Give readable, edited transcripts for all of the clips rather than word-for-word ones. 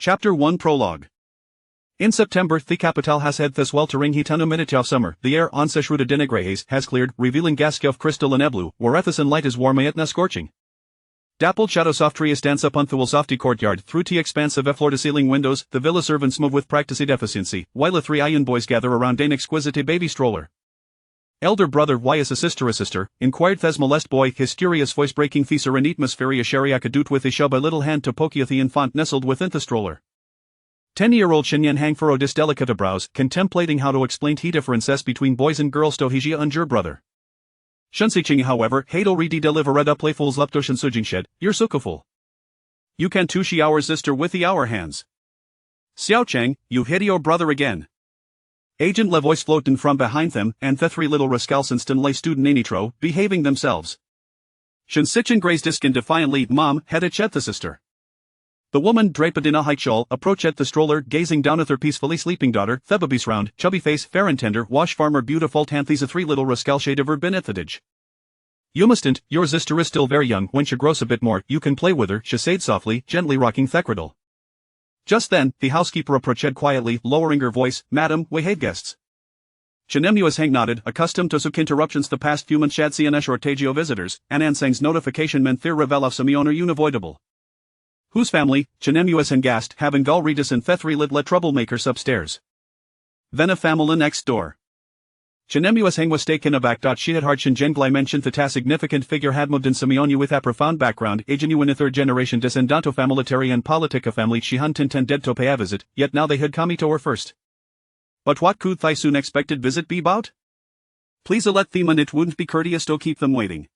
Chapter 1 Prologue. In September, the capital has had this weltering heat humidity of summer. The air on Seshruta Denegrehes has cleared, revealing gas of crystal and eblu, whereas and light is warm yet not scorching. Dappled shadow soft trees dance upon the softy courtyard through the expanse of floor-to-ceiling windows. The villa servants move with practiced efficiency, while the three iron boys gather around an exquisite baby stroller. Elder brother, why is a sister, inquired Thes molest boy, his curious voice breaking the serene atmosphere shariakadut with a shove a little hand to poke the infant nestled within the stroller. 10-year-old Shen hang furrowed his delicate brows, contemplating how to explain the differences between boys and girls to his younger brother. Shunsiching however, Hadel ready delivered a playful's leptoshan sujingshed, you're sukaful. You can tushi our sister with the our hands. Xiao Cheng, you hit your brother again. Agent Le voice floated from behind them, and the three little rascals instant lay student Anitro, behaving themselves. Shunsichin grazed diskin defiantly, Mom, had a chet the sister. The woman, draped in a white shawl, approached the stroller, gazing down at her peacefully sleeping daughter, Thebabis round, chubby face, fair and tender, wash farmer beautiful tanthes a three little rascal shade of her benethadage. You mustn't, your sister is still very young, when she grows a bit more, you can play with her, she said softly, gently rocking the cradle. Just then, the housekeeper approached quietly, lowering her voice, Madam, we have guests. Chenemuas Hang nodded, accustomed to such interruptions the past few months had seen a shortage of visitors, and Ansang's notification meant their revel of Simeon are unavoidable. Whose family, Chenemuas Hang gasped, having Galridus and Thethri let troublemakers upstairs. Then a family next door. Chenemuas Hang was taken aback. She had heard Shinjenglai mentioned that a significant figure had moved in Simeonu with a profound background, a genuine third-generation descendanto familitary and politica family she hadn't intended to pay a visit, yet now they had come to her first. But what could thy soon expected visit be about? Please let them and it wouldn't be courteous to keep them waiting.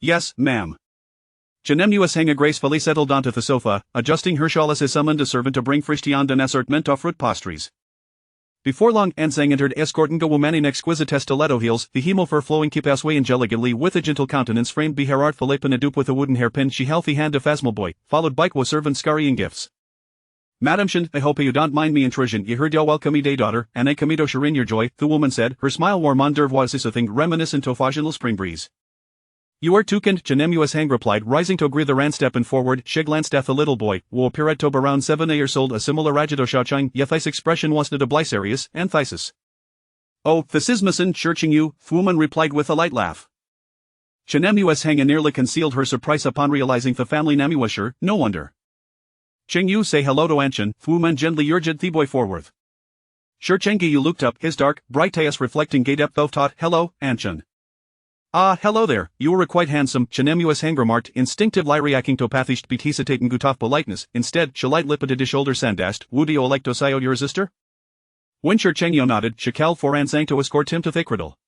Yes, ma'am. Chenemuas Hang gracefully settled onto the sofa, adjusting her shawl as he summoned a servant to bring frishtiand an assortment of fruit pastries. Before long, Ansang entered escorting a woman in exquisite stiletto heels, the hemofur flowing kipasway angelically with a gentle countenance framed by her artful adupe with a wooden hairpin she held the hand of Phasmal boy, followed by a servant scurrying gifts. Madam Shen, I hope you don't mind me intrusion, you heard your welcome day daughter, and I commito shirin your joy, the woman said, her smile warm on dervois a thing reminiscent of occasional spring breeze. You are toucant, Chenemuas Hang replied, rising to agree the ransteppen forward, she glanced at the little boy, who appeared to be around 7 years old, a similar agito shachang, yet his expression was not oblicarious, and thesis. Oh, thisismason churching you, the woman replied with a light laugh. Chenemuas Hang nearly concealed her surprise upon realizing the family Namuasher, no wonder. Cheng Yu say hello to Anshan, the woman gently urged the boy forward. Sure Chengi Yu looked up, his dark, bright eyes reflecting gay depth of thought, hello, Anshan. Ah, hello there, you are quite handsome, Chenemuas Hang remarked, instinctively reacting to pathished beat hesitating gutaf politeness, instead, she light lipped his shoulder sandast, would you like to say your sister? When Sher Chengyo nodded, she called for Ansang to escort him to the cradle.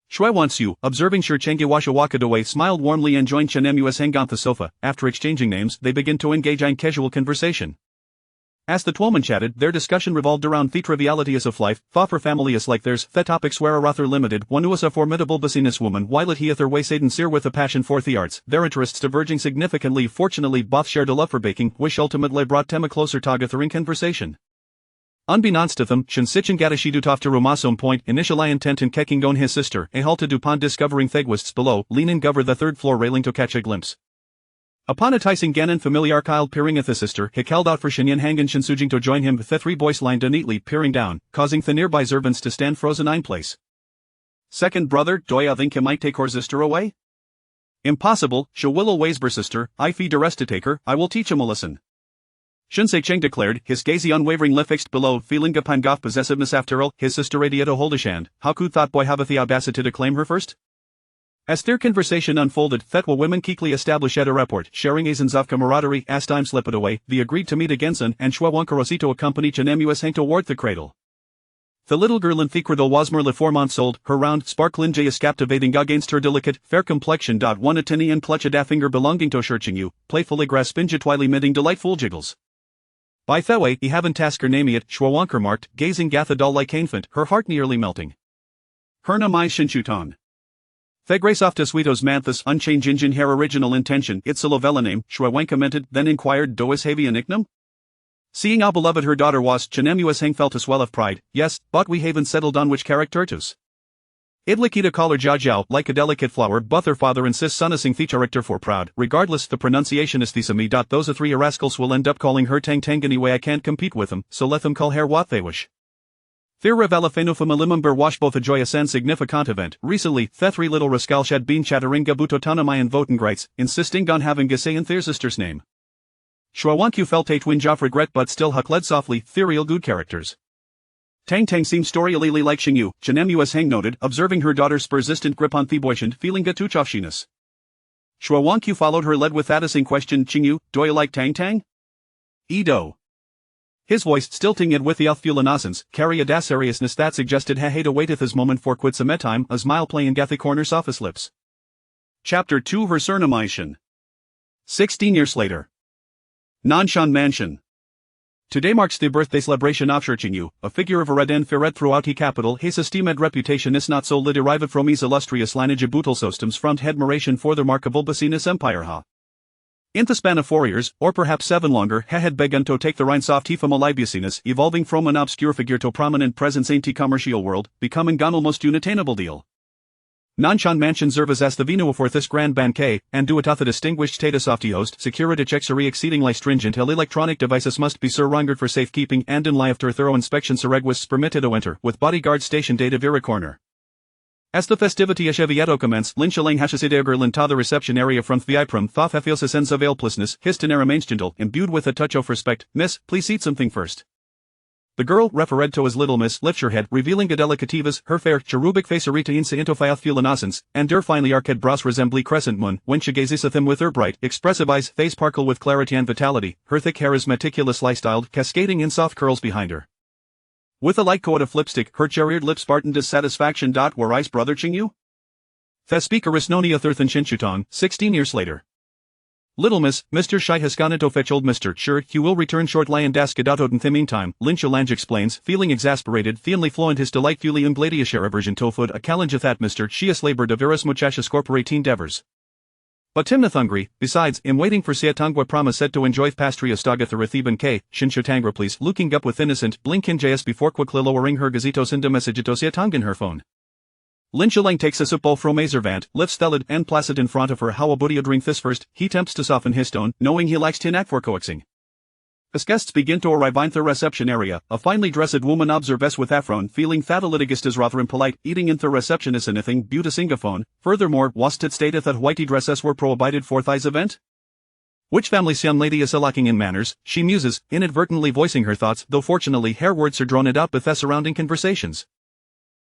Shui wants you, observing Sher Chengyo walked away, smiled warmly and joined Chenemuas Hang on the sofa. After exchanging names, they began to engage in casual conversation. As the twelmen chatted, their discussion revolved around the trivialities of life, for families like theirs, the topics were rather limited. One was a formidable businesswoman, while he other way sincere with a passion for the arts, their interests diverging significantly. Fortunately, both shared a love for baking, which ultimately brought them a closer together in conversation. Unbeknownst to them, Shinsichin Gadashidutov to Romasom point, initially intent in kecking on his sister, a halted upon discovering Thegwists below, leaning over the third floor railing to catch a glimpse. Upon enticing Ganon familiar Kyle peering at the sister, he called out for Shinyan Hang and Shinsujing to join him. The three boys lined neatly, peering down, causing the nearby servants to stand frozen in place. Second brother, do I think he might take her sister away? Impossible, she will always be sister, I feed the rest to take her, I will teach him a lesson. Shinsei Cheng declared, his gazy unwavering lip fixed below, feeling upon goth possessiveness after all, his sister ready to hold his hand. How could thought boy have the audacity to claim her first? As their conversation unfolded, Thetwa women quickly established at a rapport, sharing azens of camaraderie. As time slipped away, they agreed to meet again soon, and Shwewankarosito accompanied Chenemuas Hang toward the cradle. The little girl in the cradle was merely 4 months old, her round, sparkling jay is captivating against her delicate, fair complexion. One a tinny and clutched a finger belonging to Shurching you, playfully grasping jitwily emitting delightful jiggles. By the way, he haven't tasked her name yet, Shwewankar marked, gazing gatha doll like infant, her heart nearly melting. Herna mai shinchuton. Thegrasoftus Sweetos Manthus unchanged engine her original intention, it's a lovella name, Shwewan commented, then inquired, dois heavy a nickname? Seeing how beloved her daughter was, Chenemuas Hang felt a swell of pride, yes, but we haven't settled on which character tus. Idlikita collar jiao like a delicate flower, but their father insists sonasing the character for proud. Regardless, the pronunciation is thesame. Those three rascals will end up calling her Tang Tang anyway. I can't compete with them, so let them call her what they wish. Thera valafenufamalimumber wash both a joyous and significant event. Recently, the three little rascals had been chatteringa butotanamayan votengrites, insisting on having Gasayan their sister's name. Shwawanku felt a twinge of regret but still huckled softly, ethereal good characters. Tang Tang seems storyally like Xingyu, Chanemu Hang noted, observing her daughter's persistent grip on Theboyshant, feeling gatuchofshiness. Shwawanku followed her lead with that asing question, Xingyu, do you like Tang Tang? Edo. His voice, stilting it with the alfulanazans, carry a da seriousness that suggested Haheda waiteth his moment for quitsametime, a smile playing at the corner's office lips. Chapter 2 Her Surnamation. 16 years later. Nanshan Mansion. Today marks the birthday celebration of Xingyu, a figure of Araden Ferret throughout the capital. His esteemed reputation is not solely derived from his illustrious lineage of Butelsostems front admiration for the remarkable Basinus Empire ha. In the span of 4 years, or perhaps 7 longer, he had begun to take the reins of Tifamalibusiness, evolving from an obscure figure to prominent presence in the commercial world, becoming an almost unattainable deal. Nanshan Mansion serves as the venue for this grand banquet, and due to the distinguished status of the host, security checks are exceedingly stringent. All electronic devices must be surrendered for safekeeping, and in lieu of thorough inspection requisites permitted to enter, with bodyguards stationed at every corner. As the festivity Ashevieto commenced, Linshalang Hashasideogerlin to the reception area from Thiiprum thoth Hefiosa sense of alplessness, Histanera Mainstindal, imbued with a touch of respect. Miss, please eat something first. The girl referred to as Little Miss lifts her head, revealing a delicativas, her fair, cherubic face arita insa into fiathulanasans, and der finely arched brows resembly crescent moon, when she gazes at them with her bright, expressive eyes, they sparkle with clarity and vitality, her thick hair is meticulously styled, cascading in soft curls behind her. With a light coat of lipstick, her cherried lips spartan dissatisfaction. Where is brother Xingyu? The speaker is Nonia Thurthan Shinchutong, 16 years later. Little Miss, Mr. Shi has gone to fetch old Mr. Sure, he will return shortly and daskadatot in the meantime, Lin Shalange explains, feeling exasperated, thinly fluent his delightfully ungladia aversion to food a challenge that Mr. Shi has labored of veras muchachas corporate endeavors. But Timnath hungry, besides, in waiting for Siatangwa Prama said to enjoy pastry Astagathara Theban K, Shinshutangra please, looking up with innocent, blinkin JS before quickly lowering her gazitos into messagitos Siatang in her phone. Linshalang takes a sip bowl from Azervant, lifts the lid and placid in front of her. How would you drink this first? He attempts to soften his tone, knowing he likes to act for coaxing. As guests begin to arrive in the reception area, a finely dressed woman observes with Afron, feeling that litigist is rather impolite, eating in the reception is anything but a singaphone. Furthermore, was it stated that whitey dresses were prohibited for this event? Which family's young lady is lacking in manners, she muses, inadvertently voicing her thoughts, though fortunately her words are drawn out with the surrounding conversations.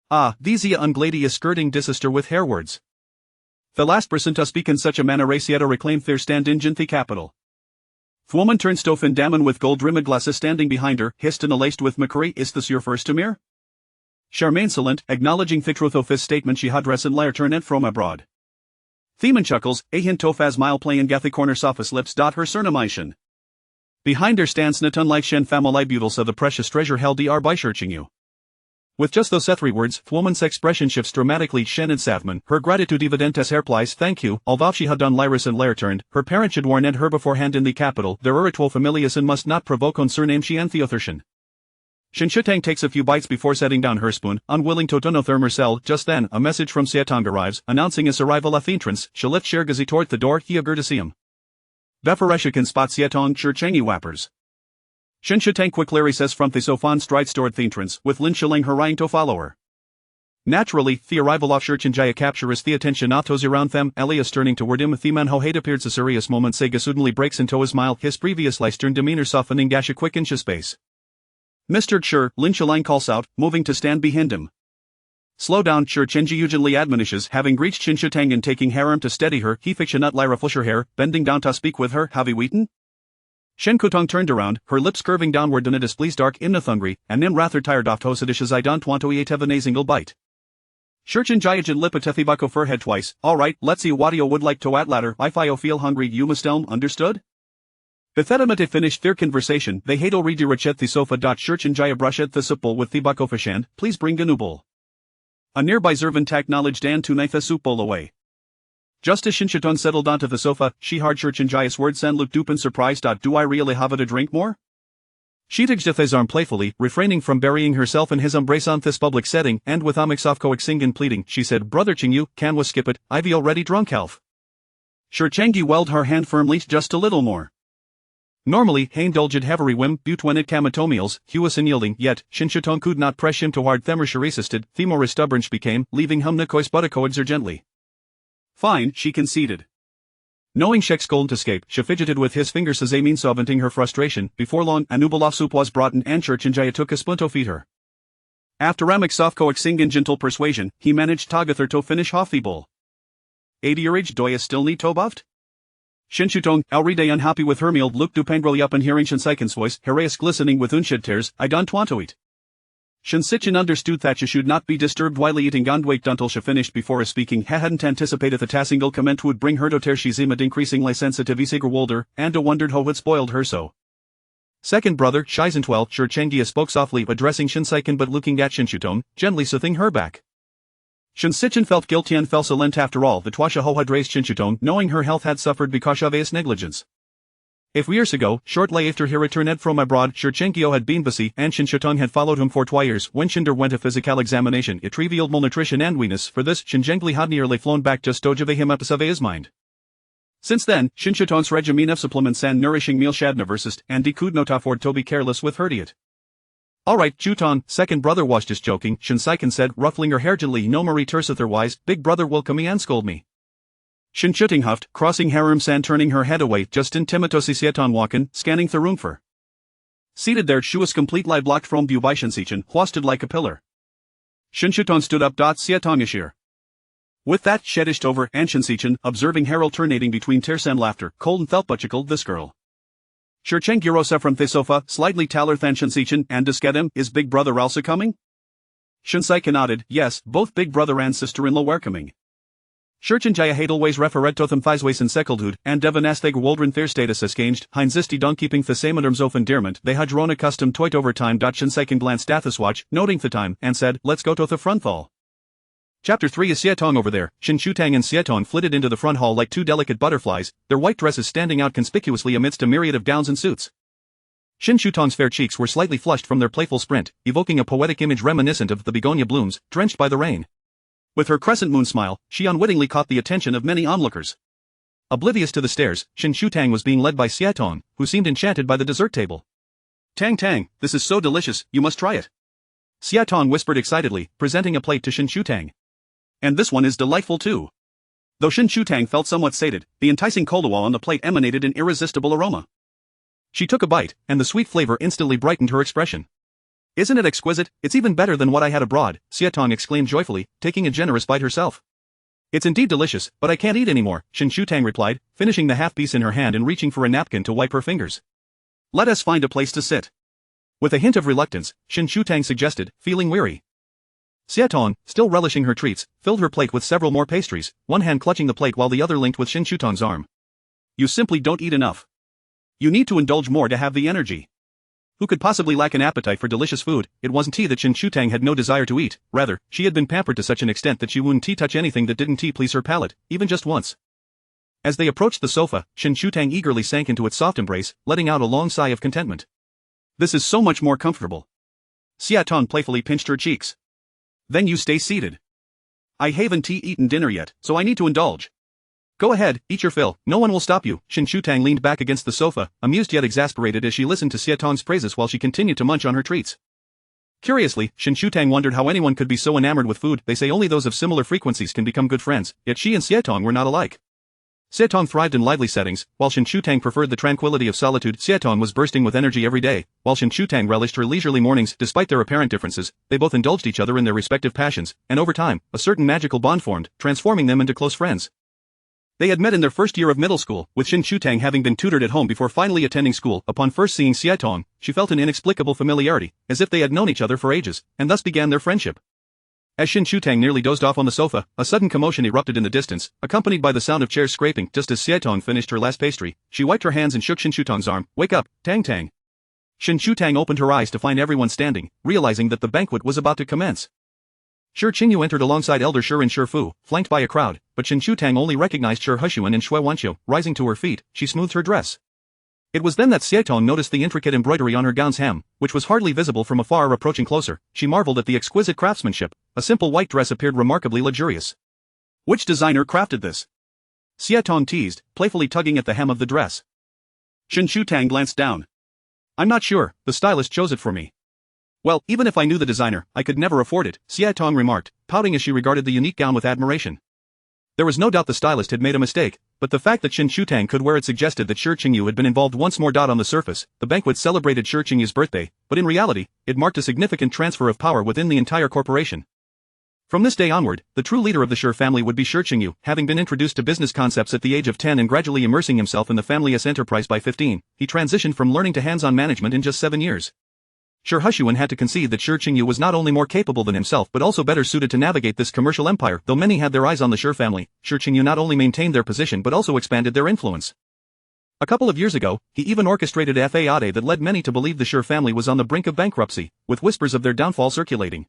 Ah, these unglady is skirting disister with hair words. The last person to speak in such a manner raciata reclaimed their stand in the capital. The woman turns to Findaman with gold-rimmed glasses standing behind her, histon laced with McCurry. Is this your first Amir? Charmaine Salent, acknowledging the truth of his statement, she had recent returned from abroad. Theman chuckles, a hint of as mile playing Gathy corner sophist lips. Her surnamation. Behind her stands Natun like Shen family butils of the precious treasure held by Xingyu. With just those 3 words, the woman's expression shifts dramatically. Shen and Savman, her gratitude evident as her replies, thank you, although she had done Lyris and returned, her parents should warn her beforehand in the capital, their irritable familias and must not provoke on surname she and Theothertion. Shinshutang takes a few bites before setting down her spoon, unwilling to tunotherm herself. Just then, a message from Siatang arrives, announcing his arrival at the entrance. She lifts Shergazi toward the door, he eager to see him. Befareshikan spots Siatang Churchangi wappers. Shinshutang quickly says from the Sofan strides toward the entrance, with Lin Shalang hurrying to follow her. Naturally, the arrival of Shurchanjaya captures the attention of those around them. Elias turning toward him, the man who had appeared a serious moment Sega suddenly breaks into a smile, his previously stern demeanor softening a quick inch of space. Mr. Chur, Lin Shalang calls out, moving to stand behind him. Slow down, Chur Chenji urgently admonishes, having reached Shinshutang and taking harem to steady her, he fictionat Lyra flush her hair, bending down to speak with her. Have you eaten? Shen Kutong turned around, her lips curving downward in a displeased dark imnath hungry, and nim rather tired of tosadishes. I don't want to eat have a nasingle bite. Shurchan Jayajan lipatethibako furhead twice. Alright, let's see what you would like to at latter. If I feel hungry you must understood? Bethedamate finished their conversation, they hato redirachet the sofa. Shurchan Jaya brushed the supple with the bakofashand, please bring a noodle. A nearby servant acknowledged and to knife the soup bowl away. Just as Shinshuton settled onto the sofa, she hard Churchanjaya's words and looked dupe in surprise. Do I really have it a drink more? She tugged his arm playfully, refraining from burying herself in his embrace on this public setting, and with Amixovko Xingen pleading, she said, Brother Chingyu, can we skip it, Ivy already drunk half. Sure Changi welled her hand firmly just a little more. Normally, he indulged heavy whim, but when it came to meals, he was unyielding, yet, Shen Shutong could not press him too hard she resisted, the more stubborn she became, leaving him to coexer gently. Fine, she conceded. Knowing Shek's goal to escape, she fidgeted with his fingers as a means of venting her frustration. Before long, a Nubalov soup was brought in and Church and Jaya took a spoon to feed her. After Amixovko Xingen gentle persuasion, he managed Tagather to finish off the bowl. 80-year-age Doya still need to buffed? Shen Shutong, already unhappy with her meal, looked angrily up and hearing Shen Saiken's voice, her eyes glistening with unshid tears, I don't want to eat. Shen Sichin understood that she should not be disturbed while eating and wait until she finished before speaking. He hadn't anticipated the single comment would bring her to tear she's imid increasingly sensitive Wolder, and wondered how it spoiled her so. Second brother, Shizentwell, Sure Chengia spoke softly addressing Shen Saiken but looking at Shen Shutong, gently soothing her back. Shen Sichin felt guilty and fell silent after all. The Twasha Ho had raised Shen Shutong, knowing her health had suffered because of his negligence. If years ago, shortly after he returned from abroad, Sure Chenkio had been busy, and Shen Shutong had followed him for 2 years. When Shinder went a physical examination, it revealed malnutrition and weakness. For this, Shen Zhengli had nearly flown back just to give him up to his mind. Since then, Shen Shutong's regimen of supplements and nourishing meal shad never ceased, and he could not afford to be careless with her diet. Alright, Chuton, second brother was just joking, Shen Saiken said, ruffling her hair gently. No Marie Terse otherwise, big brother will come and scold me. Shen Shutting huffed, crossing harems and turning her head away, just in Timatosi Sieton walkin', scanning the room for. Seated there, she was completely blocked from view by Shen Sichin, who stood like a pillar. Shen Shutong stood up. Sieton Yashir. With that, shedished over, and Shen Sichin, observing Harold alternating between tears and laughter, cold and felt butchicled this girl. Sure Cheng Girosa from the sofa, slightly taller than Shen Sichin, and diskedem, is big brother also coming? Shen Saiken nodded, yes, both big brother and sister-in-law were coming. Shurchen Jaya Hadelways referet Totham Thiesways and Sekeldhood, and Devanasteg Woldren Ther status escanged, Heinzisti don keeping the same underms of endearment, they had grown accustomed to it over time. Shen Saiken glanced at his watch, noting the time, and said, let's go to the front hall. Chapter 3 is Sietong over there. Shen Shutang and Sietong flitted into the front hall like two delicate butterflies, their white dresses standing out conspicuously amidst a myriad of gowns and suits. Shen Shutong's fair cheeks were slightly flushed from their playful sprint, evoking a poetic image reminiscent of the begonia blooms, drenched by the rain. With her crescent moon smile, she unwittingly caught the attention of many onlookers. Oblivious to the stares, Shen Shutang was being led by Sietong, who seemed enchanted by the dessert table. Tang Tang, this is so delicious, you must try it. Sietong whispered excitedly, presenting a plate to Shen Shutang. And this one is delightful too. Though Shen Shutang felt somewhat sated, the enticing kolduwa on the plate emanated an irresistible aroma. She took a bite, and the sweet flavor instantly brightened her expression. Isn't it exquisite? It's even better than what I had abroad, Sietong exclaimed joyfully, taking a generous bite herself. It's indeed delicious, but I can't eat anymore, Shen Shutang replied, finishing the half-piece in her hand and reaching for a napkin to wipe her fingers. Let us find a place to sit. With a hint of reluctance, Shen Shutang suggested, feeling weary. Sietong, still relishing her treats, filled her plate with several more pastries, one hand clutching the plate while the other linked with Shen Shutong's arm. You simply don't eat enough. You need to indulge more to have the energy. Who could possibly lack an appetite for delicious food? It wasn't tea that Shen Shutang had no desire to eat, rather, she had been pampered to such an extent that she wouldn't touch anything that didn't please her palate, even just once. As they approached the sofa, Shen Shutang eagerly sank into its soft embrace, letting out a long sigh of contentment. This is so much more comfortable. Sietong playfully pinched her cheeks. Then you stay seated. I haven't eaten dinner yet, so I need to indulge. Go ahead, eat your fill, no one will stop you. Shen Shutang leaned back against the sofa, amused yet exasperated as she listened to Sietong's praises while she continued to munch on her treats. Curiously, Shen Shutang wondered how anyone could be so enamored with food. They say only those of similar frequencies can become good friends, yet she and Sietong were not alike. Sietong thrived in lively settings, while Shen Shutang preferred the tranquility of solitude. Sietong was bursting with energy every day, while Shen Shutang relished her leisurely mornings. Despite their apparent differences, they both indulged each other in their respective passions, and over time, a certain magical bond formed, transforming them into close friends. They had met in their first year of middle school, with Shen Shutang having been tutored at home before finally attending school. Upon first seeing Sietong, she felt an inexplicable familiarity, as if they had known each other for ages, and thus began their friendship. As Shen Shutang nearly dozed off on the sofa, a sudden commotion erupted in the distance, accompanied by the sound of chairs scraping. Just as Sietong finished her last pastry, she wiped her hands and shook Shen Shutang's arm. Wake up, Tang Tang. Shen Shutang opened her eyes to find everyone standing, realizing that the banquet was about to commence. Shi Qingyu entered alongside Elder Shi and Shi Fu, flanked by a crowd, but Shen Shutang only recognized Shi Hushuan and Shui Wanqiu. Rising to her feet, she smoothed her dress. It was then that Haitang noticed the intricate embroidery on her gown's hem, which was hardly visible from afar. Approaching closer, she marveled at the exquisite craftsmanship. A simple white dress appeared remarkably luxurious. Which designer crafted this? Haitang teased, playfully tugging at the hem of the dress. Shen glanced down. I'm not sure, the stylist chose it for me. Well, even if I knew the designer, I could never afford it, Haitang remarked, pouting as she regarded the unique gown with admiration. There was no doubt the stylist had made a mistake, but the fact that Shen could wear it suggested that Shi Qingyu had been involved once more. On the surface, the banquet celebrated Shi Qingyu's birthday, but in reality, it marked a significant transfer of power within the entire corporation. From this day onward, the true leader of the Shi family would be Shi Qingyu, having been introduced to business concepts at the age of 10 and gradually immersing himself in the family's enterprise by 15, he transitioned from learning to hands-on management in just 7 years. Shi had to concede that Shi Qingyu was not only more capable than himself but also better suited to navigate this commercial empire. Though many had their eyes on the Shi family, Shi Qingyu not only maintained their position but also expanded their influence. A couple of years ago, he even orchestrated a fate that led many to believe the Shi family was on the brink of bankruptcy, with whispers of their downfall circulating.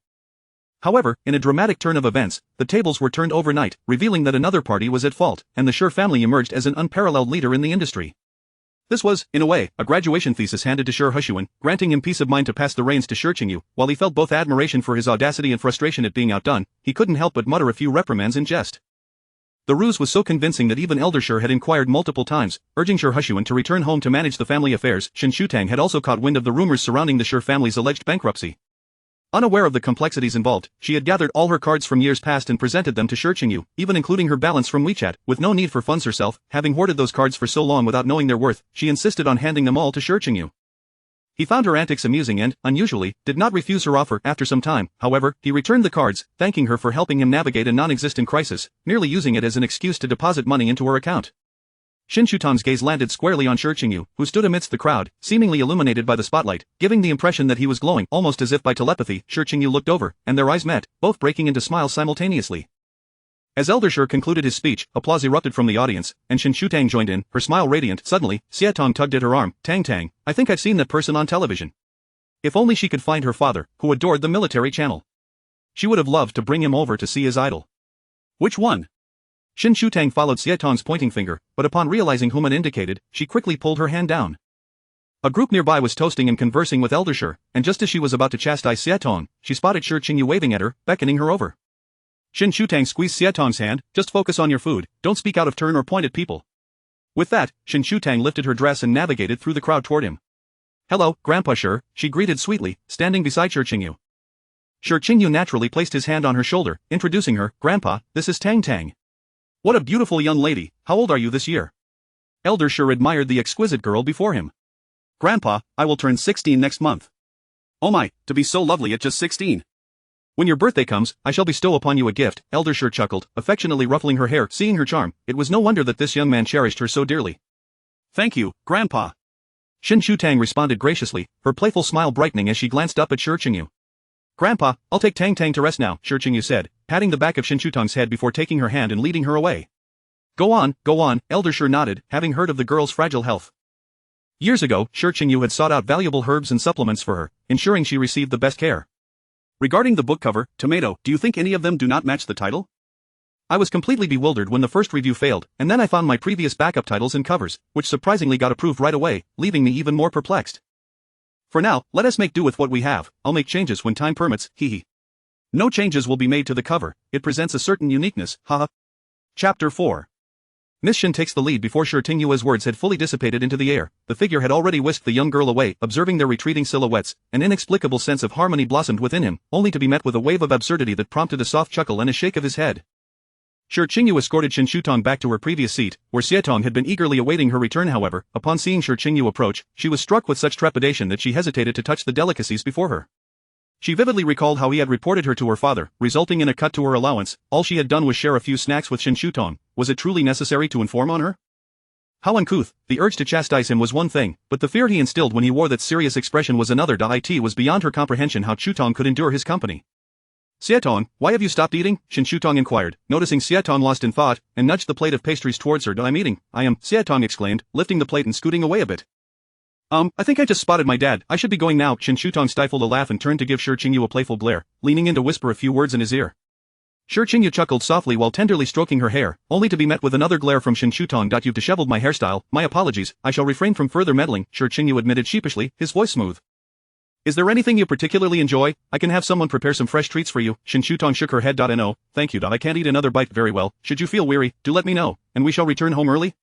However, in a dramatic turn of events, the tables were turned overnight, revealing that another party was at fault, and the Shi family emerged as an unparalleled leader in the industry. This was, in a way, a graduation thesis handed to Shi, granting him peace of mind to pass the reins to Shi Qingyu. While he felt both admiration for his audacity and frustration at being outdone, he couldn't help but mutter a few reprimands in jest. The ruse was so convincing that even elder Shi had inquired multiple times, urging Shi to return home to manage the family affairs. Shen had also caught wind of the rumors surrounding the Shi family's alleged bankruptcy. Unaware of the complexities involved, she had gathered all her cards from years past and presented them to Shi Qingyu, even including her balance from WeChat. With no need for funds herself, having hoarded those cards for so long without knowing their worth, she insisted on handing them all to Shi Qingyu. He found her antics amusing and, unusually, did not refuse her offer. After some time, however, he returned the cards, thanking her for helping him navigate a non-existent crisis, merely using it as an excuse to deposit money into her account. Shen gaze landed squarely on Shi Qingyu, who stood amidst the crowd, seemingly illuminated by the spotlight, giving the impression that he was glowing. Almost as if by telepathy, Shi Qingyu looked over, and their eyes met, both breaking into smiles simultaneously. As Elder Shi concluded his speech, applause erupted from the audience, and Shen joined in, her smile radiant. Suddenly, Haitang tugged at her arm. Tang, I think I've seen that person on television. If only she could find her father, who adored the military channel. She would have loved to bring him over to see his idol. Which one? Shen followed Haitang's pointing finger, but upon realizing whom it indicated, she quickly pulled her hand down. A group nearby was toasting and conversing with Elder Shi, and just as she was about to chastise Haitang, she spotted Shi Qingyu waving at her, beckoning her over. Shen squeezed Haitang's hand. Just focus on your food, don't speak out of turn or point at people. With that, Shen lifted her dress and navigated through the crowd toward him. Hello, Grandpa Shi, she greeted sweetly, standing beside Shi Qingyu. Shi Qingyu naturally placed his hand on her shoulder, introducing her. Grandpa, this is Tang. What a beautiful young lady. How old are you this year? Elder Shi admired the exquisite girl before him. Grandpa, I will turn 16 next month. Oh my, to be so lovely at just 16. When your birthday comes, I shall bestow upon you a gift, Elder Shi chuckled, affectionately ruffling her hair. Seeing her charm, it was no wonder that this young man cherished her so dearly. Thank you, Grandpa. Shen responded graciously, her playful smile brightening as she glanced up at Shi Qingyu. Grandpa, I'll take Tang to rest now, Shi Qingyu said, patting the back of Shen head before taking her hand and leading her away. Go on, Elder Shi nodded, having heard of the girl's fragile health. Years ago, Shi Qingyu had sought out valuable herbs and supplements for her, ensuring she received the best care. Regarding the book cover, Tomato, do you think any of them do not match the title? I was completely bewildered when the first review failed, and then I found my previous backup titles and covers, which surprisingly got approved right away, leaving me even more perplexed. For now, let us make do with what we have. I'll make changes when time permits, hehe. No changes will be made to the cover, it presents a certain uniqueness, haha. Chapter 4. Miss Shen takes the lead. Before Shi Qingyu's words had fully dissipated into the air, the figure had already whisked the young girl away. Observing their retreating silhouettes, an inexplicable sense of harmony blossomed within him, only to be met with a wave of absurdity that prompted a soft chuckle and a shake of his head. Shi Qingyu escorted Shen back to her previous seat, where Haitang had been eagerly awaiting her return. However, upon seeing Shi Qingyu approach, she was struck with such trepidation that she hesitated to touch the delicacies before her. She vividly recalled how he had reported her to her father, resulting in a cut to her allowance. All she had done was share a few snacks with Shen. Was it truly necessary to inform on her? How uncouth. The urge to chastise him was one thing, but the fear he instilled when he wore that serious expression was another. It was beyond her comprehension how Haitang could endure his company. Haitang, why have you stopped eating? Shen inquired, noticing Haitang lost in thought, and nudged the plate of pastries towards her. I'm eating. I am, Haitang exclaimed, lifting the plate and scooting away a bit. I think I just spotted my dad. I should be going now. Shen stifled a laugh and turned to give Shi Qingyu a playful glare, leaning in to whisper a few words in his ear. Shi Qingyu chuckled softly while tenderly stroking her hair, only to be met with another glare from Shen Shutong. You've disheveled my hairstyle, my apologies, I shall refrain from further meddling, Shi Qingyu admitted sheepishly, his voice smooth. Is there anything you particularly enjoy? I can have someone prepare some fresh treats for you. Shen Shutong shook her head. No, thank you. I can't eat another bite very well. Should you feel weary, do let me know, and we shall return home early.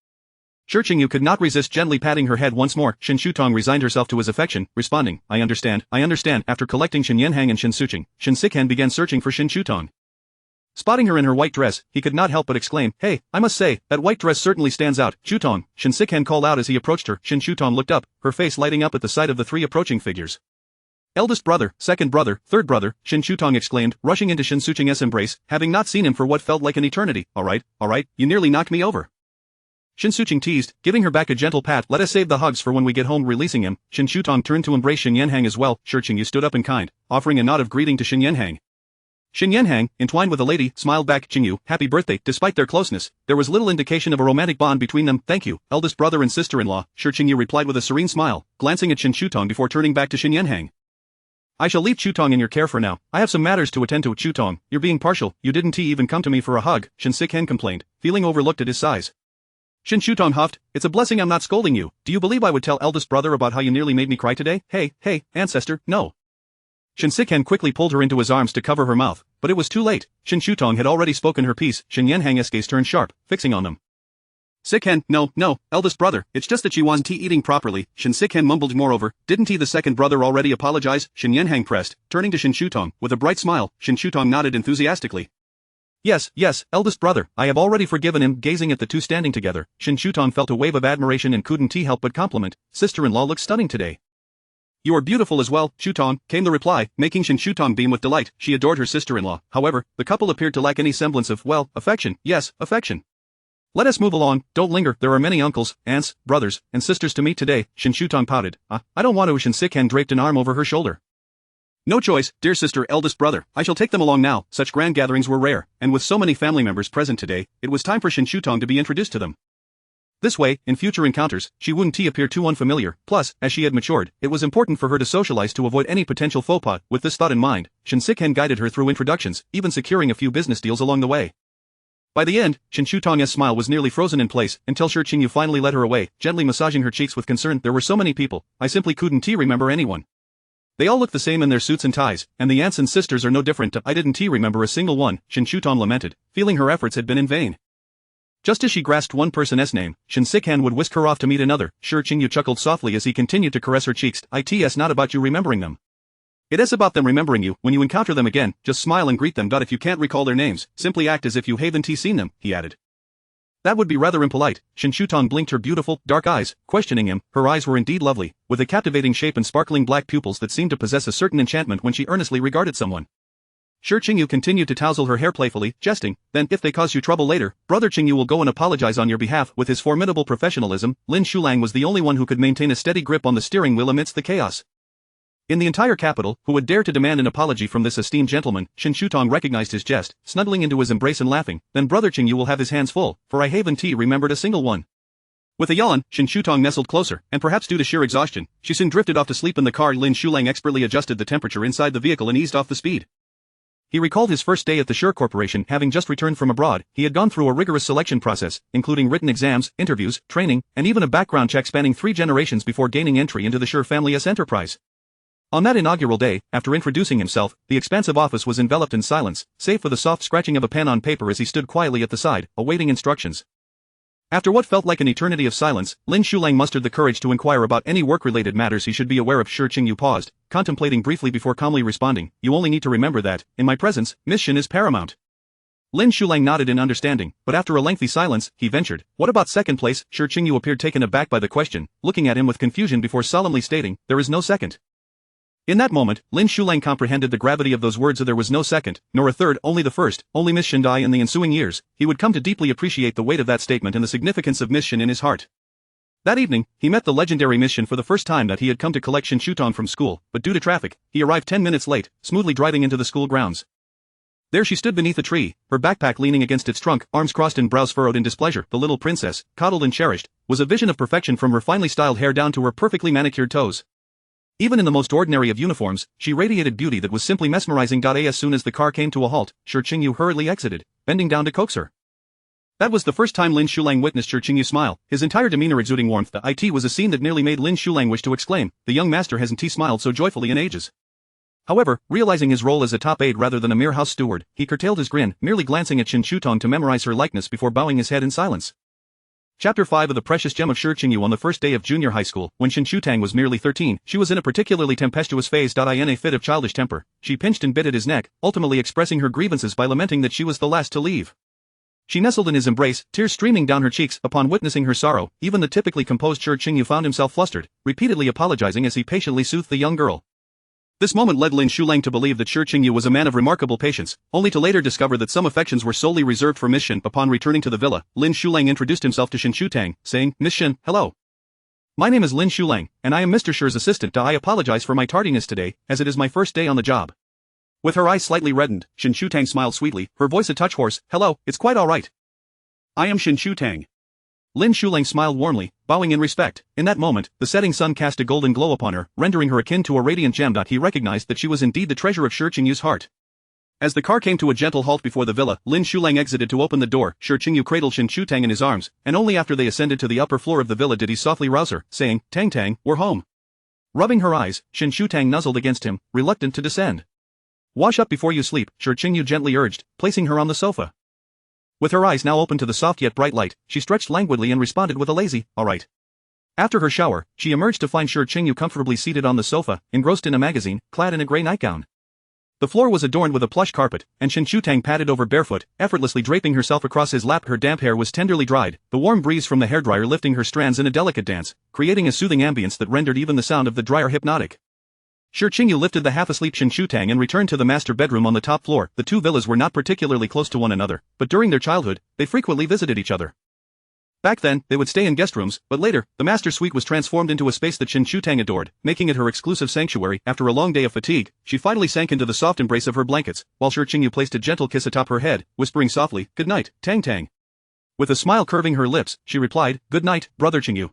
Shi Qingyu could not resist gently patting her head once more. Shen Shutong resigned herself to his affection, responding, I understand. After collecting Shen Yanhang and Shen Suqing, Shen Sikhan began searching for Shen Shutong. Spotting her in her white dress, he could not help but exclaim, hey, I must say, that white dress certainly stands out. Shutong, Shen Sikhan called out as he approached her. Shen Shutong looked up, her face lighting up at the sight of the three approaching figures. Eldest brother, second brother, third brother, Shen Shutong exclaimed, rushing into Shen Suqing's embrace, having not seen him for what felt like an eternity. Alright, you nearly knocked me over. Shen Suqing teased, giving her back a gentle pat. Let us save the hugs for when we get home. Releasing him, Shen Shutong turned to embrace Shen Yanhang as well. Shi Qingyu stood up in kind, offering a nod of greeting to Shen Yanhang. Shen Yanhang, entwined with the lady, smiled back. Qingyu, happy birthday. Despite their closeness, there was little indication of a romantic bond between them. Thank you, eldest brother and sister-in-law, Shi Qingyu replied with a serene smile, glancing at Shen Shutong before turning back to Shen Yanhang. I shall leave Shutong in your care for now. I have some matters to attend to. Shutong, you're being partial. You didn't even come to me for a hug, Shen Sikhan complained, feeling overlooked at his size. Shen Shutong huffed, it's a blessing I'm not scolding you. Do you believe I would tell eldest brother about how you nearly made me cry today? Hey, ancestor, no. Shen Sikhan quickly pulled her into his arms to cover her mouth, but it was too late. Shen Shutong had already spoken her piece. Shen Yanhang's gaze turned sharp, fixing on them. Sikhan, no, eldest brother, it's just that she wasn't eating properly. Shen Sikhan mumbled. Moreover, didn't the second brother already apologize? Shen Yanhang pressed, turning to Shen Shutong, with a bright smile. Shen Shutong nodded enthusiastically. Yes, eldest brother, I have already forgiven him. Gazing at the two standing together, Shen Shutong felt a wave of admiration and couldn't help but compliment, sister-in-law looks stunning today. You are beautiful as well, Shutong, came the reply, making Shen Shutong beam with delight. She adored her sister-in-law. However, the couple appeared to lack any semblance of, affection. Yes, affection. Let us move along, don't linger, there are many uncles, aunts, brothers, and sisters to meet today. Shen Shutong pouted. I don't want to. Shen Sikhan draped an arm over her shoulder. No choice, dear sister, eldest brother, I shall take them along now. Such grand gatherings were rare, and with so many family members present today, it was time for Shen Shutong to be introduced to them. This way, in future encounters, she wouldn't appear too unfamiliar. Plus, as she had matured, it was important for her to socialize to avoid any potential faux pas. With this thought in mind, Shen Sikhan guided her through introductions, even securing a few business deals along the way. By the end, Shen Shutong's smile was nearly frozen in place, until Shi Qingyu finally led her away, gently massaging her cheeks with concern. There were so many people, I simply couldn't remember anyone. They all look the same in their suits and ties, and the aunts and sisters are no different. I didn't remember a single one, Shen Shutong lamented, feeling her efforts had been in vain. Just as she grasped one person's name, Shen Sikhan would whisk her off to meet another. Shi Qingyu chuckled softly as he continued to caress her cheeks. It's not about you remembering them. It is about them remembering you. When you encounter them again, just smile and greet them. If you can't recall their names, simply act as if you haven't seen them, he added. That would be rather impolite. Shen Shutong blinked her beautiful, dark eyes, questioning him. Her eyes were indeed lovely, with a captivating shape and sparkling black pupils that seemed to possess a certain enchantment when she earnestly regarded someone. Shi Qingyu continued to touzle her hair playfully, jesting, then if they cause you trouble later, brother Qingyu will go and apologize on your behalf. With his formidable professionalism, Lin Shulang was the only one who could maintain a steady grip on the steering wheel amidst the chaos. In the entire capital, who would dare to demand an apology from this esteemed gentleman? Shen Shutong recognized his jest, snuggling into his embrace and laughing. Then brother Qingyu will have his hands full, for I haven't remembered a single one. With a yawn, Shen Shutong nestled closer, and perhaps due to sheer exhaustion, she soon drifted off to sleep in the car. Lin Shulang expertly adjusted the temperature inside the vehicle and eased off the speed. He recalled his first day at the Shi Corporation. Having just returned from abroad, he had gone through a rigorous selection process, including written exams, interviews, training, and even a background check spanning 3 generations before gaining entry into the Shi family's enterprise. On that inaugural day, after introducing himself, the expansive office was enveloped in silence, save for the soft scratching of a pen on paper as he stood quietly at the side, awaiting instructions. After what felt like an eternity of silence, Lin Shulang mustered the courage to inquire about any work-related matters he should be aware of. Shi Qingyu paused, contemplating briefly before calmly responding, you only need to remember that, in my presence, Miss Shen is paramount. Lin Shulang nodded in understanding, but after a lengthy silence, he ventured, what about second place? Shi Qingyu appeared taken aback by the question, looking at him with confusion before solemnly stating, there is no second. In that moment, Lin Shulang comprehended the gravity of those words. There was no second, nor a third, only the first, only Miss Shen. In the ensuing years, he would come to deeply appreciate the weight of that statement and the significance of Miss Shen in his heart. That evening, he met the legendary Miss Shen for the first time. That he had come to collect Shen Shutong from school, but due to traffic, he arrived 10 minutes late, smoothly driving into the school grounds. There she stood beneath a tree, her backpack leaning against its trunk, arms crossed and brows furrowed in displeasure. The little princess, coddled and cherished, was a vision of perfection from her finely styled hair down to her perfectly manicured toes. Even in the most ordinary of uniforms, she radiated beauty that was simply mesmerizing. As soon as the car came to a halt, Shi Qingyu hurriedly exited, bending down to coax her. That was the first time Lin Shulang witnessed Shi Qingyu smile, his entire demeanor exuding warmth. It was a scene that nearly made Lin Shulang wish to exclaim, "The young master hasn't smiled so joyfully in ages." However, realizing his role as a top aide rather than a mere house steward, he curtailed his grin, merely glancing at Shen Shutong to memorize her likeness before bowing his head in silence. Chapter 5 of The Precious Gem of Shi Qingyu. On the first day of junior high school, when Shen Shutang was merely 13, she was in a particularly tempestuous phase. In a fit of childish temper, she pinched and bit at his neck, ultimately expressing her grievances by lamenting that she was the last to leave. She nestled in his embrace, tears streaming down her cheeks. Upon witnessing her sorrow, even the typically composed Shi Qingyu found himself flustered, repeatedly apologizing as he patiently soothed the young girl. This moment led Lin Shulang to believe that Shi Qingyu was a man of remarkable patience, only to later discover that some affections were solely reserved for Miss Shen. Upon returning to the villa, Lin Shulang introduced himself to Shen Shutang, saying, "Miss Shen, hello. My name is Lin Shulang, and I am Mr. Shi's assistant. I apologize for my tardiness today, as it is my first day on the job." With her eyes slightly reddened, Shen Shutang smiled sweetly, her voice a touch hoarse. "Hello, it's quite alright. I am Shen Shutang." Lin Shulang smiled warmly, bowing in respect. In that moment, the setting sun cast a golden glow upon her, rendering her akin to a radiant gem. He recognized that she was indeed the treasure of Shi Qingyu's heart. As the car came to a gentle halt before the villa, Lin Shulang exited to open the door. Shi Qingyu cradled Shen Shutang in his arms, and only after they ascended to the upper floor of the villa did he softly rouse her, saying, "Tang Tang, we're home." Rubbing her eyes, Shen Shutang nuzzled against him, reluctant to descend. "Wash up before you sleep," Shi Qingyu gently urged, placing her on the sofa. With her eyes now open to the soft yet bright light, she stretched languidly and responded with a lazy, "All right." After her shower, she emerged to find Shi Qingyu comfortably seated on the sofa, engrossed in a magazine, clad in a gray nightgown. The floor was adorned with a plush carpet, and Shen Shutang padded over barefoot, effortlessly draping herself across his lap. Her damp hair was tenderly dried, the warm breeze from the hairdryer lifting her strands in a delicate dance, creating a soothing ambience that rendered even the sound of the dryer hypnotic. Shi Qingyu lifted the half-asleep Shen Shutang and returned to the master bedroom on the top floor. The two villas were not particularly close to one another, but during their childhood, they frequently visited each other. Back then, they would stay in guest rooms, but later, the master suite was transformed into a space that Shen Shutang adored, making it her exclusive sanctuary. After a long day of fatigue, she finally sank into the soft embrace of her blankets, while Shi Qingyu placed a gentle kiss atop her head, whispering softly, "Good night, Tang Tang." With a smile curving her lips, she replied, "Good night, brother Qingyu."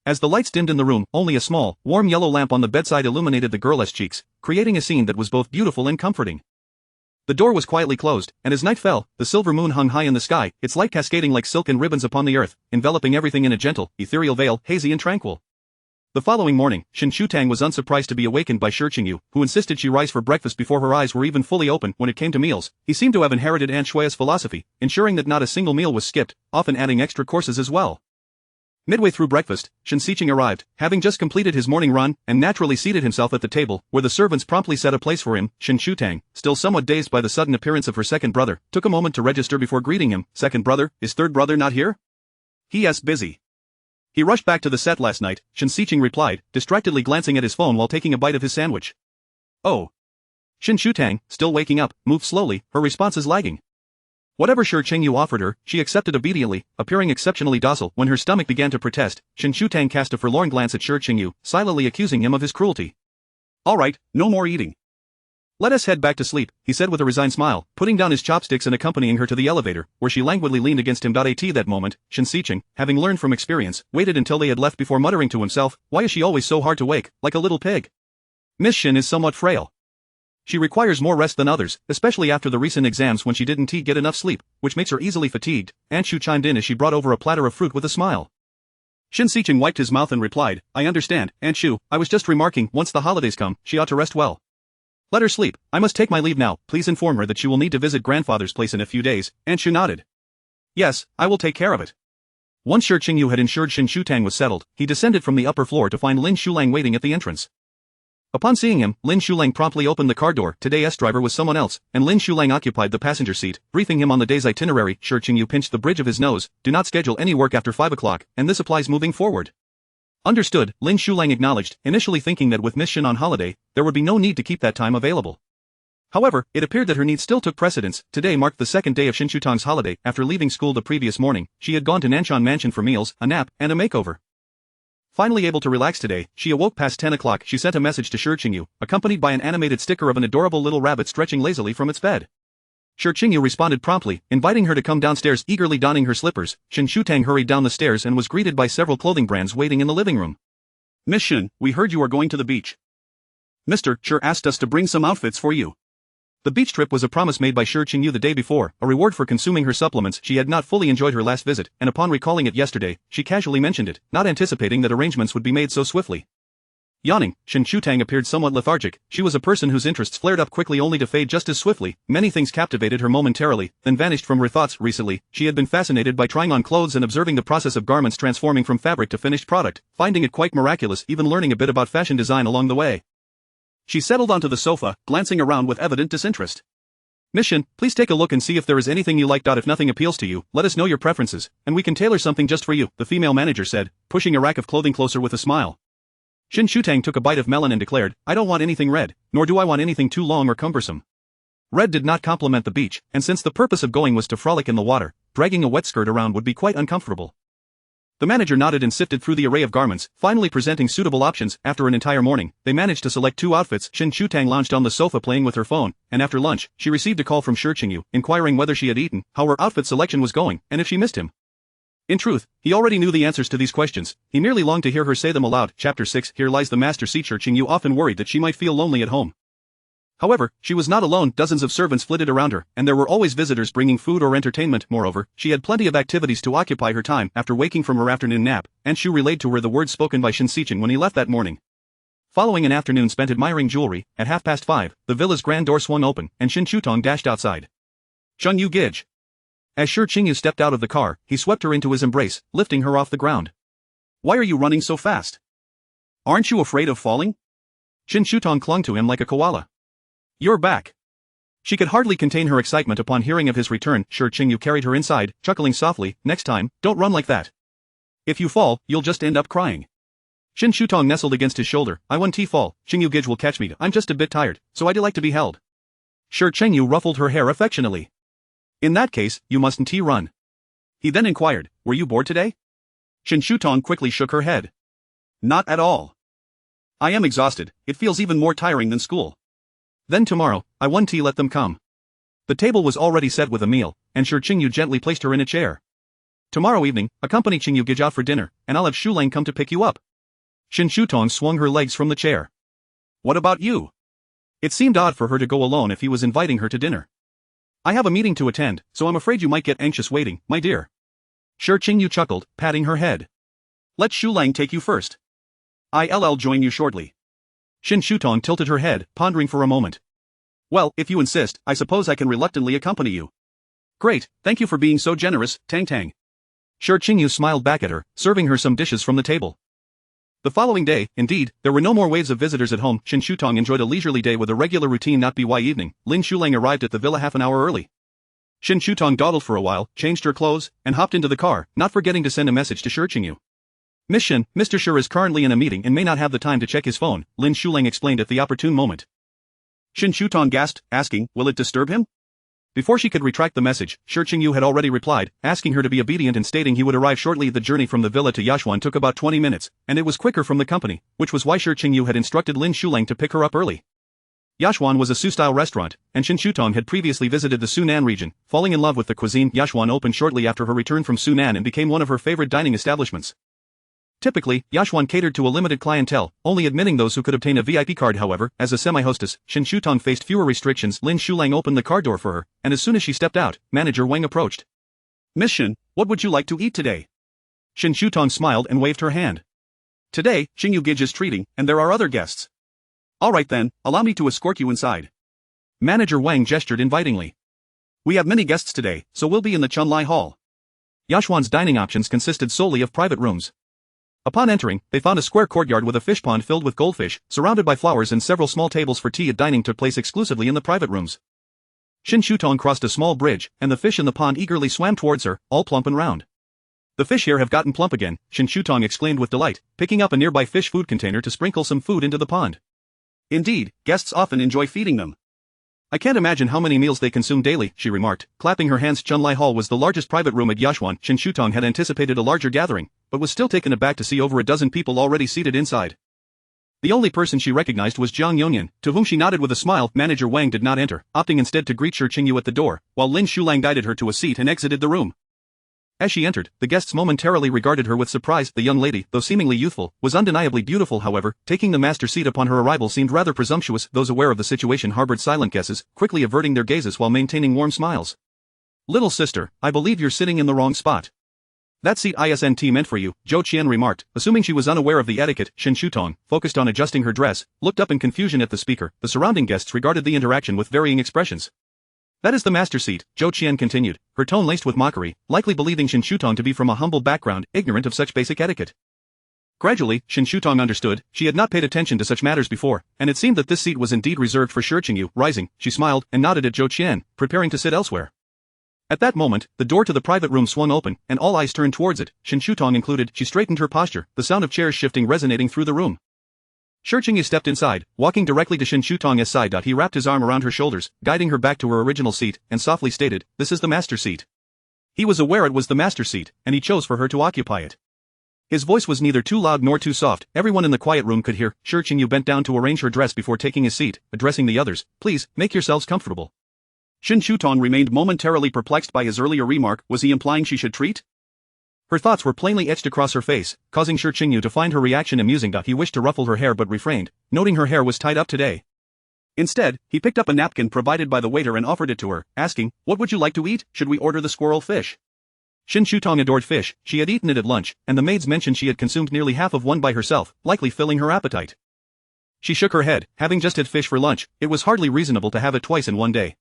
As the lights dimmed in the room, only a small, warm yellow lamp on the bedside illuminated the girl's cheeks, creating a scene that was both beautiful and comforting. The door was quietly closed, and as night fell, the silver moon hung high in the sky, its light cascading like silken ribbons upon the earth, enveloping everything in a gentle, ethereal veil, hazy and tranquil. The following morning, Shen Shutang was unsurprised to be awakened by Shi Qingyu, who insisted she rise for breakfast before her eyes were even fully open. When it came to meals, he seemed to have inherited Aunt Shui's philosophy, ensuring that not a single meal was skipped, often adding extra courses as well. Midway through breakfast, Shen Xiqing arrived, having just completed his morning run, and naturally seated himself at the table, where the servants promptly set a place for him. Shen Shutang, still somewhat dazed by the sudden appearance of her second brother, took a moment to register before greeting him. "Second brother, is third brother not here?" "He is busy. He rushed back to the set last night," Shen Xiqing replied, distractedly glancing at his phone while taking a bite of his sandwich. "Oh." Shen Shutang, still waking up, moved slowly, her responses lagging. Whatever Shi Qingyu offered her, she accepted obediently, appearing exceptionally docile. When her stomach began to protest, Shen Shutang cast a forlorn glance at Shi Qingyu, silently accusing him of his cruelty. "All right, no more eating. Let us head back to sleep," he said with a resigned smile, putting down his chopsticks and accompanying her to the elevator, where she languidly leaned against him. At that moment, Shen Xiqing, having learned from experience, waited until they had left before muttering to himself, "Why is she always so hard to wake, like a little pig? Miss Shen is somewhat frail. She requires more rest than others, especially after the recent exams when she didn't get enough sleep, which makes her easily fatigued." Aunt Shu chimed in as she brought over a platter of fruit with a smile. Shen Xiqing wiped his mouth and replied, "I understand, Aunt Shu, I was just remarking, once the holidays come, she ought to rest well. Let her sleep. I must take my leave now. Please inform her that she will need to visit grandfather's place in a few days." Aunt Shu nodded. "Yes, I will take care of it." Once Shi Qingyu had ensured Shen Shutang was settled, he descended from the upper floor to find Lin Shulang waiting at the entrance. Upon seeing him, Lin Shulang promptly opened the car door. Today's driver was someone else, and Lin Shulang occupied the passenger seat, briefing him on the day's itinerary. Shi Qingyu pinched the bridge of his nose. "Do not schedule any work after 5 o'clock, and this applies moving forward." "Understood," Lin Shulang acknowledged, initially thinking that with Miss Shen on holiday, there would be no need to keep that time available. However, it appeared that her needs still took precedence. Today marked the second day of Shen Shutang's holiday. After leaving school the previous morning, she had gone to Nanshan Mansion for meals, a nap, and a makeover. Finally able to relax today, she awoke past 10 o'clock. She sent a message to Shi Qingyu, accompanied by an animated sticker of an adorable little rabbit stretching lazily from its bed. Shi Qingyu responded promptly, inviting her to come downstairs. Eagerly donning her slippers, Shen Shutang hurried down the stairs and was greeted by several clothing brands waiting in the living room. "Miss Shen, we heard you are going to the beach. Mr. Shi asked us to bring some outfits for you. The beach trip was a promise made by Shi Qingyu the day before, a reward for consuming her supplements. She had not fully enjoyed her last visit, and upon recalling it yesterday, she casually mentioned it, not anticipating that arrangements would be made so swiftly. Yawning, Shen Shutang appeared somewhat lethargic. She was a person whose interests flared up quickly only to fade just as swiftly. Many things captivated her momentarily, then vanished from her thoughts. Recently, she had been fascinated by trying on clothes and observing the process of garments transforming from fabric to finished product, finding it quite miraculous, even learning a bit about fashion design along the way. She settled onto the sofa, glancing around with evident disinterest. Miss Shen, please take a look and see if there is anything you like. If nothing appeals to you, let us know your preferences, and we can tailor something just for you, the female manager said, pushing a rack of clothing closer with a smile. Shen Shutang took a bite of melon and declared, I don't want anything red, nor do I want anything too long or cumbersome. Red did not complement the beach, and since the purpose of going was to frolic in the water, dragging a wet skirt around would be quite uncomfortable. The manager nodded and sifted through the array of garments, finally presenting suitable options. After an entire morning, they managed to select 2 outfits. Shen Shutang lounged on the sofa playing with her phone, and after lunch, she received a call from Shi Qingyu, inquiring whether she had eaten, how her outfit selection was going, and if she missed him. In truth, he already knew the answers to these questions. He merely longed to hear her say them aloud. Chapter 6. Here lies the master seat. Shi Qingyu often worried that she might feel lonely at home. However, she was not alone. Dozens of servants flitted around her, and there were always visitors bringing food or entertainment. Moreover, she had plenty of activities to occupy her time. After waking from her afternoon nap, Aunt Shu relayed to her the words spoken by Shen Sichen when he left that morning. Following an afternoon spent admiring jewelry, at 5:30, the villa's grand door swung open, and Shen Shutang dashed outside. Shun Yu Gij. As Shi Qingyu stepped out of the car, he swept her into his embrace, lifting her off the ground. Why are you running so fast? Aren't you afraid of falling? Shen Shutang clung to him like a koala. You're back. She could hardly contain her excitement upon hearing of his return. Shi Qingyu carried her inside, chuckling softly, next time, don't run like that. If you fall, you'll just end up crying. Shen Shutang nestled against his shoulder. I won't fall, Qingyu Gij will catch me. I'm just a bit tired, so I'd like to be held. Shi Qingyu ruffled her hair affectionately. In that case, you mustn't run. He then inquired, were you bored today? Shen Shutang quickly shook her head. Not at all. I am exhausted, it feels even more tiring than school. Then tomorrow, I won't let them come. The table was already set with a meal, and Shi Qingyu gently placed her in a chair. Tomorrow evening, accompany Qingyu Gij out for dinner, and I'll have Shu Lang come to pick you up. Shen Shutang swung her legs from the chair. What about you? It seemed odd for her to go alone if he was inviting her to dinner. I have a meeting to attend, so I'm afraid you might get anxious waiting, my dear. Shi Qingyu chuckled, patting her head. Let Shu Lang take you first. I'll join you shortly. Shen Shutang tilted her head, pondering for a moment. Well, if you insist, I suppose I can reluctantly accompany you. Great, thank you for being so generous, Tang Tang. Shi Qingyu smiled back at her, serving her some dishes from the table. The following day, indeed, there were no more waves of visitors at home. Shen Shutang enjoyed a leisurely day with a regular routine. Not by evening, Lin Shulang arrived at the villa half an hour early. Shen Shutang dawdled for a while, changed her clothes, and hopped into the car, not forgetting to send a message to Shi Qingyu. Miss Shen, Mr. Shi is currently in a meeting and may not have the time to check his phone, Lin Shulang explained at the opportune moment. Shen Shutang gasped, asking, will it disturb him? Before she could retract the message, Shi Qingyu had already replied, asking her to be obedient and stating he would arrive shortly. The journey from the villa to Yashuan took about 20 minutes, and it was quicker from the company, which was why Shi Qingyu had instructed Lin Shulang to pick her up early. Yashuan was a Su-style restaurant, and Shen Shutang had previously visited the Sunan region, falling in love with the cuisine. Yashuan opened shortly after her return from Sunan and became one of her favorite dining establishments. Typically, Yashuan catered to a limited clientele, only admitting those who could obtain a VIP card. However, as a semi-hostess, Shen Shutang faced fewer restrictions. Lin Shulang opened the car door for her, and as soon as she stepped out, manager Wang approached. Miss Shen, what would you like to eat today? Shen Shutang smiled and waved her hand. Today, Qingyu Gij is treating, and there are other guests. Alright then, allow me to escort you inside. Manager Wang gestured invitingly. We have many guests today, so we'll be in the Chunlai Hall. Yashuan's dining options consisted solely of private rooms. Upon entering, they found a square courtyard with a fish pond filled with goldfish, surrounded by flowers, and several small tables for tea. Dining took place exclusively in the private rooms. Shen Shutang crossed a small bridge, and the fish in the pond eagerly swam towards her, all plump and round. The fish here have gotten plump again, Shen Shutang exclaimed with delight, picking up a nearby fish food container to sprinkle some food into the pond. Indeed, guests often enjoy feeding them. I can't imagine how many meals they consume daily, she remarked, clapping her hands. Chunlai Hall was the largest private room at Yashuan. Shen Shutang had anticipated a larger gathering, but was still taken aback to see over a dozen people already seated inside. The only person she recognized was Jiang Yonyan, to whom she nodded with a smile. Manager Wang did not enter, opting instead to greet Shi Qingyu at the door, while Lin Shulang guided her to a seat and exited the room. As she entered, the guests momentarily regarded her with surprise. The young lady, though seemingly youthful, was undeniably beautiful. However, taking the master seat upon her arrival seemed rather presumptuous. Those aware of the situation harbored silent guesses, quickly averting their gazes while maintaining warm smiles. "Little sister, I believe you're sitting in the wrong spot. That seat isn't meant for you," Zhou Qian remarked, assuming she was unaware of the etiquette. Shen Shutong, focused on adjusting her dress, looked up in confusion at the speaker. The surrounding guests regarded the interaction with varying expressions. "That is the master seat," Zhou Qian continued, her tone laced with mockery, likely believing Shen Shutong to be from a humble background, ignorant of such basic etiquette. Gradually, Shen Shutong understood. She had not paid attention to such matters before, and it seemed that this seat was indeed reserved for Shi Group. Rising, she smiled and nodded at Zhou Qian, preparing to sit elsewhere. At that moment, the door to the private room swung open, and all eyes turned towards it, Shen Shutong included. She straightened her posture, the sound of chairs shifting resonating through the room. Shi Group stepped inside, walking directly to Shen Shutong's side. He wrapped his arm around her shoulders, guiding her back to her original seat, and softly stated, "This is the master seat." He was aware it was the master seat, and he chose for her to occupy it. His voice was neither too loud nor too soft. Everyone in the quiet room could hear. Shi Group bent down to arrange her dress before taking his seat, addressing the others. "Please, make yourselves comfortable." Shen Shutong remained momentarily perplexed by his earlier remark. Was he implying she should treat? Her thoughts were plainly etched across her face, causing Shi Group to find her reaction amusing. He wished to ruffle her hair but refrained, noting her hair was tied up today. Instead, he picked up a napkin provided by the waiter and offered it to her, asking, "What would you like to eat? Should we order the squirrel fish?" Shen Shutong adored fish. She had eaten it at lunch, and the maids mentioned she had consumed nearly half of one by herself, likely filling her appetite. She shook her head. Having just had fish for lunch, it was hardly reasonable to have it twice in one day.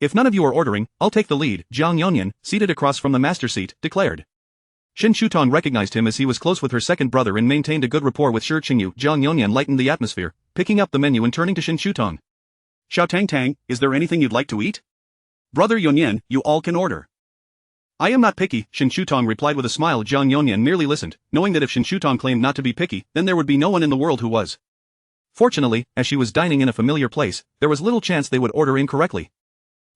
"If none of you are ordering, I'll take the lead," Jiang Yonyan, seated across from the master seat, declared. Shen Shutong recognized him as he was close with her second brother and maintained a good rapport with Shi Group. Jiang Yonyan lightened the atmosphere, picking up the menu and turning to Shen Shutong. "Xiao Tang Tang, is there anything you'd like to eat?" "Brother Yonyan, you all can order." "I am not picky," Shen Shutong replied with a smile. Jiang Yonyan merely listened, knowing that if Shen Shutong claimed not to be picky, then there would be no one in the world who was. Fortunately, as she was dining in a familiar place, there was little chance they would order incorrectly.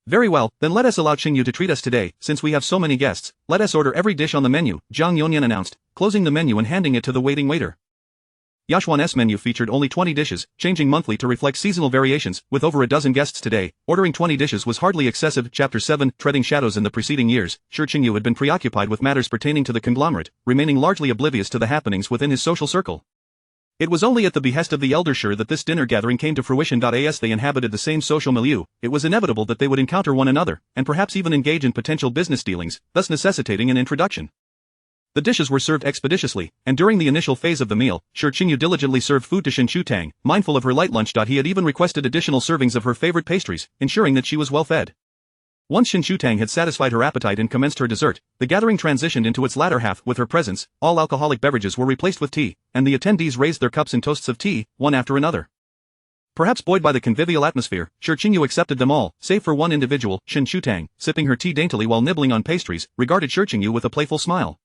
"Very well, then let us allow Xingyu to treat us today. Since we have so many guests, let us order every dish on the menu," Jiang Yonyan announced, closing the menu and handing it to the waiting waiter. Yashuan's menu featured only 20 dishes, changing monthly to reflect seasonal variations. With over a dozen guests today, ordering 20 dishes was hardly excessive. Chapter 7, Treading Shadows. In the preceding years, Xingyu had been preoccupied with matters pertaining to the conglomerate, remaining largely oblivious to the happenings within his social circle. It was only at the behest of the elder Shi that this dinner gathering came to fruition. As they inhabited the same social milieu, it was inevitable that they would encounter one another, and perhaps even engage in potential business dealings, thus necessitating an introduction. The dishes were served expeditiously, and during the initial phase of the meal, Shi Group diligently served food to Shen Shutong, mindful of her light lunch. He had even requested additional servings of her favorite pastries, ensuring that she was well fed. Once Shen Shutong had satisfied her appetite and commenced her dessert, the gathering transitioned into its latter half. With her presence, all alcoholic beverages were replaced with tea, and the attendees raised their cups in toasts of tea, one after another. Perhaps buoyed by the convivial atmosphere, Shi Group accepted them all, save for one individual. Shen Shutong, sipping her tea daintily while nibbling on pastries, regarded Shi Group with a playful smile.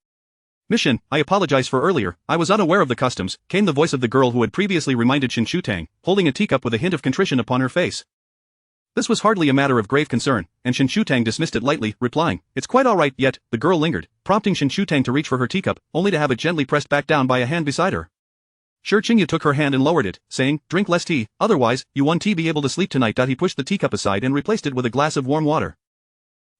"Miss Shen, I apologize for earlier, I was unaware of the customs," came the voice of the girl who had previously reminded Shen Shutong, holding a teacup with a hint of contrition upon her face. This was hardly a matter of grave concern, and Shen Shutong dismissed it lightly, replying, "It's quite all right." Yet, the girl lingered, prompting Shen Shutong to reach for her teacup, only to have it gently pressed back down by a hand beside her. Shi Group took her hand and lowered it, saying, "Drink less tea, otherwise, you won't be able to sleep tonight." He pushed the teacup aside and replaced it with a glass of warm water.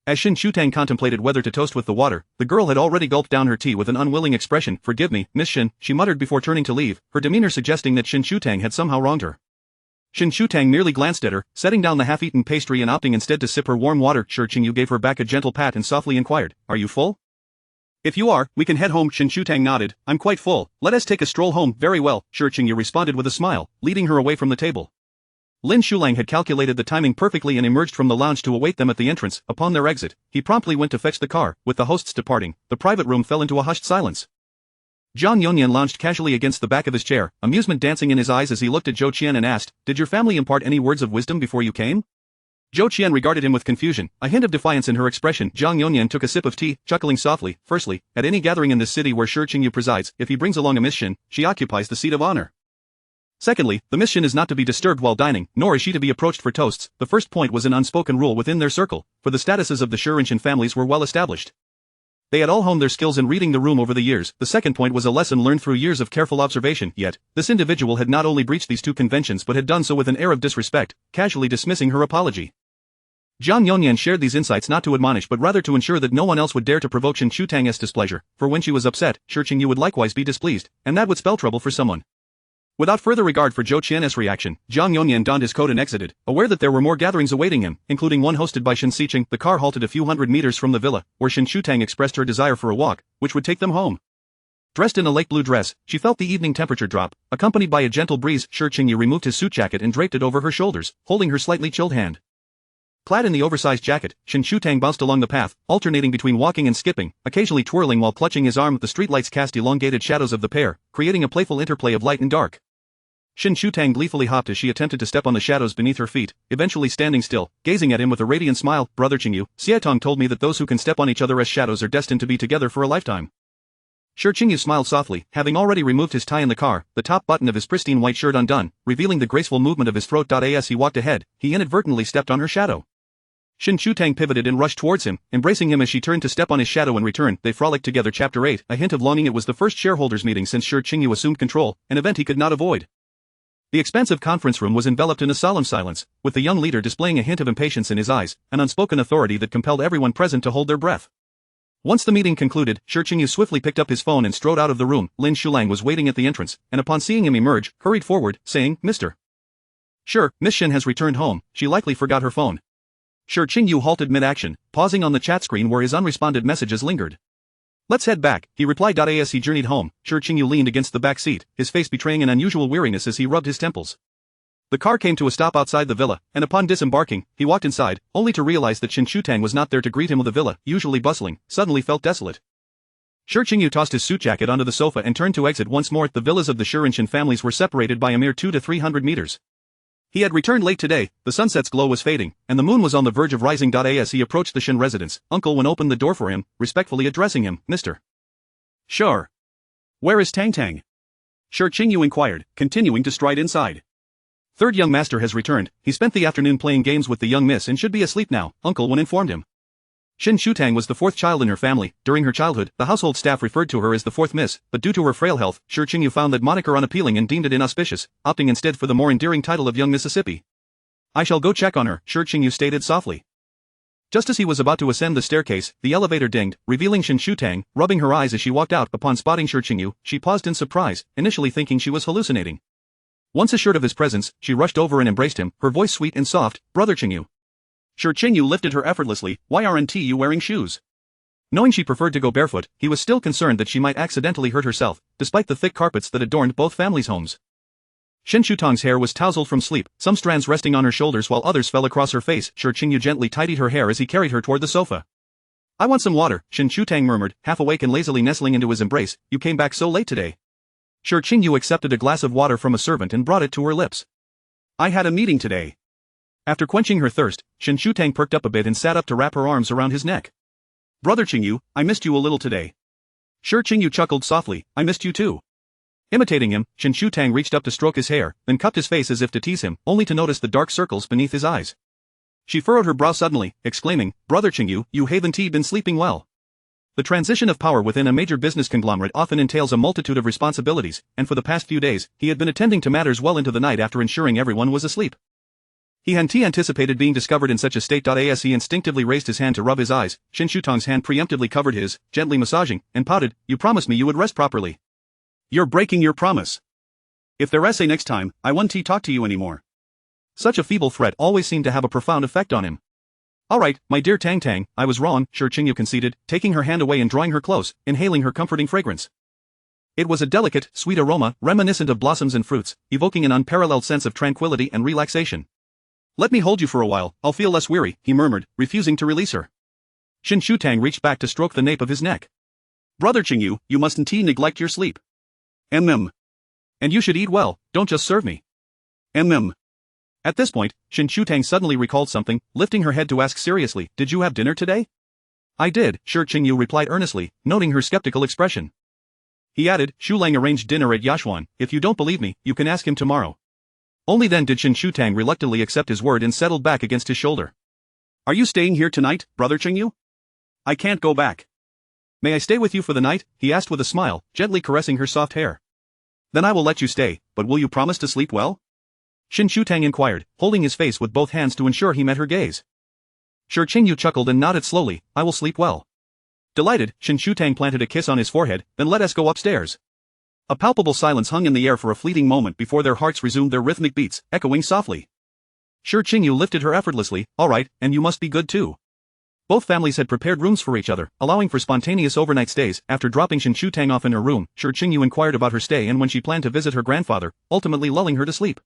As Shen Shutong contemplated whether to toast with the water, the girl had already gulped down her tea with an unwilling expression. "Forgive me, Miss Shen," she muttered before turning to leave, her demeanor suggesting that Shen Shutong had somehow wronged her. Shen Shutong merely glanced at her, setting down the half-eaten pastry and opting instead to sip her warm water. Shi Group gave her back a gentle pat and softly inquired, "Are you full?" "If you are, we can head home." Shen Shutong nodded. "I'm quite full, let us take a stroll home." "Very well," Shi Group responded with a smile, leading her away from the table. Lin Shulang had calculated the timing perfectly and emerged from the lounge to await them at the entrance. Upon their exit, he promptly went to fetch the car. With the hosts departing, the private room fell into a hushed silence. Jiang Yonyan lounged casually against the back of his chair, amusement dancing in his eyes as he looked at Zhou Qian and asked, "Did your family impart any words of wisdom before you came?" Zhou Qian regarded him with confusion, a hint of defiance in her expression. Jiang Yonyan took a sip of tea, chuckling softly. "Firstly, at any gathering in this city where Shi Group presides, if he brings along a Miss Shen, she occupies the seat of honor. Secondly, the Miss Shen is not to be disturbed while dining, nor is she to be approached for toasts." The first point was an unspoken rule within their circle, for the statuses of the Shi and Shen families were well established. They had all honed their skills in reading the room over the years. The second point was a lesson learned through years of careful observation. Yet, this individual had not only breached these two conventions but had done so with an air of disrespect, casually dismissing her apology. Jiang Yonyan shared these insights not to admonish but rather to ensure that no one else would dare to provoke Shen Shutang's displeasure, for when she was upset, Shi Qingyu would likewise be displeased, and that would spell trouble for someone. Without further regard for Zhou Qian's reaction, Jiang Yonyan donned his coat and exited, aware that there were more gatherings awaiting him, including one hosted by Shen Xiqing. The car halted a few hundred meters from the villa, where Shen Shutang expressed her desire for a walk, which would take them home. Dressed in a light blue dress, she felt the evening temperature drop, accompanied by a gentle breeze. Shi Qingyu removed his suit jacket and draped it over her shoulders, holding her slightly chilled hand. Clad in the oversized jacket, Shen Shutang bounced along the path, alternating between walking and skipping, occasionally twirling while clutching his arm. The streetlights cast elongated shadows of the pair, creating a playful interplay of light and dark. Shen Shutang gleefully hopped as she attempted to step on the shadows beneath her feet, eventually standing still, gazing at him with a radiant smile. Brother Qingyu, Haitang told me that those who can step on each other as shadows are destined to be together for a lifetime. Shi Qingyu smiled softly, having already removed his tie in the car, the top button of his pristine white shirt undone, revealing the graceful movement of his throat. As he walked ahead, he inadvertently stepped on her shadow. Shen Shutang pivoted and rushed towards him, embracing him as she turned to step on his shadow in return. They frolicked together. Chapter 8, a hint of longing. It was the first shareholders' meeting since Shi Qingyu assumed control, an event he could not avoid. The expansive conference room was enveloped in a solemn silence, with the young leader displaying a hint of impatience in his eyes, an unspoken authority that compelled everyone present to hold their breath. Once the meeting concluded, Shi Qingyu swiftly picked up his phone and strode out of the room. Lin Shulang was waiting at the entrance, and upon seeing him emerge, hurried forward, saying, "Mr. Sure, Miss Shen has returned home, she likely forgot her phone." Shi Qingyu halted mid-action, pausing on the chat screen where his unresponded messages lingered. "Let's head back," he replied. As he journeyed home, Shi Qingyu leaned against the back seat, his face betraying an unusual weariness as he rubbed his temples. The car came to a stop outside the villa, and upon disembarking, he walked inside, only to realize that Shen Shutang was not there to greet him. The villa, usually bustling, suddenly felt desolate. Shi Qingyu tossed his suit jacket onto the sofa and turned to exit once more. The villas of the Shi and Shen families were separated by a mere 200 to 300 meters. He had returned late today, the sunset's glow was fading, and the moon was on the verge of rising. As he approached the Shen residence, Uncle Wen opened the door for him, respectfully addressing him, "Mr. Sure. Where is Tang Tang?" Shi Qingyu inquired, continuing to stride inside. "Third young master has returned, he spent the afternoon playing games with the young miss and should be asleep now," Uncle Wen informed him. Shen Shutang was the fourth child in her family. During her childhood, the household staff referred to her as the fourth miss, but due to her frail health, Shi Qingyu found that moniker unappealing and deemed it inauspicious, opting instead for the more endearing title of young Mississippi. "I shall go check on her," Shi Qingyu stated softly. Just as he was about to ascend the staircase, the elevator dinged, revealing Shen Shutang, rubbing her eyes as she walked out. Upon spotting Shi Qingyu, she paused in surprise, initially thinking she was hallucinating. Once assured of his presence, she rushed over and embraced him, her voice sweet and soft. "Brother Qingyu." Shi Qingyu lifted her effortlessly. "Why aren't you wearing shoes?" Knowing she preferred to go barefoot, he was still concerned that she might accidentally hurt herself, despite the thick carpets that adorned both families' homes. Shen Shutang's hair was tousled from sleep, some strands resting on her shoulders while others fell across her face. Shi Qingyu gently tidied her hair as he carried her toward the sofa. "I want some water," Shen Shutang murmured, half awake and lazily nestling into his embrace. "You came back so late today." Shi Qingyu accepted a glass of water from a servant and brought it to her lips. "I had a meeting today." After quenching her thirst, Shen Shutang perked up a bit and sat up to wrap her arms around his neck. "Brother Qingyu, I missed you a little today." Shi Qingyu chuckled softly, "I missed you too." Imitating him, Shen Shutang reached up to stroke his hair, then cupped his face as if to tease him, only to notice the dark circles beneath his eyes. She furrowed her brow suddenly, exclaiming, "Brother Qingyu, you haven't been sleeping well." The transition of power within a major business conglomerate often entails a multitude of responsibilities, and for the past few days, he had been attending to matters well into the night after ensuring everyone was asleep. He hadn't anticipated being discovered in such a state. As he instinctively raised his hand to rub his eyes, Shen Shutang's hand preemptively covered his, gently massaging, and pouted, "You promised me you would rest properly." "You're breaking your promise. If there's a next time, I won't talk to you anymore." Such a feeble threat always seemed to have a profound effect on him. "Alright, my dear Tang Tang, I was wrong," Shi Qingyu conceded, taking her hand away and drawing her close, inhaling her comforting fragrance. It was a delicate, sweet aroma, reminiscent of blossoms and fruits, evoking an unparalleled sense of tranquility and relaxation. "Let me hold you for a while, I'll feel less weary," he murmured, refusing to release her. Shen Shutang reached back to stroke the nape of his neck. "Brother Qingyu, you mustn't neglect your sleep. And you should eat well, don't just serve me. At this point, Shen Shutang suddenly recalled something, lifting her head to ask seriously, "Did you have dinner today?" "I did," Shi Qingyu replied earnestly, noting her skeptical expression. He added, "Shulang arranged dinner at Yashuan, if you don't believe me, you can ask him tomorrow." Only then did Shen Shutang reluctantly accept his word and settled back against his shoulder. "Are you staying here tonight, Brother Qingyu?" "I can't go back." "May I stay with you for the night?" he asked with a smile, gently caressing her soft hair. "Then I will let you stay, but will you promise to sleep well?" Shen Shutang inquired, holding his face with both hands to ensure he met her gaze. Shi Qingyu chuckled and nodded slowly, I will sleep well. Delighted, Shen Shutang planted a kiss on his forehead, then let us go upstairs. A palpable silence hung in the air for a fleeting moment before their hearts resumed their rhythmic beats, echoing softly. Shi Qingyu lifted her effortlessly, alright, and you must be good too. Both families had prepared rooms for each other, allowing for spontaneous overnight stays. After dropping Shen Shutang off in her room, Shi Qingyu inquired about her stay and when she planned to visit her grandfather, ultimately lulling her to sleep.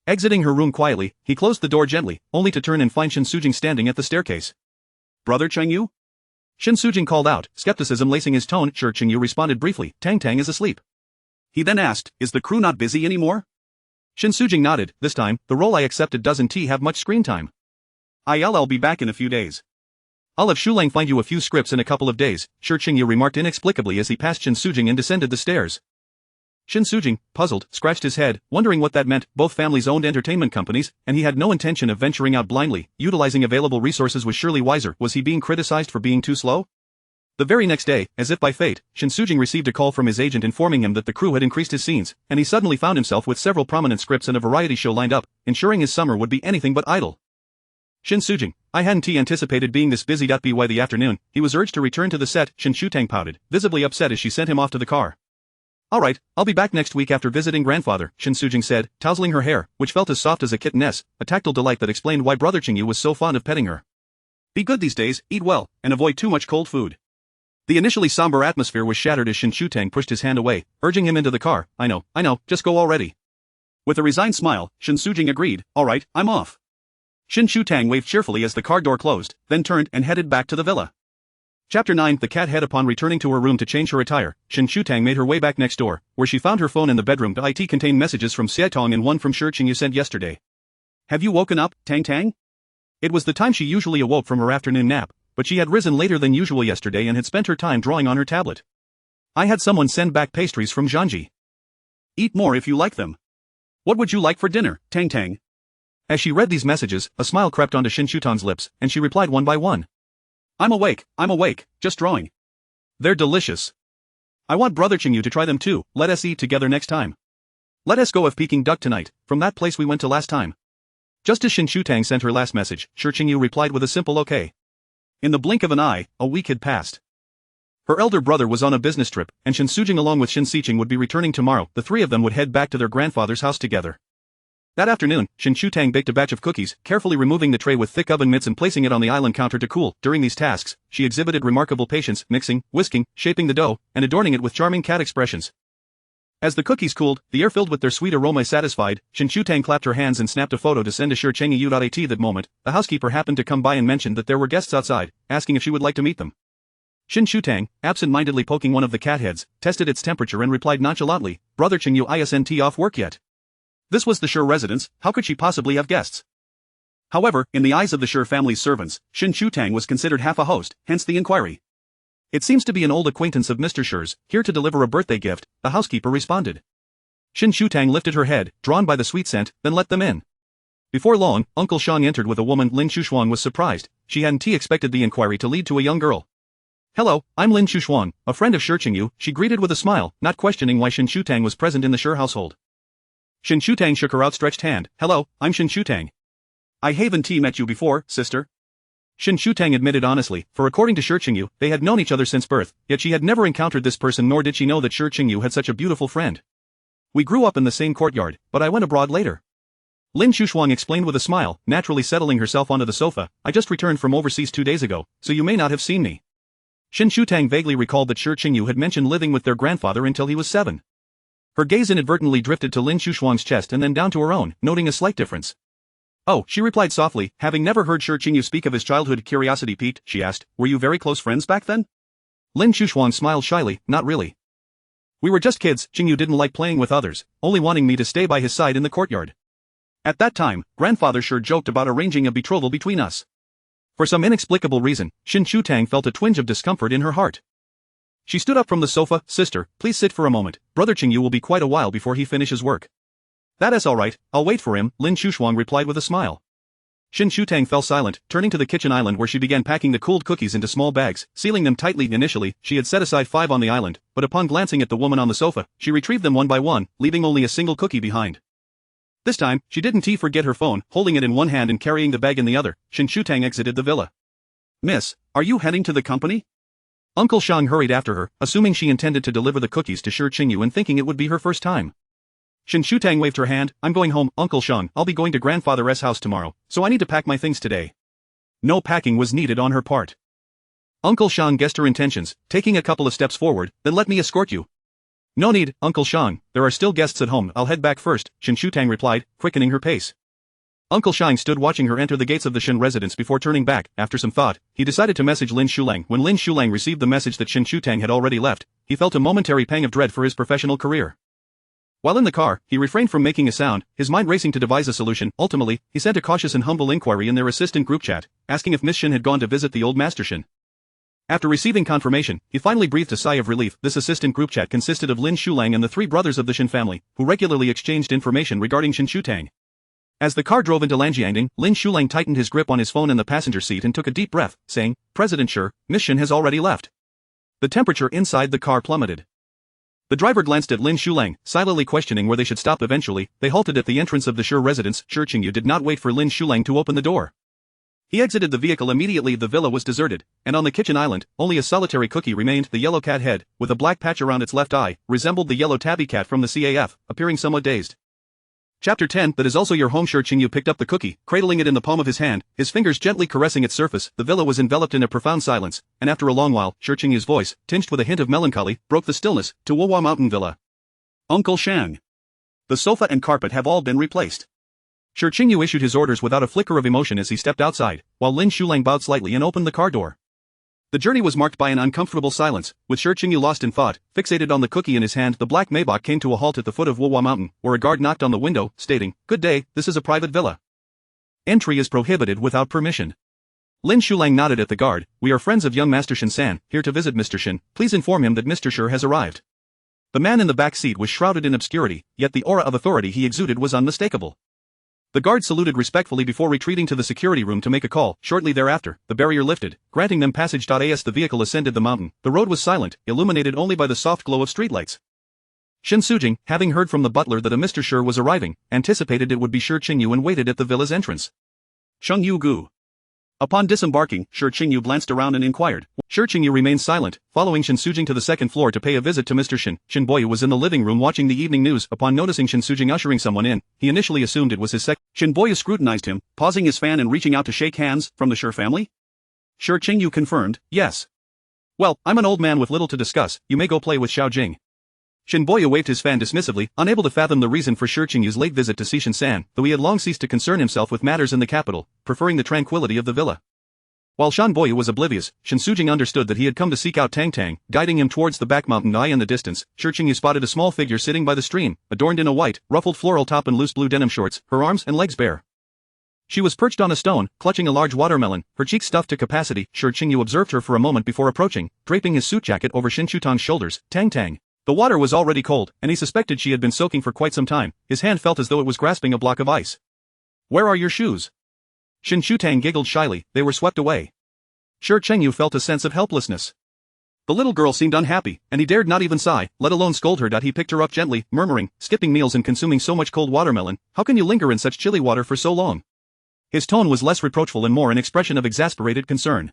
Exiting her room quietly, he closed the door gently, only to turn and find Shen Sujing standing at the staircase. Brother Qingyu? Shen Sujing called out, skepticism lacing his tone. Shi Qingyu responded briefly, Tang is asleep. He then asked, is the crew not busy anymore? Shen Sujing nodded, this time, the role I accepted doesn't have much screen time. I'll be back in a few days. I'll have Shulang find you a few scripts in a couple of days, Shi Qingyu remarked inexplicably as he passed Shen Sujing and descended the stairs. Shen Sujing, puzzled, scratched his head, wondering what that meant. Both families owned entertainment companies, and he had no intention of venturing out blindly. Utilizing available resources was surely wiser. Was he being criticized for being too slow? The very next day, as if by fate, Shen Sujing received a call from his agent informing him that the crew had increased his scenes, and he suddenly found himself with several prominent scripts and a variety show lined up, ensuring his summer would be anything but idle. Shen Sujing, I hadn't anticipated being this busy. By the afternoon, he was urged to return to the set. Shen Shutang pouted, visibly upset as she sent him off to the car. Alright, I'll be back next week after visiting grandfather, Shen Sujing said, tousling her hair, which felt as soft as a kitteness, a tactile delight that explained why brother Qingyu was so fond of petting her. Be good these days, eat well, and avoid too much cold food. The initially somber atmosphere was shattered as Shen Shutang pushed his hand away, urging him into the car. I know, just go already. With a resigned smile, Shen Sujing agreed, alright, I'm off. Shen Shutang waved cheerfully as the car door closed, then turned and headed back to the villa. Chapter 9. The cat head. Upon returning to her room to change her attire, Shen Shutang made her way back next door, where she found her phone in the bedroom. It contained messages from Haitang and one from Shi Qingyu sent yesterday. Have you woken up, Tang? It was the time she usually awoke from her afternoon nap, but she had risen later than usual yesterday and had spent her time drawing on her tablet. I had someone send back pastries from Zhangji. Eat more if you like them. What would you like for dinner, Tang? As she read these messages, a smile crept onto Shen Shutang's lips, and she replied one by one. I'm awake, just drawing. They're delicious. I want brother Qingyu to try them too. Let us eat together next time. Let us go have Peking duck tonight, from that place we went to last time. Just as Shen Shutang sent her last message, Shi Qingyu replied with a simple okay. In the blink of an eye, a week had passed. Her elder brother was on a business trip, and Shen Sujing along with Shen Siqing would be returning tomorrow. The three of them would head back to their grandfather's house together. That afternoon, Shen Shutang baked a batch of cookies, carefully removing the tray with thick oven mitts and placing it on the island counter to cool. During these tasks, she exhibited remarkable patience, mixing, whisking, shaping the dough, and adorning it with charming cat expressions. As the cookies cooled, the air filled with their sweet aroma. Satisfied, Shen Shutang clapped her hands and snapped a photo to send to Shi Qingyu. At that moment, the housekeeper happened to come by and mentioned that there were guests outside, asking if she would like to meet them. Shen Shutang, absent-mindedly poking one of the cat heads, tested its temperature and replied nonchalantly, Brother Qingyu isn't off work yet. This was the Shi residence, how could she possibly have guests? However, in the eyes of the Shi family's servants, Shen Shutang was considered half a host, hence the inquiry. It seems to be an old acquaintance of Mr. Shi's, here to deliver a birthday gift, the housekeeper responded. Shen Shutang lifted her head, drawn by the sweet scent, then let them in. Before long, Uncle Shang entered with a woman. Lin Shushuang was surprised, she hadn't expected the inquiry to lead to a young girl. Hello, I'm Lin Shushuang, a friend of Shi Qingyu, she greeted with a smile, not questioning why Shen Shutang was present in the Shi household. Shen Shutang shook her outstretched hand. Hello, I'm Shen Shutang. I haven't met you before, sister. Shen Shutang admitted honestly, for according to Shi Qingyu, they had known each other since birth, yet she had never encountered this person nor did she know that Shi Qingyu had such a beautiful friend. We grew up in the same courtyard, but I went abroad later. Lin Shushuang explained with a smile, naturally settling herself onto the sofa. I just returned from overseas 2 days ago, so you may not have seen me. Shen Shutang vaguely recalled that Shi Qingyu had mentioned living with their grandfather until he was 7. Her gaze inadvertently drifted to Lin Shushuang's chest and then down to her own, noting a slight difference. Oh, she replied softly, having never heard Shi Qingyu speak of his childhood. Curiosity piqued, she asked, were you very close friends back then? Lin Shushuang smiled shyly, not really. We were just kids. Qingyu didn't like playing with others, only wanting me to stay by his side in the courtyard. At that time, grandfather Shi joked about arranging a betrothal between us. For some inexplicable reason, Shen Shutang felt a twinge of discomfort in her heart. She stood up from the sofa. Sister, please sit for a moment, brother Qingyu will be quite a while before he finishes work. That is alright, I'll wait for him, Lin Shushuang replied with a smile. Shen Shutang fell silent, turning to the kitchen island where she began packing the cooled cookies into small bags, sealing them tightly. Initially, she had set aside 5 on the island, but upon glancing at the woman on the sofa, she retrieved them one by one, leaving only a single cookie behind. This time, she didn't forget her phone, holding it in one hand and carrying the bag in the other. Shen Shutang exited the villa. "Miss, are you heading to the company?" Uncle Shang hurried after her, assuming she intended to deliver the cookies to Shi Qingyu and thinking it would be her first time. Shen Shutang waved her hand. "I'm going home, Uncle Shang. I'll be going to grandfather's house tomorrow, so I need to pack my things today." No packing was needed on her part. Uncle Shang guessed her intentions, taking a couple of steps forward. "Then let me escort you." "No need, Uncle Shang. There are still guests at home. I'll head back first," Shen Shutang replied, quickening her pace. Uncle Shang stood watching her enter the gates of the Shen residence before turning back. After some thought, he decided to message Lin Shulang. When Lin Shulang received the message that Shen Shutang had already left, he felt a momentary pang of dread for his professional career. While in the car, he refrained from making a sound, his mind racing to devise a solution. Ultimately, he sent a cautious and humble inquiry in their assistant group chat, asking if Miss Shen had gone to visit the old Master Shen. After receiving confirmation, he finally breathed a sigh of relief. This assistant group chat consisted of Lin Shulang and the three brothers of the Shen family, who regularly exchanged information regarding Shen Shutang. As the car drove into Lanjiangding, Lin Shulang tightened his grip on his phone in the passenger seat and took a deep breath, saying, "President Shi, Miss Shen has already left." The temperature inside the car plummeted. The driver glanced at Lin Shulang, silently questioning where they should stop. Eventually, they halted at the entrance of the Shi residence. Shi Qingyu did not wait for Lin Shulang to open the door. He exited the vehicle immediately. The villa was deserted, and on the kitchen island, only a solitary cookie remained. The yellow cat head, with a black patch around its left eye, resembled the yellow tabby cat from the CAF, appearing somewhat dazed. Chapter 10. That is also your home. Shi Qingyu picked up the cookie, cradling it in the palm of his hand, his fingers gently caressing its surface. The villa was enveloped in a profound silence, and after a long while, Shi Qingyu's voice, tinged with a hint of melancholy, broke the stillness. To Wuhua Mountain Villa. Uncle Shang. The sofa and carpet have all been replaced. Shi Qingyu issued his orders without a flicker of emotion as he stepped outside, while Lin Shulang bowed slightly and opened the car door. The journey was marked by an uncomfortable silence, with Shi Qingyu lost in thought, fixated on the cookie in his hand. The black Maybach came to a halt at the foot of Wuhua Mountain, where a guard knocked on the window, stating, "Good day, this is a private villa. Entry is prohibited without permission." Lin Shulang nodded at the guard. "We are friends of young Master Shen-san, here to visit Mr. Shen. Please inform him that Mr. Shi has arrived." The man in the back seat was shrouded in obscurity, yet the aura of authority he exuded was unmistakable. The guard saluted respectfully before retreating to the security room to make a call. Shortly thereafter, the barrier lifted, granting them passage. As the vehicle ascended the mountain, the road was silent, illuminated only by the soft glow of streetlights. Shen Sujing, having heard from the butler that a Mr. Shi was arriving, anticipated it would be Shi Qingyu and waited at the villa's entrance. "Sheng Yu Gu." Upon disembarking, Shi Qingyu glanced around and inquired. Shi Qingyu remained silent, following Shen Sujing to the second floor to pay a visit to Mr. Shen. Shen Boyu was in the living room watching the evening news. Upon noticing Shen Sujing ushering someone in, he initially assumed it was his Shen Boyu scrutinized him, pausing his fan and reaching out to shake hands. "From the Shi family?" Shi Qingyu confirmed, "Yes." "Well, I'm an old man with little to discuss, you may go play with Xiao Jing." Shen Boyu waved his fan dismissively, unable to fathom the reason for Shi Qingyu's late visit to Shen-san, though he had long ceased to concern himself with matters in the capital, preferring the tranquility of the villa. While Shen Boyu was oblivious, Shen Sujing understood that he had come to seek out Tang Tang, guiding him towards the back mountain. In the distance, Shi Qingyu spotted a small figure sitting by the stream, adorned in a white, ruffled floral top and loose blue denim shorts, her arms and legs bare. She was perched on a stone, clutching a large watermelon, her cheeks stuffed to capacity. Shi Qingyu observed her for a moment before approaching, draping his suit jacket over Shen Shutang's shoulders. Tang Tang. The water was already cold, and he suspected she had been soaking for quite some time. His hand felt as though it was grasping a block of ice. "Where are your shoes?" Shen Shutang giggled shyly. "They were swept away." Shi Qingyu felt a sense of helplessness. The little girl seemed unhappy, and he dared not even sigh, let alone scold her. He picked her up gently, murmuring, "Skipping meals and consuming so much cold watermelon, how can you linger in such chilly water for so long?" His tone was less reproachful and more an expression of exasperated concern.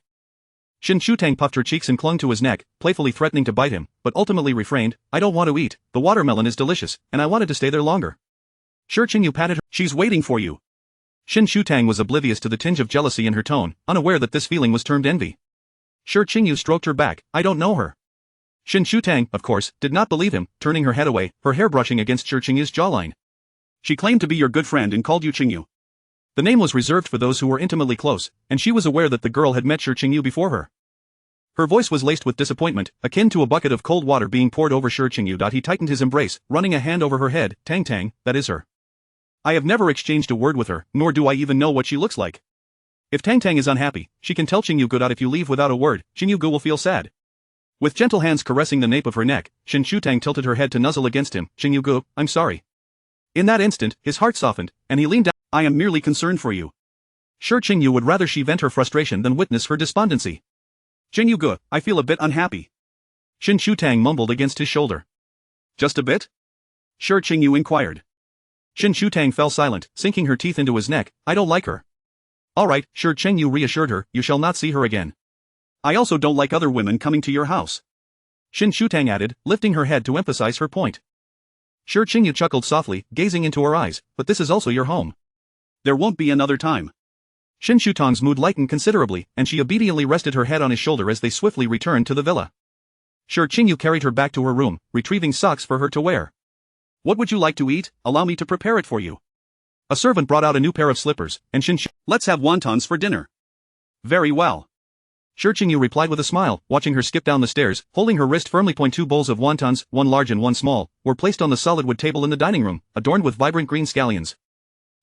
Shen Shutang puffed her cheeks and clung to his neck, playfully threatening to bite him, but ultimately refrained. "I don't want to eat, the watermelon is delicious, and I wanted to stay there longer." Shi Qingyu patted her. "She's waiting for you." Shen Shutang was oblivious to the tinge of jealousy in her tone, unaware that this feeling was termed envy. Shi Qingyu stroked her back. "I don't know her." Shen Shutang, of course, did not believe him, turning her head away, her hair brushing against Shi Qingyu's jawline. "She claimed to be your good friend and called you Qingyu." The name was reserved for those who were intimately close, and she was aware that the girl had met Shi Qingyu before her. Her voice was laced with disappointment, akin to a bucket of cold water being poured over Shi Qingyu. He tightened his embrace, running a hand over her head. "Tang Tang, that is her. I have never exchanged a word with her, nor do I even know what she looks like. If Tang Tang is unhappy, she can tell Qingyu Gu. If you leave without a word, Qingyu Gu will feel sad." With gentle hands caressing the nape of her neck, Shen Shutang tilted her head to nuzzle against him. "Qingyu Gu, I'm sorry." In that instant, his heart softened, and he leaned down. "I am merely concerned for you." Shi Qingyu would rather she vent her frustration than witness her despondency. "Qingyu Gu, I feel a bit unhappy." Shen Shutang mumbled against his shoulder. "Just a bit?" Shi Qingyu inquired. Shen Shutang fell silent, sinking her teeth into his neck. I don't like her. Alright, Shi Chengyu reassured her, you shall not see her again. I also don't like other women coming to your house. Shen Shutang added, lifting her head to emphasize her point. Shi Chengyu chuckled softly, gazing into her eyes, but this is also your home. There won't be another time. Shen Shutang's mood lightened considerably, and she obediently rested her head on his shoulder as they swiftly returned to the villa. Shi Chengyu carried her back to her room, retrieving socks for her to wear. What would you like to eat? Allow me to prepare it for you. A servant brought out a new pair of slippers, and let's have wontons for dinner. Very well. Shi Chengyu replied with a smile, watching her skip down the stairs, holding her wrist firmly. 2 bowls of wontons, one large and one small, were placed on the solid wood table in the dining room, adorned with vibrant green scallions.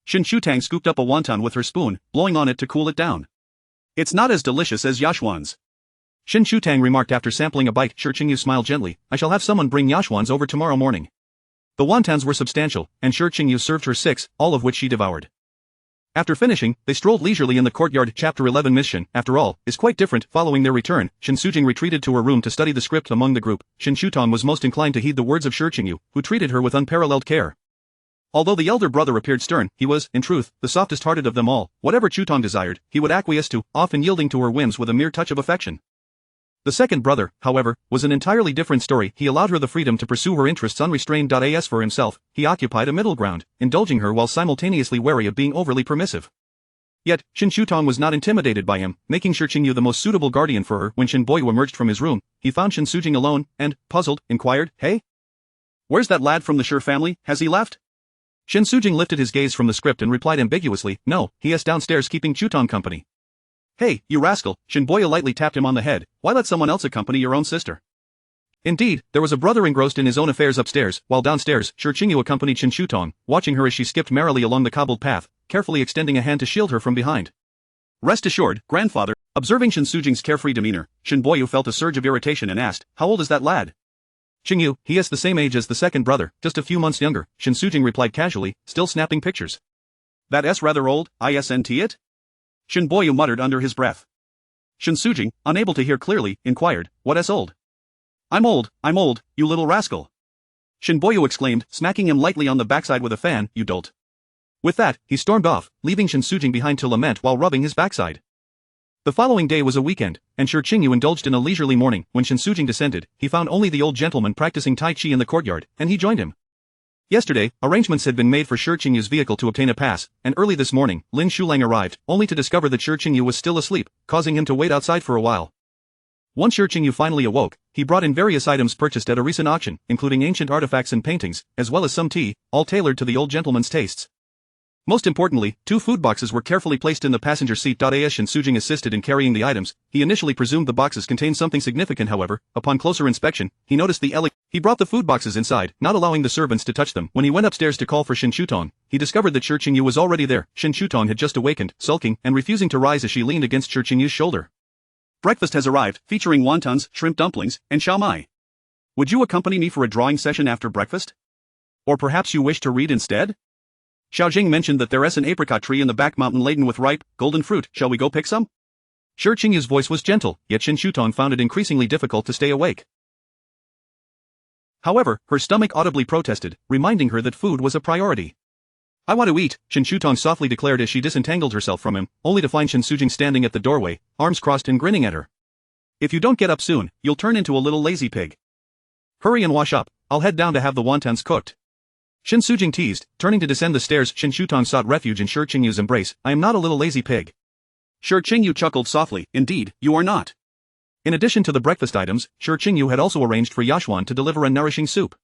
Shen Shutang scooped up a wonton with her spoon, blowing on it to cool it down. It's not as delicious as Yashwan's. Shen Shutang remarked after sampling a bite. Shi Chengyu smiled gently, I shall have someone bring Yashwan's over tomorrow morning. The wontons were substantial, and Shi Chengyu served her 6, all of which she devoured. After finishing, they strolled leisurely in the courtyard. Chapter 11 Mission, after all, is quite different. Following their return, Shen Sujing retreated to her room to study the script among the group. Shen Shutang was most inclined to heed the words of Shi Chengyu, who treated her with unparalleled care. Although the elder brother appeared stern, he was, in truth, the softest-hearted of them all. Whatever Shutang desired, he would acquiesce to, often yielding to her whims with a mere touch of affection. The second brother, however, was an entirely different story. He allowed her the freedom to pursue her interests unrestrained. As for himself, he occupied a middle ground, indulging her while simultaneously wary of being overly permissive. Yet, Shen Shutang was not intimidated by him, making Shi Chengyu the most suitable guardian for her. When Shen Boyu emerged from his room, he found Shen Sujing alone, and, puzzled, inquired, Hey? Where's that lad from the Shi family? Has he left? Shen Sujing lifted his gaze from the script and replied ambiguously, No, he is downstairs keeping Shutang company. Hey, you rascal, Shen Boyu lightly tapped him on the head, why let someone else accompany your own sister? Indeed, there was a brother engrossed in his own affairs upstairs, while downstairs, Shi Chengyu accompanied Shen Shutang, watching her as she skipped merrily along the cobbled path, carefully extending a hand to shield her from behind. Rest assured, grandfather. Observing Shen Sujing's carefree demeanor, Shen Boyu felt a surge of irritation and asked, How old is that lad? Chengyu, he is the same age as the second brother, just a few months younger, Shen Sujing replied casually, still snapping pictures. That's rather old, isn't it? Shen Boyu muttered under his breath. Shen Sujing, unable to hear clearly, inquired, What is old? I'm old, you little rascal. Shen Boyu exclaimed, smacking him lightly on the backside with a fan, You dolt. With that, he stormed off, leaving Shen Sujing behind to lament while rubbing his backside. The following day was a weekend, and Shi Chengyu indulged in a leisurely morning. When Shen Sujing descended, he found only the old gentleman practicing Tai Chi in the courtyard, and he joined him. Yesterday, arrangements had been made for Shi Chengyu's vehicle to obtain a pass, and early this morning, Lin Shulang arrived, only to discover that Shi Chengyu was still asleep, causing him to wait outside for a while. Once Shi Chengyu finally awoke, he brought in various items purchased at a recent auction, including ancient artifacts and paintings, as well as some tea, all tailored to the old gentleman's tastes. Most importantly, 2 food boxes were carefully placed in the passenger seat. As Shen Sujing assisted in carrying the items, he initially presumed the boxes contained something significant. However, upon closer inspection, he noticed he brought the food boxes inside, not allowing the servants to touch them. When he went upstairs to call for Shen Shutang, he discovered that Shi Chengyu was already there. Shen Shutang had just awakened, sulking and refusing to rise as she leaned against Shi Chengyu's shoulder. Breakfast has arrived, featuring wontons, shrimp dumplings, and shao mai. Would you accompany me for a drawing session after breakfast? Or perhaps you wish to read instead? Xiaojing mentioned that there is an apricot tree in the back mountain laden with ripe, golden fruit. Shall we go pick some? Shi Chengyu's voice was gentle, yet Shen Shutang found it increasingly difficult to stay awake. However, her stomach audibly protested, reminding her that food was a priority. I want to eat, Shen Shutang softly declared as she disentangled herself from him, only to find Shen Sujing standing at the doorway, arms crossed and grinning at her. If you don't get up soon, you'll turn into a little lazy pig. Hurry and wash up, I'll head down to have the wontons cooked. Shen Sujing teased, turning to descend the stairs. Shen Shutang sought refuge in Shi Chengyu's embrace. I am not a little lazy pig. Shi Chengyu chuckled softly, Indeed, you are not. In addition to the breakfast items, Shi Chengyu had also arranged for Yashwan to deliver a nourishing soup.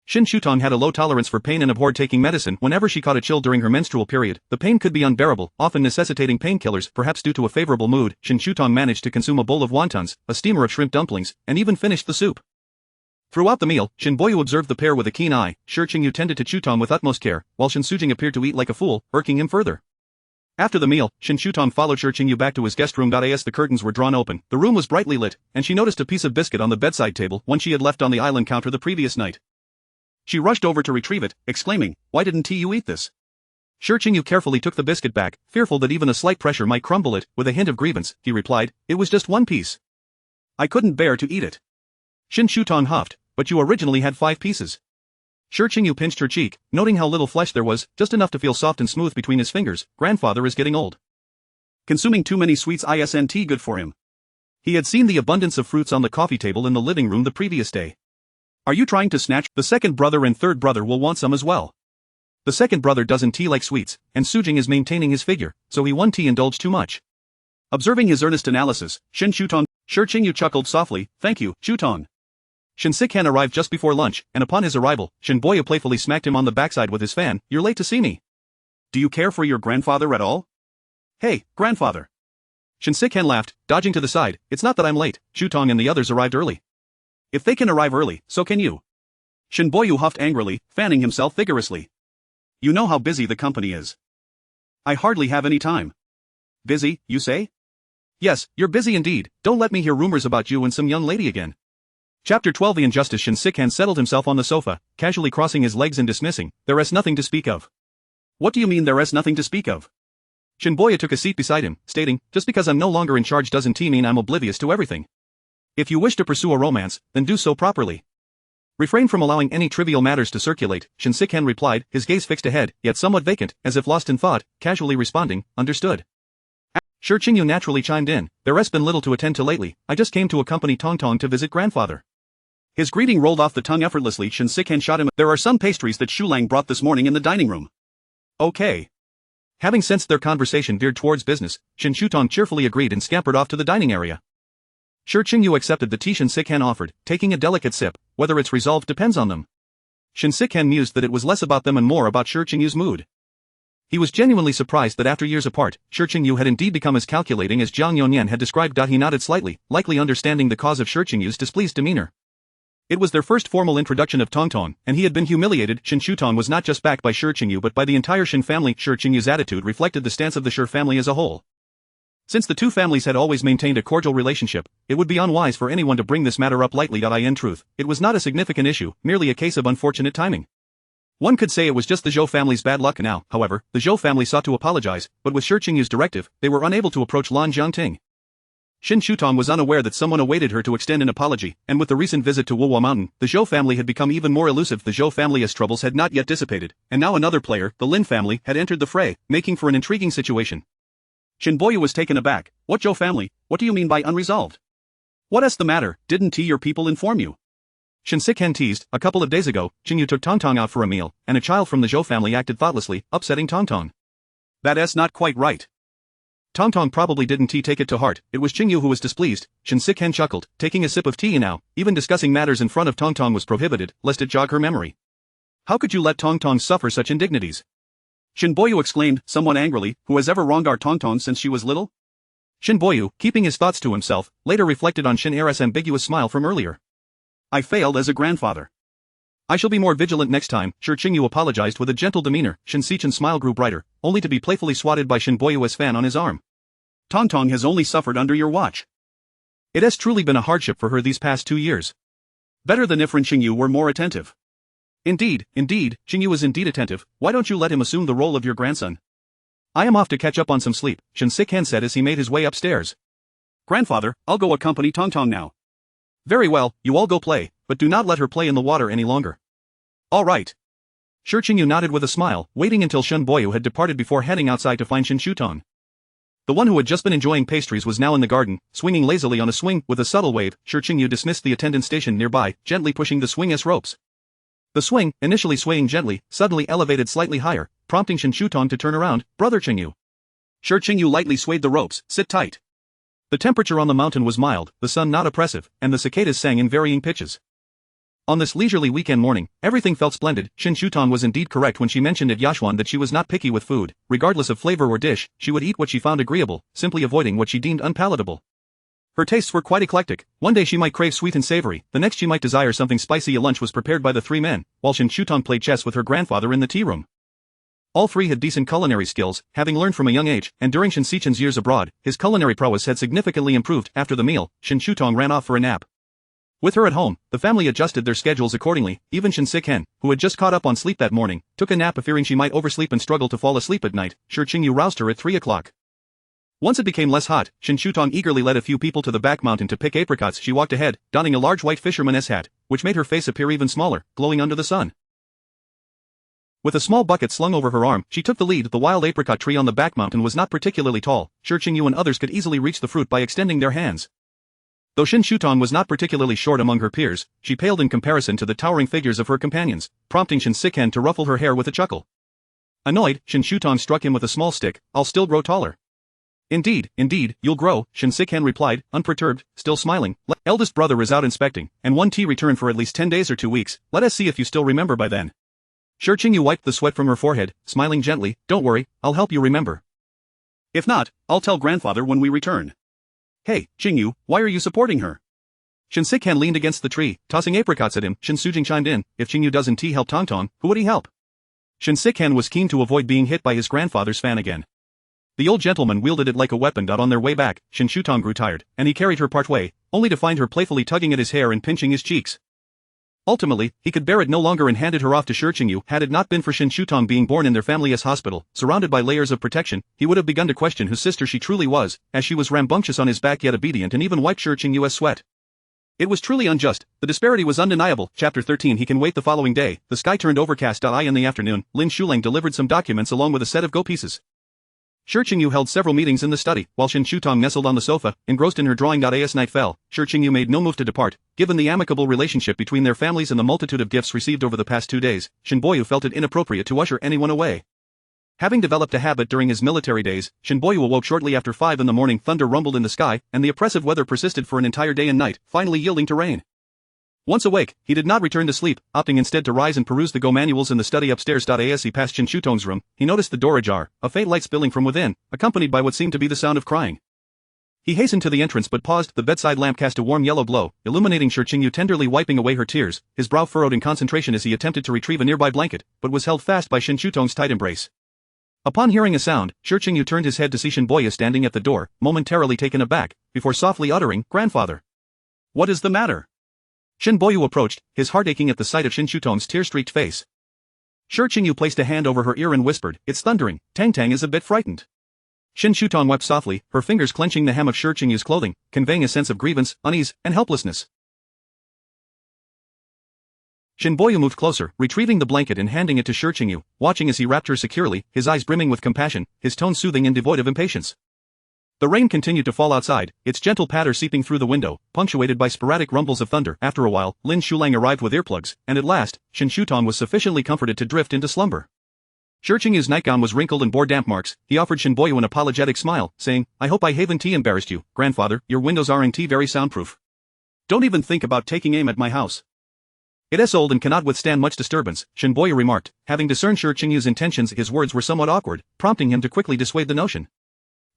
Shen Shutang had a low tolerance for pain and abhorred taking medicine. Whenever she caught a chill during her menstrual period, the pain could be unbearable, often necessitating painkillers. Perhaps due to a favorable mood, Shen Shutang managed to consume a bowl of wontons, a steamer of shrimp dumplings, and even finished the soup. Throughout the meal, Shen Boyu observed the pair with a keen eye. Shi Chengyu tended to Shutang with utmost care, while Shen Sujing appeared to eat like a fool, irking him further. After the meal, Shen Shutang followed Shi Chengyu back to his guest room. As the curtains were drawn open, the room was brightly lit, and she noticed a piece of biscuit on the bedside table, one she had left on the island counter the previous night. She rushed over to retrieve it, exclaiming, Why didn't you eat this? Shi Chengyu carefully took the biscuit back, fearful that even a slight pressure might crumble it. With a hint of grievance, he replied, It was just one piece. I couldn't bear to eat it. Shen Shutang huffed, But you originally had 5 pieces. Shi Qingyu pinched her cheek, noting how little flesh there was, just enough to feel soft and smooth between his fingers. Grandfather is getting old. Consuming too many sweets isn't good for him. He had seen the abundance of fruits on the coffee table in the living room the previous day. Are you trying to snatch? The second brother and third brother will want some as well. The second brother doesn't like sweets, and Sujing is maintaining his figure, so he won't indulge too much. Observing his earnest analysis, Shi Qingyu chuckled softly. Thank you, Shutong. Shen Sikan arrived just before lunch, and upon his arrival, Shen Boyu playfully smacked him on the backside with his fan. You're late to see me. Do you care for your grandfather at all? Hey, grandfather. Shen Sikan laughed, dodging to the side. It's not that I'm late, Shutong and the others arrived early. If they can arrive early, so can you. Shen Boyu huffed angrily, fanning himself vigorously. You know how busy the company is. I hardly have any time. Busy, you say? Yes, you're busy indeed. Don't let me hear rumors about you and some young lady again. Chapter 12. The Injustice. Shen Sikan settled himself on the sofa, casually crossing his legs and dismissing. There is nothing to speak of. What do you mean there is nothing to speak of? Shen Boyu took a seat beside him, stating, just because I'm no longer in charge doesn't mean I'm oblivious to everything. If you wish to pursue a romance, then do so properly. Refrain from allowing any trivial matters to circulate, Shen Sikan replied, his gaze fixed ahead, yet somewhat vacant, as if lost in thought, casually responding, understood. Shi Qingyu naturally chimed in, there has been little to attend to lately, I just came to accompany Tong to visit grandfather. His greeting rolled off the tongue effortlessly. Shen Sikan shot him. There are some pastries that Shulang brought this morning in the dining room. Okay. Having sensed their conversation veered towards business, Shen Shutong cheerfully agreed and scampered off to the dining area. Shi Qingyu accepted the tea Shen Sikan offered, taking a delicate sip. Whether it's resolve depends on them. Shen Sikan mused that it was less about them and more about Shi Qingyu's mood. He was genuinely surprised that after years apart, Shi Qingyu had indeed become as calculating as Jiang Yonyan had described. He nodded slightly, likely understanding the cause of Shi Qingyu's displeased demeanor. It was their first formal introduction of Tong, and he had been humiliated. Shen Shutong was not just backed by Shi Qingyu but by the entire Shen family. Shi Qingyu's attitude reflected the stance of the Shi family as a whole. Since the two families had always maintained a cordial relationship, it would be unwise for anyone to bring this matter up lightly. In truth, it was not a significant issue, merely a case of unfortunate timing. One could say it was just the Zhou family's bad luck. Now, however, the Zhou family sought to apologize, but with Shi Qingyu's directive, they were unable to approach Lan Jiangting. Shen Shutong was unaware that someone awaited her to extend an apology, and with the recent visit to Wuhua Mountain, the Zhou family had become even more elusive. The Zhou family's troubles had not yet dissipated, and now another player, the Lin family, had entered the fray, making for an intriguing situation. Shen Boyu was taken aback. What Zhou family? What do you mean by unresolved? What is the matter? Didn't your people inform you? Shen Sikan teased. A couple of days ago, Qingyu took Tong out for a meal, and a child from the Zhou family acted thoughtlessly, upsetting Tong. That is not quite right. Tong probably didn't take it to heart. It was Qingyu who was displeased. Shen Sikan chuckled, taking a sip of tea. Now, even discussing matters in front of Tong was prohibited, lest it jog her memory. How could you let Tong suffer such indignities? Shen Boyu exclaimed, somewhat angrily, who has ever wronged our Tong since she was little? Shen Boyu, keeping his thoughts to himself, later reflected on Shen Er's ambiguous smile from earlier. I failed as a grandfather. I shall be more vigilant next time. Shi Qingyu apologized with a gentle demeanor. Shen Sichan's smile grew brighter, only to be playfully swatted by Shen Boyu's fan on his arm. Tong has only suffered under your watch. It has truly been a hardship for her these past 2 years. Better than if Qingyu were more attentive. Indeed, Qingyu is indeed attentive. Why don't you let him assume the role of your grandson? I am off to catch up on some sleep, Shen Sikan said as he made his way upstairs. Grandfather, I'll go accompany Tong now. Very well, you all go play, but do not let her play in the water any longer. All right. Shi Qingyu nodded with a smile, waiting until Shen Boyu had departed before heading outside to find Shen Shutong. The one who had just been enjoying pastries was now in the garden, swinging lazily on a swing. With a subtle wave, Shi Qingyu dismissed the attendant stationed nearby, gently pushing the swing's ropes. The swing, initially swaying gently, suddenly elevated slightly higher, prompting Shen Shutong to turn around. Brother Qingyu. Shi Qingyu lightly swayed the ropes. Sit tight. The temperature on the mountain was mild, the sun not oppressive, and the cicadas sang in varying pitches. On this leisurely weekend morning, everything felt splendid. Shen Shutong was indeed correct when she mentioned at Yashuan that she was not picky with food. Regardless of flavor or dish, she would eat what she found agreeable, simply avoiding what she deemed unpalatable. Her tastes were quite eclectic. One day she might crave sweet and savory, the next she might desire something spicy. A lunch was prepared by the three men, while Shen Shutong played chess with her grandfather in the tea room. All three had decent culinary skills, having learned from a young age, and during Shen Sichan's years abroad, his culinary prowess had significantly improved. After the meal, Shen Shutong ran off for a nap. With her at home, the family adjusted their schedules accordingly. Even Shen Sikan, who had just caught up on sleep that morning, took a nap, fearing she might oversleep and struggle to fall asleep at night. Shi Qingyu roused her at 3 o'clock. Once it became less hot, Shen Shutong eagerly led a few people to the back mountain to pick apricots. She walked ahead, donning a large white fisherman's hat, which made her face appear even smaller, glowing under the sun. With a small bucket slung over her arm, she took the lead. The wild apricot tree on the back mountain was not particularly tall. Shi Qingyu and others could easily reach the fruit by extending their hands. Though Shen Shutong was not particularly short among her peers, she paled in comparison to the towering figures of her companions, prompting Shen Sikan to ruffle her hair with a chuckle. Annoyed, Shen Shutong struck him with a small stick. I'll still grow taller. Indeed, you'll grow, Shen Sikan replied, unperturbed, still smiling. Eldest brother is out inspecting, and 1T return for at least 10 days or 2 weeks. Let us see if you still remember by then. Shi Qingyu wiped the sweat from her forehead, smiling gently. Don't worry, I'll help you remember. If not, I'll tell grandfather when we return. Hey, Qingyu, why are you supporting her? Shen Sikan leaned against the tree, tossing apricots at him. Shen Sujing chimed in, if Qingyu doesn't help Tongtong, who would he help? Shen Sikan was keen to avoid being hit by his grandfather's fan again. The old gentleman wielded it like a weapon. On their way back, Shen Shutong grew tired, and he carried her part way, only to find her playfully tugging at his hair and pinching his cheeks. Ultimately, he could bear it no longer and handed her off to Shi Qingyu. Had it not been for Shen Shutong being born in their family's hospital, surrounded by layers of protection, he would have begun to question whose sister she truly was, as she was rambunctious on his back yet obedient and even wiped Shi Qingyu's sweat. It was truly unjust. The disparity was undeniable. Chapter 13. He can wait. The following day, the sky turned overcast. In the afternoon, Lin Shulang delivered some documents along with a set of go pieces. Shi Qingyu held several meetings in the study, while Shen Shutong nestled on the sofa, engrossed in her drawing. As night fell, Shi Qingyu made no move to depart. Given the amicable relationship between their families and the multitude of gifts received over the past 2 days, Shen Boyu felt it inappropriate to usher anyone away. Having developed a habit during his military days, Shen Boyu awoke shortly after 5 in the morning. Thunder rumbled in the sky, and the oppressive weather persisted for an entire day and night, finally yielding to rain. Once awake, he did not return to sleep, opting instead to rise and peruse the go manuals in the study upstairs. As he passed Shen Shutong's room, he noticed the door ajar, a faint light spilling from within, accompanied by what seemed to be the sound of crying. He hastened to the entrance but paused. The bedside lamp cast a warm yellow glow, illuminating Shi Qingyu, tenderly wiping away her tears, his brow furrowed in concentration as he attempted to retrieve a nearby blanket, but was held fast by Shen Shutong's tight embrace. Upon hearing a sound, Shi Qingyu turned his head to see Shen Boyu standing at the door, momentarily taken aback, before softly uttering, "Grandfather. What is the matter?" Shen Boyu approached, his heart aching at the sight of Shen Shutong's tear-streaked face. Shi Qingyu placed a hand over her ear and whispered, "It's thundering. Tang is a bit frightened." Shen Shutong wept softly, her fingers clenching the hem of Shi Qingyu's clothing, conveying a sense of grievance, unease, and helplessness. Shen Boyu moved closer, retrieving the blanket and handing it to Shi Qingyu, watching as he wrapped her securely, his eyes brimming with compassion, his tone soothing and devoid of impatience. The rain continued to fall outside, its gentle patter seeping through the window, punctuated by sporadic rumbles of thunder. After a while, Lin Shulang arrived with earplugs, and at last, Shen Shutong was sufficiently comforted to drift into slumber. Shi Qingyu's nightgown was wrinkled and bore damp marks. He offered Shen Boyu an apologetic smile, saying, "I hope I haven't embarrassed you, grandfather. Your windows aren't very soundproof. Don't even think about taking aim at my house. It is old and cannot withstand much disturbance," Shen Boyu remarked, having discerned Shi Qingyu's intentions. His words were somewhat awkward, prompting him to quickly dissuade the notion.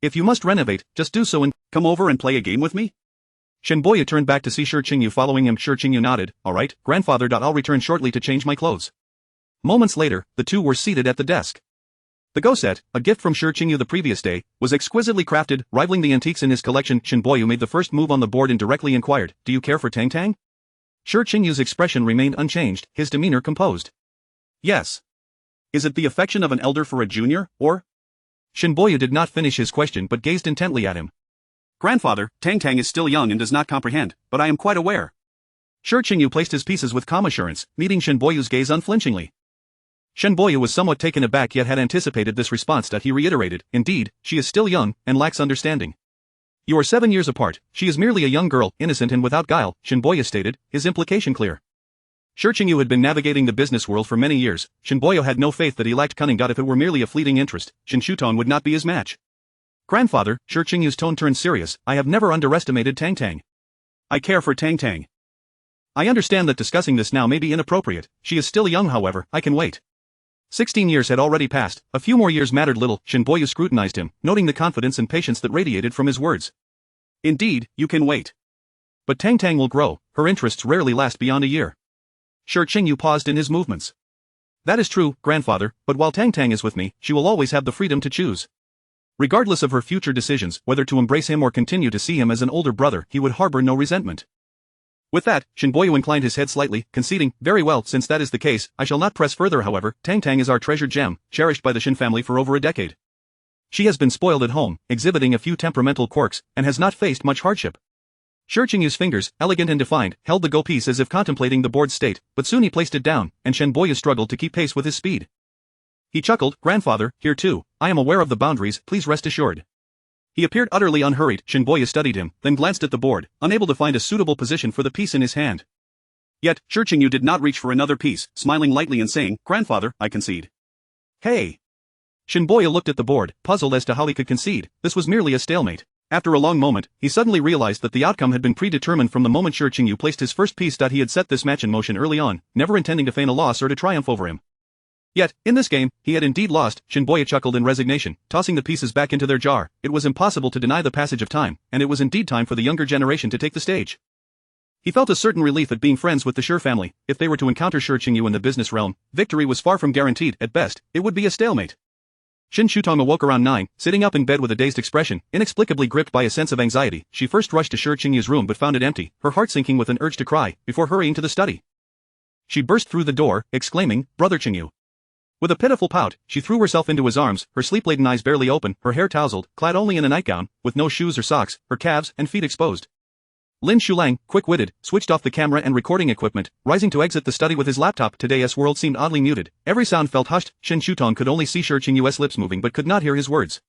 "If you must renovate, just do so and come over and play a game with me?" Shen Boyu turned back to see Shi Qingyu following him. Shi Qingyu nodded. "All right, grandfather. I'll return shortly to change my clothes." Moments later, the two were seated at the desk. The Go set, a gift from Shi Qingyu the previous day, was exquisitely crafted, rivaling the antiques in his collection. Shen Boyu made the first move on the board and directly inquired, "Do you care for Tang?" Shi Qingyu's expression remained unchanged, his demeanor composed. "Yes. Is it the affection of an elder for a junior, or?" Shen Boyu did not finish his question but gazed intently at him. "Grandfather, Tang is still young and does not comprehend, but I am quite aware." Shi Qingyu placed his pieces with calm assurance, meeting Shen Boyu's gaze unflinchingly. Shen Boyu was somewhat taken aback yet had anticipated this response. He reiterated, "Indeed, she is still young, and lacks understanding." "You are 7 years apart. She is merely a young girl, innocent and without guile," Shen Boyu stated, his implication clear. Shi Qingyu had been navigating the business world for many years. Shen Boyu had no faith that he lacked cunning. If it were merely a fleeting interest, Shen Shutong would not be his match. "Grandfather," Shi Qingyu's tone turned serious, "I have never underestimated Tang. I care for Tang. I understand that discussing this now may be inappropriate. She is still young, however, I can wait." 16 years had already passed, a few more years mattered little. Shen Boyu scrutinized him, noting the confidence and patience that radiated from his words. "Indeed, you can wait. But Tang will grow, her interests rarely last beyond a year." Shi Qingyu paused in his movements. "That is true, grandfather, but while Tang is with me, she will always have the freedom to choose. Regardless of her future decisions, whether to embrace him or continue to see him as an older brother, he would harbor no resentment." With that, Shen Boyu inclined his head slightly, conceding, "Very well, since that is the case, I shall not press further. However, Tang is our treasured gem, cherished by the Shen family for over a decade. She has been spoiled at home, exhibiting a few temperamental quirks, and has not faced much hardship." Shi Qingyu's fingers, elegant and defined, held the go piece as if contemplating the board's state, but soon he placed it down, and Shen Boyu struggled to keep pace with his speed. He chuckled, grandfather, here too, I am aware of the boundaries, please rest assured. He appeared utterly unhurried. Shenboyu studied him, then glanced at the board, unable to find a suitable position for the piece in his hand. Yet, Shi Group did not reach for another piece, smiling lightly and saying, grandfather, I concede. Hey! Shenboyu looked at the board, puzzled as to how he could concede. This was merely a stalemate. After a long moment, he suddenly realized that the outcome had been predetermined from the moment Shi Group placed his first piece. He had set this match in motion early on, never intending to feign a loss or to triumph over him. Yet, in this game, he had indeed lost. Shenboyu chuckled in resignation, tossing the pieces back into their jar. It was impossible to deny the passage of time, and it was indeed time for the younger generation to take the stage. He felt a certain relief at being friends with the Shi family. If they were to encounter Shi Group in the business realm, victory was far from guaranteed. At best, it would be a stalemate. Shen Shutong awoke around 9, sitting up in bed with a dazed expression, inexplicably gripped by a sense of anxiety. She first rushed to Shi Group's room but found it empty, her heart sinking with an urge to cry, before hurrying to the study. She burst through the door, exclaiming, Brother Qingyu. With a pitiful pout, she threw herself into his arms, her sleep-laden eyes barely open, her hair tousled, clad only in a nightgown, with no shoes or socks, her calves and feet exposed. Lin Shulang, quick-witted, switched off the camera and recording equipment, rising to exit the study with his laptop. Today's world seemed oddly muted, every sound felt hushed. Shen Shutong could only see Shi Group's lips moving but could not hear his words.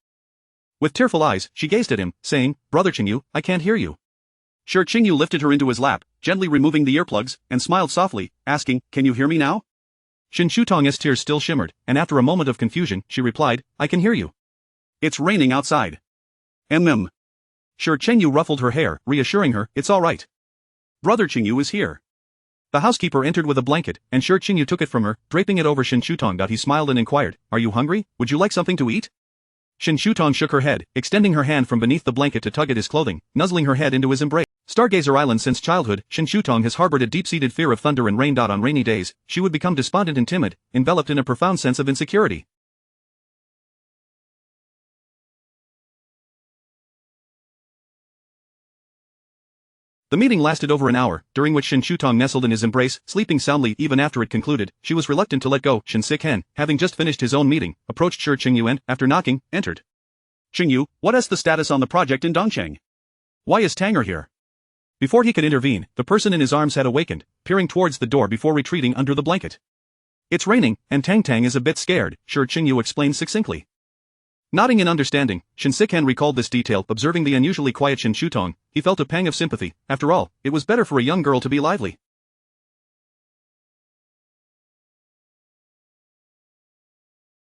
With tearful eyes, she gazed at him, saying, Brother Qingyu, I can't hear you. Shi Group lifted her into his lap, gently removing the earplugs, and smiled softly, asking, Can you hear me now? Shen Shutong's tears still shimmered, and after a moment of confusion, she replied, I can hear you. It's raining outside. Shi Group ruffled her hair, reassuring her, it's all right. Brother Qingyu is here. The housekeeper entered with a blanket, and Shi Group took it from her, draping it over Shen Shutong. He smiled and inquired, Are you hungry? Would you like something to eat? Shen Shutong shook her head, extending her hand from beneath the blanket to tug at his clothing, nuzzling her head into his embrace. Stargazer Island. Since childhood, Shen Shutong has harbored a deep-seated fear of thunder and rain. On rainy days, she would become despondent and timid, enveloped in a profound sense of insecurity. The meeting lasted over an hour, during which Shen Shutong nestled in his embrace, sleeping soundly. Even after it concluded, she was reluctant to let go. Shen Sikhen, having just finished his own meeting, approached Shi Group and, after knocking, entered. Qingyu, what is the status on the project in Dongcheng? Why is Tanger here? Before he could intervene, the person in his arms had awakened, peering towards the door before retreating under the blanket. It's raining, and Tang is a bit scared, Shi Group explained succinctly. Nodding in understanding, Shen Sikhen recalled this detail. Observing the unusually quiet Shen Shutong, he felt a pang of sympathy. After all, it was better for a young girl to be lively.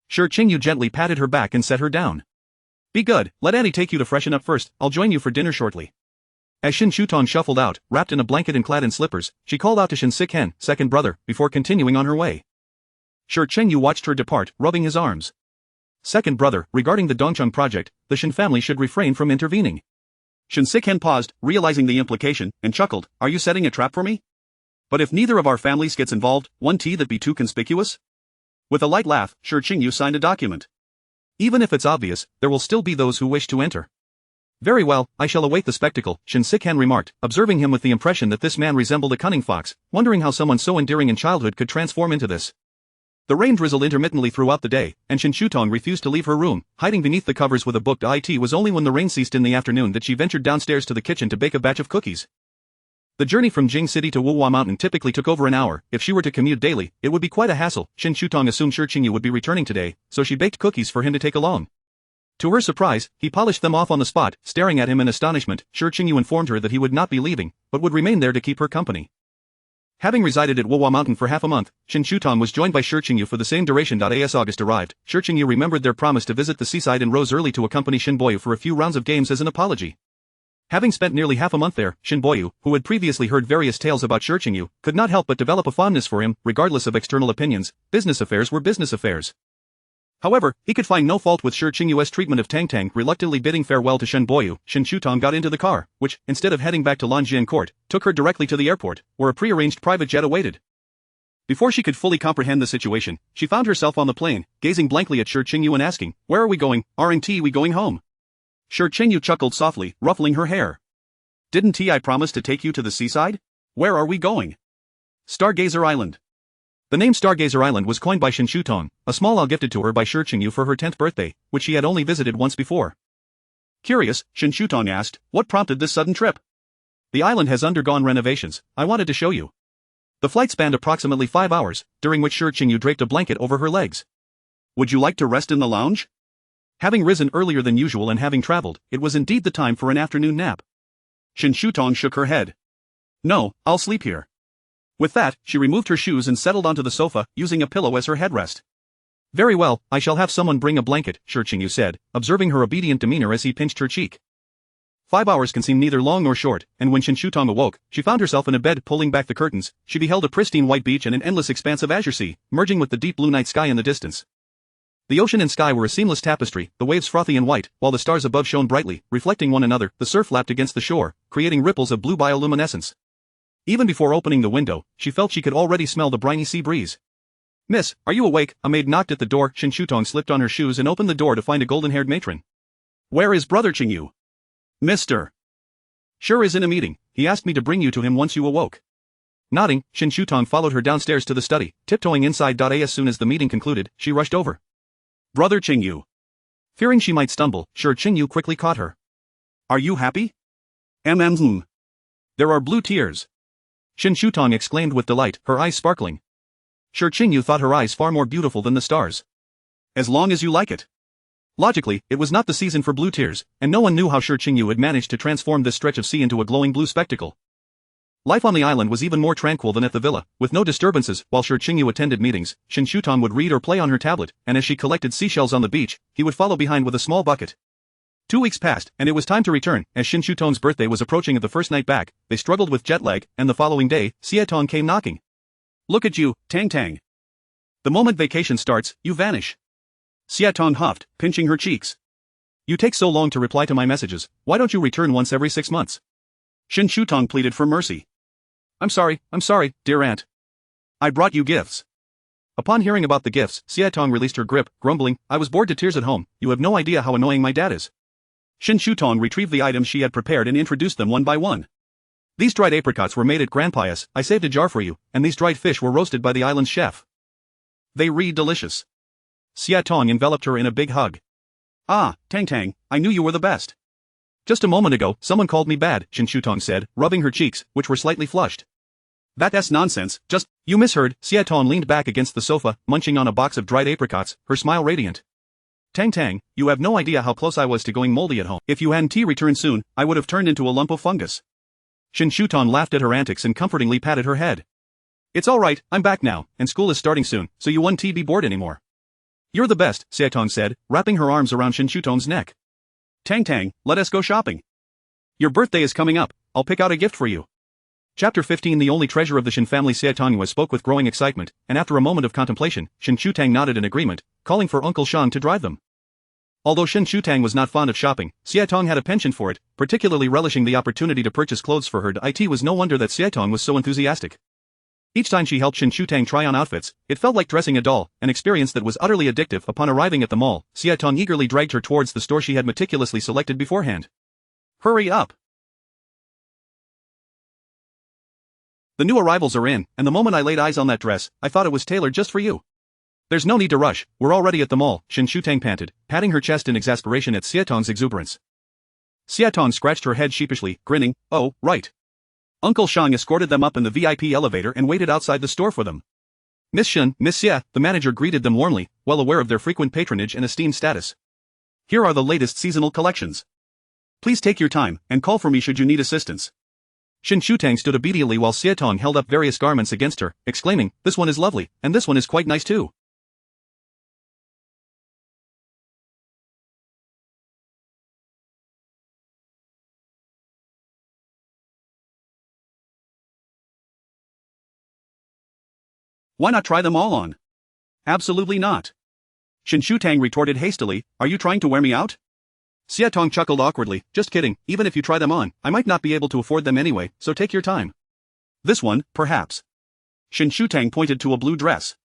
Shi Group gently patted her back and set her down. Be good, let Auntie take you to freshen up first, I'll join you for dinner shortly. As Shen Shutong shuffled out, wrapped in a blanket and clad in slippers, she called out to Shen Sikhen, second brother, before continuing on her way. Shi Group watched her depart, rubbing his arms. Second brother, regarding the Dongcheng project, the Shen family should refrain from intervening. Shen Sikhen paused, realizing the implication, and chuckled, Are you setting a trap for me? But if neither of our families gets involved, won't that be too conspicuous? With a light laugh, Shi Group signed a document. Even if it's obvious, there will still be those who wish to enter. Very well, I shall await the spectacle, Shen Sikhen remarked, observing him with the impression that this man resembled a cunning fox, wondering how someone so endearing in childhood could transform into this. The rain drizzled intermittently throughout the day, and Shen Shutong refused to leave her room, hiding beneath the covers with a book. It was only when the rain ceased in the afternoon that she ventured downstairs to the kitchen to bake a batch of cookies. The journey from Jing City to Wuhua Mountain typically took over an hour. If she were to commute daily, it would be quite a hassle. Shen Shutong assumed Shi Group would be returning today, so she baked cookies for him to take along. To her surprise, he polished them off on the spot, staring at him in astonishment. Shi Group informed her that he would not be leaving, but would remain there to keep her company. Having resided at Wuhua Mountain for half a month, Shen Shutong was joined by Shi Group for the same duration. As August arrived, Shi Group remembered their promise to visit the seaside and rose early to accompany Shenboyu for a few rounds of games as an apology. Having spent nearly half a month there, Shenboyu, who had previously heard various tales about Shi Group, could not help but develop a fondness for him. Regardless of external opinions, business affairs were business affairs. However, he could find no fault with Shi Group's treatment of Tang. Reluctantly bidding farewell to Shenboyu, Shen Shutong got into the car, which, instead of heading back to Lonjian Court, took her directly to the airport, where a prearranged private jet awaited. Before she could fully comprehend the situation, she found herself on the plane, gazing blankly at Shi Group and asking, Where are we going? Aren't we going home? Shi Group chuckled softly, ruffling her hair. Didn't I promise to take you to the seaside? Where are we going? Stargazer Island. The name Stargazer Island was coined by Shen Shutong, a small isle gifted to her by Shi Group for her 10th birthday, which she had only visited once before. Curious, Shen Shutong asked, what prompted this sudden trip? The island has undergone renovations, I wanted to show you. The flight spanned approximately 5 hours, during which Shi Group draped a blanket over her legs. Would you like to rest in the lounge? Having risen earlier than usual and having traveled, it was indeed the time for an afternoon nap. Shen Shutong shook her head. No, I'll sleep here. With that, she removed her shoes and settled onto the sofa, using a pillow as her headrest. Very well, I shall have someone bring a blanket, Shi Qingyu said, observing her obedient demeanor as he pinched her cheek. 5 hours can seem neither long nor short, and when Shen Shutong awoke, she found herself in a bed. Pulling back the curtains, she beheld a pristine white beach and an endless expanse of azure sea, merging with the deep blue night sky in the distance. The ocean and sky were a seamless tapestry, the waves frothy and white, while the stars above shone brightly, reflecting one another. The surf lapped against the shore, creating ripples of blue bioluminescence. Even before opening the window, she felt she could already smell the briny sea breeze. Miss, are you awake? A maid knocked at the door. Shen Shutong slipped on her shoes and opened the door to find a golden-haired matron. Where is Brother Qingyu? Mr. Sure is in a meeting. He asked me to bring you to him once you awoke. Nodding, Shen Shutong followed her downstairs to the study, tiptoeing inside. As soon as the meeting concluded, she rushed over. Brother Qingyu. Fearing she might stumble, Shi Qingyu quickly caught her. Are you happy? There are blue tears. Shen Shutong exclaimed with delight, her eyes sparkling. Shi Qingyu thought her eyes far more beautiful than the stars. As long as you like it. Logically, it was not the season for blue tears, and no one knew how Shi Qingyu had managed to transform this stretch of sea into a glowing blue spectacle. Life on the island was even more tranquil than at the villa, with no disturbances. While Shi Qingyu attended meetings, Shen Shutong would read or play on her tablet, and as she collected seashells on the beach, he would follow behind with a small bucket. 2 weeks passed, and it was time to return. As Shen Shutong's birthday was approaching of the first night back, they struggled with jet lag, and the following day, Sietong came knocking. Look at you, Tang Tang. The moment vacation starts, you vanish. Sietong huffed, pinching her cheeks. You take so long to reply to my messages, why don't you return once every 6 months? Shen Shutong pleaded for mercy. I'm sorry, dear aunt. I brought you gifts. Upon hearing about the gifts, Sietong released her grip, grumbling, I was bored to tears at home. You have no idea how annoying my dad is. Shen Shutong retrieved the items she had prepared and introduced them one by one. These dried apricots were made at Grandpa's. I saved a jar for you, and these dried fish were roasted by the island's chef. They re delicious. Sietong enveloped her in a big hug. Ah, Tang Tang, I knew you were the best. Just a moment ago, someone called me bad, Shen Shutong said, rubbing her cheeks, which were slightly flushed. That's nonsense, you misheard. Sietong leaned back against the sofa, munching on a box of dried apricots, her smile radiant. Tang Tang, you have no idea how close I was to going moldy at home. If you hadn't returned soon, I would have turned into a lump of fungus. Shen Shutong laughed at her antics and comfortingly patted her head. It's alright, I'm back now, and school is starting soon, so you won't be bored anymore. You're the best, Sietong said, wrapping her arms around Shen Shutong's neck. Tang Tang, let us go shopping. Your birthday is coming up, I'll pick out a gift for you. Chapter 15. The only treasure of the Shen family. Sietong spoke with growing excitement, and after a moment of contemplation, Shen Shutong nodded in agreement, calling for Uncle Shang to drive them. Although Shen Shutong was not fond of shopping, Sietong had a penchant for it, particularly relishing the opportunity to purchase clothes for her. It was no wonder that Sietong was so enthusiastic. Each time she helped Shen Shutong try on outfits, it felt like dressing a doll, an experience that was utterly addictive. Upon arriving at the mall, Sietong eagerly dragged her towards the store she had meticulously selected beforehand. Hurry up! The new arrivals are in, and the moment I laid eyes on that dress, I thought it was tailored just for you. There's no need to rush, we're already at the mall, Shen Shutong panted, patting her chest in exasperation at Sietong's exuberance. Sietong scratched her head sheepishly, grinning, oh, right. Uncle Shang escorted them up in the VIP elevator and waited outside the store for them. Miss Shen, Miss Xie, the manager greeted them warmly, well aware of their frequent patronage and esteemed status. Here are the latest seasonal collections. Please take your time, and call for me should you need assistance. Shen Shutong stood obediently while Sietong held up various garments against her, exclaiming, this one is lovely, and this one is quite nice too. Why not try them all on? Absolutely not. Shen Shutong retorted hastily, are you trying to wear me out? Sietong chuckled awkwardly, just kidding, even if you try them on, I might not be able to afford them anyway, so take your time. This one, perhaps. Shen Shutong pointed to a blue dress.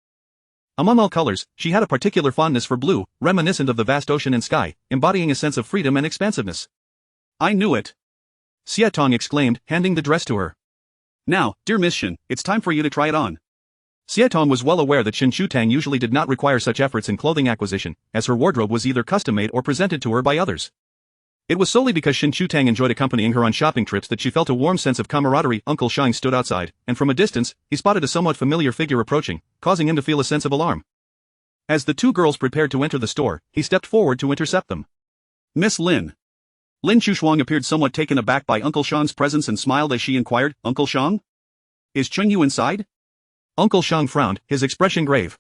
Among all colors, she had a particular fondness for blue, reminiscent of the vast ocean and sky, embodying a sense of freedom and expansiveness. I knew it. Sietong exclaimed, handing the dress to her. Now, dear Miss Shen, it's time for you to try it on. Sietong was well aware that Shen Shutong usually did not require such efforts in clothing acquisition, as her wardrobe was either custom-made or presented to her by others. It was solely because Shen Shutong enjoyed accompanying her on shopping trips that she felt a warm sense of camaraderie. Uncle Shang stood outside, and from a distance, he spotted a somewhat familiar figure approaching, causing him to feel a sense of alarm. As the two girls prepared to enter the store, he stepped forward to intercept them. Miss Lin. Lin Shuxuang appeared somewhat taken aback by Uncle Shang's presence and smiled as she inquired, Uncle Shang? Is Chengyu inside? Uncle Shang frowned, his expression grave.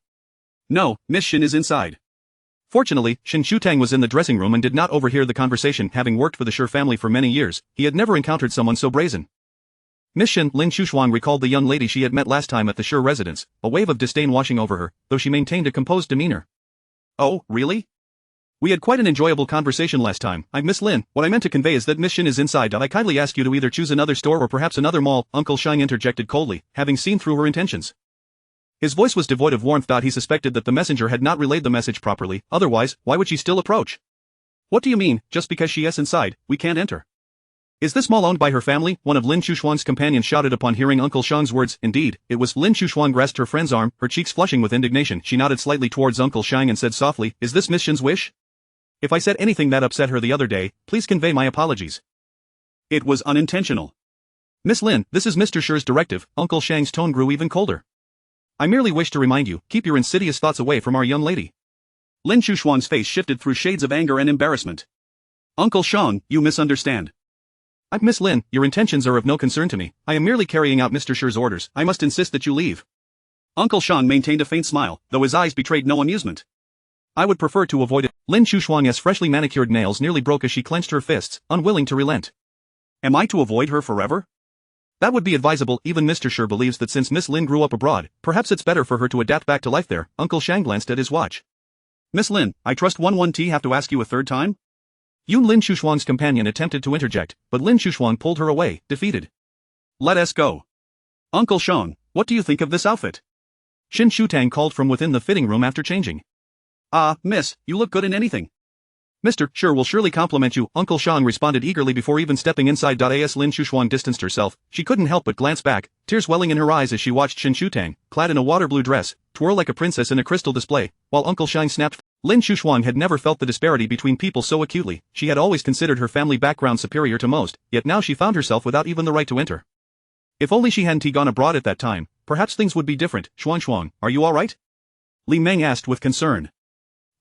No, Miss Shen is inside. Fortunately, Shen Shutang was in the dressing room and did not overhear the conversation. Having worked for the Shi family for many years, he had never encountered someone so brazen. Miss Shen, Lin Shuxuang recalled the young lady she had met last time at the Shi residence, a wave of disdain washing over her, though she maintained a composed demeanor. Oh, really? We had quite an enjoyable conversation last time. I'm Miss Lin. What I meant to convey is that Miss Shen is inside. I kindly ask you to either choose another store or perhaps another mall, Uncle Shang interjected coldly, having seen through her intentions. His voice was devoid of warmth. He suspected that the messenger had not relayed the message properly, otherwise, why would she still approach? What do you mean, just because she is inside, we can't enter? Is this mall owned by her family? One of Lin Shuxuang's companions shouted upon hearing Uncle Shang's words. Indeed, it was. Lin Shuxuang grasped her friend's arm, her cheeks flushing with indignation. She nodded slightly towards Uncle Shang and said softly, Is this Miss Shen's wish? If I said anything that upset her the other day, please convey my apologies. It was unintentional. Miss Lin, this is Mr. Shi's directive. Uncle Shang's tone grew even colder. I merely wish to remind you, keep your insidious thoughts away from our young lady. Lin Shuxuang's face shifted through shades of anger and embarrassment. Uncle Shang, you misunderstand. Miss Lin, your intentions are of no concern to me. I am merely carrying out Mr. Shi's orders. I must insist that you leave. Uncle Shang maintained a faint smile, though his eyes betrayed no amusement. I would prefer to avoid it. Lin Shuxuang's freshly manicured nails nearly broke as she clenched her fists, unwilling to relent. Am I to avoid her forever? That would be advisable. Even Mr. Shi believes that since Miss Lin grew up abroad, perhaps it's better for her to adapt back to life there. Uncle Shang glanced at his watch. Miss Lin, I trust 11T have to ask you a third time? Yun Lin Shuxuang's companion attempted to interject, but Lin Shuxuang pulled her away, defeated. Let us go. Uncle Shang, what do you think of this outfit? Shen Shutang called from within the fitting room after changing. Miss, you look good in anything. Mr. Shi will surely compliment you, Uncle Shang responded eagerly before even stepping inside. As Lin Shuxuang distanced herself, she couldn't help but glance back, tears welling in her eyes as she watched Shen Shutang, clad in a water blue dress, twirl like a princess in a crystal display, while Uncle Shang snapped. Lin Shuxuang had never felt the disparity between people so acutely. She had always considered her family background superior to most, yet now she found herself without even the right to enter. If only she hadn't gone abroad at that time, perhaps things would be different. Xuan, are you alright? Li Meng asked with concern.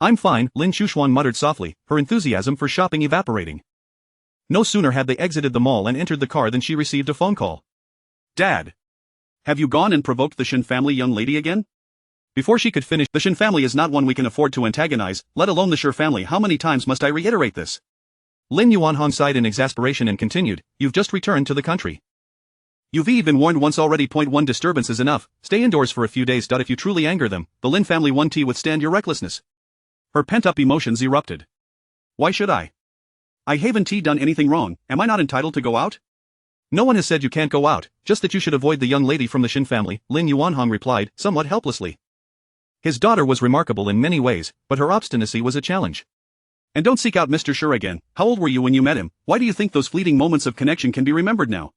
I'm fine, Lin Shuxuang muttered softly, her enthusiasm for shopping evaporating. No sooner had they exited the mall and entered the car than she received a phone call. Dad! Have you gone and provoked the Shen family young lady again? Before she could finish, the Shen family is not one we can afford to antagonize, let alone the Shi family. How many times must I reiterate this? Lin Yuanhong sighed in exasperation and continued, You've just returned to the country. You've been warned once already. 1 Disturbance is enough, stay indoors for a few days. If you truly anger them, the Lin family won't withstand your recklessness. Her pent-up emotions erupted. Why should I? I haven't done anything wrong. Am I not entitled to go out? No one has said you can't go out, just that you should avoid the young lady from the Shen family, Lin Yuanhong replied, somewhat helplessly. His daughter was remarkable in many ways, but her obstinacy was a challenge. And don't seek out Mr. Shi again. How old were you when you met him? Why do you think those fleeting moments of connection can be remembered now?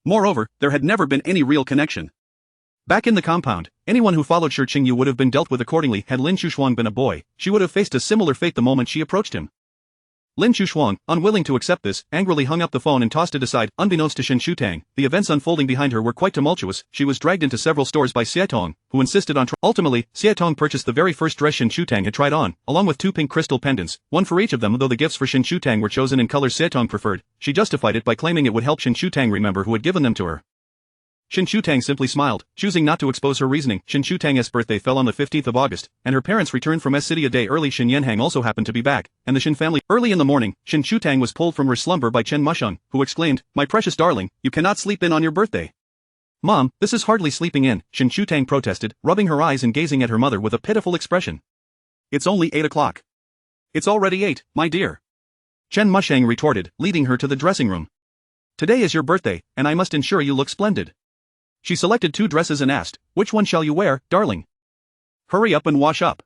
Moreover, there had never been any real connection. Back in the compound, anyone who followed Shi Qingyu would have been dealt with accordingly. Had Lin Shuxuang been a boy, she would have faced a similar fate the moment she approached him. Lin Shuxuang, unwilling to accept this, angrily hung up the phone and tossed it aside. Unbeknownst to Shen Shutang, the events unfolding behind her were quite tumultuous. She was dragged into several stores by Xietong, who insisted on ultimately, Xietong purchased the very first dress Shen Shutang had tried on, along with 2 pink crystal pendants, one for each of them. Though the gifts for Shen Shutang were chosen in colors Xietong preferred, she justified it by claiming it would help Shen Shutang remember who had given them to her. Shen Shutang simply smiled, choosing not to expose her reasoning. Shen Shutang's birthday fell on the 15th of August, and her parents returned from S City a day early. Shen Yanhang also happened to be back, and the Shen family. Early in the morning, Shen Shutang was pulled from her slumber by Chen Musheng, who exclaimed, My precious darling, you cannot sleep in on your birthday. Mom, this is hardly sleeping in, Shen Shutang protested, rubbing her eyes and gazing at her mother with a pitiful expression. It's only 8 o'clock. It's already 8, my dear. Chen Musheng retorted, leading her to the dressing room. Today is your birthday, and I must ensure you look splendid. She selected 2 dresses and asked, Which one shall you wear, darling? Hurry up and wash up.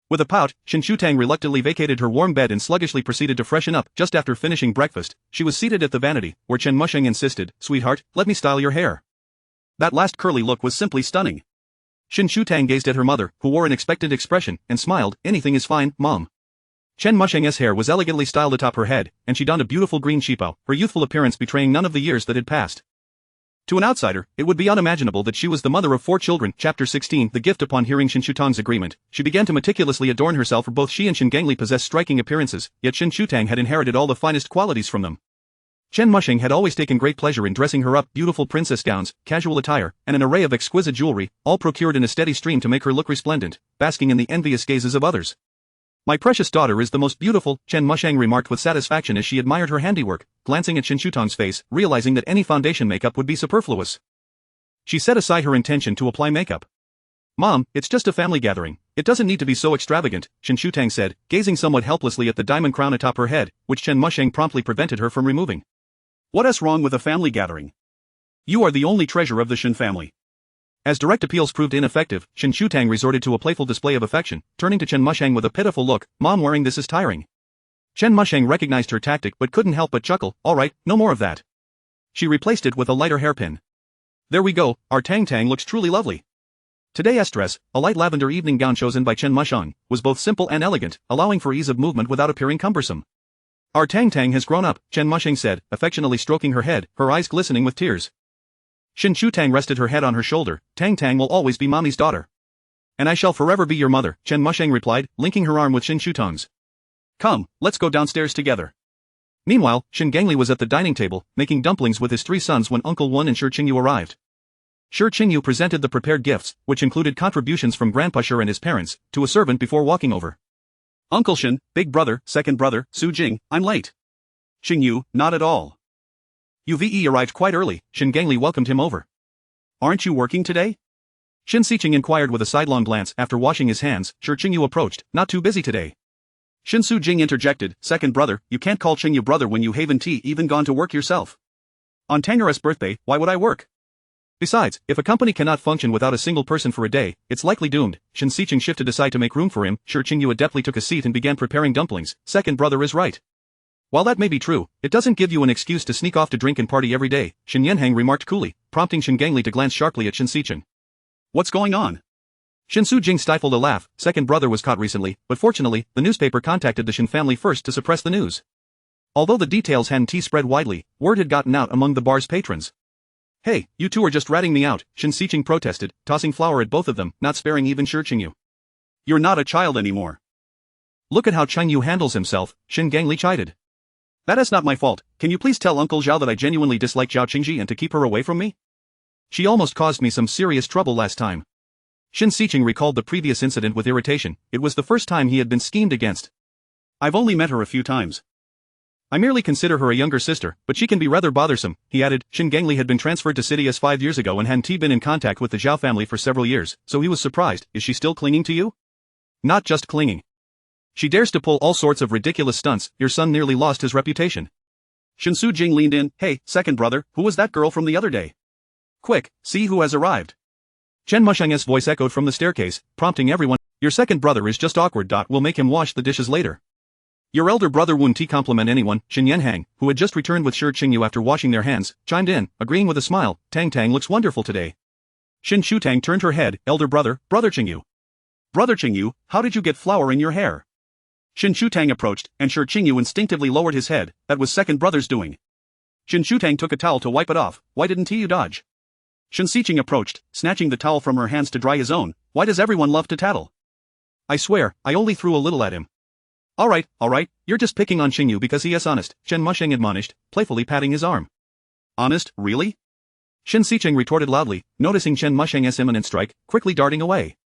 With a pout, Shen Shutang reluctantly vacated her warm bed and sluggishly proceeded to freshen up. Just after finishing breakfast, she was seated at the vanity, where Chen Musheng insisted, Sweetheart, let me style your hair. That last curly look was simply stunning. Shen Shutang gazed at her mother, who wore an expectant expression, and smiled, Anything is fine, Mom. Chen Musheng's hair was elegantly styled atop her head, and she donned a beautiful green qipao, her youthful appearance betraying none of the years that had passed. To an outsider, it would be unimaginable that she was the mother of 4 children. Chapter 16 The gift. Upon hearing Shen Shutang's agreement, she began to meticulously adorn herself, for both she and Shen Gangli possessed striking appearances, yet Shen Shutang had inherited all the finest qualities from them. Chen Mushing had always taken great pleasure in dressing her up, beautiful princess gowns, casual attire, and an array of exquisite jewelry, all procured in a steady stream to make her look resplendent, basking in the envious gazes of others. "My precious daughter is the most beautiful," Chen Mushang remarked with satisfaction as she admired her handiwork, glancing at Shen Shutang's face, realizing that any foundation makeup would be superfluous. She set aside her intention to apply makeup. "Mom, it's just a family gathering. It doesn't need to be so extravagant," Shen Shutang said, gazing somewhat helplessly at the diamond crown atop her head, which Chen Mushang promptly prevented her from removing. "What's wrong with a family gathering? You are the only treasure of the Shen family." As direct appeals proved ineffective, Shen Shutang resorted to a playful display of affection, turning to Chen Mushang with a pitiful look. "Mom, wearing this is tiring." Chen Mushang recognized her tactic but couldn't help but chuckle. "All right, no more of that." She replaced it with a lighter hairpin. "There we go, our Tang Tang looks truly lovely." Today's dress, a light lavender evening gown chosen by Chen Mushang, was both simple and elegant, allowing for ease of movement without appearing cumbersome. "Our Tang Tang has grown up," Chen Mushang said, affectionately stroking her head, her eyes glistening with tears. Shen Shutang rested her head on her shoulder. "Tang Tang will always be mommy's daughter." "And I shall forever be your mother," Chen Mushang replied, linking her arm with Shen Shutang's. "Come, let's go downstairs together." Meanwhile, Shen Gangli was at the dining table, making dumplings with his 3 sons when Uncle Wen and Shi Qingyu arrived. Shi Qingyu presented the prepared gifts, which included contributions from Grandpa Shi and his parents, to a servant before walking over. "Uncle Shen, big brother, second brother, Su Jing, I'm late." "Qingyu, not at all. You've arrived quite early," Shen Gangli welcomed him over. "Aren't you working today?" Shen Xiqing inquired with a sidelong glance. After washing his hands, Shi Qingyu approached. "Not too busy today." Shen Su Jing interjected. "Second brother, you can't call Qingyu brother when you haven't even gone to work yourself. On Tanger's birthday, why would I work? Besides, if a company cannot function without a single person for a day, it's likely doomed." Shen Xiqing shifted aside to make room for him. Shi Qingyu adeptly took a seat and began preparing dumplings. "Second brother is right. While that may be true, it doesn't give you an excuse to sneak off to drink and party every day," Shen Yanhang remarked coolly, prompting Shen Gangli to glance sharply at Shen Xiqing. "What's going on?" Shen Su Jing stifled a laugh. "Second brother was caught recently, but fortunately, the newspaper contacted the Shen family first to suppress the news. Although the details hadn't spread widely, word had gotten out among the bar's patrons." "Hey, you two are just ratting me out," Shen Xiqing protested, tossing flour at both of them, not sparing even Shi Qingyu. "You're not a child anymore. Look at how Qingyu handles himself," Shen Gangli chided. "That is not my fault. Can you please tell Uncle Zhao that I genuinely dislike Zhao Qingji and to keep her away from me? She almost caused me some serious trouble last time." Shen Xiqing recalled the previous incident with irritation. It was the first time he had been schemed against. "I've only met her a few times. I merely consider her a younger sister, but she can be rather bothersome," he added. Shen Gangli had been transferred to City S 5 years ago and hadn't been in contact with the Zhao family for several years, so he was surprised. "Is she still clinging to you?" "Not just clinging. She dares to pull all sorts of ridiculous stunts. Your son nearly lost his reputation." Shen Su Jing leaned in. "Hey, second brother, who was that girl from the other day? Quick, see who has arrived." Chen Mushang's voice echoed from the staircase, prompting everyone. "Your second brother is just awkward. We'll make him wash the dishes later." "Your elder brother wouldn't compliment anyone," Shen Yanhang, who had just returned with Shi Qingyu after washing their hands, chimed in, agreeing with a smile. "Tang Tang looks wonderful today." Shen Shutang turned her head. "Elder brother, brother Qingyu. Brother Qingyu, how did you get flour in your hair?" Shen Shutang approached, and Shi Qingyu instinctively lowered his head. "That was second brother's doing." Shen Shutang took a towel to wipe it off. "Why didn't you dodge?" Shen Xiqing approached, snatching the towel from her hands to dry his own. "Why does everyone love to tattle? I swear, I only threw a little at him." All right, you're just picking on Qingyu because he is honest," Chen Musheng admonished, playfully patting his arm. "Honest, really?" Shen Xiqing retorted loudly, noticing Chen Musheng's imminent strike, quickly darting away.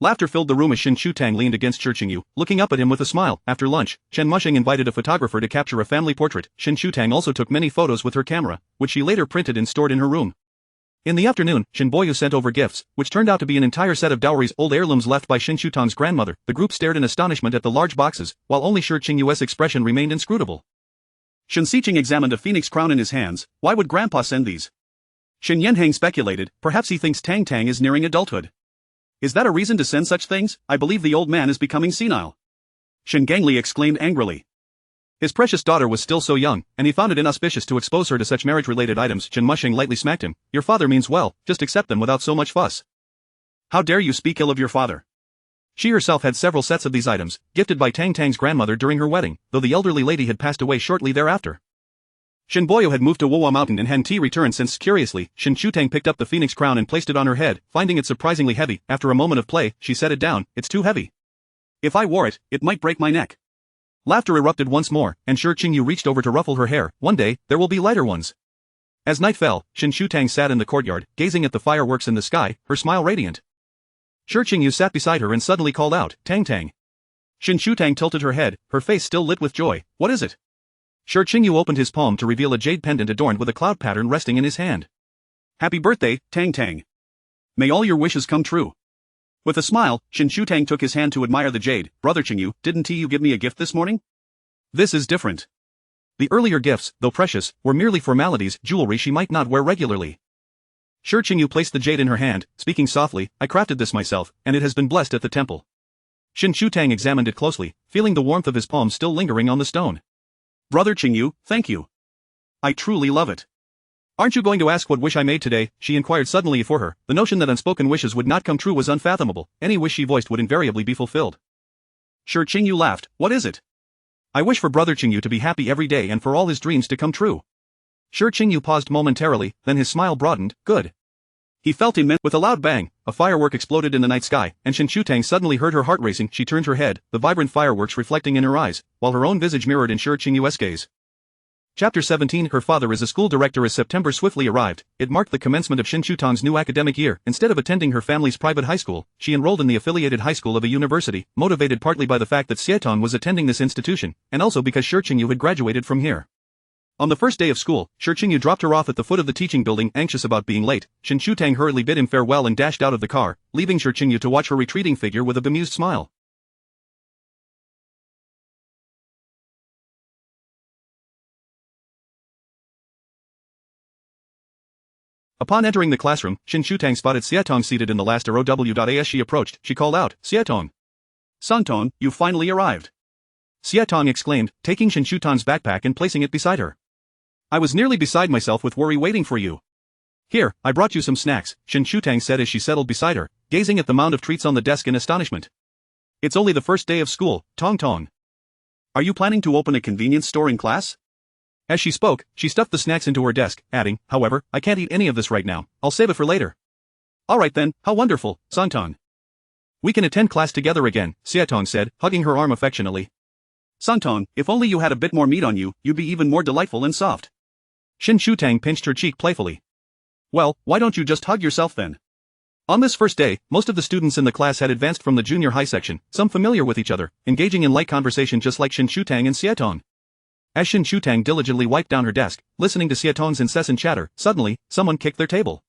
Laughter filled the room as Shen Shutang leaned against Shi Qingyu, looking up at him with a smile. After lunch, Chen Musheng invited a photographer to capture a family portrait. Shen Shutang also took many photos with her camera, which she later printed and stored in her room. In the afternoon, Shen Boyu sent over gifts, which turned out to be an entire set of dowries, old heirlooms left by Shen Shutang's grandmother. The group stared in astonishment at the large boxes, while only Shi Qingyu's expression remained inscrutable. Shen Xiqing examined a phoenix crown in his hands. Why would Grandpa send these? Shen Yanhang speculated, perhaps he thinks Tang Tang is nearing adulthood. Is that a reason to send such things? I believe the old man is becoming senile. Shen Gangli exclaimed angrily. His precious daughter was still so young, and he found it inauspicious to expose her to such marriage-related items. Chen Musheng lightly smacked him. Your father means well, just accept them without so much fuss. How dare you speak ill of your father? She herself had several sets of these items, gifted by Tang Tang's grandmother during her wedding, though the elderly lady had passed away shortly thereafter. Shen Boyo had moved to Wowa Mountain and hadn't returned since. Curiously, Shen Shutang picked up the phoenix crown and placed it on her head, finding it surprisingly heavy. After a moment of play, she set it down. It's too heavy. If I wore it, it might break my neck. Laughter erupted once more, and Shi Qingyu reached over to ruffle her hair. One day, there will be lighter ones. As night fell, Shen Shutang sat in the courtyard, gazing at the fireworks in the sky, her smile radiant. Shi Qingyu sat beside her and suddenly called out, "Tang Tang." Shen Shutang tilted her head, her face still lit with joy. What is it? Shi Qingyu opened his palm to reveal a jade pendant adorned with a cloud pattern resting in his hand. Happy birthday, Tang Tang. May all your wishes come true. With a smile, Shen Shutang took his hand to admire the jade. Brother Qingyu, didn't you give me a gift this morning? This is different. The earlier gifts, though precious, were merely formalities, jewelry she might not wear regularly. Shi Qingyu placed the jade in her hand, speaking softly, I crafted this myself, and it has been blessed at the temple. Shen Shutang examined it closely, feeling the warmth of his palm still lingering on the stone. Brother Qingyu, thank you. I truly love it. Aren't you going to ask what wish I made today? She inquired suddenly for her. The notion that unspoken wishes would not come true was unfathomable. Any wish she voiced would invariably be fulfilled. Shi Qingyu laughed. What is it? I wish for Brother Qingyu to be happy every day and for all his dreams to come true. Shi Qingyu paused momentarily, then his smile broadened. Good. He felt immense. With a loud bang, a firework exploded in the night sky, and Shen Shutang suddenly heard her heart racing. She turned her head, the vibrant fireworks reflecting in her eyes, while her own visage mirrored in Shi Qingyu's gaze. Chapter 17. Her father is a school director. As September swiftly arrived, it marked the commencement of Shen Shutang's new academic year. Instead of attending her family's private high school, she enrolled in the affiliated high school of a university, motivated partly by the fact that Haitang was attending this institution, and also because Shi Qingyu had graduated from here. On the first day of school, Shi Qingyu dropped her off at the foot of the teaching building. Anxious about being late, Shen Shutang hurriedly bid him farewell and dashed out of the car, leaving Shi Qingyu to watch her retreating figure with a bemused smile. Upon entering the classroom, Shen Shutang spotted Haitang seated in the last row. As she approached, she called out, Haitang. Santon, you finally arrived. Haitang exclaimed, taking Shen Shutang's backpack and placing it beside her. I was nearly beside myself with worry waiting for you. Here, I brought you some snacks, Shen Shutang said as she settled beside her, gazing at the mound of treats on the desk in astonishment. It's only the first day of school, Tong Tong. Are you planning to open a convenience store in class? As she spoke, she stuffed the snacks into her desk, adding, however, I can't eat any of this right now, I'll save it for later. Alright then, how wonderful, Santon. We can attend class together again, Haitang said, hugging her arm affectionately. Santon, if only you had a bit more meat on you, you'd be even more delightful and soft. Shen Shutang pinched her cheek playfully. Well, why don't you just hug yourself then? On this first day, most of the students in the class had advanced from the junior high section, some familiar with each other, engaging in light conversation just like Shen Shutang and Haitang. As Shen Shutang diligently wiped down her desk, listening to Haitang's incessant chatter, suddenly, someone kicked their table.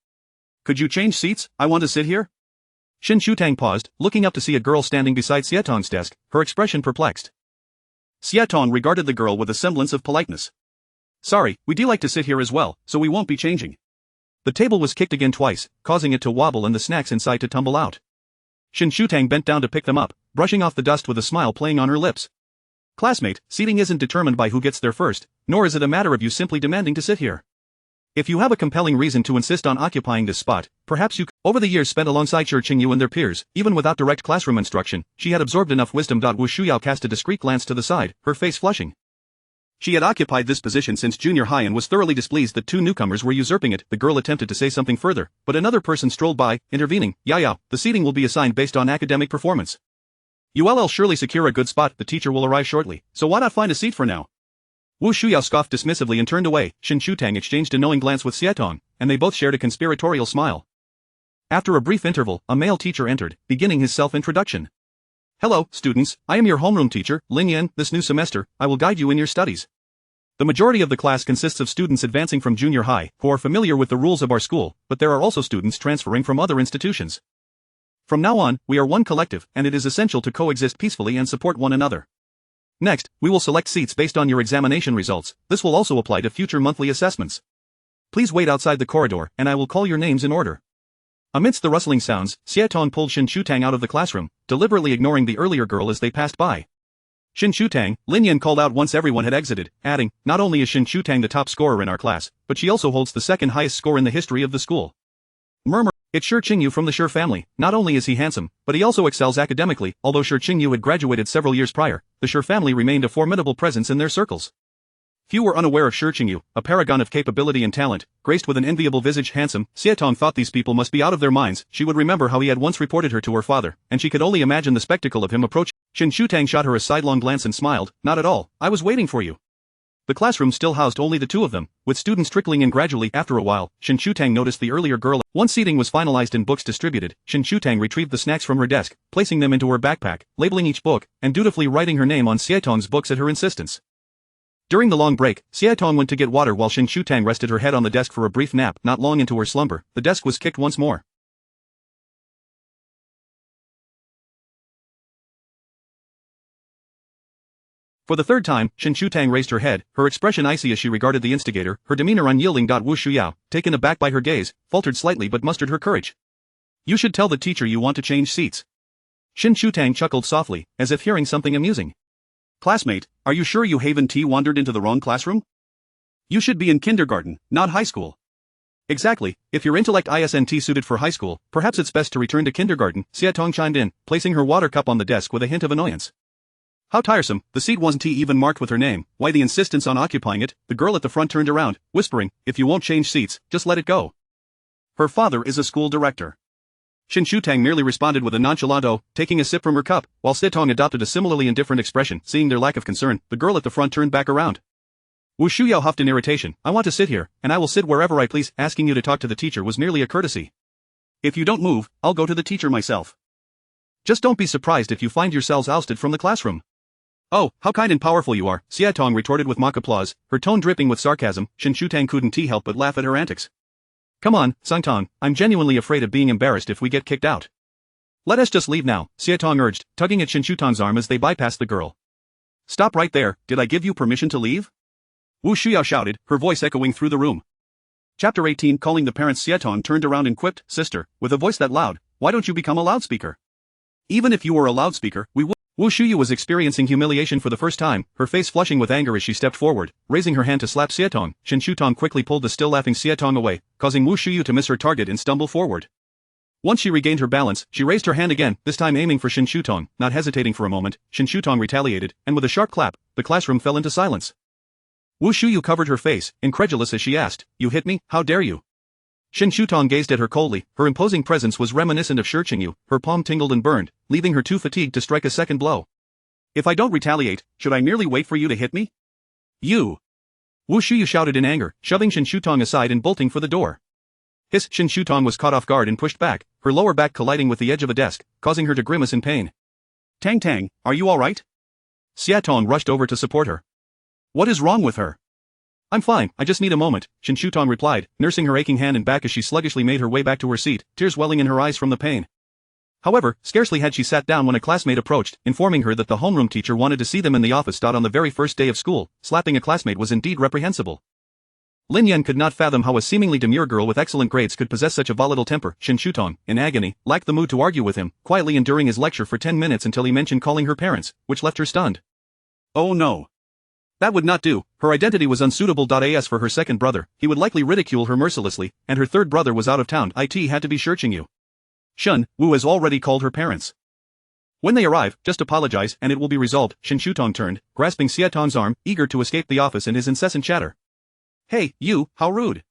Could you change seats? I want to sit here. Shen Shutang paused, looking up to see a girl standing beside Haitang's desk, her expression perplexed. Haitang regarded the girl with a semblance of politeness. Sorry, we'd like to sit here as well, so we won't be changing. The table was kicked again twice, causing it to wobble and the snacks inside to tumble out. Shen Shutang bent down to pick them up, brushing off the dust with a smile playing on her lips. Classmate, seating isn't determined by who gets there first, nor is it a matter of you simply demanding to sit here. If you have a compelling reason to insist on occupying this spot, perhaps you could. Over the years spent alongside Shi Qingyu and their peers, even without direct classroom instruction, she had absorbed enough wisdom. Wu Shuyao cast a discreet glance to the side, her face flushing. She had occupied this position since junior high and was thoroughly displeased that two newcomers were usurping it. The girl attempted to say something further, but another person strolled by, intervening. Yao, the seating will be assigned based on academic performance. You'll surely secure a good spot. The teacher will arrive shortly, so why not find a seat for now? Wu Shuyao scoffed dismissively and turned away. Shen Shutang exchanged a knowing glance with Haitang, and they both shared a conspiratorial smile. After a brief interval, a male teacher entered, beginning his self-introduction. Hello, students, I am your homeroom teacher, Lin Yan. This new semester, I will guide you in your studies. The majority of the class consists of students advancing from junior high, who are familiar with the rules of our school, but there are also students transferring from other institutions. From now on, we are one collective, and it is essential to coexist peacefully and support one another. Next, we will select seats based on your examination results. This will also apply to future monthly assessments. Please wait outside the corridor, and I will call your names in order. Amidst the rustling sounds, Haitang pulled Shen Shutang out of the classroom, deliberately ignoring the earlier girl as they passed by. Shen Shutang, Lin Yan called out once everyone had exited, adding, not only is Shen Shutang the top scorer in our class, but she also holds the second highest score in the history of the school. Murmur. It's Shi Qingyu from the Shi family. Not only is he handsome, but he also excels academically. Although Shi Qingyu had graduated several years prior, the Shi family remained a formidable presence in their circles. Few were unaware of Shi Qingyu, a paragon of capability and talent, graced with an enviable visage. Handsome, Haitang thought these people must be out of their minds. She would remember how he had once reported her to her father, and she could only imagine the spectacle of him approaching. Shen Shutang shot her a sidelong glance and smiled. Not at all, I was waiting for you. The classroom still housed only the two of them, with students trickling in gradually. After a while, Shen Shutang noticed the earlier girl. Once seating was finalized and books distributed, Shen Shutang retrieved the snacks from her desk, placing them into her backpack, labeling each book, and dutifully writing her name on Haitang's books at her insistence. During the long break, Haitang went to get water while Shen Shutang rested her head on the desk for a brief nap. Not long into her slumber, the desk was kicked once more. For the third time, Shen Shutang raised her head, her expression icy as she regarded the instigator, her demeanor unyielding. Wu Shuyao, taken aback by her gaze, faltered slightly but mustered her courage. You should tell the teacher you want to change seats. Shen Shutang chuckled softly, as if hearing something amusing. Classmate, are you sure you haven't wandered into the wrong classroom? You should be in kindergarten, not high school. Exactly, if your intellect isn't suited for high school, perhaps it's best to return to kindergarten, Haitang chimed in, placing her water cup on the desk with a hint of annoyance. How tiresome, the seat wasn't even marked with her name. Why the insistence on occupying it? The girl at the front turned around, whispering, if you won't change seats, just let it go. Her father is a school director. Shen Shutang merely responded with a nonchalant "oh," taking a sip from her cup, while Haitang adopted a similarly indifferent expression. Seeing their lack of concern, the girl at the front turned back around. Wu Shuyao huffed in irritation. I want to sit here, and I will sit wherever I please. Asking you to talk to the teacher was merely a courtesy. If you don't move, I'll go to the teacher myself. Just don't be surprised if you find yourselves ousted from the classroom. Oh, how kind and powerful you are, Haitang retorted with mock applause, her tone dripping with sarcasm. Shen Shutang couldn't help but laugh at her antics. Come on, Sangtong, I'm genuinely afraid of being embarrassed if we get kicked out. Let us just leave now, Haitang urged, tugging at Shen Shutang's arm as they bypassed the girl. Stop right there, did I give you permission to leave? Wu Shuyao shouted, her voice echoing through the room. Chapter 18. Calling the parents. Haitang turned around and quipped, sister, with a voice that loud, why don't you become a loudspeaker? Even if you were a loudspeaker, we would. Wu Shuyu was experiencing humiliation for the first time, her face flushing with anger as she stepped forward, raising her hand to slap Haitang. Shen Shutang quickly pulled the still laughing Haitang away, causing Wu Shuyu to miss her target and stumble forward. Once she regained her balance, she raised her hand again, this time aiming for Shen Shutang. Not hesitating for a moment, Shen Shutang retaliated, and with a sharp clap, the classroom fell into silence. Wu Shuyu covered her face, incredulous as she asked, you hit me, how dare you? Shen Shutang gazed at her coldly, her imposing presence was reminiscent of Shi Qingyu, her palm tingled and burned, leaving her too fatigued to strike a second blow. If I don't retaliate, should I merely wait for you to hit me? You! Wu Shuyu shouted in anger, shoving Shen Shutang aside and bolting for the door. Shen Shutang was caught off guard and pushed back, her lower back colliding with the edge of a desk, causing her to grimace in pain. Tang, are you alright? Haitang rushed over to support her. What is wrong with her? I'm fine, I just need a moment, Shen Shutang replied, nursing her aching hand and back as she sluggishly made her way back to her seat, tears welling in her eyes from the pain. However, scarcely had she sat down when a classmate approached, informing her that the homeroom teacher wanted to see them in the office. On the very first day of school, slapping a classmate was indeed reprehensible. Lin Yan could not fathom how a seemingly demure girl with excellent grades could possess such a volatile temper. Shen Shutang, in agony, lacked the mood to argue with him, quietly enduring his lecture for 10 minutes until he mentioned calling her parents, which left her stunned. Oh no. That would not do, her identity was unsuitable. As for her second brother, he would likely ridicule her mercilessly, and her third brother was out of town. It had to be Shi Qingyu. Shen, Wu has already called her parents. When they arrive, just apologize and it will be resolved. Shen Shutang turned, grasping Haitang's arm, eager to escape the office and his incessant chatter. Hey, you, how rude.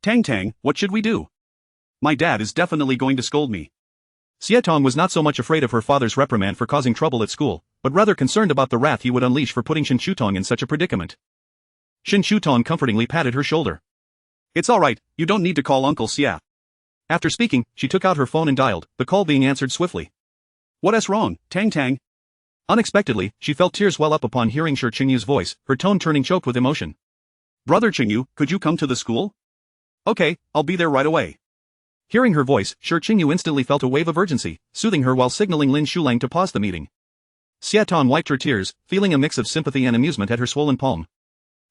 Tang, what should we do? My dad is definitely going to scold me. Haitang was not so much afraid of her father's reprimand for causing trouble at school, but rather concerned about the wrath he would unleash for putting Shen Shutang in such a predicament. Shen Shutang comfortingly patted her shoulder. It's alright, you don't need to call Uncle Xia. After speaking, she took out her phone and dialed, the call being answered swiftly. What's wrong, Tang? Unexpectedly, she felt tears well up upon hearing Shi Qingyu's voice, her tone turning choked with emotion. Brother Qingyu, could you come to the school? Okay, I'll be there right away. Hearing her voice, Shi Qingyu instantly felt a wave of urgency, soothing her while signaling Lin Shulang to pause the meeting. Haitang wiped her tears, feeling a mix of sympathy and amusement at her swollen palm.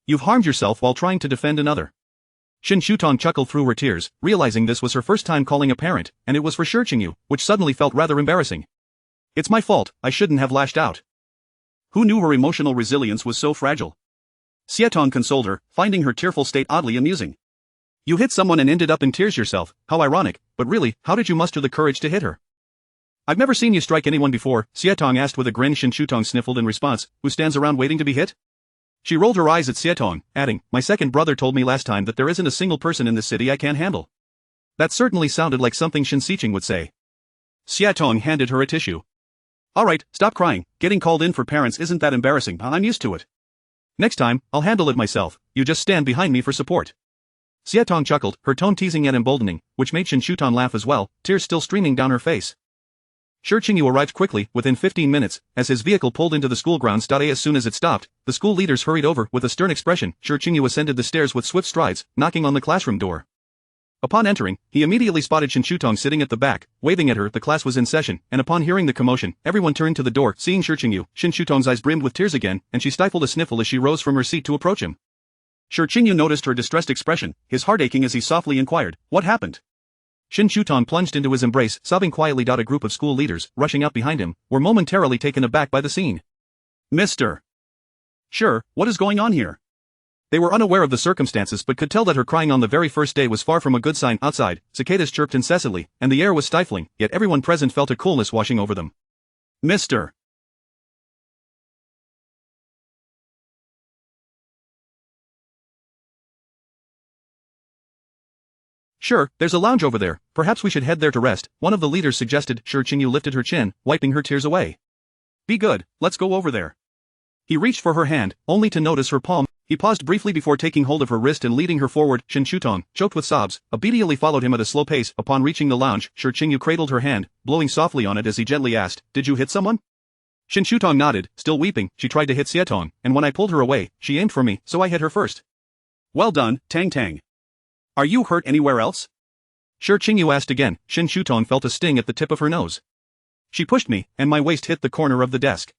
You've harmed yourself while trying to defend another. Shen Shutang chuckled through her tears, realizing this was her first time calling a parent, and it was for Shi Qingyu, which suddenly felt rather embarrassing. It's my fault, I shouldn't have lashed out. Who knew her emotional resilience was so fragile? Haitang consoled her, finding her tearful state oddly amusing. You hit someone and ended up in tears yourself, how ironic, but really, how did you muster the courage to hit her? I've never seen you strike anyone before, Haitang asked with a grin. Shen Shutang sniffled in response, who stands around waiting to be hit? She rolled her eyes at Haitang, adding, "My second brother told me last time that there isn't a single person in this city I can't handle." That certainly sounded like something Shen Xiqing would say. Haitang handed her a tissue. "Alright, stop crying, getting called in for parents isn't that embarrassing, I'm used to it. Next time, I'll handle it myself, you just stand behind me for support." Haitang chuckled, her tone teasing yet emboldening, which made Shen Xiqing laugh as well, tears still streaming down her face. Shi Qingyu arrived quickly, within 15 minutes, as his vehicle pulled into the school grounds. As soon as it stopped, the school leaders hurried over. With a stern expression, Shi Qingyu ascended the stairs with swift strides, knocking on the classroom door. Upon entering, he immediately spotted Shen Xiqing sitting at the back, waving at her. The class was in session, and upon hearing the commotion, everyone turned to the door. Seeing Shi Qingyu, Shen Xiqing's eyes brimmed with tears again, and she stifled a sniffle as she rose from her seat to approach him. Shi Qingyu noticed her distressed expression, his heart aching as he softly inquired, "What happened?" Shen Xiqing plunged into his embrace, sobbing quietly. A group of school leaders, rushing up behind him, were momentarily taken aback by the scene. "Mr. Sure, what is going on here?" They were unaware of the circumstances but could tell that her crying on the very first day was far from a good sign. Outside, cicadas chirped incessantly, and the air was stifling, yet everyone present felt a coolness washing over them. "Mr. Sure, there's a lounge over there, perhaps we should head there to rest," one of the leaders suggested. Shi Qingyu lifted her chin, wiping her tears away. "Be good, let's go over there." He reached for her hand, only to notice her palm. He paused briefly before taking hold of her wrist and leading her forward. Shen Xiqing, choked with sobs, obediently followed him at a slow pace. Upon reaching the lounge, Shi Qingyu cradled her hand, blowing softly on it as he gently asked, "Did you hit someone?" Shen Xiqing nodded, still weeping. "She tried to hit Haitang, and when I pulled her away, she aimed for me, so I hit her first." "Well done, Tang Tang. Are you hurt anywhere else?" Shi Qingyu asked again. Shen Xiqing felt a sting at the tip of her nose. "She pushed me, and my waist hit the corner of the desk."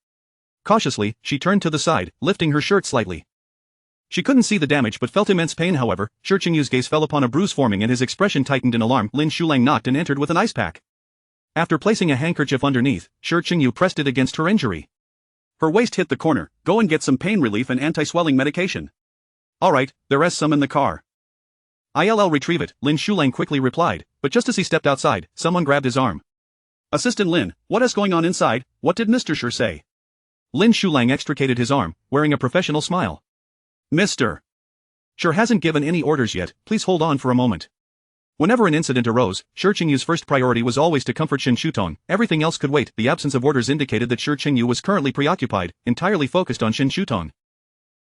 Cautiously, she turned to the side, lifting her shirt slightly. She couldn't see the damage but felt immense pain. However, Shi Qingyu's gaze fell upon a bruise forming and his expression tightened in alarm. Lin Shulang knocked and entered with an ice pack. After placing a handkerchief underneath, Shi Qingyu pressed it against her injury. "Her waist hit the corner, go and get some pain relief and anti-swelling medication." "Alright, there is some in the car." "I'll retrieve it," Lin Shulang quickly replied, but just as he stepped outside, someone grabbed his arm. "Assistant Lin, what is going on inside? What did Mr. Shi say?" Lin Shulang extricated his arm, wearing a professional smile. "Mr. Shi hasn't given any orders yet, please hold on for a moment." Whenever an incident arose, Shi Qingyu's first priority was always to comfort Shen Xiqing. Everything else could wait. The absence of orders indicated that Shi Qingyu was currently preoccupied, entirely focused on Shen Xiqing.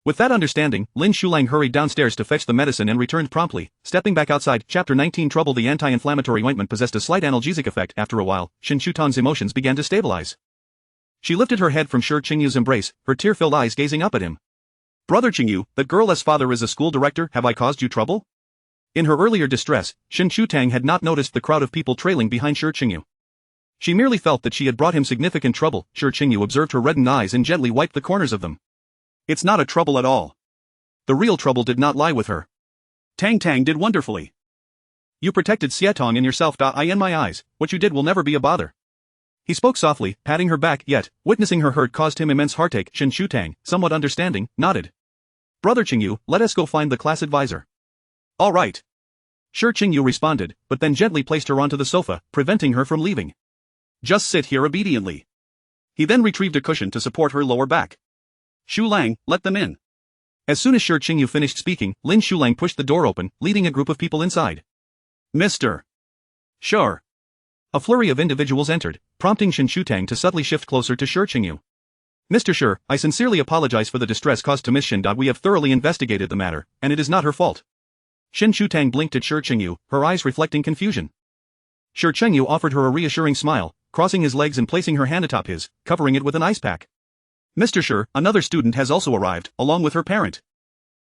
With that understanding, Lin Shulang hurried downstairs to fetch the medicine and returned promptly. Stepping back outside, Chapter 19 Trouble. The anti-inflammatory ointment possessed a slight analgesic effect. After a while, Shen Xiqing's emotions began to stabilize. She lifted her head from Shi Qingyu's embrace, her tear-filled eyes gazing up at him. "Brother Qingyu, that girl's father is a school director, have I caused you trouble?" In her earlier distress, Shen Xiqing had not noticed the crowd of people trailing behind Shi Qingyu. She merely felt that she had brought him significant trouble. Shi Qingyu observed her reddened eyes and gently wiped the corners of them. "It's not a trouble at all. The real trouble did not lie with her. Tang Tang did wonderfully. You protected Haitang and yourself. In my eyes, what you did will never be a bother." He spoke softly, patting her back, yet, witnessing her hurt caused him immense heartache. Shen Xiqing, somewhat understanding, nodded. "Brother Qingyu, let us go find the class advisor." "All right." Shi Qingyu responded, but then gently placed her onto the sofa, preventing her from leaving. "Just sit here obediently." He then retrieved a cushion to support her lower back. "Shu Lang, let them in." As soon as Shi Qingyu finished speaking, Lin Shulang pushed the door open, leading a group of people inside. "Mr. Sure." A flurry of individuals entered, prompting Shen Xiqing to subtly shift closer to Shi Qingyu. "Mr. Shi, I sincerely apologize for the distress caused to Miss Shen. We have thoroughly investigated the matter, and it is not her fault." Shen Xiqing blinked at Shi Qingyu, her eyes reflecting confusion. Shi Qingyu offered her a reassuring smile, crossing his legs and placing her hand atop his, covering it with an ice pack. "Mr. Shi, another student has also arrived, along with her parent.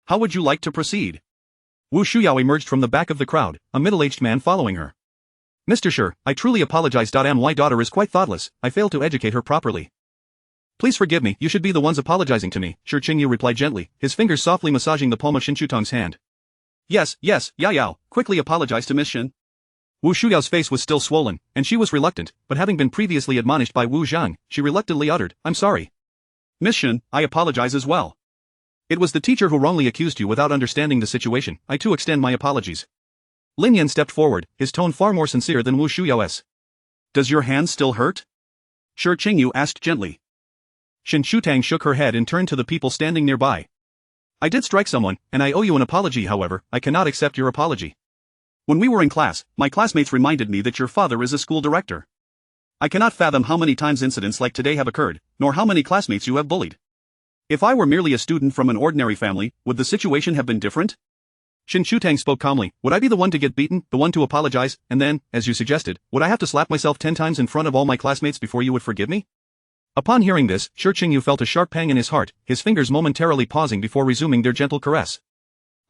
How would you like to proceed?" Wu Shuyao emerged from the back of the crowd, a middle-aged man following her. "Mr. Shi, I truly apologize. My daughter is quite thoughtless, I failed to educate her properly." "Please forgive me, you should be the ones apologizing to me," Shi Qingyu replied gently, his fingers softly massaging the palm of Shen Xiqing's hand. Yes, Yao, quickly apologize to Miss Shen." Wu Shuyao's face was still swollen, and she was reluctant, but having been previously admonished by Wu Zhang, she reluctantly uttered, "I'm sorry." "Miss Shen, I apologize as well. It was the teacher who wrongly accused you without understanding the situation. I too extend my apologies." Lin Yan stepped forward, his tone far more sincere than Wu Shuyao's. "Does your hand still hurt?" Shi Qingyu asked gently. Shen Xiqing shook her head and turned to the people standing nearby. I did strike someone, and I owe you an apology. However, I cannot accept your apology. When we were in class, my classmates reminded me that your father is a school director. I cannot fathom how many times incidents like today have occurred, nor how many classmates you have bullied. If I were merely a student from an ordinary family, would the situation have been different? Shen Shutang spoke calmly. Would I be the one to get beaten, the one to apologize, and then, as you suggested, would I have to slap myself 10 times in front of all my classmates before you would forgive me? Upon hearing this, Shi Qingyu felt a sharp pang in his heart, his fingers momentarily pausing before resuming their gentle caress.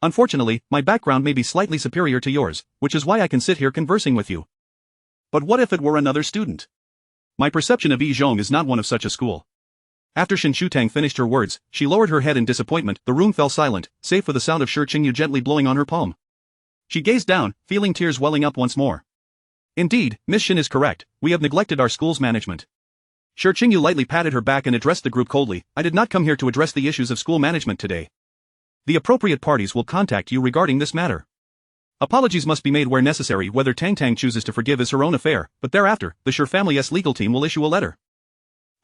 Unfortunately, my background may be slightly superior to yours, which is why I can sit here conversing with you. But what if it were another student? My perception of Yi Zhong is not one of such a school. After Shen Shutang finished her words, she lowered her head in disappointment. The room fell silent, save for the sound of Shi Qingyu gently blowing on her palm. She gazed down, feeling tears welling up once more. Indeed, Miss Shen is correct, we have neglected our school's management. Shi Qingyu lightly patted her back and addressed the group coldly. I did not come here to address the issues of school management today. The appropriate parties will contact you regarding this matter. Apologies must be made where necessary. Whether Tang Tang chooses to forgive is her own affair, but thereafter, the Shi family's legal team will issue a letter.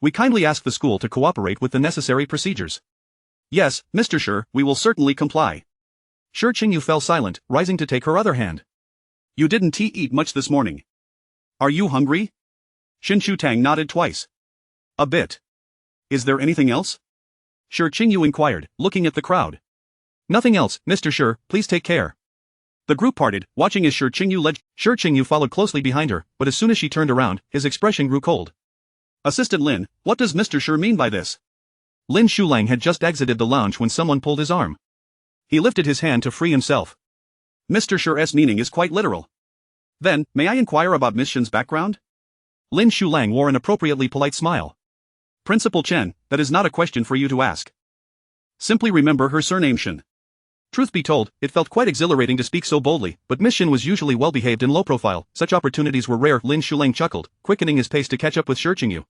We kindly ask the school to cooperate with the necessary procedures. Yes, Mr. Shi, we will certainly comply. Shi Qingyu fell silent, rising to take her other hand. You didn't eat much this morning. Are you hungry? Shen Shutang nodded twice. A bit. Is there anything else? Shi Qingyu inquired, looking at the crowd. Nothing else, Mr. Shi, please take care. The group parted, watching as Shi Qingyu led. Shi Qingyu followed closely behind her, but as soon as she turned around, his expression grew cold. Assistant Lin, what does Mr. Shi mean by this? Lin Shulang had just exited the lounge when someone pulled his arm. He lifted his hand to free himself. Mr. Shi's meaning is quite literal. Then, may I inquire about Miss Shen's background? Lin Shulang wore an appropriately polite smile. Principal Chen, that is not a question for you to ask. Simply remember her surname Shen. Truth be told, it felt quite exhilarating to speak so boldly, but Miss Shen was usually well-behaved and low-profile. Such opportunities were rare. Lin Shulang chuckled, quickening his pace to catch up with Shi Qingyu.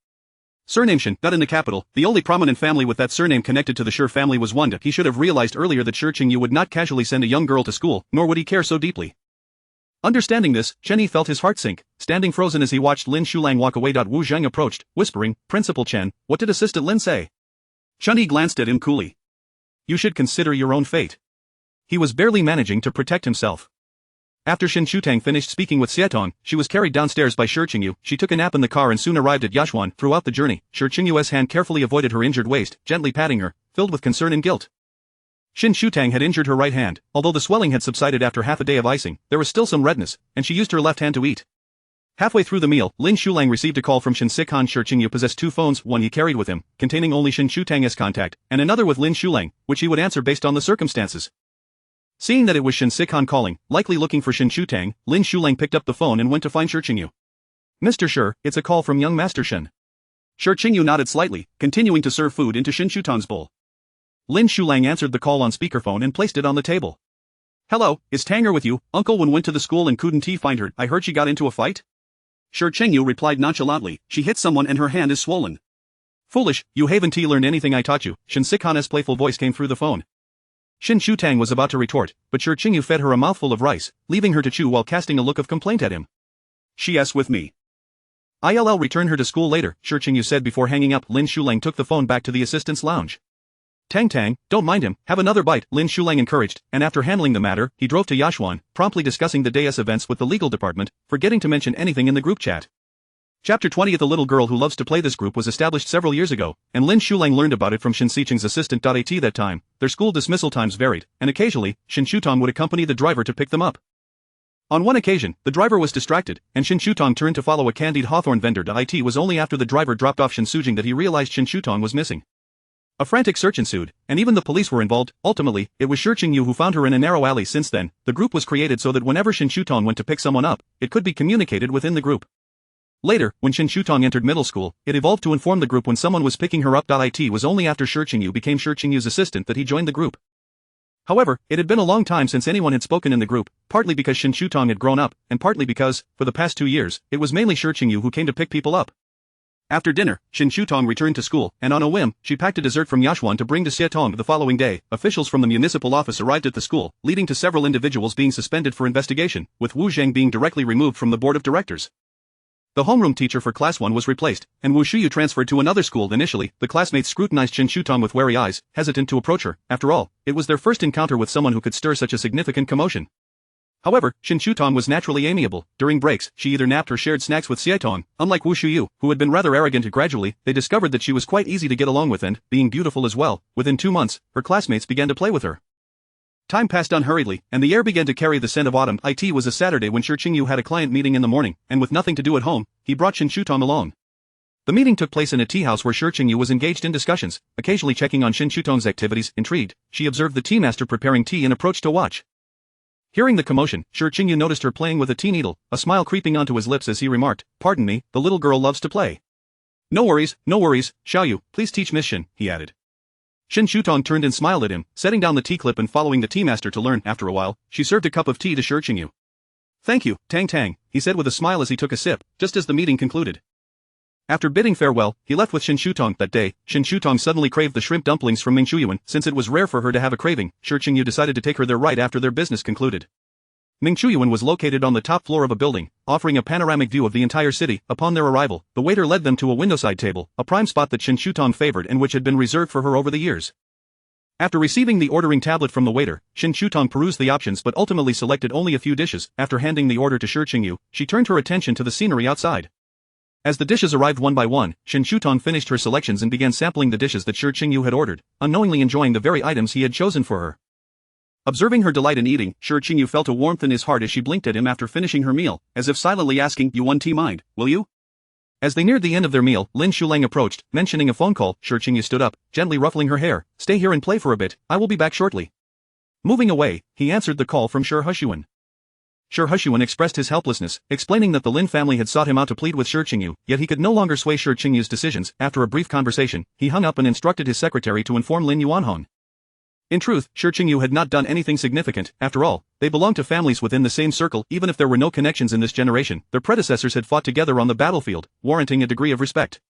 Surname Shen, not in the capital. The only prominent family with that surname connected to the Shi family was Wanda. He should have realized earlier that Shi Qingyu would not casually send a young girl to school, nor would he care so deeply. Understanding this, Chen Yi felt his heart sink, standing frozen as he watched Lin Shulang walk away. Wu Zhang approached, whispering, Principal Chen, what did Assistant Lin say? Chen Yi glanced at him coolly. You should consider your own fate. He was barely managing to protect himself. After Shen Shutang finished speaking with Xietong, she was carried downstairs by Shi Qingyu. She took a nap in the car and soon arrived at Yashuan. Throughout the journey, Shi Qingyu's hand carefully avoided her injured waist, gently patting her, filled with concern and guilt. Shen Shutang had injured her right hand. Although the swelling had subsided after half a day of icing, there was still some redness, and she used her left hand to eat. Halfway through the meal, Lin Shulang received a call from Shen Sikhan. Shi Qingyu possessed two phones, one he carried with him, containing only Shen Shutang's contact, and another with Lin Shulang, which he would answer based on the circumstances. Seeing that it was Shen Sikhan calling, likely looking for Shen Shutang, Lin Shulang picked up the phone and went to find Shi Qingyu. Mr. Shi, it's a call from young Master Shen. Shi Qingyu nodded slightly, continuing to serve food into Shen Shutang's bowl. Lin Shulang answered the call on speakerphone and placed it on the table. Hello, is Tanger with you? Uncle Wen went to the school and couldn't find her. I heard she got into a fight? Shi Qingyu replied nonchalantly, she hit someone and her hand is swollen. Foolish, you haven't learned anything I taught you. Shen Sikhan's playful voice came through the phone. Shen Shutang was about to retort, but Shi Qingyu fed her a mouthful of rice, leaving her to chew while casting a look of complaint at him. She's with me. I'll return her to school later, Shi Qingyu said before hanging up. Lin Shulang took the phone back to the assistant's lounge. Tang Tang, don't mind him, have another bite, Lin Shulang encouraged, and after handling the matter, he drove to Yashuan, promptly discussing the day's events with the legal department, forgetting to mention anything in the group chat. Chapter 20. The little girl who loves to play. This group was established several years ago, and Lin Shulang learned about it from Shen Sicheng's assistant. At that time, their school dismissal times varied, and occasionally, Shen Shutang would accompany the driver to pick them up. On one occasion, the driver was distracted, and Shen Shutang turned to follow a candied hawthorn vendor. It was only after the driver dropped off Shen Sujing that he realized Shen Shutang was missing. A frantic search ensued, and even the police were involved. Ultimately, it was Shi Qingyu who found her in a narrow alley. Since then, the group was created so that whenever Shen Shutang went to pick someone up, it could be communicated within the group. Later, when Shen Shutang entered middle school, it evolved to inform the group when someone was picking her up. It was only after Shi Qingyu became Shi Qingyu's assistant that he joined the group. However, it had been a long time since anyone had spoken in the group, partly because Shen Shutang had grown up, and partly because, for the past 2 years, it was mainly Shi Qingyu who came to pick people up. After dinner, Shen Shutang returned to school, and on a whim, she packed a dessert from Yashuan to bring to Xietong. The following day, officials from the municipal office arrived at the school, leading to several individuals being suspended for investigation, with Wu Zhang being directly removed from the board of directors. The homeroom teacher for Class 1 was replaced, and Wu Shuyu transferred to another school. Initially, the classmates scrutinized Shen Shutong with wary eyes, hesitant to approach her. After all, it was their first encounter with someone who could stir such a significant commotion. However, Shen Shutong was naturally amiable. During breaks, she either napped or shared snacks with Haitang. Unlike Wu Shuyu, who had been rather arrogant, gradually, they discovered that she was quite easy to get along with and, being beautiful as well, within 2 months, her classmates began to play with her. Time passed unhurriedly, and the air began to carry the scent of autumn. It was a Saturday when Shi Qingyu had a client meeting in the morning, and with nothing to do at home, he brought Shen Shutong along. The meeting took place in a tea house where Shi Qingyu was engaged in discussions, occasionally checking on Shen Shutong's activities. Intrigued, she observed the tea master preparing tea and approached to watch. Hearing the commotion, Shi Qingyu noticed her playing with a tea needle, a smile creeping onto his lips as he remarked, "Pardon me, the little girl loves to play." No worries, Xiaoyu, please teach Miss Shen," he added. Shen Shutong turned and smiled at him, setting down the tea clip and following the tea master to learn. After a while, she served a cup of tea to Shi Qingyu. "Thank you, Tang," he said with a smile as he took a sip, just as the meeting concluded. After bidding farewell, he left with Shen Shutong. That day, Shen Shutong suddenly craved the shrimp dumplings from Ming Chuyuan. Since it was rare for her to have a craving, Shi Qingyu decided to take her there right after their business concluded. Ming Chuyuan was located on the top floor of a building, offering a panoramic view of the entire city. Upon their arrival, the waiter led them to a windowside table, a prime spot that Shen Shutong favored and which had been reserved for her over the years. After receiving the ordering tablet from the waiter, Shen Shutong perused the options but ultimately selected only a few dishes. After handing the order to Shi Qingyu, she turned her attention to the scenery outside. As the dishes arrived one by one, Shen Shutong finished her selections and began sampling the dishes that Shi Qingyu had ordered, unknowingly enjoying the very items he had chosen for her. Observing her delight in eating, Shi Qingyu felt a warmth in his heart as she blinked at him after finishing her meal, as if silently asking, "You one tea mind, will you?" As they neared the end of their meal, Lin Shulang approached, mentioning a phone call. Shi Qingyu stood up, gently ruffling her hair. "Stay here and play for a bit, I will be back shortly." Moving away, he answered the call from Shi Hushuan. Shi Hushuan expressed his helplessness, explaining that the Lin family had sought him out to plead with Shi Qingyu, yet he could no longer sway Shi Qingyu's decisions. After a brief conversation, he hung up and instructed his secretary to inform Lin Yuanhong. In truth, Shi Qingyu had not done anything significant. After all, they belonged to families within the same circle. Even if there were no connections in this generation, their predecessors had fought together on the battlefield, warranting a degree of respect.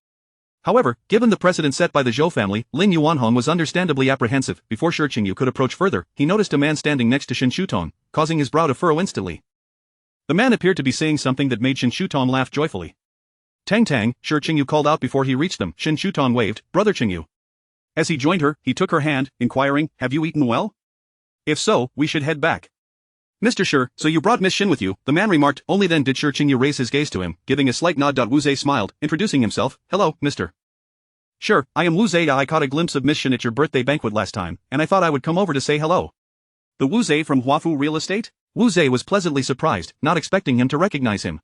However, given the precedent set by the Zhou family, Lin Yuanhong was understandably apprehensive. Before Shi Qingyu could approach further, he noticed a man standing next to Shen Shutong, causing his brow to furrow instantly. The man appeared to be saying something that made Shen Shutong laugh joyfully. "Tang," Shi Qingyu called out before he reached them. Shen Shutong waved, "Brother Qingyu." As he joined her, he took her hand, inquiring, "Have you eaten well? If so, we should head back." "Mr. Shi, so you brought Miss Shen with you," the man remarked. Only then did Shi Qingyu raise his gaze to him, giving a slight nod. Wu Zhe smiled, introducing himself. "Hello, Mr. Shi, I am Wu Zhe. I caught a glimpse of Miss Shen at your birthday banquet last time, and I thought I would come over to say hello." "The Wu Zhe from Huafu Real Estate?" Wu Zhe was pleasantly surprised, not expecting him to recognize him.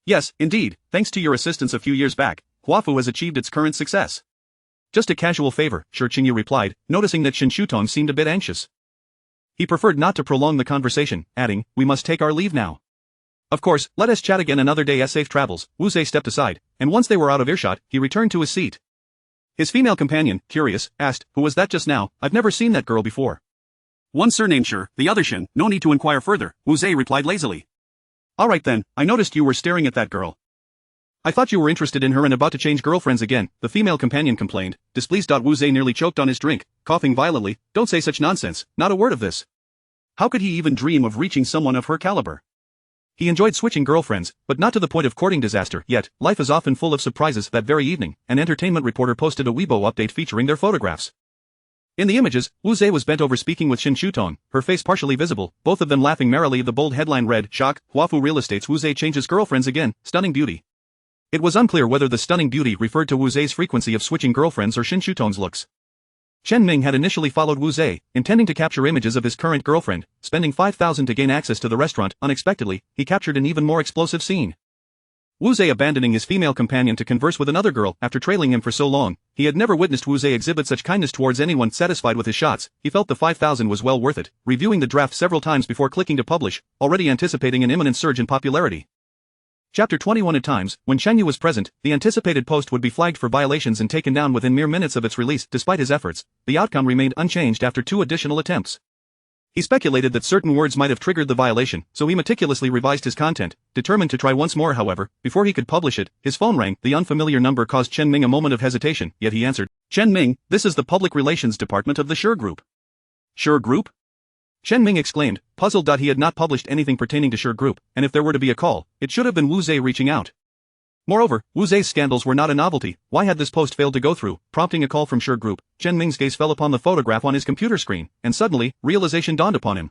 "Yes, indeed, thanks to your assistance a few years back, Huafu has achieved its current success." "Just a casual favor," Shi Qingyu replied, noticing that Shen Shutong seemed a bit anxious. He preferred not to prolong the conversation, adding, "We must take our leave now." "Of course, let us chat again another day. As safe travels." Wu Zhe stepped aside, and once they were out of earshot, he returned to his seat. His female companion, curious, asked, "Who was that just now? I've never seen that girl before." "One surnamed Shi, the other Shen, no need to inquire further," Wu Zhe replied lazily. "All right then, I noticed you were staring at that girl. I thought you were interested in her and about to change girlfriends again," the female companion complained, displeased. Wu Zhe nearly choked on his drink, coughing violently. "Don't say such nonsense, not a word of this. How could he even dream of reaching someone of her caliber? He enjoyed switching girlfriends, but not to the point of courting disaster. Yet, life is often full of surprises. That very evening, an entertainment reporter posted a Weibo update featuring their photographs. In the images, Wu Zhe was bent over speaking with Shen Shutong, her face partially visible, both of them laughing merrily. The bold headline read, "Shock, Huafu Real Estate's Wu Zhe changes girlfriends again, stunning beauty." It was unclear whether the stunning beauty referred to Wu Zhe's frequency of switching girlfriends or Shen Shutong's looks. Chen Ming had initially followed Wu Zhe, intending to capture images of his current girlfriend, spending 5,000 to gain access to the restaurant. Unexpectedly, he captured an even more explosive scene. Wu Zhe abandoning his female companion to converse with another girl. After trailing him for so long, he had never witnessed Wu Zhe exhibit such kindness towards anyone. Satisfied with his shots, he felt the 5,000 was well worth it, reviewing the draft several times before clicking to publish, already anticipating an imminent surge in popularity. Chapter 21. At times, when Shen Yu was present, the anticipated post would be flagged for violations and taken down within mere minutes of its release. Despite his efforts, the outcome remained unchanged after 2 additional attempts. He speculated that certain words might have triggered the violation, so he meticulously revised his content, determined to try once more. However, before he could publish it, his phone rang. The unfamiliar number caused Chen Ming a moment of hesitation, yet he answered. "Chen Ming, this is the Public Relations Department of the Shi Group." "Shi Group?" Chen Ming exclaimed, puzzled. He had not published anything pertaining to Shi Group, and if there were to be a call, it should have been Wu Zhe reaching out. Moreover, Wu Zhe's scandals were not a novelty. Why had this post failed to go through, prompting a call from Shi Group? Chen Ming's gaze fell upon the photograph on his computer screen, and suddenly, realization dawned upon him.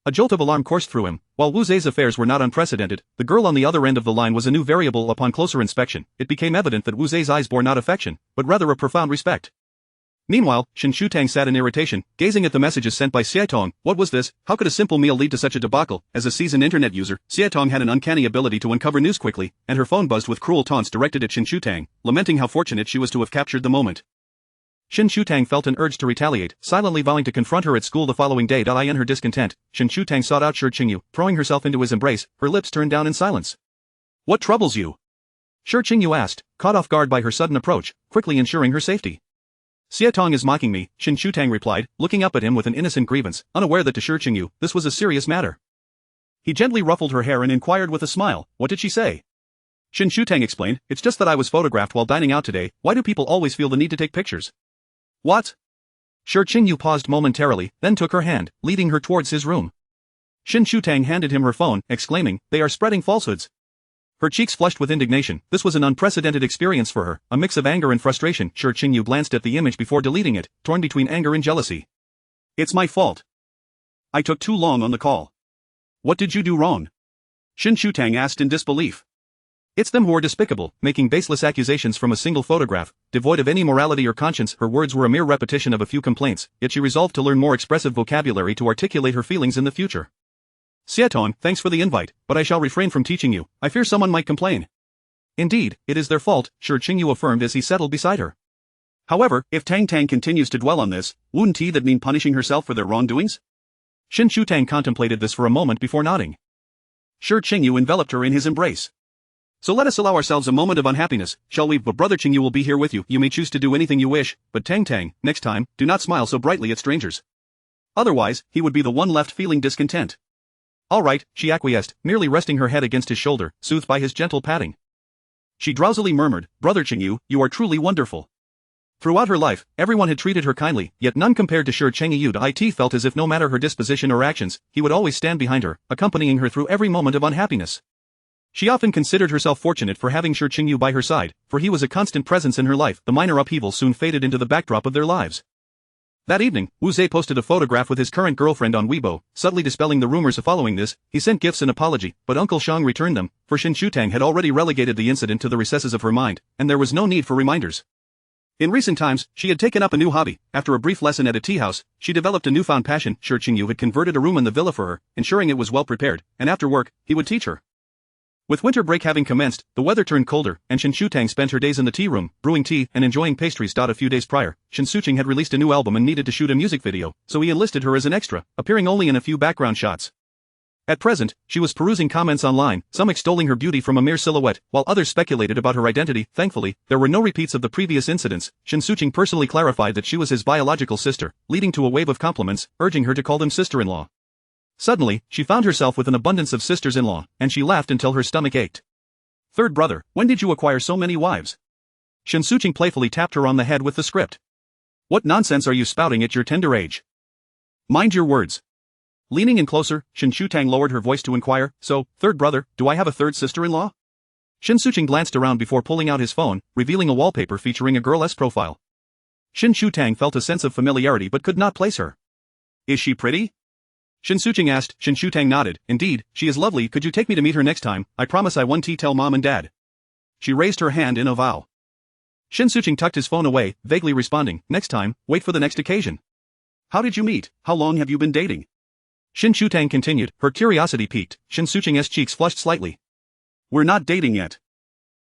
A jolt of alarm coursed through him. While Wu Zhe's affairs were not unprecedented, the girl on the other end of the line was a new variable. Upon closer inspection, it became evident that Wu Zhe's eyes bore not affection, but rather a profound respect. Meanwhile, Shen Shutang sat in irritation, gazing at the messages sent by Haitang. What was this? How could a simple meal lead to such a debacle? As a seasoned internet user, Haitang had an uncanny ability to uncover news quickly, and her phone buzzed with cruel taunts directed at Shen Shutang, lamenting how fortunate she was to have captured the moment. Shen Shutang felt an urge to retaliate, silently vowing to confront her at school the following day. In her discontent, Shen Shutang sought out Shi Qingyu, throwing herself into his embrace, her lips turned down in silence. What troubles you? Shi Qingyu asked, caught off guard by her sudden approach, quickly ensuring her safety. Haitang is mocking me, Shen Shutang replied, looking up at him with an innocent grievance, unaware that to Shi Qingyu, this was a serious matter. He gently ruffled her hair and inquired with a smile, what did she say? Shen Shutang explained, it's just that I was photographed while dining out today. Why do people always feel the need to take pictures? What? Shi Qingyu paused momentarily, then took her hand, leading her towards his room. Shen Shutang handed him her phone, exclaiming, they are spreading falsehoods. Her cheeks flushed with indignation. This was an unprecedented experience for her, a mix of anger and frustration. Shi Qingyu glanced at the image before deleting it, torn between anger and jealousy. It's my fault. I took too long on the call. What did you do wrong? Shen Shutang asked in disbelief. It's them who are despicable, making baseless accusations from a single photograph, devoid of any morality or conscience. Her words were a mere repetition of a few complaints, yet she resolved to learn more expressive vocabulary to articulate her feelings in the future. Haitang, thanks for the invite, but I shall refrain from teaching you. I fear someone might complain. Indeed, it is their fault, Shi Qingyu affirmed as he settled beside her. However, if Tang continues to dwell on this, wouldn't that mean punishing herself for their wrongdoings? Shen Shutang contemplated this for a moment before nodding. Shi Qingyu enveloped her in his embrace. So let us allow ourselves a moment of unhappiness, shall we? But brother Qingyu will be here with you. You may choose to do anything you wish, but Tang, next time, do not smile so brightly at strangers. Otherwise, he would be the one left feeling discontent. All right, she acquiesced, merely resting her head against his shoulder, soothed by his gentle patting. She drowsily murmured, Brother Qingyu, you are truly wonderful. Throughout her life, everyone had treated her kindly, yet none compared to Shi Qingyu. It felt as if no matter her disposition or actions, he would always stand behind her, accompanying her through every moment of unhappiness. She often considered herself fortunate for having Shi Qingyu by her side, for he was a constant presence in her life. The minor upheavals soon faded into the backdrop of their lives. That evening, Wu Zhe posted a photograph with his current girlfriend on Weibo, subtly dispelling the rumors. Following this, he sent gifts and apology, but Uncle Shang returned them, for Shen Shutang had already relegated the incident to the recesses of her mind, and there was no need for reminders. In recent times, she had taken up a new hobby. After a brief lesson at a tea house, she developed a newfound passion. Shi Qingyu had converted a room in the villa for her, ensuring it was well prepared, and after work, he would teach her. With winter break having commenced, the weather turned colder, and Shen Shutang spent her days in the tea room, brewing tea and enjoying pastries. A few days prior, Shen Shutang had released a new album and needed to shoot a music video, so he enlisted her as an extra, appearing only in a few background shots. At present, she was perusing comments online, some extolling her beauty from a mere silhouette, while others speculated about her identity. Thankfully, there were no repeats of the previous incidents. Shen Shutang personally clarified that she was his biological sister, leading to a wave of compliments, urging her to call them sister-in-law. Suddenly, she found herself with an abundance of sisters-in-law, and she laughed until her stomach ached. Third brother, when did you acquire so many wives? Shen Shutang playfully tapped her on the head with the script. What nonsense are you spouting at your tender age? Mind your words. Leaning in closer, Shen Shutang lowered her voice to inquire, so, third brother, do I have a third sister-in-law? Shen Shutang glanced around before pulling out his phone, revealing a wallpaper featuring a girl's profile. Shen Shutang felt a sense of familiarity but could not place her. Is she pretty? Shen Shutang asked. Shen Shutang nodded. Indeed, she is lovely. Could you take me to meet her next time? I promise I won't tell mom and dad. She raised her hand in a vow. Shen Shutang tucked his phone away, vaguely responding, next time, wait for the next occasion. How did you meet? How long have you been dating? Shen Shutang continued, her curiosity piqued. Shen Shutang's cheeks flushed slightly. We're not dating yet.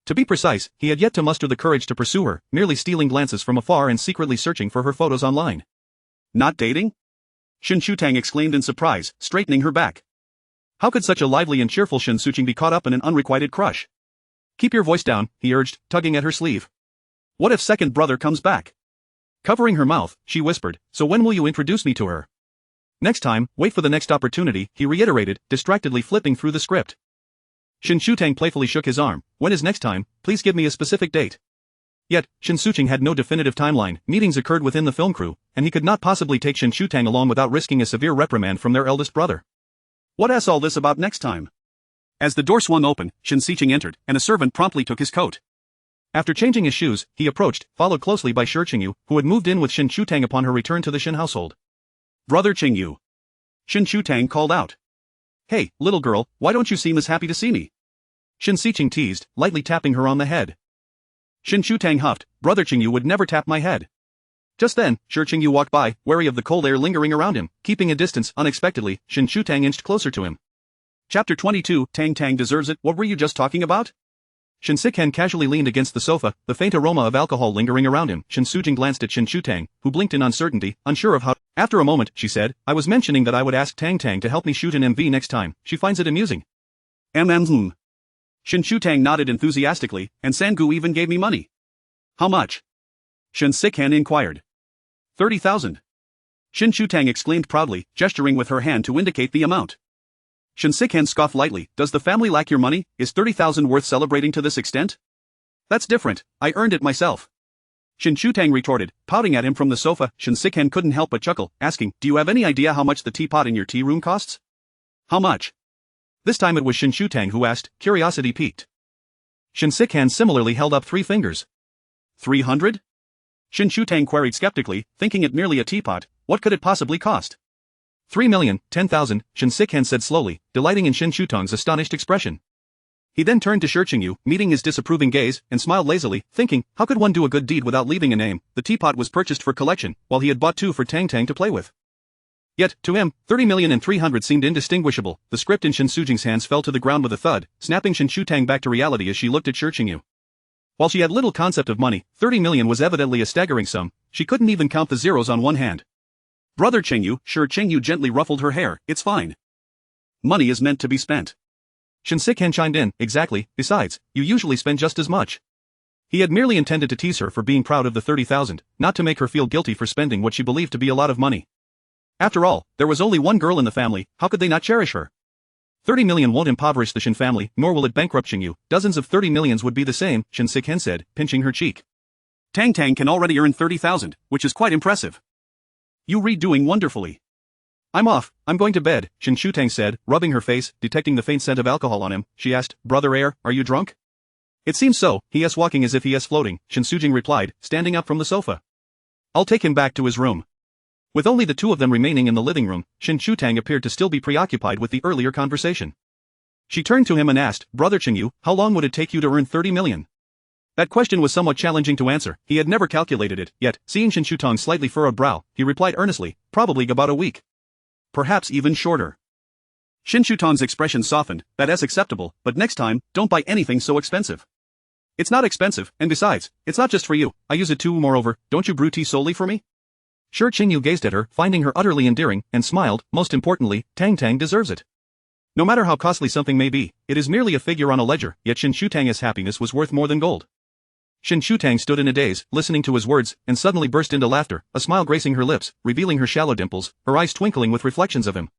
To be precise, he had yet to muster the courage to pursue her, merely stealing glances from afar and secretly searching for her photos online. Not dating? Shen Shutang exclaimed in surprise, straightening her back. How could such a lively and cheerful Shen Shutang be caught up in an unrequited crush? Keep your voice down, he urged, tugging at her sleeve. What if second brother comes back? Covering her mouth, she whispered, so when will you introduce me to her? Next time, wait for the next opportunity, he reiterated, distractedly flipping through the script. Shen Shutang playfully shook his arm. When is next time? Please give me a specific date. Yet, Shen Shutang had no definitive timeline. Meetings occurred within the film crew, and he could not possibly take Shen Shutang along without risking a severe reprimand from their eldest brother. What's all this about next time? As the door swung open, Shen Xiqing entered, and a servant promptly took his coat. After changing his shoes, he approached, followed closely by Shi Qingyu, who had moved in with Shen Shutang upon her return to the Shen household. "Brother Qingyu." Shen Shutang called out. "Hey, little girl, why don't you seem as happy to see me?" Shen Xiqing teased, lightly tapping her on the head. Shen Shutang huffed, "Brother Qingyu would never tap my head." Just then, Shi Qingyu walked by, wary of the cold air lingering around him. Keeping a distance, unexpectedly, Shen Shutang inched closer to him. Chapter 22, Tang Tang deserves it. What were you just talking about? Shen Xiqing casually leaned against the sofa, the faint aroma of alcohol lingering around him. Shen Sujing glanced at Shen Shutang, who blinked in uncertainty, unsure of how. After a moment, she said, "I was mentioning that I would ask Tang Tang to help me shoot an MV next time. She finds it amusing." "Hmm." Shen Shutang nodded enthusiastically, "And Sangu even gave me money." "How much?" Shen Xiqing inquired. 30,000. Shen Shutang exclaimed proudly, gesturing with her hand to indicate the amount. Shen Xiqing scoffed lightly, "Does the family lack your money? Is 30,000 worth celebrating to this extent?" "That's different, I earned it myself." Shen Shutang retorted, pouting at him from the sofa. Shen Xiqing couldn't help but chuckle, asking, "Do you have any idea how much the teapot in your tea room costs?" "How much?" This time it was Shen Shutang who asked, curiosity piqued. Shen Xiqing similarly held up 3 fingers. 300? Shen Shutang queried skeptically, thinking it merely a teapot. What could it possibly cost? 3,010,000, Shen Xiqing said slowly, delighting in Shen Shutang's astonished expression. He then turned to Shi Qingyu, meeting his disapproving gaze, and smiled lazily, thinking, how could one do a good deed without leaving a name? The teapot was purchased for collection, while he had bought 2 for Tang Tang to play with. Yet, to him, 30,300,000 seemed indistinguishable. The script in Shen Sujing's hands fell to the ground with a thud, snapping Shen Shutang back to reality as she looked at Shi Qingyu. While she had little concept of money, 30 million was evidently a staggering sum. She couldn't even count the zeros on one hand. "Brother Qingyu," Shi Qingyu gently ruffled her hair, "it's fine. Money is meant to be spent." Shen Xiqing chimed in, "Exactly, besides, you usually spend just as much." He had merely intended to tease her for being proud of the 30,000, not to make her feel guilty for spending what she believed to be a lot of money. After all, there was only one girl in the family, how could they not cherish her? 30 million won't impoverish the Shen family, nor will it bankrupt Qingyu. Dozens of 30 millions would be the same, Shen Xiqing said, pinching her cheek. Tang Tang can already earn 30,000, which is quite impressive. You read doing wonderfully. I'm off, I'm going to bed, Shen Shutang said, rubbing her face, detecting the faint scent of alcohol on him. She asked, "Brother Air, are you drunk?" "It seems so," he is walking as if he is floating, Shen Sujing replied, standing up from the sofa. "I'll take him back to his room." With only the two of them remaining in the living room, Shen Shutang appeared to still be preoccupied with the earlier conversation. She turned to him and asked, "Brother Qingyu, how long would it take you to earn 30 million? That question was somewhat challenging to answer. He had never calculated it, yet, seeing Shen Shutang's slightly furrowed brow, he replied earnestly, "Probably about a week. Perhaps even shorter." Shen Shutang's expression softened, "That's acceptable, but next time, don't buy anything so expensive." "It's not expensive, and besides, it's not just for you, I use it too. Moreover, don't you brew tea solely for me?" Shi Qingyu gazed at her, finding her utterly endearing, and smiled. Most importantly, Tang Tang deserves it. No matter how costly something may be, it is merely a figure on a ledger, yet Shen Shutang's happiness was worth more than gold. Shen Shutang stood in a daze, listening to his words, and suddenly burst into laughter, a smile gracing her lips, revealing her shallow dimples, her eyes twinkling with reflections of him.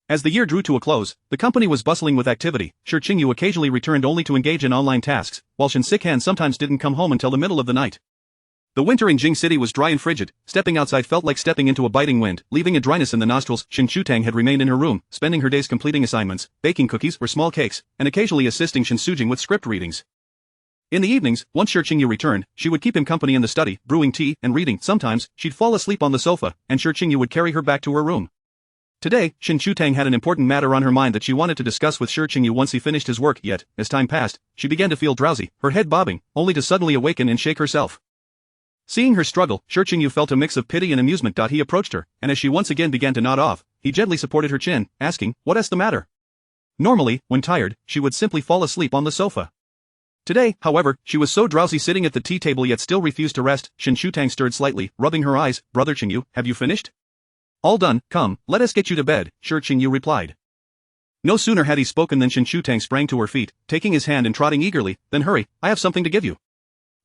As the year drew to a close, the company was bustling with activity. Shi Qingyu occasionally returned only to engage in online tasks, while Shen Xiqing sometimes didn't come home until the middle of the night. The winter in Jing City was dry and frigid. Stepping outside felt like stepping into a biting wind, leaving a dryness in the nostrils. Shen Shutang had remained in her room, spending her days completing assignments, baking cookies or small cakes, and occasionally assisting Shen Sujing with script readings. In the evenings, once Shi Qingyu returned, she would keep him company in the study, brewing tea and reading. Sometimes, she'd fall asleep on the sofa, and Shi Qingyu would carry her back to her room. Today, Shen Shutang had an important matter on her mind that she wanted to discuss with Shi Qingyu once he finished his work. Yet, as time passed, she began to feel drowsy, her head bobbing, only to suddenly awaken and shake herself. Seeing her struggle, Shi Qingyu felt a mix of pity and amusement. He approached her, and as she once again began to nod off, he gently supported her chin, asking, "What's the matter?" Normally, when tired, she would simply fall asleep on the sofa. Today, however, she was so drowsy sitting at the tea table yet still refused to rest. Shen Shutang stirred slightly, rubbing her eyes. "Brother Qingyu, have you finished?" "All done, come, let us get you to bed," Shi Qingyu replied. No sooner had he spoken than Shen Shutang sprang to her feet, taking his hand and trotting eagerly, "Then hurry, I have something to give you."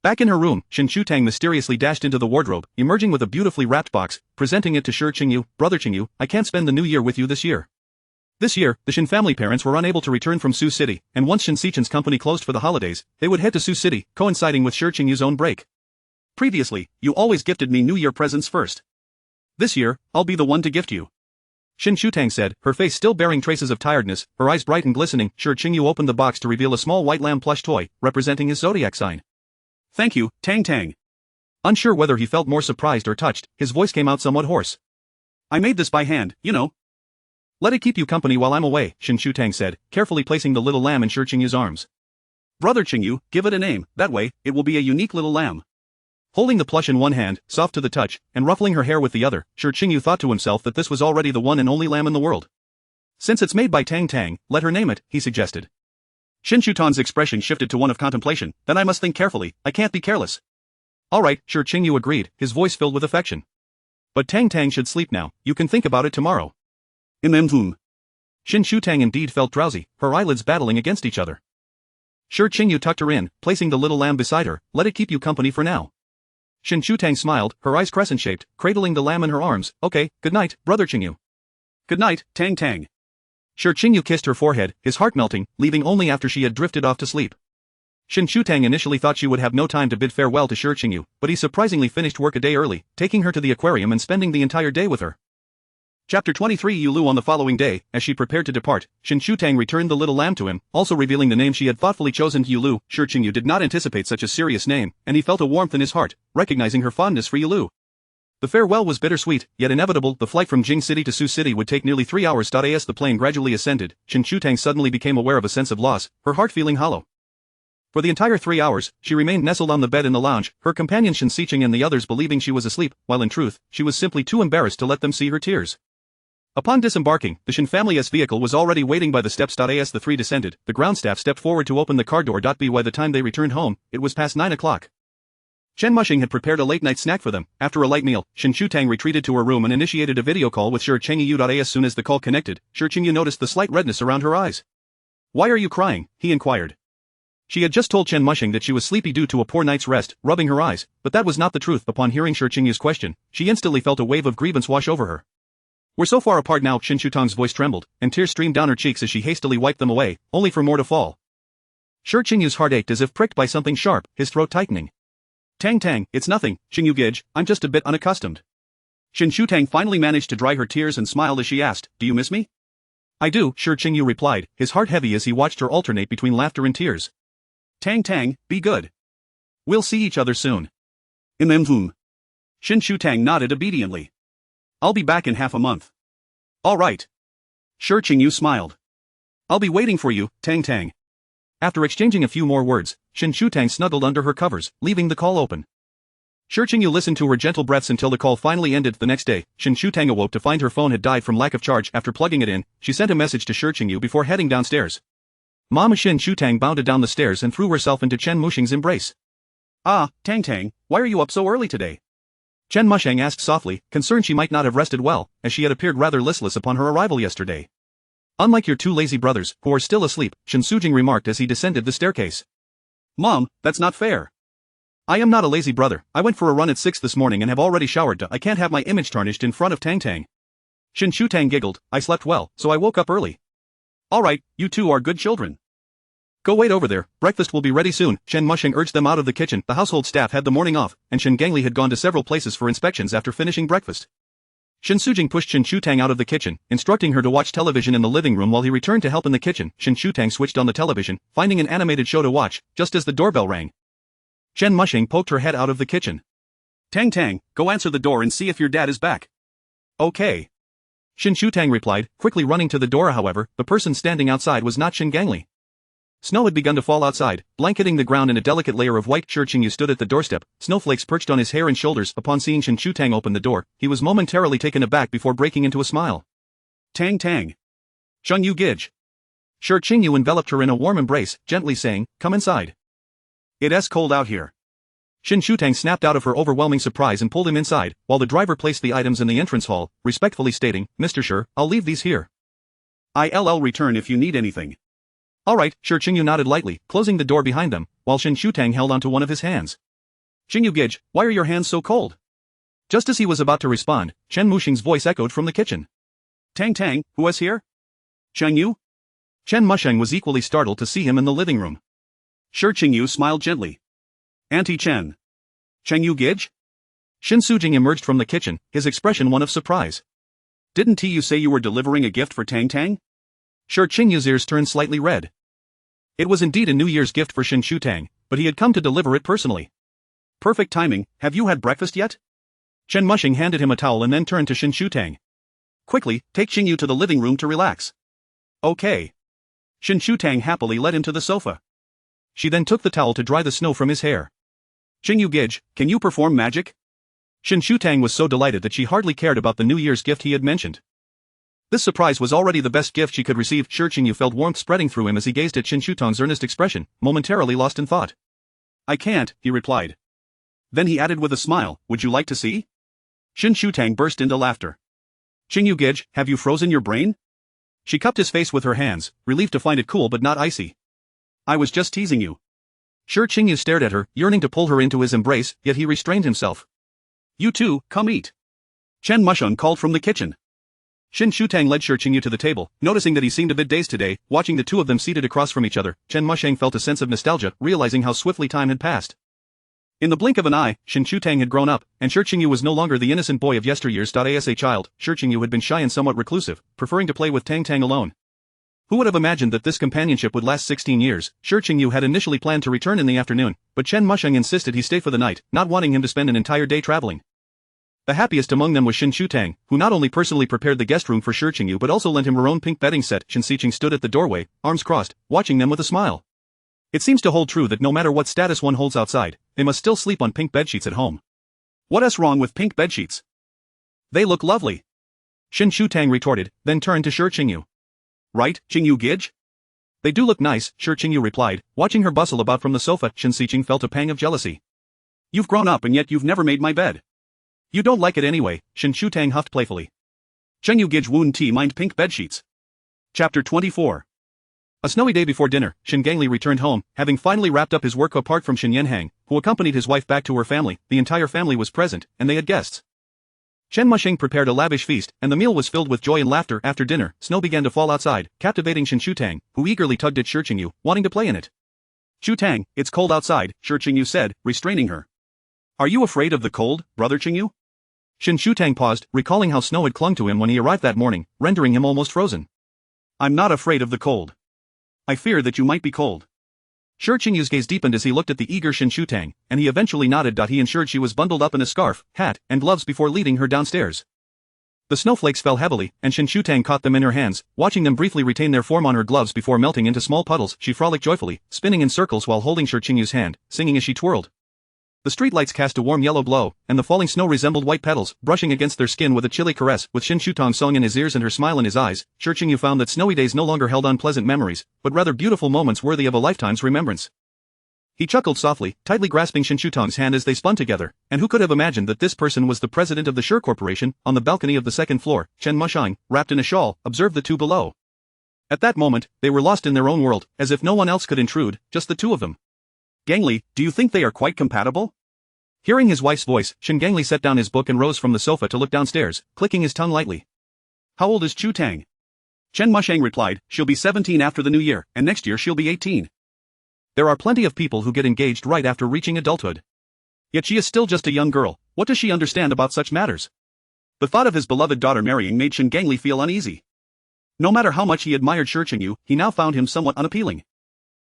Back in her room, Shen Shutang mysteriously dashed into the wardrobe, emerging with a beautifully wrapped box, presenting it to Shi Qingyu. "Brother Qingyu, I can't spend the new year with you this year." This year, the Shen family parents were unable to return from Sioux City, and once Shen Xiqing's company closed for the holidays, they would head to Sioux City, coinciding with Shi Qingyu's own break. "Previously, you always gifted me New Year presents first. This year, I'll be the one to gift you." Shen Shutang said, her face still bearing traces of tiredness, her eyes bright and glistening. Shi Qingyu opened the box to reveal a small white lamb plush toy, representing his zodiac sign. Thank you, Tang Tang. Unsure whether he felt more surprised or touched, his voice came out somewhat hoarse. I made this by hand, you know. Let it keep you company while I'm away, Shen Shutang said, carefully placing the little lamb in Shi Qingyu's arms. Brother Qingyu, give it a name, that way, it will be a unique little lamb. Holding the plush in one hand, soft to the touch, and ruffling her hair with the other, Shi Qingyu thought to himself that this was already the one and only lamb in the world. Since it's made by Tang Tang, let her name it, he suggested. Shen Shutan's expression shifted to one of contemplation. Then I must think carefully, I can't be careless. Alright, Shi Qingyu agreed, his voice filled with affection. But Tang Tang should sleep now, you can think about it tomorrow. Shen Shutang indeed felt drowsy, her eyelids battling against each other. Shi Qingyu tucked her in, placing the little lamb beside her. Let it keep you company for now. Shen Shutang smiled, her eyes crescent-shaped, cradling the lamb in her arms. Okay, good night, Brother Qingyu. Good night, Tang Tang. Shi Qingyu kissed her forehead, his heart melting, leaving only after she had drifted off to sleep. Shen Shutang initially thought she would have no time to bid farewell to Shi Qingyu, but he surprisingly finished work a day early, taking her to the aquarium and spending the entire day with her. Chapter 23 Yulu On the following day, as she prepared to depart, Shen Shutang returned the little lamb to him, also revealing the name she had thoughtfully chosen. Yulu. Shi Qingyu did not anticipate such a serious name, and he felt a warmth in his heart, recognizing her fondness for Yulu. The farewell was bittersweet, yet inevitable. The flight from Jing City to Su City would take nearly 3 hours. As the plane gradually ascended, Shen Shutang suddenly became aware of a sense of loss, her heart feeling hollow. For the entire 3 hours, she remained nestled on the bed in the lounge, her companion Shen Xiqing and the others believing she was asleep, while in truth, she was simply too embarrassed to let them see her tears. Upon disembarking, the Shen family's vehicle was already waiting by the steps. As the three descended, the ground staff stepped forward to open the car door. By the time they returned home, it was past 9 o'clock. Shen Mushing had prepared a late-night snack for them. After a light meal, Shen Shutang retreated to her room and initiated a video call with Shi Qingyu. As soon as the call connected, Shi Qingyu noticed the slight redness around her eyes. Why are you crying? He inquired. She had just told Shen Mushing that she was sleepy due to a poor night's rest, rubbing her eyes, but that was not the truth. Upon hearing Shi Qingyu's question, she instantly felt a wave of grievance wash over her. We're so far apart now. Shen Shutang's voice trembled, and tears streamed down her cheeks as she hastily wiped them away, only for more to fall. Shi Qingyu's heart ached as if pricked by something sharp, his throat tightening. Tang Tang, it's nothing, Qingyu Gij, I'm just a bit unaccustomed. Shen Shutang finally managed to dry her tears and smiled as she asked, do you miss me? I do, Shi Qingyu replied, his heart heavy as he watched her alternate between laughter and tears. Tang Tang, be good. We'll see each other soon. Shen Shutang nodded obediently. I'll be back in half a month. All right. Shi Qingyu smiled. I'll be waiting for you, Tang Tang. After exchanging a few more words, Shen Shutang snuggled under her covers, leaving the call open. Shi Qingyu listened to her gentle breaths until the call finally ended. The next day, Shen Shutang awoke to find her phone had died from lack of charge. After plugging it in, she sent a message to Shi Qingyu before heading downstairs. Mama Shen Shutang bounded down the stairs and threw herself into Chen Mushing's embrace. Ah, Tang Tang, why are you up so early today? Chen Mushing asked softly, concerned she might not have rested well, as she had appeared rather listless upon her arrival yesterday. Unlike your two lazy brothers, who are still asleep, Shen Sujing remarked as he descended the staircase. Mom, that's not fair. I am not a lazy brother. I went for a run at 6 this morning and have already showered. I can't have my image tarnished in front of Tang Tang. Shen Shutang giggled, I slept well, so I woke up early. Alright, you two are good children. Go wait over there, breakfast will be ready soon. Shen Mushing urged them out of the kitchen. The household staff had the morning off, and Shen Gangli had gone to several places for inspections after finishing breakfast. Shen Sujing pushed Shen Shutang out of the kitchen, instructing her to watch television in the living room while he returned to help in the kitchen. Shen Shutang switched on the television, finding an animated show to watch, just as the doorbell rang. Shen Mushing poked her head out of the kitchen. Tang Tang, go answer the door and see if your dad is back. Okay. Shen Shutang replied, quickly running to the door. However, the person standing outside was not Shen Gangli. Snow had begun to fall outside, blanketing the ground in a delicate layer of white. Shi Qingyu stood at the doorstep, snowflakes perched on his hair and shoulders. Upon seeing Shen Shutang open the door, he was momentarily taken aback before breaking into a smile. Tang Tang. Qingyu Gij. Shi Qingyu enveloped her in a warm embrace, gently saying, come inside. It's cold out here. Shen Shutang snapped out of her overwhelming surprise and pulled him inside, while the driver placed the items in the entrance hall, respectfully stating, Mr. Shi, I'll leave these here. I'll return if you need anything. Alright, Shi Qingyu nodded lightly, closing the door behind them, while Shen Shutang held onto one of his hands. Qingyu Gij, why are your hands so cold? Just as he was about to respond, Chen Mushing's voice echoed from the kitchen. Tang Tang, who is here? Qingyu? Chen Mushing was equally startled to see him in the living room. Shi Qingyu smiled gently. Auntie Chen. Qingyu Gij? Shen Sujing emerged from the kitchen, his expression one of surprise. Didn't you say you were delivering a gift for Tang Tang? Shi Qingyu's ears turned slightly red. It was indeed a New Year's gift for Shen Tang, but he had come to deliver it personally. Perfect timing. Have you had breakfast yet? Chen Mushing handed him a towel and then turned to Shen Tang. Quickly, take Qingyu to the living room to relax. Okay. Shen Tang happily led him to the sofa. She then took the towel to dry the snow from his hair. Qingyu Gij, can you perform magic? Shen Tang was so delighted that she hardly cared about the New Year's gift he had mentioned. This surprise was already the best gift she could receive. Qingyu felt warmth spreading through him as he gazed at Shen Tang's earnest expression, momentarily lost in thought. I can't, he replied. Then he added with a smile, would you like to see? Shen Tang burst into laughter. Qingyu Gij, have you frozen your brain? She cupped his face with her hands, relieved to find it cool but not icy. I was just teasing you. Qingyu stared at her, yearning to pull her into his embrace, yet he restrained himself. You too, come eat. Chen Musheng called from the kitchen. Shen Tang led Qingyu to the table, noticing that he seemed a bit dazed today. Watching the two of them seated across from each other, Chen Musheng felt a sense of nostalgia, realizing how swiftly time had passed. In the blink of an eye, Shen Tang had grown up, and Qingyu was no longer the innocent boy of yesteryears. As a child, Qingyu had been shy and somewhat reclusive, preferring to play with Tang Tang alone. Who would have imagined that this companionship would last 16 years? Qingyu had initially planned to return in the afternoon, but Chen Musheng insisted he stay for the night, not wanting him to spend an entire day traveling. The happiest among them was Shen Tang, who not only personally prepared the guest room for Qingyu but also lent him her own pink bedding set. Shen Xiqing stood at the doorway, arms crossed, watching them with a smile. It seems to hold true that no matter what status one holds outside, they must still sleep on pink bedsheets at home. What's wrong with pink bedsheets? They look lovely. Shen Tang retorted, then turned to Qingyu. Right, Qingyu Gij? They do look nice, Qingyu replied, watching her bustle about from the sofa. Shen Xiqing felt a pang of jealousy. You've grown up and yet you've never made my bed. You don't like it anyway, Shen Tang huffed playfully. Qingyu Gij wouldn't mind pink bedsheets. Chapter 24. A snowy day before dinner, Shen Gangli returned home, having finally wrapped up his work. Apart from Shen Yanhang, who accompanied his wife back to her family, the entire family was present, and they had guests. Chen Musheng prepared a lavish feast, and the meal was filled with joy and laughter. After dinner, snow began to fall outside, captivating Shen Tang, who eagerly tugged at Qingyu, wanting to play in it. Tang, it's cold outside, Qingyu said, restraining her. Are you afraid of the cold, brother Qingyu? Shen Tang paused, recalling how snow had clung to him when he arrived that morning, rendering him almost frozen. I'm not afraid of the cold. I fear that you might be cold. Qingyu's gaze deepened as he looked at the eager Shen Tang, and he eventually nodded. He ensured she was bundled up in a scarf, hat, and gloves before leading her downstairs. The snowflakes fell heavily, and Shen Tang caught them in her hands, watching them briefly retain their form on her gloves before melting into small puddles. She frolicked joyfully, spinning in circles while holding Qingyu's hand, singing as she twirled. The streetlights cast a warm yellow glow, and the falling snow resembled white petals, brushing against their skin with a chilly caress. With Shen Tang song in his ears and her smile in his eyes, Qingyu found that snowy days no longer held unpleasant memories, but rather beautiful moments worthy of a lifetime's remembrance. He chuckled softly, tightly grasping Shen Tang's hand as they spun together, and who could have imagined that this person was the president of the Shi Corporation? On the balcony of the second floor, Chen Musheng, wrapped in a shawl, observed the two below. At that moment, they were lost in their own world, as if no one else could intrude, just the two of them. Gangli, do you think they are quite compatible? Hearing his wife's voice, Shen Gangli set down his book and rose from the sofa to look downstairs, clicking his tongue lightly. How old is Tang? Chen Musheng replied, she'll be 17 after the new year, and next year she'll be 18. There are plenty of people who get engaged right after reaching adulthood. Yet she is still just a young girl. What does she understand about such matters? The thought of his beloved daughter marrying made Shen Gangli feel uneasy. No matter how much he admired Qingyu, he now found him somewhat unappealing.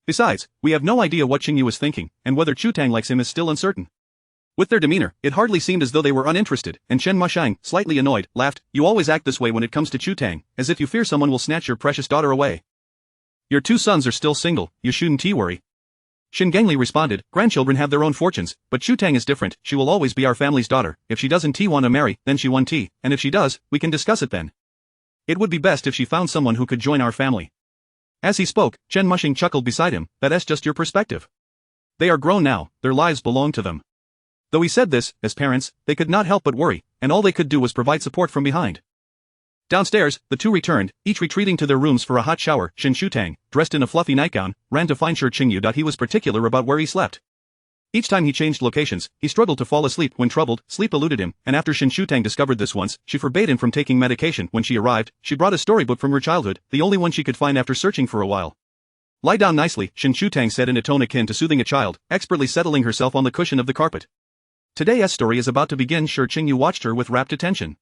Besides, we have no idea what Qingyu is thinking, and whether Tang likes him is still uncertain. With their demeanor, it hardly seemed as though they were uninterested, and Chen Musheng, slightly annoyed, laughed. You always act this way when it comes to Tang, as if you fear someone will snatch your precious daughter away. Your two sons are still single, you shouldn't worry. Shen Gangli responded, grandchildren have their own fortunes, but Tang is different. She will always be our family's daughter. If she doesn't want to marry, then she won't, and if she does, we can discuss it then. It would be best if she found someone who could join our family. As he spoke, Chen Musheng chuckled beside him. That's just your perspective. They are grown now, their lives belong to them. Though he said this, as parents, they could not help but worry, and all they could do was provide support from behind. Downstairs, the two returned, each retreating to their rooms for a hot shower. Shen Tang, dressed in a fluffy nightgown, ran to find Qingyu. He was particular about where he slept. Each time he changed locations, he struggled to fall asleep. When troubled, sleep eluded him, and after Shen Tang discovered this once, she forbade him from taking medication. When she arrived, she brought a storybook from her childhood, the only one she could find after searching for a while. Lie down nicely, Shen Tang said in a tone akin to soothing a child, expertly settling herself on the cushion of the carpet. Today's story is about to begin. Qingyu watched her with rapt attention.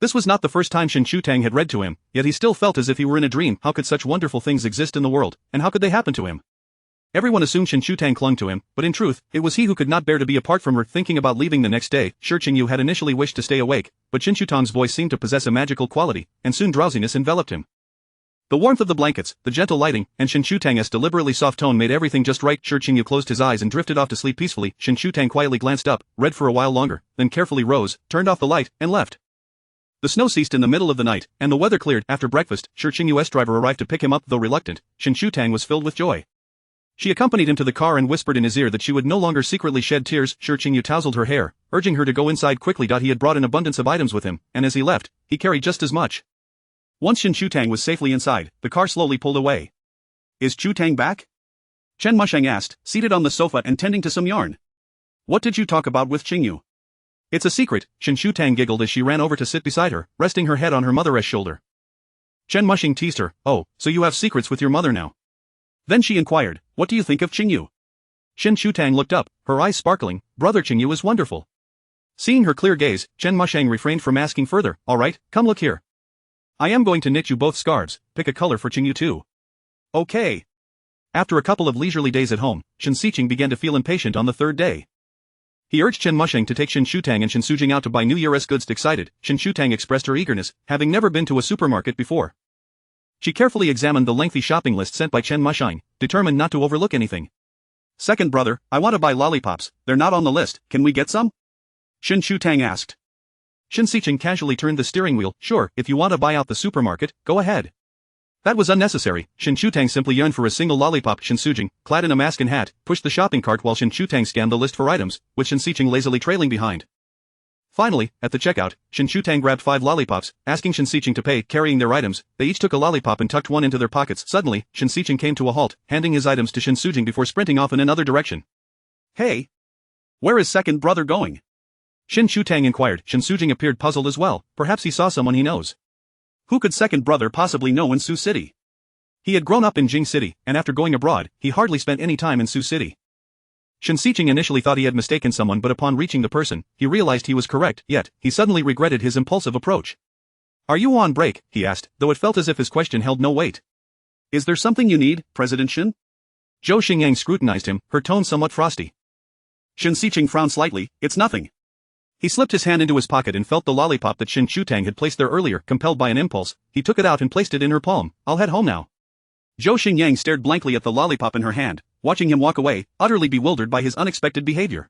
This was not the first time Shen Shutang had read to him, yet he still felt as if he were in a dream. How could such wonderful things exist in the world, and how could they happen to him? Everyone assumed Shen Shutang clung to him, but in truth, it was he who could not bear to be apart from her. Thinking about leaving the next day, Shi Qingyu had initially wished to stay awake, but Shen Shutang's voice seemed to possess a magical quality, and soon drowsiness enveloped him. The warmth of the blankets, the gentle lighting, and Shen Shutang's deliberately soft tone made everything just right. Shi Qingyu closed his eyes and drifted off to sleep peacefully. Shen Shutang quietly glanced up, read for a while longer, then carefully rose, turned off the light, and left. The snow ceased in the middle of the night, and the weather cleared. After breakfast, Shi Qingyu's driver arrived to pick him up. Though reluctant, Shen Shutang was filled with joy. She accompanied him to the car and whispered in his ear that she would no longer secretly shed tears. Shi Qingyu tousled her hair, urging her to go inside quickly. He had brought an abundance of items with him, and as he left, he carried just as much. Once Shen Shutang was safely inside, the car slowly pulled away. "Is Shutang back?" Chen Musheng asked, seated on the sofa and tending to some yarn. "What did you talk about with Qingyu?" "It's a secret," Shen Shutang giggled as she ran over to sit beside her, resting her head on her mother's shoulder. Chen Musheng teased her, "Oh, so you have secrets with your mother now?" Then she inquired, "What do you think of Qingyu?" Shen Shutang looked up, her eyes sparkling. "Brother Qingyu is wonderful." Seeing her clear gaze, Chen Musheng refrained from asking further. "All right, come look here. I am going to knit you both scarves. Pick a color for Qingyu too." "Okay." After a couple of leisurely days at home, Shen Xiqing began to feel impatient on the third day. He urged Chen Musheng to take Shen Shutang and Shen Sujing out to buy New Year's goods. Excited, Shen Shutang expressed her eagerness, having never been to a supermarket before. She carefully examined the lengthy shopping list sent by Chen Musheng, determined not to overlook anything. "Second brother, I want to buy lollipops. They're not on the list. Can we get some?" Shen Shutang asked. Shen Xiqing casually turned the steering wheel. "Sure, if you want to buy out the supermarket, go ahead." That was unnecessary. Shen Shutang simply yearned for a single lollipop. Shen Sujing, clad in a mask and hat, pushed the shopping cart while Shen Shutang scanned the list for items, with Shen Xiqing lazily trailing behind. Finally, at the checkout, Shen Shutang grabbed 5 lollipops, asking Shen Xiqing to pay. Carrying their items, they each took a lollipop and tucked one into their pockets. Suddenly, Shen Xiqing came to a halt, handing his items to Shen Sujing before sprinting off in another direction. "Hey! Where is second brother going?" Shen Shutang inquired. Shen Sujing appeared puzzled as well. Perhaps he saw someone he knows. Who could second brother possibly know in Sioux City? He had grown up in Jing City, and after going abroad, he hardly spent any time in Sioux City. Shen Xiqing initially thought he had mistaken someone, but upon reaching the person, he realized he was correct. Yet, he suddenly regretted his impulsive approach. "Are you on break?" he asked, though it felt as if his question held no weight. "Is there something you need, President Shen?" Zhou Xingyang scrutinized him, her tone somewhat frosty. Shen Xiqing frowned slightly. "It's nothing." He slipped his hand into his pocket and felt the lollipop that Shen Shutang had placed there earlier. Compelled by an impulse, he took it out and placed it in her palm. "I'll head home now." Zhou Xingyang stared blankly at the lollipop in her hand, watching him walk away, utterly bewildered by his unexpected behavior.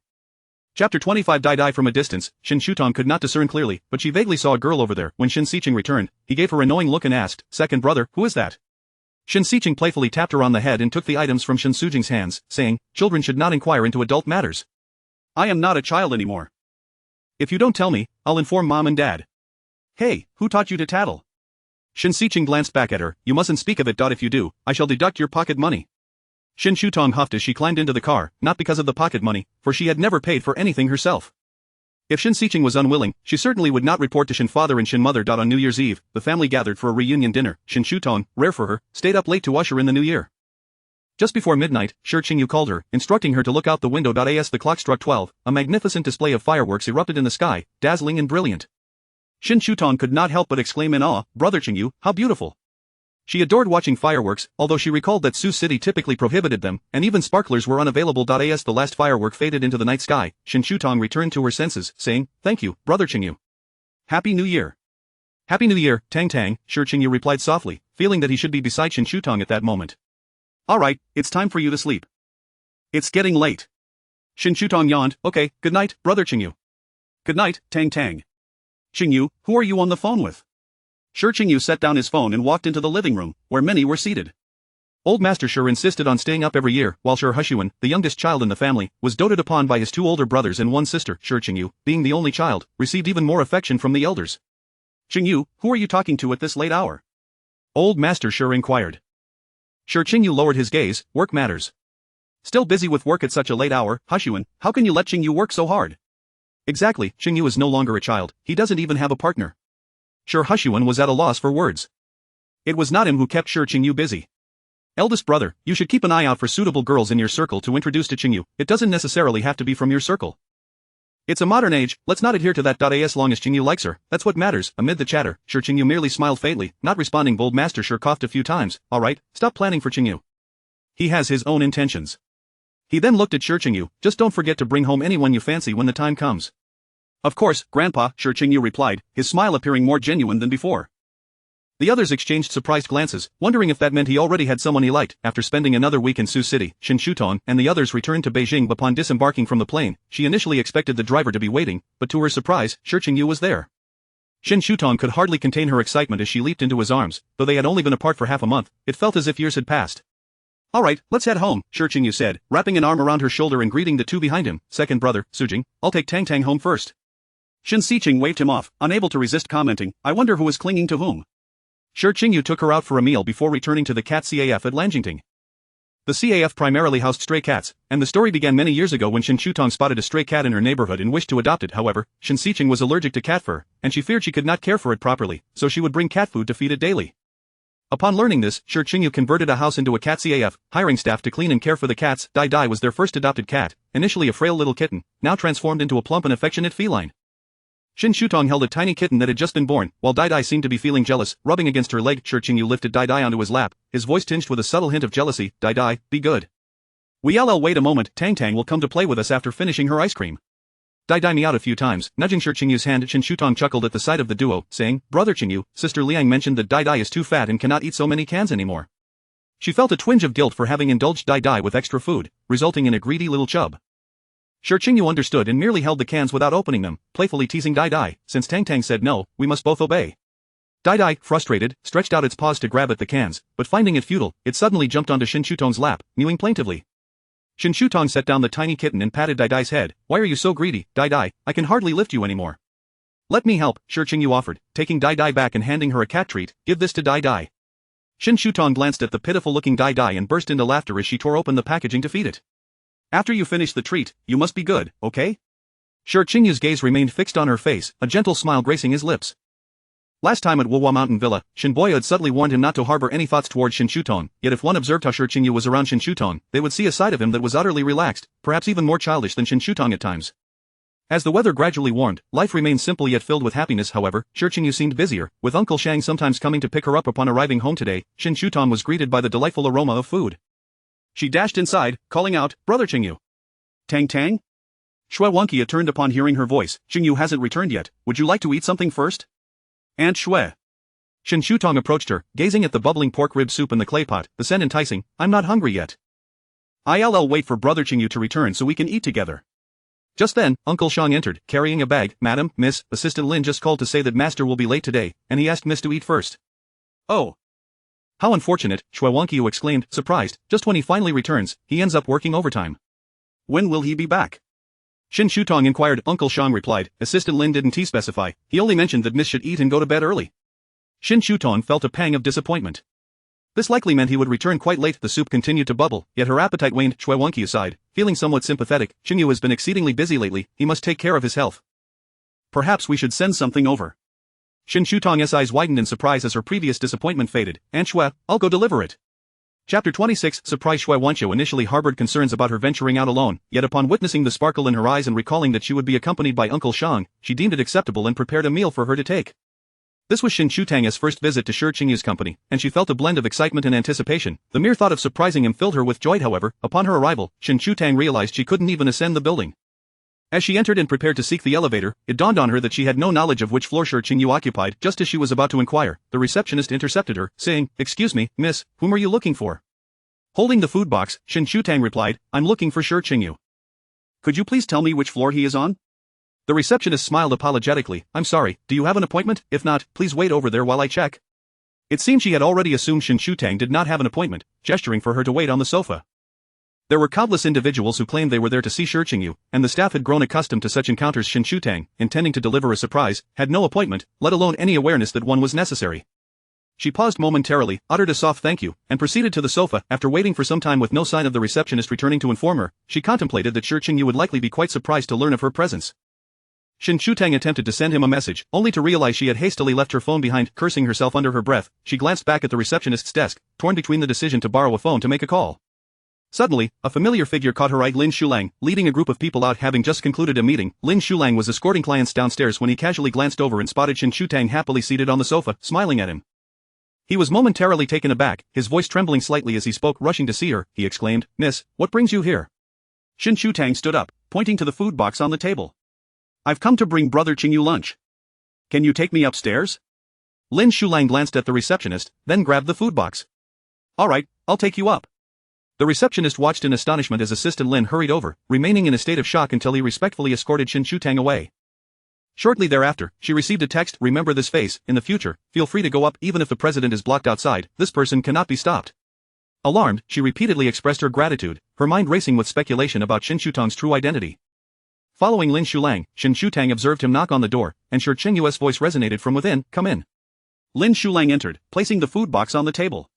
Chapter 25. Die from a distance, Shen Shutang could not discern clearly, but she vaguely saw a girl over there. When Shen Xiqing returned, he gave her a knowing look and asked, "Second brother, who is that?" Shen Xiqing playfully tapped her on the head and took the items from Shen Sujing's hands, saying, "Children should not inquire into adult matters. I am not a child anymore. If you don't tell me, I'll inform mom and dad." "Hey, who taught you to tattle?" Shen Xiqing glanced back at her. "You mustn't speak of it. If you do, I shall deduct your pocket money." Shen Shutang huffed as she climbed into the car, not because of the pocket money, for she had never paid for anything herself. If Shen Xiqing was unwilling, she certainly would not report to Shen father and Shen mother. On New Year's Eve, the family gathered for a reunion dinner. Shen Shutang, rare for her, stayed up late to usher in the new year. Just before midnight, Shi Qingyu called her, instructing her to look out the window. As the clock struck 12, a magnificent display of fireworks erupted in the sky, dazzling and brilliant. Shen Shutang could not help but exclaim in awe, "Brother Qingyu, how beautiful!" She adored watching fireworks, although she recalled that Sioux City typically prohibited them, and even sparklers were unavailable. As the last firework faded into the night sky, Shen Shutang returned to her senses, saying, "Thank you, Brother Qingyu. Happy New Year." "Happy New Year, Tang Tang," Shi Qingyu replied softly, feeling that he should be beside Shen Shutang at that moment. "All right, it's time for you to sleep. It's getting late." Shen Shutang yawned. "Okay, good night, Brother Qingyu." "Good night, Tang Tang." "Qingyu, who are you on the phone with?" Shi Qingyu set down his phone and walked into the living room, where many were seated. Old Master Shi insisted on staying up every year, while Shi Hushuan, the youngest child in the family, was doted upon by his 2 older brothers and 1 sister. Shi Qingyu, being the only child, received even more affection from the elders. "Qingyu, who are you talking to at this late hour?" Old Master Shi inquired. Shi Qingyu lowered his gaze. "Work matters." "Still busy with work at such a late hour, Hushuan? How can you let Qingyu work so hard?" "Exactly, Qingyu is no longer a child, he doesn't even have a partner." Shi Hushuan was at a loss for words. It was not him who kept Shi Qingyu busy. "Eldest brother, you should keep an eye out for suitable girls in your circle to introduce to Qingyu. It doesn't necessarily have to be from your circle." It's a modern age, let's not adhere to that. As long as Qingyu likes her, that's what matters. Amid the chatter, Shi Qingyu merely smiled faintly, not responding. Bold Master Shi coughed a few times. Alright, stop planning for Qingyu. He has his own intentions. He then looked at Shi Qingyu. Just don't forget to bring home anyone you fancy when the time comes. Of course, Grandpa, Shi Qingyu replied, his smile appearing more genuine than before. The others exchanged surprised glances, wondering if that meant he already had someone he liked. After spending another week in Sioux City, Shen Shutong and the others returned to Beijing. Upon disembarking from the plane, she initially expected the driver to be waiting, but to her surprise, Shi Qingyu was there. Shen Shutong could hardly contain her excitement as she leaped into his arms. Though they had only been apart for half a month, it felt as if years had passed. Alright, let's head home, Shi Qingyu said, wrapping an arm around her shoulder and greeting the two behind him. Second brother, Sujing, I'll take Tang Tang home first. Shen Xiqing waved him off, unable to resist commenting, I wonder who is clinging to whom. Shi Qingyu took her out for a meal before returning to the cat CAF at Lanjingting. The CAF primarily housed stray cats, and the story began many years ago when Shen Shutong spotted a stray cat in her neighborhood and wished to adopt it. However, Shen Xiqing was allergic to cat fur, and she feared she could not care for it properly, so she would bring cat food to feed it daily. Upon learning this, Shi Qingyu converted a house into a cat CAF, hiring staff to clean and care for the cats. Dai Dai was their first adopted cat, initially a frail little kitten, now transformed into a plump and affectionate feline. Shen Shutong held a tiny kitten that had just been born, while Dai Dai seemed to be feeling jealous, rubbing against her leg. Shi Qingyu lifted Dai Dai onto his lap, his voice tinged with a subtle hint of jealousy. Dai Dai, be good. Wait a moment, Tang Tang will come to play with us after finishing her ice cream. Dai Dai meowed a few times, nudging Shi Qingyu's hand. Shen Shutong chuckled at the sight of the duo, saying, Brother Qingyu, Sister Liang mentioned that Dai Dai is too fat and cannot eat so many cans anymore. She felt a twinge of guilt for having indulged Dai Dai with extra food, resulting in a greedy little chub. Shi Qingyu understood and merely held the cans without opening them, playfully teasing Dai Dai. Since Tang Tang said no, we must both obey. Dai Dai, frustrated, stretched out its paws to grab at the cans, but finding it futile, it suddenly jumped onto Shen Shutong's lap, mewing plaintively. Shen Shutong set down the tiny kitten and patted Dai Dai's head. Why are you so greedy, Dai Dai? I can hardly lift you anymore. Let me help, Shi Qingyu offered, taking Dai Dai back and handing her a cat treat. Give this to Dai Dai. Shen Shutong glanced at the pitiful-looking Dai Dai and burst into laughter as she tore open the packaging to feed it. After you finish the treat, you must be good, okay? Shi Qingyu's gaze remained fixed on her face, a gentle smile gracing his lips. Last time at Wuhua Mountain Villa, Shen Boya had subtly warned him not to harbor any thoughts towards Shen Shutong, yet if one observed how Shi Qingyu was around Shen Shutong, they would see a side of him that was utterly relaxed, perhaps even more childish than Shen Shutong at times. As the weather gradually warmed, life remained simple yet filled with happiness. However, Shi Qingyu seemed busier, with Uncle Shang sometimes coming to pick her up. Upon arriving home today, Shen Shutong was greeted by the delightful aroma of food. She dashed inside, calling out, Brother Qingyu. Tang Tang? Shui Wonkia turned upon hearing her voice. Qingyu hasn't returned yet, would you like to eat something first? Aunt Shui. Shen Shutong approached her, gazing at the bubbling pork rib soup in the clay pot, the scent enticing. I'm not hungry yet. I'll wait for Brother Qingyu to return so we can eat together. Just then, Uncle Shang entered, carrying a bag. Madam, Miss, Assistant Lin just called to say that Master will be late today, and he asked Miss to eat first. Oh. How unfortunate, Shui Wonkia exclaimed, surprised. Just when he finally returns, he ends up working overtime. When will he be back? Shen Shutong inquired. Uncle Shang replied. Assistant Lin didn't specify, he only mentioned that Miss should eat and go to bed early. Shen Shutong felt a pang of disappointment. This likely meant he would return quite late. The soup continued to bubble, yet her appetite waned. Shui Wonkia sighed, feeling somewhat sympathetic. Qingyu has been exceedingly busy lately, he must take care of his health. Perhaps we should send something over. Shen Shutong's eyes widened in surprise as her previous disappointment faded. Aunt Shui, I'll go deliver it. Chapter 26. Surprise. Shui Wanqiu initially harbored concerns about her venturing out alone, yet upon witnessing the sparkle in her eyes and recalling that she would be accompanied by Uncle Shang, she deemed it acceptable and prepared a meal for her to take. This was Shen Shutang's first visit to Shi Qingyu's company, and she felt a blend of excitement and anticipation. The mere thought of surprising him filled her with joy. However, upon her arrival, Shen Shutang realized she couldn't even ascend the building. As she entered and prepared to seek the elevator, it dawned on her that she had no knowledge of which floor Shi Qingyu occupied. Just as she was about to inquire, the receptionist intercepted her, saying, Excuse me, miss, whom are you looking for? Holding the food box, Shen Shutang replied, I'm looking for Shi Qingyu. Could you please tell me which floor he is on? The receptionist smiled apologetically. I'm sorry, do you have an appointment? If not, please wait over there while I check. It seemed she had already assumed Shen Shutang did not have an appointment, gesturing for her to wait on the sofa. There were countless individuals who claimed they were there to see Shi Qingyu, and the staff had grown accustomed to such encounters. Shen Shutang, intending to deliver a surprise, had no appointment, let alone any awareness that one was necessary. She paused momentarily, uttered a soft thank you, and proceeded to the sofa. After waiting for some time with no sign of the receptionist returning to inform her, she contemplated that Shi Qingyu would likely be quite surprised to learn of her presence. Shen Shutang attempted to send him a message, only to realize she had hastily left her phone behind. Cursing herself under her breath, she glanced back at the receptionist's desk, torn between the decision to borrow a phone to make a call. Suddenly, a familiar figure caught her eye. Lin Shulang, leading a group of people out having just concluded a meeting. Lin Shulang was escorting clients downstairs when he casually glanced over and spotted Shen Shutang happily seated on the sofa, smiling at him. He was momentarily taken aback, his voice trembling slightly as he spoke. Rushing to see her, he exclaimed, "Miss, what brings you here?" Shen Shutang stood up, pointing to the food box on the table. "I've come to bring Brother Qingyu lunch. Can you take me upstairs?" Lin Shulang glanced at the receptionist, then grabbed the food box. "All right, I'll take you up." The receptionist watched in astonishment as Assistant Lin hurried over, remaining in a state of shock until he respectfully escorted Shen Shutang away. Shortly thereafter, she received a text. "Remember this face, in the future, feel free to go up even if the president is blocked outside, this person cannot be stopped." Alarmed, she repeatedly expressed her gratitude, her mind racing with speculation about Shen Shutang's true identity. Following Lin Shulang, Shen Shutang observed him knock on the door, and Shi Qingyu's voice resonated from within, "Come in." Lin Shulang entered, placing the food box on the table.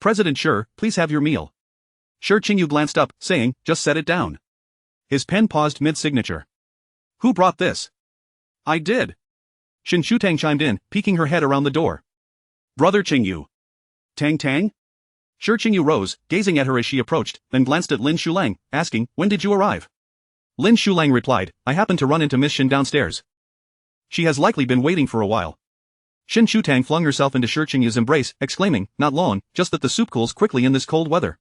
"President Shi, please have your meal." Shi Qingyu glanced up, saying, "Just set it down." His pen paused mid-signature. "Who brought this?" "I did." Shen Shutang chimed in, peeking her head around the door. "Brother Qingyu." "Tang Tang?" Shi Qingyu rose, gazing at her as she approached, then glanced at Lin Shulang, asking, "When did you arrive?" Lin Shulang replied, "I happened to run into Miss Shen downstairs. She has likely been waiting for a while." Shen Shutang flung herself into Shi Qingyu's embrace, exclaiming, "Not long, just that the soup cools quickly in this cold weather."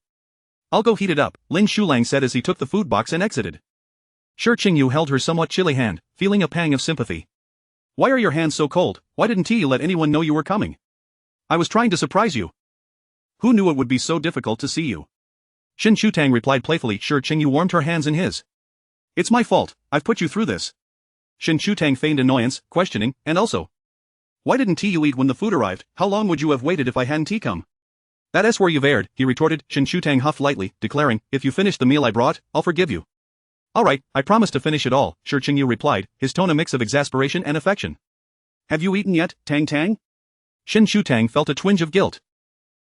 "I'll go heat it up," Lin Shulang said as he took the food box and exited. Shi Qingyu held her somewhat chilly hand, feeling a pang of sympathy. "Why are your hands so cold? Why didn't you let anyone know you were coming?" "I was trying to surprise you." "Who knew it would be so difficult to see you?" Shen Shutang replied playfully. Shi Qingyu warmed her hands in his. "It's my fault, I've put you through this." Shen Shutang feigned annoyance, questioning, "And also, why didn't you eat when the food arrived? How long would you have waited if I hadn't come?" "That's where you've erred," he retorted. Shen Shutang huffed lightly, declaring, "If you finish the meal I brought, I'll forgive you." "All right, I promise to finish it all," Shi Qingyu replied, his tone a mix of exasperation and affection. "Have you eaten yet, Tang Tang?" Shen Shutang felt a twinge of guilt.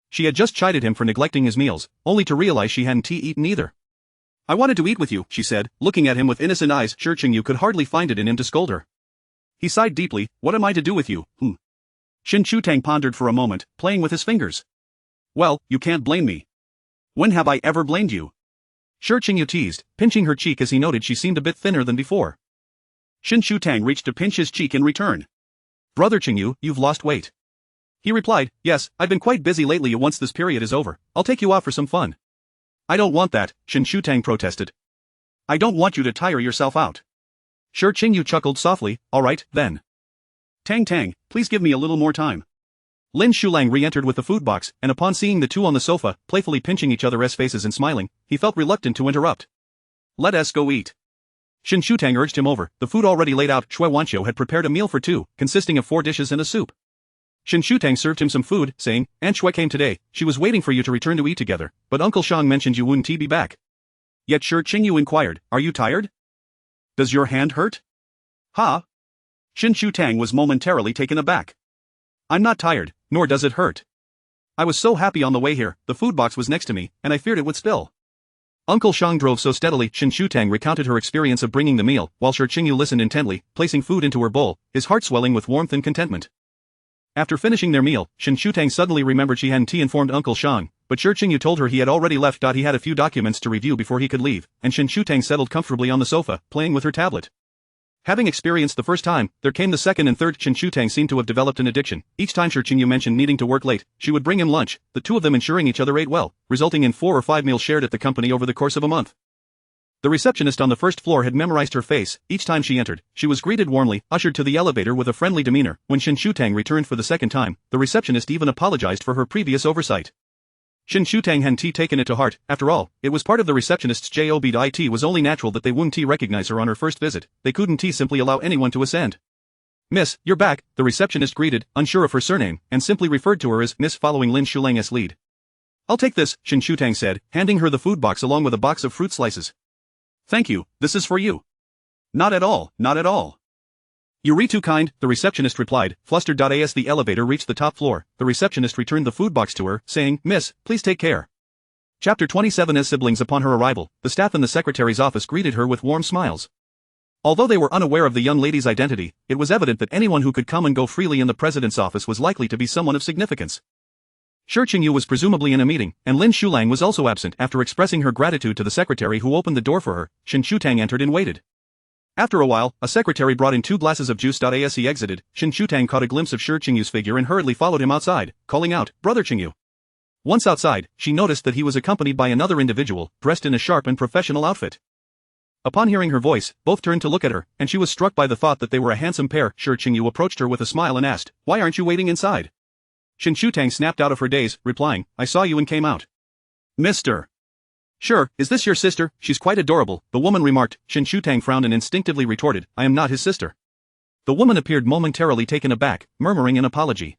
She had just chided him for neglecting his meals, only to realize she hadn't eaten either. "I wanted to eat with you," she said, looking at him with innocent eyes. Shi Qingyu could hardly find it in him to scold her. He sighed deeply. "What am I to do with you, Shen Shutang pondered for a moment, playing with his fingers. "Well, you can't blame me. When have I ever blamed you?" Shi Qingyu teased, pinching her cheek as he noted she seemed a bit thinner than before. Shen Shutang reached to pinch his cheek in return. "Brother Qingyu, you've lost weight." He replied, "Yes, I've been quite busy lately. Once this period is over, I'll take you out for some fun." "I don't want that," Shen Shutang protested. "I don't want you to tire yourself out." Shi Qingyu chuckled softly, "All right, then. Tang Tang, please give me a little more time." Lin Shulang re-entered with the food box, and upon seeing the two on the sofa, playfully pinching each other's faces and smiling, he felt reluctant to interrupt. "Let us go eat." Shen Shutang urged him over. The food already laid out. Shui Wanqiu had prepared a meal for two, consisting of 4 dishes and a soup. Shen Shutang served him some food, saying, "Aunt Shui came today, she was waiting for you to return to eat together, but Uncle Shang mentioned you wouldn't be back." Yet Shi Qingyu inquired, "Are you tired? Does your hand hurt?" "Ha?" Shen Shutang was momentarily taken aback. "I'm not tired, nor does it hurt. I was so happy on the way here, the food box was next to me, and I feared it would spill." Uncle Shang drove so steadily. Shen Shutang recounted her experience of bringing the meal, while Shi Qingyu listened intently, placing food into her bowl, his heart swelling with warmth and contentment. After finishing their meal, Shen Shutang suddenly remembered she hadn't informed Uncle Shang, but Shi Qingyu told her he had already left. He had a few documents to review before he could leave, and Shen Shutang settled comfortably on the sofa, playing with her tablet. Having experienced the first time, there came the second and third. Shen Shutang seemed to have developed an addiction. Each time Shi Qingyu mentioned needing to work late, she would bring him lunch, the two of them ensuring each other ate well, resulting in 4 or 5 meals shared at the company over the course of a month. The receptionist on the first floor had memorized her face. Each time she entered, she was greeted warmly, ushered to the elevator with a friendly demeanor. When Shen Shutang returned for the second time, the receptionist even apologized for her previous oversight. Shen Shutang hadn't taken it to heart. After all, it was part of the receptionist's job. It was only natural that they wouldn't recognize her on her first visit. They couldn't simply allow anyone to ascend. "Miss, you're back," the receptionist greeted, unsure of her surname, and simply referred to her as Miss, following Lin Shulang's lead. "I'll take this," Shen Shutang said, handing her the food box along with a box of fruit slices. "Thank you, this is for you." "Not at all, not at all. You're too kind," the receptionist replied, flustered. As the elevator reached the top floor, the receptionist returned the food box to her, saying, "Miss, please take care." Chapter 27. As siblings. Upon her arrival, the staff in the secretary's office greeted her with warm smiles. Although they were unaware of the young lady's identity, it was evident that anyone who could come and go freely in the president's office was likely to be someone of significance. Shi Qingyu was presumably in a meeting, and Lin Shulang was also absent. After expressing her gratitude to the secretary who opened the door for her, Shen Shutang entered and waited. After a while, a secretary brought in 2 glasses of juice. As he exited, Shen Shutang caught a glimpse of Shi Qingyu's figure and hurriedly followed him outside, calling out, "Brother Qingyu." Once outside, she noticed that he was accompanied by another individual, dressed in a sharp and professional outfit. Upon hearing her voice, both turned to look at her, and she was struck by the thought that they were a handsome pair. Shi Qingyu approached her with a smile and asked, "Why aren't you waiting inside?" Shen Shutang snapped out of her daze, replying, "I saw you and came out." "Mr. Sure, is this your sister? She's quite adorable," the woman remarked. Shen Shutang frowned and instinctively retorted, "I am not his sister." The woman appeared momentarily taken aback, murmuring an apology.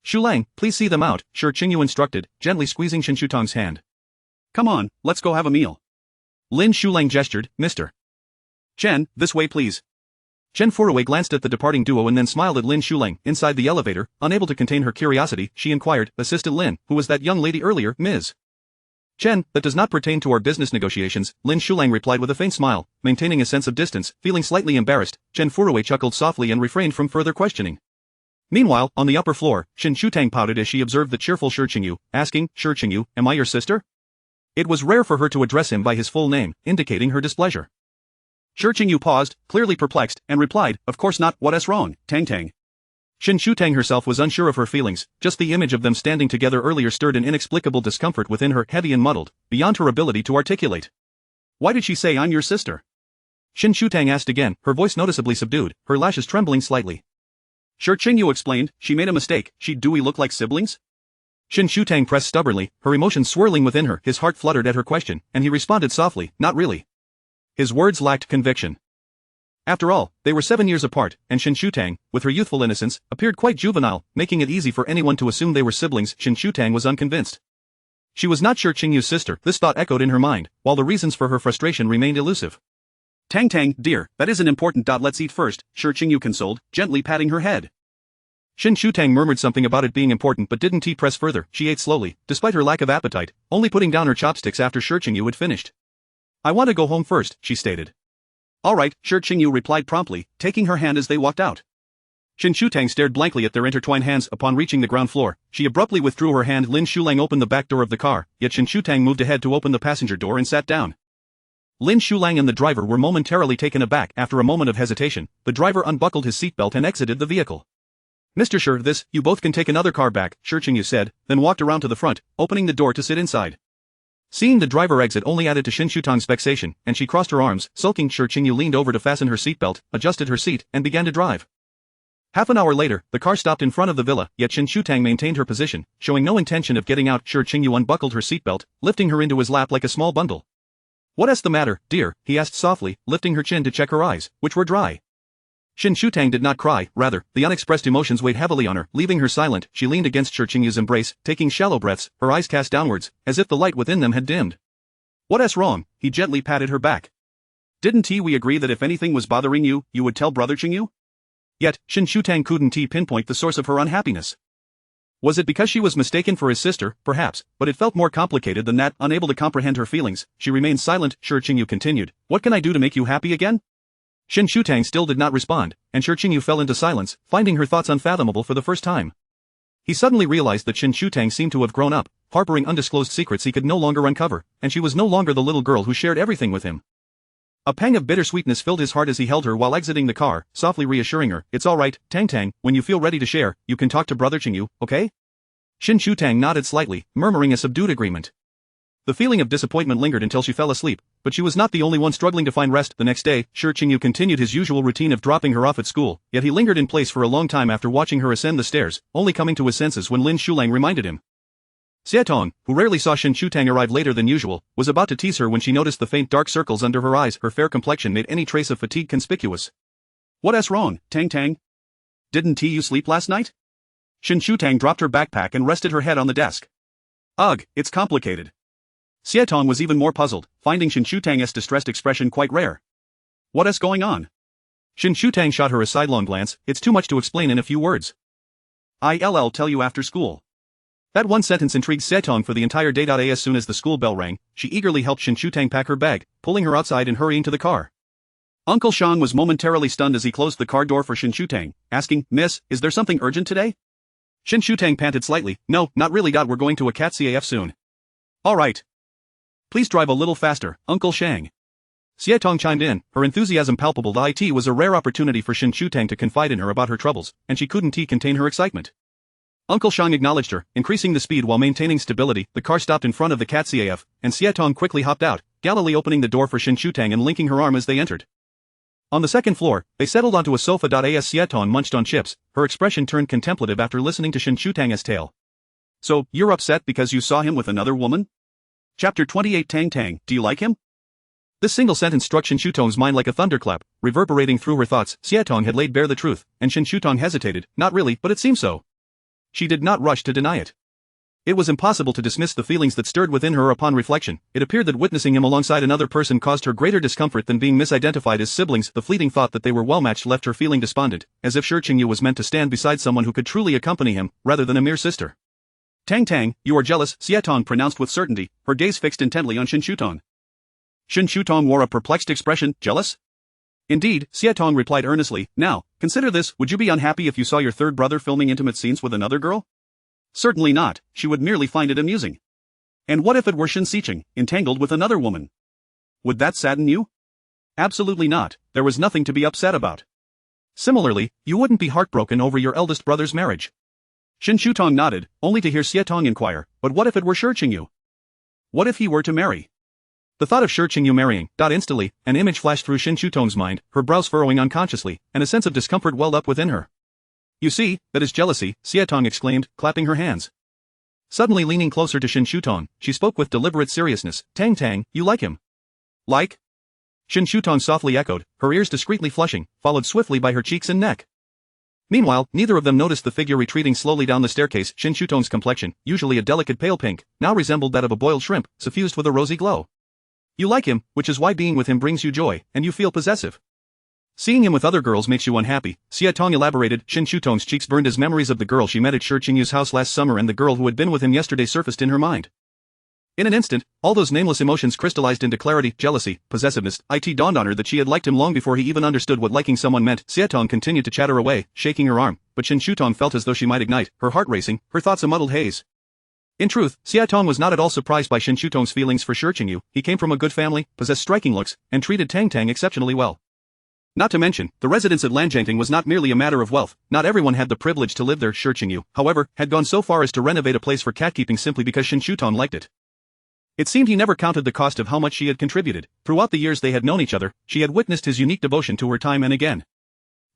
"Shulang, please see them out," Shi Qingyu instructed, gently squeezing Shen Shutang's hand. "Come on, let's go have a meal." Lin Shulang gestured, "Mr. Chen, this way please." Chen Furuwei glanced at the departing duo and then smiled at Lin Shulang. Inside the elevator, unable to contain her curiosity, she inquired, "Assistant Lin, who was that young lady earlier, Ms. Chen, that does not pertain to our business negotiations," Lin Shulang replied with a faint smile, maintaining a sense of distance. Feeling slightly embarrassed, Chen Furuwei chuckled softly and refrained from further questioning. Meanwhile, on the upper floor, Shen Shutang pouted as she observed the cheerful Shi Qingyu, asking, "Shi Qingyu, am I your sister?" It was rare for her to address him by his full name, indicating her displeasure. Shi Qingyu paused, clearly perplexed, and replied, "Of course not, what's wrong, Tang Tang?" Shen Shutang herself was unsure of her feelings, just the image of them standing together earlier stirred an inexplicable discomfort within her, heavy and muddled, beyond her ability to articulate. "Why did she say I'm your sister?" Shen Shutang asked again, her voice noticeably subdued, her lashes trembling slightly. Shi Qingyu explained, "She made a mistake. Do we look like siblings?" Shen Shutang pressed stubbornly, her emotions swirling within her. His heart fluttered at her question, and he responded softly, "Not really." His words lacked conviction. After all, they were 7 years apart, and Shen Shutang, with her youthful innocence, appeared quite juvenile, making it easy for anyone to assume they were siblings. Shen Shutang was unconvinced. She was not Shi Qingyu's sister. This thought echoed in her mind, while the reasons for her frustration remained elusive. "Tang Tang, dear, that isn't important. Let's eat first," Shi Qingyu consoled, gently patting her head. Shen Shutang murmured something about it being important but didn't press further. She ate slowly, despite her lack of appetite, only putting down her chopsticks after Shi Qingyu had finished. "I want to go home first," she stated. "All right," Shi Qingyu replied promptly, taking her hand as they walked out. Shen Shutang stared blankly at their intertwined hands. Upon reaching the ground floor, she abruptly withdrew her hand. Lin Shulang opened the back door of the car, yet Shen Shutang moved ahead to open the passenger door and sat down. Lin Shulang and the driver were momentarily taken aback. After a moment of hesitation, the driver unbuckled his seatbelt and exited the vehicle. "Mr. Shi, you both can take another car back," Shi Qingyu said, then walked around to the front, opening the door to sit inside. Seeing the driver exit only added to Shen Shutang's vexation, and she crossed her arms. Sulking, Shi Qingyu leaned over to fasten her seatbelt, adjusted her seat, and began to drive. Half an hour later, the car stopped in front of the villa, yet Shen Shutang maintained her position, showing no intention of getting out. Shi Qingyu unbuckled her seatbelt, lifting her into his lap like a small bundle. "What's the matter, dear?" he asked softly, lifting her chin to check her eyes, which were dry. Shen Shutang did not cry, rather, the unexpressed emotions weighed heavily on her, leaving her silent. She leaned against Shi Qingyu's embrace, taking shallow breaths, her eyes cast downwards, as if the light within them had dimmed. "What's wrong?" he gently patted her back. "Didn't we agree that if anything was bothering you, you would tell Brother Qingyu?" Yet, Shen Shutang couldn't pinpoint the source of her unhappiness. Was it because she was mistaken for his sister? Perhaps, but it felt more complicated than that. Unable to comprehend her feelings, she remained silent. Shi Qingyu continued, "What can I do to make you happy again?" Shen Shutang still did not respond, and Shi Qingyu fell into silence, finding her thoughts unfathomable for the first time. He suddenly realized that Shen Shutang seemed to have grown up, harboring undisclosed secrets he could no longer uncover, and she was no longer the little girl who shared everything with him. A pang of bittersweetness filled his heart as he held her while exiting the car, softly reassuring her, "It's all right, Tang Tang, when you feel ready to share, you can talk to Brother Qingyu, okay?" Shen Shutang nodded slightly, murmuring a subdued agreement. The feeling of disappointment lingered until she fell asleep, but she was not the only one struggling to find rest. The next day, Shi Qingyu continued his usual routine of dropping her off at school, yet he lingered in place for a long time after watching her ascend the stairs, only coming to his senses when Lin Shulang reminded him. Haitang, who rarely saw Shen Shutang arrive later than usual, was about to tease her when she noticed the faint dark circles under her eyes. Her fair complexion made any trace of fatigue conspicuous. "What's wrong, Tang Tang? Didn't you sleep last night?" Shen Shutang dropped her backpack and rested her head on the desk. "Ugh, it's complicated." Haitang was even more puzzled, finding Shen Shutang's distressed expression quite rare. "What's going on?" Shen Shutang shot her a sidelong glance. "It's too much to explain in a few words. I'll tell you after school." That one sentence intrigued Haitang for the entire day. As soon as the school bell rang, she eagerly helped Shen Shutang pack her bag, pulling her outside and hurrying to the car. Uncle Shan was momentarily stunned as he closed the car door for Shen Shutang, asking, "Miss, is there something urgent today?" Shen Shutang panted slightly. No, not really. We're going to a CAF soon. Alright. Please drive a little faster, Uncle Shang. Xietong chimed in, her enthusiasm palpable. It was a rare opportunity for Shen Shutang to confide in her about her troubles, and she couldn't contain her excitement. Uncle Shang acknowledged her, increasing the speed while maintaining stability. The car stopped in front of the CAF, and Xietong quickly hopped out, gallantly opening the door for Shen Shutang and linking her arm as they entered. On the second floor, they settled onto a sofa. As Xietong munched on chips, her expression turned contemplative after listening to Shen Shutang's tale. So, you're upset because you saw him with another woman? Chapter 28. Tang Tang, do you like him? This single sentence struck Shen Shutong's mind like a thunderclap, reverberating through her thoughts. Xietong had laid bare the truth, and Shen Shutong hesitated. Not really, but it seems so. She did not rush to deny it. It was impossible to dismiss the feelings that stirred within her upon reflection. It appeared that witnessing him alongside another person caused her greater discomfort than being misidentified as siblings. The fleeting thought that they were well-matched left her feeling despondent, as if Shi Qingyu was meant to stand beside someone who could truly accompany him, rather than a mere sister. Tang Tang, you are jealous, Xietong pronounced with certainty, her gaze fixed intently on Shen Shutong. Shen Shutong wore a perplexed expression. Jealous? Indeed, Xietong replied earnestly. Now, consider this, would you be unhappy if you saw your third brother filming intimate scenes with another girl? Certainly not, she would merely find it amusing. And what if it were Shen Xiqing, entangled with another woman? Would that sadden you? Absolutely not, there was nothing to be upset about. Similarly, you wouldn't be heartbroken over your eldest brother's marriage. Shen Shutong nodded, only to hear Xietong inquire, but what if it were Shi Qingyu? What if he were to marry? The thought of Shi Qingyu marrying, instantly, an image flashed through Shen Shutong's mind, her brows furrowing unconsciously, and a sense of discomfort welled up within her. You see, that is jealousy, Xietong exclaimed, clapping her hands. Suddenly leaning closer to Shen Shutong, she spoke with deliberate seriousness. Tang Tang, you like him? Like? Shen Shutong softly echoed, her ears discreetly flushing, followed swiftly by her cheeks and neck. Meanwhile, neither of them noticed the figure retreating slowly down the staircase. Shen Shutong's complexion, usually a delicate pale pink, now resembled that of a boiled shrimp, suffused with a rosy glow. You like him, which is why being with him brings you joy, and you feel possessive. Seeing him with other girls makes you unhappy, Xietong elaborated. Shen Shutong's cheeks burned as memories of the girl she met at Shi Qingyu's house last summer and the girl who had been with him yesterday surfaced in her mind. In an instant, all those nameless emotions crystallized into clarity. Jealousy, possessiveness. It dawned on her that she had liked him long before he even understood what liking someone meant. Xietong continued to chatter away, shaking her arm, but Shen Shutong felt as though she might ignite, her heart racing, her thoughts a muddled haze. In truth, Xietong was not at all surprised by Shen Shutong's feelings for Shi Qingyu. He came from a good family, possessed striking looks, and treated Tang Tang exceptionally well. Not to mention, the residence at Lanjangting was not merely a matter of wealth. Not everyone had the privilege to live there. Shi Qingyu, however, had gone so far as to renovate a place for cat-keeping simply because Shen Shutong liked it. It seemed he never counted the cost of how much she had contributed. Throughout the years they had known each other, she had witnessed his unique devotion to her time and again.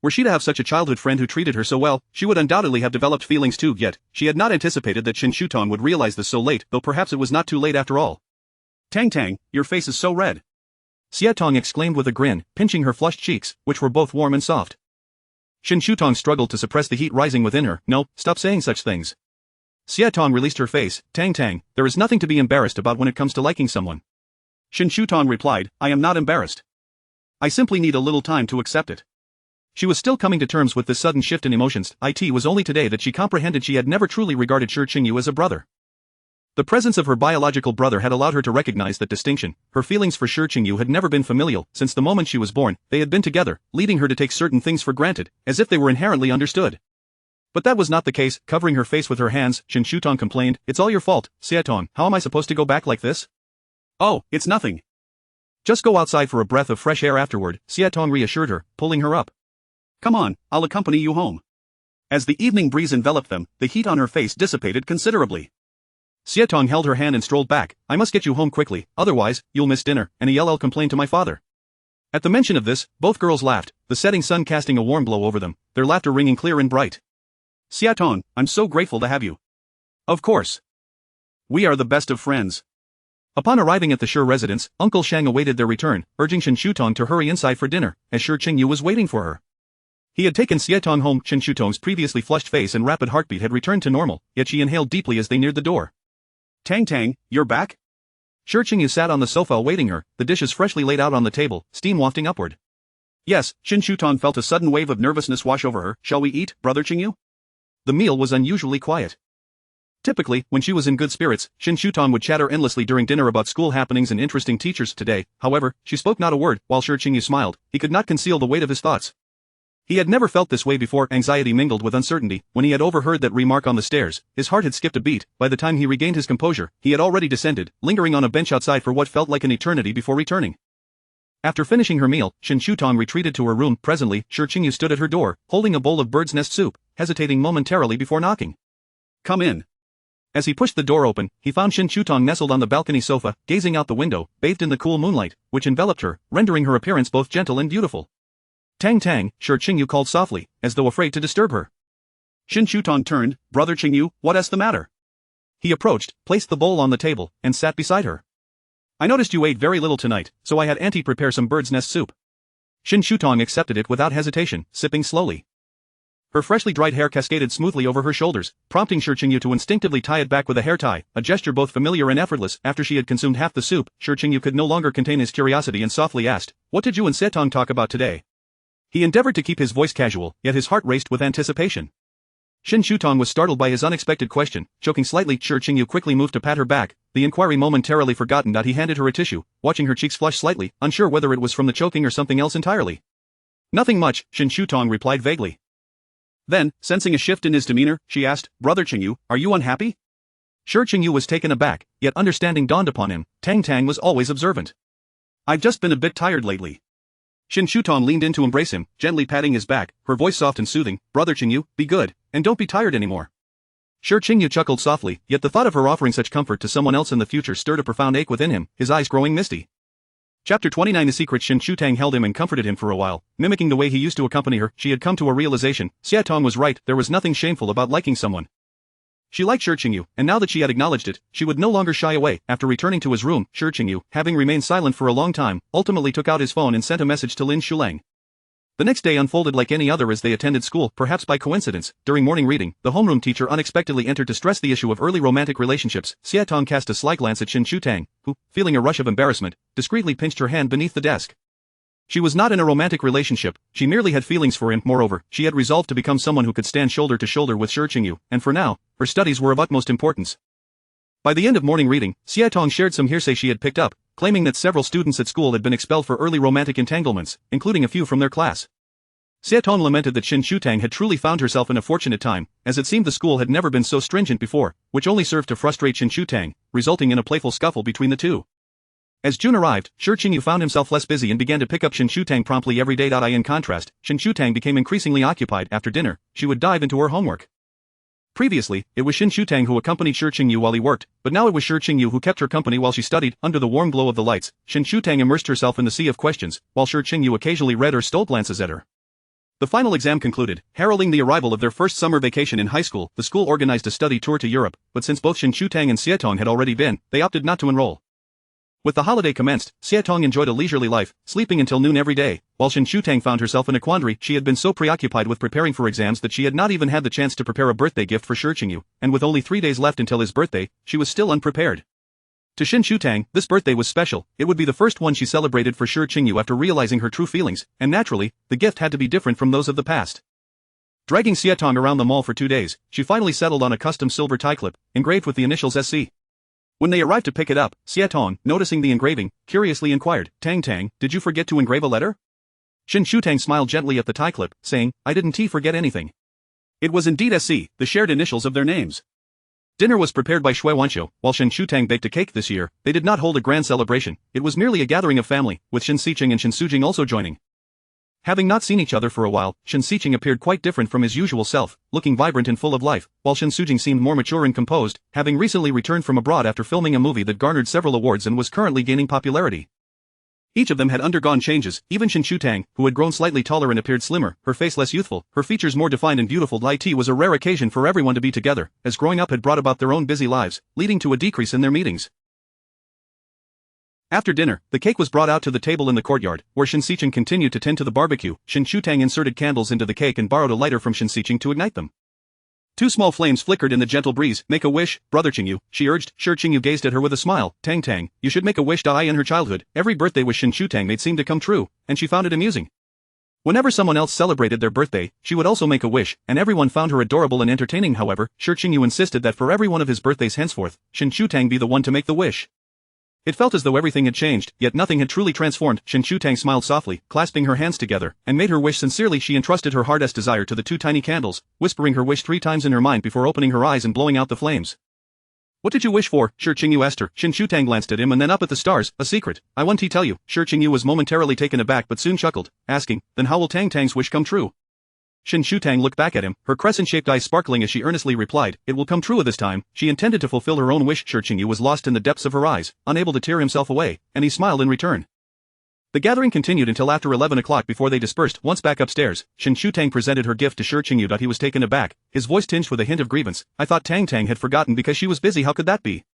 Were she to have such a childhood friend who treated her so well, she would undoubtedly have developed feelings too. Yet, she had not anticipated that Shen Shutong would realize this so late, though perhaps it was not too late after all. Tang Tang, your face is so red. Xietong exclaimed with a grin, pinching her flushed cheeks, which were both warm and soft. Shen Shutong struggled to suppress the heat rising within her. No, stop saying such things. Xietong released her face. Tang Tang, there is nothing to be embarrassed about when it comes to liking someone. Shen Shutong replied, I am not embarrassed. I simply need a little time to accept it. She was still coming to terms with this sudden shift in emotions. It was only today that she comprehended she had never truly regarded Shi Qingyu as a brother. The presence of her biological brother had allowed her to recognize that distinction. Her feelings for Shi Qingyu had never been familial. Since the moment she was born, they had been together, leading her to take certain things for granted, as if they were inherently understood. But that was not the case. Covering her face with her hands, Shen Shutong complained, It's all your fault, Xietong. How am I supposed to go back like this? Oh, it's nothing. Just go outside for a breath of fresh air afterward, Xietong reassured her, pulling her up. Come on, I'll accompany you home. As the evening breeze enveloped them, the heat on her face dissipated considerably. Xietong held her hand and strolled back. I must get you home quickly, otherwise, you'll miss dinner, and I'll complain to my father. At the mention of this, both girls laughed, the setting sun casting a warm glow over them, their laughter ringing clear and bright. Xietong, I'm so grateful to have you. Of course. We are the best of friends. Upon arriving at the Shi residence, Uncle Shang awaited their return, urging Shen Shutong to hurry inside for dinner, as Shi Qingyu was waiting for her. He had taken Xietong home. Shen Shutong's previously flushed face and rapid heartbeat had returned to normal, yet she inhaled deeply as they neared the door. Tang Tang, you're back? Shi Qingyu sat on the sofa awaiting her, the dishes freshly laid out on the table, steam wafting upward. Yes, Shen Shutong felt a sudden wave of nervousness wash over her. Shall we eat, Brother Qingyu? The meal was unusually quiet. Typically, when she was in good spirits, Shen Shutong would chatter endlessly during dinner about school happenings and interesting teachers. Today, however, she spoke not a word. While Shi Qingyu smiled, he could not conceal the weight of his thoughts. He had never felt this way before. Anxiety mingled with uncertainty. When he had overheard that remark on the stairs, his heart had skipped a beat. By the time he regained his composure, he had already descended, lingering on a bench outside for what felt like an eternity before returning. After finishing her meal, Shen Shutong retreated to her room. Presently, Shi Qingyu stood at her door, holding a bowl of bird's nest soup, hesitating momentarily before knocking. "Come in." As he pushed the door open, he found Shen Shutong nestled on the balcony sofa, gazing out the window, bathed in the cool moonlight, which enveloped her, rendering her appearance both gentle and beautiful. "Tang Tang," Shi Qingyu called softly, as though afraid to disturb her. Shen Shutong turned. "Brother Qingyu, what's the matter?" He approached, placed the bowl on the table, and sat beside her. "I noticed you ate very little tonight, so I had Auntie prepare some bird's nest soup." Shen Shutong accepted it without hesitation, sipping slowly. Her freshly dried hair cascaded smoothly over her shoulders, prompting Shi Qingyu to instinctively tie it back with a hair tie, a gesture both familiar and effortless. After she had consumed half the soup, Shi Qingyu could no longer contain his curiosity and softly asked, "What did you and Setong talk about today?" He endeavored to keep his voice casual, yet his heart raced with anticipation. Shen Shutong was startled by his unexpected question, choking slightly. Shi Qingyu quickly moved to pat her back, the inquiry momentarily forgotten. He handed her a tissue, watching her cheeks flush slightly, unsure whether it was from the choking or something else entirely. "Nothing much," Shen Shutong replied vaguely. Then, sensing a shift in his demeanor, she asked, "Brother Qingyu, are you unhappy?" Shi Qingyu was taken aback, yet understanding dawned upon him. Tang Tang was always observant. "I've just been a bit tired lately." Shen Shutong leaned in to embrace him, gently patting his back, her voice soft and soothing. "Brother Qingyu, be good, and don't be tired anymore." Shi Qingyu chuckled softly, yet the thought of her offering such comfort to someone else in the future stirred a profound ache within him, his eyes growing misty. Chapter 29. The secret. Shen Shutang held him and comforted him for a while, mimicking the way he used to accompany her. She had come to a realization. Setong was right, there was nothing shameful about liking someone. She liked Shi Qingyu, and now that she had acknowledged it, she would no longer shy away. After returning to his room, Shi Qingyu, having remained silent for a long time, ultimately took out his phone and sent a message to Lin Shulang. The next day unfolded like any other as they attended school. Perhaps by coincidence, during morning reading, the homeroom teacher unexpectedly entered to stress the issue of early romantic relationships. Setong cast a sly glance at Shen Shutang, who, feeling a rush of embarrassment, discreetly pinched her hand beneath the desk. She was not in a romantic relationship, she merely had feelings for him. Moreover, she had resolved to become someone who could stand shoulder to shoulder with Shi Qingyu, and for now, her studies were of utmost importance. By the end of morning reading, Setong shared some hearsay she had picked up, claiming that several students at school had been expelled for early romantic entanglements, including a few from their class. Setong lamented that Shen Shutang had truly found herself in a fortunate time, as it seemed the school had never been so stringent before, which only served to frustrate Shen Shutang, resulting in a playful scuffle between the two. As June arrived, Shi Qingyu found himself less busy and began to pick up Shen Shutang promptly every day. In contrast, Shen Shutang became increasingly occupied. After dinner, she would dive into her homework. Previously, it was Shen Shutang who accompanied Shi Qingyu while he worked, but now it was Shi Qingyu who kept her company while she studied. Under the warm glow of the lights, Shen Shutang immersed herself in the sea of questions, while Shi Qingyu occasionally read or stole glances at her. The final exam concluded, heralding the arrival of their first summer vacation in high school. The school organized a study tour to Europe, but since both Shen Shutang and Setong had already been, they opted not to enroll. With the holiday commenced, Setong enjoyed a leisurely life, sleeping until noon every day, while Shen Shutang found herself in a quandary. She had been so preoccupied with preparing for exams that she had not even had the chance to prepare a birthday gift for Shi Qingyu, and with only 3 days left until his birthday, she was still unprepared. To Shen Shutang, this birthday was special. It would be the first one she celebrated for Shi Qingyu after realizing her true feelings, and naturally, the gift had to be different from those of the past. Dragging Setong around the mall for 2 days, she finally settled on a custom silver tie clip, engraved with the initials SC. When they arrived to pick it up, Setong, noticing the engraving, curiously inquired, "Tang Tang, did you forget to engrave a letter?" Shen Shutang smiled gently at the tie clip, saying, "I didn't forget anything." It was indeed SC, the shared initials of their names. Dinner was prepared by Shui Wanshou. While Shen Shutang baked a cake this year, they did not hold a grand celebration. It was merely a gathering of family, with Shen Xiqing and Shen Sujing also joining. Having not seen each other for a while, Shen Xiqing appeared quite different from his usual self, looking vibrant and full of life, while Shen Sujing seemed more mature and composed, having recently returned from abroad after filming a movie that garnered several awards and was currently gaining popularity. Each of them had undergone changes. Even Shen Shutang, who had grown slightly taller and appeared slimmer, her face less youthful, her features more defined and beautiful. It was a rare occasion for everyone to be together, as growing up had brought about their own busy lives, leading to a decrease in their meetings. After dinner, the cake was brought out to the table in the courtyard, where Shen Xiqing continued to tend to the barbecue. Shen Shutang inserted candles into the cake and borrowed a lighter from Shen Xiqing to ignite them. 2 small flames flickered in the gentle breeze. "Make a wish, Brother Qingyu," she urged. Shi Qingyu gazed at her with a smile. "Tang Tang, you should make a wish." In her childhood, every birthday with Shen Shutang made seem to come true, and she found it amusing. Whenever someone else celebrated their birthday, she would also make a wish, and everyone found her adorable and entertaining. However, Shi Qingyu insisted that for every one of his birthdays henceforth, Shen Shutang be the one to make the wish. It felt as though everything had changed, yet nothing had truly transformed. Shen Shutang smiled softly, clasping her hands together, and made her wish sincerely. She entrusted her hardest desire to the two tiny candles, whispering her wish 3 times in her mind before opening her eyes and blowing out the flames. What did you wish for? Shi Qingyu asked her. Shen Shutang glanced at him and then up at the stars. A secret. I won't tell you. Shi Qingyu was momentarily taken aback but soon chuckled, asking, then how will Tang Tang's wish come true? Shen Shutang looked back at him, her crescent-shaped eyes sparkling as she earnestly replied, it will come true this time. She intended to fulfill her own wish. Shi Qingyu was lost in the depths of her eyes, unable to tear himself away, and he smiled in return. The gathering continued until after 11 o'clock before they dispersed. Once back upstairs, Shen Shutang presented her gift to Shi Qingyu. He was taken aback, his voice tinged with a hint of grievance. I thought Tang Tang had forgotten because she was busy. How could that be?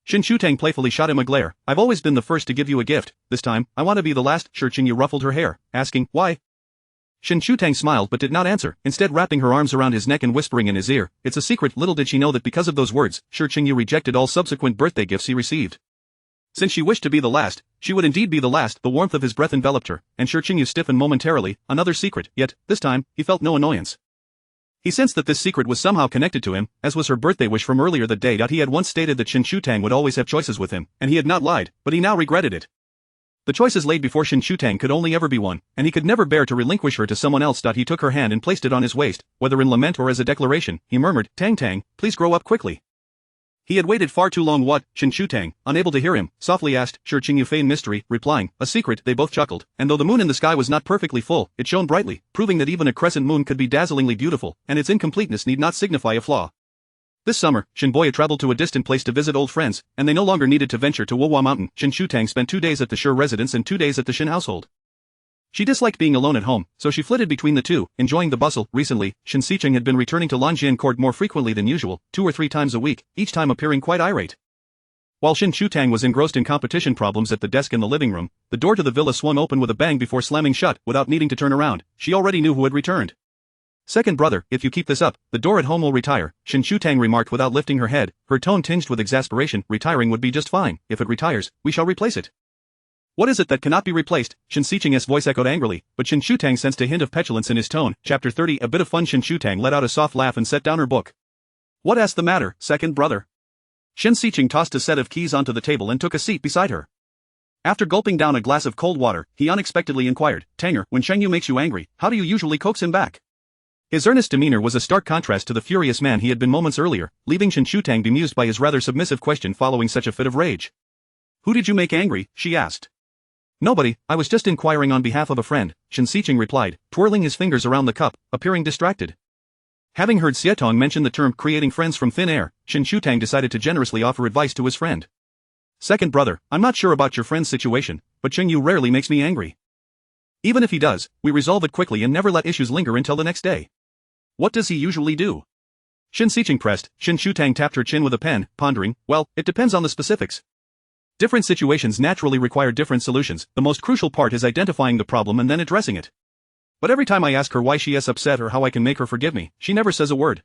Shen Shutang playfully shot him a glare. I've always been the first to give you a gift. This time, I want to be the last. Shi Qingyu ruffled her hair, asking, why? Shen Shutang smiled but did not answer, instead wrapping her arms around his neck and whispering in his ear, it's a secret. Little did she know that because of those words, Shi Qingyu rejected all subsequent birthday gifts he received. Since she wished to be the last, she would indeed be the last. The warmth of his breath enveloped her, and Shi Qingyu stiffened momentarily. Another secret, yet, this time, he felt no annoyance. He sensed that this secret was somehow connected to him, as was her birthday wish from earlier that day. He had once stated that Shen Shutang would always have choices with him, and he had not lied, but he now regretted it. The choices laid before Shen Shutang could only ever be one, and he could never bear to relinquish her to someone else. He took her hand and placed it on his waist, whether in lament or as a declaration. He murmured, Tang Tang, please grow up quickly. He had waited far too long. What? Shen Shutang, unable to hear him, softly asked. Shi Qingyu feigned mystery, replying, a secret. They both chuckled, and though the moon in the sky was not perfectly full, it shone brightly, proving that even a crescent moon could be dazzlingly beautiful, and its incompleteness need not signify a flaw. This summer, Shen Boya traveled to a distant place to visit old friends, and they no longer needed to venture to Wohua Mountain. Shen Shutang spent 2 days at the Shi residence and 2 days at the Shen household. She disliked being alone at home, so she flitted between the two, enjoying the bustle. Recently, Shen Xiqing had been returning to Lanjian Court more frequently than usual, 2 or 3 times a week, each time appearing quite irate. While Shen Shutang was engrossed in competition problems at the desk in the living room, the door to the villa swung open with a bang before slamming shut. Without needing to turn around, she already knew who had returned. Second brother, if you keep this up, the door at home will retire, Shen Shutang remarked without lifting her head, her tone tinged with exasperation. Retiring would be just fine. If it retires, we shall replace it. What is it that cannot be replaced? Shen Xiqing's voice echoed angrily, but Shen Shutang sensed a hint of petulance in his tone. Chapter 30. A bit of fun. Shen Shutang let out a soft laugh and set down her book. What asked the matter, second brother? Shen Xiqing tossed a set of keys onto the table and took a seat beside her. After gulping down a glass of cold water, he unexpectedly inquired, Tanger, when Shengyu makes you angry, how do you usually coax him back? His earnest demeanor was a stark contrast to the furious man he had been moments earlier, leaving Shen Shutang bemused by his rather submissive question following such a fit of rage. Who did you make angry? She asked. Nobody, I was just inquiring on behalf of a friend, Shen Xiqing replied, twirling his fingers around the cup, appearing distracted. Having heard Xietong mention the term creating friends from thin air, Shen Shutang decided to generously offer advice to his friend. Second brother, I'm not sure about your friend's situation, but Shengyu rarely makes me angry. Even if he does, we resolve it quickly and never let issues linger until the next day. What does he usually do? Shen Xiqing pressed. Shen Shutang tapped her chin with a pen, pondering, well, it depends on the specifics. Different situations naturally require different solutions. The most crucial part is identifying the problem and then addressing it. But every time I ask her why she is upset or how I can make her forgive me, she never says a word.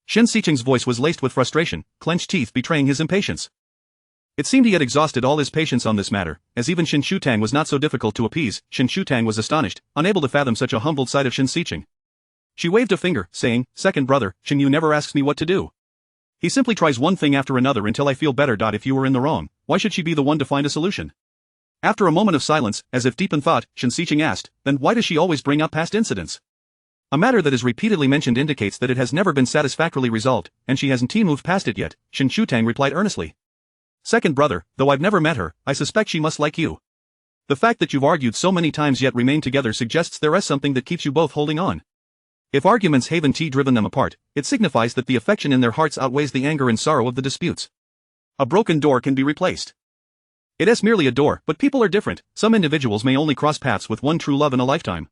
Shen Xiqing's voice was laced with frustration, clenched teeth betraying his impatience. It seemed he had exhausted all his patience on this matter, as even Shen Shutang was not so difficult to appease. Shen Shutang was astonished, unable to fathom such a humbled side of Shen Xiqing. She waved a finger, saying, second brother, Shengyu never asks me what to do. He simply tries one thing after another until I feel better. If you were in the wrong, why should she be the one to find a solution? After a moment of silence, as if deep in thought, Shen Xiqing asked, then why does she always bring up past incidents? A matter that is repeatedly mentioned indicates that it has never been satisfactorily resolved, and she hasn't moved past it yet, Shen Shutang replied earnestly. Second brother, though I've never met her, I suspect she must like you. The fact that you've argued so many times yet remain together suggests there is something that keeps you both holding on. If arguments haven't driven them apart, it signifies that the affection in their hearts outweighs the anger and sorrow of the disputes. A broken door can be replaced. It is merely a door, but people are different. Some individuals may only cross paths with one true love in a lifetime.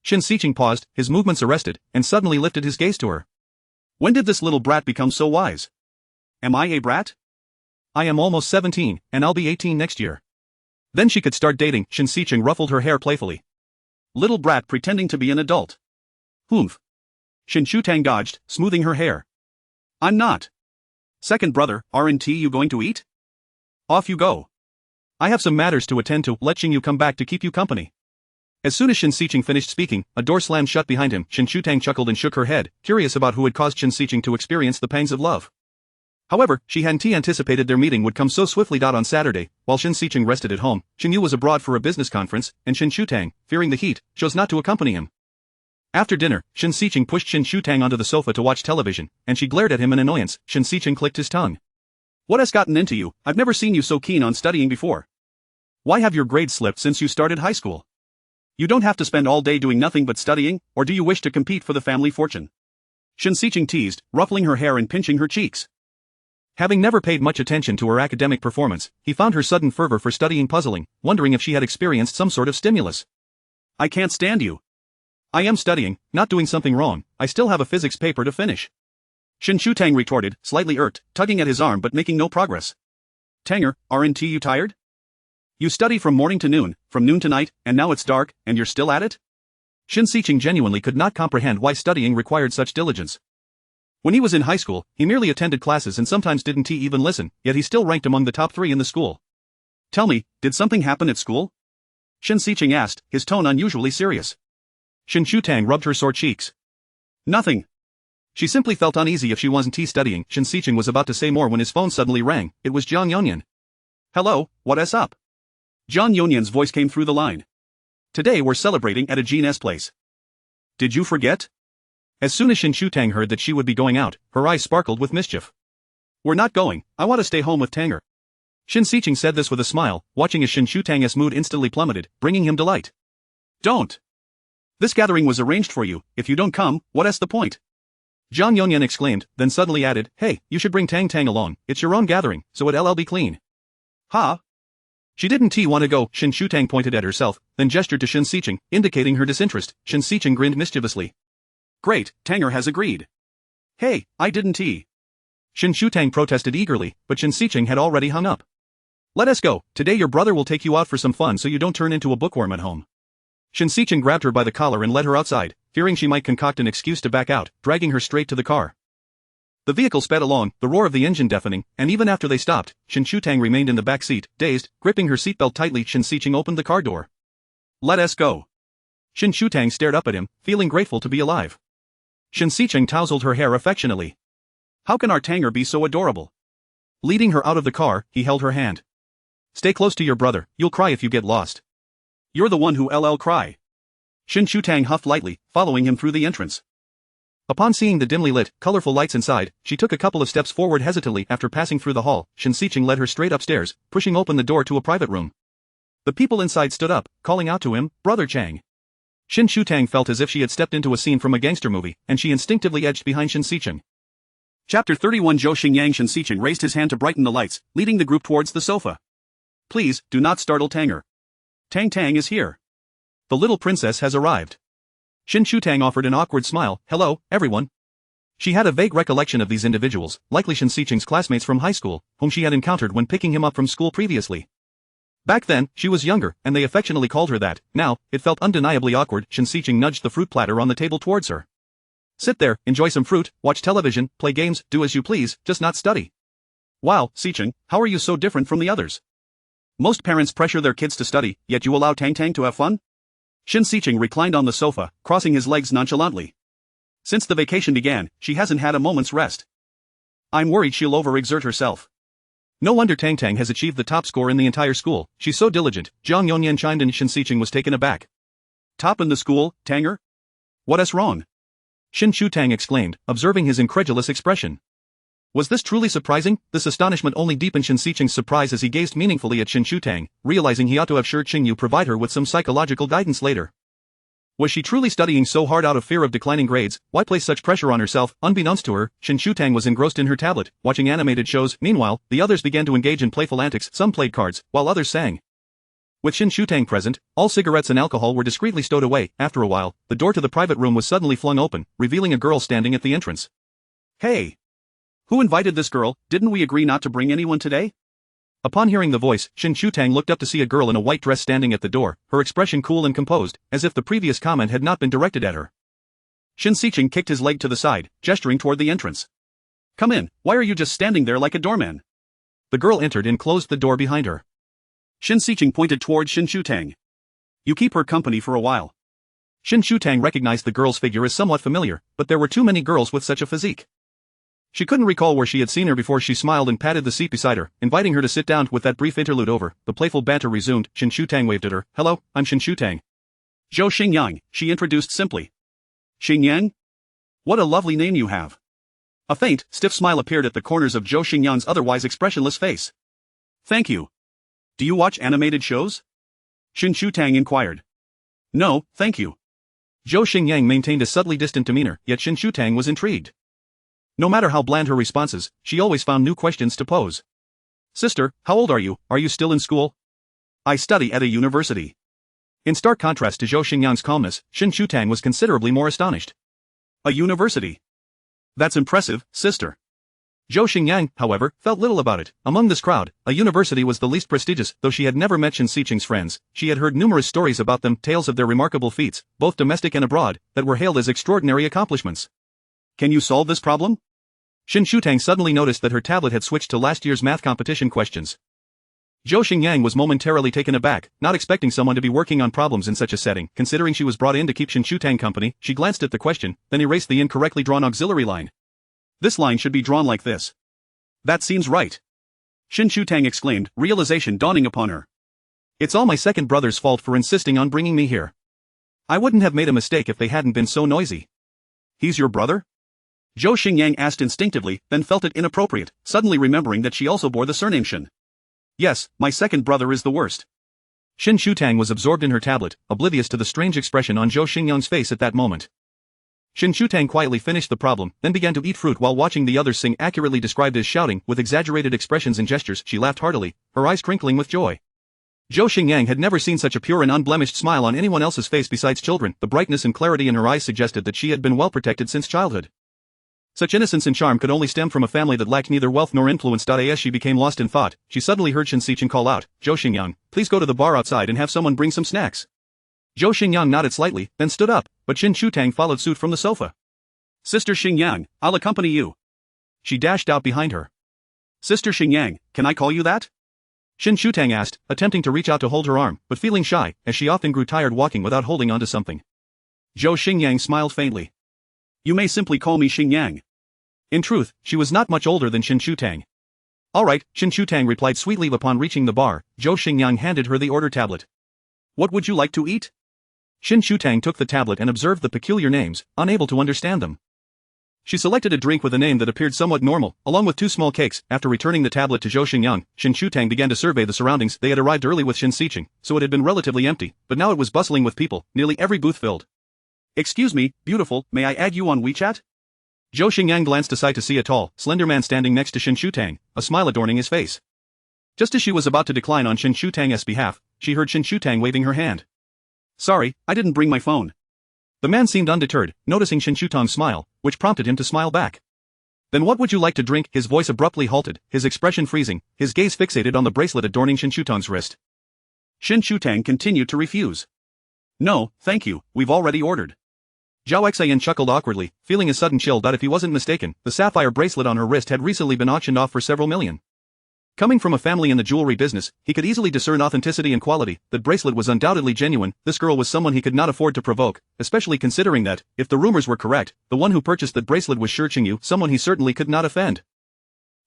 Shen Xiqing paused, his movements arrested, and suddenly lifted his gaze to her. When did this little brat become so wise? Am I a brat? I am almost 17, and I'll be 18 next year. Then she could start dating. Shen Xiqing ruffled her hair playfully. Little brat pretending to be an adult. Humph. Shen Shutang dodged, smoothing her hair. I'm not. Second brother, aren't you going to eat? Off you go. I have some matters to attend to. Let Shengyu come back to keep you company. As soon as Shen Xiqing finished speaking, a door slammed shut behind him. Shen Shutang chuckled and shook her head, curious about who had caused Shen Xiqing to experience the pangs of love. However, she hadn't anticipated their meeting would come so swiftly. On Saturday, while Shen Xiqing rested at home, Shen Yu was abroad for a business conference, and Shen Shutang, fearing the heat, chose not to accompany him. After dinner, Shen Xiqing pushed Shen Shutang onto the sofa to watch television, and she glared at him in annoyance. Shen Xiqing clicked his tongue. What has gotten into you? I've never seen you so keen on studying before. Why have your grades slipped since you started high school? You don't have to spend all day doing nothing but studying, or do you wish to compete for the family fortune? Shen Xiqing teased, ruffling her hair and pinching her cheeks. Having never paid much attention to her academic performance, he found her sudden fervor for studying puzzling, wondering if she had experienced some sort of stimulus. I can't stand you. I am studying, not doing something wrong. I still have a physics paper to finish. Shen Shutang retorted, slightly irked, tugging at his arm but making no progress. Tanger, aren't you tired? You study from morning to noon, from noon to night, and now it's dark, and you're still at it? Shen Xiqing genuinely could not comprehend why studying required such diligence. When he was in high school, he merely attended classes and sometimes didn't even listen, yet he still ranked among the top 3 in the school. Tell me, did something happen at school? Shen Xiqing asked, his tone unusually serious. Shen Shutang rubbed her sore cheeks. Nothing. She simply felt uneasy if she wasn't studying. Shen Xiqing was about to say more when his phone suddenly rang. It was Zhang Yonyan. Hello, what's up? Zhang Yonyan's voice came through the line. Today we're celebrating at a Jean's place. Did you forget? As soon as Shen Shutang heard that she would be going out, her eyes sparkled with mischief. We're not going, I want to stay home with Tanger. Shen Xiqing said this with a smile, watching as Shen Shutang's mood instantly plummeted, bringing him delight. Don't. This gathering was arranged for you, if you don't come, what's the point? Zhang Yonyan exclaimed, then suddenly added, hey, you should bring Tang along, it's your own gathering, so it'll be clean. Ha? She didn't want to go. Shen Shutang pointed at herself, then gestured to Shen Xiqing, indicating her disinterest. Shen Xiqing grinned mischievously. Great, Tanger has agreed. Hey, I didn't. Shen Shutang protested eagerly, but Shen Xiqing had already hung up. Let us go, today your brother will take you out for some fun so you don't turn into a bookworm at home. Shen Xiqing grabbed her by the collar and led her outside, fearing she might concoct an excuse to back out, dragging her straight to the car. The vehicle sped along, the roar of the engine deafening, and even after they stopped, Shen Shutang remained in the back seat, dazed, gripping her seatbelt tightly. Shen Xiqing opened the car door. Let us go. Shen Shutang stared up at him, feeling grateful to be alive. Shen Xiqing tousled her hair affectionately. How can our Tanger be so adorable? Leading her out of the car, he held her hand. Stay close to your brother, you'll cry if you get lost. You're the one who cry. Shen Shutang huffed lightly, following him through the entrance. Upon seeing the dimly lit, colorful lights inside, she took a couple of steps forward hesitantly. After passing through the hall, Shen Xiqing led her straight upstairs, pushing open the door to a private room. The people inside stood up, calling out to him, Brother Chang. Shen Shutang felt as if she had stepped into a scene from a gangster movie, and she instinctively edged behind Shen Xiqing. Chapter 31 Zhou Xingyang. Shen Xiqing raised his hand to brighten the lights, leading the group towards the sofa. Please, do not startle Tanger. Tang is here. The little princess has arrived. Shen Shutang offered an awkward smile. Hello, everyone. She had a vague recollection of these individuals, likely Shen Xiqing's classmates from high school, whom she had encountered when picking him up from school previously. Back then, she was younger, and they affectionately called her that. Now, it felt undeniably awkward. Shen Xiqing nudged the fruit platter on the table towards her. Sit there, enjoy some fruit, watch television, play games, do as you please, just not study. Wow, Xiqing, how are you so different from the others? Most parents pressure their kids to study, yet you allow Tang to have fun? Shen Xiqing reclined on the sofa, crossing his legs nonchalantly. Since the vacation began, she hasn't had a moment's rest. I'm worried she'll overexert herself. No wonder Tang has achieved the top score in the entire school, she's so diligent. Zhang Yonyan chimed in. Shen Xiqing was taken aback. Top in the school, Tanger? What's wrong? Shen Shutang exclaimed, observing his incredulous expression. Was this truly surprising? This astonishment only deepened Shen Xiqing's surprise as he gazed meaningfully at Shen Shutang, realizing he ought to have sure Qingyu provide her with some psychological guidance later. Was she truly studying so hard out of fear of declining grades? Why place such pressure on herself? Unbeknownst to her, Shen Shutang was engrossed in her tablet, watching animated shows. Meanwhile, the others began to engage in playful antics. Some played cards, while others sang. With Shen Shutang present, all cigarettes and alcohol were discreetly stowed away. After a while, the door to the private room was suddenly flung open, revealing a girl standing at the entrance. Hey! Who invited this girl? Didn't we agree not to bring anyone today? Upon hearing the voice, Shen Shutang looked up to see a girl in a white dress standing at the door, her expression cool and composed, as if the previous comment had not been directed at her. Shen Xiqing kicked his leg to the side, gesturing toward the entrance. Come in, why are you just standing there like a doorman? The girl entered and closed the door behind her. Shen Xiqing pointed toward Shen Shutang. You keep her company for a while. Shen Shutang recognized the girl's figure as somewhat familiar, but there were too many girls with such a physique. She couldn't recall where she had seen her before. She smiled and patted the seat beside her, inviting her to sit down. With that brief interlude over, the playful banter resumed. Shen Shutang waved at her. Hello, I'm Shen Shutang. Zhou Xingyang, she introduced simply. Xingyang? What a lovely name you have. A faint, stiff smile appeared at the corners of Zhou Xingyang's otherwise expressionless face. Thank you. Do you watch animated shows? Shen Shutang inquired. No, thank you. Zhou Xingyang maintained a subtly distant demeanor, yet Shen Shutang was intrigued. No matter how bland her responses, she always found new questions to pose. Sister, how old are you? Are you still in school? I study at a university. In stark contrast to Zhou Xingyang's calmness, Shen Shutang was considerably more astonished. A university? That's impressive, sister. Zhou Xingyang, however, felt little about it. Among this crowd, a university was the least prestigious. Though she had never met Shen Xiqing's friends, she had heard numerous stories about them, tales of their remarkable feats, both domestic and abroad, that were hailed as extraordinary accomplishments. Can you solve this problem? Shen Shutang suddenly noticed that her tablet had switched to last year's math competition questions. Zhou Xingyang was momentarily taken aback, not expecting someone to be working on problems in such a setting. Considering she was brought in to keep Shen Shutang company, she glanced at the question, then erased the incorrectly drawn auxiliary line. This line should be drawn like this. That seems right. Shen Shutang exclaimed, realization dawning upon her. It's all my second brother's fault for insisting on bringing me here. I wouldn't have made a mistake if they hadn't been so noisy. He's your brother? Zhou Xingyang asked instinctively, then felt it inappropriate, suddenly remembering that she also bore the surname Shen. Yes, my second brother is the worst. Shen Shutang was absorbed in her tablet, oblivious to the strange expression on Zhou Xingyang's face at that moment. Shen Shutang quietly finished the problem, then began to eat fruit while watching the others sing, accurately described as shouting, with exaggerated expressions and gestures. She laughed heartily, her eyes crinkling with joy. Zhou Xingyang had never seen such a pure and unblemished smile on anyone else's face besides children. The brightness and clarity in her eyes suggested that she had been well protected since childhood. Such innocence and charm could only stem from a family that lacked neither wealth nor influence. As she became lost in thought, she suddenly heard Shen Xiqing call out, Zhou Xingyang, please go to the bar outside and have someone bring some snacks. Zhou Xingyang nodded slightly, then stood up, but Shen Shutang followed suit from the sofa. Sister Xingyang, I'll accompany you. She dashed out behind her. Sister Xingyang, can I call you that? Shen Shutang asked, attempting to reach out to hold her arm, but feeling shy, as she often grew tired walking without holding onto something. Zhou Xingyang smiled faintly. You may simply call me Xingyang. In truth, she was not much older than Shen Shutang. Alright, Shen Shutang replied sweetly. Upon reaching the bar, Zhou Xingyang handed her the order tablet. What would you like to eat? Shen Shutang took the tablet and observed the peculiar names, unable to understand them. She selected a drink with a name that appeared somewhat normal, along with 2 small cakes. After returning the tablet to Zhou Xingyang, Shen Shutang began to survey the surroundings. They had arrived early with Shen Xiqing, so it had been relatively empty, but now it was bustling with people, nearly every booth filled. Excuse me, beautiful, may I add you on WeChat? Zhou Xingyang glanced aside to see a tall, slender man standing next to Shen Shutang, a smile adorning his face. Just as she was about to decline on Shen Shutang's behalf, she heard Shen Shutang waving her hand. Sorry, I didn't bring my phone. The man seemed undeterred, noticing Shen Shutang's smile, which prompted him to smile back. Then what would you like to drink? His voice abruptly halted, his expression freezing, his gaze fixated on the bracelet adorning Shen Shutang's wrist. Shen Shutang continued to refuse. No, thank you, we've already ordered. Zhao Xian chuckled awkwardly, feeling a sudden chill. If he wasn't mistaken, the sapphire bracelet on her wrist had recently been auctioned off for several million. Coming from a family in the jewelry business, he could easily discern authenticity and quality. That bracelet was undoubtedly genuine. This girl was someone he could not afford to provoke, especially considering that, if the rumors were correct, the one who purchased that bracelet was Shi Group, someone he certainly could not offend.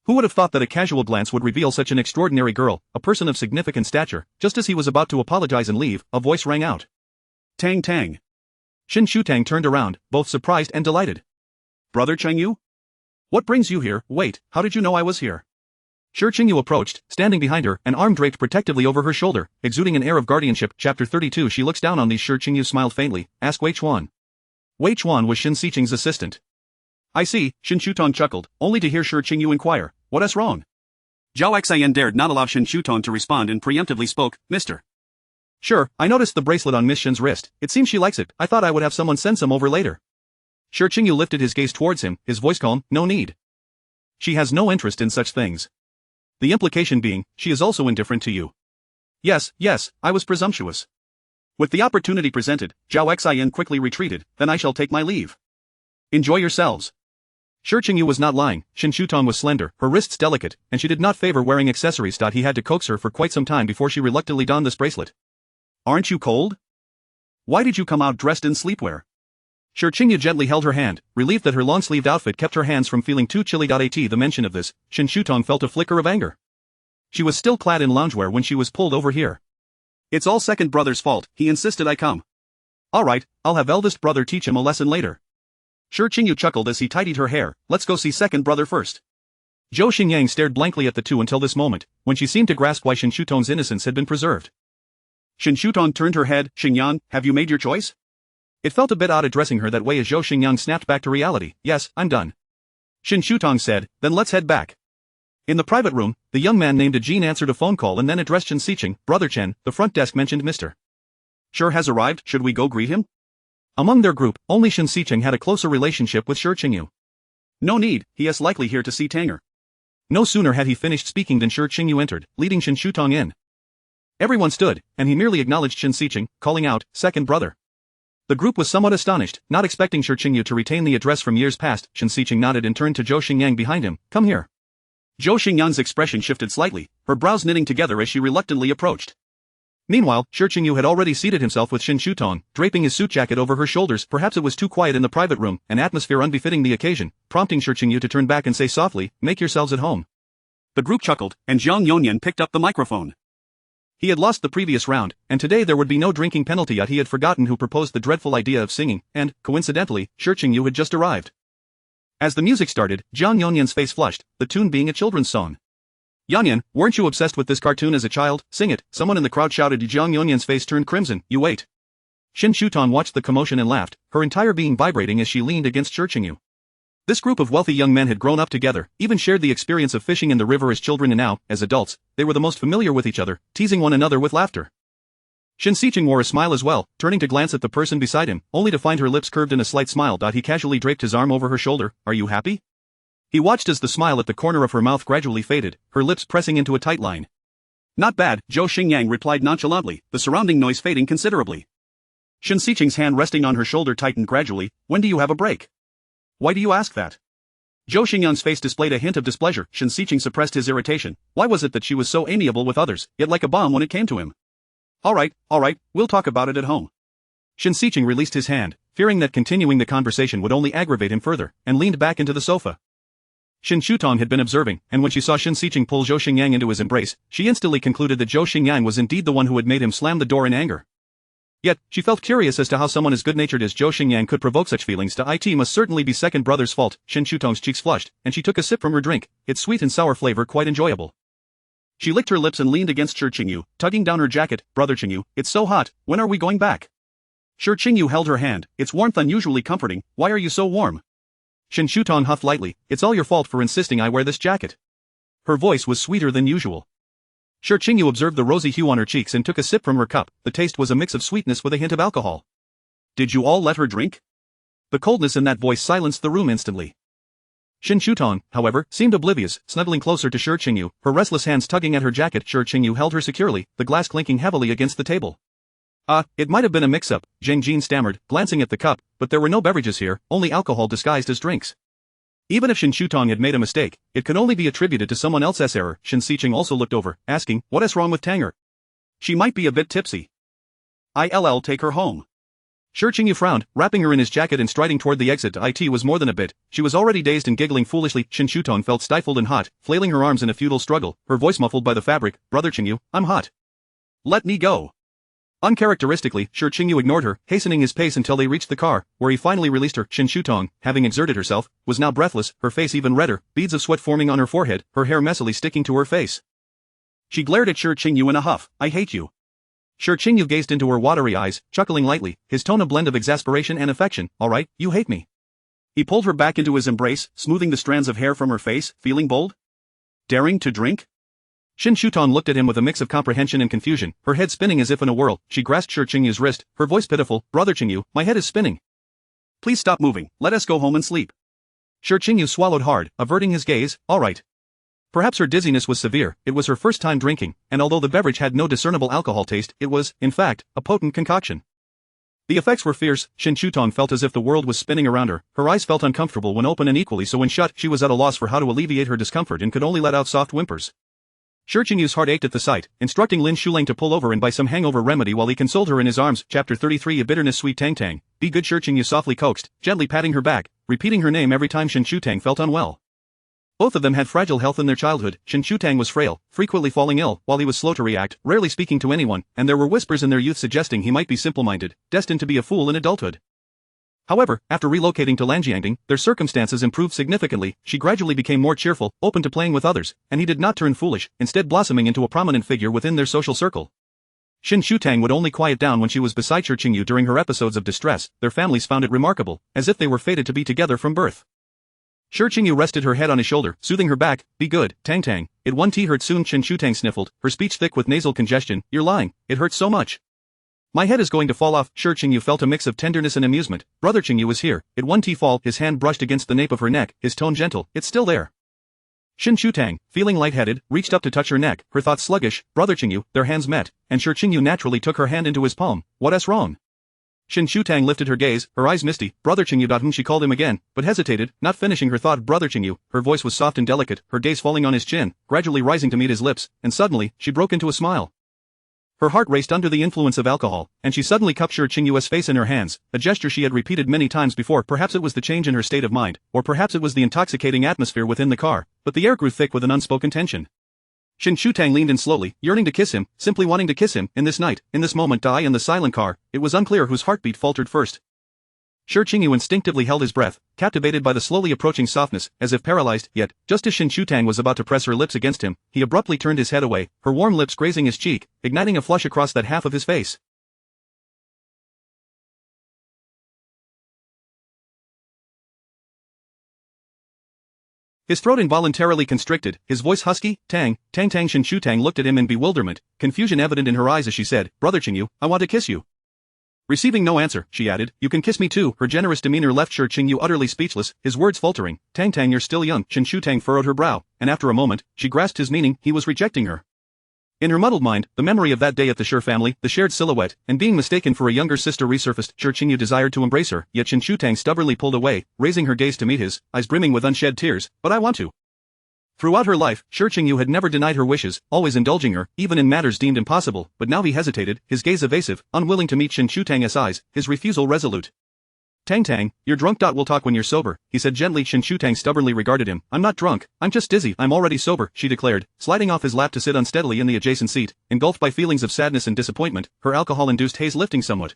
Who would have thought that a casual glance would reveal such an extraordinary girl, a person of significant stature? Just as he was about to apologize and leave, a voice rang out. Tang Tang. Shen Shutang turned around, both surprised and delighted. Brother Chengyu? What brings you here? Wait, how did you know I was here? Shi Qingyu approached, standing behind her, an arm draped protectively over her shoulder, exuding an air of guardianship. Chapter 32. She looks down on these. Shi Qingyu smiled faintly. Ask Wei Chuan. Wei Chuan was Shen Xiqing's assistant. I see, Shen Shutang chuckled, only to hear Shi Qingyu inquire, what's wrong? Zhao Xian dared not allow Shen Shutang to respond and preemptively spoke, Mr. Sure, I noticed the bracelet on Miss Shen's wrist. It seems she likes it. I thought I would have someone send some over later. Shi Qingyu lifted his gaze towards him, his voice calm, no need. She has no interest in such things. The implication being, she is also indifferent to you. Yes, I was presumptuous. With the opportunity presented, Zhao Xian quickly retreated, then I shall take my leave. Enjoy yourselves. Shi Qingyu was not lying. Shen Shutang was slender, her wrists delicate, and she did not favor wearing accessories. He had to coax her for quite some time before she reluctantly donned this bracelet. Aren't you cold? Why did you come out dressed in sleepwear? Shi gently held her hand, relieved that her long-sleeved outfit kept her hands from feeling too chilly. At the mention of this, Shen felt a flicker of anger. She was still clad in loungewear when she was pulled over here. It's all second brother's fault, he insisted I come. Alright, I'll have eldest brother teach him a lesson later. Shi chuckled as he tidied her hair, let's go see second brother first. Zhou Xingyang stared blankly at the two until this moment, when she seemed to grasp why Shen Shutong's innocence had been preserved. Shen Shutong turned her head, Xingyan, have you made your choice? It felt a bit odd addressing her that way as Zhou Xingyang snapped back to reality. Yes, I'm done. Shen Shutong said, then let's head back. In the private room, the young man named Ajin answered a phone call and then addressed Shen Xiqing, Brother Chen, the front desk mentioned Mr. Shi has arrived, should we go greet him? Among their group, only Shen Xiqing had a closer relationship with Shi Qingyu. No need, he is likely here to see Tanger. No sooner had he finished speaking than Shi Qingyu entered, leading Shen Shutong in. Everyone stood, and he merely acknowledged Shen Xiqing, calling out, second brother. The group was somewhat astonished, not expecting Shi Qingyu to retain the address from years past. Shen Xiqing nodded and turned to Zhou Xingyang behind him, come here. Zhou Xingyang's expression shifted slightly, her brows knitting together as she reluctantly approached. Meanwhile, Shi Qingyu had already seated himself with Shen Shutong, draping his suit jacket over her shoulders. Perhaps it was too quiet in the private room, an atmosphere unbefitting the occasion, prompting Shi Qingyu to turn back and say softly, make yourselves at home. The group chuckled, and Zhang Yonyan picked up the microphone. He had lost the previous round, and today there would be no drinking penalty. Yet he had forgotten who proposed the dreadful idea of singing, and, coincidentally, Shi Qingyu had just arrived. As the music started, Zhang Yonyan's face flushed, the tune being a children's song. Yonyan, weren't you obsessed with this cartoon as a child? Sing it, someone in the crowd shouted. Zhang Yonyan's face turned crimson, you wait. Shen Shutong watched the commotion and laughed, her entire being vibrating as she leaned against Shi Qingyu. This group of wealthy young men had grown up together, even shared the experience of fishing in the river as children, and now, as adults, they were the most familiar with each other, teasing one another with laughter. Shen Xiqing wore a smile as well, turning to glance at the person beside him, only to find her lips curved in a slight smile. He casually draped his arm over her shoulder, are you happy? He watched as the smile at the corner of her mouth gradually faded, her lips pressing into a tight line. Not bad, Zhou Xingyang replied nonchalantly, the surrounding noise fading considerably. Shen Xiqing's hand resting on her shoulder tightened gradually, when do you have a break? Why do you ask that? Zhou Xingyang's face displayed a hint of displeasure. Shen Xiqing suppressed his irritation. Why was it that she was so amiable with others, yet like a bomb when it came to him? Alright, we'll talk about it at home. Shen Xiqing released his hand, fearing that continuing the conversation would only aggravate him further, and leaned back into the sofa. Shen Shutong had been observing, and when she saw Shen Xiqing pull Zhou Xingyang into his embrace, she instantly concluded that Zhou Xingyang was indeed the one who had made him slam the door in anger. Yet, she felt curious as to how someone as good-natured as Zhou Xingyang could provoke such feelings. It must certainly be second brother's fault. Shen Shutong's cheeks flushed, and she took a sip from her drink, its sweet and sour flavor quite enjoyable. She licked her lips and leaned against Shi Qingyu, tugging down her jacket. Brother Qingyu, it's so hot, when are we going back? Shi Qingyu held her hand, its warmth unusually comforting, why are you so warm? Shen Shutong huffed lightly, it's all your fault for insisting I wear this jacket. Her voice was sweeter than usual. Shi Qingyu observed the rosy hue on her cheeks and took a sip from her cup. The taste was a mix of sweetness with a hint of alcohol. Did you all let her drink? The coldness in that voice silenced the room instantly. Shen Shutong, however, seemed oblivious, snuggling closer to Shi Qingyu, her restless hands tugging at her jacket. Shi Qingyu held her securely, the glass clinking heavily against the table. It might have been a mix-up, Zheng Jin stammered, glancing at the cup, but there were no beverages here, only alcohol disguised as drinks. Even if Shen Shutong had made a mistake, it could only be attributed to someone else's error. Shen Xiqing also looked over, asking, what is wrong with Tanger? She might be a bit tipsy. I'll take her home. Shi Qingyu frowned, wrapping her in his jacket and striding toward the exit. It was more than a bit, she was already dazed and giggling foolishly. Shen Shutong felt stifled and hot, flailing her arms in a futile struggle, her voice muffled by the fabric, Brother Qingyu, I'm hot. Let me go. Uncharacteristically, Shi Qingyu ignored her, hastening his pace until they reached the car, where he finally released her. Shen Shutong, having exerted herself, was now breathless, her face even redder, beads of sweat forming on her forehead, her hair messily sticking to her face. She glared at Shi Qingyu in a huff, I hate you. Shi Qingyu gazed into her watery eyes, chuckling lightly, his tone a blend of exasperation and affection, alright, you hate me. He pulled her back into his embrace, smoothing the strands of hair from her face, feeling bold? Daring to drink? Shen Shutong looked at him with a mix of comprehension and confusion, her head spinning as if in a whirl. She grasped Shi Qingyu's wrist, her voice pitiful, Brother Qingyu, my head is spinning. Please stop moving, let us go home and sleep. Shi Qingyu swallowed hard, averting his gaze, alright. Perhaps her dizziness was severe, it was her first time drinking, and although the beverage had no discernible alcohol taste, it was, in fact, a potent concoction. The effects were fierce. Shen Shutong felt as if the world was spinning around her eyes felt uncomfortable when open and equally so when shut. She was at a loss for how to alleviate her discomfort and could only let out soft whimpers. Shi Qingyu's heart ached at the sight, instructing Lin Shulang to pull over and buy some hangover remedy while he consoled her in his arms. Chapter 33 A bitterness sweet Tang Tang. Be good Shi Qingyu softly coaxed, gently patting her back, repeating her name every time Shen Shutang felt unwell. Both of them had fragile health in their childhood. Shen Shutang was frail, frequently falling ill, while he was slow to react, rarely speaking to anyone, and there were whispers in their youth suggesting he might be simple-minded, destined to be a fool in adulthood. However, after relocating to Lanjiangding, their circumstances improved significantly. She gradually became more cheerful, open to playing with others, and he did not turn foolish, instead blossoming into a prominent figure within their social circle. Shen Shutang would only quiet down when she was beside Shi Qingyu during her episodes of distress. Their families found it remarkable, as if they were fated to be together from birth. Shi Qingyu rested her head on his shoulder, soothing her back. Be good, Tang Tang. It won't hurt soon. Shen Shutang sniffled, her speech thick with nasal congestion. You're lying, it hurts so much. My head is going to fall off. Shi Qingyu felt a mix of tenderness and amusement. Brother Qingyu is here. It won't fall. His hand brushed against the nape of her neck, his tone gentle. It's still there. Shen Shutang, feeling lightheaded, reached up to touch her neck, her thoughts sluggish. Brother Qingyu, their hands met, and Shi Qingyu naturally took her hand into his palm. What's wrong? Shen Shutang lifted her gaze, her eyes misty. Brother Qingyu. She called him again, but hesitated, not finishing her thought. Brother Qingyu, her voice was soft and delicate, her gaze falling on his chin, gradually rising to meet his lips, and suddenly, she broke into a smile. Her heart raced under the influence of alcohol, and she suddenly cupped Shi Qingyu's face in her hands, a gesture she had repeated many times before. Perhaps it was the change in her state of mind, or perhaps it was the intoxicating atmosphere within the car, but the air grew thick with an unspoken tension. Shen Shutang leaned in slowly, yearning to kiss him, simply wanting to kiss him, in this night, in this moment. In the silent car, it was unclear whose heartbeat faltered first. Shi Qingyu instinctively held his breath, captivated by the slowly approaching softness, as if paralyzed, yet, just as Shen Shutang was about to press her lips against him, he abruptly turned his head away, her warm lips grazing his cheek, igniting a flush across that half of his face. His throat involuntarily constricted, his voice husky. Tang. Shen Shutang looked at him in bewilderment, confusion evident in her eyes as she said, Brother Qingyu, I want to kiss you. Receiving no answer, she added, you can kiss me too. Her generous demeanor left Shi Qingyu utterly speechless, his words faltering. Tang, you're still young. Shen Shutang furrowed her brow, and after a moment, she grasped his meaning. He was rejecting her. In her muddled mind, the memory of that day at the Shi family, the shared silhouette, and being mistaken for a younger sister resurfaced. Shi Qingyu desired to embrace her, yet Shen Shutang stubbornly pulled away, raising her gaze to meet his, eyes brimming with unshed tears. But I want to. Throughout her life, Shi Qingyu had never denied her wishes, always indulging her, even in matters deemed impossible, but now he hesitated, his gaze evasive, unwilling to meet Shen Shutang's eyes, his refusal resolute. Tang, you're drunk. We'll talk when you're sober, he said gently. Shen Shutang stubbornly regarded him. I'm not drunk, I'm just dizzy. I'm already sober, she declared, sliding off his lap to sit unsteadily in the adjacent seat, engulfed by feelings of sadness and disappointment, her alcohol-induced haze lifting somewhat.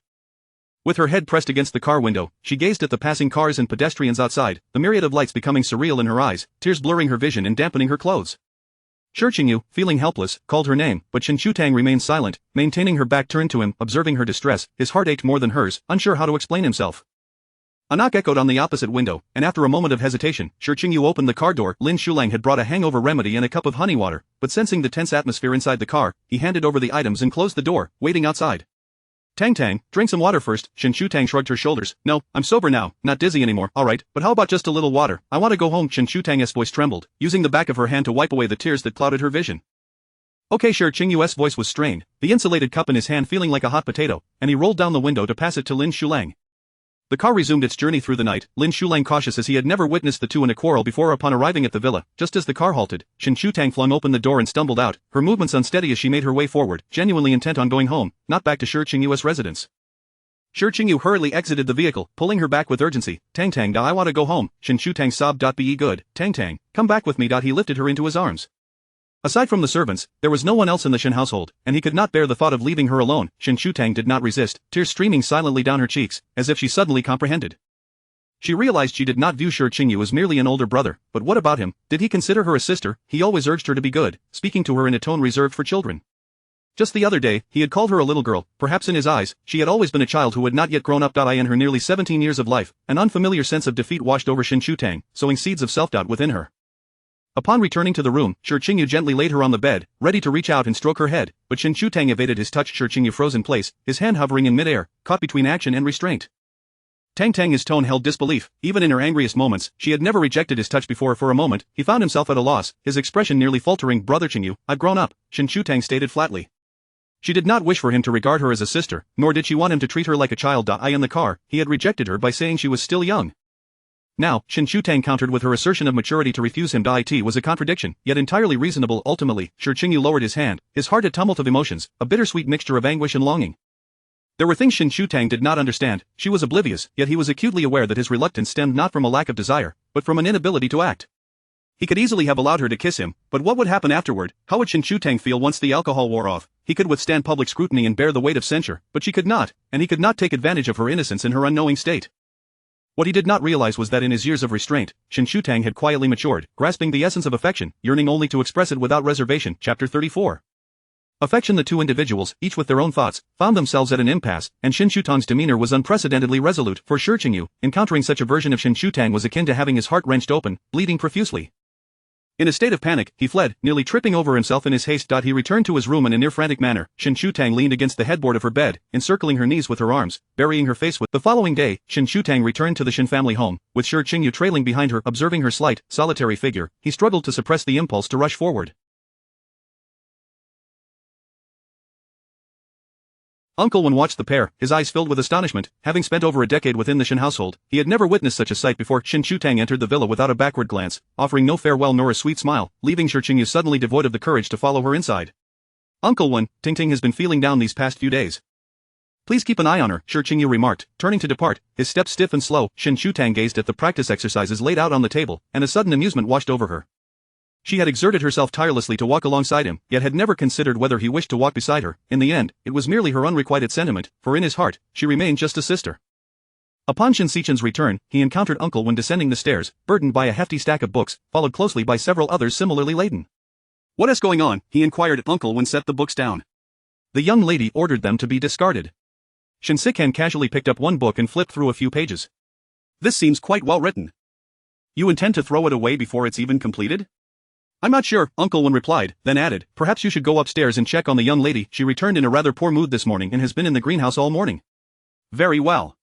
With her head pressed against the car window, she gazed at the passing cars and pedestrians outside, the myriad of lights becoming surreal in her eyes, tears blurring her vision and dampening her clothes. Shi Qingyu, feeling helpless, called her name, but Shen Shutang remained silent, maintaining her back turned to him, observing her distress. His heart ached more than hers, unsure how to explain himself. A knock echoed on the opposite window, and after a moment of hesitation, Shi Qingyu opened the car door. Lin Shulang had brought a hangover remedy and a cup of honey water, but sensing the tense atmosphere inside the car, he handed over the items and closed the door, waiting outside. Tang, drink some water first. Shen Shutang shrugged her shoulders. No, I'm sober now, not dizzy anymore. Alright, but how about just a little water? I want to go home. Shen Shutang's voice trembled, using the back of her hand to wipe away the tears that clouded her vision. Okay. Shi Qingyu's voice was strained, the insulated cup in his hand feeling like a hot potato, and he rolled down the window to pass it to Lin Shulang. The car resumed its journey through the night, Lin Shulang cautious as he had never witnessed the two in a quarrel before. Upon arriving at the villa, just as the car halted, Shen Shutang flung open the door and stumbled out, her movements unsteady as she made her way forward, genuinely intent on going home, not back to Shi Qingyu's residence. Shi Qingyu hurriedly exited the vehicle, pulling her back with urgency. Tang, I want to go home. Shen Shutang sobbed. Be good, Tang, come back with me. He lifted her into his arms. Aside from the servants, there was no one else in the Shen household, and he could not bear the thought of leaving her alone. Shen Shutang did not resist, tears streaming silently down her cheeks, as if she suddenly comprehended. She realized she did not view Shi Qingyu as merely an older brother, but what about him? Did he consider her a sister? He always urged her to be good, speaking to her in a tone reserved for children. Just the other day, he had called her a little girl. Perhaps in his eyes, she had always been a child who had not yet grown up. In her nearly 17 years of life, an unfamiliar sense of defeat washed over Shen Shutang, sowing seeds of self-doubt within her. Upon returning to the room, Shi Qingyu gently laid her on the bed, ready to reach out and stroke her head, but Shen Shutang evaded his touch. Shi Qingyu froze in place, his hand hovering in midair, caught between action and restraint. Tang, his tone held disbelief. Even in her angriest moments, she had never rejected his touch before. For a moment, he found himself at a loss, his expression nearly faltering. Brother Qingyu, I've grown up, Shen Shutang stated flatly. She did not wish for him to regard her as a sister, nor did she want him to treat her like a child. In the car, he had rejected her by saying she was still young. Now, Shen Shutang countered with her assertion of maturity to refuse him. It was a contradiction, yet entirely reasonable. Ultimately, Shi Qingyu lowered his hand, his heart a tumult of emotions, a bittersweet mixture of anguish and longing. There were things Shen Shutang did not understand, she was oblivious, yet he was acutely aware that his reluctance stemmed not from a lack of desire, but from an inability to act. He could easily have allowed her to kiss him, but what would happen afterward? How would Shen Shutang feel once the alcohol wore off? He could withstand public scrutiny and bear the weight of censure, but she could not, and he could not take advantage of her innocence in her unknowing state. What he did not realize was that in his years of restraint, Shen Shutang had quietly matured, grasping the essence of affection, yearning only to express it without reservation. Chapter 34. Affection. The two individuals, each with their own thoughts, found themselves at an impasse, and Shen Shutang's demeanor was unprecedentedly resolute. For Shi Qingyu, encountering such a version of Shen Shutang was akin to having his heart wrenched open, bleeding profusely. In a state of panic, he fled, nearly tripping over himself in his haste. He returned to his room in a near-frantic manner. Shen Shutang leaned against the headboard of her bed, encircling her knees with her arms, burying her face with. The following day, Shen Shutang returned to the Shen family home, with Shi Qingyu trailing behind her. Observing her slight, solitary figure, he struggled to suppress the impulse to rush forward. Uncle Wen watched the pair, his eyes filled with astonishment. Having spent over a decade within the Shen household, he had never witnessed such a sight before. Shen Shutang entered the villa without a backward glance, offering no farewell nor a sweet smile, leaving Shi Qingyu suddenly devoid of the courage to follow her inside. Uncle Wen, Ting has been feeling down these past few days. Please keep an eye on her, Shi Qingyu remarked, turning to depart, his steps stiff and slow. Shen Shutang gazed at the practice exercises laid out on the table, and a sudden amusement washed over her. She had exerted herself tirelessly to walk alongside him, yet had never considered whether he wished to walk beside her. In the end, it was merely her unrequited sentiment, for in his heart, she remained just a sister. Upon Shen Sichen's return, he encountered Uncle Wen descending the stairs, burdened by a hefty stack of books, followed closely by several others similarly laden. What is going on? He inquired. Uncle Wen set the books down. The young lady ordered them to be discarded. Shen Sichen casually picked up one book and flipped through a few pages. This seems quite well written. You intend to throw it away before it's even completed? I'm not sure, Uncle Wen replied, then added, perhaps you should go upstairs and check on the young lady. She returned in a rather poor mood this morning and has been in the greenhouse all morning. Very well.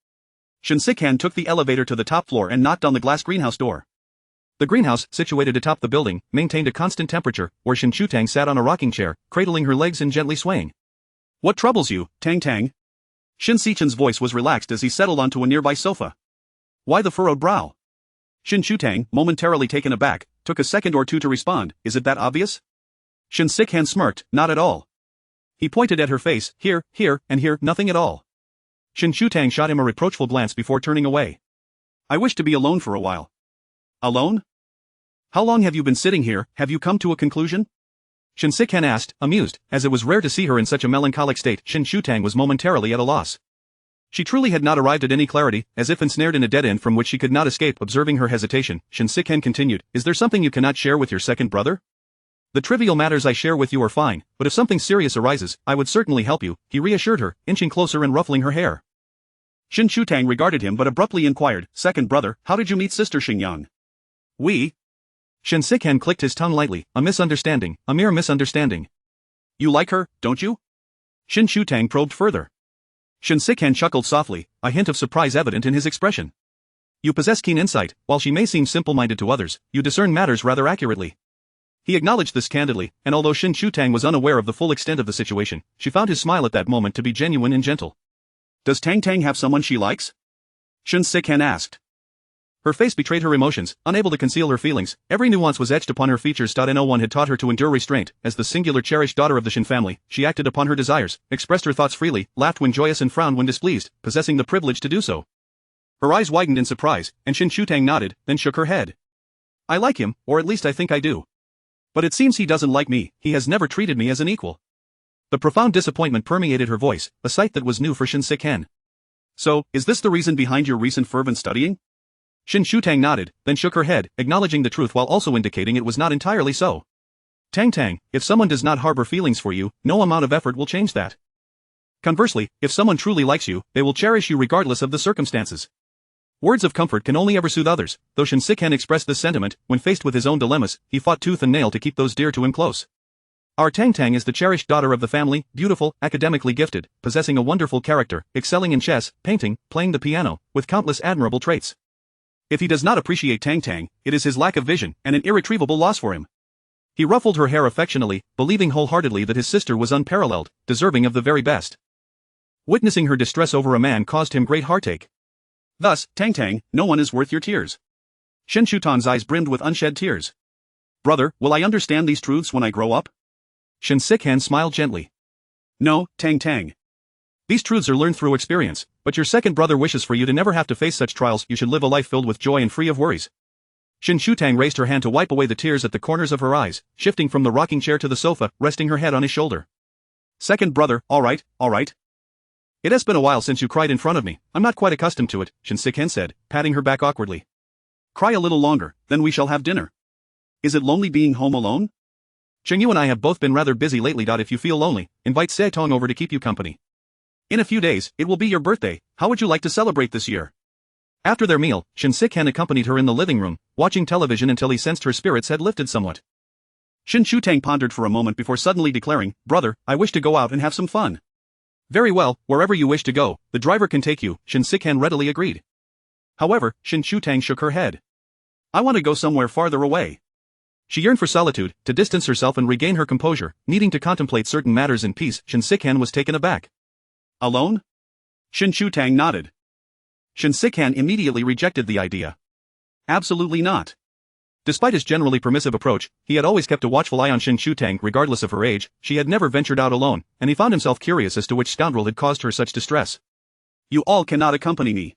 Shen Sichen took the elevator to the top floor and knocked on the glass greenhouse door. The greenhouse, situated atop the building, maintained a constant temperature, where Shen Shutang sat on a rocking chair, cradling her legs and gently swaying. What troubles you, Tang? Shen Sichen's voice was relaxed as he settled onto a nearby sofa. Why the furrowed brow? Shen Shutang, momentarily taken aback, took a second or two to respond. Is it that obvious? Shen Sichen smirked, not at all. He pointed at her face, here, and here, nothing at all. Shen Shutang shot him a reproachful glance before turning away. I wish to be alone for a while. Alone? How long have you been sitting here? Have you come to a conclusion? Shen Sichen asked, amused, as it was rare to see her in such a melancholic state. Shen Shutang was momentarily at a loss. She truly had not arrived at any clarity, as if ensnared in a dead end from which she could not escape. Observing her hesitation, Shen Sichen continued, is there something you cannot share with your second brother? The trivial matters I share with you are fine, but if something serious arises, I would certainly help you, he reassured her, inching closer and ruffling her hair. Shen Shutang regarded him but abruptly inquired, second brother, how did you meet sister Xingyang? We? Shen Sichen clicked his tongue lightly, a misunderstanding, a mere misunderstanding. You like her, don't you? Shen Shutang probed further. Shen Sichen chuckled softly, a hint of surprise evident in his expression. You possess keen insight, while she may seem simple-minded to others, you discern matters rather accurately. He acknowledged this candidly, and although Shen Shutang was unaware of the full extent of the situation, she found his smile at that moment to be genuine and gentle. Does Tang have someone she likes? Shen Sichen asked. Her face betrayed her emotions, unable to conceal her feelings, every nuance was etched upon her features. No one had taught her to endure restraint, as the singular cherished daughter of the Shen family, she acted upon her desires, expressed her thoughts freely, laughed when joyous and frowned when displeased, possessing the privilege to do so. Her eyes widened in surprise, and Shen Shutang nodded, then shook her head. I like him, or at least I think I do. But it seems he doesn't like me, he has never treated me as an equal. The profound disappointment permeated her voice, a sight that was new for Shen Sichen. So, is this the reason behind your recent fervent studying? Shen Shutang nodded, then shook her head, acknowledging the truth while also indicating it was not entirely so. Tang, if someone does not harbor feelings for you, no amount of effort will change that. Conversely, if someone truly likes you, they will cherish you regardless of the circumstances. Words of comfort can only ever soothe others, though Shen Sichen expressed this sentiment, when faced with his own dilemmas, he fought tooth and nail to keep those dear to him close. Our Tang is the cherished daughter of the family, beautiful, academically gifted, possessing a wonderful character, excelling in chess, painting, playing the piano, with countless admirable traits. If he does not appreciate Tang, it is his lack of vision, and an irretrievable loss for him. He ruffled her hair affectionately, believing wholeheartedly that his sister was unparalleled, deserving of the very best. Witnessing her distress over a man caused him great heartache. Thus, Tang, no one is worth your tears. Shen Shutang's eyes brimmed with unshed tears. Brother, will I understand these truths when I grow up? Shen Sikhan smiled gently. No, Tang Tang. These truths are learned through experience, but your second brother wishes for you to never have to face such trials. You should live a life filled with joy and free of worries. Shen Shutang raised her hand to wipe away the tears at the corners of her eyes, shifting from the rocking chair to the sofa, resting her head on his shoulder. Second brother, all right. It has been a while since you cried in front of me. I'm not quite accustomed to it, Shen Sikhan said, patting her back awkwardly. Cry a little longer, then we shall have dinner. Is it lonely being home alone? Cheng Yu and I have both been rather busy lately. If you feel lonely, invite Haitang over to keep you company. In a few days, it will be your birthday. How would you like to celebrate this year? After their meal, Shen Sikhan accompanied her in the living room, watching television until he sensed her spirits had lifted somewhat. Shen Shutang pondered for a moment before suddenly declaring, Brother, I wish to go out and have some fun. Very well, wherever you wish to go, the driver can take you, Shen Sikhan readily agreed. However, Shen Shutang shook her head. I want to go somewhere farther away. She yearned for solitude, to distance herself and regain her composure, needing to contemplate certain matters in peace. Shen Sikhan was taken aback. Alone? Shen Shutang nodded. Shen Sikhan immediately rejected the idea. Absolutely not. Despite his generally permissive approach, he had always kept a watchful eye on Shen Shutang regardless of her age. She had never ventured out alone, and he found himself curious as to which scoundrel had caused her such distress. You all cannot accompany me.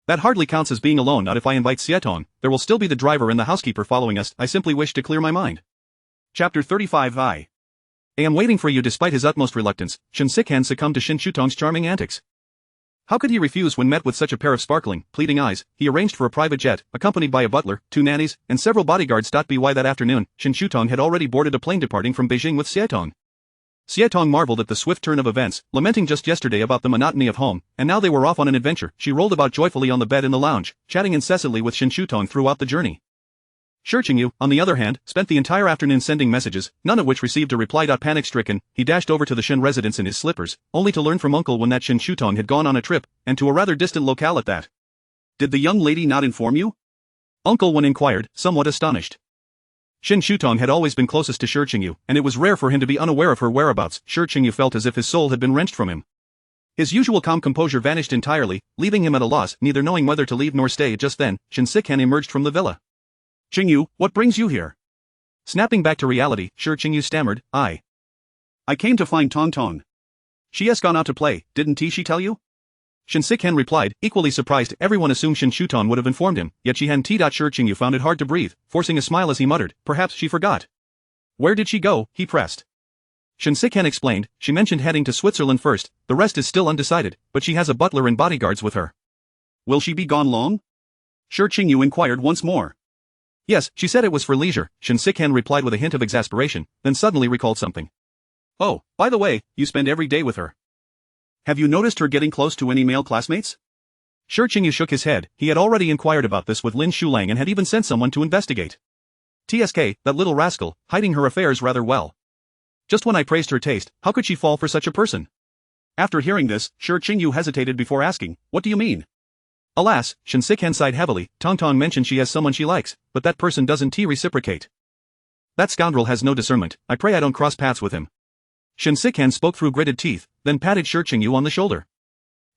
That hardly counts as being alone. Not if I invite Haitang, there will still be the driver and the housekeeper following us. I simply wish to clear my mind. Chapter 35 I am waiting for you. Despite his utmost reluctance, Shen Sikhan succumbed to Shen Shutang's charming antics. How could he refuse when met with such a pair of sparkling, pleading eyes? He arranged for a private jet, accompanied by a butler, 2 nannies, and several bodyguards. By that afternoon, Shen Shutang had already boarded a plane departing from Beijing with Haitang. Haitang marveled at the swift turn of events, lamenting just yesterday about the monotony of home, and now they were off on an adventure. She rolled about joyfully on the bed in the lounge, chatting incessantly with Shen Shutang throughout the journey. Shi Group, on the other hand, spent the entire afternoon sending messages, none of which received a reply. Panic-stricken, he dashed over to the Shen residence in his slippers, only to learn from Uncle Wen that Shen Shutang had gone on a trip, and to a rather distant locale at that. Did the young lady not inform you? Uncle Wen inquired, somewhat astonished. Shen Shutang had always been closest to Shi Group, and it was rare for him to be unaware of her whereabouts. Shi Group felt as if his soul had been wrenched from him. His usual calm composure vanished entirely, leaving him at a loss, neither knowing whether to leave nor stay. Just then, Shen Sikhan emerged from the villa. Qingyu, what brings you here? Snapping back to reality, Qingyu stammered, I came to find Tong Tong. She has gone out to play, didn't she tell you? Shen Sikhan replied, equally surprised. Everyone assumed Shen Shutang would have informed him, yet she hadn't. Qingyu found it hard to breathe, forcing a smile as he muttered, perhaps she forgot. Where did she go? He pressed. Shen Sikhan explained, she mentioned heading to Switzerland first, the rest is still undecided, but she has a butler and bodyguards with her. Will she be gone long? Qingyu inquired once more. Yes, she said it was for leisure, Shen Sikhan replied with a hint of exasperation, then suddenly recalled something. Oh, by the way, you spend every day with her. Have you noticed her getting close to any male classmates? Qingyu shook his head. He had already inquired about this with Lin Shulang and had even sent someone to investigate. TSK, that little rascal, hiding her affairs rather well. Just when I praised her taste, how could she fall for such a person? After hearing this, Qingyu hesitated before asking, what do you mean? Alas, Shen Sikhan sighed heavily. Tong Tong mentioned she has someone she likes, but that person doesn't reciprocate. That scoundrel has no discernment. I pray I don't cross paths with him. Shen Sikhan spoke through gritted teeth, then patted Qingyu on the shoulder.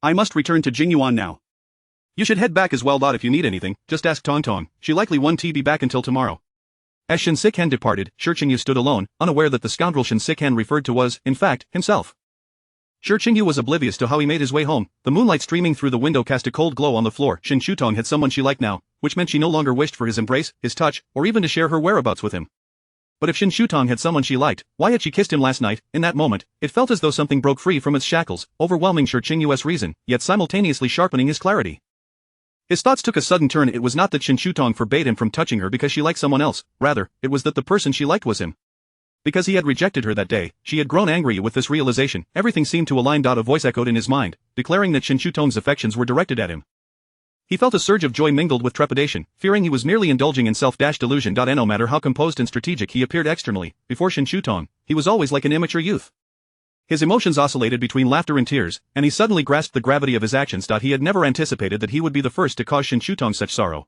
I must return to Jingyuan now. You should head back as well. If you need anything, just ask Tong Tong. She likely won't be back until tomorrow. As Shen Sikhan departed, Qingyu stood alone, unaware that the scoundrel Shen Sikhan referred to was, in fact, himself. Qingyu was oblivious to how he made his way home. The moonlight streaming through the window cast a cold glow on the floor. Shen Shutang had someone she liked now, which meant she no longer wished for his embrace, his touch, or even to share her whereabouts with him. But if Shen Shutang had someone she liked, why had she kissed him last night? In that moment, it felt as though something broke free from its shackles, overwhelming Qingyu's reason, yet simultaneously sharpening his clarity. His thoughts took a sudden turn. It was not that Shen Shutang forbade him from touching her because she liked someone else, rather, it was that the person she liked was him. Because he had rejected her that day, she had grown angry with this realization. Everything seemed to align. A voice echoed in his mind, declaring that Shen Shutang's affections were directed at him. He felt a surge of joy mingled with trepidation, fearing he was merely indulging in self-delusion. And no matter how composed and strategic he appeared externally, before Shen Shutang, he was always like an immature youth. His emotions oscillated between laughter and tears, and he suddenly grasped the gravity of his actions. He had never anticipated that he would be the first to cause Shen Shutang such sorrow.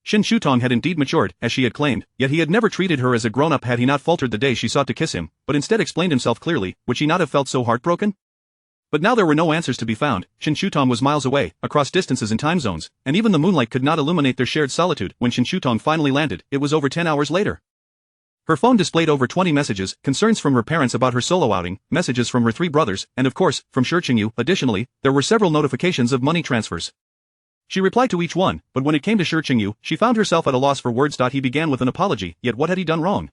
Shen Shutang had indeed matured, as she had claimed, yet he had never treated her as a grown-up. Had he not faltered the day she sought to kiss him, but instead explained himself clearly, would she not have felt so heartbroken? But now there were no answers to be found. Shen Shutong was miles away, across distances and time zones, and even the moonlight could not illuminate their shared solitude. When Shen Shutong finally landed, it was over 10 hours later. Her phone displayed over 20 messages, concerns from her parents about her solo outing, messages from her 3 brothers, and of course, from Shi Group. Additionally, there were several notifications of money transfers. She replied to each one, but when it came to Shi Group, she found herself at a loss for words. He began with an apology, yet what had he done wrong?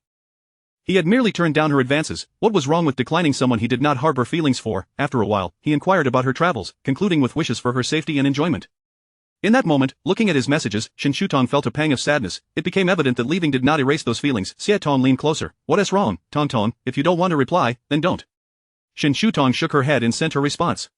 He had merely turned down her advances. What was wrong with declining someone he did not harbor feelings for? After a while, he inquired about her travels, concluding with wishes for her safety and enjoyment. In that moment, looking at his messages, Shen Shutong felt a pang of sadness. It became evident that leaving did not erase those feelings. Xie Tong leaned closer. What is wrong, Tong Tong? If you don't want to reply, then don't. Shen Shutong shook her head and sent her response.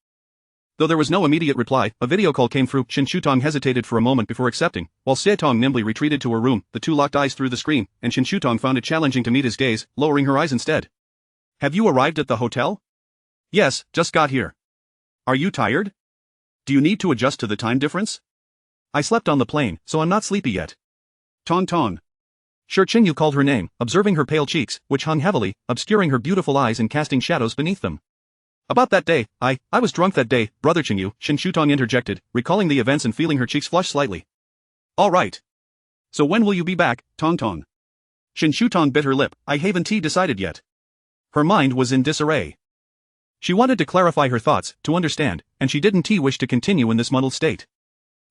Though there was no immediate reply, a video call came through. Shen Shutong hesitated for a moment before accepting, while Xie Tong nimbly retreated to her room. The two locked eyes through the screen, and Shen Shutong found it challenging to meet his gaze, lowering her eyes instead. Have you arrived at the hotel? Yes, just got here. Are you tired? Do you need to adjust to the time difference? I slept on the plane, so I'm not sleepy yet. Tong Tong. Shi Group called her name, observing her pale cheeks, which hung heavily, obscuring her beautiful eyes and casting shadows beneath them. About that day, I was drunk that day, Brother Qingyu, Shen Shutong interjected, recalling the events and feeling her cheeks flush slightly. All right. So when will you be back, Tong Tong? Shen Shutong bit her lip. I haven't decided yet. Her mind was in disarray. She wanted to clarify her thoughts, to understand, and she didn't wish to continue in this muddled state.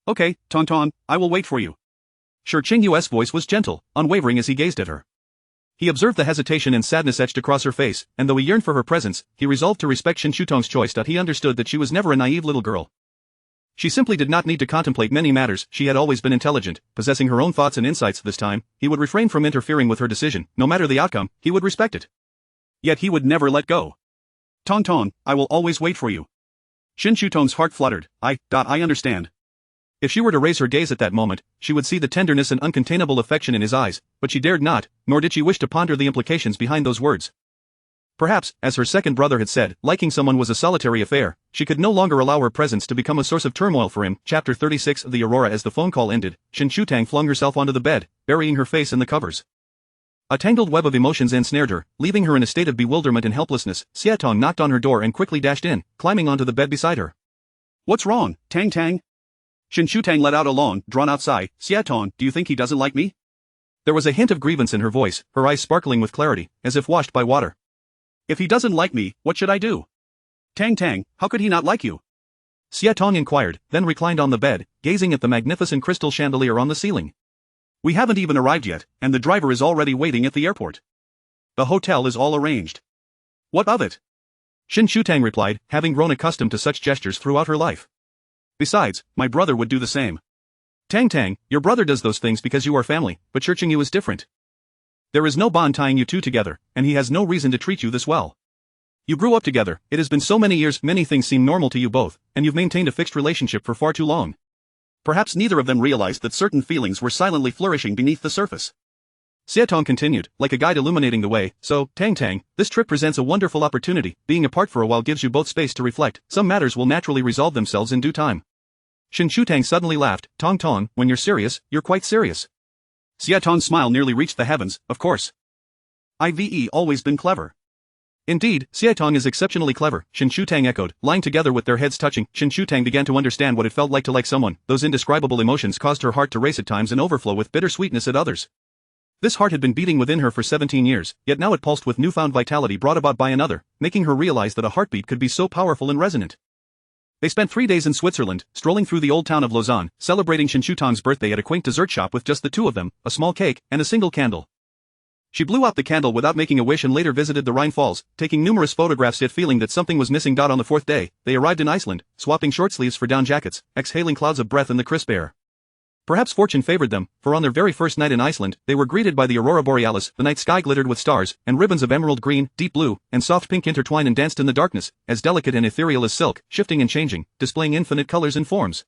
Okay, Tong Tong, I will wait for you. Shi Group's voice was gentle, unwavering as he gazed at her. He observed the hesitation and sadness etched across her face, and though he yearned for her presence, he resolved to respect Shen Shutong's choice. He understood that she was never a naive little girl. She simply did not need to contemplate many matters. She had always been intelligent, possessing her own thoughts and insights. This time, he would refrain from interfering with her decision. No matter the outcome, he would respect it. Yet he would never let go. Tong Tong, I will always wait for you. Shen Shutong's heart fluttered. I understand. If she were to raise her gaze at that moment, she would see the tenderness and uncontainable affection in his eyes, but she dared not, nor did she wish to ponder the implications behind those words. Perhaps, as her second brother had said, liking someone was a solitary affair. She could no longer allow her presence to become a source of turmoil for him. Chapter 36 of the Aurora. As the phone call ended, Shen Shutong flung herself onto the bed, burying her face in the covers. A tangled web of emotions ensnared her, leaving her in a state of bewilderment and helplessness. Xie Tong knocked on her door and quickly dashed in, climbing onto the bed beside her. What's wrong, Tang Tang? Shen Shutong let out a long, drawn-out sigh. Xie Tong, do you think he doesn't like me? There was a hint of grievance in her voice, her eyes sparkling with clarity, as if washed by water. If he doesn't like me, what should I do? Tang Tang, how could he not like you? Xie Tong inquired, then reclined on the bed, gazing at the magnificent crystal chandelier on the ceiling. We haven't even arrived yet, and the driver is already waiting at the airport. The hotel is all arranged. What of it? Shen Shutong replied, having grown accustomed to such gestures throughout her life. Besides, my brother would do the same. Tang Tang, your brother does those things because you are family, but Shi Group is different. There is no bond tying you two together, and he has no reason to treat you this well. You grew up together, it has been so many years, many things seem normal to you both, and you've maintained a fixed relationship for far too long. Perhaps neither of them realized that certain feelings were silently flourishing beneath the surface. Xie Tong continued, like a guide illuminating the way. So, Tang Tang, this trip presents a wonderful opportunity. Being apart for a while gives you both space to reflect. Some matters will naturally resolve themselves in due time. Shen Shutong suddenly laughed. Tong Tong, when you're serious, you're quite serious. Xie Tong's smile nearly reached the heavens. Of course. I've always been clever. Indeed, Xie Tong is exceptionally clever, Shen Shutong echoed, lying together with their heads touching. Shen Shutong began to understand what it felt like to like someone. Those indescribable emotions caused her heart to race at times and overflow with bitter sweetness at others. This heart had been beating within her for 17 years, yet now it pulsed with newfound vitality brought about by another, making her realize that a heartbeat could be so powerful and resonant. They spent 3 days in Switzerland, strolling through the old town of Lausanne, celebrating Shen Shutong's birthday at a quaint dessert shop with just the two of them, a small cake, and a single candle. She blew out the candle without making a wish and later visited the Rhine Falls, taking numerous photographs yet feeling that something was missing. On the 4th day, they arrived in Iceland, swapping short sleeves for down jackets, exhaling clouds of breath in the crisp air. Perhaps fortune favored them, for on their very first night in Iceland, they were greeted by the aurora borealis. The night sky glittered with stars, and ribbons of emerald green, deep blue, and soft pink intertwined and danced in the darkness, as delicate and ethereal as silk, shifting and changing, displaying infinite colors and forms.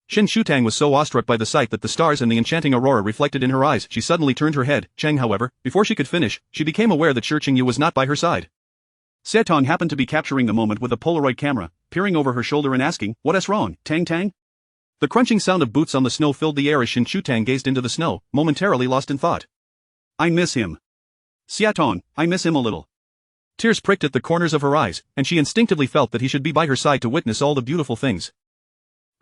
Shen Shutong was so awestruck by the sight that the stars and the enchanting aurora reflected in her eyes. She suddenly turned her head. Cheng, however, before she could finish, she became aware that Shi Group was not by her side. Xie Tong happened to be capturing the moment with a Polaroid camera, peering over her shoulder and asking, "What's wrong, Tang Tang?" The crunching sound of boots on the snow filled the air as Shen Shutong gazed into the snow, momentarily lost in thought. I miss him. Xie Tong, I miss him a little. Tears pricked at the corners of her eyes, and she instinctively felt that he should be by her side to witness all the beautiful things.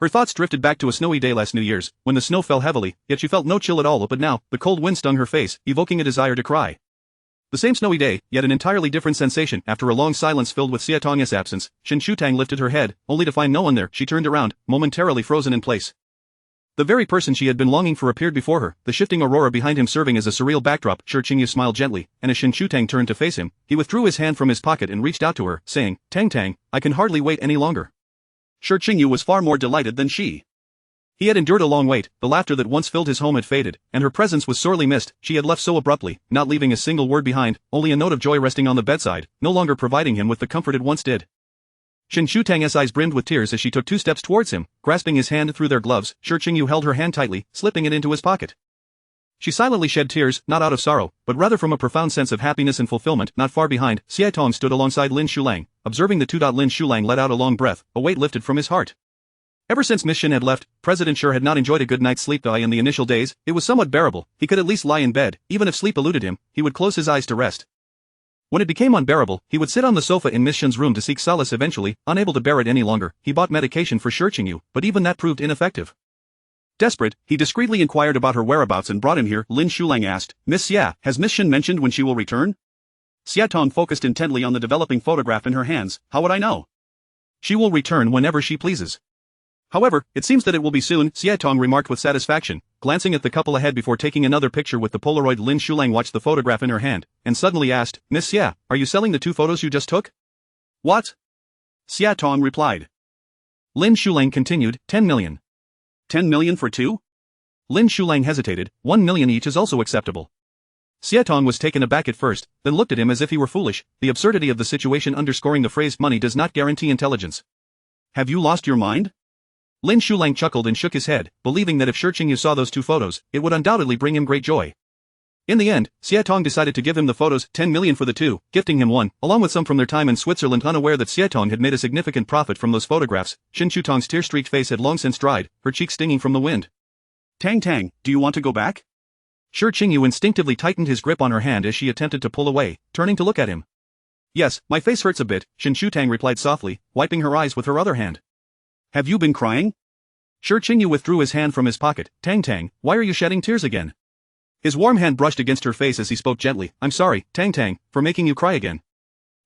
Her thoughts drifted back to a snowy day last New Year's, when the snow fell heavily, yet she felt no chill at all, but now, the cold wind stung her face, evoking a desire to cry. The same snowy day, yet an entirely different sensation. After a long silence filled with Haitang's absence, Shen lifted her head, only to find no one there. She turned around, momentarily frozen in place. The very person she had been longing for appeared before her, the shifting aurora behind him serving as a surreal backdrop. Shi Group smiled gently, and as Shen turned to face him, he withdrew his hand from his pocket and reached out to her, saying, Tang, I can hardly wait any longer. Shi Group was far more delighted than she. He had endured a long wait, the laughter that once filled his home had faded, and her presence was sorely missed. She had left so abruptly, not leaving a single word behind, only a note of joy resting on the bedside, no longer providing him with the comfort it once did. Shen Tang's eyes brimmed with tears as she took 2 steps towards him, grasping his hand through their gloves. Shi held her hand tightly, slipping it into his pocket. She silently shed tears, not out of sorrow, but rather from a profound sense of happiness and fulfillment. Not far behind, Haitang stood alongside Lin Shulang. Observing the two. Lin Shulang let out a long breath, a weight lifted from his heart. Ever since Miss Shen had left, President Shi had not enjoyed a good night's sleep. In the initial days, it was somewhat bearable. He could at least lie in bed. Even if sleep eluded him, he would close his eyes to rest. When it became unbearable, he would sit on the sofa in Miss Shen's room to seek solace. Eventually, unable to bear it any longer, he bought medication for Shi Group, but even that proved ineffective. Desperate, he discreetly inquired about her whereabouts and brought him here. Lin Shulang asked, Miss Ya, has Miss Shen mentioned when she will return? Haitang focused intently on the developing photograph in her hands. How would I know? She will return whenever she pleases. However, it seems that it will be soon, Haitang remarked with satisfaction, glancing at the couple ahead before taking another picture with the Polaroid. Lin Shulang watched the photograph in her hand, and suddenly asked, Miss Ya, are you selling the 2 photos you just took? What? Haitang replied. Lin Shulang continued, 10 million. 10 million for 2? Lin Shulang hesitated, 1 million each is also acceptable. Haitang was taken aback at first, then looked at him as if he were foolish, the absurdity of the situation underscoring the phrase money does not guarantee intelligence. Have you lost your mind? Lin Shulang chuckled and shook his head, believing that if Shi Group saw those 2 photos, it would undoubtedly bring him great joy. In the end, Haitang decided to give him the photos, 10 million for the 2, gifting him 1, along with some from their time in Switzerland. Unaware that Haitang had made a significant profit from those photographs, Shen Tang's tear-streaked face had long since dried, her cheeks stinging from the wind. Tang, do you want to go back? Shi Group instinctively tightened his grip on her hand as she attempted to pull away, turning to look at him. Yes, my face hurts a bit, Shen Tang replied softly, wiping her eyes with her other hand. Have you been crying? Shi Group withdrew his hand from his pocket. Tang, why are you shedding tears again? His warm hand brushed against her face as he spoke gently. I'm sorry, Tang, for making you cry again.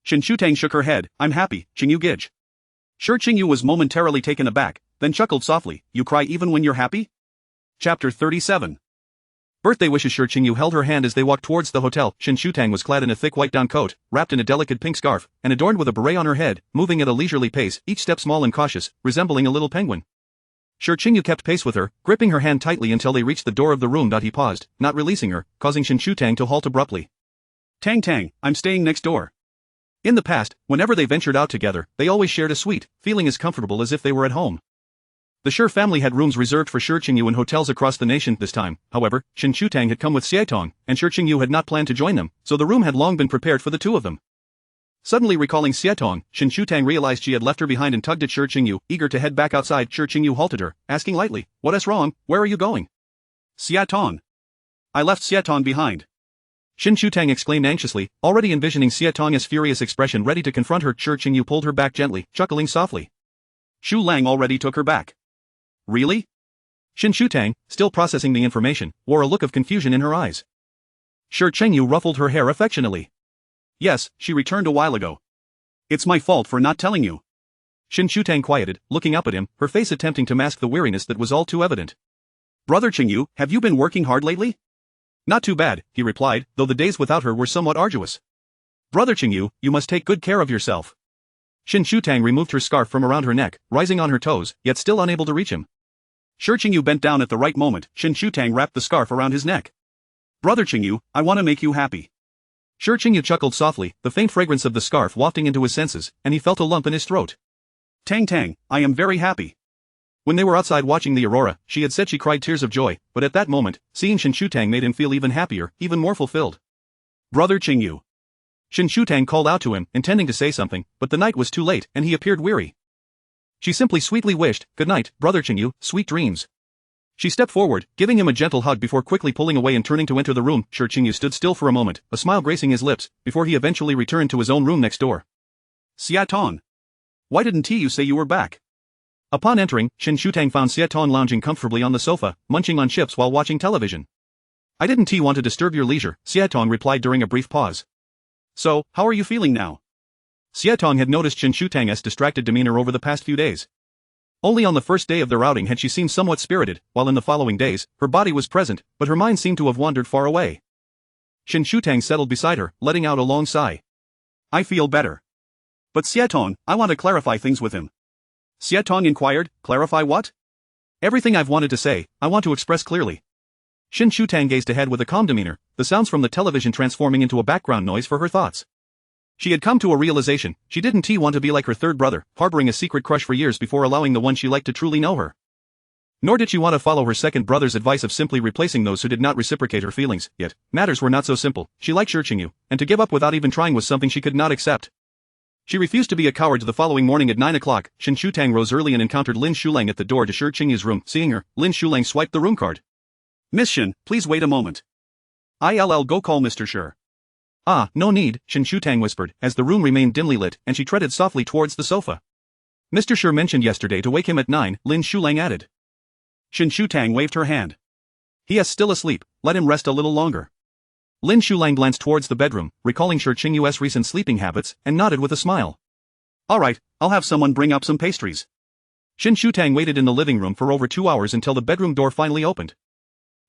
Shen Tang shook her head. I'm happy, Qingyu Gij. Shi Group was momentarily taken aback, then chuckled softly. You cry even when you're happy? Chapter 37. Birthday wishes. Shi Group held her hand as they walked towards the hotel. Shen Tang was clad in a thick white down coat, wrapped in a delicate pink scarf, and adorned with a beret on her head, moving at a leisurely pace, each step small and cautious, resembling a little penguin. Shi Group kept pace with her, gripping her hand tightly until they reached the door of the room. He paused, not releasing her, causing Shen Tang to halt abruptly. Tang, I'm staying next door. In the past, whenever they ventured out together, they always shared a suite, feeling as comfortable as if they were at home. The Shi family had rooms reserved for Shi Group in hotels across the nation. This time, however, Shen Tang had come with Haitang, and Shi Group had not planned to join them, so the room had long been prepared for the 2 of them. Suddenly recalling Haitang, Shen Tang realized she had left her behind and tugged at Shi Group, eager to head back outside. Shi Group halted her, asking lightly, what is wrong, where are you going? Haitang. I left Haitang behind. Shen Tang exclaimed anxiously, already envisioning Haitang's furious expression ready to confront her. Shi Group pulled her back gently, chuckling softly. Shu Lang already took her back. Really? Shen Tang, still processing the information, wore a look of confusion in her eyes. Shi Group ruffled her hair affectionately. Yes, she returned a while ago. It's my fault for not telling you. Shen Tang quieted, looking up at him, her face attempting to mask the weariness that was all too evident. Brother Qingyu, have you been working hard lately? Not too bad, he replied, though the days without her were somewhat arduous. Brother Qingyu, you must take good care of yourself. Shen Tang removed her scarf from around her neck, rising on her toes, yet still unable to reach him. Shi Group bent down at the right moment. Shen Tang wrapped the scarf around his neck. Brother Qingyu, I want to make you happy. Shi Group chuckled softly, the faint fragrance of the scarf wafting into his senses, and he felt a lump in his throat. Tang, I am very happy. When they were outside watching the aurora, she had said she cried tears of joy, but at that moment, seeing Shen Tang made him feel even happier, even more fulfilled. Brother Qingyu. Shen Tang called out to him, intending to say something, but the night was too late, and he appeared weary. She simply sweetly wished, good night, Brother Qingyu, sweet dreams. She stepped forward, giving him a gentle hug before quickly pulling away and turning to enter the room. Shi Qingyu stood still for a moment, a smile gracing his lips, before he eventually returned to his own room next door. Xia Tong. Why didn't you say you were back? Upon entering, Shen Shutang found Xia Tong lounging comfortably on the sofa, munching on chips while watching television. I didn't want to disturb your leisure, Xia Tong replied during a brief pause. So, how are you feeling now? Xia Tong had noticed Shen Shutang's distracted demeanor over the past few days. Only on the first day of their outing had she seemed somewhat spirited, while in the following days, her body was present, but her mind seemed to have wandered far away. Shen Shutang settled beside her, letting out a long sigh. I feel better. But Xia Tong, I want to clarify things with him. Xia Tong inquired, clarify what? Everything I've wanted to say, I want to express clearly. Shen Shutang gazed ahead with a calm demeanor, the sounds from the television transforming into a background noise for her thoughts. She had come to a realization, she didn't want to be like her third brother, harboring a secret crush for years before allowing the one she liked to truly know her. Nor did she want to follow her second brother's advice of simply replacing those who did not reciprocate her feelings, yet, matters were not so simple. She liked Shi Qingyu, and to give up without even trying was something she could not accept. She refused to be a coward. The following morning at 9 o'clock, Shen Shutang rose early and encountered Lin Shulang at the door to Shi Qingyu's room. Seeing her, Lin Shulang swiped the room card. Miss Shen, please wait a moment. I'll go call Mr. Shi. Ah, no need, Shen Shutang whispered, as the room remained dimly lit, and she treaded softly towards the sofa. Mr. Shi mentioned yesterday to wake him at 9, Lin Shulang added. Shen Shutang waved her hand. He is still asleep, let him rest a little longer. Lin Shulang glanced towards the bedroom, recalling Shi Qingyu's recent sleeping habits, and nodded with a smile. Alright, I'll have someone bring up some pastries. Shen Shutang waited in the living room for over 2 hours until the bedroom door finally opened.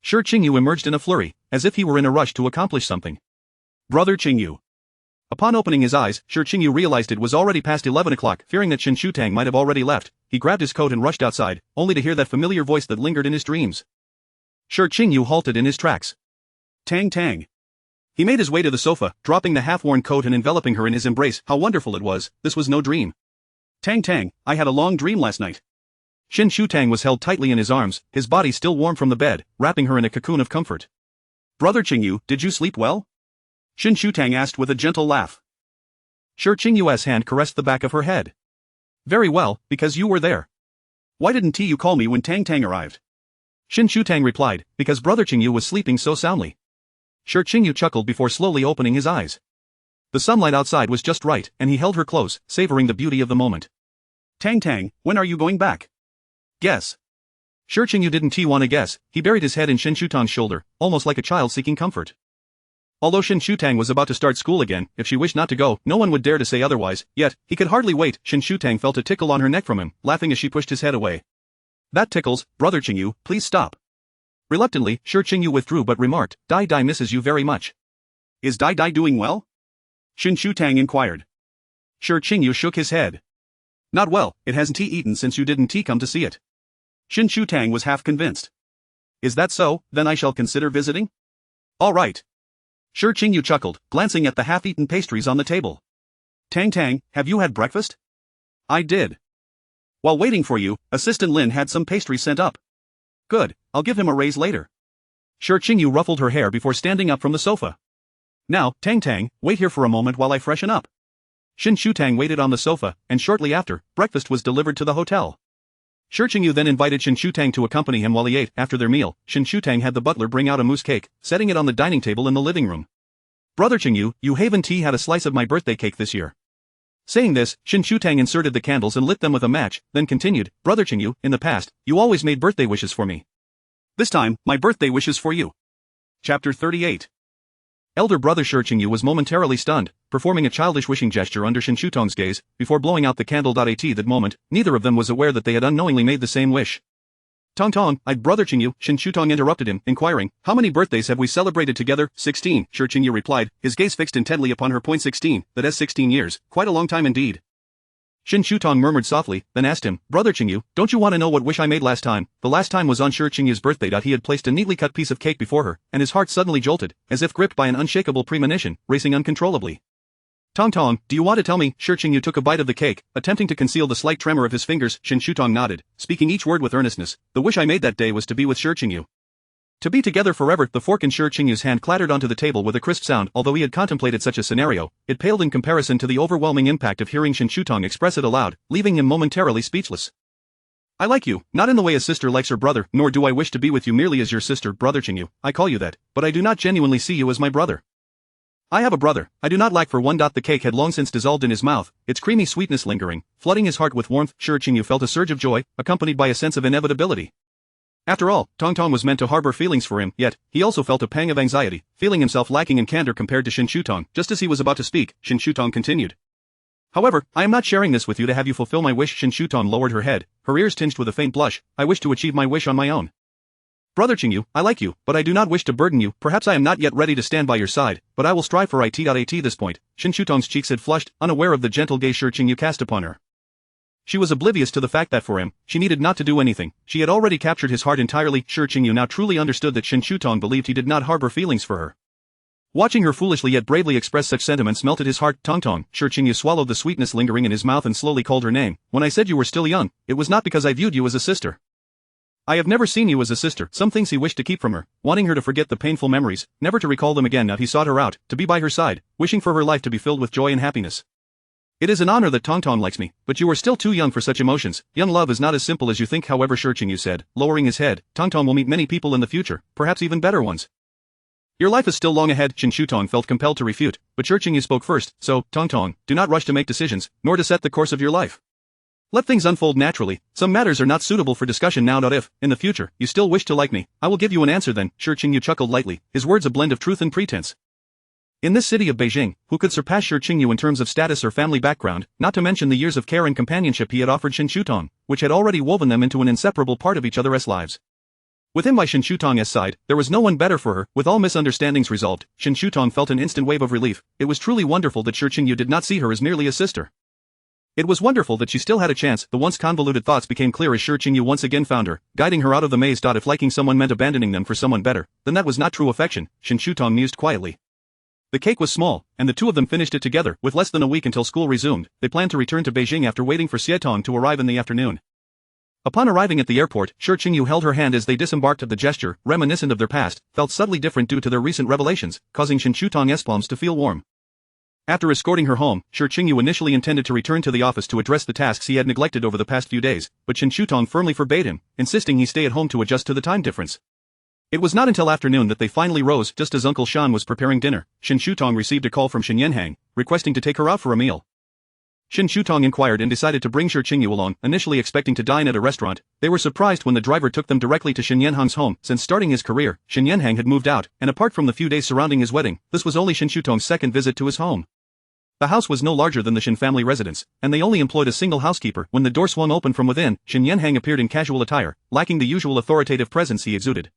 Shi Qingyu emerged in a flurry, as if he were in a rush to accomplish something. Brother Qingyu. Upon opening his eyes, Shi Qingyu realized it was already past 11 o'clock. Fearing that Shen Shutang might have already left, he grabbed his coat and rushed outside, only to hear that familiar voice that lingered in his dreams. Shi Qingyu halted in his tracks. Tang Tang. He made his way to the sofa, dropping the half-worn coat and enveloping her in his embrace. How wonderful it was, this was no dream. Tang Tang, I had a long dream last night. Shen Shutang was held tightly in his arms, his body still warm from the bed, wrapping her in a cocoon of comfort. Brother Qingyu, did you sleep well? Shen Shutang asked with a gentle laugh. Shi Qingyu's hand caressed the back of her head. Very well, because you were there. Why didn't you call me when Tang Tang arrived? Shen Shutang replied, because Brother Qingyu was sleeping so soundly. Shi Qingyu chuckled before slowly opening his eyes. The sunlight outside was just right, and he held her close, savoring the beauty of the moment. Tang Tang, when are you going back? Guess. Shi Qingyu didn't want to guess, he buried his head in Shen Shutang's shoulder, almost like a child seeking comfort. Although Shen Shutang was about to start school again, if she wished not to go, no one would dare to say otherwise, yet, he could hardly wait. Shen Shutang felt a tickle on her neck from him, laughing as she pushed his head away. That tickles, Brother Qingyu, please stop. Reluctantly, Shi Qingyu withdrew but remarked, Dai Dai misses you very much. Is Dai Dai doing well? Shen Shutang inquired. Shi Qingyu shook his head. Not well, it hasn't eaten since you didn't come to see it. Shen Shutang was half convinced. Is that so, then I shall consider visiting? All right. Shi Qingyu chuckled, glancing at the half-eaten pastries on the table. Tang Tang, have you had breakfast? I did. While waiting for you, Assistant Lin had some pastries sent up. Good, I'll give him a raise later. Shi Qingyu ruffled her hair before standing up from the sofa. Now, Tang Tang, wait here for a moment while I freshen up. Shen Shutang waited on the sofa, and shortly after, breakfast was delivered to the hotel. Shi Qingyu then invited Shen Shutang to accompany him while he ate. After their meal, Shen Shutang had the butler bring out a mousse cake, setting it on the dining table in the living room. Brother Qingyu, you haven't had a slice of my birthday cake this year. Saying this, Shen Shutang inserted the candles and lit them with a match, then continued, Brother Qingyu, in the past, you always made birthday wishes for me. This time, my birthday wishes for you. Chapter 38. Elder brother Shi Qingyu was momentarily stunned, performing a childish wishing gesture under Shen Shutang's gaze, before blowing out the candle. At that moment, neither of them was aware that they had unknowingly made the same wish. Tong, Brother Qingyu, Shen Shutang interrupted him, inquiring, how many birthdays have we celebrated together? 16, Shi Qingyu replied, his gaze fixed intently upon her. 16, that is 16 years, quite a long time indeed. Shen Shutang murmured softly, then asked him, Brother Qingyu, don't you want to know what wish I made last time? The last time was on Shi Qingyu's birthday. He had placed a neatly cut piece of cake before her, and his heart suddenly jolted, as if gripped by an unshakable premonition, racing uncontrollably. Tong, do you want to tell me? Shi Qingyu took a bite of the cake, attempting to conceal the slight tremor of his fingers. Shen Shutang nodded, speaking each word with earnestness. The wish I made that day was to be with Shi Qingyu. To be together forever. The fork in Shi Qingyu's hand clattered onto the table with a crisp sound. Although he had contemplated such a scenario, it paled in comparison to the overwhelming impact of hearing Shen Shutang express it aloud, leaving him momentarily speechless. I like you, not in the way a sister likes her brother, nor do I wish to be with you merely as your sister, brother Qingyu. I call you that, but I do not genuinely see you as my brother. I have a brother, I do not lack for one. The cake had long since dissolved in his mouth, its creamy sweetness lingering, flooding his heart with warmth. Sure, Qingyu felt a surge of joy, accompanied by a sense of inevitability. After all, Tong Tong was meant to harbor feelings for him, yet, he also felt a pang of anxiety, feeling himself lacking in candor compared to Shen Shutong. Just as he was about to speak, Shen Shutong continued. However, I am not sharing this with you to have you fulfill my wish. Shen Shutong lowered her head, her ears tinged with a faint blush. I wish to achieve my wish on my own. Brother Qingyu, I like you, but I do not wish to burden you. Perhaps I am not yet ready to stand by your side, but I will strive for it. At this point, Shen Shutong's cheeks had flushed, unaware of the gentle gaze Shi Qingyu cast upon her. She was oblivious to the fact that for him, she needed not to do anything. She had already captured his heart entirely. Shi Qingyu now truly understood that Shen Shutong believed he did not harbor feelings for her. Watching her foolishly yet bravely express such sentiments melted his heart. Tong Tong. Shi Qingyu swallowed the sweetness lingering in his mouth and slowly called her name. When I said you were still young, it was not because I viewed you as a sister. I have never seen you as a sister. Some things he wished to keep from her, wanting her to forget the painful memories, never to recall them again. Now he sought her out, to be by her side, wishing for her life to be filled with joy and happiness. It is an honor that Tong Tong likes me, but you are still too young for such emotions. Young love is not as simple as you think. However, Shi Qingyu said, lowering his head, Tong Tong will meet many people in the future, perhaps even better ones. Your life is still long ahead. Shen Shutong felt compelled to refute, but Shi Qingyu spoke first. So, Tong Tong, do not rush to make decisions, nor to set the course of your life. Let things unfold naturally. Some matters are not suitable for discussion now. If, in the future, you still wish to like me, I will give you an answer then. Shi Qingyu chuckled lightly, his words a blend of truth and pretense. In this city of Beijing, who could surpass Shi Qingyu in terms of status or family background, not to mention the years of care and companionship he had offered Shen Shutong, which had already woven them into an inseparable part of each other's lives. With him by Shen Shutong's side, there was no one better for her. With all misunderstandings resolved, Shen Shutong felt an instant wave of relief. It was truly wonderful that Shi Qingyu did not see her as merely a sister. It was wonderful that she still had a chance. The once convoluted thoughts became clear as Shi Qingyu once again found her, guiding her out of the maze. If liking someone meant abandoning them for someone better, then that was not true affection, Shen Shutong mused quietly. The cake was small, and the two of them finished it together. With less than a week until school resumed, they planned to return to Beijing after waiting for Haitang to arrive in the afternoon. Upon arriving at the airport, Shi Qingyu held her hand as they disembarked. The gesture, reminiscent of their past, felt subtly different due to their recent revelations, causing Shen Shutong's palms to feel warm. After escorting her home, Shi Qingyu initially intended to return to the office to address the tasks he had neglected over the past few days, but Shen Shutong firmly forbade him, insisting he stay at home to adjust to the time difference. It was not until afternoon that they finally rose. Just as Uncle Shen was preparing dinner, Shen Shutong received a call from Shen Yanhang, requesting to take her out for a meal. Shen Shutong inquired and decided to bring Shi Qingyu along. Initially expecting to dine at a restaurant, they were surprised when the driver took them directly to Shen Yanhang's home. Since starting his career, Shen Yanhang had moved out, and apart from the few days surrounding his wedding, this was only Shen Shutong's second visit to his home. The house was no larger than the Shen family residence, and they only employed a single housekeeper. When the door swung open from within, Shen Yanhang appeared in casual attire, lacking the usual authoritative presence he exuded.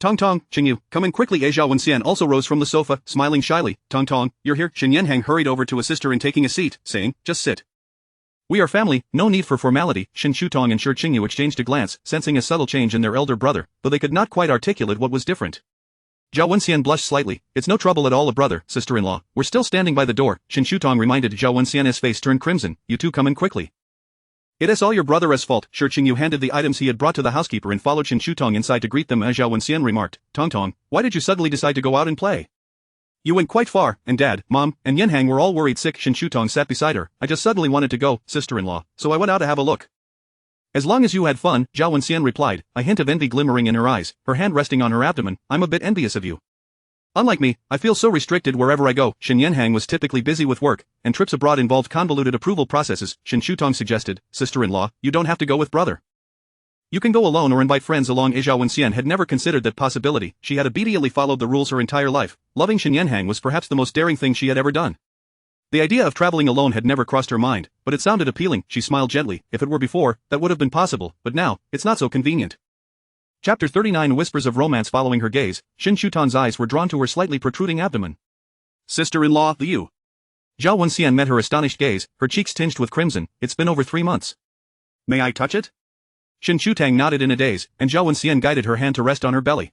Tong Tong, Qingyu, come in quickly. Zhao Wenxian also rose from the sofa, smiling shyly. Tong Tong, you're here. Shen Yanhang hurried over to assist her in taking a seat, saying, just sit. We are family, no need for formality. Shen Shutong and Shi Qingyu exchanged a glance, sensing a subtle change in their elder brother, though they could not quite articulate what was different. Zhao Wenxian blushed slightly. It's no trouble at all. A brother, sister-in-law, we're still standing by the door. Shen Shutong reminded. Zhao Wenxian's face turned crimson. You two come in quickly. It is all your brother's fault. Shi Qingyu handed the items he had brought to the housekeeper and followed Shen Shutong inside to greet them. As Zhao Wenxian remarked, Tong Tong, why did you suddenly decide to go out and play? You went quite far, and Dad, Mom, and Yanhang were all worried sick. Shen Shutong sat beside her. I just suddenly wanted to go, sister-in-law, so I went out to have a look. As long as you had fun, Zhao Wenxian replied, a hint of envy glimmering in her eyes, her hand resting on her abdomen. I'm a bit envious of you. Unlike me, I feel so restricted wherever I go. Shen Yanhang was typically busy with work, and trips abroad involved convoluted approval processes. Shen Shutong suggested, sister-in-law, you don't have to go with brother. You can go alone or invite friends along. Zhao Wenxian had never considered that possibility. She had obediently followed the rules her entire life. Loving Shen Yanhang was perhaps the most daring thing she had ever done. The idea of traveling alone had never crossed her mind, but it sounded appealing. She smiled gently. If it were before, that would have been possible, but now, it's not so convenient. Chapter 39. Whispers of romance. Following her gaze, Shen Shutong's eyes were drawn to her slightly protruding abdomen. Sister-in-law, you. Zhao Wenxian met her astonished gaze, her cheeks tinged with crimson. It's been over 3 months. May I touch it? Shen Shutong nodded in a daze, and Zhao Wenxian guided her hand to rest on her belly.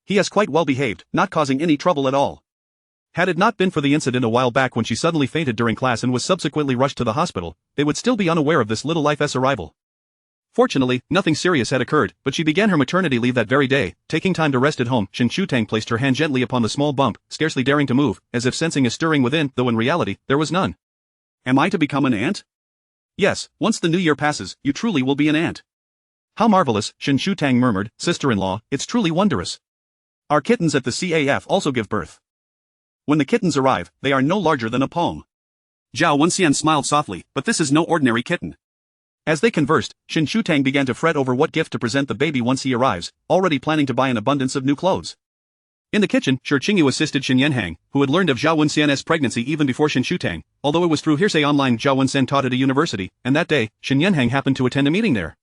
He has quite well behaved, not causing any trouble at all. Had it not been for the incident a while back when she suddenly fainted during class and was subsequently rushed to the hospital, they would still be unaware of this little life's arrival. Fortunately, nothing serious had occurred, but she began her maternity leave that very day. Taking time to rest at home, Shen Shutong placed her hand gently upon the small bump, scarcely daring to move, as if sensing a stirring within, though in reality, there was none. Am I to become an aunt? Yes, once the new year passes, you truly will be an aunt. How marvelous, Shen Shutang murmured, sister-in-law, it's truly wondrous. Our kittens at the CAF also give birth. When the kittens arrive, they are no larger than a palm. Zhao Wenxian smiled softly, but this is no ordinary kitten. As they conversed, Shen Shutang began to fret over what gift to present the baby once he arrives, already planning to buy an abundance of new clothes. In the kitchen, Shi Qingyu assisted Shen Yanhang, who had learned of Zhao Wenxian's pregnancy even before Shen Shutang, although it was through hearsay online Zhao Wenxian taught at a university, and that day, Shen Yanhang happened to attend a meeting there.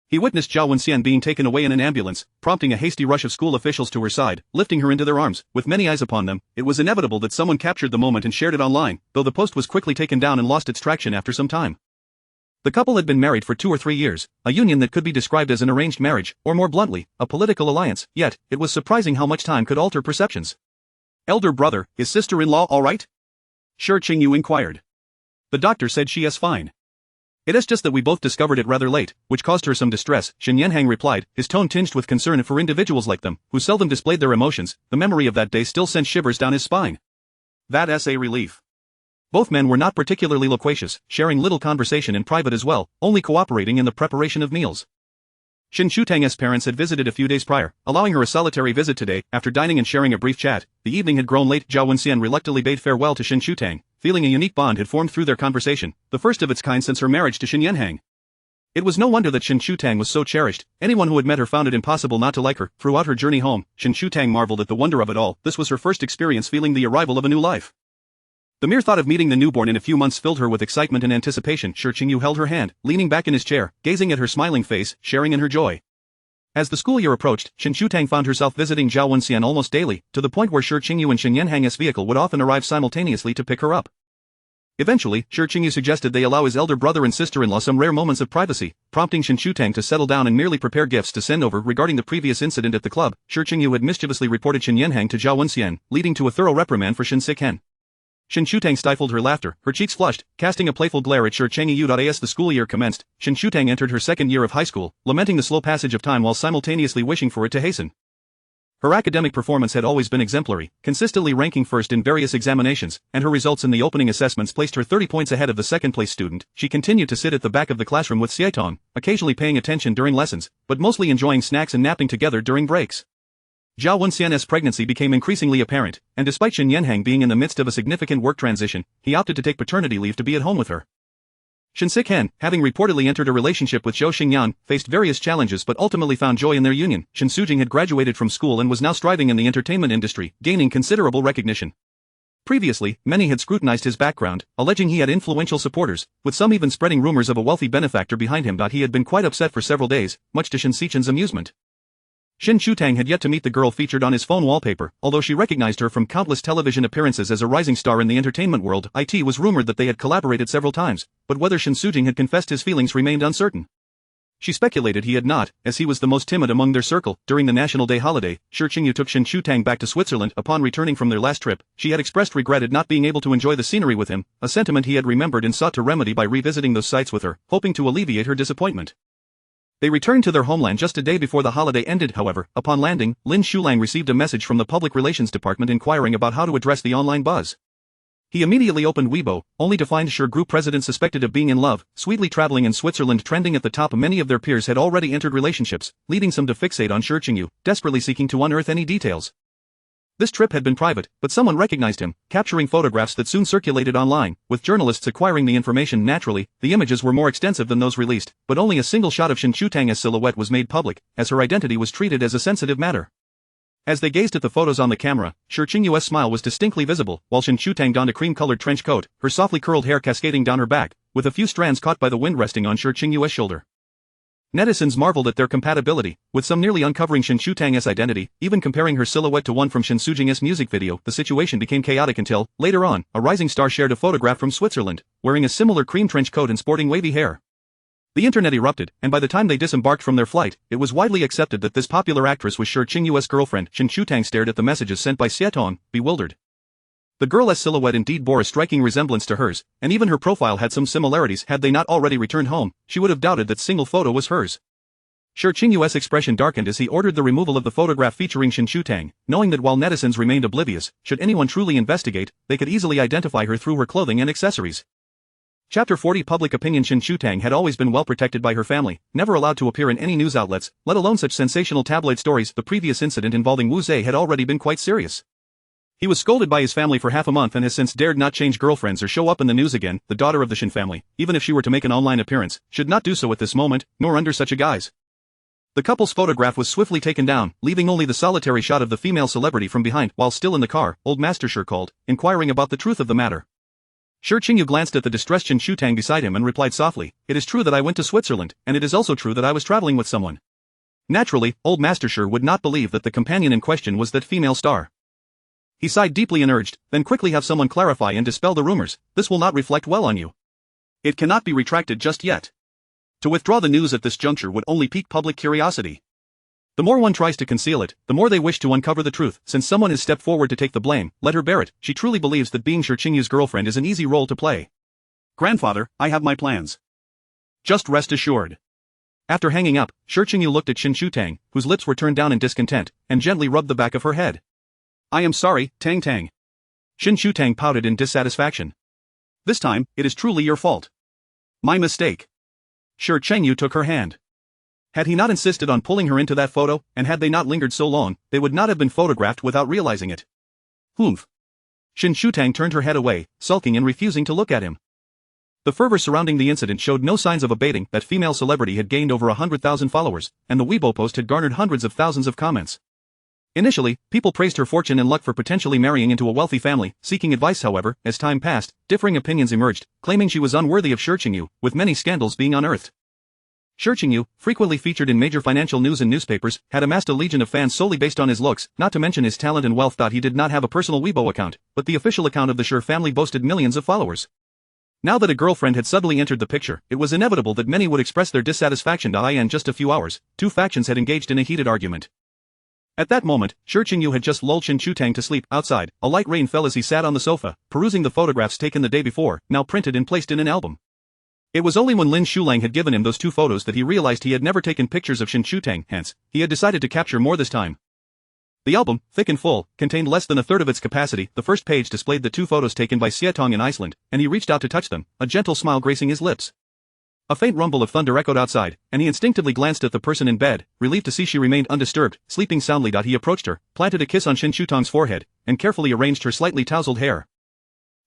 He witnessed Zhao Wenxian being taken away in an ambulance, prompting a hasty rush of school officials to her side, lifting her into their arms, with many eyes upon them. It was inevitable that someone captured the moment and shared it online, though the post was quickly taken down and lost its traction after some time. The couple had been married for 2 or 3 years, a union that could be described as an arranged marriage, or more bluntly, a political alliance, yet, it was surprising how much time could alter perceptions. Elder brother, is sister-in-law all right? Shi Qingyu inquired. The doctor said she is fine. It is just that we both discovered it rather late, which caused her some distress, Shen Yanhang replied, his tone tinged with concern for individuals like them, who seldom displayed their emotions. The memory of that day still sent shivers down his spine. That's a relief. Both men were not particularly loquacious, sharing little conversation in private as well, only cooperating in the preparation of meals. Shen Shutang's parents had visited a few days prior, allowing her a solitary visit today. After dining and sharing a brief chat, the evening had grown late. Zhao Wenxian reluctantly bade farewell to Shen Shutang, feeling a unique bond had formed through their conversation, the first of its kind since her marriage to Shen Yanhang. It was no wonder that Shen Shutang was so cherished. Anyone who had met her found it impossible not to like her. Throughout her journey home, Shen Shutang marveled at the wonder of it all. This was her first experience feeling the arrival of a new life. The mere thought of meeting the newborn in a few months filled her with excitement and anticipation. Shi Qingyu held her hand, leaning back in his chair, gazing at her smiling face, sharing in her joy. As the school year approached, Shen Shutang found herself visiting Zhao Wenxian almost daily, to the point where Shi Qingyu and Shen Yanhang's vehicle would often arrive simultaneously to pick her up. Eventually, Shi Qingyu suggested they allow his elder brother and sister-in-law some rare moments of privacy, prompting Shen Shutang to settle down and merely prepare gifts to send over. Regarding the previous incident at the club, Shi Qingyu had mischievously reported Shen Yanhang to Zhao Wenxian, leading to a thorough reprimand for Shen Sikhen. Shen Shutang stifled her laughter, her cheeks flushed, casting a playful glare at Shi Qingyu. As the school year commenced, Shen Shutang entered her second year of high school, lamenting the slow passage of time while simultaneously wishing for it to hasten. Her academic performance had always been exemplary, consistently ranking first in various examinations, and her results in the opening assessments placed her 30 points ahead of the second-place student. She continued to sit at the back of the classroom with Haitang, occasionally paying attention during lessons, but mostly enjoying snacks and napping together during breaks. Zhao Wenxian's pregnancy became increasingly apparent, and despite Shen Yanhang being in the midst of a significant work transition, he opted to take paternity leave to be at home with her. Shen Sikhen, having reportedly entered a relationship with Zhou Xingyan, faced various challenges but ultimately found joy in their union. Shen Sujing had graduated from school and was now striving in the entertainment industry, gaining considerable recognition. Previously, many had scrutinized his background, alleging he had influential supporters, with some even spreading rumors of a wealthy benefactor behind him. He had been quite upset for several days, much to Shen Sichen's amusement. Shen Shutang had yet to meet the girl featured on his phone wallpaper, although she recognized her from countless television appearances as a rising star in the entertainment world. It was rumored that they had collaborated several times, but whether Shen Sujing had confessed his feelings remained uncertain. She speculated he had not, as he was the most timid among their circle. During the National Day holiday, Shi Qingyu took Shen Shutang back to Switzerland. Upon returning from their last trip, she had expressed regret at not being able to enjoy the scenery with him, a sentiment he had remembered and sought to remedy by revisiting those sites with her, hoping to alleviate her disappointment. They returned to their homeland just a day before the holiday ended. However, upon landing, Lin Shulang received a message from the Public Relations Department inquiring about how to address the online buzz. He immediately opened Weibo, only to find Shi Group president suspected of being in love, sweetly traveling in Switzerland trending at the top. Many of their peers had already entered relationships, leading some to fixate on Shi Qingyu, desperately seeking to unearth any details. This trip had been private, but someone recognized him, capturing photographs that soon circulated online, with journalists acquiring the information. Naturally, the images were more extensive than those released, but only a single shot of Shen Shutang's silhouette was made public, as her identity was treated as a sensitive matter. As they gazed at the photos on the camera, Shi Qingyu's smile was distinctly visible, while Shen Shutang donned a cream-colored trench coat, her softly curled hair cascading down her back, with a few strands caught by the wind resting on Shi Qingyu's shoulder. Netizens marveled at their compatibility, with some nearly uncovering Shen Shutang's identity, even comparing her silhouette to one from Shen Sujing's music video. The situation became chaotic until, later on, a rising star shared a photograph from Switzerland, wearing a similar cream trench coat and sporting wavy hair. The internet erupted, and by the time they disembarked from their flight, it was widely accepted that this popular actress was Shi Qingyu's girlfriend. Shen Shutang stared at the messages sent by Haitang, bewildered. The girl's silhouette indeed bore a striking resemblance to hers, and even her profile had some similarities. Had they not already returned home, she would have doubted that single photo was hers. Shi Qingyu's expression darkened as he ordered the removal of the photograph featuring Shen Shutang, knowing that while netizens remained oblivious, should anyone truly investigate, they could easily identify her through her clothing and accessories. Chapter 40 Public Opinion. Shen Shutang had always been well protected by her family, never allowed to appear in any news outlets, let alone such sensational tabloid stories. The previous incident involving Wu Zhe had already been quite serious. He was scolded by his family for half a month and has since dared not change girlfriends or show up in the news again. The daughter of the Shen family, even if she were to make an online appearance, should not do so at this moment, nor under such a guise. The couple's photograph was swiftly taken down, leaving only the solitary shot of the female celebrity from behind. While still in the car, old Master Shi called, inquiring about the truth of the matter. Shi Qingyu glanced at the distressed Shen Shutang beside him and replied softly, "It is true that I went to Switzerland, and it is also true that I was traveling with someone." Naturally, old Master Shi would not believe that the companion in question was that female star. He sighed deeply and urged, "Then quickly have someone clarify and dispel the rumors. This will not reflect well on you. It cannot be retracted just yet. To withdraw the news at this juncture would only pique public curiosity. The more one tries to conceal it, the more they wish to uncover the truth. Since someone has stepped forward to take the blame, let her bear it. She truly believes that being Shi Qingyu's girlfriend is an easy role to play. Grandfather, I have my plans. Just rest assured." After hanging up, Shi Qingyu looked at Shen Shutang, whose lips were turned down in discontent, and gently rubbed the back of her head. "I am sorry, Tang Tang." Shen Shutang pouted in dissatisfaction. "This time, it is truly your fault. My mistake." Shi Qingyu took her hand. Had he not insisted on pulling her into that photo, and had they not lingered so long, they would not have been photographed without realizing it. Humph. Shen Shutang turned her head away, sulking and refusing to look at him. The fervor surrounding the incident showed no signs of abating. That female celebrity had gained over 100,000 followers, and the Weibo post had garnered hundreds of thousands of comments. Initially, people praised her fortune and luck for potentially marrying into a wealthy family. Seeking advice, however, as time passed, differing opinions emerged, claiming she was unworthy of Shi Qingyu, with many scandals being unearthed. Shi Qingyu, frequently featured in major financial news and newspapers, had amassed a legion of fans solely based on his looks, not to mention his talent and wealth. He did not have a personal Weibo account, but the official account of the Shi family boasted millions of followers. Now that a girlfriend had suddenly entered the picture, it was inevitable that many would express their dissatisfaction. In just a few hours, two factions had engaged in a heated argument. At that moment, Shi Qingyu had just lulled Shen Shutang to sleep. Outside, a light rain fell as he sat on the sofa, perusing the photographs taken the day before, now printed and placed in an album. It was only when Lin Shulang had given him those two photos that he realized he had never taken pictures of Shen Shutang, hence, he had decided to capture more this time. The album, thick and full, contained less than a third of its capacity. The first page displayed the two photos taken by Haitang in Iceland, and he reached out to touch them, a gentle smile gracing his lips. A faint rumble of thunder echoed outside, and he instinctively glanced at the person in bed, relieved to see she remained undisturbed, sleeping soundly. He approached her, planted a kiss on Shen Shutang's forehead, and carefully arranged her slightly tousled hair.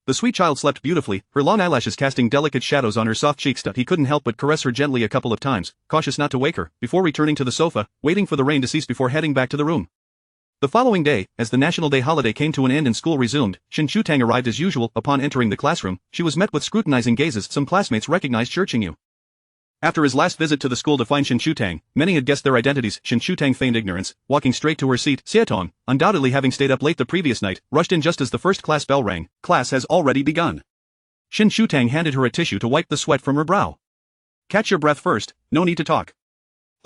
The sweet child slept beautifully, her long eyelashes casting delicate shadows on her soft cheeks. He couldn't help but caress her gently a couple of times, cautious not to wake her, before returning to the sofa, waiting for the rain to cease before heading back to the room. The following day, as the National Day holiday came to an end and school resumed, Shen Shutang arrived as usual. Upon entering the classroom, she was met with scrutinizing gazes. Some classmates recognized Shi Qingyu. After his last visit to the school to find Shen Shutang, many had guessed their identities. Shen Shutang feigned ignorance, walking straight to her seat. Haitang, undoubtedly having stayed up late the previous night, rushed in just as the first class bell rang. "Class has already begun." Shen Shutang handed her a tissue to wipe the sweat from her brow. "Catch your breath first, no need to talk."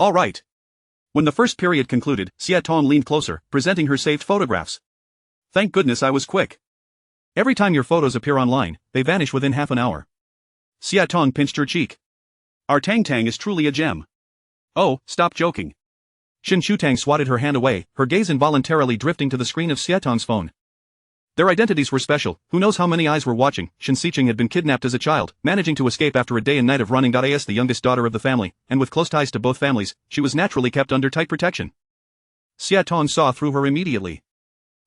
"All right." When the first period concluded, Haitang leaned closer, presenting her saved photographs. "Thank goodness I was quick. Every time your photos appear online, they vanish within half an hour." Haitang pinched her cheek. "Our Tang Tang is truly a gem." "Oh, stop joking." Shen Shutang swatted her hand away, her gaze involuntarily drifting to the screen of Haitang's phone. Their identities were special. Who knows how many eyes were watching. Shen Xiqing had been kidnapped as a child, managing to escape after a day and night of running. As the youngest daughter of the family, and with close ties to both families, she was naturally kept under tight protection. Haitang saw through her immediately.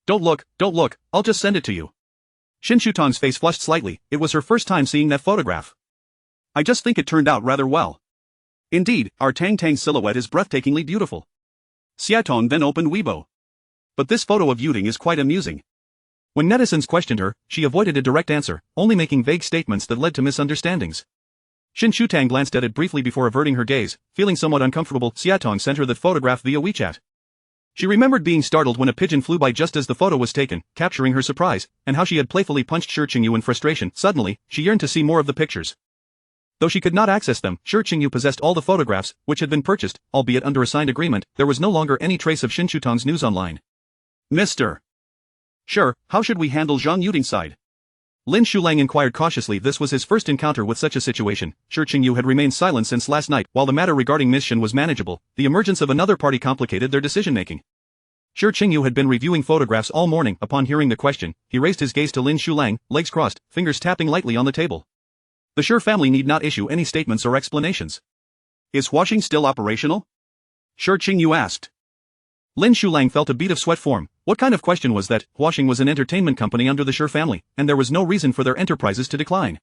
Don't look, I'll just send it to you." Shen Shutang's face flushed slightly. It was her first time seeing that photograph. "I just think it turned out rather well. Indeed, our Tang Tang silhouette is breathtakingly beautiful." Haitang then opened Weibo. "But this photo of Yuting is quite amusing." When netizens questioned her, she avoided a direct answer, only making vague statements that led to misunderstandings. Shen Shutang glanced at it briefly before averting her gaze, feeling somewhat uncomfortable. Haitang sent her that photograph via WeChat. She remembered being startled when a pigeon flew by just as the photo was taken, capturing her surprise, and how she had playfully punched Shi Qingyu in frustration. Suddenly, she yearned to see more of the pictures. Though she could not access them, Shi Qingyu possessed all the photographs, which had been purchased, albeit under a signed agreement. There was no longer any trace of Shen Shutang's news online. "Mr. Sure, how should we handle Zhang Yuting's side?" Lin Shulang inquired cautiously. This was his first encounter with such a situation. Shi Qingyu had remained silent since last night. While the matter regarding Miss Shen was manageable, the emergence of another party complicated their decision-making. Shi Qingyu had been reviewing photographs all morning. Upon hearing the question, he raised his gaze to Lin Shulang, legs crossed, fingers tapping lightly on the table. The Shi family need not issue any statements or explanations. Is Huaxing still operational? Shi Qingyu asked. Lin Shulang felt a bead of sweat form. What kind of question was that? Huaxing was an entertainment company under the Shi family, and there was no reason for their enterprises to decline.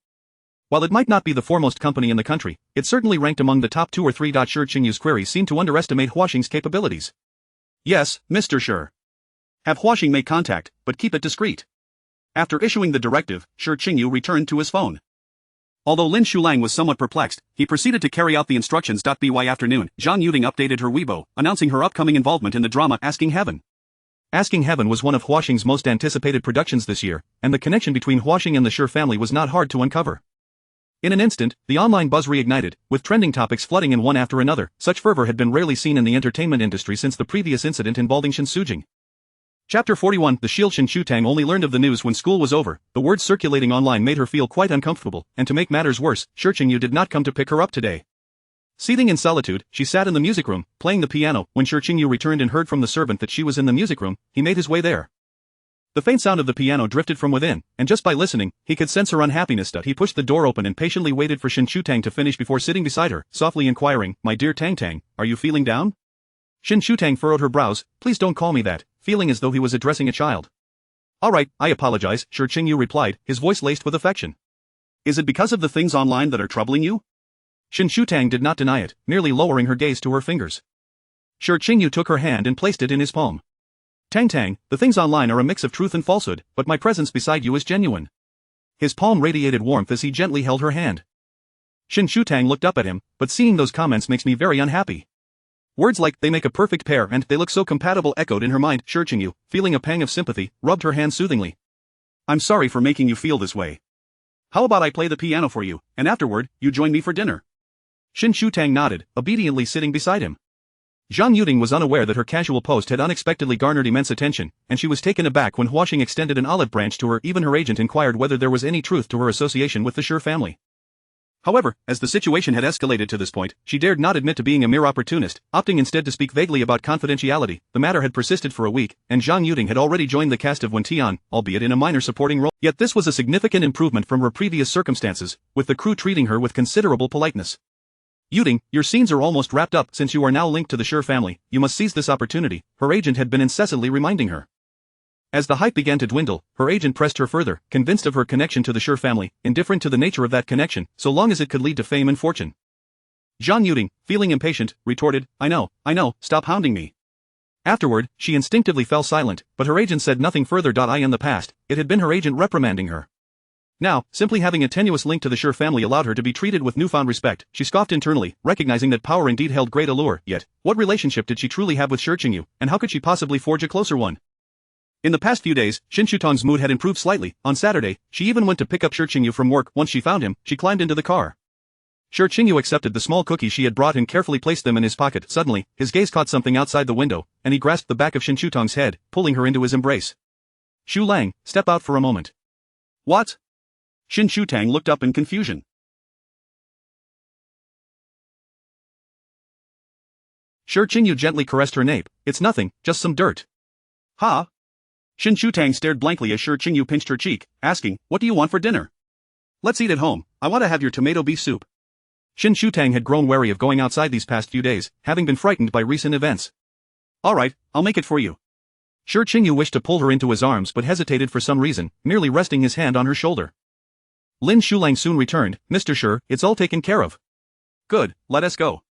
While it might not be the foremost company in the country, it certainly ranked among the top 2 or 3. Shi Qingyu's query seemed to underestimate Huaxing's capabilities. Yes, Mr. Shi. Have Huaxing make contact, but keep it discreet. After issuing the directive, Shi Qingyu returned to his phone. Although Lin Shulang was somewhat perplexed, he proceeded to carry out the instructions. By afternoon, Zhang Yuding updated her Weibo, announcing her upcoming involvement in the drama Asking Heaven. Asking Heaven was one of Huaxing's most anticipated productions this year, and the connection between Huaxing and the Shi family was not hard to uncover. In an instant, the online buzz reignited, with trending topics flooding in one after another. Such fervor had been rarely seen in the entertainment industry since the previous incident involving Shen Sujing. Chapter 41. The shield. Shen Shutang only learned of the news when school was over. The words circulating online made her feel quite uncomfortable, and to make matters worse, Shi Qingyu did not come to pick her up today. Seething in solitude, she sat in the music room, playing the piano. When Shi Qingyu returned and heard from the servant that she was in the music room, he made his way there. The faint sound of the piano drifted from within, and just by listening, he could sense her unhappiness. He pushed the door open and patiently waited for Shen Shutang to finish before sitting beside her, softly inquiring, "My dear Tang Tang, are you feeling down?" Shen Shutang furrowed her brows. "Please don't call me that," feeling as though he was addressing a child. "All right, I apologize," Shi Qingyu replied, his voice laced with affection. "Is it because of the things online that are troubling you?" Shen Shutang did not deny it, merely lowering her gaze to her fingers. Shi Qingyu took her hand and placed it in his palm. "Tang Tang, the things online are a mix of truth and falsehood, but my presence beside you is genuine." His palm radiated warmth as he gently held her hand. Shen Shutang looked up at him, "But seeing those comments makes me very unhappy." Words like, "they make a perfect pair and they look so compatible" echoed in her mind. Shi Qingyu, feeling a pang of sympathy, rubbed her hand soothingly. "I'm sorry for making you feel this way. How about I play the piano for you, and afterward, you join me for dinner?" Shen Shutang nodded, obediently sitting beside him. Zhang Yuding was unaware that her casual post had unexpectedly garnered immense attention, and she was taken aback when Huaxing extended an olive branch to her. Even her agent inquired whether there was any truth to her association with the Shi family. However, as the situation had escalated to this point, she dared not admit to being a mere opportunist, opting instead to speak vaguely about confidentiality. The matter had persisted for a week, and Zhang Yuding had already joined the cast of Wen Tian, albeit in a minor supporting role. Yet this was a significant improvement from her previous circumstances, with the crew treating her with considerable politeness. "Yuding, your scenes are almost wrapped up. Since you are now linked to the Shi family, you must seize this opportunity," her agent had been incessantly reminding her. As the hype began to dwindle, her agent pressed her further, convinced of her connection to the Shi family, indifferent to the nature of that connection, so long as it could lead to fame and fortune. Zhang Yuding, feeling impatient, retorted, I know, stop hounding me." Afterward, she instinctively fell silent, but her agent said nothing further. In the past, it had been her agent reprimanding her. Now, simply having a tenuous link to the Shi family allowed her to be treated with newfound respect. She scoffed internally, recognizing that power indeed held great allure. Yet, what relationship did she truly have with Shi Qingyu, and how could she possibly forge a closer one? In the past few days, Shen Shutang's mood had improved slightly. On Saturday, she even went to pick up Shi Qingyu from work. Once she found him, she climbed into the car. Shi Qingyu accepted the small cookies she had brought and carefully placed them in his pocket. Suddenly, his gaze caught something outside the window, and he grasped the back of Shen Shutang's head, pulling her into his embrace. "Shu Lang, step out for a moment." "What?" Shen Shutang looked up in confusion. Shi Qingyu gently caressed her nape. "It's nothing, just some dirt." "Huh?" Shen Shutang stared blankly as Shi Qingyu pinched her cheek, asking, "What do you want for dinner?" "Let's eat at home. I want to have your tomato beef soup." Shen Shutang had grown wary of going outside these past few days, having been frightened by recent events. "All right, I'll make it for you." Shi Qingyu wished to pull her into his arms but hesitated for some reason, merely resting his hand on her shoulder. Lin Shulang soon returned. "Mr. Shi, it's all taken care of." "Good, let us go."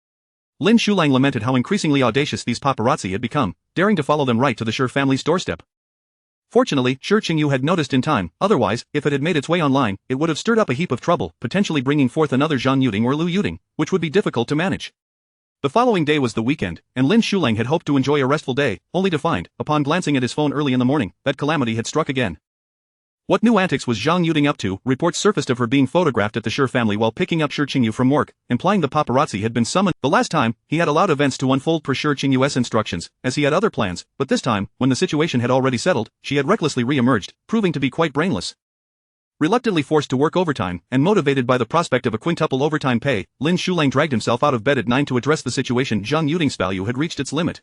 Lin Shulang lamented how increasingly audacious these paparazzi had become, daring to follow them right to the Shi family's doorstep. Fortunately, Shi Qingyu had noticed in time, otherwise, if it had made its way online, it would have stirred up a heap of trouble, potentially bringing forth another Zhang Yuding or Lu Yuding, which would be difficult to manage. The following day was the weekend, and Lin Shulang had hoped to enjoy a restful day, only to find, upon glancing at his phone early in the morning, that calamity had struck again. What new antics was Zhang Yuding up to? Reports surfaced of her being photographed at the Shi family while picking up Shi Qingyu from work, implying the paparazzi had been summoned. The last time, he had allowed events to unfold per Shi Qingyu's instructions, as he had other plans, but this time, when the situation had already settled, she had recklessly re-emerged, proving to be quite brainless. Reluctantly forced to work overtime, and motivated by the prospect of a quintuple overtime pay, Lin Shulang dragged himself out of bed at 9 to address the situation. Zhang Yuding's value had reached its limit.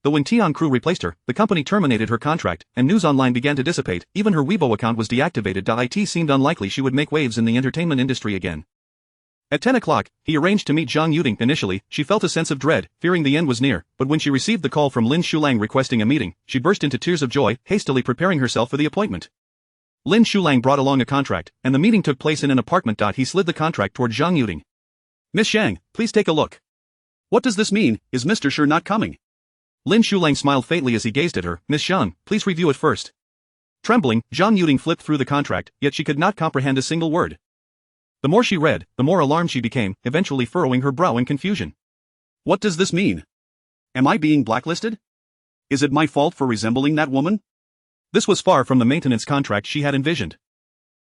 Though when Tian Crew replaced her, the company terminated her contract, and news online began to dissipate, even her Weibo account was deactivated. It seemed unlikely she would make waves in the entertainment industry again. At 10 o'clock, he arranged to meet Zhang Yuding. Initially, she felt a sense of dread, fearing the end was near, but when she received the call from Lin Shulang requesting a meeting, she burst into tears of joy, hastily preparing herself for the appointment. Lin Shulang brought along a contract, and the meeting took place in an apartment. He slid the contract toward Zhang Yuding. "Miss Shang, please take a look. What does this mean? Is Mr. Shi not coming?" Lin Shulang smiled faintly as he gazed at her. "Miss Shang, please review it first." Trembling, Zhang Yuding flipped through the contract, yet she could not comprehend a single word. The more she read, the more alarmed she became, eventually furrowing her brow in confusion. "What does this mean? Am I being blacklisted? Is it my fault for resembling that woman?" This was far from the maintenance contract she had envisioned.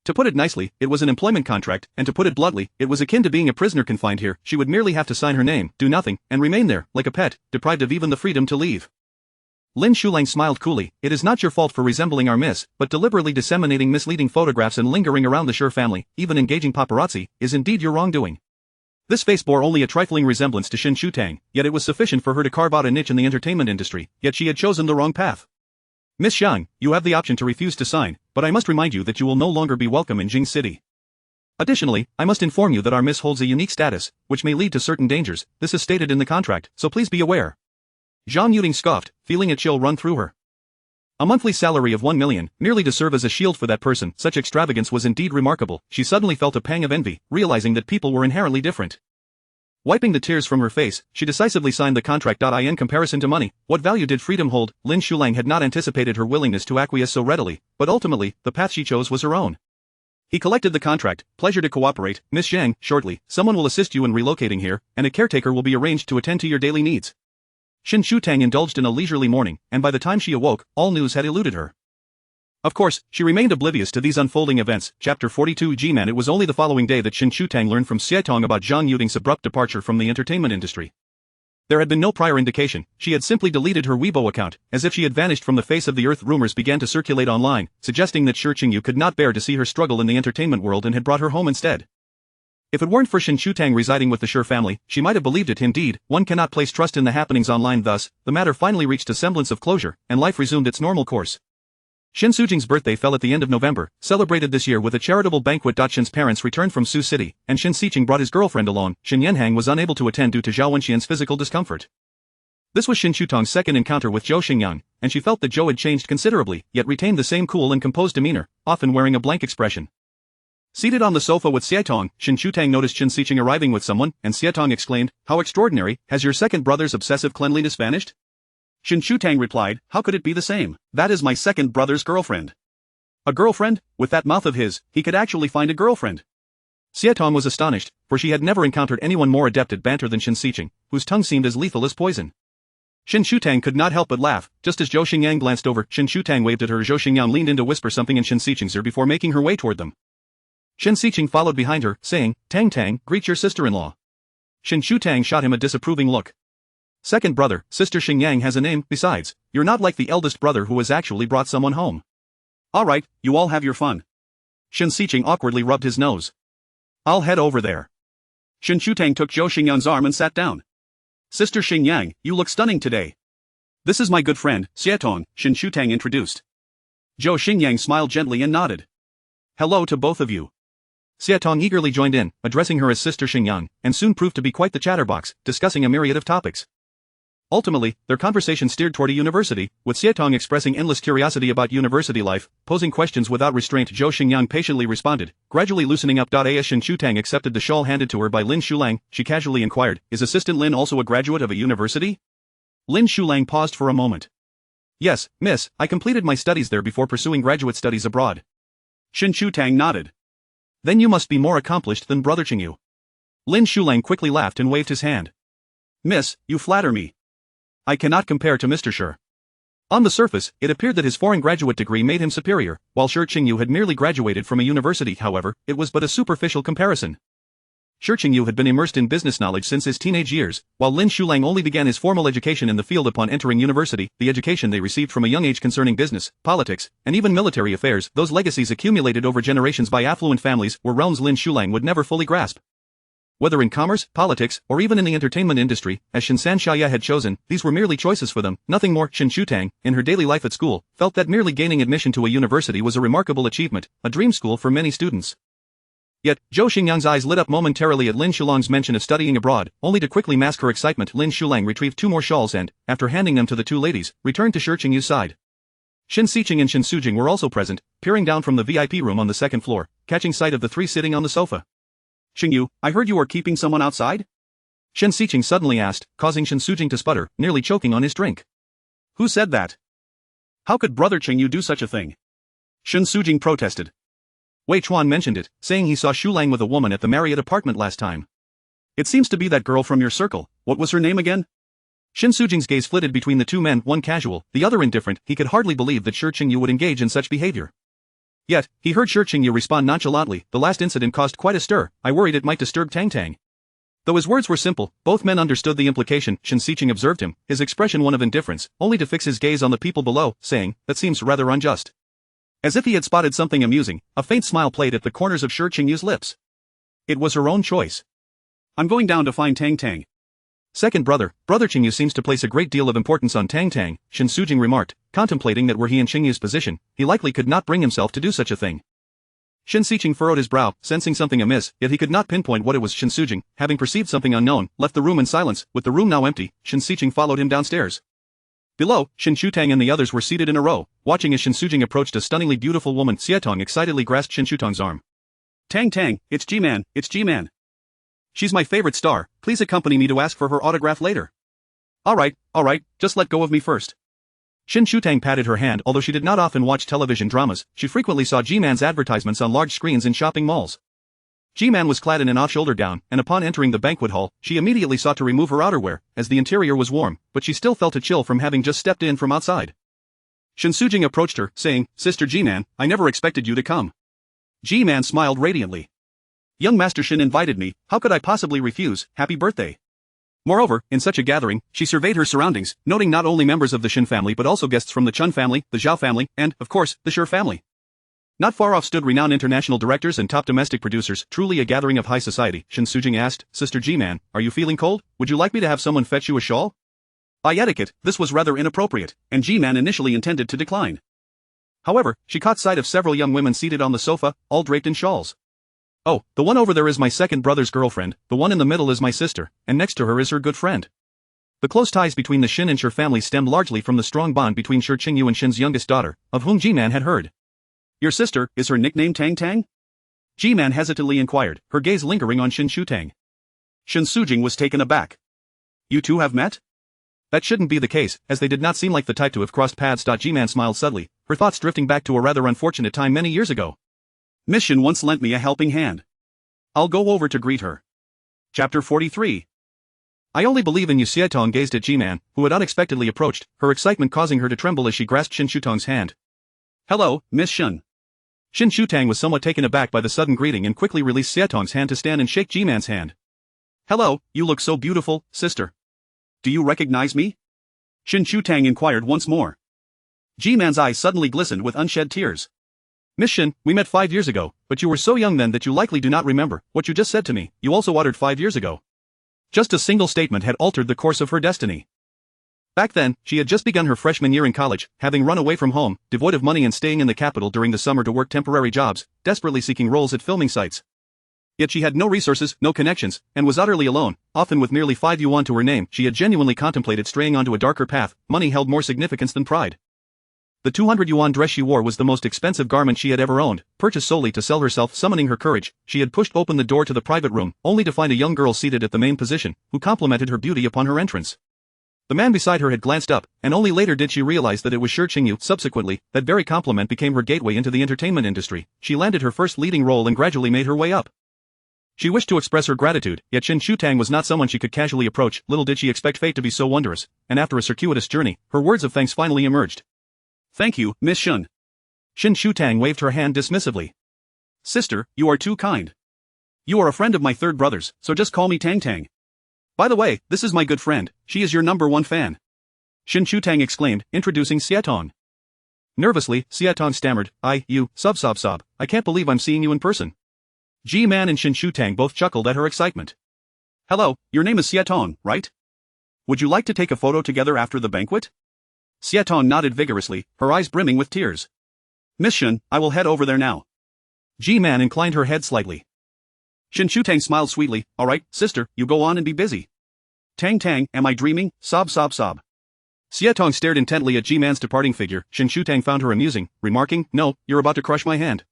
To put it nicely, it was an employment contract, and to put it bluntly, it was akin to being a prisoner confined here. She would merely have to sign her name, do nothing, and remain there, like a pet, deprived of even the freedom to leave. Lin Shulang smiled coolly. "It is not your fault for resembling our miss, but deliberately disseminating misleading photographs and lingering around the Shi family, even engaging paparazzi, is indeed your wrongdoing." This face bore only a trifling resemblance to Shen Shutang, yet it was sufficient for her to carve out a niche in the entertainment industry, yet she had chosen the wrong path. "Miss Shang, you have the option to refuse to sign, but I must remind you that you will no longer be welcome in Jing City. Additionally, I must inform you that our miss holds a unique status, which may lead to certain dangers. This is stated in the contract, so please be aware." Zhang Yuding scoffed, feeling a chill run through her. A monthly salary of 1 million, merely to serve as a shield for that person, such extravagance was indeed remarkable. She suddenly felt a pang of envy, realizing that people were inherently different. Wiping the tears from her face, she decisively signed the contract. In comparison to money, what value did freedom hold? Lin Shulang had not anticipated her willingness to acquiesce so readily, but ultimately, the path she chose was her own. He collected the contract. "Pleasure to cooperate, Miss Zhang. Shortly, someone will assist you in relocating here, and a caretaker will be arranged to attend to your daily needs." Shen Shutang indulged in a leisurely morning, and by the time she awoke, all news had eluded her. Of course, she remained oblivious to these unfolding events. Chapter 42 G-Man. It was only the following day that Shen Shutang learned from Haitang about Zhang Yuding's abrupt departure from the entertainment industry. There had been no prior indication. She had simply deleted her Weibo account, as if she had vanished from the face of the earth. Rumors began to circulate online, suggesting that Shi Qingyu could not bear to see her struggle in the entertainment world and had brought her home instead. If it weren't for Shen Shutang residing with the Shi family, she might have believed it. Indeed, one cannot place trust in the happenings online. Thus, the matter finally reached a semblance of closure, and life resumed its normal course. Shen Sujing's birthday fell at the end of November, celebrated this year with a charitable banquet. Shen's parents returned from Sioux City, and Shen Xiqing brought his girlfriend along. Shen Yanhang was unable to attend due to Zhao Wenxian's physical discomfort. This was Shen Shutang's second encounter with Zhou Xingyang, and she felt that Zhou had changed considerably, yet retained the same cool and composed demeanor, often wearing a blank expression. Seated on the sofa with Haitang, Shen Shutang noticed Shen Xiqing arriving with someone, and Haitang exclaimed, "How extraordinary, has your second brother's obsessive cleanliness vanished?" Shen Shutang replied, "How could it be the same? That is my second brother's girlfriend." "A girlfriend? With that mouth of his, he could actually find a girlfriend." Haitang was astonished, for she had never encountered anyone more adept at banter than Shen Xiqing, whose tongue seemed as lethal as poison. Shen Shutang could not help but laugh. Just as Zhou Xingyang glanced over, Shen Shutang waved at her. Zhou Xingyang leaned in to whisper something in Shen Xiqing's ear before making her way toward them. Shen Xiqing followed behind her, saying, "Tang Tang, greet your sister-in-law." Shen Shutang shot him a disapproving look. "Second brother, Sister Xingyang has a name. Besides, you're not like the eldest brother who has actually brought someone home." "Alright, you all have your fun." Shen Xiqing awkwardly rubbed his nose. "I'll head over there." Shen Shutang took Zhou Xingyang's arm and sat down. "Sister Xingyang, you look stunning today." "This is my good friend, Haitang," Shen Shutang introduced. Zhou Xingyang smiled gently and nodded. "Hello to both of you." Haitang eagerly joined in, addressing her as Sister Xingyang, and soon proved to be quite the chatterbox, discussing a myriad of topics. Ultimately, their conversation steered toward a university, with Haitang expressing endless curiosity about university life, posing questions without restraint. Zhou Xingyang patiently responded, gradually loosening up. As Shen Shutang accepted the shawl handed to her by Lin Shulang, she casually inquired, "Is Assistant Lin also a graduate of a university?" Lin Shulang paused for a moment. "Yes, miss, I completed my studies there before pursuing graduate studies abroad." Shen Shutang nodded. "Then you must be more accomplished than Brother Qingyu." Lin Shulang quickly laughed and waved his hand. "Miss, you flatter me. I cannot compare to Mr. Shi." On the surface, it appeared that his foreign graduate degree made him superior, while Shi Qingyu had merely graduated from a university. However, it was but a superficial comparison. Shi Qingyu had been immersed in business knowledge since his teenage years, while Lin Shulang only began his formal education in the field upon entering university. The education they received from a young age concerning business, politics, and even military affairs, those legacies accumulated over generations by affluent families, were realms Lin Shulang would never fully grasp. Whether in commerce, politics, or even in the entertainment industry, as Shen Sanshaya had chosen, these were merely choices for them, nothing more. Shen Shutang, in her daily life at school, felt that merely gaining admission to a university was a remarkable achievement, a dream school for many students. Yet, Zhou Xingyang's eyes lit up momentarily at Lin Shulang's mention of studying abroad, only to quickly mask her excitement. Lin Shulang retrieved 2 more shawls and, after handing them to the 2 ladies, returned to Shi Qingyu's side. Shen Xiqing and Shen Sujing were also present, peering down from the VIP room on the 2nd floor, catching sight of the 3 sitting on the sofa. "Xingyu, I heard you are keeping someone outside?" Shen Xiqing suddenly asked, causing Shen Sujing to sputter, nearly choking on his drink. "Who said that? How could brother Xingyu do such a thing?" Shen Sujing protested. Wei Chuan mentioned it, saying he saw Shulang with a woman at the Marriott apartment last time. "It seems to be that girl from your circle. What was her name again?" Shen Sujing's gaze flitted between the 2 men, one casual, the other indifferent. He could hardly believe that Shi Qingyu would engage in such behavior. Yet, he heard Shi Qingyu respond nonchalantly, "The last incident caused quite a stir. I worried it might disturb Tang Tang." Though his words were simple, both men understood the implication. Shen Xiqing observed him, his expression one of indifference, only to fix his gaze on the people below, saying, "That seems rather unjust." As if he had spotted something amusing, a faint smile played at the corners of Shi Qingyu's lips. It was her own choice. "I'm going down to find Tang Tang." "Second brother, Brother Qingyu seems to place a great deal of importance on Tang Tang," Shen Sujing remarked, contemplating that were he in Qingyu's position, he likely could not bring himself to do such a thing. Shen Xiqing furrowed his brow, sensing something amiss, yet he could not pinpoint what it was. Shen Sujing, having perceived something unknown, left the room in silence. With the room now empty, Shen Xiqing followed him downstairs. Below, Shen Shutang and the others were seated in a row, watching as Shen Sujing approached a stunningly beautiful woman. Xietong excitedly grasped Shen Shutang's arm. "Tang Tang, it's G-Man, it's G-Man. She's my favorite star, please accompany me to ask for her autograph later." Alright, just let go of me first." Shen Shutang patted her hand. Although she did not often watch television dramas, she frequently saw G-Man's advertisements on large screens in shopping malls. G-Man was clad in an off-shoulder gown, and upon entering the banquet hall, she immediately sought to remove her outerwear, as the interior was warm, but she still felt a chill from having just stepped in from outside. Shen Sujing approached her, saying, "Sister G-Man, I never expected you to come." G-Man smiled radiantly. "Young Master Shen invited me, how could I possibly refuse? Happy birthday." Moreover, in such a gathering, she surveyed her surroundings, noting not only members of the Shen family but also guests from the Chun family, the Zhao family, and, of course, the Shi family. Not far off stood renowned international directors and top domestic producers, truly a gathering of high society. Shen Sujing asked, "Sister G-Man, are you feeling cold? Would you like me to have someone fetch you a shawl?" By etiquette, this was rather inappropriate, and G-Man initially intended to decline. However, she caught sight of several young women seated on the sofa, all draped in shawls. "Oh, the one over there is my second brother's girlfriend, the one in the middle is my sister, and next to her is her good friend." The close ties between the Shen and Shi families stemmed largely from the strong bond between Shi Qingyu and Shen's youngest daughter, of whom G-Man had heard. "Your sister, is her nickname Tang Tang?" G-Man hesitantly inquired, her gaze lingering on Shen Shutang. Shen Sujing was taken aback. "You two have met?" That shouldn't be the case, as they did not seem like the type to have crossed paths. G-Man smiled subtly, her thoughts drifting back to a rather unfortunate time many years ago. "Miss Shen once lent me a helping hand. I'll go over to greet her." Chapter 43. "I only believe in you." Xietong gazed at G-Man, who had unexpectedly approached, her excitement causing her to tremble as she grasped Shen Shutang's hand. "Hello, Miss Shen." Shen Shutang was somewhat taken aback by the sudden greeting and quickly released Xietong's hand to stand and shake G-Man's hand. "Hello, you look so beautiful, sister. Do you recognize me?" Shen Shutang inquired once more. G-Man's eyes suddenly glistened with unshed tears. "Miss Shen, we met 5 years ago, but you were so young then that you likely do not remember what you just said to me. You also uttered 5 years ago." Just a single statement had altered the course of her destiny. Back then, she had just begun her freshman year in college, having run away from home, devoid of money and staying in the capital during the summer to work temporary jobs, desperately seeking roles at filming sites. Yet she had no resources, no connections, and was utterly alone, often with merely 5 yuan to her name. She had genuinely contemplated straying onto a darker path. Money held more significance than pride. The 200 yuan dress she wore was the most expensive garment she had ever owned, purchased solely to sell herself. Summoning her courage, she had pushed open the door to the private room, only to find a young girl seated at the main position, who complimented her beauty upon her entrance. The man beside her had glanced up, and only later did she realize that it was Shi Qingyu. Subsequently, that very compliment became her gateway into the entertainment industry. She landed her first leading role and gradually made her way up. She wished to express her gratitude, yet Shen Shutang was not someone she could casually approach. Little did she expect fate to be so wondrous, and after a circuitous journey, her words of thanks finally emerged. "Thank you, Miss Shen." Shen Shutang waved her hand dismissively. "Sister, you are too kind. You are a friend of my third brother's, so just call me Tang Tang. By the way, this is my good friend, she is your #1 fan." Shen Shutang exclaimed, introducing Xietong. Nervously, Xietong stammered, sob. I can't believe I'm seeing you in person." G-Man and Shen Shutang both chuckled at her excitement. Hello, your name is Haitang, right? Would you like to take a photo together after the banquet? Haitang nodded vigorously, her eyes brimming with tears. Miss Shen, I will head over there now. Ji-man inclined her head slightly. Shen Shutang smiled sweetly. Alright, sister, you go on and be busy. Tang Tang, am I dreaming? Sob sob sob. Haitang stared intently at Ji-man's departing figure. Shen Shutang found her amusing, remarking, No, you're about to crush my hand.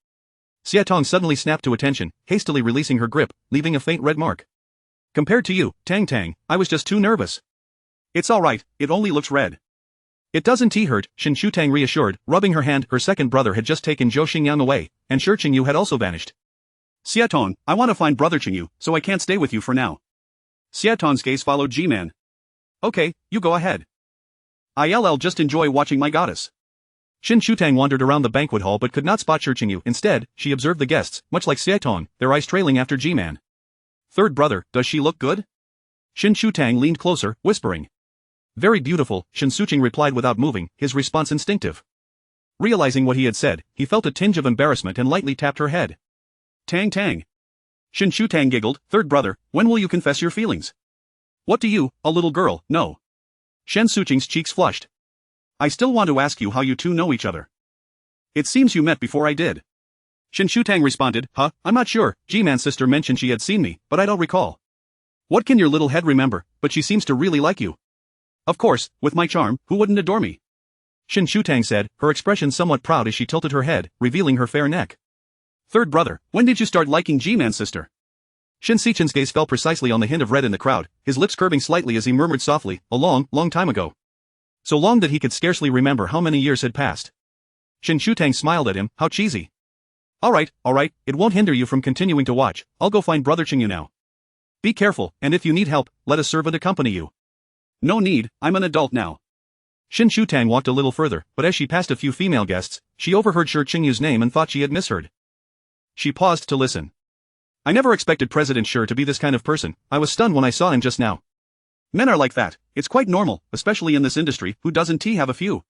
Haitang suddenly snapped to attention, hastily releasing her grip, leaving a faint red mark. Compared to you, Tang Tang, I was just too nervous. It's alright, it only looks red. It doesn't hurt, Shen Shutang reassured, rubbing her hand. Her second brother had just taken Zhou Xingyang away, and Shi Qingyu had also vanished. Haitang, I want to find brother Qingyu, so I can't stay with you for now. Haitang's gaze followed Ji-man. Okay, you go ahead. I'll just enjoy watching my goddess. Shen Shutang wandered around the banquet hall but could not spot Shi Qingyu. Instead, she observed the guests, much like Haitang, their eyes trailing after Ji-man. Third brother, does she look good? Shen Shutang leaned closer, whispering. Very beautiful, Shen Suqing replied without moving, his response instinctive. Realizing what he had said, he felt a tinge of embarrassment and lightly tapped her head. Tang Tang. Shen Shutang giggled. Third brother, when will you confess your feelings? What do you, a little girl, know? Shen Suqing's cheeks flushed. I still want to ask you how you two know each other. It seems you met before I did. Shen Shutang responded, I'm not sure. Ji-man's sister mentioned she had seen me, but I don't recall. What can your little head remember? But she seems to really like you. Of course, with my charm, who wouldn't adore me? Shen Shutang said, her expression somewhat proud as she tilted her head, revealing her fair neck. Third brother, when did you start liking Ji-man's sister? Shen Siqin's gaze fell precisely on the hint of red in the crowd, his lips curving slightly as he murmured softly, a long, long time ago. So long that he could scarcely remember how many years had passed. Shen Shutang smiled at him, how cheesy. Alright, it won't hinder you from continuing to watch. I'll go find brother Qingyu now. Be careful, and if you need help, let a servant accompany you. No need, I'm an adult now. Shen Shutang walked a little further, but as she passed a few female guests, she overheard Shi Qingyu's name and thought she had misheard. She paused to listen. I never expected President Shi to be this kind of person. I was stunned when I saw him just now. Men are like that, it's quite normal, especially in this industry. Who doesn't have a few?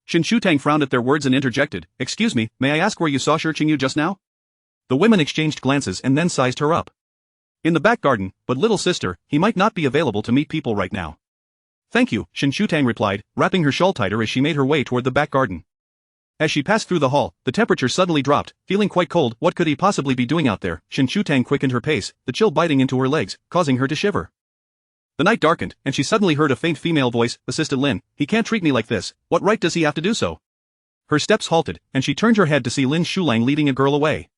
Shen Shutang frowned at their words and interjected, Excuse me, may I ask where you saw Shi Qingyu just now? The women exchanged glances and then sized her up. In the back garden, but little sister, he might not be available to meet people right now. Thank you, Shen Shutang replied, wrapping her shawl tighter as she made her way toward the back garden. As she passed through the hall, the temperature suddenly dropped, feeling quite cold. What could he possibly be doing out there? Shen Shutang quickened her pace, the chill biting into her legs, causing her to shiver. The night darkened, and she suddenly heard a faint female voice, Assistant Lin, he can't treat me like this, what right does he have to do so? Her steps halted, and she turned her head to see Lin Shulang leading a girl away.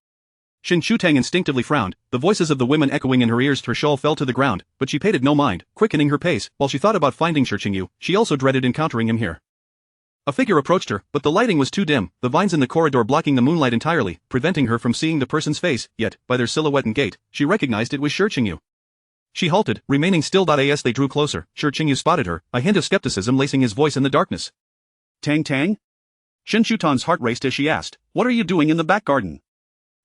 Shen Shutang instinctively frowned, the voices of the women echoing in her ears. Her shawl fell to the ground, but she paid it no mind, quickening her pace. While she thought about finding Shi Qingyu, she also dreaded encountering him here. A figure approached her, but the lighting was too dim, the vines in the corridor blocking the moonlight entirely, preventing her from seeing the person's face, yet, by their silhouette and gait, she recognized it was Shi Qingyu. She halted, remaining still. As they drew closer, Shi Qingyu spotted her, a hint of skepticism lacing his voice in the darkness. Tang Tang? Shen Shutang's heart raced as she asked, What are you doing in the back garden?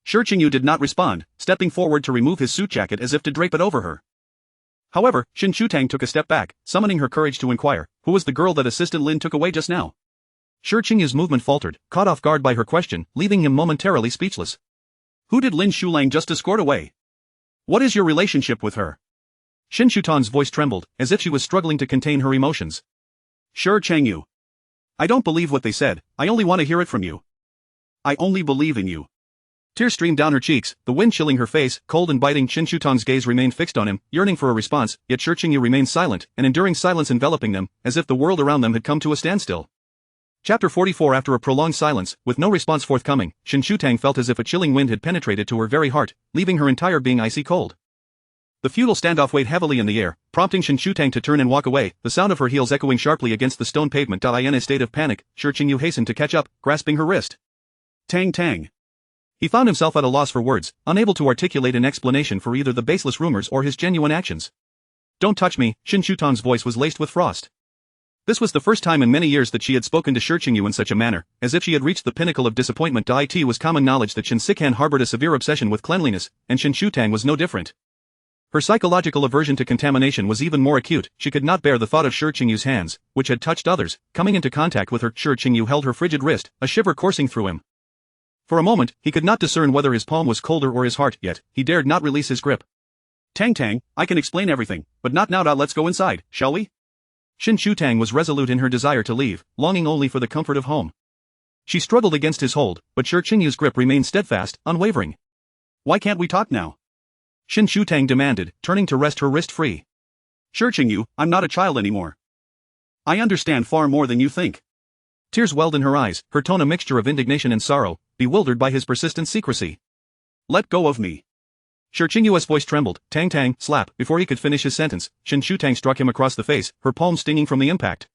Shi Qingyu did not respond, stepping forward to remove his suit jacket as if to drape it over her. However, Shen Shutang took a step back, summoning her courage to inquire, who was the girl that Assistant Lin took away just now? Shi Qingyu's movement faltered, caught off guard by her question, leaving him momentarily speechless. Who did Lin Shulang just escort away? What is your relationship with her? Shen Shutang's voice trembled, as if she was struggling to contain her emotions. Shi Qingyu. I don't believe what they said, I only want to hear it from you. I only believe in you. Tears streamed down her cheeks, the wind chilling her face, cold and biting. Shen Shutang's gaze remained fixed on him, yearning for a response, yet Shi Qingyu remained silent, an enduring silence enveloping them, as if the world around them had come to a standstill. Chapter 44. After a prolonged silence, with no response forthcoming, Shen Shutang felt as if a chilling wind had penetrated to her very heart, leaving her entire being icy cold. The feudal standoff weighed heavily in the air, prompting Shen Shutang to turn and walk away, the sound of her heels echoing sharply against the stone pavement. In a state of panic, Shi Qingyu hastened to catch up, grasping her wrist. Tang Tang. He found himself at a loss for words, unable to articulate an explanation for either the baseless rumors or his genuine actions. Don't touch me, Shen Shutang's voice was laced with frost. This was the first time in many years that she had spoken to Shi Qingyu in such a manner, as if she had reached the pinnacle of disappointment. It was common knowledge that Shen Sikan harbored a severe obsession with cleanliness, and Shen Shutang was no different. Her psychological aversion to contamination was even more acute. She could not bear the thought of Shi Qingyu's hands, which had touched others, coming into contact with her. Shi Qingyu held her frigid wrist, a shiver coursing through him. For a moment, he could not discern whether his palm was colder or his heart, yet he dared not release his grip. Tang, I can explain everything, but not now. Let's go inside, shall we? Shen Tang was resolute in her desire to leave, longing only for the comfort of home. She struggled against his hold, but Shi Yu's grip remained steadfast, unwavering. Why can't we talk now? Shen Tang demanded, turning to wrest her wrist free. Shi Yu, I'm not a child anymore. I understand far more than you think. Tears welled in her eyes, her tone a mixture of indignation and sorrow, bewildered by his persistent secrecy. Let go of me. Shi Yu's voice trembled, tang, slap. Before he could finish his sentence, Shen Tang struck him across the face, her palm stinging from the impact.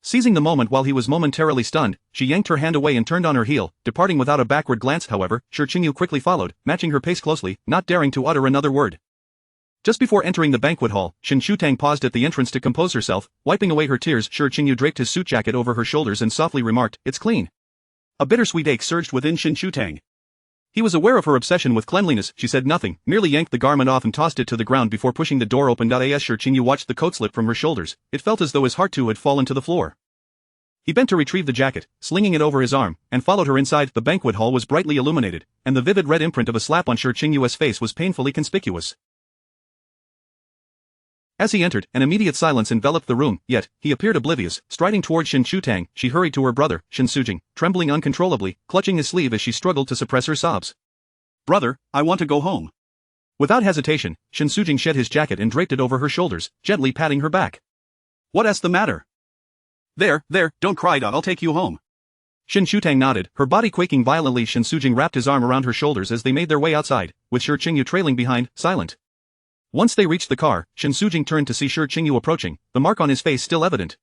Seizing the moment while he was momentarily stunned, she yanked her hand away and turned on her heel, departing without a backward glance. However, Shi Yu quickly followed, matching her pace closely, not daring to utter another word. Just before entering the banquet hall, Shen Tang paused at the entrance to compose herself, wiping away her tears. Shi Yu draped his suit jacket over her shoulders and softly remarked, "It's clean." A bittersweet ache surged within Shen Tang. He was aware of her obsession with cleanliness. She said nothing, merely yanked the garment off and tossed it to the ground before pushing the door open. As Shi Yu watched the coat slip from her shoulders, it felt as though his heart too had fallen to the floor. He bent to retrieve the jacket, slinging it over his arm, and followed her inside. The banquet hall was brightly illuminated, and the vivid red imprint of a slap on Shi Yu's face was painfully conspicuous. As he entered, an immediate silence enveloped the room, yet, he appeared oblivious. Striding toward Shen Tang, she hurried to her brother, Shen Sujing, trembling uncontrollably, clutching his sleeve as she struggled to suppress her sobs. "Brother, I want to go home." Without hesitation, Shen Sujing shed his jacket and draped it over her shoulders, gently patting her back. "What's the matter?" There, don't cry. I'll take you home." Shen Tang nodded, her body quaking violently. Shen Sujing wrapped his arm around her shoulders as they made their way outside, with Shi Yu trailing behind, silent. Once they reached the car, Shen Sujing turned to see Shi Yu approaching, the mark on his face still evident.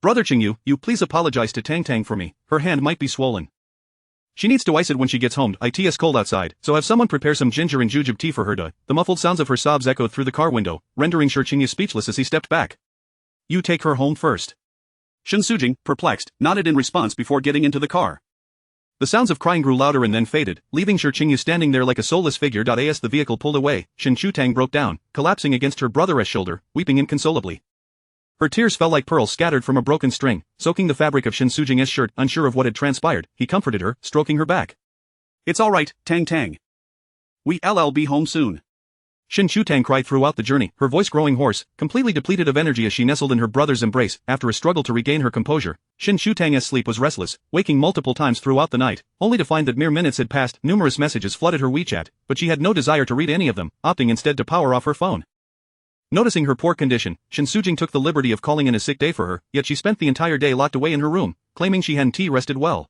"Brother Qingyu, you please apologize to Tang for me. Her hand might be swollen. She needs to ice it when she gets home. It's cold outside, so have someone prepare some ginger and jujube tea for her." The muffled sounds of her sobs echoed through the car window, rendering Shi Yu speechless as he stepped back. "You take her home first." Shen Sujing, perplexed, nodded in response before getting into the car. The sounds of crying grew louder and then faded, leaving Shi Yu standing there like a soulless figure. As the vehicle pulled away, Shen Tang broke down, collapsing against her brother's shoulder, weeping inconsolably. Her tears fell like pearls scattered from a broken string, soaking the fabric of Shen Sujing's shirt. Unsure of what had transpired, he comforted her, stroking her back. "It's all right, Tang. We'll be home soon." Shen Tang cried throughout the journey, her voice growing hoarse, completely depleted of energy as she nestled in her brother's embrace. After a struggle to regain her composure, Shen Tang's sleep was restless, waking multiple times throughout the night, only to find that mere minutes had passed. Numerous messages flooded her WeChat, but she had no desire to read any of them, opting instead to power off her phone. Noticing her poor condition, Shen Sujing took the liberty of calling in a sick day for her, yet she spent the entire day locked away in her room, claiming she hadn't rested well.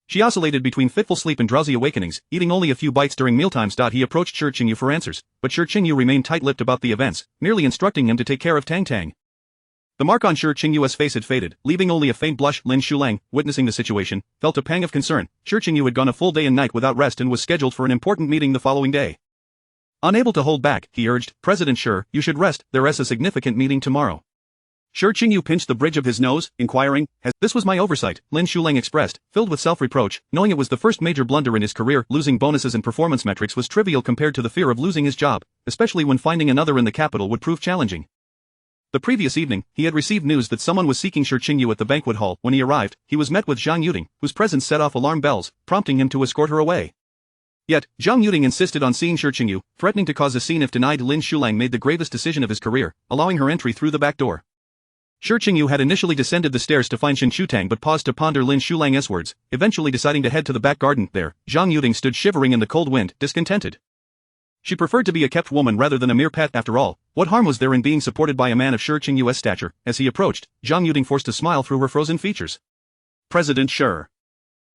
She oscillated between fitful sleep and drowsy awakenings, eating only a few bites during mealtimes. He approached Shi Yu for answers, but Shi Yu remained tight-lipped about the events, merely instructing him to take care of Tang. The mark on Shi Yu's face had faded, leaving only a faint blush. Lin Shulang, witnessing the situation, felt a pang of concern. Shi Yu had gone a full day and night without rest and was scheduled for an important meeting the following day. Unable to hold back, he urged, "President Shi, you should rest, there's a significant meeting tomorrow." Shi Yu pinched the bridge of his nose, inquiring, "This was my oversight," Lin Shulang expressed, filled with self-reproach, knowing it was the first major blunder in his career. Losing bonuses and performance metrics was trivial compared to the fear of losing his job, especially when finding another in the capital would prove challenging. The previous evening, he had received news that someone was seeking Shi Yu at the banquet hall. When he arrived, he was met with Zhang Yuding, whose presence set off alarm bells, prompting him to escort her away. Yet, Zhang Yuding insisted on seeing Shi Yu, threatening to cause a scene if denied. Lin Shulang made the gravest decision of his career, allowing her entry through the back door. Shi Yu had initially descended the stairs to find Shen Tang but paused to ponder Lin Shulang's words, eventually deciding to head to the back garden. There, Zhang Yuding stood shivering in the cold wind, discontented. She preferred to be a kept woman rather than a mere pet. After all, what harm was there in being supported by a man of Shi Yu's stature? As he approached, Zhang Yuding forced a smile through her frozen features. "President Shi."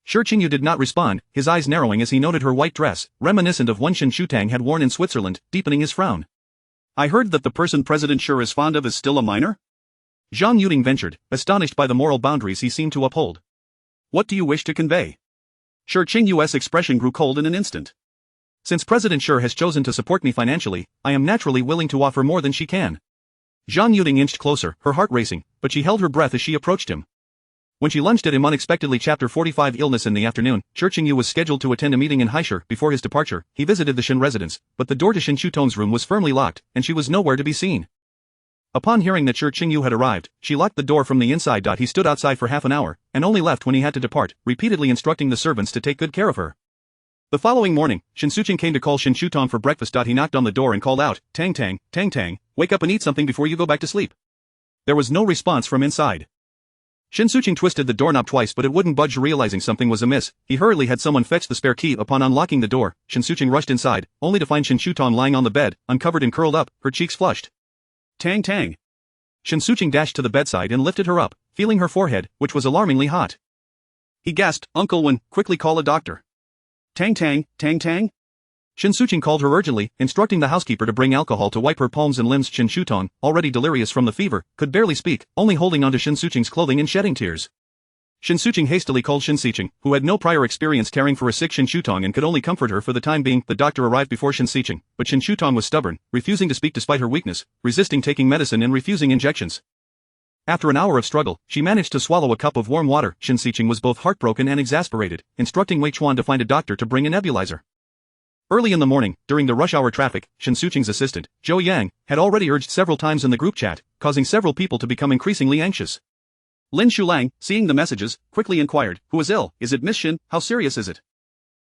Shi Yu did not respond, his eyes narrowing as he noted her white dress, reminiscent of one Shen Tang had worn in Switzerland, deepening his frown. "I heard that the person President Shi is fond of is still a minor?" Zhang Yuding ventured, astonished by the moral boundaries he seemed to uphold. "What do you wish to convey?" Shi Yu's expression grew cold in an instant. "Since President Shi has chosen to support me financially, I am naturally willing to offer more than she can." Zhang Yuding inched closer, her heart racing, but she held her breath as she approached him. When she lunged at him unexpectedly. Chapter 45 Illness. In the afternoon, Shi Yu was scheduled to attend a meeting in Haitang. Before his departure, he visited the Shen residence, but the door to Shen Tang's room was firmly locked, and she was nowhere to be seen. Upon hearing that Shi Yu had arrived, she locked the door from the inside. He stood outside for half an hour, and only left when he had to depart, repeatedly instructing the servants to take good care of her. The following morning, Shen came to call Shen Shutong for breakfast. He knocked on the door and called out, "Tang Tang, Tang Tang, wake up and eat something before you go back to sleep." There was no response from inside. Shen twisted the doorknob twice but it wouldn't budge. Realizing something was amiss, he hurriedly had someone fetch the spare key. Upon unlocking the door, Shen rushed inside, only to find Shen Shutong lying on the bed, uncovered and curled up, her cheeks flushed. "Tang Tang." Shen dashed to the bedside and lifted her up, feeling her forehead, which was alarmingly hot. He gasped, "Uncle Wen, quickly call a doctor." "Tang Tang, Tang Tang?" Shen called her urgently, instructing the housekeeper to bring alcohol to wipe her palms and limbs. Shen Shutong, already delirious from the fever, could barely speak, only holding onto Shen clothing and shedding tears. Shen hastily called Shen who had no prior experience caring for a sick Shen Shutong and could only comfort her for the time being. The doctor arrived before Shen but Shen Shutong was stubborn, refusing to speak despite her weakness, resisting taking medicine and refusing injections. After an hour of struggle, she managed to swallow a cup of warm water. Shen was both heartbroken and exasperated, instructing Wei Chuan to find a doctor to bring a nebulizer. Early in the morning, during the rush hour traffic, Shen assistant, Zhou Yang, had already urged several times in the group chat, causing several people to become increasingly anxious. Lin Shulang, seeing the messages, quickly inquired, "Who is ill? Is it Miss Shen? How serious is it?"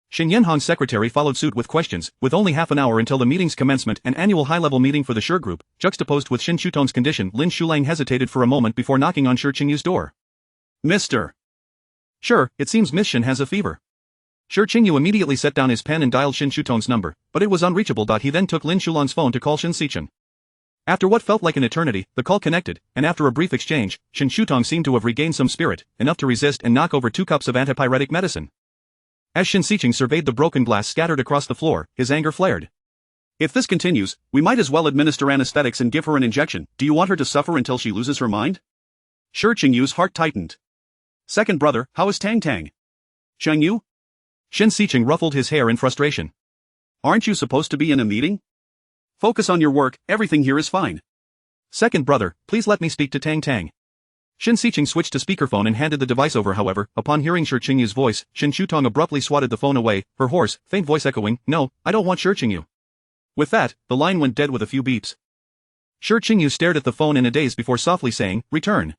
Shen Yanhong's secretary followed suit with questions. With only half an hour until the meeting's commencement, an annual high-level meeting for the Shi Group, juxtaposed with Shen Shutong's condition, Lin Shulang hesitated for a moment before knocking on Shi Qingyu's door. "Mr. Sure, it seems Miss Shen has a fever." Shi Qingyu immediately set down his pen and dialed Shen Shutong's number, but it was unreachable. He then took Lin Shulang's phone to call Shen Xichen. After what felt like an eternity, the call connected, and after a brief exchange, Shen Shutong seemed to have regained some spirit, enough to resist and knock over 2 cups of antipyretic medicine. As Shen Xichen surveyed the broken glass scattered across the floor, his anger flared. "If this continues, we might as well administer anesthetics and give her an injection. Do you want her to suffer until she loses her mind?" Shi Qingyu's heart tightened. "Second brother, how is Tang Tang?" "Shang Yu?" Shen ruffled his hair in frustration. "Aren't you supposed to be in a meeting? Focus on your work, everything here is fine." "Second brother, please let me speak to Tang Tang." Shen switched to speakerphone and handed the device over. However, upon hearing Shi Qingyu's voice, Shen Shutong abruptly swatted the phone away, her hoarse, faint voice echoing, "No, I don't want Shi Qingyu." With that, the line went dead with a few beeps. Shi Qingyu stared at the phone in a daze before softly saying, "Return."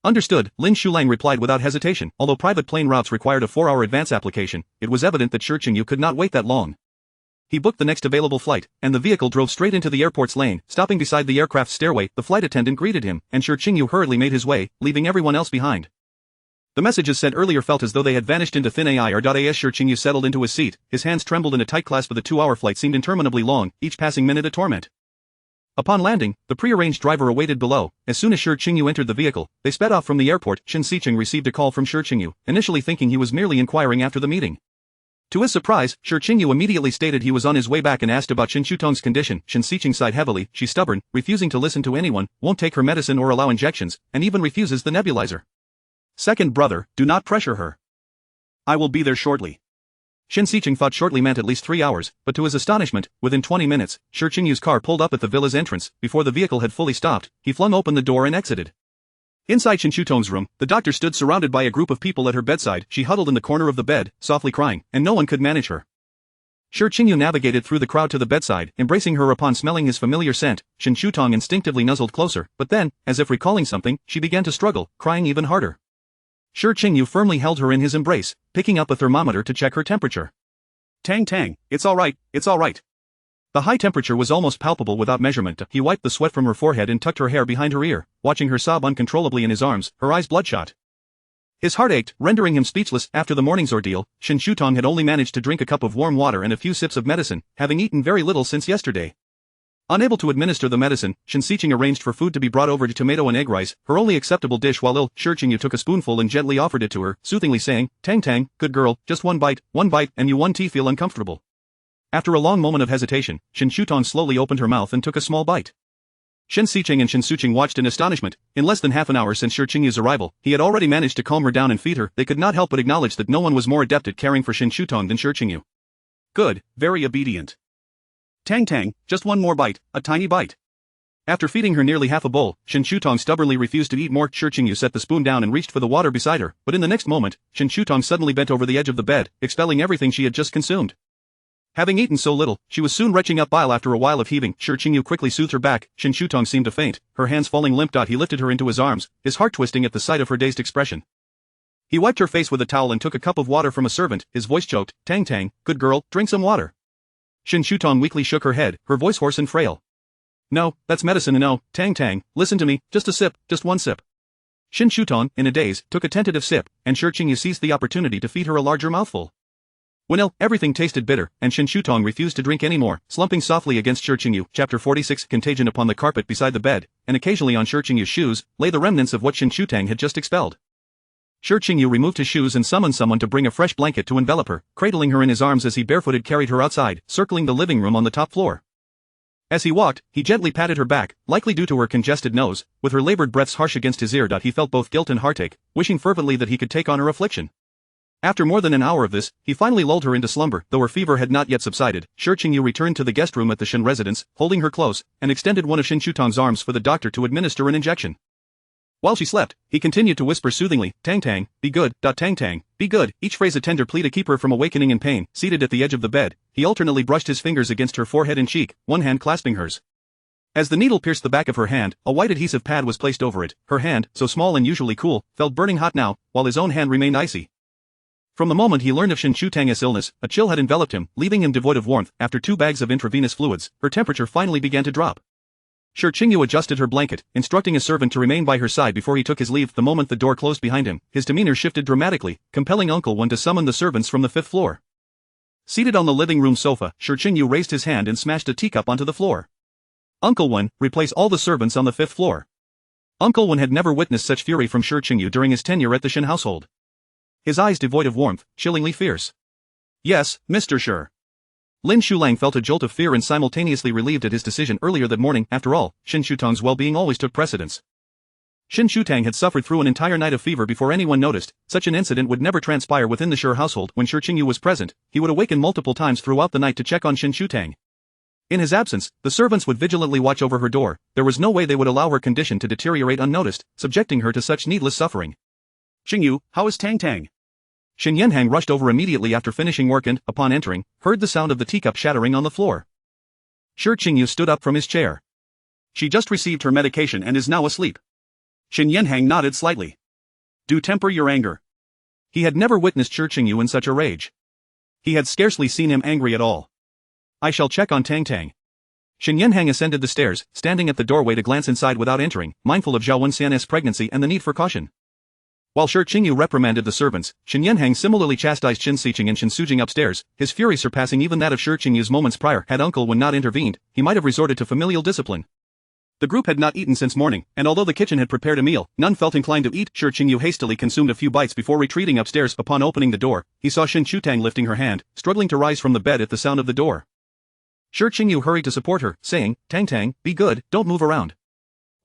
"Understood," Lin Shulang replied without hesitation. Although private plane routes required a 4-hour advance application, it was evident that Shi Qingyu could not wait that long. He booked the next available flight, and the vehicle drove straight into the airport's lane. Stopping beside the aircraft's stairway, the flight attendant greeted him, and Shi Qingyu hurriedly made his way, leaving everyone else behind. The messages sent earlier felt as though they had vanished into thin air. As Shi Qingyu settled into his seat, his hands trembled in a tight clasp. The 2-hour flight seemed interminably long, each passing minute a torment. Upon landing, the prearranged driver awaited below. As soon as Shi Qingyu entered the vehicle, they sped off from the airport. Shen received a call from Shi Qingyu, initially thinking he was merely inquiring after the meeting. To his surprise, Shi Qingyu immediately stated he was on his way back and asked about Shen Shutong's condition. Shen sighed heavily. "She's stubborn, refusing to listen to anyone, won't take her medicine or allow injections, and even refuses the nebulizer. Second brother, do not pressure her. I will be there shortly." Shen thought shortly meant at least 3 hours, but to his astonishment, within 20 minutes, Shi Qingyu's car pulled up at the villa's entrance. Before the vehicle had fully stopped, he flung open the door and exited. Inside Shen Shutong's room, the doctor stood surrounded by a group of people at her bedside. She huddled in the corner of the bed, softly crying, and no one could manage her. Shi Qingyu navigated through the crowd to the bedside, embracing her. Upon smelling his familiar scent, Shen Shutong instinctively nuzzled closer, but then, as if recalling something, she began to struggle, crying even harder. Shi Qingyu firmly held her in his embrace, picking up a thermometer to check her temperature. "Tang Tang, it's all right, it's all right." The high temperature was almost palpable without measurement. He wiped the sweat from her forehead and tucked her hair behind her ear, watching her sob uncontrollably in his arms, her eyes bloodshot. His heart ached, rendering him speechless. After the morning's ordeal, Shen Shutong had only managed to drink a cup of warm water and a few sips of medicine, having eaten very little since yesterday. Unable to administer the medicine, Shen arranged for food to be brought over to tomato and egg rice, her only acceptable dish. While ill, Shi Qingyu took a spoonful and gently offered it to her, soothingly saying, "Tang Tang, good girl, just one bite, and you won't feel uncomfortable." After a long moment of hesitation, Shen Shutong slowly opened her mouth and took a small bite. Shen and Shen watched in astonishment. In less than half an hour since Shi Qingyu's arrival, he had already managed to calm her down and feed her. They could not help but acknowledge that no one was more adept at caring for Shen Shutong than Shi Qingyu. "Good, very obedient. Tang Tang, just one more bite, a tiny bite." After feeding her nearly half a bowl, Shen Shutong stubbornly refused to eat more. Shi Qingyu set the spoon down and reached for the water beside her, but in the next moment, Shen Shutong suddenly bent over the edge of the bed, expelling everything she had just consumed. Having eaten so little, she was soon retching up bile. After a while of heaving, Shi Qingyu quickly soothed her back. Shen Shutong seemed to faint, her hands falling limp. He lifted her into his arms, his heart twisting at the sight of her dazed expression. He wiped her face with a towel and took a cup of water from a servant, his voice choked. Tang Tang, good girl, drink some water. Shen Shutong weakly shook her head, her voice hoarse and frail. No, that's medicine. No, Tang Tang, listen to me, just a sip, just one sip. Shen Shutong, in a daze, took a tentative sip, and Shi Qingyu seized the opportunity to feed her a larger mouthful. When everything tasted bitter, and Shen Shutong refused to drink any more, slumping softly against Shi Qingyu. Chapter 46 Contagion. Upon the carpet beside the bed, and occasionally on Shi Qingyu's shoes, lay the remnants of what Shen Shutang had just expelled. Shi Qingyu removed his shoes and summoned someone to bring a fresh blanket to envelop her, cradling her in his arms as he barefooted carried her outside, circling the living room on the top floor. As he walked, he gently patted her back, likely due to her congested nose, with her labored breaths harsh against his ear. He felt both guilt and heartache, wishing fervently that he could take on her affliction. After more than an hour of this, he finally lulled her into slumber. Though her fever had not yet subsided, Shi Qingyu returned to the guest room at the Shen residence, holding her close, and extended one of Shen Shutong's arms for the doctor to administer an injection. While she slept, he continued to whisper soothingly, Tang Tang, be good. Tang Tang, be good, each phrase a tender plea to keep her from awakening in pain. Seated at the edge of the bed, he alternately brushed his fingers against her forehead and cheek, one hand clasping hers. As the needle pierced the back of her hand, a white adhesive pad was placed over it. Her hand, so small and usually cool, felt burning hot now, while his own hand remained icy. From the moment he learned of Shen Shutang's illness, a chill had enveloped him, leaving him devoid of warmth. After 2 bags of intravenous fluids, her temperature finally began to drop. Shi Qingyu adjusted her blanket, instructing a servant to remain by her side before he took his leave. The moment the door closed behind him, his demeanor shifted dramatically, compelling Uncle Wen to summon the servants from the 5th floor. Seated on the living room sofa, Shi Qingyu raised his hand and smashed a teacup onto the floor. Uncle Wen, replace all the servants on the 5th floor. Uncle Wen had never witnessed such fury from Shi Qingyu during his tenure at the Shen household. His eyes devoid of warmth, chillingly fierce. Yes, Mr. Shi. Lin Shulang felt a jolt of fear and simultaneously relieved at his decision earlier that morning. After all, Shen Shutang's well-being always took precedence. Shen Shutang had suffered through an entire night of fever before anyone noticed. Such an incident would never transpire within the Shi household. When Shi Qingyu was present, he would awaken multiple times throughout the night to check on Shen Shutang. In his absence, the servants would vigilantly watch over her door. There was no way they would allow her condition to deteriorate unnoticed, subjecting her to such needless suffering. Qingyu, how is Tang Tang? Shen Yanhang rushed over immediately after finishing work and, upon entering, heard the sound of the teacup shattering on the floor. Shi Qingyu stood up from his chair. She just received her medication and is now asleep. Shen Yanhang nodded slightly. Do temper your anger. He had never witnessed Shi Qingyu in such a rage. He had scarcely seen him angry at all. I shall check on Tang Tang. Shen Yanhang ascended the stairs, standing at the doorway to glance inside without entering, mindful of Zhao Wenxian's pregnancy and the need for caution. While Shi Qingyu reprimanded the servants, Shen Yanhang similarly chastised Shen Siqing and Shen Sujing upstairs, his fury surpassing even that of Shi Qingyu's moments prior. Had Uncle Wen not intervened, he might have resorted to familial discipline. The group had not eaten since morning, and although the kitchen had prepared a meal, none felt inclined to eat. Shi Qingyu hastily consumed a few bites before retreating upstairs. Upon opening the door, he saw Shen Shutang lifting her hand, struggling to rise from the bed at the sound of the door. Shi Qingyu hurried to support her, saying, Tang Tang, be good, don't move around.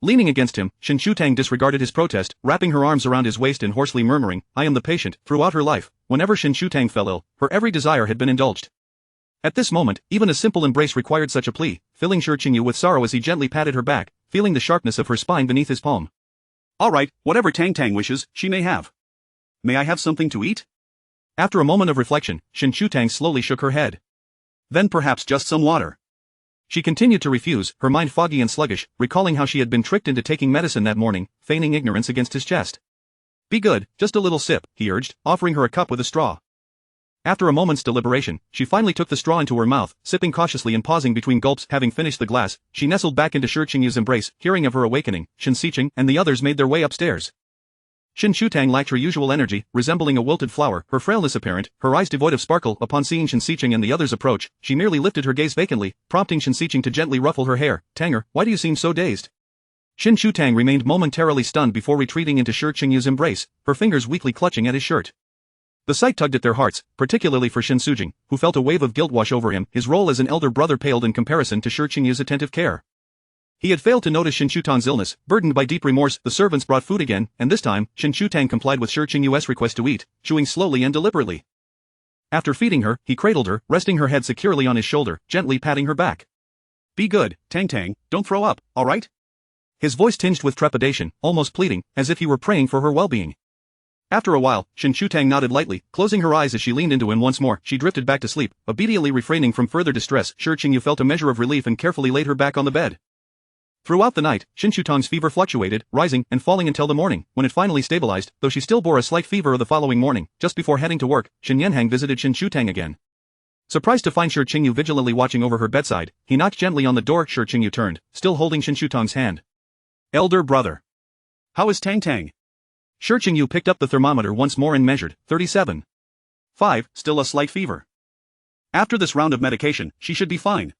Leaning against him, Shen Shutang disregarded his protest, wrapping her arms around his waist and hoarsely murmuring, I am the patient. Throughout her life, whenever Shen Shutang fell ill, her every desire had been indulged. At this moment, even a simple embrace required such a plea, filling Shi Qingyu with sorrow as he gently patted her back, feeling the sharpness of her spine beneath his palm. All right, whatever Tang Tang wishes, she may have. May I have something to eat? After a moment of reflection, Shen Shutang slowly shook her head. Then perhaps just some water. She continued to refuse, her mind foggy and sluggish, recalling how she had been tricked into taking medicine that morning, feigning ignorance against his chest. Be good, just a little sip, he urged, offering her a cup with a straw. After a moment's deliberation, she finally took the straw into her mouth, sipping cautiously and pausing between gulps. Having finished the glass, she nestled back into Shi Qingyu's embrace. Hearing of her awakening, Shen Siqing and the others made their way upstairs. Shen Shutang lacked her usual energy, resembling a wilted flower, her frailness apparent, her eyes devoid of sparkle. Upon seeing Shen Siqing and the others approach, she merely lifted her gaze vacantly, prompting Shen Siqing to gently ruffle her hair. Tanger, why do you seem so dazed? Shen Shutang remained momentarily stunned before retreating into Shi Qingyu's embrace, her fingers weakly clutching at his shirt. The sight tugged at their hearts, particularly for Shen Sujing, who felt a wave of guilt wash over him. His role as an elder brother paled in comparison to Shi Qingyu's attentive care. He had failed to notice Shen Shutang's illness. Burdened by deep remorse, the servants brought food again, and this time, Shen Shutang complied with Shi Qingyu's request to eat, chewing slowly and deliberately. After feeding her, he cradled her, resting her head securely on his shoulder, gently patting her back. Be good, Tang Tang, don't throw up, all right? His voice tinged with trepidation, almost pleading, as if he were praying for her well-being. After a while, Shen Shutang nodded lightly, closing her eyes as she leaned into him once more. She drifted back to sleep, obediently refraining from further distress. Shi Qingyu felt a measure of relief and carefully laid her back on the bed. Throughout the night, Shen Shutong's fever fluctuated, rising and falling until the morning, when it finally stabilized, though she still bore a slight fever the following morning. Just before heading to work, Shen Yanhang visited Shen Shutang again. Surprised to find Shi Qingyu vigilantly watching over her bedside, he knocked gently on the door. Shi Qingyu turned, still holding Shen Shutong's hand. "Elder brother. How is Tang Tang?" Shi Qingyu picked up the thermometer once more and measured, 37.5, still a slight fever. "After this round of medication, she should be fine."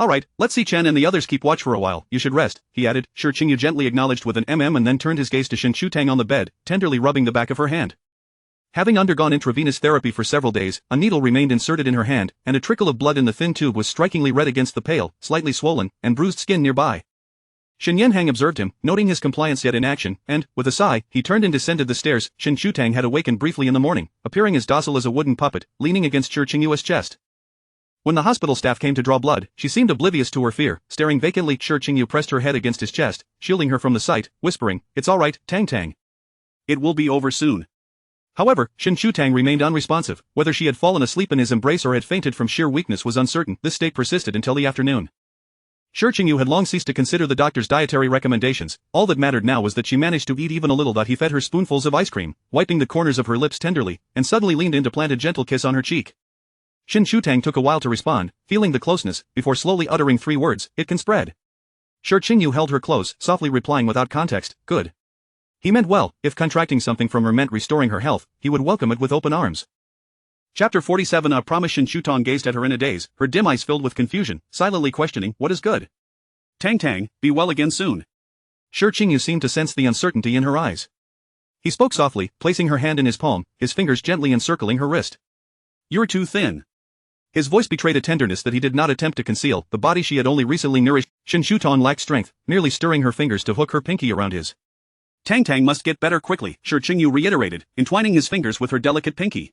"Alright, let's see Chen and the others keep watch for a while, you should rest," he added. Shi Qingyu gently acknowledged with an and then turned his gaze to Shen Shutang on the bed, tenderly rubbing the back of her hand. Having undergone intravenous therapy for several days, a needle remained inserted in her hand, and a trickle of blood in the thin tube was strikingly red against the pale, slightly swollen, and bruised skin nearby. Shen Yanhang observed him, noting his compliance yet inaction, and, with a sigh, he turned and descended the stairs. Shen Shutang had awakened briefly in the morning, appearing as docile as a wooden puppet, leaning against Shi Qingyu's chest. When the hospital staff came to draw blood, she seemed oblivious to her fear, staring vacantly. Shi Qingyu pressed her head against his chest, shielding her from the sight, whispering, "It's all right, Tang Tang. It will be over soon." However, Shen Shutang remained unresponsive. Whether she had fallen asleep in his embrace or had fainted from sheer weakness was uncertain. This state persisted until the afternoon. Shi Qingyu had long ceased to consider the doctor's dietary recommendations. All that mattered now was that she managed to eat even a little. That he fed her spoonfuls of ice cream, wiping the corners of her lips tenderly, and suddenly leaned in to plant a gentle kiss on her cheek. Shen Shutang took a while to respond, feeling the closeness, before slowly uttering 3 words, "It can spread." Shi Qingyu held her close, softly replying without context, "Good." He meant well. If contracting something from her meant restoring her health, he would welcome it with open arms. Chapter 47. A promise. Shen Shutang gazed at her in a daze, her dim eyes filled with confusion, silently questioning, "What is good? Tang Tang, be well again soon." Shi Qingyu seemed to sense the uncertainty in her eyes. He spoke softly, placing her hand in his palm, his fingers gently encircling her wrist. "You're too thin." His voice betrayed a tenderness that he did not attempt to conceal. The body she had only recently nourished. Shen Shutang lacked strength, merely stirring her fingers to hook her pinky around his. "Tang Tang must get better quickly," Shi Qingyu reiterated, entwining his fingers with her delicate pinky.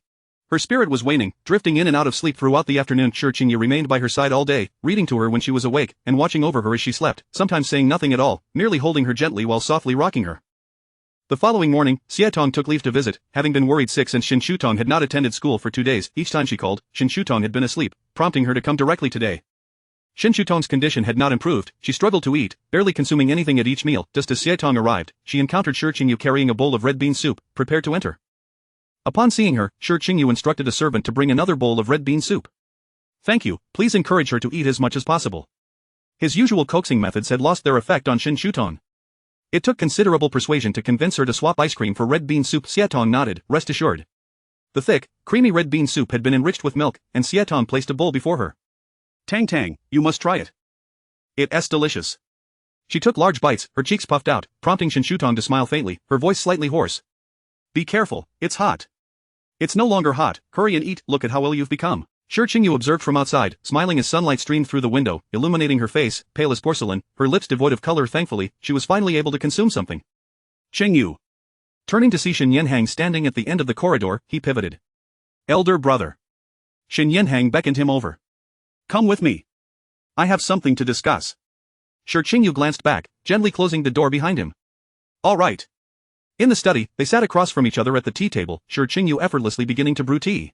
Her spirit was waning, drifting in and out of sleep throughout the afternoon. Shi Qingyu remained by her side all day, reading to her when she was awake, and watching over her as she slept, sometimes saying nothing at all, merely holding her gently while softly rocking her. The following morning, Haitang took leave to visit, having been worried sick since Shen Shutang had not attended school for 2 days. Each time she called, Shen Shutang had been asleep, prompting her to come directly today. Shen Shutang's condition had not improved. She struggled to eat, barely consuming anything at each meal. Just as Haitang arrived, she encountered Shi Qingyu carrying a bowl of red bean soup, prepared to enter. Upon seeing her, Shi Qingyu instructed a servant to bring another bowl of red bean soup. "Thank you, please encourage her to eat as much as possible." His usual coaxing methods had lost their effect on Shen Shutang. It took considerable persuasion to convince her to swap ice cream for red bean soup. Haitang nodded, rest assured. The thick, creamy red bean soup had been enriched with milk, and Haitang placed a bowl before her. "Tang Tang, you must try it. It's delicious." She took large bites, her cheeks puffed out, prompting Shen Shutang to smile faintly, her voice slightly hoarse. "Be careful, it's hot." "It's no longer hot, hurry and eat. Look at how ill you've become." Shi Qingyu observed from outside, smiling as sunlight streamed through the window, illuminating her face, pale as porcelain, her lips devoid of color. Thankfully, she was finally able to consume something. "Qingyu." Turning to see Shen Yanhang standing at the end of the corridor, he pivoted. "Elder brother." Shen Yanhang beckoned him over. "Come with me. I have something to discuss." Shi Qingyu glanced back, gently closing the door behind him. "All right." In the study, they sat across from each other at the tea table, Shi Qingyu effortlessly beginning to brew tea.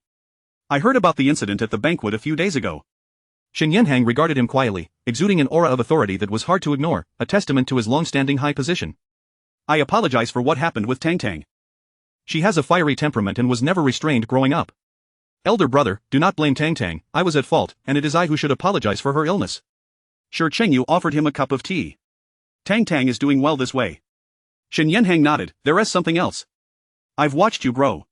"I heard about the incident at the banquet a few days ago." Shen Yanhang regarded him quietly, exuding an aura of authority that was hard to ignore, a testament to his long-standing high position. "I apologize for what happened with Tang Tang. She has a fiery temperament and was never restrained growing up. Elder brother, do not blame Tang Tang. I was at fault, and it is I who should apologize for her illness." Shi Qingyu offered him a cup of tea. "Tang Tang is doing well this way." Shen Yanhang nodded. "There is something else. I've watched you grow.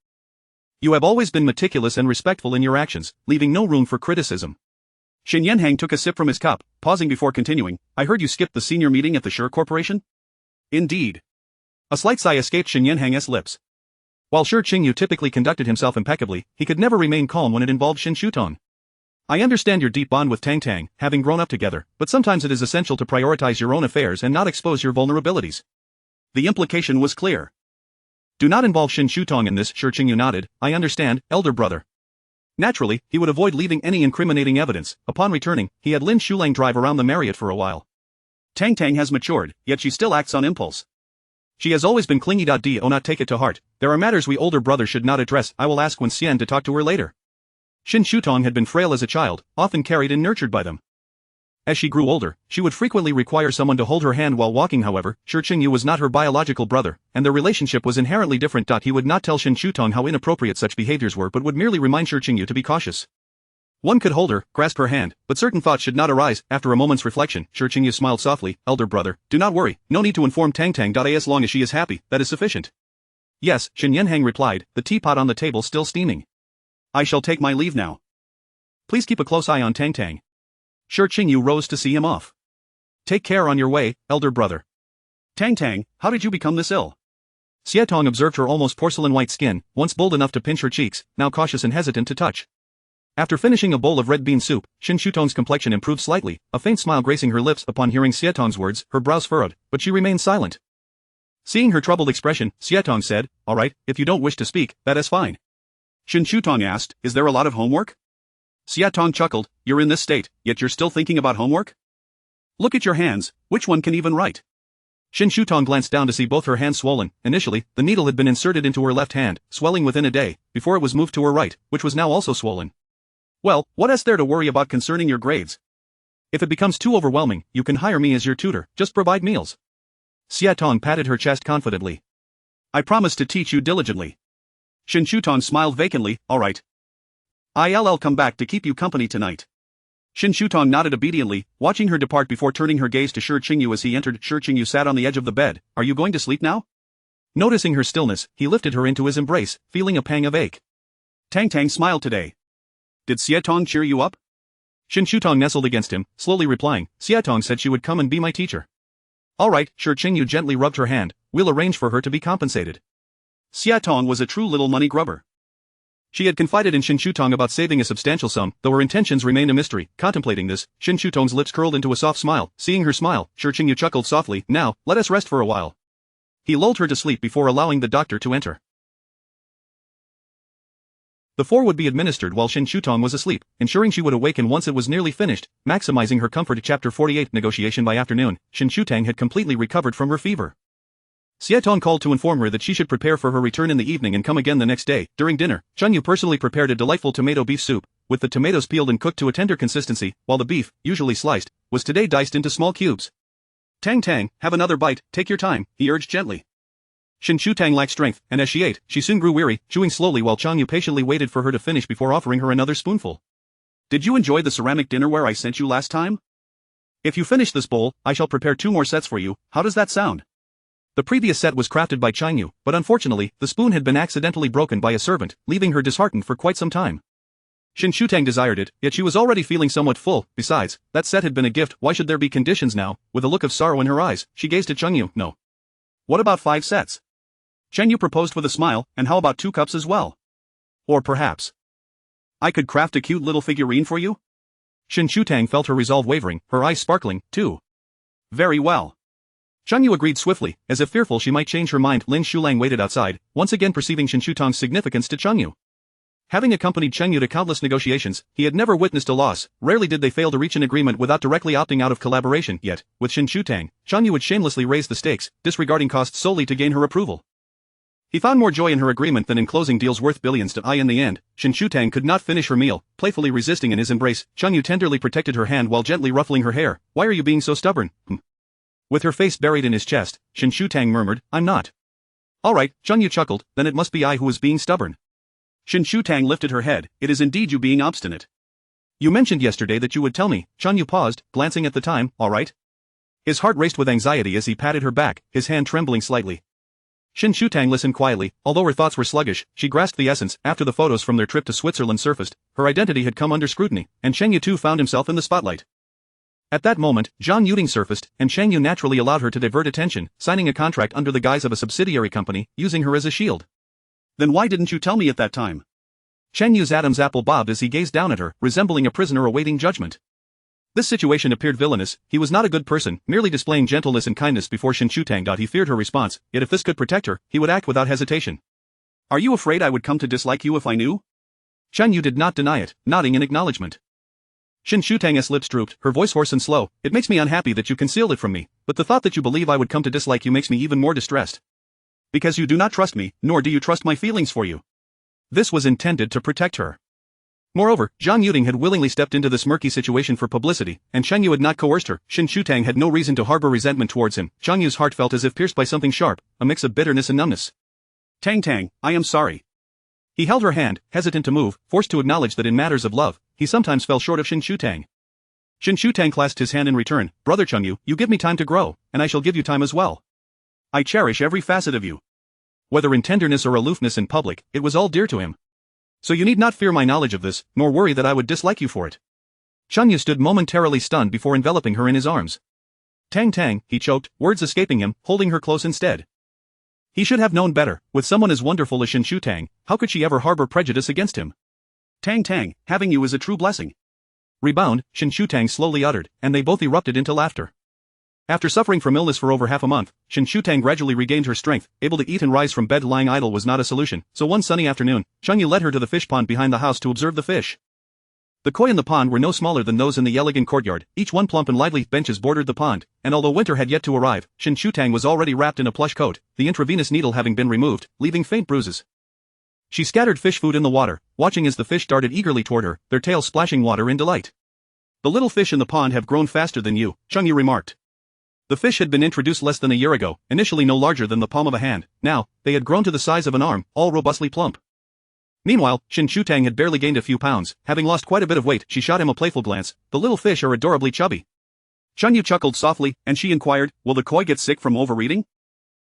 You have always been meticulous and respectful in your actions, leaving no room for criticism." Shen Yanhang took a sip from his cup, pausing before continuing. "I heard you skipped the senior meeting at the Shi Corporation?" "Indeed." A slight sigh escaped Shen Yanhang's lips. While Shi Qingyu typically conducted himself impeccably, he could never remain calm when it involved Shen Shutang. "I understand your deep bond with Tang Tang, having grown up together, but sometimes it is essential to prioritize your own affairs and not expose your vulnerabilities." The implication was clear. "Do not involve Shen Shutang in this." Shi Qingyu nodded. "I understand, elder brother." Naturally, he would avoid leaving any incriminating evidence. Upon returning, he had Lin Shulang drive around the Marriott for a while. "Tang Tang has matured, yet she still acts on impulse. She has always been clingy. Do not take it to heart. There are matters we older brothers should not address. I will ask when Shen to talk to her later." Shen Shutang had been frail as a child, often carried and nurtured by them. As she grew older, she would frequently require someone to hold her hand while walking. However, Shi Qingyu was not her biological brother, and their relationship was inherently different. He would not tell Shen Shutong how inappropriate such behaviors were but would merely remind Shi Qingyu to be cautious. One could hold her, grasp her hand, but certain thoughts should not arise. After a moment's reflection, Shi Qingyu smiled softly. Elder brother, do not worry, no need to inform Tang Tang. As long as she is happy, that is sufficient. Yes, Shen Yanhang replied, the teapot on the table still steaming. I shall take my leave now. Please keep a close eye on Tang Tang. Shi Qingyu rose to see him off. Take care on your way, elder brother. Tang Tang, how did you become this ill? Xietong observed her almost porcelain-white skin, once bold enough to pinch her cheeks, now cautious and hesitant to touch. After finishing a bowl of red bean soup, Shen Shutong's complexion improved slightly, a faint smile gracing her lips upon hearing Xietong's words. Her brows furrowed, but she remained silent. Seeing her troubled expression, Xietong said, all right, if you don't wish to speak, that is fine. Shen Shutong asked, is there a lot of homework? Xietong chuckled, you're in this state, yet you're still thinking about homework? Look at your hands, which one can even write? Shen Shutong glanced down to see both her hands swollen. Initially, the needle had been inserted into her left hand, swelling within a day, before it was moved to her right, which was now also swollen. Well, what is there to worry about concerning your grades? If it becomes too overwhelming, you can hire me as your tutor, just provide meals. Xietong patted her chest confidently. I promise to teach you diligently. Shen Shutong smiled vacantly, all right. I'll come back to keep you company tonight. Shen Shutong nodded obediently, watching her depart before turning her gaze to Shi Qingyu as he entered. Shi Qingyu sat on the edge of the bed. Are you going to sleep now? Noticing her stillness, he lifted her into his embrace, feeling a pang of ache. Tang Tang smiled today. Did Xietong cheer you up? Shen Shutong nestled against him, slowly replying, Xietong said she would come and be my teacher. All right, Shi Qingyu gently rubbed her hand, we'll arrange for her to be compensated. Xietong was a true little money grubber. She had confided in Shen Shutong about saving a substantial sum, though her intentions remained a mystery. Contemplating this, Shen Shutong's lips curled into a soft smile. Seeing her smile, Shi Qingyu chuckled softly, now, let us rest for a while. He lulled her to sleep before allowing the doctor to enter. The four would be administered while Shen Shutong was asleep, ensuring she would awaken once it was nearly finished, maximizing her comfort. Chapter 48 Negotiation. By afternoon, Shen Shutong had completely recovered from her fever. Xietong called to inform her that she should prepare for her return in the evening and come again the next day. During dinner, Chengyu personally prepared a delightful tomato beef soup, with the tomatoes peeled and cooked to a tender consistency, while the beef, usually sliced, was today diced into small cubes. Tang Tang, have another bite, take your time, he urged gently. Shen Shutong lacked strength, and as she ate, she soon grew weary, chewing slowly while Chengyu patiently waited for her to finish before offering her another spoonful. Did you enjoy the ceramic dinnerware I sent you last time? If you finish this bowl, I shall prepare 2 more sets for you. How does that sound? The previous set was crafted by Chengyu, but unfortunately, the spoon had been accidentally broken by a servant, leaving her disheartened for quite some time. Shen Shutong desired it, yet she was already feeling somewhat full. Besides, that set had been a gift. Why should there be conditions now? With a look of sorrow in her eyes, she gazed at Chengyu. No. What about 5 sets? Chengyu proposed with a smile, and how about 2 cups as well? Or perhaps I could craft a cute little figurine for you? Shen Shutong felt her resolve wavering, her eyes sparkling, too. Very well. Chengyu agreed swiftly, as if fearful she might change her mind. Lin Shulang waited outside, once again perceiving Shen Shutong's significance to Chengyu. Having accompanied Chengyu to countless negotiations, he had never witnessed a loss. Rarely did they fail to reach an agreement without directly opting out of collaboration. Yet, with Shen Shutong, Chengyu would shamelessly raise the stakes, disregarding costs solely to gain her approval. He found more joy in her agreement than in closing deals worth billions. In the end, Shen Shutong could not finish her meal, playfully resisting in his embrace. Chengyu tenderly protected her hand while gently ruffling her hair. Why are you being so stubborn? With her face buried in his chest, Shen Shutong murmured, I'm not. All right, Chengyu chuckled, then it must be I who is being stubborn. Shen Shutong lifted her head, it is indeed you being obstinate. You mentioned yesterday that you would tell me. Chengyu paused, glancing at the time, all right? His heart raced with anxiety as he patted her back, his hand trembling slightly. Shen Shutong listened quietly. Although her thoughts were sluggish, she grasped the essence. After the photos from their trip to Switzerland surfaced, her identity had come under scrutiny, and Chengyu too found himself in the spotlight. At that moment, Zhang Yuding surfaced, and Chengyu naturally allowed her to divert attention, signing a contract under the guise of a subsidiary company, using her as a shield. Then why didn't you tell me at that time? Chengyu's Adam's apple bobbed as he gazed down at her, resembling a prisoner awaiting judgment. This situation appeared villainous. He was not a good person, merely displaying gentleness and kindness before Shen Shutong. He feared her response, yet if this could protect her, he would act without hesitation. Are you afraid I would come to dislike you if I knew? Chengyu did not deny it, nodding in acknowledgement. Shen Shutong's lips drooped, her voice hoarse and slow. It makes me unhappy that you concealed it from me, but the thought that you believe I would come to dislike you makes me even more distressed. Because you do not trust me, nor do you trust my feelings for you. This was intended to protect her. Moreover, Zhang Yuding had willingly stepped into this murky situation for publicity, and Cheng Yu had not coerced her. Shen Shutang had no reason to harbor resentment towards him. Zhang Yu's heart felt as if pierced by something sharp, a mix of bitterness and numbness. Tang Tang, I am sorry. He held her hand, hesitant to move, forced to acknowledge that in matters of love, he sometimes fell short of Shen Shutang. Shen Shutang clasped his hand in return. Brother Cheng Yu, you give me time to grow, and I shall give you time as well. I cherish every facet of you. Whether in tenderness or aloofness in public, it was all dear to him. So you need not fear my knowledge of this, nor worry that I would dislike you for it. Cheng Yu stood momentarily stunned before enveloping her in his arms. Tang Tang, he choked, words escaping him, holding her close instead. He should have known better. With someone as wonderful as Shen Shutang, how could she ever harbor prejudice against him? Tang Tang, having you is a true blessing. Rebound, Shen Shutang slowly uttered, and they both erupted into laughter. After suffering from illness for over half a month, Shen Shutang gradually regained her strength. Able to eat and rise from bed lying idle was not a solution, so one sunny afternoon, Cheng Yu led her to the fish pond behind the house to observe the fish. The koi in the pond were no smaller than those in the elegant courtyard, each one plump and lively. Benches bordered the pond, and although winter had yet to arrive, Shen Shutang was already wrapped in a plush coat, the intravenous needle having been removed, leaving faint bruises. She scattered fish food in the water, watching as the fish darted eagerly toward her, their tails splashing water in delight. The little fish in the pond have grown faster than you, Cheng Yu remarked. The fish had been introduced less than a year ago, initially no larger than the palm of a hand. Now, they had grown to the size of an arm, all robustly plump. Meanwhile, Shen Shutang had barely gained a few pounds, having lost quite a bit of weight. She shot him a playful glance. The little fish are adorably chubby. Cheng Yu chuckled softly, and she inquired, will the koi get sick from overeating?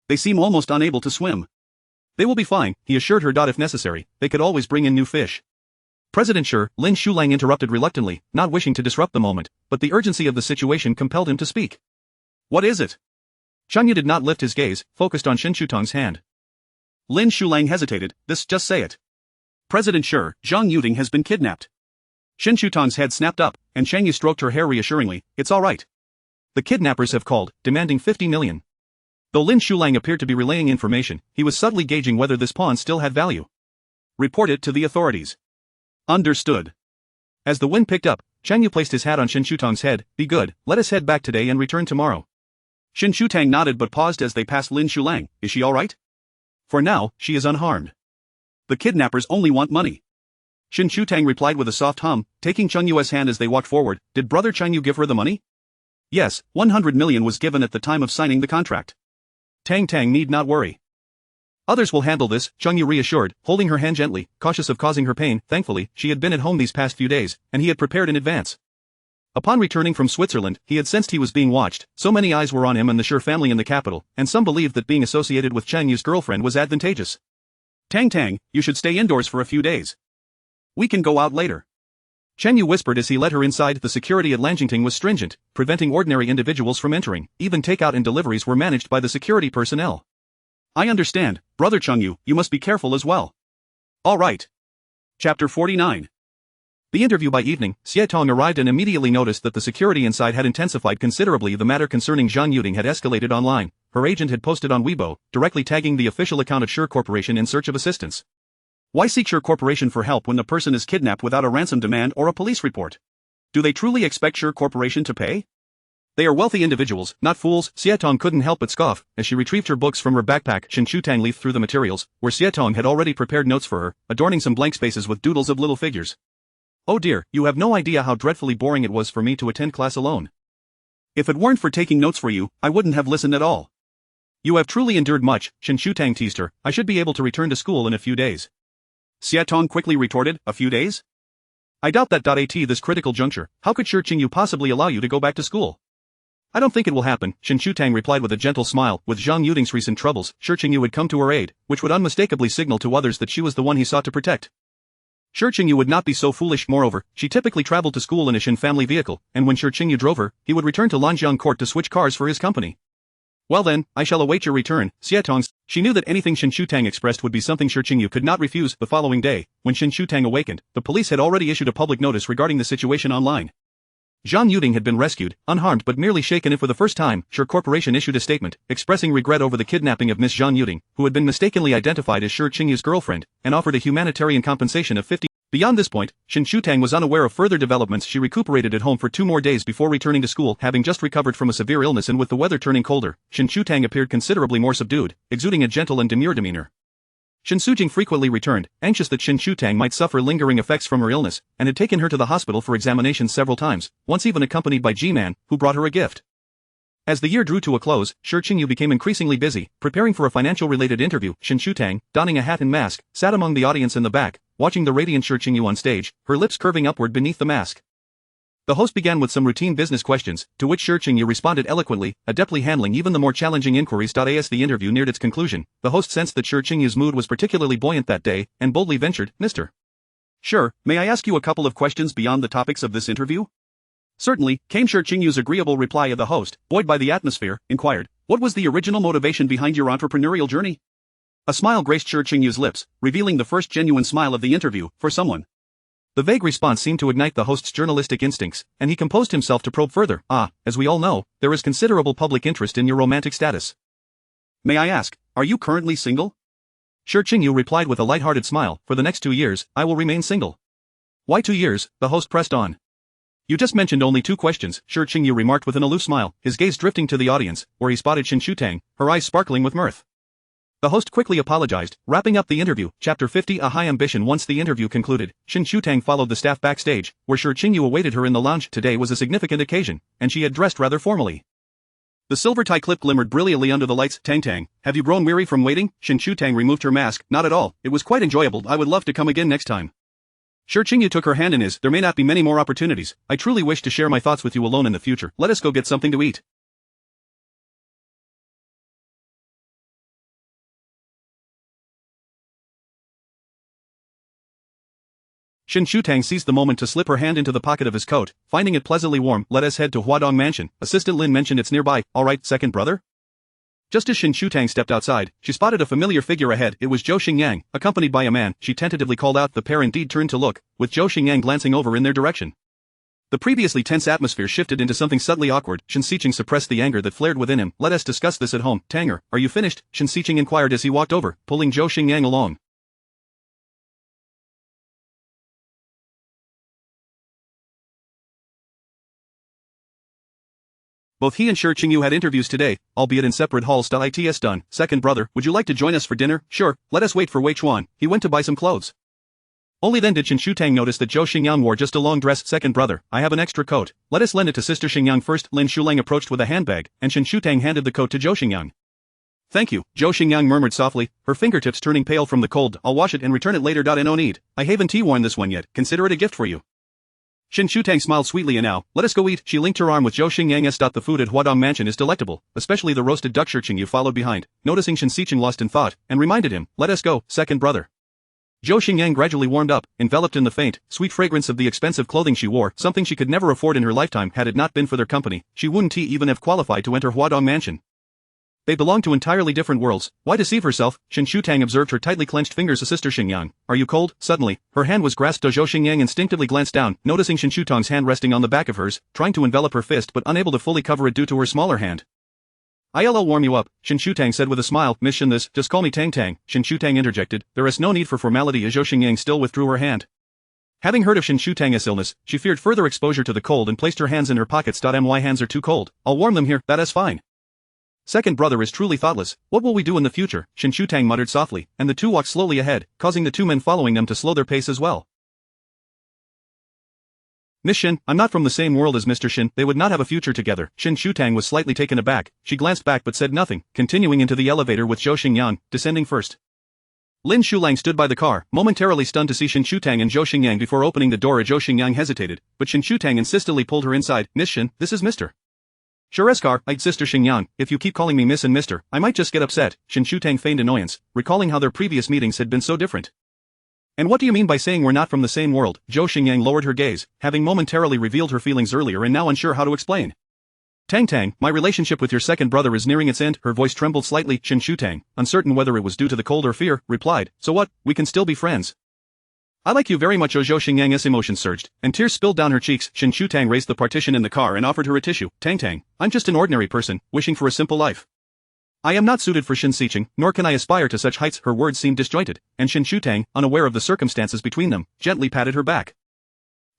They seem almost unable to swim. They will be fine, he assured her. If necessary, they could always bring in new fish. President Shi, Lin Shulang interrupted reluctantly, not wishing to disrupt the moment, but the urgency of the situation compelled him to speak. What is it? Cheng Yu did not lift his gaze, focused on Shen Shutang's hand. Lin Shulang hesitated. Just say it. President Shi, Zhang Yuding has been kidnapped. Shen Shutang's head snapped up, and Cheng Yu stroked her hair reassuringly. It's all right. The kidnappers have called, demanding 50 million. Though Lin Shulang appeared to be relaying information, he was subtly gauging whether this pawn still had value. Report it to the authorities. Understood. As the wind picked up, Cheng Yu placed his hat on Shen Shutang's head. Be good, let us head back today and return tomorrow. Shen Shutang nodded but paused as they passed Lin Shulang. Is she all right? For now, she is unharmed. The kidnappers only want money. Shen Shutang replied with a soft hum, taking Cheng Yu's hand as they walked forward. Did brother Cheng Yu give her the money? Yes, 100 million was given at the time of signing the contract. Tang Tang need not worry. Others will handle this, Cheng Yu reassured, holding her hand gently, cautious of causing her pain. Thankfully, she had been at home these past few days, and he had prepared in advance. Upon returning from Switzerland, he had sensed he was being watched. So many eyes were on him and the Shi family in the capital, and some believed that being associated with Cheng Yu's girlfriend was advantageous. Tang Tang, you should stay indoors for a few days. We can go out later. Cheng Yu whispered as he led her inside. The security at Lanjingting was stringent, preventing ordinary individuals from entering. Even takeout and deliveries were managed by the security personnel. I understand, brother Cheng Yu, you must be careful as well. All right. Chapter 49. The interview by evening, Xie Tong arrived and immediately noticed that the security inside had intensified considerably. The matter concerning Zhang Yuding had escalated online. Her agent had posted on Weibo, directly tagging the official account of Shi Corporation in search of assistance. Why seek Shi Corporation for help when the person is kidnapped without a ransom demand or a police report? Do they truly expect Shi Corporation to pay? They are wealthy individuals, not fools. Xie Tong couldn't help but scoff, as she retrieved her books from her backpack. Shen Shutang leafed through the materials, where Xie Tong had already prepared notes for her, adorning some blank spaces with doodles of little figures. Oh dear, you have no idea how dreadfully boring it was for me to attend class alone. If it weren't for taking notes for you, I wouldn't have listened at all. You have truly endured much, Shen Shutang teased her. I should be able to return to school in a few days. Xie Tong quickly retorted, a few days? I doubt that. At this critical juncture, how could Shi Qingyu possibly allow you to go back to school? I don't think it will happen, Shen Shutang replied with a gentle smile. With Zhang Yuding's recent troubles, Shi Qingyu had come to her aid, which would unmistakably signal to others that she was the one he sought to protect. Shi Qingyu would not be so foolish. Moreover, she typically traveled to school in a Shen family vehicle, and when Shi Qingyu drove her, he would return to Lanjiang Court to switch cars for his company. Well then, I shall await your return, Xie Tong. She knew that anything Shen Shutang expressed would be something Shi Qingyu could not refuse. The following day, when Shen Shutang awakened, the police had already issued a public notice regarding the situation online. Zhang Yuding had been rescued, unharmed but merely shaken. For the first time, Shi Corporation issued a statement, expressing regret over the kidnapping of Miss Zhang Yuding, who had been mistakenly identified as Shi Qingyu's girlfriend, and offered a humanitarian compensation of 50. Beyond this point, Shen Shutang was unaware of further developments. She recuperated at home for 2 more days before returning to school, having just recovered from a severe illness, and with the weather turning colder, Shen Shutang appeared considerably more subdued, exuding a gentle and demure demeanor. Shen Sujing frequently returned, anxious that Shen Shutang might suffer lingering effects from her illness, and had taken her to the hospital for examinations several times, once even accompanied by G-Man, who brought her a gift. As the year drew to a close, Shi Qingyu became increasingly busy, preparing for a financial-related interview. Shen Shutang, donning a hat and mask, sat among the audience in the back, watching the radiant Shi Qingyu on stage, her lips curving upward beneath the mask. The host began with some routine business questions, to which Shi Qingyu responded eloquently, adeptly handling even the more challenging inquiries. As the interview neared its conclusion, the host sensed that Shi Qingyu's mood was particularly buoyant that day, and boldly ventured, "Mr. Sure, may I ask you a couple of questions beyond the topics of this interview?" "Certainly," came Shi Qingyu's agreeable reply. Of the host, buoyed by the atmosphere, inquired, "What was the original motivation behind your entrepreneurial journey?" A smile graced Shi Qingyu's lips, revealing the first genuine smile of the interview, "For someone." The vague response seemed to ignite the host's journalistic instincts, and he composed himself to probe further. "As we all know, there is considerable public interest in your romantic status. May I ask, are you currently single?" Shi Qingyu replied with a light-hearted smile, "For the next 2 years, I will remain single." "Why 2 years?" the host pressed on. "You just mentioned only 2 questions," Shi Qingyu remarked with an aloof smile, his gaze drifting to the audience, where he spotted Shen Shutang, her eyes sparkling with mirth. The host quickly apologized, wrapping up the interview. Chapter 50: A High Ambition. Once the interview concluded, Shen Shutang followed the staff backstage, where Shi Qingyu awaited her in the lounge. Today was a significant occasion, and she had dressed rather formally. The silver tie clip glimmered brilliantly under the lights. "Tang, have you grown weary from waiting?" Shen Shutang removed her mask. "Not at all, it was quite enjoyable. I would love to come again next time." Shi Qingyu took her hand in his. "There may not be many more opportunities. I truly wish to share my thoughts with you alone in the future. Let us go get something to eat." Shen Shutang seized the moment to slip her hand into the pocket of his coat, finding it pleasantly warm. "Let us head to Huadong Mansion. Assistant Lin mentioned it's nearby." "All right, second brother?" Just as Shen Shutang stepped outside, she spotted a familiar figure ahead. It was Zhou Xingyang, accompanied by a man. She tentatively called out. The pair indeed turned to look, with Zhou Xingyang glancing over in their direction. The previously tense atmosphere shifted into something subtly awkward. Shen Xiqing suppressed the anger that flared within him. "Let us discuss this at home." "Tanger, are you finished?" Shen Xiqing inquired as he walked over, pulling Zhou Xingyang along. Both he and Shi Qingyu had interviews today, albeit in separate halls. "It's done. Second brother, would you like to join us for dinner?" "Sure, let us wait for Wei Chuan. He went to buy some clothes." Only then did Shen Shutang notice that Zhou Xingyang wore just a long dress. "Second brother, I have an extra coat. Let us lend it to Sister Xingyang first." Lin Shulang approached with a handbag, and Shen Shutang handed the coat to Zhou Xingyang. "Thank you," Zhou Xingyang murmured softly, her fingertips turning pale from the cold. "I'll wash it and return it later. No need. I haven't worn this one yet. Consider it a gift for you." Shen Shutang smiled sweetly. "And now, let us go eat." She linked her arm with Zhou Xingyang's. "The food at Huadong Mansion is delectable, especially the roasted duck." Shi Qingyu followed behind, noticing Shen Xiqing lost in thought, and reminded him, "Let us go, second brother." Zhou Xingyang gradually warmed up, enveloped in the faint, sweet fragrance of the expensive clothing she wore, something she could never afford in her lifetime. Had it not been for their company, she wouldn't even have qualified to enter Huadong Mansion. They belonged to entirely different worlds. Why deceive herself? Shen Shutang observed her tightly clenched fingers. "Sister Xingyang, are you cold?" Suddenly, her hand was grasped. Zhou Xingyang instinctively glanced down, noticing Shen Shutang's hand resting on the back of hers, trying to envelop her fist but unable to fully cover it due to her smaller hand. "I'll warm you up," Shen Shutang said with a smile. "Miss Shen, just call me Tang." Shen Shutang interjected. "There is no need for formality." As Zhou Xingyang still withdrew her hand. Having heard of Shen Shutang's illness, she feared further exposure to the cold and placed her hands in her pockets. "My hands are too cold. I'll warm them here." "That is fine." "Second brother is truly thoughtless. What will we do in the future?" Shen Shutang muttered softly, and the two walked slowly ahead, causing the 2 men following them to slow their pace as well. "Miss Shen, I'm not from the same world as Mr. Shen. They would not have a future together." Shen Shutang was slightly taken aback. She glanced back but said nothing, continuing into the elevator with Zhou Xingyang, descending first. Lin Shulang stood by the car, momentarily stunned to see Shen Shutang and Zhou Xingyang before opening the door. Zhou Xingyang hesitated, but Shen Shutang insistently pulled her inside. "Miss Shen, this is Mr. Chereskar." "Sister Xingyang, if you keep calling me Miss and Mr., I might just get upset." Shen Shutang feigned annoyance, recalling how their previous meetings had been so different. "And what do you mean by saying we're not from the same world?" Zhou Xingyang lowered her gaze, having momentarily revealed her feelings earlier and now unsure how to explain. Tang, my relationship with your second brother is nearing its end." Her voice trembled slightly. Shen Shutang, uncertain whether it was due to the cold or fear, replied, "So what, we can still be friends." "I like you very much." Zhou Xingyang's emotions surged, and tears spilled down her cheeks. Shen Shutang raised the partition in the car and offered her a tissue. Tang, I'm just an ordinary person, wishing for a simple life. I am not suited for Shen Xiqing, nor can I aspire to such heights." Her words seemed disjointed, and Shen Shutang, unaware of the circumstances between them, gently patted her back.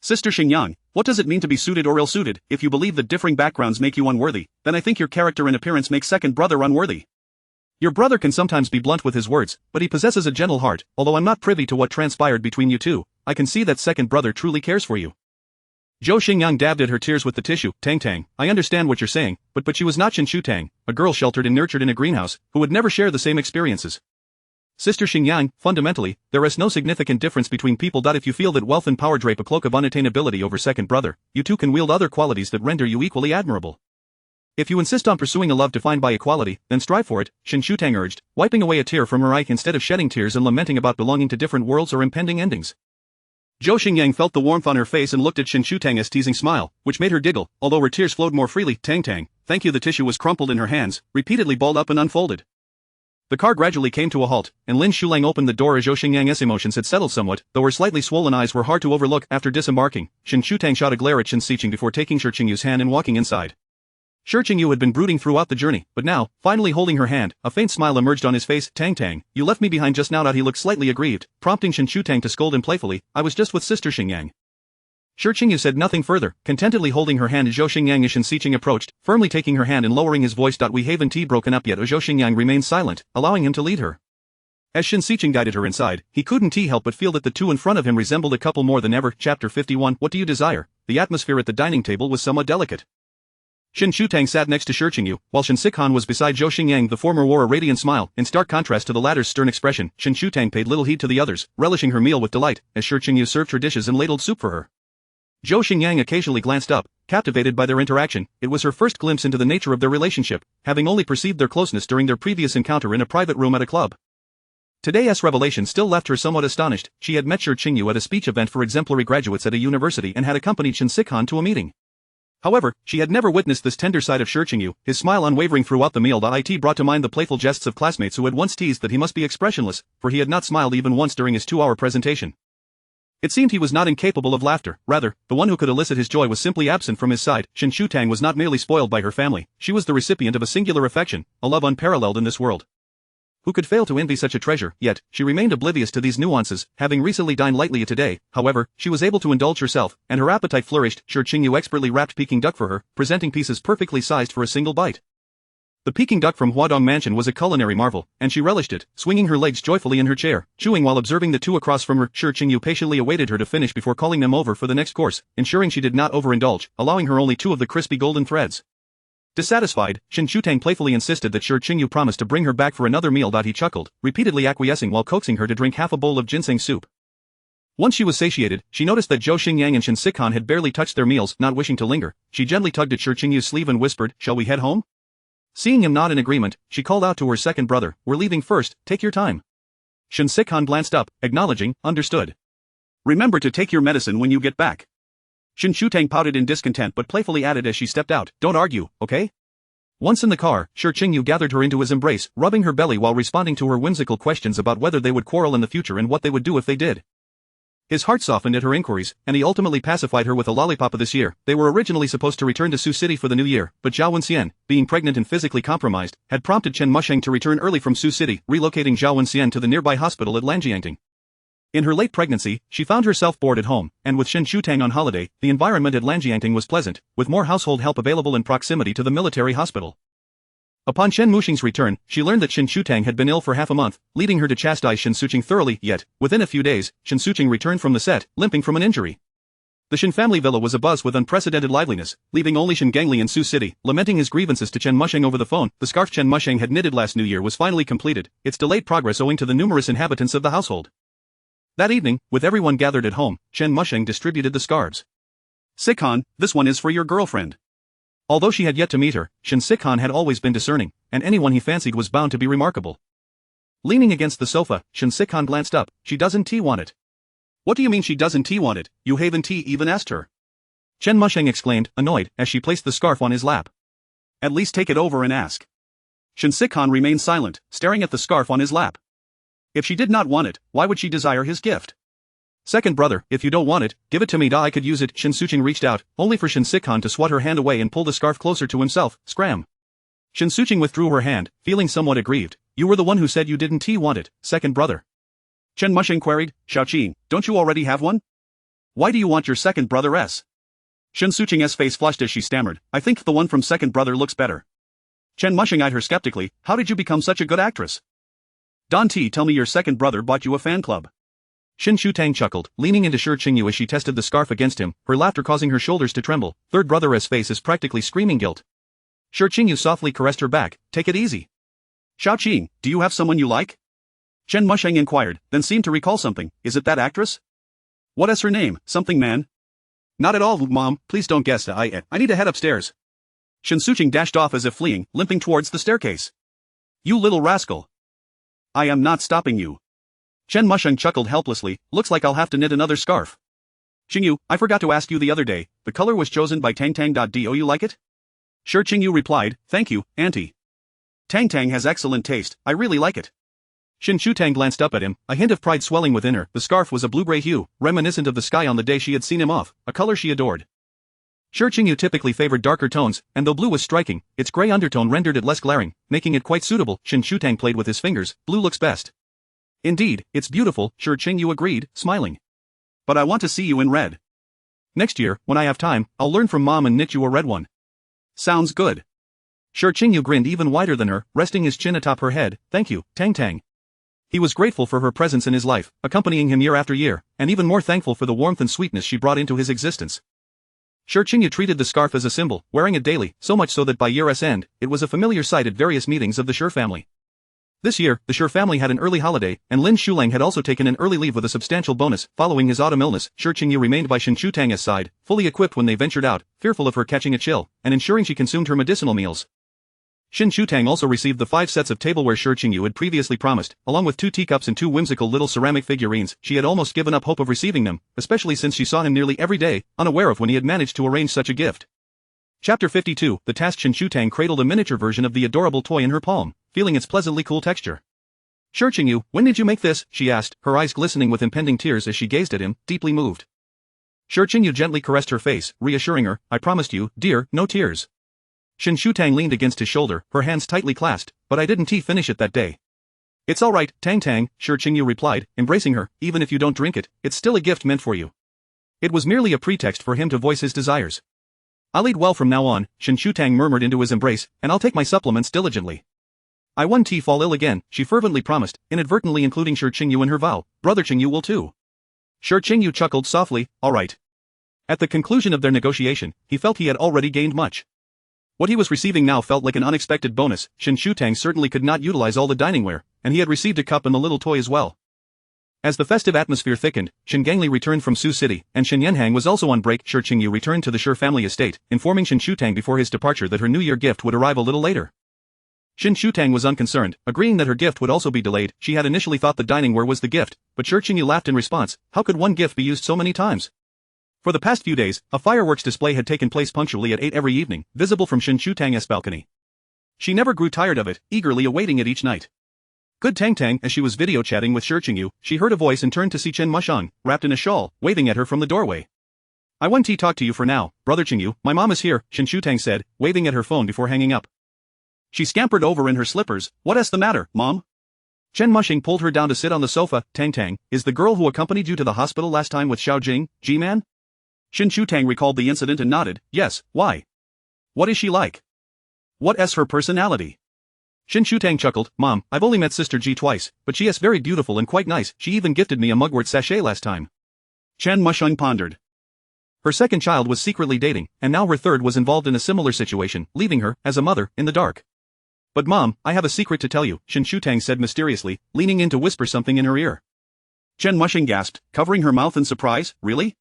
"Sister Xingyang, what does it mean to be suited or ill-suited? If you believe that differing backgrounds make you unworthy, then I think your character and appearance make second brother unworthy. Your brother can sometimes be blunt with his words, but he possesses a gentle heart. Although I'm not privy to what transpired between you two, I can see that second brother truly cares for you. Zhou Xingyang dabbed at her tears with the tissue. Tang, I understand what you're saying, but she was not Shen Tang, a girl sheltered and nurtured in a greenhouse, who would never share the same experiences. Sister Xingyang, fundamentally, there is no significant difference between people. If you feel that wealth and power drape a cloak of unattainability over second brother, you too can wield other qualities that render you equally admirable. If you insist on pursuing a love defined by equality, then strive for it, Shen Tang urged, wiping away a tear from her eye instead of shedding tears and lamenting about belonging to different worlds or impending endings. Zhou Xingyang felt the warmth on her face and looked at Shen Tang's teasing smile, which made her giggle, although her tears flowed more freely. Tang, thank you. The tissue was crumpled in her hands, repeatedly balled up and unfolded. The car gradually came to a halt, and Lin Shulang opened the door as Zhou Xingyang's emotions had settled somewhat, though her slightly swollen eyes were hard to overlook. After disembarking, Shen Tang shot a glare at Shen Xiqing before taking Shi Qingyu's hand and walking inside. Shi Qingyu had been brooding throughout the journey, but now, finally holding her hand, a faint smile emerged on his face. Tang, you left me behind just now. He looked slightly aggrieved, prompting Shen Tang to scold him playfully. I was just with Sister Xingyang. Shi Qingyu said nothing further, contentedly holding her hand as Zhou Xingyang as Shen Xiqing approached, firmly taking her hand and lowering his voice. We haven't broken up yet. Zhou Xingyang remained silent, allowing him to lead her. As Shen Xiqing guided her inside, he couldn't help but feel that the two in front of him resembled a couple more than ever. Chapter 51. What do you desire? The atmosphere at the dining table was somewhat delicate. Shen Tang sat next to Shi Qingyu, while Shen Xiqing was beside Zhou Xingyang. The former wore a radiant smile, in stark contrast to the latter's stern expression. Shen Tang paid little heed to the others, relishing her meal with delight, as Shi Qingyu served her dishes and ladled soup for her. Zhou Xingyang occasionally glanced up, captivated by their interaction. It was her first glimpse into the nature of their relationship, having only perceived their closeness during their previous encounter in a private room at a club. Today's revelation still left her somewhat astonished. She had met Shi Qingyu at a speech event for exemplary graduates at a university and had accompanied Shen Xiqing to a meeting. However, she had never witnessed this tender side of Shi Qingyu, his smile unwavering throughout the meal. It brought to mind the playful jests of classmates who had once teased that he must be expressionless, for he had not smiled even once during his 2-hour presentation. It seemed he was not incapable of laughter, rather, the one who could elicit his joy was simply absent from his side. Shen Tang was not merely spoiled by her family, she was the recipient of a singular affection, a love unparalleled in this world. Who could fail to envy such a treasure? Yet, she remained oblivious to these nuances, having recently dined lightly today. However, she was able to indulge herself, and her appetite flourished. Shi Qingyu expertly wrapped Peking duck for her, presenting pieces perfectly sized for a single bite. The Peking duck from Huadong Mansion was a culinary marvel, and she relished it, swinging her legs joyfully in her chair, chewing while observing the two across from her. Shi Qingyu patiently awaited her to finish before calling them over for the next course, ensuring she did not overindulge, allowing her only 2 of the crispy golden threads. Dissatisfied, Shen Tang playfully insisted that Shi Qingyu promise to bring her back for another meal. He chuckled, repeatedly acquiescing while coaxing her to drink half a bowl of ginseng soup. Once she was satiated, she noticed that Zhou Xingyang and Shen Xiqing had barely touched their meals. Not wishing to linger, she gently tugged at Shi Qingyu's sleeve and whispered, "Shall we head home?" Seeing him nod in agreement, she called out to her second brother, "We're leaving first, take your time." Shen Xiqing glanced up, acknowledging, "Understood. Remember to take your medicine when you get back." Shen Tang pouted in discontent but playfully added as she stepped out, "Don't argue, okay?" Once in the car, Shi Qingyu gathered her into his embrace, rubbing her belly while responding to her whimsical questions about whether they would quarrel in the future and what they would do if they did. His heart softened at her inquiries, and he ultimately pacified her with a lollipop. This year, they were originally supposed to return to Sioux City for the new year, but Zhao Wenxian, being pregnant and physically compromised, had prompted Chen Musheng to return early from Sioux City, relocating Zhao Wenxian to the nearby hospital at Lanjiangting. In her late pregnancy, she found herself bored at home, and with Shen Tang on holiday, the environment at Lanjiangting was pleasant, with more household help available in proximity to the military hospital. Upon Chen Musheng's return, she learned that Shen Tang had been ill for half a month, leading her to chastise Shen Xiqing thoroughly. Yet, within a few days, Shen Xiqing returned from the set, limping from an injury. The Shen family villa was abuzz with unprecedented liveliness, leaving only Shen Gangli in Sioux City, lamenting his grievances to Chen Musheng over the phone. The scarf Chen Musheng had knitted last New Year was finally completed, its delayed progress owing to the numerous inhabitants of the household. That evening, with everyone gathered at home, Chen Musheng distributed the scarves. "Xiqing, this one is for your girlfriend." Although she had yet to meet her, Shen Xiqing had always been discerning, and anyone he fancied was bound to be remarkable. Leaning against the sofa, Shen Xiqing glanced up. "She doesn't want it." "What do you mean she doesn't want it? You haven't even asked her?" Chen Musheng exclaimed, annoyed, as she placed the scarf on his lap. "At least take it over and ask." Shen Xiqing remained silent, staring at the scarf on his lap. If she did not want it, why would she desire his gift? "Second brother, if you don't want it, give it to me. I could use it." Shen Xiqing reached out, only for Shen Xiqing to swat her hand away and pull the scarf closer to himself. Scram. Shen Xiqing withdrew her hand, feeling somewhat aggrieved. "You were the one who said you didn't want it, second brother." Chen Musheng queried. "Xiaoqing, don't you already have one? Why do you want your second brother's?" Shen Xiqing's face flushed as she stammered. "I think the one from second brother looks better." Chen Mushing eyed her skeptically. How did you become such a good actress? Don T, tell me your second brother bought you a fan club. Shen Shutang chuckled, leaning into Shi Qingyu as she tested the scarf against him, her laughter causing her shoulders to tremble. Third brother's face is practically screaming guilt. Shi Qingyu softly caressed her back. Take it easy. Xiao Qing, do you have someone you like? Chen Musheng inquired, then seemed to recall something. Is it that actress? What is her name? Something man? Not at all, Mom, please don't guess. I need to head upstairs. Shen Suqing dashed off as if fleeing, limping towards the staircase. You little rascal. I am not stopping you. Chen Musheng chuckled helplessly. Looks like I'll have to knit another scarf. Qingyu, I forgot to ask you the other day, the color was chosen by Tang Tang. Do you like it? Sure, Qingyu replied, thank you, Auntie. Tang Tang has excellent taste, I really like it. Shen Shutang glanced up at him, a hint of pride swelling within her. The scarf was a blue-gray hue, reminiscent of the sky on the day she had seen him off, a color she adored. Sure, Qingyu typically favored darker tones, and though blue was striking, its gray undertone rendered it less glaring, making it quite suitable. Shen Shutang played with his fingers. Blue looks best. Indeed, it's beautiful, Sure Qingyu agreed, smiling. But I want to see you in red. Next year, when I have time, I'll learn from Mom and knit you a red one. Sounds good. Sure Qingyu grinned even wider than her, resting his chin atop her head. Thank you, Tang Tang. He was grateful for her presence in his life, accompanying him year after year, and even more thankful for the warmth and sweetness she brought into his existence. Sure Qingyu treated the scarf as a symbol, wearing it daily, so much so that by year's end, it was a familiar sight at various meetings of the Sure family. This year, the Sure family had an early holiday, and Lin Shulang had also taken an early leave with a substantial bonus. Following his autumn illness, Sure Qingyu remained by Shen Shutang's side, fully equipped when they ventured out, fearful of her catching a chill, and ensuring she consumed her medicinal meals. Shen Shutang also received the 5 sets of tableware Sure Qingyu had previously promised, along with 2 teacups and 2 whimsical little ceramic figurines. She had almost given up hope of receiving them, especially since she saw him nearly every day, unaware of when he had managed to arrange such a gift. Chapter 52, the task. Shen Shutang cradled a miniature version of the adorable toy in her palm, feeling its pleasantly cool texture. Sure Qingyu, when did you make this? She asked, her eyes glistening with impending tears as she gazed at him, deeply moved. Sure Qingyu gently caressed her face, reassuring her, I promised you, dear, no tears. Shen Shutang leaned against his shoulder, her hands tightly clasped, but I didn't finish it that day. It's all right, Tang Tang, Sure Qingyu replied, embracing her, even if you don't drink it, it's still a gift meant for you. It was merely a pretext for him to voice his desires. I'll eat well from now on, Shen Shutang murmured into his embrace, and I'll take my supplements diligently. I won't fall ill again, she fervently promised, inadvertently including Sure Qingyu in her vow. Brother Qingyu will too. Sure Qingyu chuckled softly, all right. At the conclusion of their negotiation, he felt he had already gained much. What he was receiving now felt like an unexpected bonus. Shen Shutang certainly could not utilize all the diningware, and he had received a cup and the little toy as well. As the festive atmosphere thickened, Shen Gangli returned from Sioux City, and Shen Yanhang was also on break. Sure Qingyu returned to the Sure family estate, informing Shen Shutang before his departure that her New Year gift would arrive a little later. Shen Shutang was unconcerned, agreeing that her gift would also be delayed. She had initially thought the diningware was the gift, but Sure Qingyu laughed in response. How could one gift be used so many times? For the past few days, a fireworks display had taken place punctually at 8 every evening, visible from Shen Shutang's balcony. She never grew tired of it, eagerly awaiting it each night. Good Tang Tang. As she was video chatting with Sure Qingyu, she heard a voice and turned to see Chen Mushang, wrapped in a shawl, waving at her from the doorway. I want to talk to you for now, Brother Qingyu, my mom is here, Shen Shutang said, waving at her phone before hanging up. She scampered over in her slippers. What's the matter, Mom? Chen Mushing pulled her down to sit on the sofa. Tang Tang, is the girl who accompanied you to the hospital last time with Xiao Jing, G-Man? Shen Shutang recalled the incident and nodded. Yes, why? What is she like? What's her personality? Shen Shutang chuckled. Mom, I've only met Sister G twice, but she is very beautiful and quite nice. She even gifted me a mugwort sachet last time. Chen Musheng pondered. Her second child was secretly dating, and now her third was involved in a similar situation, leaving her, as a mother, in the dark. But Mom, I have a secret to tell you, Shen Shutang said mysteriously, leaning in to whisper something in her ear. Chen Mushing gasped, covering her mouth in surprise. Really?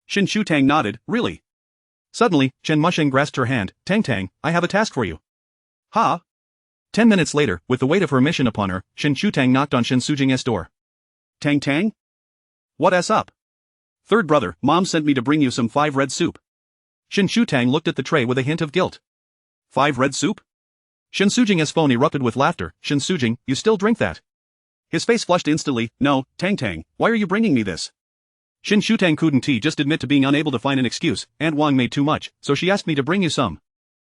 Shen Shutang nodded. Really? Suddenly, Chen Mushing grasped her hand. Tang Tang, I have a task for you. Ha? 10 minutes later, with the weight of her mission upon her, Shen Shutang knocked on Shen Sujing's door. Tang Tang? What's up? Third brother, Mom sent me to bring you some 5 red soup. Shen Shutang looked at the tray with a hint of guilt. 5 red soup? Shen Sujing's phone erupted with laughter. Shen Sujing, you still drink that? His face flushed instantly. No, Tang Tang, why are you bringing me this? Shen Shutang couldn't just admit to being unable to find an excuse. Aunt Wang made too much, so she asked me to bring you some.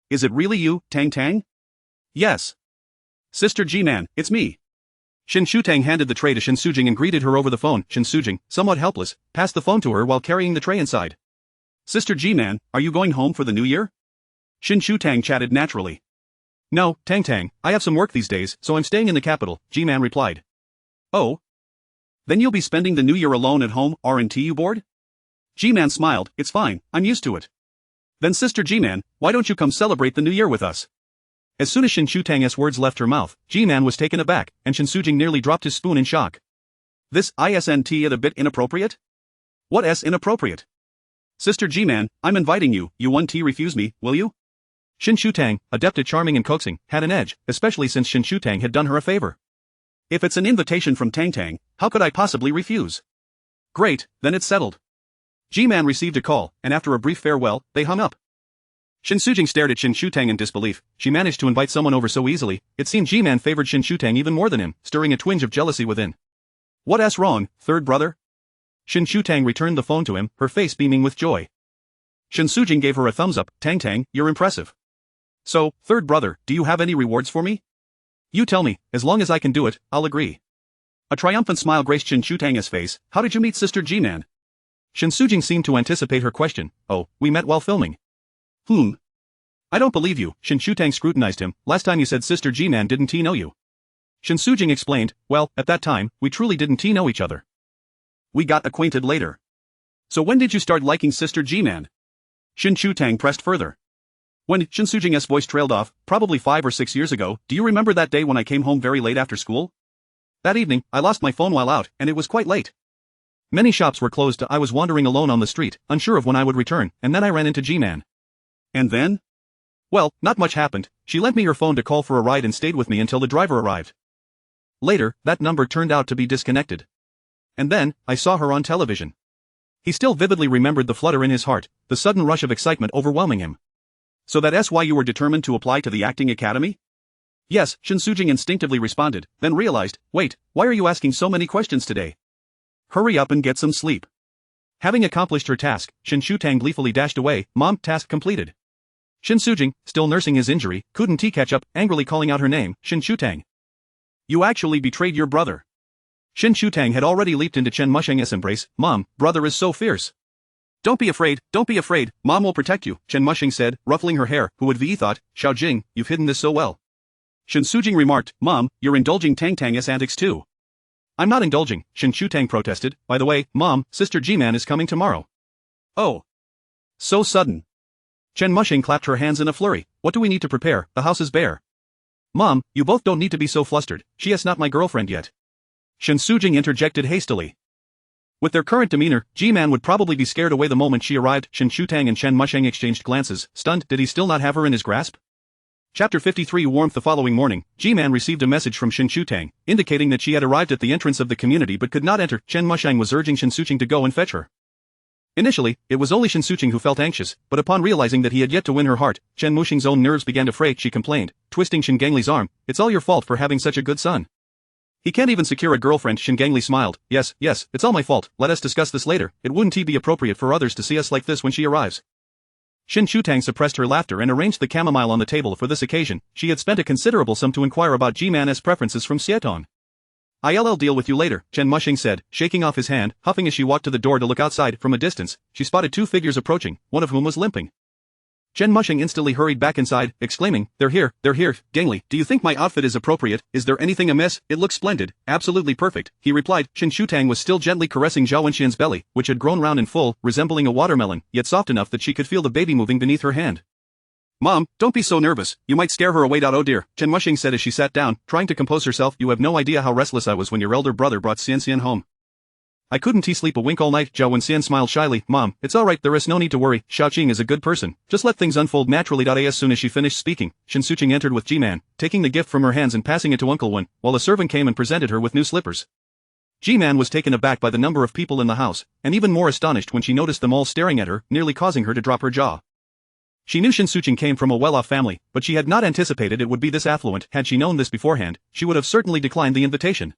Is it really you, Tang Tang? Yes. Sister G-Man, it's me. Shen Shutang handed the tray to Shen Sujing and greeted her over the phone. Shen Sujing, somewhat helpless, passed the phone to her while carrying the tray inside. Sister G-Man, are you going home for the New Year? Shen Shutang chatted naturally. No, Tang Tang, I have some work these days, so I'm staying in the capital, G-Man replied. Oh? Then you'll be spending the new year alone at home, aren't you bored? G-Man smiled, it's fine, I'm used to it. Then Sister G-Man, why don't you come celebrate the new year with us? As soon as Shen Shutang's words left her mouth, G-Man was taken aback, and Shen Sujing nearly dropped his spoon in shock. This isn't it a bit inappropriate? What's inappropriate? Sister G-Man, I'm inviting you, you won't refuse me, will you? Shen Shutang, adept at charming and coaxing, had an edge, especially since Shen Shutang had done her a favor. If it's an invitation from Tang Tang, how could I possibly refuse? Great, then it's settled. G-Man received a call, and after a brief farewell, they hung up. Shen Sujing stared at Shen Shutang in disbelief. She managed to invite someone over so easily. It seemed G-Man favored Shen Shutang even more than him, stirring a twinge of jealousy within. What's wrong, third brother? Shen Shutang returned the phone to him, her face beaming with joy. Shen Sujing gave her a thumbs up. Tang Tang, you're impressive. So, third brother, do you have any rewards for me? You tell me, as long as I can do it, I'll agree. A triumphant smile graced Shen Shutang's face. How did you meet Sister G-Man? Shen Sujing seemed to anticipate her question. Oh, we met while filming. I don't believe you, Shen Shutang scrutinized him. Last time you said Sister G-Man didn't know you. Shen Sujing explained, well, at that time, we truly didn't know each other. We got acquainted later. So when did you start liking Sister G-Man? Shen Shutang pressed further. When Shen Sujing's voice trailed off, probably 5 or 6 years ago. Do you remember that day when I came home very late after school? That evening, I lost my phone while out, and it was quite late. Many shops were closed. I was wandering alone on the street, unsure of when I would return, and then I ran into G-Man. And then? Well, not much happened. She lent me her phone to call for a ride and stayed with me until the driver arrived. Later, that number turned out to be disconnected. And then, I saw her on television. He still vividly remembered the flutter in his heart, the sudden rush of excitement overwhelming him. So that's why you were determined to apply to the acting academy? Yes, Shen Sujing instinctively responded, then realized, wait, why are you asking so many questions today? Hurry up and get some sleep. Having accomplished her task, Shen Shutang gleefully dashed away. Mom, task completed. Shen Sujing, still nursing his injury, couldn't catch up, angrily calling out her name, Shen Shutang. You actually betrayed your brother. Shen Shutang had already leaped into Chen Musheng's embrace. Mom, brother is so fierce. Don't be afraid, Mom will protect you, Chen Musheng said, ruffling her hair. Who would be thought, Xiao Jing, you've hidden this so well. Shen Sujing remarked, Mom, you're indulging Tang Tang's antics too. I'm not indulging, Shen Shutang protested. By the way, Mom, Sister G-Man is coming tomorrow. Oh. So sudden. Chen Musheng clapped her hands in a flurry. What do we need to prepare? The house is bare. Mom, you both don't need to be so flustered. She is not my girlfriend yet. Shen Sujing interjected hastily. With their current demeanor, G-Man would probably be scared away the moment she arrived. Shen Shutang and Chen Musheng exchanged glances, stunned. Did he still not have her in his grasp? Chapter 53 Warmth. The following morning, G-Man received a message from Shen Shutang, indicating that she had arrived at the entrance of the community but could not enter. Chen Musheng was urging Shen Sujing to go and fetch her. Initially, it was only Shen Sujing who felt anxious, but upon realizing that he had yet to win her heart, Chen Musheng's own nerves began to fray. She complained, twisting Shen Gangli's arm, it's all your fault for having such a good son. He can't even secure a girlfriend. Shen Gangli smiled. Yes, it's all my fault. Let us discuss this later. It wouldn't be appropriate for others to see us like this when she arrives. Shen Shutang suppressed her laughter and arranged the chamomile on the table for this occasion. She had spent a considerable sum to inquire about G-Man's preferences from Haitang. I'll deal with you later, Chen Musheng said, shaking off his hand, huffing as she walked to the door to look outside. From a distance, she spotted 2 figures approaching, one of whom was limping. Chen Musheng instantly hurried back inside, exclaiming, They're here. Gangli, do you think my outfit is appropriate? Is there anything amiss? It looks splendid, absolutely perfect, he replied. Shen Shutang was still gently caressing Zhao Wenxian's belly, which had grown round and full, resembling a watermelon, yet soft enough that she could feel the baby moving beneath her hand. Mom, don't be so nervous, you might scare her away. Oh dear, Chen Musheng said as she sat down, trying to compose herself. You have no idea how restless I was when your elder brother brought Xian home. I couldn't sleep a wink all night. Zhao Wenxian smiled shyly. Mom, it's alright, there is no need to worry. Xiaoqing is a good person. Just let things unfold naturally. As soon as she finished speaking, Shen Sujing entered with G-Man, taking the gift from her hands and passing it to Uncle Wen, while a servant came and presented her with new slippers. G-Man was taken aback by the number of people in the house, and even more astonished when she noticed them all staring at her, nearly causing her to drop her jaw. She knew Shen Sujing came from a well-off family, but she had not anticipated it would be this affluent. Had she known this beforehand, she would have certainly declined the invitation.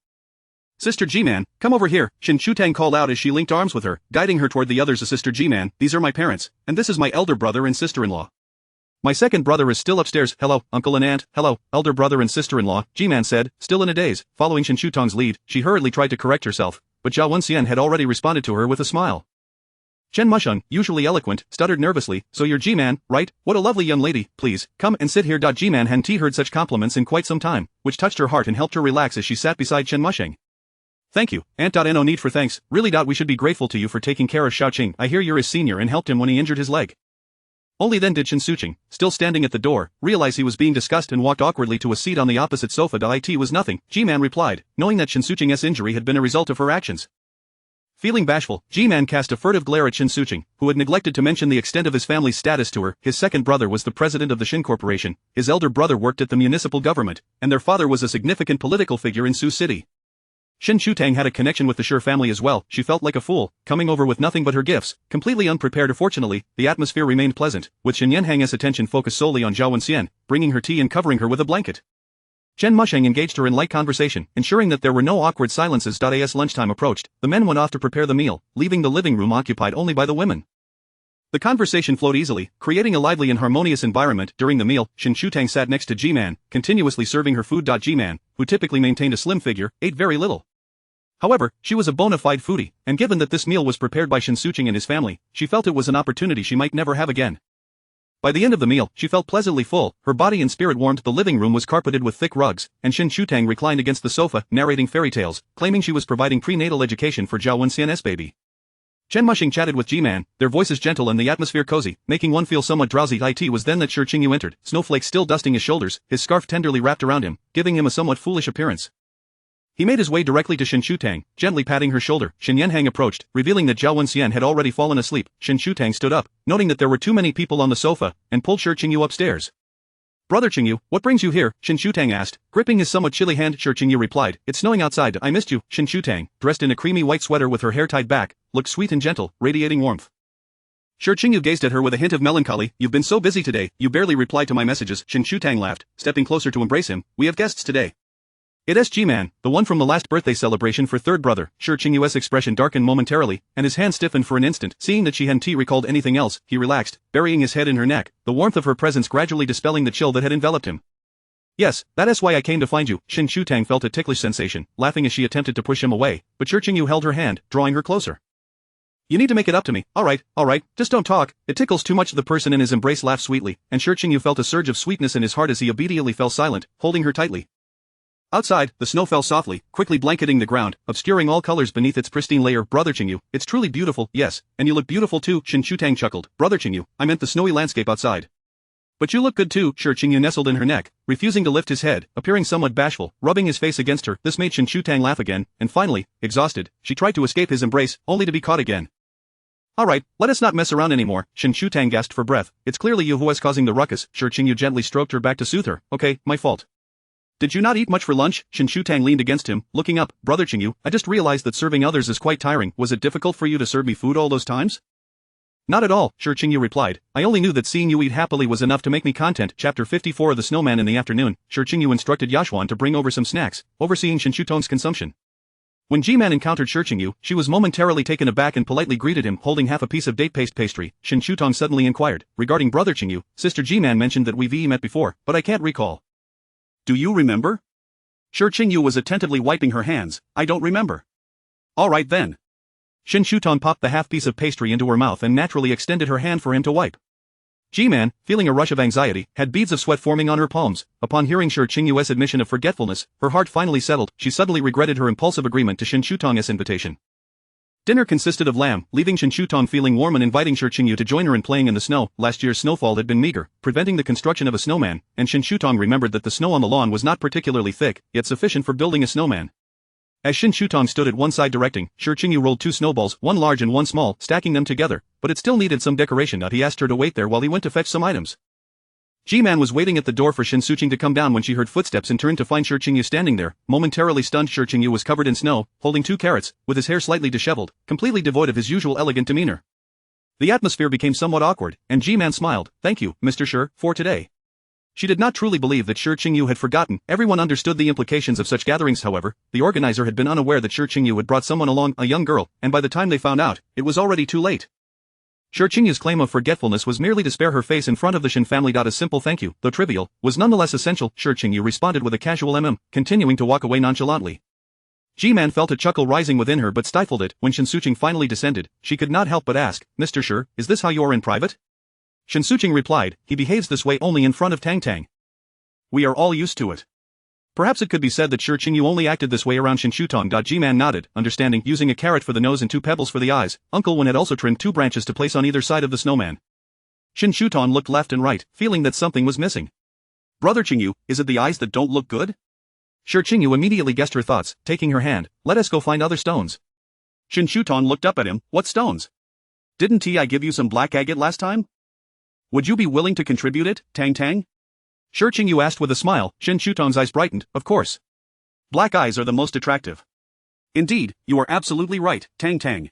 Sister G-Man, come over here, Shen Shutang called out as she linked arms with her, guiding her toward the others. Sister G-Man, these are my parents, and this is my elder brother and sister-in-law. My second brother is still upstairs. Hello, uncle and aunt. Hello, elder brother and sister-in-law, G-Man said, still in a daze. Following Shen Shutang's lead, she hurriedly tried to correct herself, but Zhao Wenxian had already responded to her with a smile. Chen Musheng, usually eloquent, stuttered nervously, so you're G-Man, right? What a lovely young lady, please, come and sit here. G-Man hadn't heard such compliments in quite some time, which touched her heart and helped her relax as she sat beside Chen Musheng. Thank you, Aunt. No need for thanks, really. We should be grateful to you for taking care of Xiaoqing. I hear you're his senior and helped him when he injured his leg. Only then did Shen Suqing, still standing at the door, realize he was being discussed and walked awkwardly to a seat on the opposite sofa. It was nothing, G-Man replied, knowing that Shen Suqing's injury had been a result of her actions. Feeling bashful, G-Man cast a furtive glare at Shen Suqing, who had neglected to mention the extent of his family's status to her. His second brother was the president of the Shen Corporation, his elder brother worked at the municipal government, and their father was a significant political figure in Sioux City. Shen Shutang had a connection with the Shi family as well. She felt like a fool, coming over with nothing but her gifts, completely unprepared. Fortunately, the atmosphere remained pleasant, with Shen Yanhang's attention focused solely on Zhao Wenxian, bringing her tea and covering her with a blanket. Chen Musheng engaged her in light conversation, ensuring that there were no awkward silences. As lunchtime approached, the men went off to prepare the meal, leaving the living room occupied only by the women. The conversation flowed easily, creating a lively and harmonious environment. During the meal, Shen Shutang sat next to G-Man, continuously serving her food. G-Man, who typically maintained a slim figure, ate very little. However, she was a bona fide foodie, and given that this meal was prepared by Shen Suqing and his family, she felt it was an opportunity she might never have again. By the end of the meal, she felt pleasantly full, her body and spirit warmed. The living room was carpeted with thick rugs, and Shen Shutang reclined against the sofa, narrating fairy tales, claiming she was providing prenatal education for Zhao Wenxian's baby. Chen Musheng chatted with G-Man, their voices gentle and the atmosphere cozy, making one feel somewhat drowsy. It was then that Shi Qingyu entered, snowflakes still dusting his shoulders, his scarf tenderly wrapped around him, giving him a somewhat foolish appearance. He made his way directly to Shen Shutang, gently patting her shoulder. Shen Yanhang approached, revealing that Zhao Wenxian had already fallen asleep. Shen Shutang stood up, noting that there were too many people on the sofa, and pulled Shi Qingyu upstairs. Brother Qingyu, what brings you here? Shen Shutang asked, gripping his somewhat chilly hand. Shi Qingyu replied, it's snowing outside. I missed you. Shen Shutang, dressed in a creamy white sweater with her hair tied back, looked sweet and gentle, radiating warmth. Shi Qingyu gazed at her with a hint of melancholy. You've been so busy today, you barely replied to my messages. Shen Shutang laughed, stepping closer to embrace him. We have guests today. It's G-Man, the one from the last birthday celebration for third brother. Shi Qingyu's expression darkened momentarily, and his hand stiffened for an instant. Seeing that she hadn't recalled anything else, he relaxed, burying his head in her neck, the warmth of her presence gradually dispelling the chill that had enveloped him. Yes, that's why I came to find you. Shen Shutang felt a ticklish sensation, laughing as she attempted to push him away, but Shi Qingyu held her hand, drawing her closer. You need to make it up to me. Alright, just don't talk, it tickles too much. The person in his embrace laughed sweetly, and Shi Qingyu felt a surge of sweetness in his heart as he obediently fell silent, holding her tightly. Outside, the snow fell softly, quickly blanketing the ground, obscuring all colors beneath its pristine layer. Brother Qingyu, it's truly beautiful. Yes, and you look beautiful too. Shen Shutang chuckled. Brother Qingyu, I meant the snowy landscape outside. But you look good too. Shi Qingyu nestled in her neck, refusing to lift his head, appearing somewhat bashful, rubbing his face against her. This made Shen Shutang laugh again, and finally, exhausted, she tried to escape his embrace, only to be caught again. Alright, let us not mess around anymore. Shen Shutang gasped for breath. It's clearly you who is causing the ruckus. Shi Qingyu gently stroked her back to soothe her. Okay, my fault. Did you not eat much for lunch? Shen Shutang leaned against him, looking up. Brother Qingyu, I just realized that serving others is quite tiring. Was it difficult for you to serve me food all those times? Not at all, Shi Qingyu replied. I only knew that seeing you eat happily was enough to make me content. Chapter 54 of the Snowman. In the afternoon, Shi Qingyu instructed Yashuan to bring over some snacks, overseeing Shen Shutang's consumption. When G-Man encountered Shi Qingyu, she was momentarily taken aback and politely greeted him, holding half a piece of date paste pastry. Shen Shutang suddenly inquired, regarding Brother Qingyu, Sister G-Man mentioned that we've met before, but I can't recall. Do you remember? Shi Qingyu was attentively wiping her hands. I don't remember. Alright then. Shen Shutang popped the half piece of pastry into her mouth and naturally extended her hand for him to wipe. G-Man, feeling a rush of anxiety, had beads of sweat forming on her palms. Upon hearing Shi Qingyu's admission of forgetfulness, her heart finally settled. She suddenly regretted her impulsive agreement to Shen Shutang's invitation. Dinner consisted of lamb, leaving Shen Shutang feeling warm and inviting Shi Qingyu to join her in playing in the snow. Last year's snowfall had been meager, preventing the construction of a snowman, and Shen Shutang remembered that the snow on the lawn was not particularly thick, yet sufficient for building a snowman. As Shen Shutang stood at one side directing, Shi Qingyu rolled two snowballs, one large and one small, stacking them together, but it still needed some decoration. He asked her to wait there while he went to fetch some items. G-Man was waiting at the door for Shen Suqing to come down when she heard footsteps and turned to find Shi Qingyu standing there. Momentarily stunned, Shi Qingyu was covered in snow, holding 2 carrots, with his hair slightly disheveled, completely devoid of his usual elegant demeanor. The atmosphere became somewhat awkward, and G-Man smiled. Thank you, Mr. Shi, for today. She did not truly believe that Shi Qingyu had forgotten. Everyone understood the implications of such gatherings. However, the organizer had been unaware that Shi Qingyu had brought someone along, a young girl, and by the time they found out, it was already too late. Shi Qingyu's claim of forgetfulness was merely to spare her face in front of the Shen family. A simple thank you, though trivial, was nonetheless essential. Shi Qingyu responded with a casual continuing to walk away nonchalantly. Ji-man felt a chuckle rising within her but stifled it when Shen Suching finally descended. She could not help but ask, Mr. Shi, is this how you are in private? Shen Suching replied, he behaves this way only in front of Tang Tang. We are all used to it. Perhaps it could be said that Shi Qingyu only acted this way around Shen Shutong. Ji-man nodded, understanding, using a carrot for the nose and 2 pebbles for the eyes. Uncle Wen had also trimmed 2 branches to place on either side of the snowman. Shen Shutong looked left and right, feeling that something was missing. Brother Qingyu, is it the eyes that don't look good? Shi Qingyu immediately guessed her thoughts, taking her hand, let us go find other stones. Shen Shutong looked up at him, what stones? Didn't I give you some black agate last time? Would you be willing to contribute it, Tang Tang? Shi Qingyu asked with a smile. Shen Shutong's eyes brightened, of course. Black eyes are the most attractive. Indeed, you are absolutely right, Tang Tang.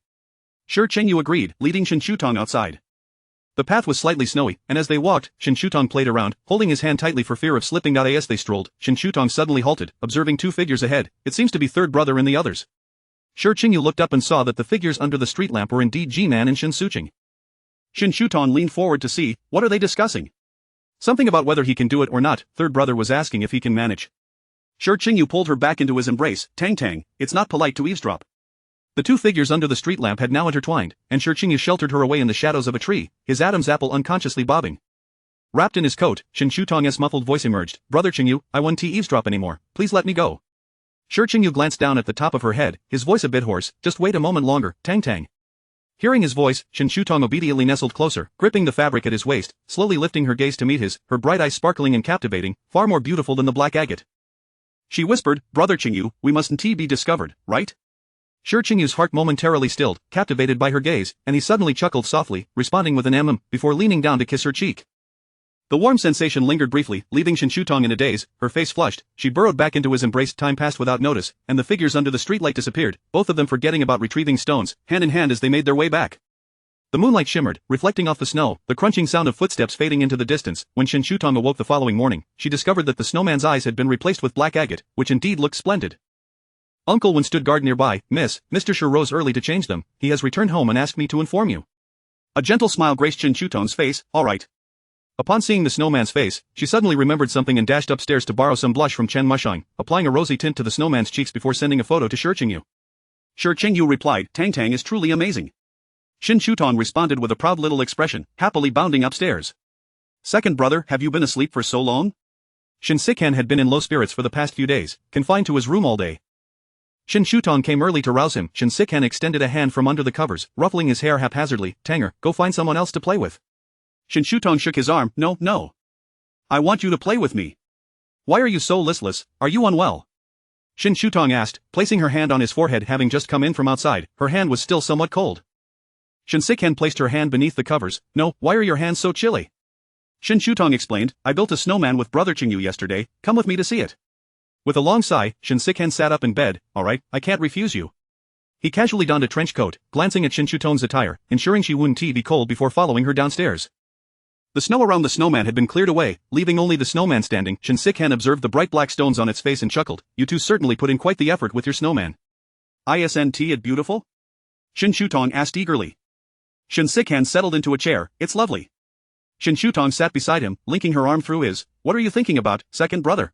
Shi Qingyu agreed, leading Shen Shutong outside. The path was slightly snowy, and as they walked, Shen Shutong played around, holding his hand tightly for fear of slipping. As they strolled, Shen Shutong suddenly halted, observing 2 figures ahead. It seems to be third brother and the others. Shi Qingyu looked up and saw that the figures under the street lamp were indeed Ji-man and Shen Suching. Shen Shutong leaned forward to see, what are they discussing? Something about whether he can do it or not. Third brother was asking if he can manage. Shi Qingyu pulled her back into his embrace. Tang Tang, it's not polite to eavesdrop. The 2 figures under the street lamp had now intertwined, and Shi Qingyu sheltered her away in the shadows of a tree, his Adam's apple unconsciously bobbing. Wrapped in his coat, Shen Shutong's muffled voice emerged, Brother Qingyu, I won't eavesdrop anymore, please let me go. Shi Qingyu glanced down at the top of her head, his voice a bit hoarse, just wait a moment longer, Tang Tang. Hearing his voice, Shen Shutong obediently nestled closer, gripping the fabric at his waist, slowly lifting her gaze to meet his, her bright eyes sparkling and captivating, far more beautiful than the black agate. She whispered, Brother Qingyu, we mustn't be discovered, right? Shi Qingyu's heart momentarily stilled, captivated by her gaze, and he suddenly chuckled softly, responding with an before leaning down to kiss her cheek. The warm sensation lingered briefly, leaving Shen Shutong in a daze. Her face flushed, she burrowed back into his embrace. Time passed without notice, and the figures under the streetlight disappeared, both of them forgetting about retrieving stones, hand in hand as they made their way back. The moonlight shimmered, reflecting off the snow, the crunching sound of footsteps fading into the distance. When Shen Shutong awoke the following morning, she discovered that the snowman's eyes had been replaced with black agate, which indeed looked splendid. Uncle Wen stood guard nearby. Mr. Shi rose early to change them. He has returned home and asked me to inform you. A gentle smile graced Shen Shutong's face. All right. Upon seeing the snowman's face, she suddenly remembered something and dashed upstairs to borrow some blush from Chen Mushang, applying a rosy tint to the snowman's cheeks before sending a photo to Shi Qingyu. Shi Qingyu replied, Tang Tang is truly amazing. Shen Shutong responded with a proud little expression, happily bounding upstairs. Second brother, have you been asleep for so long? Shen Sikhan had been in low spirits for the past few days, confined to his room all day. Shen Shutong came early to rouse him. Shen Sikhan extended a hand from under the covers, ruffling his hair haphazardly. Tanger, go find someone else to play with. Shen Shutong shook his arm. No. I want you to play with me. Why are you so listless, are you unwell? Shen Shutong asked, placing her hand on his forehead. Having just come in from outside, her hand was still somewhat cold. Shen Sikhan placed her hand beneath the covers. No, why are your hands so chilly? Shen Shutong explained, I built a snowman with Brother Qingyu yesterday, come with me to see it. With a long sigh, Shen Sikhan sat up in bed. Alright, I can't refuse you. He casually donned a trench coat, glancing at Shen Shutong's attire, ensuring she wouldn't be cold before following her downstairs. The snow around the snowman had been cleared away, leaving only the snowman standing. Shen Sikhan observed the bright black stones on its face and chuckled, you two certainly put in quite the effort with your snowman. Isn't it beautiful? Shen Shutong asked eagerly. Shen Sikhan settled into a chair, it's lovely. Shen Shutong sat beside him, linking her arm through his. What are you thinking about, second brother?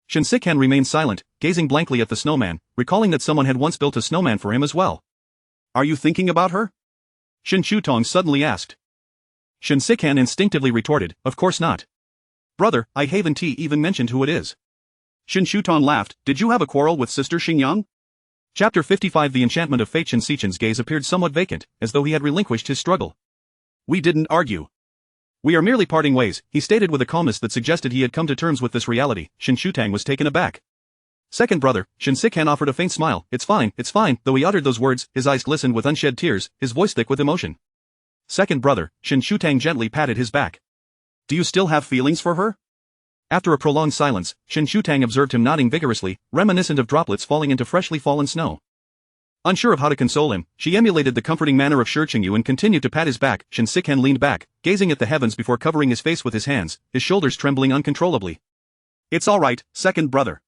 Shen Sikhan remained silent, gazing blankly at the snowman, recalling that someone had once built a snowman for him as well. Are you thinking about her? Shen Shutong suddenly asked. Shen Sikhan instinctively retorted, of course not. Brother, I haven't even mentioned who it is. Shen Shutong laughed, did you have a quarrel with sister Xingyang? Chapter 55 The enchantment of fate. Shen Sichan's gaze appeared somewhat vacant, as though he had relinquished his struggle. We didn't argue. We are merely parting ways, he stated with a calmness that suggested he had come to terms with this reality. Shen Shutang was taken aback. Second brother, Shen Sikhan offered a faint smile. It's fine. Though he uttered those words, his eyes glistened with unshed tears, his voice thick with emotion. Second brother, Shen Shutang gently patted his back. Do you still have feelings for her? After a prolonged silence, Shen Shutang observed him nodding vigorously, reminiscent of droplets falling into freshly fallen snow. Unsure of how to console him, she emulated the comforting manner of Shi Qingyu and continued to pat his back. Shen Sikhan leaned back, gazing at the heavens before covering his face with his hands, his shoulders trembling uncontrollably. It's all right, second brother.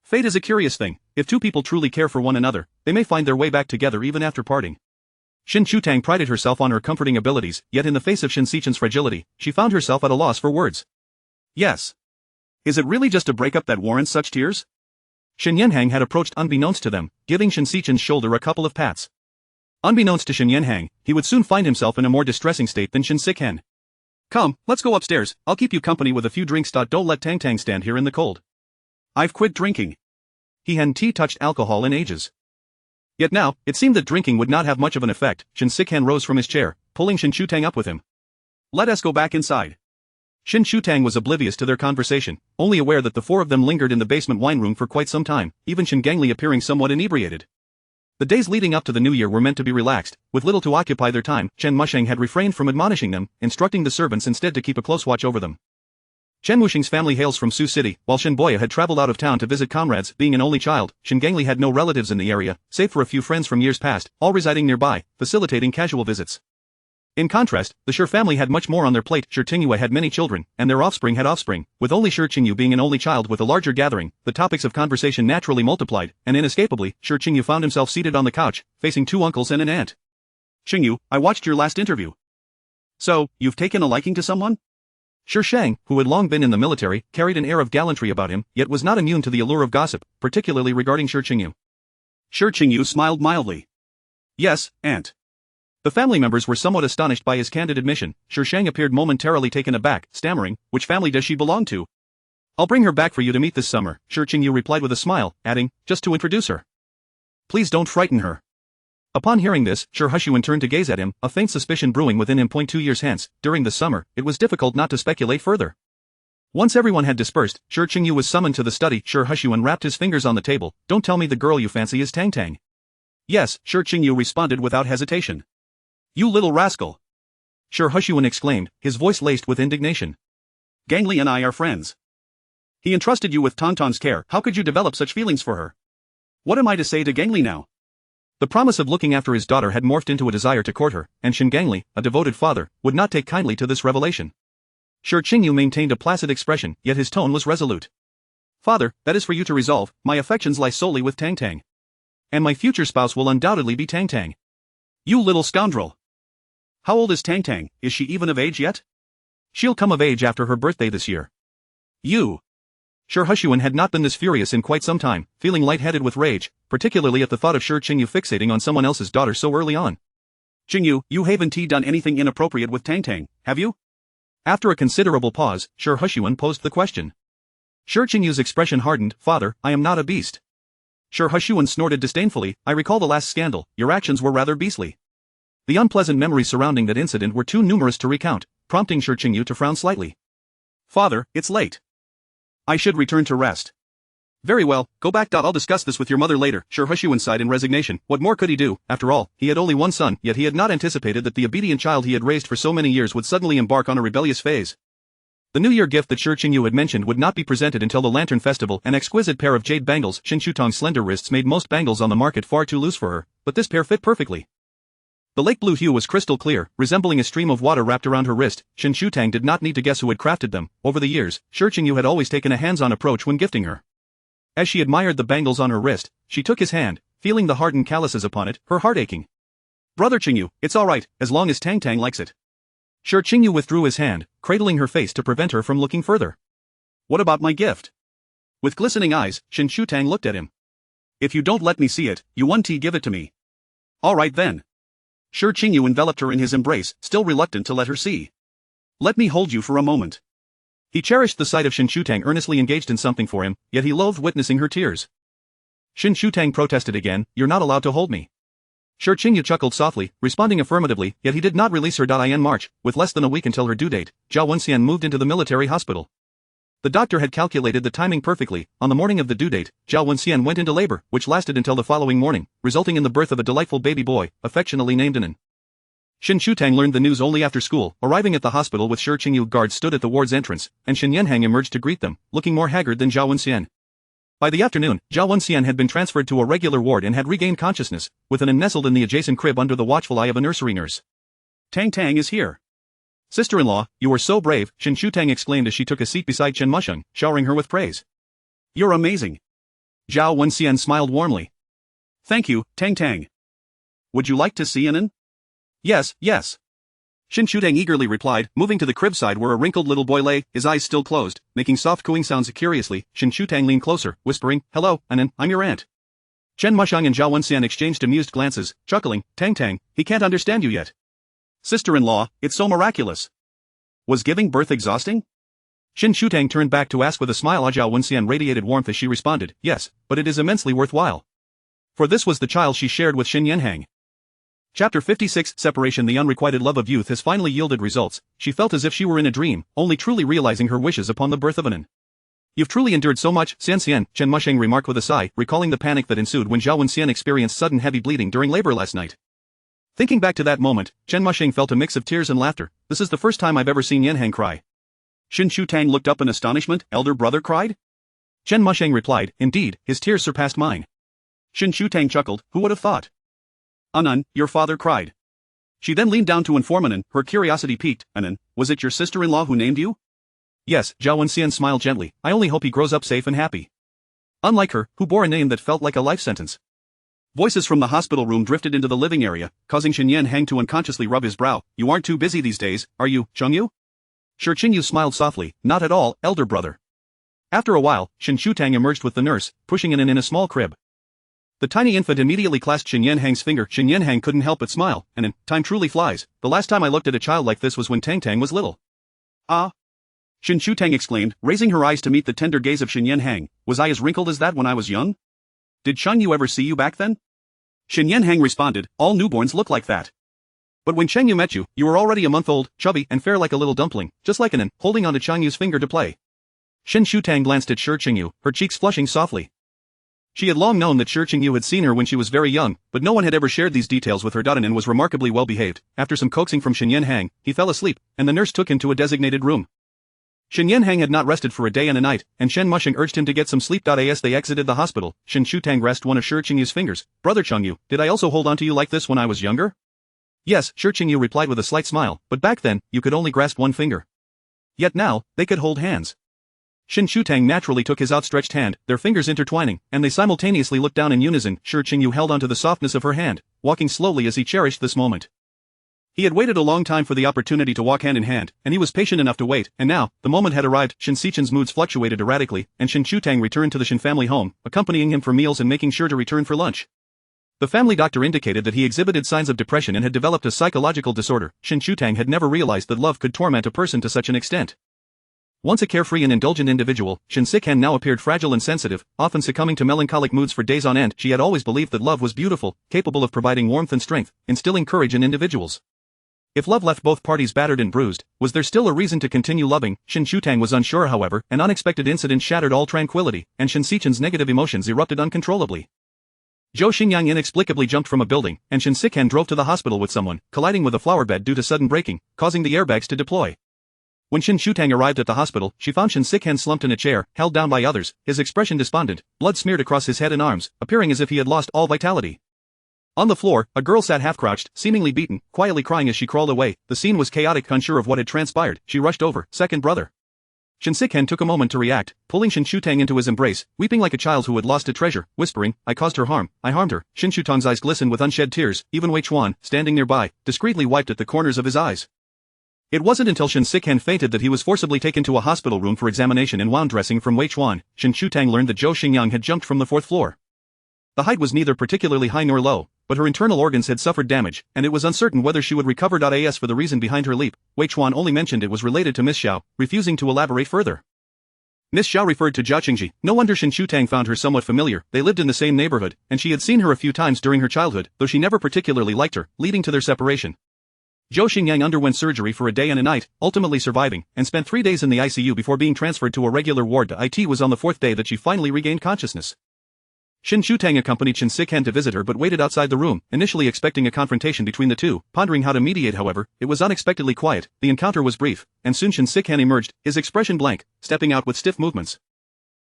Fate is a curious thing. If two people truly care for one another, they may find their way back together even after parting. Shen Shutang prided herself on her comforting abilities, yet in the face of Shen Sichan's fragility, she found herself at a loss for words. Yes. Is it really just a breakup that warrants such tears? Shen Yanhang had approached unbeknownst to them, giving Shen Sichen's shoulder a couple of pats. Unbeknownst to Shen Yanhang, he would soon find himself in a more distressing state than Shen Sichen. Come, let's go upstairs, I'll keep you company with a few drinks. Don't let Tang Tang stand here in the cold. I've quit drinking. He hadn't touched alcohol in ages. Yet now, it seemed that drinking would not have much of an effect. Shen Sichen rose from his chair, pulling Shen Shutang up with him. Let us go back inside. Shen Shutang was oblivious to their conversation, only aware that the four of them lingered in the basement wine room for quite some time, even Shen Gangli appearing somewhat inebriated. The days leading up to the new year were meant to be relaxed, with little to occupy their time. Chen Musheng had refrained from admonishing them, instructing the servants instead to keep a close watch over them. Chen Wuxing's family hails from Sioux City, while Shen Boya had traveled out of town to visit comrades. Being an only child, Shen Gangli had no relatives in the area, save for a few friends from years past, all residing nearby, facilitating casual visits. In contrast, the Shi family had much more on their plate. Shi Tingyue had many children, and their offspring had offspring, with only Shi Qingyu being an only child with a larger gathering. The topics of conversation naturally multiplied, and inescapably, Shi Qingyu found himself seated on the couch, facing two uncles and an aunt. Qingyu, I watched your last interview. So, you've taken a liking to someone? Shi Shang, who had long been in the military, carried an air of gallantry about him, yet was not immune to the allure of gossip, particularly regarding Shi Qingyu. Shi Qingyu smiled mildly. Yes, aunt. The family members were somewhat astonished by his candid admission. Shi Shang appeared momentarily taken aback, stammering, which family does she belong to? I'll bring her back for you to meet this summer, Shi Qingyu replied with a smile, adding, just to introduce her. Please don't frighten her. Upon hearing this, Shi Hushuan turned to gaze at him, a faint suspicion brewing within him. 2 years hence, during the summer, it was difficult not to speculate further. Once everyone had dispersed, Shi Qingyu was summoned to the study. Shi Hushuan rapped his fingers on the table. Don't tell me the girl you fancy is Tang Tang. Yes, Shi Qingyu responded without hesitation. You little rascal! Shi Hushuan exclaimed, his voice laced with indignation. Gangli and I are friends. He entrusted you with Tonton's care. How could you develop such feelings for her? What am I to say to Gangli now? The promise of looking after his daughter had morphed into a desire to court her, and Shen Gangli, a devoted father, would not take kindly to this revelation. Shi Qingyu maintained a placid expression, yet his tone was resolute. Father, that is for you to resolve. My affections lie solely with Tang Tang. And my future spouse will undoubtedly be Tang Tang. You little scoundrel! How old is Tang Tang? Is she even of age yet? She'll come of age after her birthday this year. You! Shi Hushuan had not been this furious in quite some time, feeling lightheaded with rage, particularly at the thought of Shi Qingyu fixating on someone else's daughter so early on. Qingyu, you haven't done anything inappropriate with Tang Tang, have you? After a considerable pause, Shi Hushuan posed the question. Shi Qingyu's expression hardened. Father, I am not a beast. Shi Hushuan snorted disdainfully. I recall the last scandal. Your actions were rather beastly. The unpleasant memories surrounding that incident were too numerous to recount, prompting Shi Qingyu to frown slightly. Father, it's late. I should return to rest. Very well, go back. I'll discuss this with your mother later. Shi Hushuan sighed in resignation. What more could he do? After all, he had only one son, yet he had not anticipated that the obedient child he had raised for so many years would suddenly embark on a rebellious phase. The New Year gift that Shi Qingyu had mentioned would not be presented until the Lantern Festival. An exquisite pair of jade bangles. Shen Shutang's slender wrists made most bangles on the market far too loose for her, but this pair fit perfectly. The lake blue hue was crystal clear, resembling a stream of water wrapped around her wrist. Shen Shutang did not need to guess who had crafted them. Over the years, Shi Qingyu had always taken a hands-on approach when gifting her. As she admired the bangles on her wrist, she took his hand, feeling the hardened calluses upon it, her heart aching. Brother Qingyu, it's all right, as long as Tang Tang likes it. Shi Qingyu withdrew his hand, cradling her face to prevent her from looking further. What about my gift? With glistening eyes, Shen Shutang looked at him. If you don't let me see it, you won't give it to me. All right then. Shi Qingyu enveloped her in his embrace, still reluctant to let her see. Let me hold you for a moment. He cherished the sight of Shen Shutang earnestly engaged in something for him, yet he loathed witnessing her tears. Shen Shutang protested again, you're not allowed to hold me. Shi Qingyu chuckled softly, responding affirmatively, yet he did not release her. In March, with less than a week until her due date, Zhao Wenxian moved into the military hospital. The doctor had calculated the timing perfectly. On the morning of the due date, Zhao Wenxian went into labor, which lasted until the following morning, resulting in the birth of a delightful baby boy, affectionately named Anan. Shen Shutang learned the news only after school. Arriving at the hospital with Shi Qingyu, guards stood at the ward's entrance, and Shen Yanhang emerged to greet them, looking more haggard than Zhao Wenxian. By the afternoon, Zhao Wenxian had been transferred to a regular ward and had regained consciousness, with Anan nestled in the adjacent crib under the watchful eye of a nursery nurse. Tang Tang is here. Sister-in-law, you are so brave, Shen Shutang exclaimed as she took a seat beside Chen Musheng, showering her with praise. You're amazing. Zhao Wenxian smiled warmly. Thank you, Tang Tang. Would you like to see Anan? Yes, yes. Shen Shutang eagerly replied, moving to the crib side where a wrinkled little boy lay, his eyes still closed, making soft cooing sounds. Curiously, Shen Shutang leaned closer, whispering, "Hello, Anan, I'm your aunt." Chen Mushang and Zhao Wenxian exchanged amused glances, chuckling, "Tang, he can't understand you yet. Sister-in-law, it's so miraculous. Was giving birth exhausting?" Shen Shutang turned back to ask with a smile. Zhao Wenxian radiated warmth as she responded, "Yes, but it is immensely worthwhile." For this was the child she shared with Shen Yanhang. Chapter 56 Separation. The unrequited love of youth has finally yielded results. She felt as if she were in a dream, only truly realizing her wishes upon the birth of Anan. "You've truly endured so much, Xian," Chen Musheng remarked with a sigh, recalling the panic that ensued when Zhao Wenxian experienced sudden heavy bleeding during labor last night. Thinking back to that moment, Chen Musheng felt a mix of tears and laughter. "This is the first time I've ever seen Yanhang cry." Shen Shutang looked up in astonishment. "Elder brother cried?" Chen Musheng replied, "Indeed, his tears surpassed mine." Shen Shutang chuckled, "Who would have thought? Anan, your father cried." She then leaned down to inform Anan, her curiosity piqued. "Anan, was it your sister-in-law who named you?" "Yes," Zhao Wenxian smiled gently. "I only hope he grows up safe and happy. Unlike her, who bore a name that felt like a life sentence." Voices from the hospital room drifted into the living area, causing Shen Yanhang to unconsciously rub his brow. "You aren't too busy these days, are you, Chengyu?" Sure. Qingyu smiled softly. "Not at all, elder brother." After a while, Shen Shutang emerged with the nurse, pushing Anan in a small crib. The tiny infant immediately clasped Shen Yanhang's finger. Shen Yanhang couldn't help but smile. "Anan, time truly flies. The last time I looked at a child like this was when Tang was little." "Ah!" Shen Shutang exclaimed, raising her eyes to meet the tender gaze of Shen Yanhang. "Was I as wrinkled as that when I was young? Did Chengyu ever see you back then?" Shen Yanhang responded, "All newborns look like that. But when Chengyu met you, you were already a month old, chubby and fair like a little dumpling, just like Anan, holding onto Chengyu's finger to play." Shen Shutang glanced at Shi Chengyu, her cheeks flushing softly. She had long known that Shi Chengyu had seen her when she was very young, but no one had ever shared these details with her. Anan was remarkably well behaved. After some coaxing from Shen Yanhang, he fell asleep, and the nurse took him to a designated room. Shen Yanhang had not rested for a day and a night, and Shen Musheng urged him to get some sleep. As they exited the hospital, Shen Shutang grasped one of Shi Chengyu's fingers. "Brother Chengyu, did I also hold onto you like this when I was younger?" "Yes," Shi Chengyu replied with a slight smile, "but back then, you could only grasp one finger. Yet now, they could hold hands." Shen Shutang naturally took his outstretched hand, their fingers intertwining, and they simultaneously looked down in unison. Shi Chengyu held onto the softness of her hand, walking slowly as he cherished this moment. He had waited a long time for the opportunity to walk hand in hand, and he was patient enough to wait, and now, the moment had arrived. Shen Xichen's moods fluctuated erratically, and Shen Shutang returned to the Shen family home, accompanying him for meals and making sure to return for lunch. The family doctor indicated that he exhibited signs of depression and had developed a psychological disorder. Shen Shutang had never realized that love could torment a person to such an extent. Once a carefree and indulgent individual, Shen Xichan now appeared fragile and sensitive, often succumbing to melancholic moods for days on end. She had always believed that love was beautiful, capable of providing warmth and strength, instilling courage in individuals. If love left both parties battered and bruised, was there still a reason to continue loving? Shen Shutang was unsure. However, an unexpected incident shattered all tranquility, and Shen Xichen's negative emotions erupted uncontrollably. Zhou Xingyang inexplicably jumped from a building, and Shen Xichan drove to the hospital with someone, colliding with a flower bed due to sudden braking, causing the airbags to deploy. When Shen Shutang arrived at the hospital, she found Shen Xichan slumped in a chair, held down by others, his expression despondent, blood smeared across his head and arms, appearing as if he had lost all vitality. On the floor, a girl sat half-crouched, seemingly beaten, quietly crying as she crawled away. The scene was chaotic. Unsure of what had transpired, she rushed over. "Second brother." Shen Xichan took a moment to react, pulling Shen Shutang into his embrace, weeping like a child who had lost a treasure, whispering, "I caused her harm, I harmed her." Shen Shutang's eyes glistened with unshed tears. Even Wei Chuan, standing nearby, discreetly wiped at the corners of his eyes. It wasn't until Shen Xichan fainted that he was forcibly taken to a hospital room for examination and wound dressing from Wei Chuan. Shen Shutang learned that Zhou Xingyang had jumped from the 4th floor. The height was neither particularly high nor low, but her internal organs had suffered damage, and it was uncertain whether she would recover. As for the reason behind her leap, Wei Chuan only mentioned it was related to Miss Xiao, refusing to elaborate further. Miss Xiao referred to Zhao Qingji. No wonder Shen Shutang found her somewhat familiar. They lived in the same neighborhood, and she had seen her a few times during her childhood, though she never particularly liked her, leading to their separation. Zhou Xingyang underwent surgery for a day and a night, ultimately surviving, and spent 3 days in the ICU before being transferred to a regular ward. It was on the 4th day that she finally regained consciousness. Shen Shutang accompanied Shen Xichan to visit her but waited outside the room, initially expecting a confrontation between the two, pondering how to mediate. However, it was unexpectedly quiet. The encounter was brief, and soon Shen Xichan emerged, his expression blank, stepping out with stiff movements.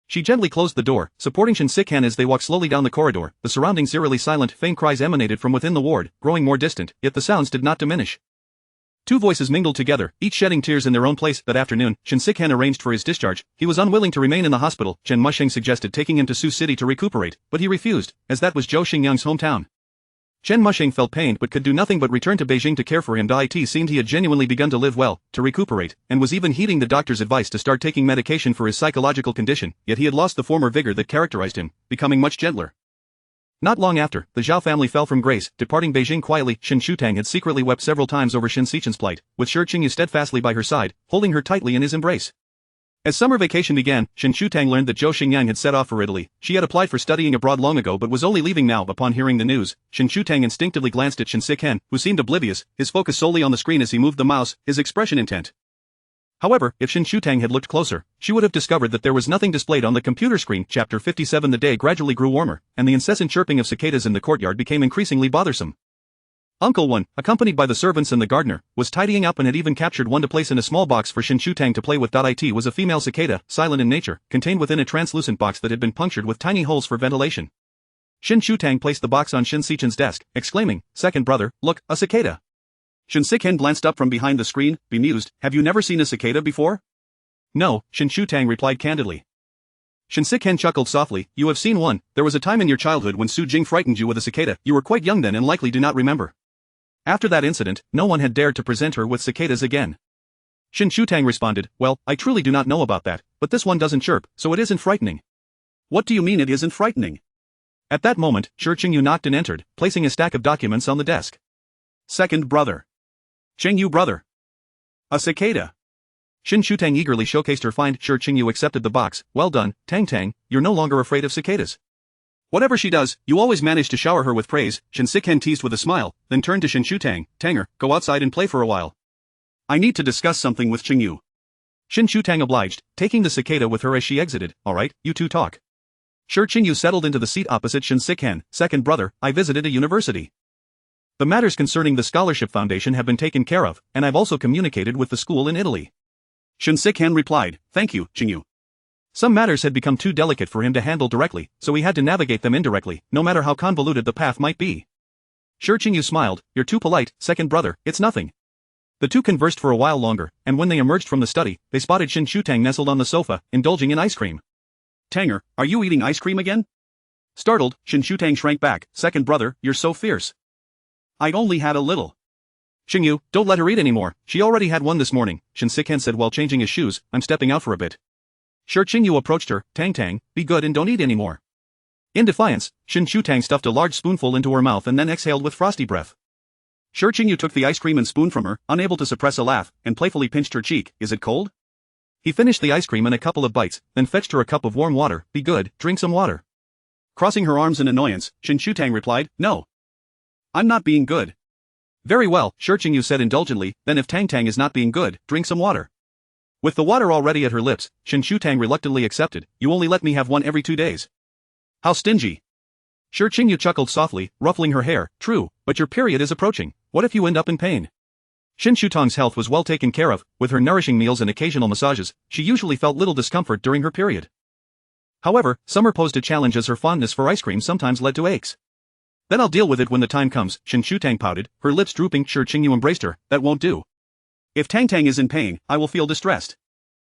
She gently closed the door, supporting Shen Xichan as they walked slowly down the corridor. The surroundings eerily silent. Faint cries emanated from within the ward, growing more distant, yet the sounds did not diminish. Two voices mingled together, each shedding tears in their own place. That afternoon, Shen Xichan arranged for his discharge. He was unwilling to remain in the hospital. Chen Musheng suggested taking him to Sioux City to recuperate, but he refused, as that was Zhou Xingyang's hometown. Chen Mushing felt pained but could do nothing but return to Beijing to care for him. It seemed he had genuinely begun to live well, to recuperate, and was even heeding the doctor's advice to start taking medication for his psychological condition, yet he had lost the former vigor that characterized him, becoming much gentler. Not long after, the Zhao family fell from grace, departing Beijing quietly. Shen Shutang had secretly wept several times over Shen Xichen's plight, with Shi Qingyu steadfastly by her side, holding her tightly in his embrace. As summer vacation began, Shen Shutang learned that Zhou Xingyang had set off for Italy. She had applied for studying abroad long ago but was only leaving now. Upon hearing the news, Shen Shutang instinctively glanced at Shen Xichen, who seemed oblivious, his focus solely on the screen as he moved the mouse, his expression intent. However, if Shen Shutang had looked closer, she would have discovered that there was nothing displayed on the computer screen. Chapter 57. The day gradually grew warmer, and the incessant chirping of cicadas in the courtyard became increasingly bothersome. Uncle Wen, accompanied by the servants and the gardener, was tidying up and had even captured one to place in a small box for Shen Shutang to play with. It was a female cicada, silent in nature, contained within a translucent box that had been punctured with tiny holes for ventilation. Shen Shutang placed the box on Shen Xichen's desk, exclaiming, "Second brother, look, a cicada." Shen Xichen glanced up from behind the screen, bemused. "Have you never seen a cicada before?" "No," Shen Shutang replied candidly. Shen Xichen chuckled softly. "You have seen one. There was a time in your childhood when Su Jing frightened you with a cicada. You were quite young then and likely do not remember." After that incident, no one had dared to present her with cicadas again. Shen Shutang responded, "Well, I truly do not know about that, but this one doesn't chirp, so it isn't frightening." "What do you mean it isn't frightening?" At that moment, Shi Qingyu knocked and entered, placing a stack of documents on the desk. "Second brother. Qingyu brother. A cicada." Shen Shutang eagerly showcased her find. Shi Qingyu accepted the box. "Well done, Tang Tang, you're no longer afraid of cicadas. Whatever she does, you always manage to shower her with praise." Shen Xichen teased with a smile, then turned to Shen Shutang. "Tanger, go outside and play for a while. I need to discuss something with Qingyu." Shen Shutang obliged, taking the cicada with her as she exited. "All right, you two talk." Shi Qingyu settled into the seat opposite Shen Xichen. "Second brother, I visited a university. The matters concerning the scholarship foundation have been taken care of, and I've also communicated with the school in Italy." Shen Xichen replied, "Thank you, Qingyu." Some matters had become too delicate for him to handle directly, so he had to navigate them indirectly, no matter how convoluted the path might be. Shi Qingyu smiled. "You're too polite, second brother, it's nothing." The two conversed for a while longer, and when they emerged from the study, they spotted Shen Shutang nestled on the sofa, indulging in ice cream. "Tanger, are you eating ice cream again?" Startled, Shen Shutang shrank back. "Second brother, you're so fierce." "I only had a little." "Qingyu, don't let her eat anymore, she already had one this morning," Shen Xichen said while changing his shoes. "I'm stepping out for a bit." Shi Qingyu approached her. "Tang Tang, be good and don't eat anymore." In defiance, Shen Shutang stuffed a large spoonful into her mouth and then exhaled with frosty breath. Shi Qingyu took the ice cream and spoon from her, unable to suppress a laugh, and playfully pinched her cheek. "Is it cold?" He finished the ice cream in a couple of bites, then fetched her a cup of warm water. "Be good, drink some water." Crossing her arms in annoyance, Shen Shutang replied, "No. I'm not being good." "Very well," Shi Qingyu said indulgently, "then if Tang Tang is not being good, drink some water." With the water already at her lips, Shen Shutang reluctantly accepted. "You only let me have one every 2 days. How stingy." Shi Qingyu chuckled softly, ruffling her hair. "True, but your period is approaching. What if you end up in pain?" Shen Shutang's health was well taken care of. With her nourishing meals and occasional massages, she usually felt little discomfort during her period. However, summer posed a challenge as her fondness for ice cream sometimes led to aches. "Then I'll deal with it when the time comes," Shen Shutang pouted, her lips drooping. Shi Qingyu embraced her. "That won't do. If Tang Tang is in pain, I will feel distressed."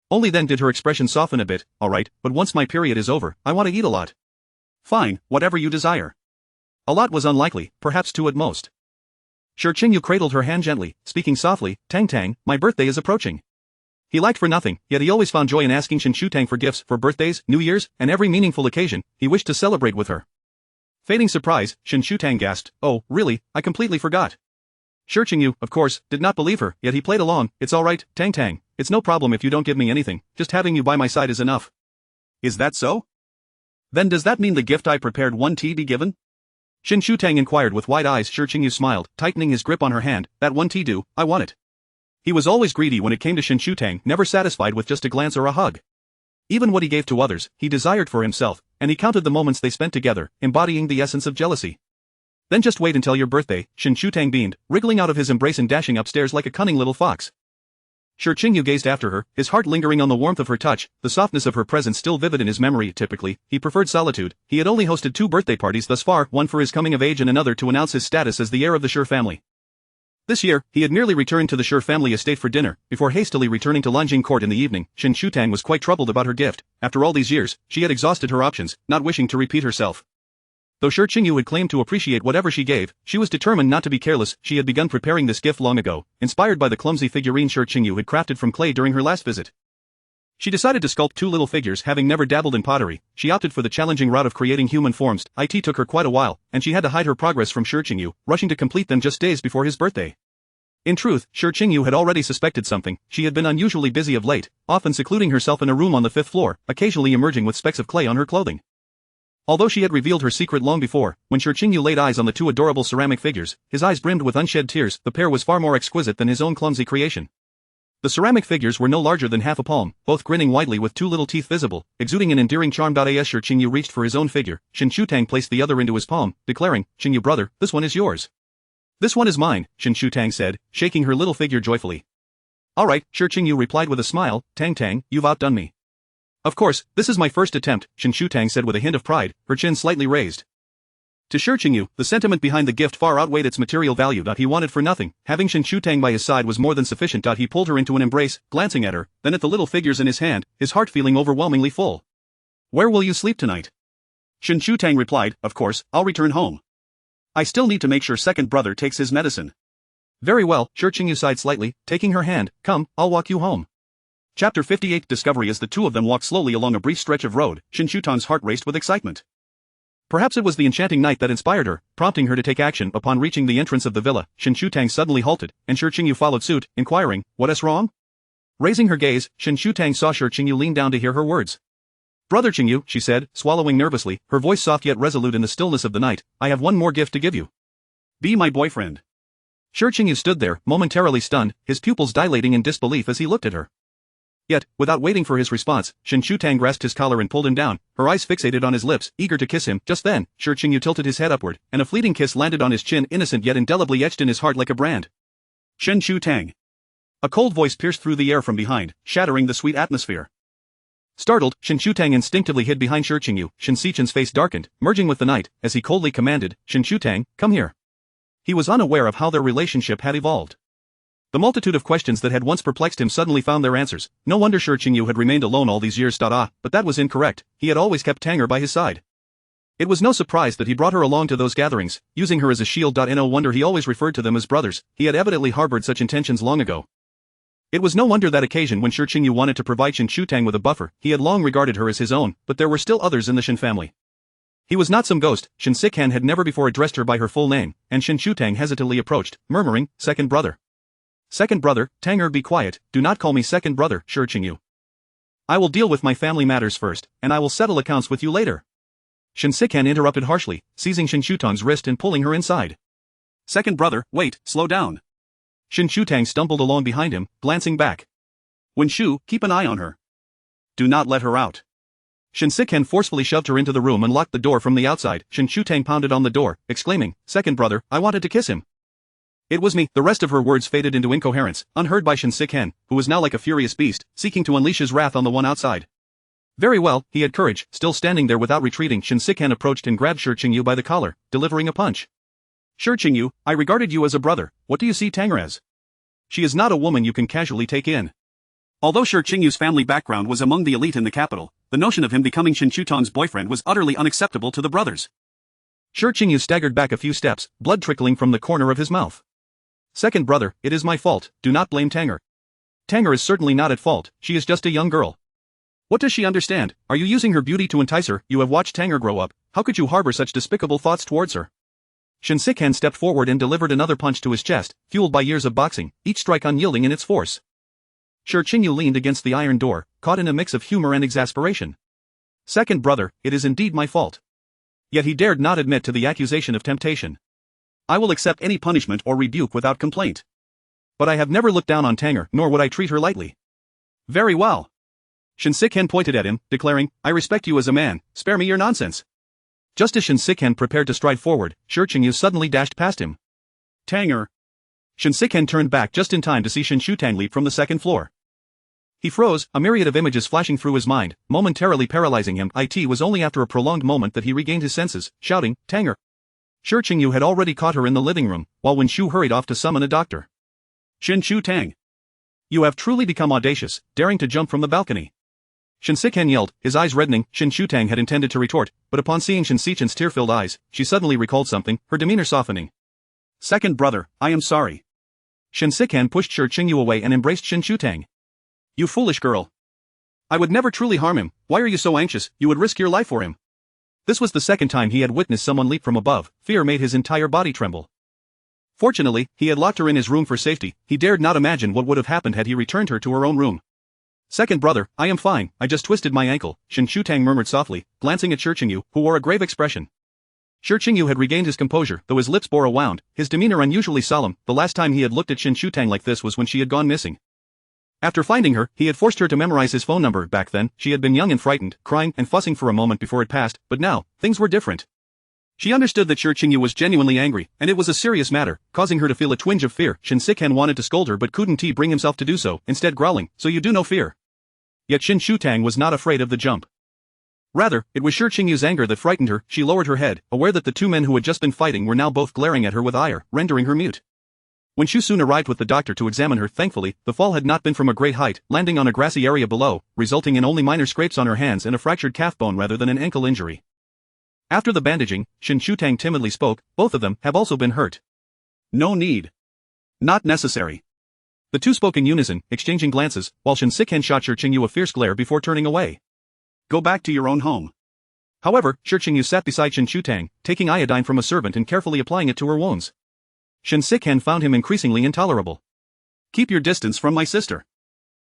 Only then did her expression soften a bit. "All right, but once my period is over, I want to eat a lot." "Fine, whatever you desire." A lot was unlikely, perhaps 2 at most. Shi Qingyu cradled her hand gently, speaking softly. "Tang Tang, my birthday is approaching." He liked for nothing, yet he always found joy in asking Shen Shutang for gifts for birthdays, New Year's, and every meaningful occasion he wished to celebrate with her. Feigning surprise, Shen Shutang gasped, "Oh, really, I completely forgot." Shi Qingyu, of course, did not believe her, yet he played along. "It's all right, Tang Tang. It's no problem if you don't give me anything, just having you by my side is enough." "Is that so? Then does that mean the gift I prepared won't be given?" Shen Shutang inquired with wide eyes. Shi Qingyu smiled, tightening his grip on her hand. "That won't do, I want it." He was always greedy when it came to Shen Shutang, never satisfied with just a glance or a hug. Even what he gave to others, he desired for himself, and he counted the moments they spent together, embodying the essence of jealousy. "Then just wait until your birthday," Shen Shutang beamed, wriggling out of his embrace and dashing upstairs like a cunning little fox. Shi Qingyu gazed after her, his heart lingering on the warmth of her touch, the softness of her presence still vivid in his memory. Typically, he preferred solitude. He had only hosted 2 birthday parties thus far, one for his coming of age and another to announce his status as the heir of the Shi family. This year, he had merely returned to the Shi family estate for dinner, before hastily returning to Lanjing Court in the evening. Shen Shutang was quite troubled about her gift. After all these years, she had exhausted her options, not wishing to repeat herself. Though Shi Qingyu had claimed to appreciate whatever she gave, she was determined not to be careless. She had begun preparing this gift long ago, inspired by the clumsy figurine Shi Qingyu had crafted from clay during her last visit. She decided to sculpt two little figures. Having never dabbled in pottery, she opted for the challenging route of creating human forms. It took her quite a while, and she had to hide her progress from Shi Qingyu, rushing to complete them just days before his birthday. In truth, Shi Qingyu had already suspected something. She had been unusually busy of late, often secluding herself in a room on the 5th floor, occasionally emerging with specks of clay on her clothing. Although she had revealed her secret long before, when Shi Qingyu laid eyes on the two adorable ceramic figures, his eyes brimmed with unshed tears. The pair was far more exquisite than his own clumsy creation. The ceramic figures were no larger than half a palm, both grinning widely with two little teeth visible, exuding an endearing charm. As Shi Qingyu reached for his own figure, Shen Shutang placed the other into his palm, declaring, "Qingyu brother, this one is yours." "This one is mine," Shen Shutang said, shaking her little figure joyfully. "All right," Shi Qingyu replied with a smile, "Tang, you've outdone me." "Of course, this is my first attempt," Shen Shutang said with a hint of pride, her chin slightly raised. To Shi Qingyu, the sentiment behind the gift far outweighed its material value. He wanted for nothing. Having Shen Shutang by his side was more than sufficient. He pulled her into an embrace, glancing at her, then at the little figures in his hand, his heart feeling overwhelmingly full. "Where will you sleep tonight?" Shen Shutang replied, "Of course, I'll return home. I still need to make sure second brother takes his medicine." "Very well," Shi Qingyu sighed slightly, taking her hand, "Come, I'll walk you home." Chapter 58 Discovery. As the two of them walked slowly along a brief stretch of road, Shen Shutang's heart raced with excitement. Perhaps it was the enchanting night that inspired her, prompting her to take action. Upon reaching the entrance of the villa, Shen Shutang suddenly halted, and Shi Qingyu followed suit, inquiring, "What is wrong?" Raising her gaze, Shen Shutang saw Shi Qingyu lean down to hear her words. "Brother Qingyu," she said, swallowing nervously, her voice soft yet resolute in the stillness of the night, "I have one more gift to give you. Be my boyfriend." Shi Qingyu stood there, momentarily stunned, his pupils dilating in disbelief as he looked at her. Yet, without waiting for his response, Shen Shutang grasped his collar and pulled him down, her eyes fixated on his lips, eager to kiss him. Just then, Shi Qingyu tilted his head upward, and a fleeting kiss landed on his chin, innocent yet indelibly etched in his heart like a brand. "Shen Shutang." A cold voice pierced through the air from behind, shattering the sweet atmosphere. Startled, Shen Shutang instinctively hid behind Shi Qingyu. Shen Sichen's face darkened, merging with the night, as he coldly commanded, "Shen Shutang, come here." He was unaware of how their relationship had evolved. The multitude of questions that had once perplexed him suddenly found their answers. No wonder Shi Qingyu had remained alone all these years. But that was incorrect. He had always kept Tanger by his side. It was no surprise that he brought her along to those gatherings, using her as a shield. No wonder he always referred to them as brothers. He had evidently harbored such intentions long ago. It was no wonder that occasion when Shi Qingyu wanted to provide Shen Shutang with a buffer. He had long regarded her as his own, but there were still others in the Shen family. He was not some ghost. Shen Sichan had never before addressed her by her full name, and Shen Shutang hesitantly approached, murmuring, "Second brother. Second brother, Tanger, be quiet, do not call me second brother, Shi Qingyu. I will deal with my family matters first, and I will settle accounts with you later." Shen Sichan interrupted harshly, seizing Shen Shutang's wrist and pulling her inside. "Second brother, wait, slow down." Shen Shutang stumbled along behind him, glancing back. "Wen Shu, keep an eye on her. Do not let her out." Shen Sichan forcefully shoved her into the room and locked the door from the outside. Shen Shutang pounded on the door, exclaiming, "Second brother, I wanted to kiss him." "It was me." The rest of her words faded into incoherence, unheard by Shen Sichan, who was now like a furious beast, seeking to unleash his wrath on the one outside. Very well, he had courage. Still standing there without retreating, Shen Sichan approached and grabbed Shi Qingyu by the collar, delivering a punch. "Shi Qingyu, I regarded you as a brother. What do you see Tanger as? She is not a woman you can casually take in." Although Shi Qingyu's family background was among the elite in the capital, the notion of him becoming Shen Shutang's boyfriend was utterly unacceptable to the brothers. Shi Qingyu staggered back a few steps, blood trickling from the corner of his mouth. "Second brother, it is my fault, do not blame Tanger. Tanger is certainly not at fault, she is just a young girl. What does she understand? Are you using her beauty to entice her? You have watched Tanger grow up, how could you harbor such despicable thoughts towards her?" Shen Sichan stepped forward and delivered another punch to his chest, fueled by years of boxing, each strike unyielding in its force. Shi Qingyu leaned against the iron door, caught in a mix of humor and exasperation. "Second brother, it is indeed my fault." Yet he dared not admit to the accusation of temptation. "I will accept any punishment or rebuke without complaint. But I have never looked down on Tanger, nor would I treat her lightly." "Very well." Shen Sichan pointed at him, declaring, "I respect you as a man, spare me your nonsense." Just as Shen Sichan prepared to stride forward, Shi Qingyu suddenly dashed past him. "Tanger." Shen Sichan turned back just in time to see Shen Shutang leap from the second floor. He froze, a myriad of images flashing through his mind, momentarily paralyzing him. It was only after a prolonged moment that he regained his senses, shouting, "Tanger!" Shi Qingyu had already caught her in the living room, while Wen Shu hurried off to summon a doctor. "Shen Shutang! You have truly become audacious, daring to jump from the balcony." Shen Sichen yelled, his eyes reddening. Shen Shutang had intended to retort, but upon seeing Shen Sichen's tear-filled eyes, she suddenly recalled something, her demeanor softening. Second brother, I am sorry. Shen Sichen pushed Shi Qingyu away and embraced Shen Shutang. You foolish girl. I would never truly harm him, why are you so anxious, you would risk your life for him. This was the second time he had witnessed someone leap from above, fear made his entire body tremble. Fortunately, he had locked her in his room for safety, he dared not imagine what would have happened had he returned her to her own room. Second brother, I am fine, I just twisted my ankle, Shen Shutang murmured softly, glancing at Shi Qingyu, who wore a grave expression. Shi Qingyu had regained his composure, though his lips bore a wound, his demeanor unusually solemn. The last time he had looked at Shen Shutang like this was when she had gone missing. After finding her, he had forced her to memorize his phone number. Back then, she had been young and frightened, crying and fussing for a moment before it passed, but now, things were different. She understood that Shi Qingyu was genuinely angry, and it was a serious matter, causing her to feel a twinge of fear. Shen Sichen wanted to scold her but couldn't bring himself to do so, instead growling, so you do no fear. Yet Shen Shutang was not afraid of the jump. Rather, it was Shi Qingyu's anger that frightened her. She lowered her head, aware that the two men who had just been fighting were now both glaring at her with ire, rendering her mute. When Shu soon arrived with the doctor to examine her, thankfully, the fall had not been from a great height, landing on a grassy area below, resulting in only minor scrapes on her hands and a fractured calf bone rather than an ankle injury. After the bandaging, Shen Shutang timidly spoke, both of them have also been hurt. No need. Not necessary. The two spoke in unison, exchanging glances, while Shen Sichen shot Shi Qingyu a fierce glare before turning away. Go back to your own home. However, Shi Qingyu sat beside Shen Shutang, taking iodine from a servant and carefully applying it to her wounds. Shen Sichen found him increasingly intolerable. Keep your distance from my sister.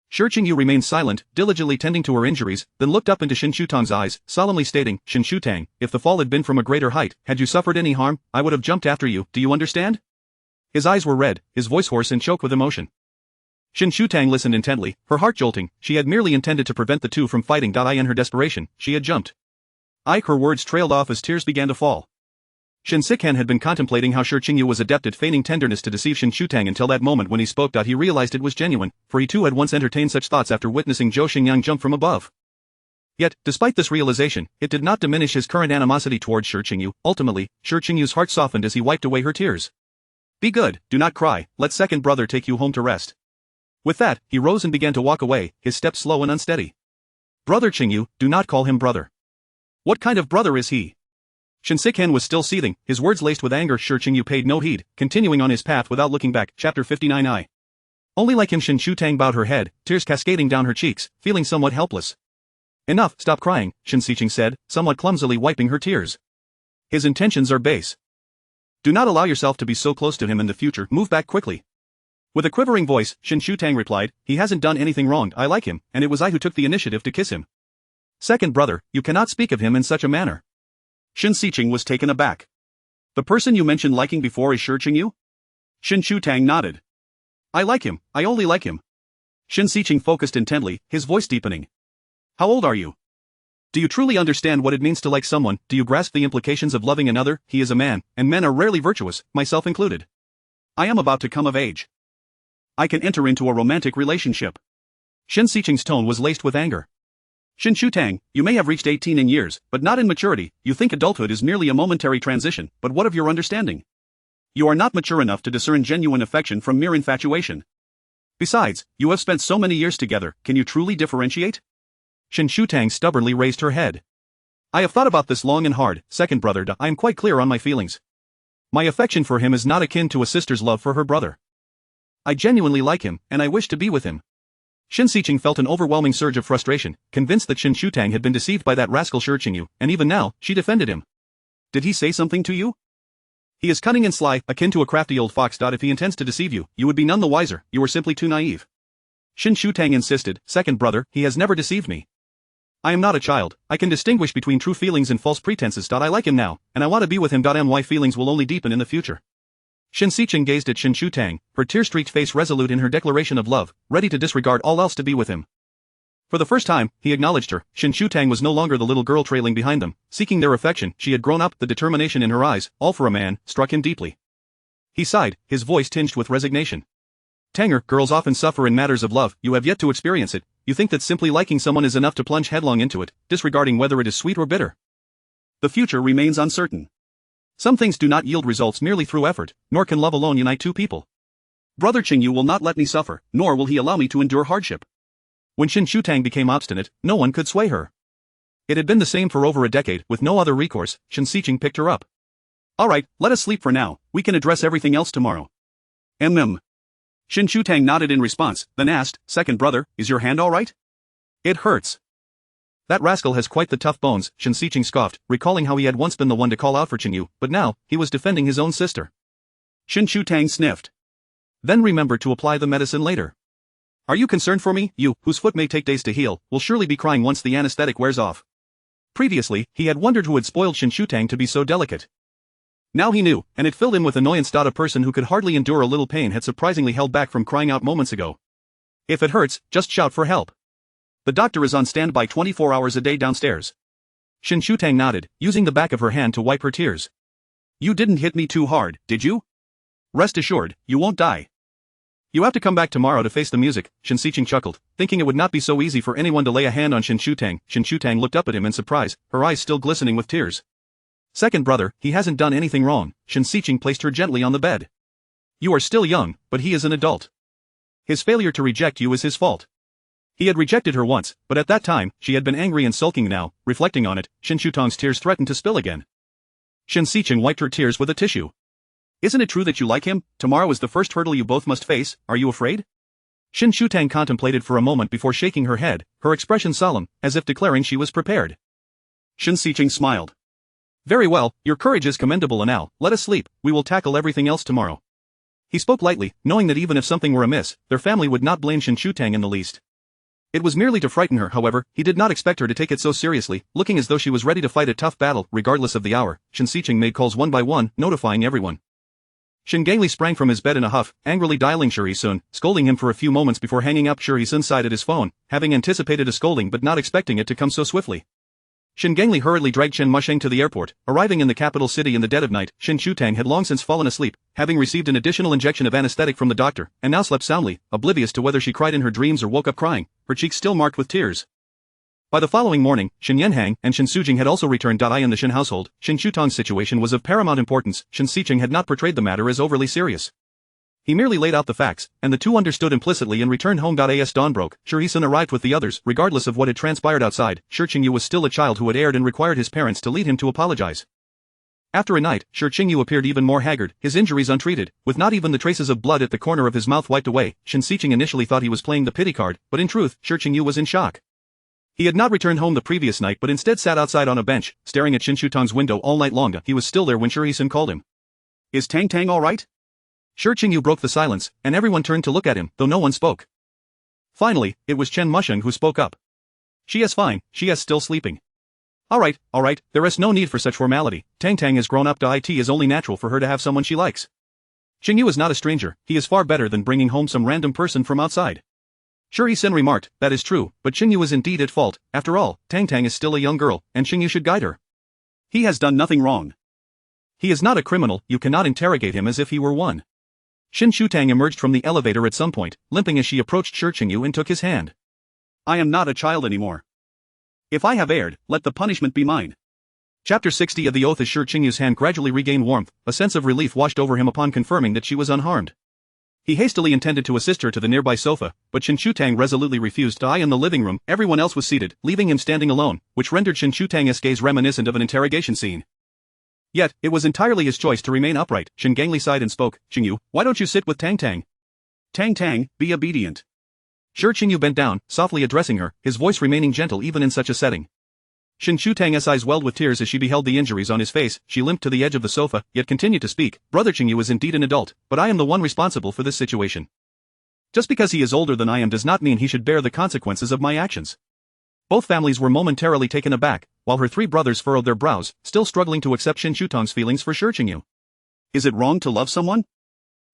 Shi Qingyu remained silent, diligently tending to her injuries, then looked up into Shen Shutang's eyes, solemnly stating, Shen Shutang, if the fall had been from a greater height, had you suffered any harm, I would have jumped after you, do you understand? His eyes were red, his voice hoarse and choked with emotion. Shen Shutang listened intently, her heart jolting. She had merely intended to prevent the two from fighting. In her desperation, she had jumped. Her words trailed off as tears began to fall. Shen Sichen had been contemplating how Shi Qingyu was adept at feigning tenderness to deceive Shen Shutang until that moment when he spoke. He realized it was genuine, for he too had once entertained such thoughts after witnessing Zhou Xingyang jump from above. Yet, despite this realization, it did not diminish his current animosity towards Shi Qingyu. Ultimately, Shi Qingyu's heart softened as he wiped away her tears. Be good, do not cry, let second brother take you home to rest. With that, he rose and began to walk away, his steps slow and unsteady. Brother Qingyu, do not call him brother. What kind of brother is he? Shen Sichen was still seething, his words laced with anger. Shi Qingyu paid no heed, continuing on his path without looking back. Chapter 59I. Only like him Shen Shutang bowed her head, tears cascading down her cheeks, feeling somewhat helpless. Enough, stop crying, Shen Sichen said, somewhat clumsily wiping her tears. His intentions are base. Do not allow yourself to be so close to him in the future, move back quickly. With a quivering voice, Shen Shutang replied, he hasn't done anything wrong, I like him, and it was I who took the initiative to kiss him. Second brother, you cannot speak of him in such a manner. Shen Sichen was taken aback. The person you mentioned liking before is Shi Qingyu? Shen Shutang nodded. I like him, I only like him. Shen Sichen focused intently, his voice deepening. How old are you? Do you truly understand what it means to like someone? Do you grasp the implications of loving another? He is a man, and men are rarely virtuous, myself included. I am about to come of age. I can enter into a romantic relationship. Shen Sichen's tone was laced with anger. Shen Shutang, you may have reached 18 in years, but not in maturity. You think adulthood is merely a momentary transition, but what of your understanding? You are not mature enough to discern genuine affection from mere infatuation. Besides, you have spent so many years together, can you truly differentiate? Shen Shutang stubbornly raised her head. I have thought about this long and hard, second brother. I am quite clear on my feelings. My affection for him is not akin to a sister's love for her brother. I genuinely like him, and I wish to be with him. Shen Sichen felt an overwhelming surge of frustration, convinced that Shen Shutang had been deceived by that rascal Shi Qingyu, and even now, she defended him. Did he say something to you? He is cunning and sly, akin to a crafty old fox. If he intends to deceive you, you would be none the wiser, you are simply too naive. Shen Shutang insisted, second brother, he has never deceived me. I am not a child, I can distinguish between true feelings and false pretenses. I like him now, and I want to be with him. My feelings will only deepen in the future. Shen Sichen gazed at Shen Shutang, her tear-streaked face resolute in her declaration of love, ready to disregard all else to be with him. For the first time, he acknowledged her. Shen Shutang was no longer the little girl trailing behind them, seeking their affection. She had grown up, the determination in her eyes, all for a man, struck him deeply. He sighed, his voice tinged with resignation. Tanger, girls often suffer in matters of love, you have yet to experience it. You think that simply liking someone is enough to plunge headlong into it, disregarding whether it is sweet or bitter. The future remains uncertain. Some things do not yield results merely through effort, nor can love alone unite two people. Brother Qingyu will not let me suffer, nor will he allow me to endure hardship. When Shen Shutang became obstinate, no one could sway her. It had been the same for over a decade. With no other recourse, Shen Xiqing picked her up. Alright, let us sleep for now, we can address everything else tomorrow. Shen Shutang nodded in response, then asked, second brother, is your hand alright? It hurts. That rascal has quite the tough bones, Shen Xiqing scoffed, recalling how he had once been the one to call out for Qingyu, but now, he was defending his own sister. Shen Shutang sniffed. Then remember to apply the medicine later. Are you concerned for me? You, whose foot may take days to heal, will surely be crying once the anesthetic wears off. Previously, he had wondered who had spoiled Shen Shutang to be so delicate. Now he knew, and it filled him with annoyance. A person who could hardly endure a little pain had surprisingly held back from crying out moments ago. If it hurts, just shout for help. The doctor is on standby 24 hours a day downstairs. Shen Shutang nodded, using the back of her hand to wipe her tears. You didn't hit me too hard, did you? Rest assured, you won't die. You have to come back tomorrow to face the music, Shen Xiqing chuckled, thinking it would not be so easy for anyone to lay a hand on Shen Shutang. Shen Shutang looked up at him in surprise, her eyes still glistening with tears. Second brother, he hasn't done anything wrong. Shen Xiqing placed her gently on the bed. You are still young, but he is an adult. His failure to reject you is his fault. He had rejected her once, but at that time, she had been angry and sulking. Now, reflecting on it, Shen Shutang's tears threatened to spill again. Shen Xiqing wiped her tears with a tissue. Isn't it true that you like him? Tomorrow is the first hurdle you both must face, are you afraid? Shen Shutang contemplated for a moment before shaking her head, her expression solemn, as if declaring she was prepared. Shen Xiqing smiled. Very well, your courage is commendable, and now, let us sleep, we will tackle everything else tomorrow. He spoke lightly, knowing that even if something were amiss, their family would not blame Shen Shutang in the least. It was merely to frighten her. However, he did not expect her to take it so seriously. Looking as though she was ready to fight a tough battle, regardless of the hour, Shen Xiqing made calls one by one, notifying everyone. Shen Gangli sprang from his bed in a huff, angrily dialing Shi Sun, scolding him for a few moments before hanging up. Shi Sun sighed at his phone, having anticipated a scolding but not expecting it to come so swiftly. Shen Gangli hurriedly dragged Shen Musheng to the airport. Arriving in the capital city in the dead of night, Shen Shutang had long since fallen asleep, having received an additional injection of anesthetic from the doctor, and now slept soundly, oblivious to whether she cried in her dreams or woke up crying, her cheeks still marked with tears. By the following morning, Shen Yanhang and Shen Sujing had also returned. In the Shen household, Shen Shutang's situation was of paramount importance. Shen Xiqing had not portrayed the matter as overly serious. He merely laid out the facts, and the two understood implicitly and returned home. As dawn broke, Shi Sun arrived with the others. Regardless of what had transpired outside, Shi Qingyu was still a child who had erred and required his parents to lead him to apologize. After a night, Shi Qingyu appeared even more haggard, his injuries untreated, with not even the traces of blood at the corner of his mouth wiped away. Shen Xiqing initially thought he was playing the pity card, but in truth, Shi Qingyu was in shock. He had not returned home the previous night but instead sat outside on a bench, staring at Shen Shutang's window all night long. He was still there when Shi Sun called him. Is Tang Tang alright? Shi Qingyu broke the silence, and everyone turned to look at him, though no one spoke. Finally, it was Chen Musheng who spoke up. She is fine, she is still sleeping. Alright, there is no need for such formality. Tang Tang has grown up. It is only natural for her to have someone she likes. Qingyu is not a stranger, he is far better than bringing home some random person from outside. Shi Sun remarked, that is true, but Qingyu is indeed at fault. After all, Tang Tang is still a young girl, and Qingyu should guide her. He has done nothing wrong. He is not a criminal, you cannot interrogate him as if he were one. Shen Shutang emerged from the elevator at some point, limping as she approached Shi Qingyu and took his hand. I am not a child anymore. If I have erred, let the punishment be mine. Chapter 60 of the Oath. As Shi Qingyu's hand gradually regained warmth, a sense of relief washed over him upon confirming that she was unharmed. He hastily intended to assist her to the nearby sofa, but Shen Shutang resolutely refused. In the living room, everyone else was seated, leaving him standing alone, which rendered Shen Shutang's gaze reminiscent of an interrogation scene. Yet, it was entirely his choice to remain upright. Shen Gangli sighed and spoke, Qingyu, why don't you sit with Tang Tang? Tang Tang, be obedient. Shi Qingyu bent down, softly addressing her, his voice remaining gentle even in such a setting. Shen Shutang's eyes welled with tears as she beheld the injuries on his face. She limped to the edge of the sofa, yet continued to speak. Brother Qingyu is indeed an adult, but I am the one responsible for this situation. Just because he is older than I am does not mean he should bear the consequences of my actions. Both families were momentarily taken aback, while her three brothers furrowed their brows, still struggling to accept Shen Shutang's feelings for Shi Qingyu. Is it wrong to love someone?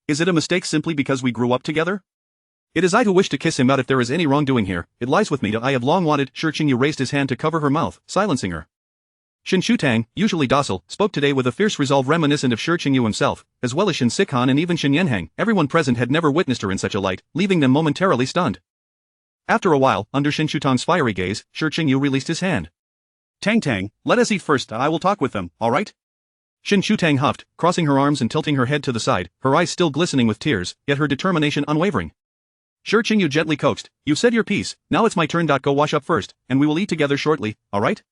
Is it a mistake simply because we grew up together? It is I who wish to kiss him out. If there is any wrongdoing here, it lies with me. I have long wanted. Shi Qingyu raised his hand to cover her mouth, silencing her. Shen Shutang, usually docile, spoke today with a fierce resolve reminiscent of Shi Qingyu himself, as well as Shen Sikhan and even Shen Yanhang. Everyone present had never witnessed her in such a light, leaving them momentarily stunned. After a while, under Shen Shutang's fiery gaze, Shi Qingyu released his hand. Tang Tang, let us eat first. I will talk with them, alright? Shen Shutang huffed, crossing her arms and tilting her head to the side, her eyes still glistening with tears, yet her determination unwavering. Shi Qingyu gently coaxed, "You've said your piece, now it's my turn. Go wash up first, and we will eat together shortly, alright?"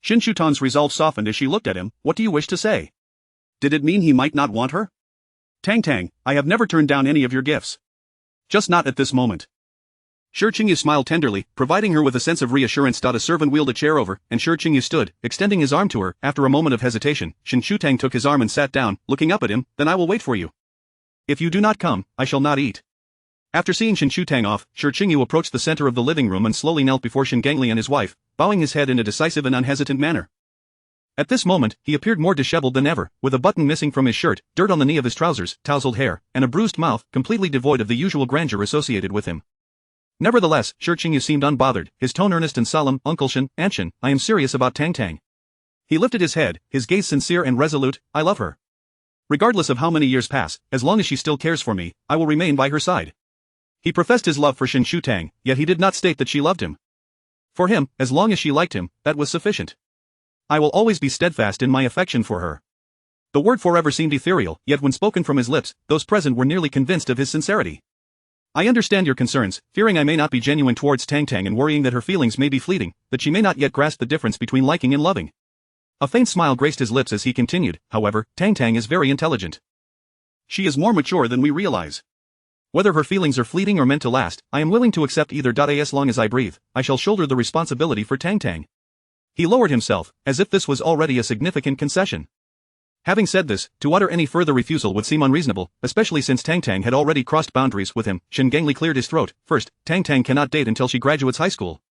Shen Shutang's resolve softened as she looked at him. What do you wish to say? Did it mean he might not want her? Tang, I have never turned down any of your gifts. Just not at this moment. Shi Qingyu smiled tenderly, providing her with a sense of reassurance. A servant wheeled a chair over, and Shi Qingyu stood, extending his arm to her. After a moment of hesitation, Shen Shutang took his arm and sat down, looking up at him. Then I will wait for you. If you do not come, I shall not eat. After seeing Shen Shutang off, Shi Qingyu approached the center of the living room and slowly knelt before Shen Gangli and his wife, bowing his head in a decisive and unhesitant manner. At this moment, he appeared more disheveled than ever, with a button missing from his shirt, dirt on the knee of his trousers, tousled hair, and a bruised mouth, completely devoid of the usual grandeur associated with him. Nevertheless, Shi Qingyu seemed unbothered, his tone earnest and solemn. Uncle Shen, Aunt Shen, I am serious about Tang. He lifted his head, his gaze sincere and resolute. I love her. Regardless of how many years pass, as long as she still cares for me, I will remain by her side. He professed his love for Shen Shutang, yet he did not state that she loved him. For him, as long as she liked him, that was sufficient. I will always be steadfast in my affection for her. The word forever seemed ethereal, yet when spoken from his lips, those present were nearly convinced of his sincerity. I understand your concerns, fearing I may not be genuine towards Tang and worrying that her feelings may be fleeting, that she may not yet grasp the difference between liking and loving. A faint smile graced his lips as he continued. However, Tang is very intelligent. She is more mature than we realize. Whether her feelings are fleeting or meant to last, I am willing to accept either. As long as I breathe, I shall shoulder the responsibility for Tang. He lowered himself, as if this was already a significant concession. Having said this, to utter any further refusal would seem unreasonable, especially since Tang had already crossed boundaries with him. Shen Gangli cleared his throat. First, Tang cannot date until she graduates high school.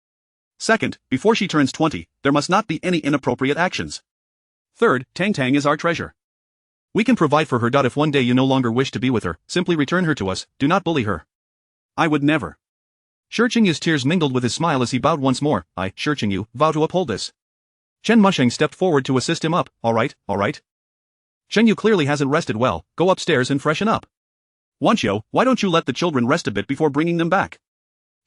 Second, before she turns 20, there must not be any inappropriate actions. Third, Tang is our treasure. We can provide for her. If one day you no longer wish to be with her, simply return her to us, do not bully her. I would never. Shi Qingyu's tears mingled with his smile as he bowed once more. I, Shi Qingyu, vow to uphold this. Chen Musheng stepped forward to assist him up. Alright. Shen Yu clearly hasn't rested well, go upstairs and freshen up. Wanqiu, why don't you let the children rest a bit before bringing them back?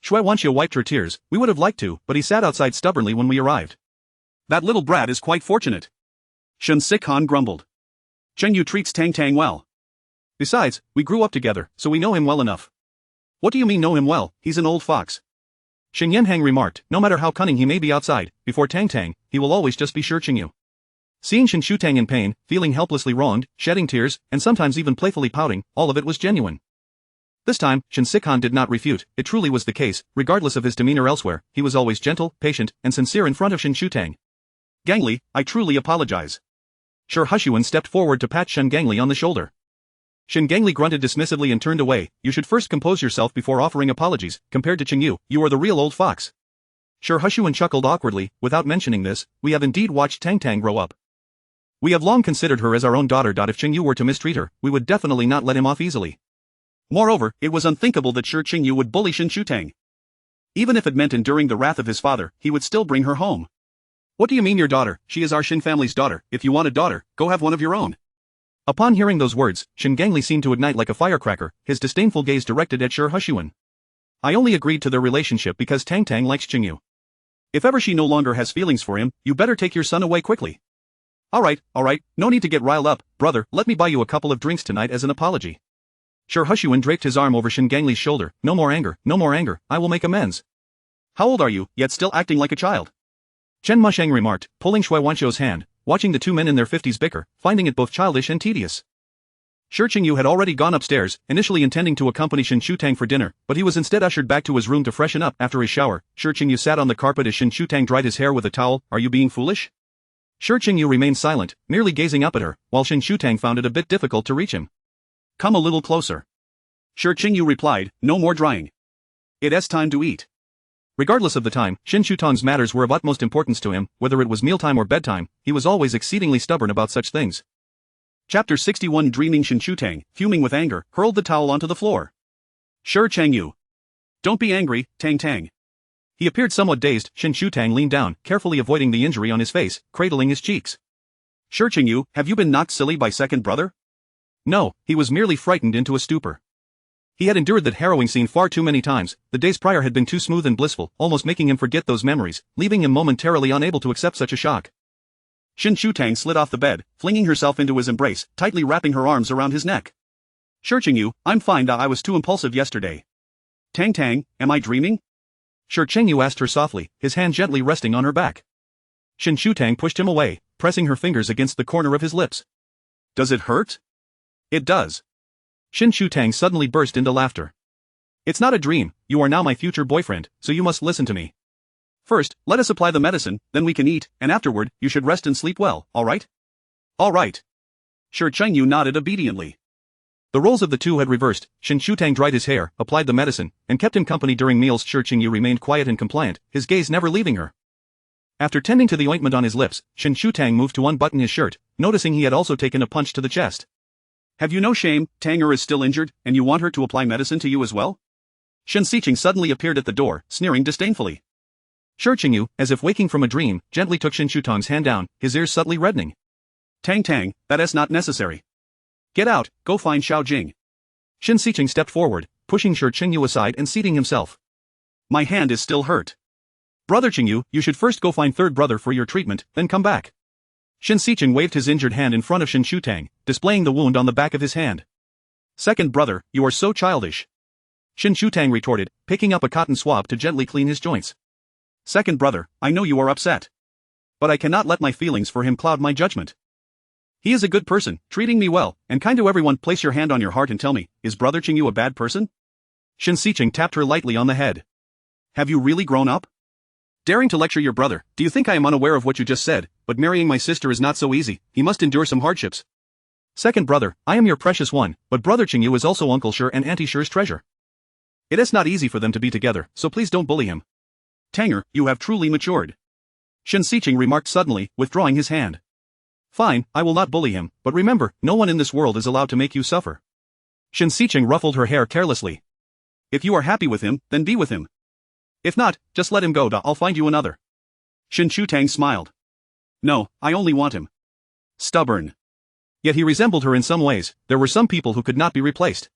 Shui Wanqiu wiped her tears. We would have liked to, but he sat outside stubbornly when we arrived. That little brat is quite fortunate. Shen Sikhan grumbled. Shen Yu treats Tang well. Besides, we grew up together, so we know him well enough. What do you mean know him well? He's an old fox. Shen Yanhang remarked, no matter how cunning he may be outside, before Tang, he will always just be Shi Qingyu. Seeing Shen Shutang in pain, feeling helplessly wronged, shedding tears, and sometimes even playfully pouting, all of it was genuine. This time, Shen Sikhan did not refute. It truly was the case. Regardless of his demeanor elsewhere, he was always gentle, patient, and sincere in front of Shen Shutang. Gangli, I truly apologize. Shi Hushuan stepped forward to pat Shen Gangli on the shoulder. Shen Gangli grunted dismissively and turned away. You should first compose yourself before offering apologies. Compared to Qingyu, you are the real old fox. Shi Hushuan chuckled awkwardly. Without mentioning this, we have indeed watched Tang grow up. We have long considered her as our own daughter. If Qingyu were to mistreat her, we would definitely not let him off easily. Moreover, it was unthinkable that Shi Qingyu would bully Shen Shutang. Even if it meant enduring the wrath of his father, he would still bring her home. What do you mean your daughter? She is our Shen family's daughter. If you want a daughter, go have one of your own. Upon hearing those words, Shen Gangli seemed to ignite like a firecracker, his disdainful gaze directed at Shi Hushuan. I only agreed to their relationship because Tang likes Qingyu. If ever she no longer has feelings for him, you better take your son away quickly. Alright, no need to get riled up, brother, let me buy you a couple of drinks tonight as an apology. Shi Hushuan draped his arm over Shen Gangli's shoulder. No more anger, I will make amends. How old are you, yet still acting like a child? Chen Musheng remarked, pulling Shui Wanqiu's hand, watching the two men in their 50s bicker, finding it both childish and tedious. Shi Qingyu had already gone upstairs, initially intending to accompany Shen Shutang for dinner, but he was instead ushered back to his room to freshen up. After his shower, Shi Qingyu sat on the carpet as Shen Shutang dried his hair with a towel. Are you being foolish? Shi Qingyu remained silent, merely gazing up at her, while Shen Shutang found it a bit difficult to reach him. Come a little closer. Shi Qingyu replied, no more drying. It's time to eat. Regardless of the time, Shen Shutang's matters were of utmost importance to him, whether it was mealtime or bedtime, he was always exceedingly stubborn about such things. Chapter 61 Dreaming Shen Shutang, fuming with anger, hurled the towel onto the floor. Shi Qingyu. Don't be angry, Tang. He appeared somewhat dazed. Shen Shutang leaned down, carefully avoiding the injury on his face, cradling his cheeks. Shi Qingyu, have you been knocked silly by second brother? No, he was merely frightened into a stupor. He had endured that harrowing scene far too many times. The days prior had been too smooth and blissful, almost making him forget those memories, leaving him momentarily unable to accept such a shock. Shen Shutang slid off the bed, flinging herself into his embrace, tightly wrapping her arms around his neck. Shi Qingyu, I'm fine. I was too impulsive yesterday. Tang Tang, am I dreaming? Shi Qingyu asked her softly, his hand gently resting on her back. Shen Shutang pushed him away, pressing her fingers against the corner of his lips. Does it hurt? It does. Shen Shutang suddenly burst into laughter. It's not a dream, you are now my future boyfriend, so you must listen to me. First, let us apply the medicine, then we can eat, and afterward, you should rest and sleep well, alright? Alright. Shi Qingyu nodded obediently. The roles of the two had reversed. Shen Shutang dried his hair, applied the medicine, and kept him company during meals. Shi Qingyu remained quiet and compliant, his gaze never leaving her. After tending to the ointment on his lips, Shen Shutang moved to unbutton his shirt, noticing he had also taken a punch to the chest. Have you no shame? Tanger is still injured, and you want her to apply medicine to you as well? Shen Xiqing suddenly appeared at the door, sneering disdainfully. Shi Qingyu, as if waking from a dream, gently took Shen Shutang's hand down, his ears subtly reddening. Tang Tang, that is not necessary. Get out, go find Xiao Jing. Shen Xiqing stepped forward, pushing Shi Qingyu aside and seating himself. My hand is still hurt. Brother Qingyu, you should first go find third brother for your treatment, then come back. Shen Xiqing waved his injured hand in front of Shen Shutang, displaying the wound on the back of his hand. Second brother, you are so childish. Shen Shutang retorted, picking up a cotton swab to gently clean his joints. Second brother, I know you are upset. But I cannot let my feelings for him cloud my judgment. He is a good person, treating me well, and kind to everyone. Place your hand on your heart and tell me, is Brother Qingyu a bad person? Shen Xiqing tapped her lightly on the head. Have you really grown up? Daring to lecture your brother, do you think I am unaware of what you just said? But marrying my sister is not so easy, he must endure some hardships. Second brother, I am your precious one, but Brother Qingyu is also Uncle Shi and Auntie Shi's treasure. It is not easy for them to be together, so please don't bully him. Tanger, you have truly matured. Shen Xiqing remarked suddenly, withdrawing his hand. Fine, I will not bully him, but remember, no one in this world is allowed to make you suffer. Shen Xiqing ruffled her hair carelessly. If you are happy with him, then be with him. If not, just let him go. I'll find you another. Shen Shutang smiled. No, I only want him. Stubborn. Yet he resembled her in some ways. There were some people who could not be replaced.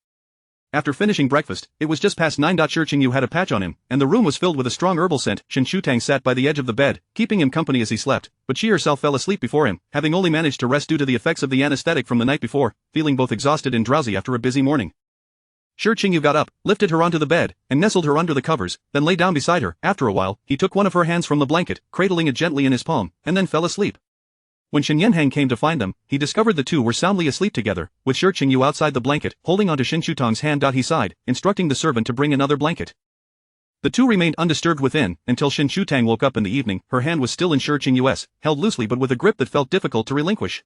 After finishing breakfast, it was just past 9. Shi Qingyu had a patch on him, and the room was filled with a strong herbal scent. Shen Shutang sat by the edge of the bed, keeping him company as he slept, but she herself fell asleep before him, having only managed to rest due to the effects of the anesthetic from the night before, feeling both exhausted and drowsy after a busy morning. Shi Qingyu got up, lifted her onto the bed, and nestled her under the covers, then lay down beside her. After a while, he took one of her hands from the blanket, cradling it gently in his palm, and then fell asleep. When Shen Yanhang came to find them, he discovered the two were soundly asleep together, with Shi Qingyu outside the blanket, holding onto Shen Shutang's hand. He sighed, instructing the servant to bring another blanket. The two remained undisturbed within, until Shen Shutang woke up in the evening. Her hand was still in Shi Qingyu's, held loosely but with a grip that felt difficult to relinquish.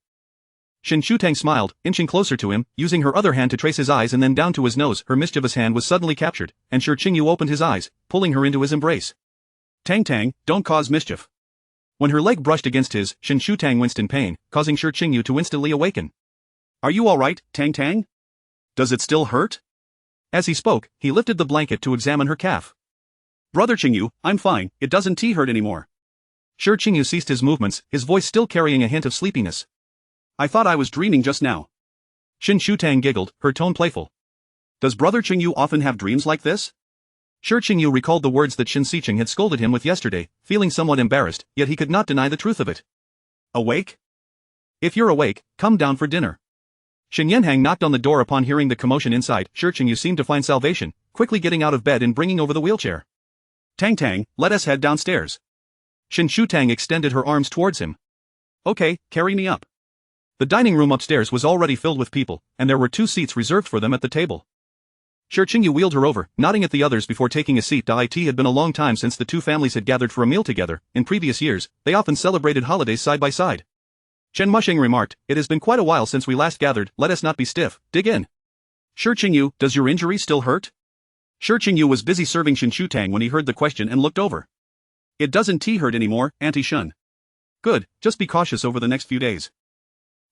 Shen Shutang smiled, inching closer to him, using her other hand to trace his eyes and then down to his nose. Her mischievous hand was suddenly captured, and Shi Qingyu opened his eyes, pulling her into his embrace. Tang Tang, don't cause mischief. When her leg brushed against his, Shen Shutang winced in pain, causing Shi Qingyu to instantly awaken. Are you alright, Tang Tang? Does it still hurt? As he spoke, he lifted the blanket to examine her calf. Brother Qingyu, I'm fine, it doesn't hurt anymore. Shi Qingyu ceased his movements, his voice still carrying a hint of sleepiness. I thought I was dreaming just now. Shen Shutang giggled, her tone playful. Does Brother Qingyu often have dreams like this? Shi Qingyu recalled the words that Shen Xiqing had scolded him with yesterday, feeling somewhat embarrassed, yet he could not deny the truth of it. Awake? If you're awake, come down for dinner. Shen Yanhang knocked on the door upon hearing the commotion inside. Shi Qingyu seemed to find salvation, quickly getting out of bed and bringing over the wheelchair. Tang Tang, let us head downstairs. Shen Shutang extended her arms towards him. Okay, carry me up. The dining room upstairs was already filled with people, and there were 2 seats reserved for them at the table. Shi Qingyu wheeled her over, nodding at the others before taking a seat. It had been a long time since the two families had gathered for a meal together. In previous years, they often celebrated holidays side by side. Chen Mushing remarked, it has been quite a while since we last gathered, let us not be stiff, dig in. Shi Qingyu, does your injury still hurt? Shi Qingyu was busy serving Shen Shutang when he heard the question and looked over. It doesn't hurt anymore, Auntie Shen. Good, just be cautious over the next few days.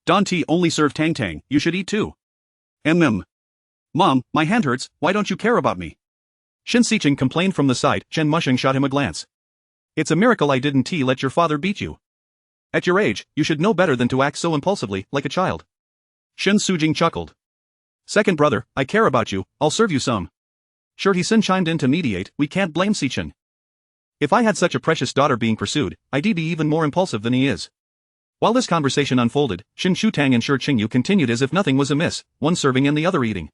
Don tea only serve Tang Tang, you should eat too. Mom, my hand hurts, why don't you care about me? Shen Xiqing complained from the side. Chen Mushing shot him a glance. It's a miracle I didn't let your father beat you. At your age, you should know better than to act so impulsively, like a child. Shen Sujing chuckled. Second brother, I care about you, I'll serve you some. Shi Sin chimed in to mediate, we can't blame Xiqing. If I had such a precious daughter being pursued, I'd be even more impulsive than he is. While this conversation unfolded, Shen Shutang and Shi Qingyu continued as if nothing was amiss, one serving and the other eating.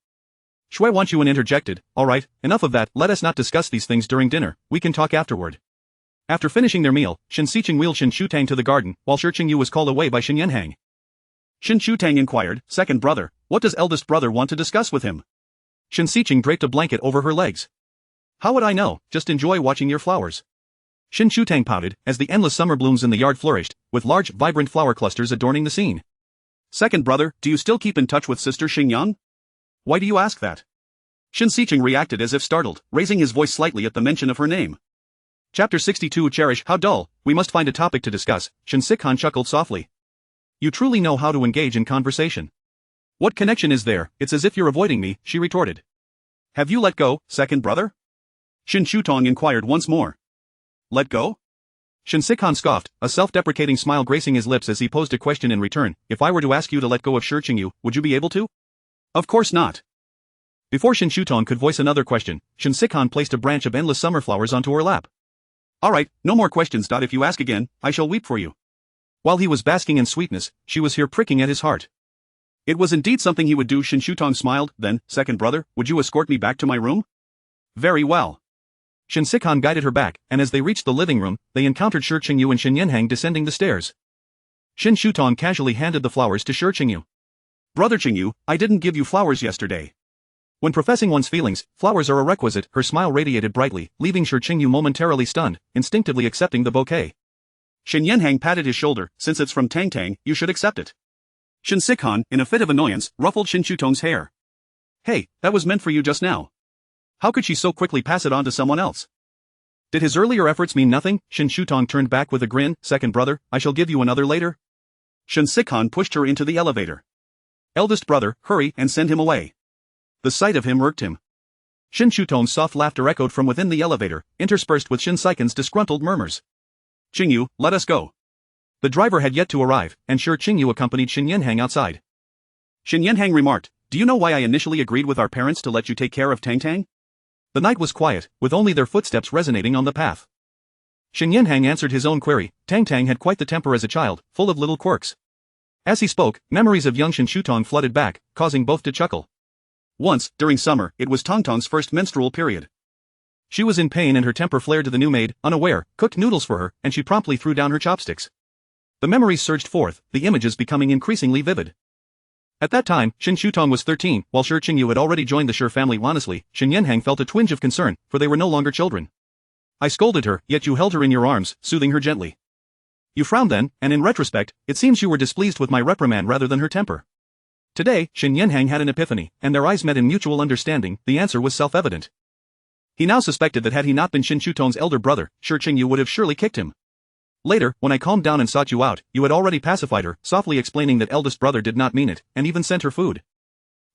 Shui Wanchuan interjected, alright, enough of that, let us not discuss these things during dinner, we can talk afterward. After finishing their meal, Shen Xiqing wheeled Shen Shutang to the garden, while Shi Qingyu was called away by Shen Yanhang. Shen Shutang inquired, second brother, what does eldest brother want to discuss with him? Shen Xiqing draped a blanket over her legs. How would I know, just enjoy watching your flowers. Shen Shutang pouted, as the endless summer blooms in the yard flourished, with large, vibrant flower clusters adorning the scene. Second brother, do you still keep in touch with sister Xingyan? Why do you ask that? Shen Xiqing reacted as if startled, raising his voice slightly at the mention of her name. Chapter 62 Cherish, how dull, we must find a topic to discuss, Shen Sikhan chuckled softly. You truly know how to engage in conversation. What connection is there, it's as if you're avoiding me, she retorted. Have you let go, second brother? Shen Shutong inquired once more. Let go? Shen Sikhan scoffed, a self-deprecating smile gracing his lips as he posed a question in return, if I were to ask you to let go of Shi Qingyu, would you be able to? Of course not. Before Shen Shutong could voice another question, Shen Sikhan placed a branch of endless summer flowers onto her lap. Alright, no more questions. If you ask again, I shall weep for you. While he was basking in sweetness, she was here pricking at his heart. It was indeed something he would do. Shen Shutong smiled, then, second brother, would you escort me back to my room? Very well. Shen Sikhan guided her back, and as they reached the living room, they encountered Shi Qingyu and Shen Yanhang descending the stairs. Shen Shutong casually handed the flowers to Shi Qingyu. Brother Qingyu, I didn't give you flowers yesterday. When professing one's feelings, flowers are a requisite. Her smile radiated brightly, leaving Shi Qingyu momentarily stunned, instinctively accepting the bouquet. Shen Yanhang patted his shoulder, since it's from Tang Tang, you should accept it. Shen Sikhan, in a fit of annoyance, ruffled Shen Shutong's hair. Hey, that was meant for you just now. How could she so quickly pass it on to someone else? Did his earlier efforts mean nothing? Shen Shutong turned back with a grin, second brother, I shall give you another later. Shen Sikhan pushed her into the elevator. Eldest brother, hurry and send him away. The sight of him irked him. Shen Shutong's soft laughter echoed from within the elevator, interspersed with Shen Sikhan's disgruntled murmurs. Qingyu, let us go. The driver had yet to arrive, and Shi Qingyu accompanied Shen Yanhang outside. Shen Yanhang remarked, do you know why I initially agreed with our parents to let you take care of Tang Tang? The night was quiet, with only their footsteps resonating on the path. Shen Yanhang answered his own query. Tang Tang had quite the temper as a child, full of little quirks. As he spoke, memories of young Shen Shutong flooded back, causing both to chuckle. Once, during summer, it was Tong Tong's first menstrual period. She was in pain and her temper flared to the new maid, unaware, cooked noodles for her, and she promptly threw down her chopsticks. The memories surged forth, the images becoming increasingly vivid. At that time, Shen Shutong was 13, while Shi Qingyu had already joined the Shi family. Honestly, Shen Yanhang felt a twinge of concern, for they were no longer children. I scolded her, yet you held her in your arms, soothing her gently. You frowned then, and in retrospect, it seems you were displeased with my reprimand rather than her temper. Today, Shen Yanhang had an epiphany, and their eyes met in mutual understanding. The answer was self-evident. He now suspected that had he not been Shen Shutong's elder brother, Shi Qingyu would have surely kicked him. Later, when I calmed down and sought you out, you had already pacified her, softly explaining that eldest brother did not mean it, and even sent her food.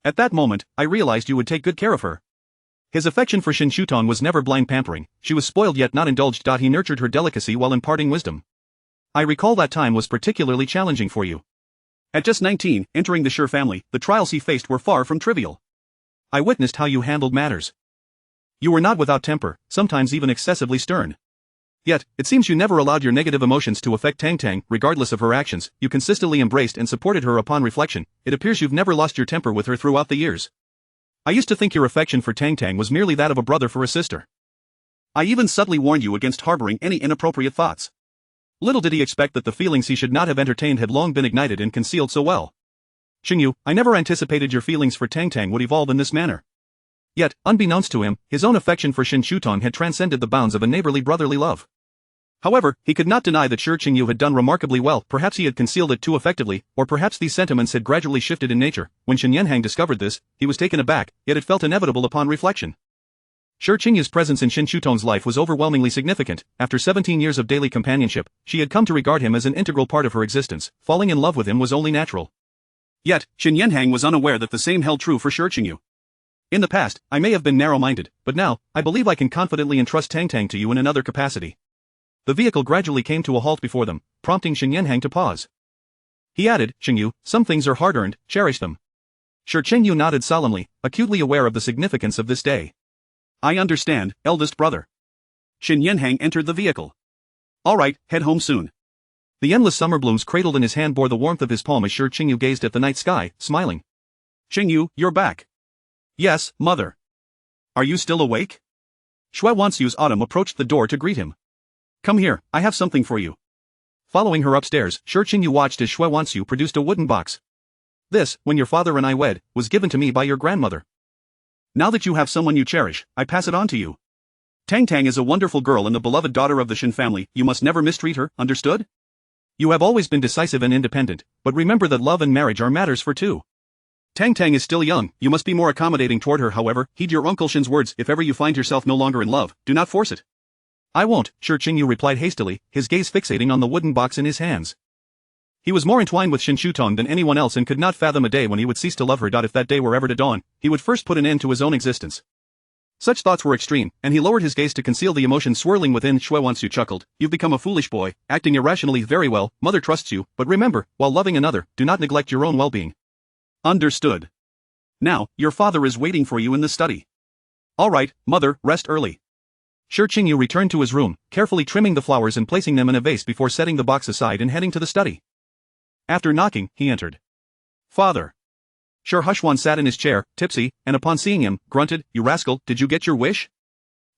At that moment, I realized you would take good care of her. His affection for Shen Shutong was never blind pampering, she was spoiled yet not indulged. He nurtured her delicacy while imparting wisdom. I recall that time was particularly challenging for you. At just 19, entering the Shi family, the trials he faced were far from trivial. I witnessed how you handled matters. You were not without temper, sometimes even excessively stern. Yet, it seems you never allowed your negative emotions to affect Tang Tang. Regardless of her actions, you consistently embraced and supported her. Upon reflection, it appears you've never lost your temper with her throughout the years. I used to think your affection for Tang Tang was merely that of a brother for a sister. I even subtly warned you against harboring any inappropriate thoughts. Little did he expect that the feelings he should not have entertained had long been ignited and concealed so well. Qingyu, I never anticipated your feelings for Tang Tang would evolve in this manner. Yet, unbeknownst to him, his own affection for Shen Shutong had transcended the bounds of a neighborly brotherly love. However, he could not deny that Shi Qingyu had done remarkably well. Perhaps he had concealed it too effectively, or perhaps these sentiments had gradually shifted in nature. When Shen Yanhang discovered this, he was taken aback, yet it felt inevitable upon reflection. Shi Qingyu's presence in Shen Shutong's life was overwhelmingly significant. After 17 years of daily companionship, she had come to regard him as an integral part of her existence. Falling in love with him was only natural. Yet, Shen Yanhang was unaware that the same held true for Shi Qingyu. In the past, I may have been narrow-minded, but now, I believe I can confidently entrust Tang Tang to you in another capacity. The vehicle gradually came to a halt before them, prompting Shen Yanhang to pause. He added, Qingyu, some things are hard-earned, cherish them. Shi Qingyu nodded solemnly, acutely aware of the significance of this day. I understand, eldest brother. Shen Yanhang entered the vehicle. Alright, head home soon. The endless summer blooms cradled in his hand bore the warmth of his palm as Shi Qingyu gazed at the night sky, smiling. Qingyu, you're back. Yes, mother. Are you still awake? Shui Wansu's Autumn approached the door to greet him. Come here, I have something for you. Following her upstairs, Shi Qingyu watched as Shui Wansu produced a wooden box. This, when your father and I wed, was given to me by your grandmother. Now that you have someone you cherish, I pass it on to you. Tang Tang is a wonderful girl and the beloved daughter of the Shen family, you must never mistreat her, understood? You have always been decisive and independent, but remember that love and marriage are matters for two. Tang Tang is still young, you must be more accommodating toward her however, heed your Uncle Shen's words if ever you find yourself no longer in love, do not force it. I won't, Shi Qingyu replied hastily, his gaze fixating on the wooden box in his hands. He was more entwined with Shen Shutong than anyone else and could not fathom a day when he would cease to love her. If that day were ever to dawn, he would first put an end to his own existence. Such thoughts were extreme, and he lowered his gaze to conceal the emotion swirling within. Shui Wansu chuckled, you've become a foolish boy, acting irrationally. Very well, mother trusts you, but remember, while loving another, do not neglect your own well-being. Understood. Now, your father is waiting for you in the study. All right, mother, rest early. Shi Qingyu returned to his room, carefully trimming the flowers and placing them in a vase before setting the box aside and heading to the study. After knocking, he entered. Father. Shi Hushwan sat in his chair, tipsy, and upon seeing him, grunted, you rascal, did you get your wish?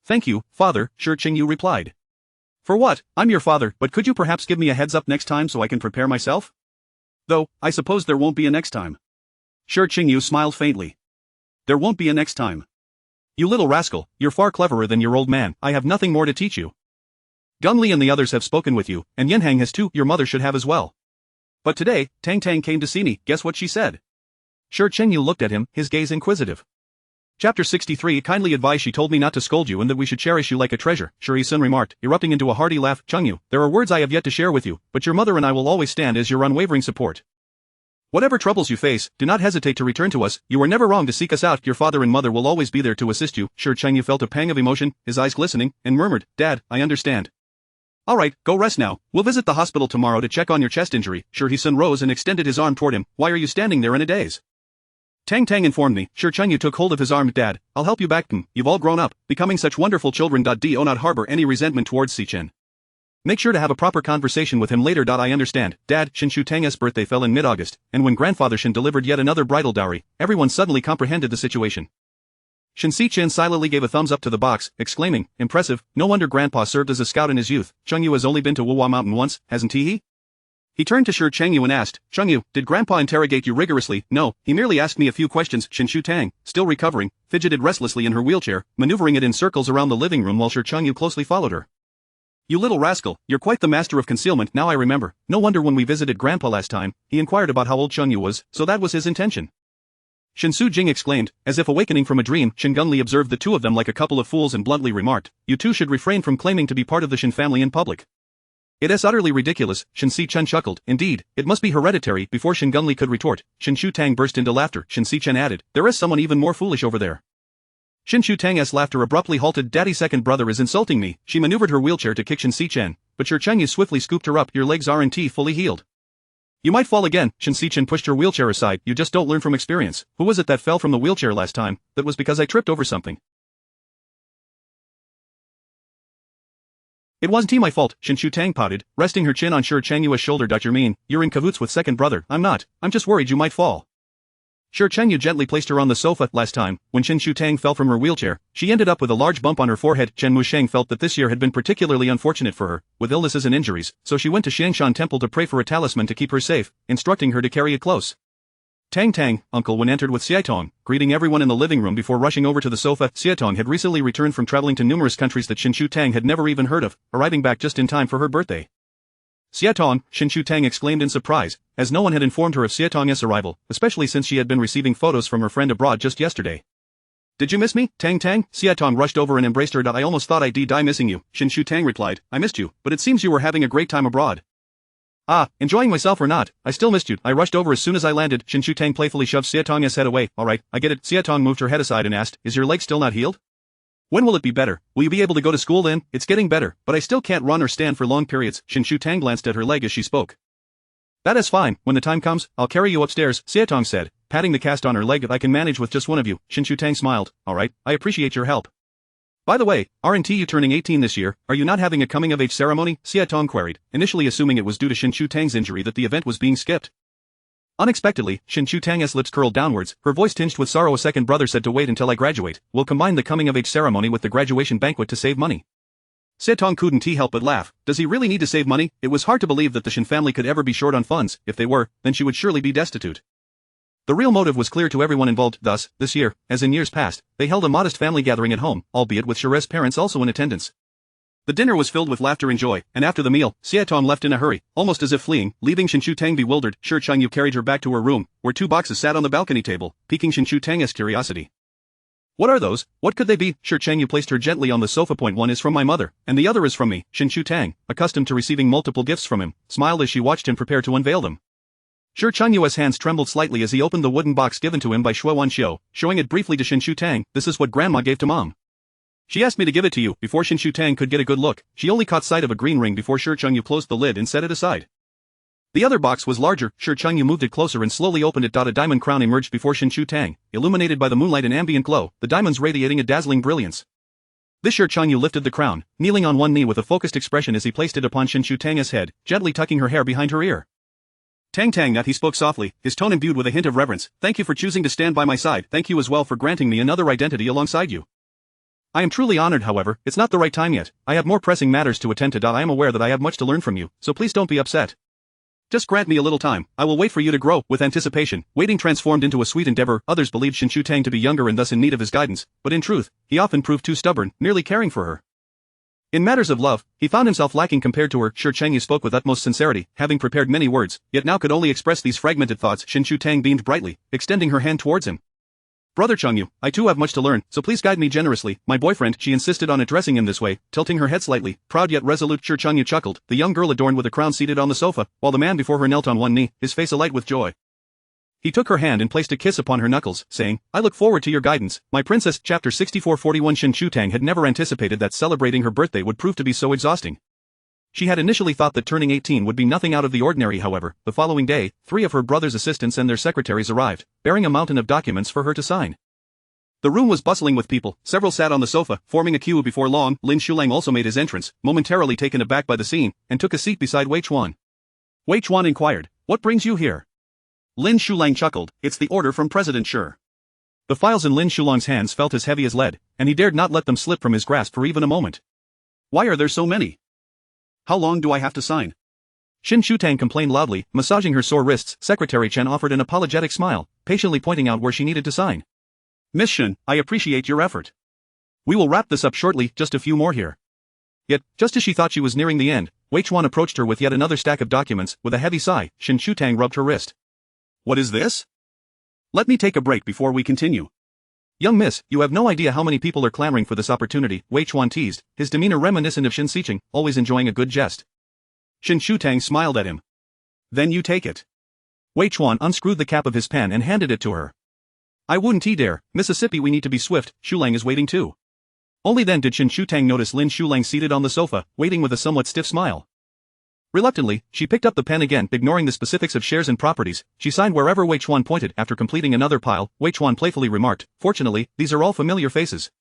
Thank you, father, Shi Qingyu replied. For what? I'm your father, but could you perhaps give me a heads up next time so I can prepare myself? Though, I suppose there won't be a next time. Shi Qingyu smiled faintly. There won't be a next time. You little rascal, you're far cleverer than your old man, I have nothing more to teach you. Gung Li and the others have spoken with you, and Yanhang has too, your mother should have as well. But today, Tang Tang came to see me, guess what she said? Shi Qingyu looked at him, his gaze inquisitive. Chapter 63 Kindly advise she told me not to scold you and that we should cherish you like a treasure, Shi Sun remarked, erupting into a hearty laugh. Chengyu, there are words I have yet to share with you, but your mother and I will always stand as your unwavering support. Whatever troubles you face, do not hesitate to return to us, you are never wrong to seek us out, your father and mother will always be there to assist you. Shi Qingyu felt a pang of emotion, his eyes glistening, and murmured, Dad, I understand. Alright, go rest now, we'll visit the hospital tomorrow to check on your chest injury. Shi Sun rose and extended his arm toward him, why are you standing there in a daze? Tang Tang informed me, Shi Qingyu took hold of his arm, Dad, I'll help you back, you've all grown up, becoming such wonderful children. Do not harbor any resentment towards Chen. Make sure to have a proper conversation with him later. I understand, Dad. Shen Shutang's birthday fell in mid-August, and when grandfather Shen delivered yet another bridal dowry, everyone suddenly comprehended the situation. Shen Chen silently gave a thumbs up to the box, exclaiming, impressive, no wonder grandpa served as a scout in his youth. Chengyu has only been to Wuhua Mountain once, hasn't he? He turned to Shi Chengyu and asked, Chengyu, did grandpa interrogate you rigorously? No, he merely asked me a few questions. Shen Shutang, still recovering, fidgeted restlessly in her wheelchair, maneuvering it in circles around the living room while Shi Chengyu closely followed her. You little rascal, you're quite the master of concealment. Now I remember, no wonder when we visited grandpa last time, he inquired about how old Chengyu was, so that was his intention. Shen Su Jing exclaimed, as if awakening from a dream. Shen Gongli observed the two of them like a couple of fools and bluntly remarked, you two should refrain from claiming to be part of the Shen family in public. It is utterly ridiculous, Shen Chen chuckled, indeed, it must be hereditary. Before Shen Gongli could retort, Shen Shutang burst into laughter. Shen Chen added, there is someone even more foolish over there. Shen Shutang's laughter abruptly halted. Daddy's second brother is insulting me. She maneuvered her wheelchair to kick Shen Chen, but Shi Chengyu swiftly scooped her up. Your legs aren't fully healed. You might fall again. Shen Chen pushed her wheelchair aside. You just don't learn from experience. Who was it that fell from the wheelchair last time? That was because I tripped over something. It wasn't my fault, Shen Shutang pouted, resting her chin on Shi Chengyu's shoulder. You mean, you're in cahoots with second brother? I'm not, I'm just worried you might fall. Shi Chengyu gently placed her on the sofa. Last time, when Shen Shutang fell from her wheelchair, she ended up with a large bump on her forehead. Chen Musheng felt that this year had been particularly unfortunate for her, with illnesses and injuries, so she went to Xiangshan Temple to pray for a talisman to keep her safe, instructing her to carry it close. Tang Tang, Uncle Wen entered with Xiaitong, greeting everyone in the living room before rushing over to the sofa. Xiaitong had recently returned from traveling to numerous countries that Shen Shutang had never even heard of, arriving back just in time for her birthday. Xiaitong, Shen Shutang exclaimed in surprise, as no one had informed her of Xiaitong's arrival, especially since she had been receiving photos from her friend abroad just yesterday. Did you miss me, Tang Tang? Xiaitong rushed over and embraced her. I almost thought I'd die missing you, Shen Shutang replied. I missed you, but it seems you were having a great time abroad. Ah, enjoying myself or not, I still missed you. I rushed over as soon as I landed. Shen Shutang playfully shoved Xiaitong's head away. Alright, I get it. Xiaitong moved her head aside and asked, is your leg still not healed? When will it be better? Will you be able to go to school then? It's getting better, but I still can't run or stand for long periods. Shen Shutang glanced at her leg as she spoke. That is fine, when the time comes, I'll carry you upstairs, Xiaitong said, patting the cast on her leg. I can manage with just one of you. Shen Shutang smiled. Alright, I appreciate your help. By the way, aren't you turning 18 this year? Are you not having a coming-of-age ceremony? Xiaitong queried, initially assuming it was due to Shen Shutang's injury that the event was being skipped. Unexpectedly, Shen Tang's lips curled downwards, her voice tinged with sorrow. A second brother said to wait until I graduate. We'll combine the coming-of-age ceremony with the graduation banquet to save money. Haitang couldn't help but laugh. Does he really need to save money? It was hard to believe that the Shen family could ever be short on funds. If they were, then she would surely be destitute. The real motive was clear to everyone involved. Thus, this year, as in years past, they held a modest family gathering at home, albeit with Cheresh's parents also in attendance. The dinner was filled with laughter and joy, and after the meal, Haitang left in a hurry, almost as if fleeing, leaving Shen Tang bewildered. Shi Group carried her back to her room, where 2 boxes sat on the balcony table, piquing Shen Tang's curiosity. What are those? What could they be? Shi Group placed her gently on the sofa. One is from my mother, and the other is from me. Shen Tang, accustomed to receiving multiple gifts from him, smiled as she watched him prepare to unveil them. Shi Group's hands trembled slightly as he opened the wooden box given to him by Shui Wanxiu, showing it briefly to Shen Tang. This is what Grandma gave to Mom. She asked me to give it to you. Before Shen Tang could get a good look, she only caught sight of a green ring before Shi Group closed the lid and set it aside. The other box was larger. Shi Group moved it closer and slowly opened it. A diamond crown emerged before Shen Tang, illuminated by the moonlight and ambient glow, the diamonds radiating a dazzling brilliance. This Shi Group lifted the crown, kneeling on one knee with a focused expression as he placed it upon Shen Tang's head, gently tucking her hair behind her ear. Tang, that he spoke softly, his tone imbued with a hint of reverence. Thank you for choosing to stand by my side. Thank you as well for granting me another identity alongside you. I am truly honored. However, it's not the right time yet. I have more pressing matters to attend to. I am aware that I have much to learn from you, so please don't be upset. Just grant me a little time. I will wait for you to grow. With anticipation, waiting transformed into a sweet endeavor. Others believed Shen Tang to be younger and thus in need of his guidance, but in truth, he often proved too stubborn, nearly caring for her. In matters of love, he found himself lacking compared to her. Shi Group spoke with utmost sincerity, having prepared many words, yet now could only express these fragmented thoughts. Shen Tang beamed brightly, extending her hand towards him. Brother Chengyu, I too have much to learn, so please guide me generously. My boyfriend, she insisted on addressing him this way, tilting her head slightly, proud yet resolute. Shi Group chuckled, the young girl adorned with a crown seated on the sofa, while the man before her knelt on one knee, his face alight with joy. He took her hand and placed a kiss upon her knuckles, saying, I look forward to your guidance, my princess. Chapter 64-41. Shen Tang had never anticipated that celebrating her birthday would prove to be so exhausting. She had initially thought that turning 18 would be nothing out of the ordinary. However, the following day, 3 of her brother's assistants and their secretaries arrived, bearing a mountain of documents for her to sign. The room was bustling with people. Several sat on the sofa, forming a queue. Before long, Lin Shulang also made his entrance, momentarily taken aback by the scene, and took a seat beside Wei Chuan. Wei Chuan inquired, what brings you here? Lin Shulang chuckled, it's the order from President Shi. The files in Lin Shulang's hands felt as heavy as lead, and he dared not let them slip from his grasp for even a moment. Why are there so many? How long do I have to sign? Shen Tang complained loudly, massaging her sore wrists. Secretary Chen offered an apologetic smile, patiently pointing out where she needed to sign. Miss Shen, I appreciate your effort. We will wrap this up shortly, just a few more here. Yet, just as she thought she was nearing the end, Wei Chuan approached her with yet another stack of documents. With a heavy sigh, Shen Tang rubbed her wrist. What is this? Let me take a break before we continue. Young miss, you have no idea how many people are clamoring for this opportunity, Wei Chuan teased, his demeanor reminiscent of Shen Xiqing, always enjoying a good jest. Shen Tang smiled at him. Then you take it. Wei Chuan unscrewed the cap of his pen and handed it to her. I wouldn't dare, Mississippi, we need to be swift, Shulang is waiting too. Only then did Shen Tang notice Lin Shulang seated on the sofa, waiting with a somewhat stiff smile. Reluctantly, she picked up the pen again, ignoring the specifics of shares and properties. She signed wherever Wei Chuan pointed. After completing another pile, Wei Chuan playfully remarked, fortunately, these are all familiar faces.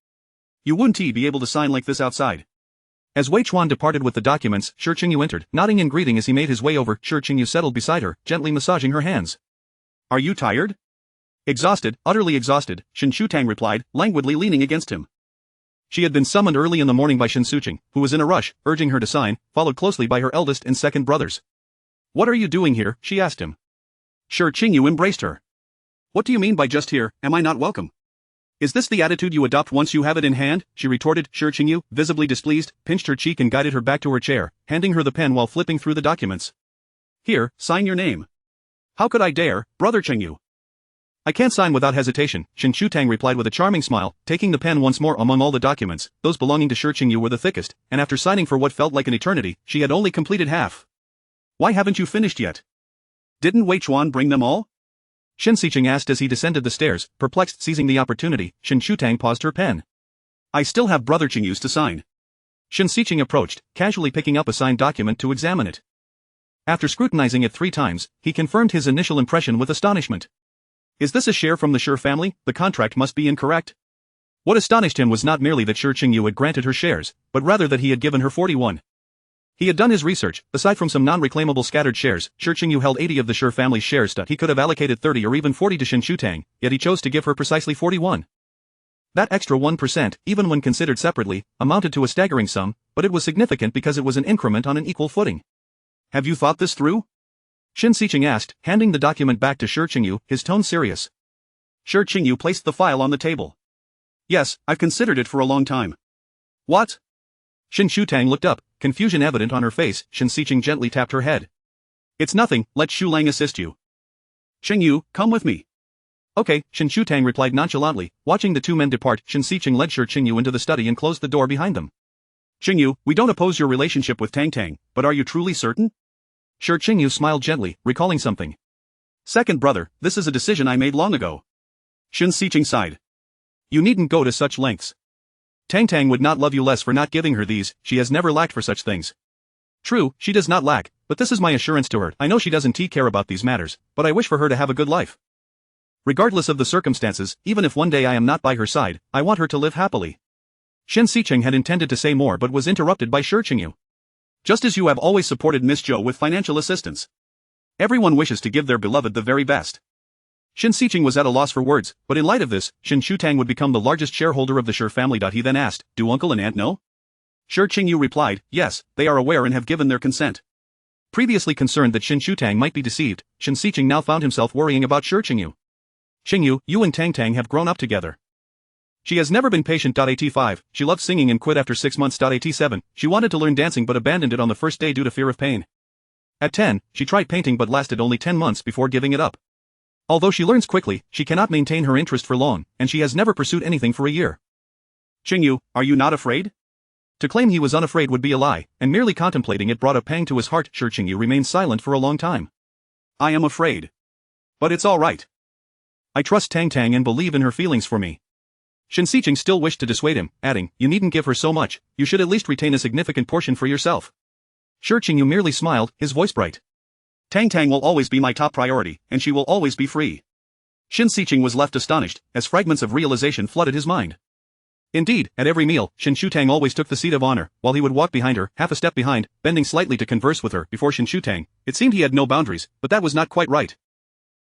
You wouldn't be able to sign like this outside. As Wei Chuan departed with the documents, Shi Qingyu entered, nodding in greeting as he made his way over. Shi Qingyu settled beside her, gently massaging her hands. Are you tired? Exhausted, utterly exhausted, Shen Tang replied, languidly leaning against him. She had been summoned early in the morning by Shen Xiqing, who was in a rush, urging her to sign, followed closely by her eldest and second brothers. What are you doing here? She asked him. Shi Qingyu embraced her. What do you mean by just here? Am I not welcome? Is this the attitude you adopt once you have it in hand? She retorted. Shi Qingyu, visibly displeased, pinched her cheek and guided her back to her chair, handing her the pen while flipping through the documents. Here, sign your name. How could I dare, Brother Qingyu? I can't sign without hesitation, Shen Tang replied with a charming smile, taking the pen once more. Among all the documents, those belonging to Shi Qingyu were the thickest, and after signing for what felt like an eternity, she had only completed half. Why haven't you finished yet? Didn't Wei Chuan bring them all? Shen Xiqing asked as he descended the stairs, perplexed. Seizing the opportunity, Shen Tang paused her pen. I still have Brother Qingyu's to sign. Shen Xiqing approached, casually picking up a signed document to examine it. After scrutinizing it 3 times, he confirmed his initial impression with astonishment. Is this a share from the Shi family? The contract must be incorrect. What astonished him was not merely that Shi Qingyu had granted her shares, but rather that he had given her 41. He had done his research. Aside from some non-reclaimable scattered shares, Shi Qingyu held 80 of the Shi family's shares. He could have allocated 30 or even 40 to Shen Shutang, yet he chose to give her precisely 41. That extra 1%, even when considered separately, amounted to a staggering sum, but it was significant because it was an increment on an equal footing. Have you thought this through? Shen Xiqing asked, handing the document back to Shi Qingyu, his tone serious. Shi Qingyu placed the file on the table. Yes, I've considered it for a long time. What? Shen Shutang looked up, confusion evident on her face. Shen Xiqing gently tapped her head. It's nothing, let Xu Lang assist you. Xingyu, come with me. Okay, Shen Shutang replied nonchalantly. Watching the two men depart, Shen Xiqing led Shi Qingyu into the study and closed the door behind them. Xingyu, we don't oppose your relationship with Tang, but are you truly certain? Shi Qingyu smiled gently, recalling something. Second brother, this is a decision I made long ago. Shen Xiqing sighed. You needn't go to such lengths. Tang would not love you less for not giving her these, she has never lacked for such things. True, she does not lack, but this is my assurance to her. I know she doesn't care about these matters, but I wish for her to have a good life. Regardless of the circumstances, even if one day I am not by her side, I want her to live happily. Shen Xiqing had intended to say more but was interrupted by Shi Qingyu. Just as you have always supported Miss Zhou with financial assistance. Everyone wishes to give their beloved the very best. Shen Xiqing was at a loss for words, but in light of this, Shen Shutang would become the largest shareholder of the Shi family. He then asked, do uncle and aunt know? Shi Qingyu replied, yes, they are aware and have given their consent. Previously concerned that Shen Shutang might be deceived, Shen Xiqing now found himself worrying about Shi Qingyu. Xingyu, you and Tang have grown up together. She has never been patient. 85, she loved singing and quit after 6 months. 87, she wanted to learn dancing but abandoned it on the first day due to fear of pain. At 10, she tried painting but lasted only 10 months before giving it up. Although she learns quickly, she cannot maintain her interest for long, and she has never pursued anything for a year. Xingyu, are you not afraid? To claim he was unafraid would be a lie, and merely contemplating it brought a pang to his heart. Shi Qingyu remained silent for a long time. I am afraid. But it's all right. I trust Tang and believe in her feelings for me. Shen Xiqing still wished to dissuade him, adding, you needn't give her so much, you should at least retain a significant portion for yourself. Shi Qingyu merely smiled, his voice bright. Tang will always be my top priority, and she will always be free. Shen Xiqing was left astonished, as fragments of realization flooded his mind. Indeed, at every meal, Shen Shutang always took the seat of honor, while he would walk behind her, half a step behind, bending slightly to converse with her. Before Shen Shutang, it seemed he had no boundaries, but that was not quite right.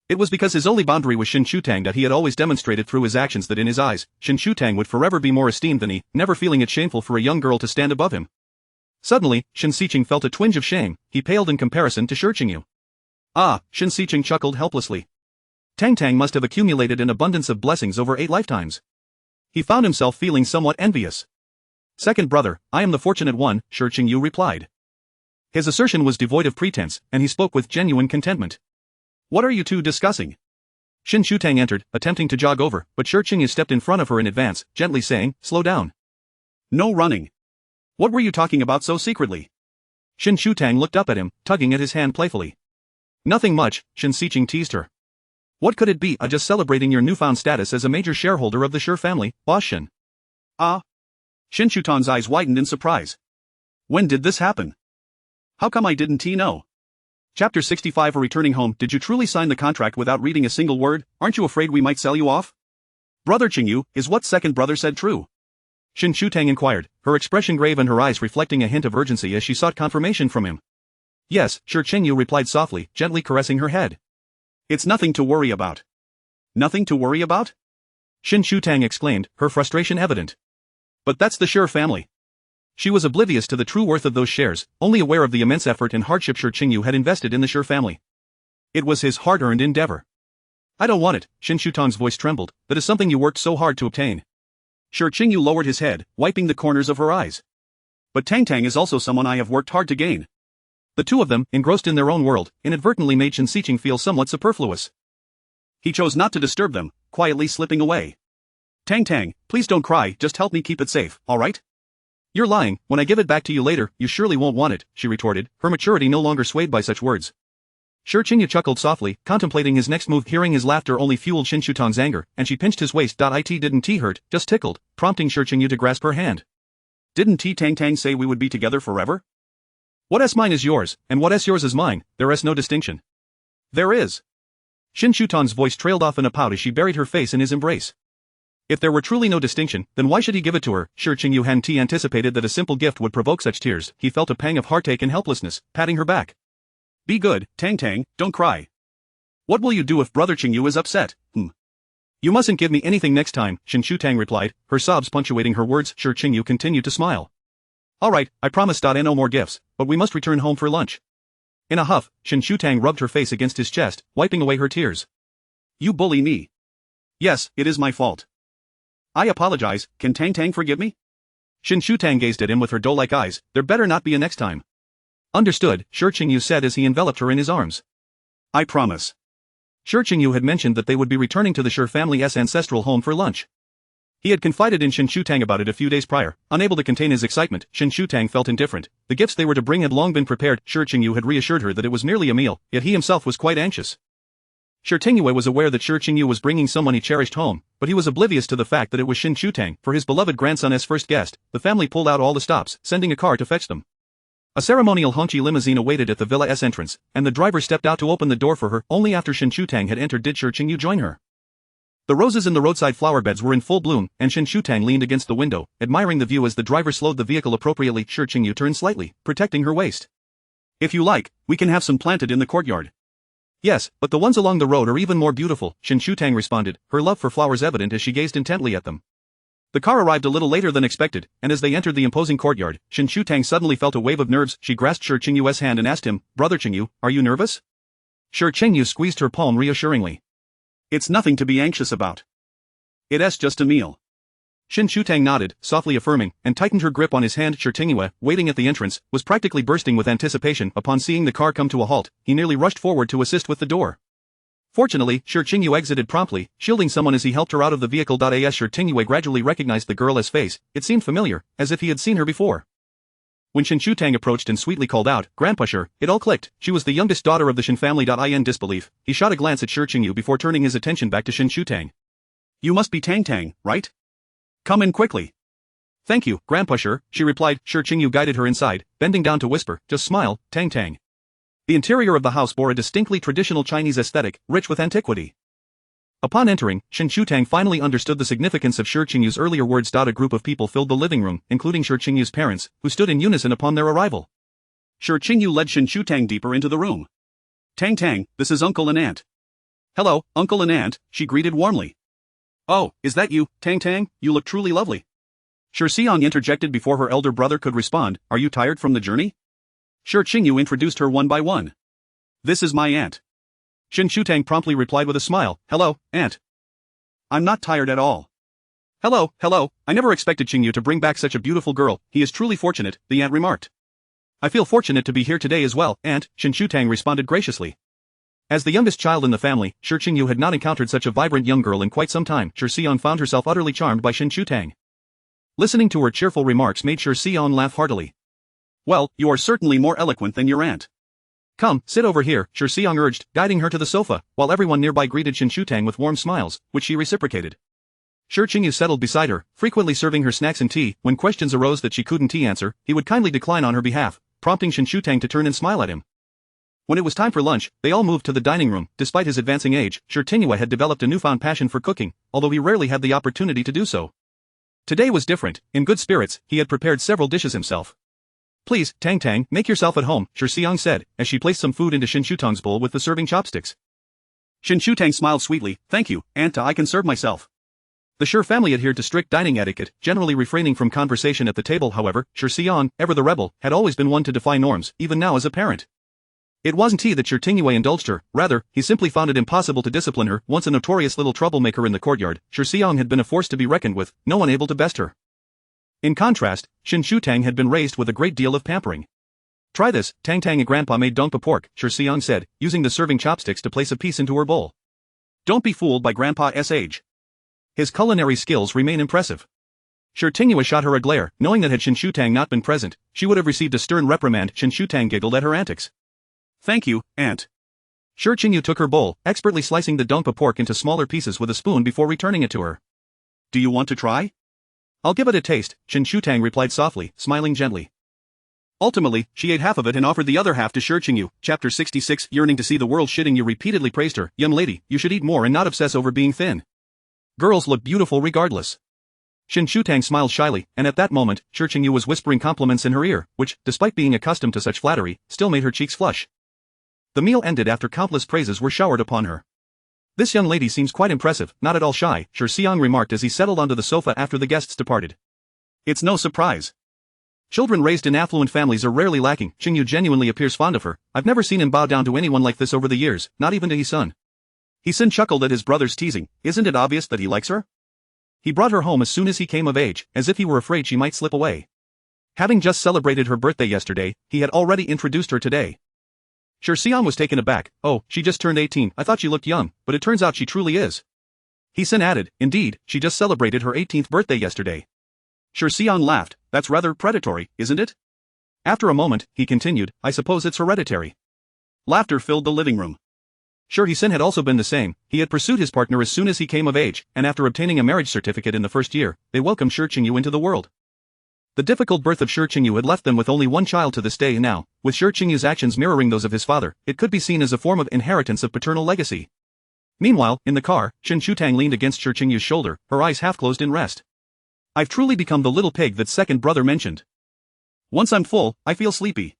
It was because his only boundary was Shen Shutang that he had always demonstrated through his actions that in his eyes, Shen Shutang would forever be more esteemed than he, never feeling it shameful for a young girl to stand above him. Suddenly, Shen Xiqing felt a twinge of shame. He paled in comparison to Shi Qingyu. Ah, Shen Xiqing chuckled helplessly. Tang must have accumulated an abundance of blessings over 8 lifetimes. He found himself feeling somewhat envious. Second brother, I am the fortunate one, Shi Qingyu replied. His assertion was devoid of pretense, and he spoke with genuine contentment. What are you two discussing? Shen Shutang entered, attempting to jog over, but Shi Qingyu stepped in front of her in advance, gently saying, slow down. No running. What were you talking about so secretly? Shen Shutang looked up at him, tugging at his hand playfully. Nothing much, Shen Xiqing teased her. What could it be? Just celebrating your newfound status as a major shareholder of the Shi family, boss Shen. Ah? Shen Shutang's eyes widened in surprise. When did this happen? How come I didn't know? Chapter 65. Returning home. Did you truly sign the contract without reading a single word? Aren't you afraid we might sell you off? Brother Xingyu, is what second brother said true? Shen Shutang inquired, her expression grave and her eyes reflecting a hint of urgency as she sought confirmation from him. Yes, Shi Qingyu replied softly, gently caressing her head. It's nothing to worry about. Nothing to worry about? Shen Shutang exclaimed, her frustration evident. But that's the Shi family. She was oblivious to the true worth of those shares, only aware of the immense effort and hardship Shi Qingyu had invested in the Shi family. It was his hard-earned endeavor. I don't want it, Shen Shutang's voice trembled, that is something you worked so hard to obtain. Shi Qingyu lowered his head, wiping the corners of her eyes. But Tang is also someone I have worked hard to gain. The two of them, engrossed in their own world, inadvertently made Shen Xiqing feel somewhat superfluous. He chose not to disturb them, quietly slipping away. Tang, please don't cry, just help me keep it safe, alright? You're lying, when I give it back to you later, you surely won't want it, she retorted, her maturity no longer swayed by such words. Shi Qingyu chuckled softly, contemplating his next move. Hearing his laughter only fueled Shen Shutang's anger, and she pinched his waist. It didn't hurt, just tickled, prompting Shi Qingyu to grasp her hand. Didn't Tang say we would be together forever? What s mine is yours, and what s yours is mine, there is no distinction. There is. Shen Shutang's voice trailed off in a pout as she buried her face in his embrace. If there were truly no distinction, then why should he give it to her? Shi Qingyu hadn't anticipated that a simple gift would provoke such tears. He felt a pang of heartache and helplessness, patting her back. Be good, Tang Tang, don't cry. What will you do if Brother Qingyu is upset? You mustn't give me anything next time, Shen Shutang replied, her sobs punctuating her words. Shi Qingyu continued to smile. Alright, I promise. No more gifts, but we must return home for lunch. In a huff, Shen Shutang rubbed her face against his chest, wiping away her tears. You bully me. Yes, it is my fault. I apologize, can Tang Tang forgive me? Shen Shutang gazed at him with her doe-like eyes. There better not be a next time. Understood, Shi Qingyu said as he enveloped her in his arms. I promise. Shi Qingyu had mentioned that they would be returning to the Shi family's ancestral home for lunch. He had confided in Shen Shutang about it a few days prior. Unable to contain his excitement, Shen Shutang felt indifferent. The gifts they were to bring had long been prepared. Shi Qingyu had reassured her that it was merely a meal, yet he himself was quite anxious. Shi Qingyu was aware that Shi Qingyu was bringing someone he cherished home, but he was oblivious to the fact that it was Shen Shutang. For his beloved grandson's first guest, the family pulled out all the stops, sending a car to fetch them. A ceremonial Hongqi limousine awaited at the villa's entrance, and the driver stepped out to open the door for her. Only after Shen Shutang had entered did Shi Qingyu join her. The roses in the roadside flower beds were in full bloom, and Shen Shutang leaned against the window, admiring the view as the driver slowed the vehicle appropriately. Shi Qingyu turned slightly, protecting her waist. If you like, we can have some planted in the courtyard. Yes, but the ones along the road are even more beautiful, Shen Shutang responded, her love for flowers evident as she gazed intently at them. The car arrived a little later than expected, and as they entered the imposing courtyard, Shen Shutang suddenly felt a wave of nerves. She grasped Shi Qingyu's hand and asked him, Brother Qingyu, are you nervous? Shi Qingyu squeezed her palm reassuringly. It's nothing to be anxious about. It's just a meal. Shen Shutang nodded, softly affirming, and tightened her grip on his hand. Shi Qingyu, waiting at the entrance, was practically bursting with anticipation. Upon seeing the car come to a halt, he nearly rushed forward to assist with the door. Fortunately, Shi Qingyu exited promptly, shielding someone as he helped her out of the vehicle. As Shi Qingyu gradually recognized the girl's face, it seemed familiar, as if he had seen her before. When Shen Shutang approached and sweetly called out, Grandpa Shi, it all clicked. She was the youngest daughter of the Shen family. In disbelief, he shot a glance at Shi Qingyu before turning his attention back to Shen Shutang. You must be Tang Tang, right? Come in quickly. Thank you, Grandpa Shi, she replied. Shi Qingyu guided her inside, bending down to whisper, just smile, Tang Tang. The interior of the house bore a distinctly traditional Chinese aesthetic, rich with antiquity. Upon entering, Shen Shutang finally understood the significance of Shi Qingyu's earlier words. A group of people filled the living room, including Shi Qingyu's parents, who stood in unison upon their arrival. Shi Qingyu led Shen Shutang deeper into the room. Tang Tang, this is Uncle and Aunt. Hello, Uncle and Aunt, she greeted warmly. Oh, is that you, Tang Tang? You look truly lovely. Shi Xiang interjected before her elder brother could respond. Are you tired from the journey? Shi Qingyu introduced her one by one. This is my aunt. Shen Shutang promptly replied with a smile. Hello, Aunt. I'm not tired at all. Hello, I never expected Qingyu to bring back such a beautiful girl. He is truly fortunate, the aunt remarked. I feel fortunate to be here today as well, Aunt, Shen Shutang responded graciously. As the youngest child in the family, Shi Qingyu had not encountered such a vibrant young girl in quite some time. Shi Xiang found herself utterly charmed by Shen Shutang. Listening to her cheerful remarks made Shi Xiang laugh heartily. Well, you are certainly more eloquent than your aunt. Come, sit over here, Shi Xiang urged, guiding her to the sofa, while everyone nearby greeted Shen Shutang with warm smiles, which she reciprocated. Shi Qingyu settled beside her, frequently serving her snacks and tea. When questions arose that she couldn't answer, he would kindly decline on her behalf, prompting Shen Shutang to turn and smile at him. When it was time for lunch, they all moved to the dining room. Despite his advancing age, Shi Qingyu had developed a newfound passion for cooking, although he rarely had the opportunity to do so. Today was different. In good spirits, he had prepared several dishes himself. Please, Tang Tang, make yourself at home, Shi Xiang said, as she placed some food into Shen Shutang's bowl with the serving chopsticks. Shen Shutang smiled sweetly. Thank you, Aunt, I can serve myself. The Shi family adhered to strict dining etiquette, generally refraining from conversation at the table. However, Shi Xiang, ever the rebel, had always been one to defy norms, even now as a parent. It wasn't he that Shi Qingyu indulged her, rather, he simply found it impossible to discipline her. Once a notorious little troublemaker in the courtyard, Shi Xiang had been a force to be reckoned with, no one able to best her. In contrast, Shen Shutang had been raised with a great deal of pampering. Try this, Tang Tang and Grandpa made dongpa pork, Shi Xiang said, using the serving chopsticks to place a piece into her bowl. Don't be fooled by Grandpa's age. His culinary skills remain impressive. Shi Qingyu shot her a glare, knowing that had Shen Shutang not been present, she would have received a stern reprimand. Shen Shutang giggled at her antics. Thank you, Aunt. Shi Qingyu took her bowl, expertly slicing the dongpa pork into smaller pieces with a spoon before returning it to her. Do you want to try? I'll give it a taste, Shen Shutang replied softly, smiling gently. Ultimately, she ate half of it and offered the other half to Shi Qingyu. Chapter 66. Yearning to see the world. Shi Qingyu repeatedly praised her. Young lady, you should eat more and not obsess over being thin. Girls look beautiful regardless. Shen Shutang smiled shyly, and at that moment, Shi Qingyu was whispering compliments in her ear, which, despite being accustomed to such flattery, still made her cheeks flush. The meal ended after countless praises were showered upon her. This young lady seems quite impressive, not at all shy, Shi Xiang remarked as he settled onto the sofa after the guests departed. It's no surprise. Children raised in affluent families are rarely lacking. Qingyu genuinely appears fond of her. I've never seen him bow down to anyone like this over the years, not even to He-sun. He-sun chuckled at his brother's teasing. Isn't it obvious that he likes her? He brought her home as soon as he came of age, as if he were afraid she might slip away. Having just celebrated her birthday yesterday, he had already introduced her today. Shi Xiang was taken aback. Oh, she just turned 18, I thought she looked young, but it turns out she truly is. He-sun added, indeed, she just celebrated her 18th birthday yesterday. Shi Xiang laughed. That's rather predatory, isn't it? After a moment, he continued, I suppose it's hereditary. Laughter filled the living room. Sure, He-sun had also been the same. He had pursued his partner as soon as he came of age, and after obtaining a marriage certificate in the first year, they welcomed Shi Qingyu into the world. The difficult birth of Shi Qingyu had left them with only one child to this day, and now, with Shi Qingyu's actions mirroring those of his father, it could be seen as a form of inheritance of paternal legacy. Meanwhile, in the car, Shen Shutang leaned against Shi Qingyu's shoulder, her eyes half closed in rest. I've truly become the little pig that second brother mentioned. Once I'm full, I feel sleepy.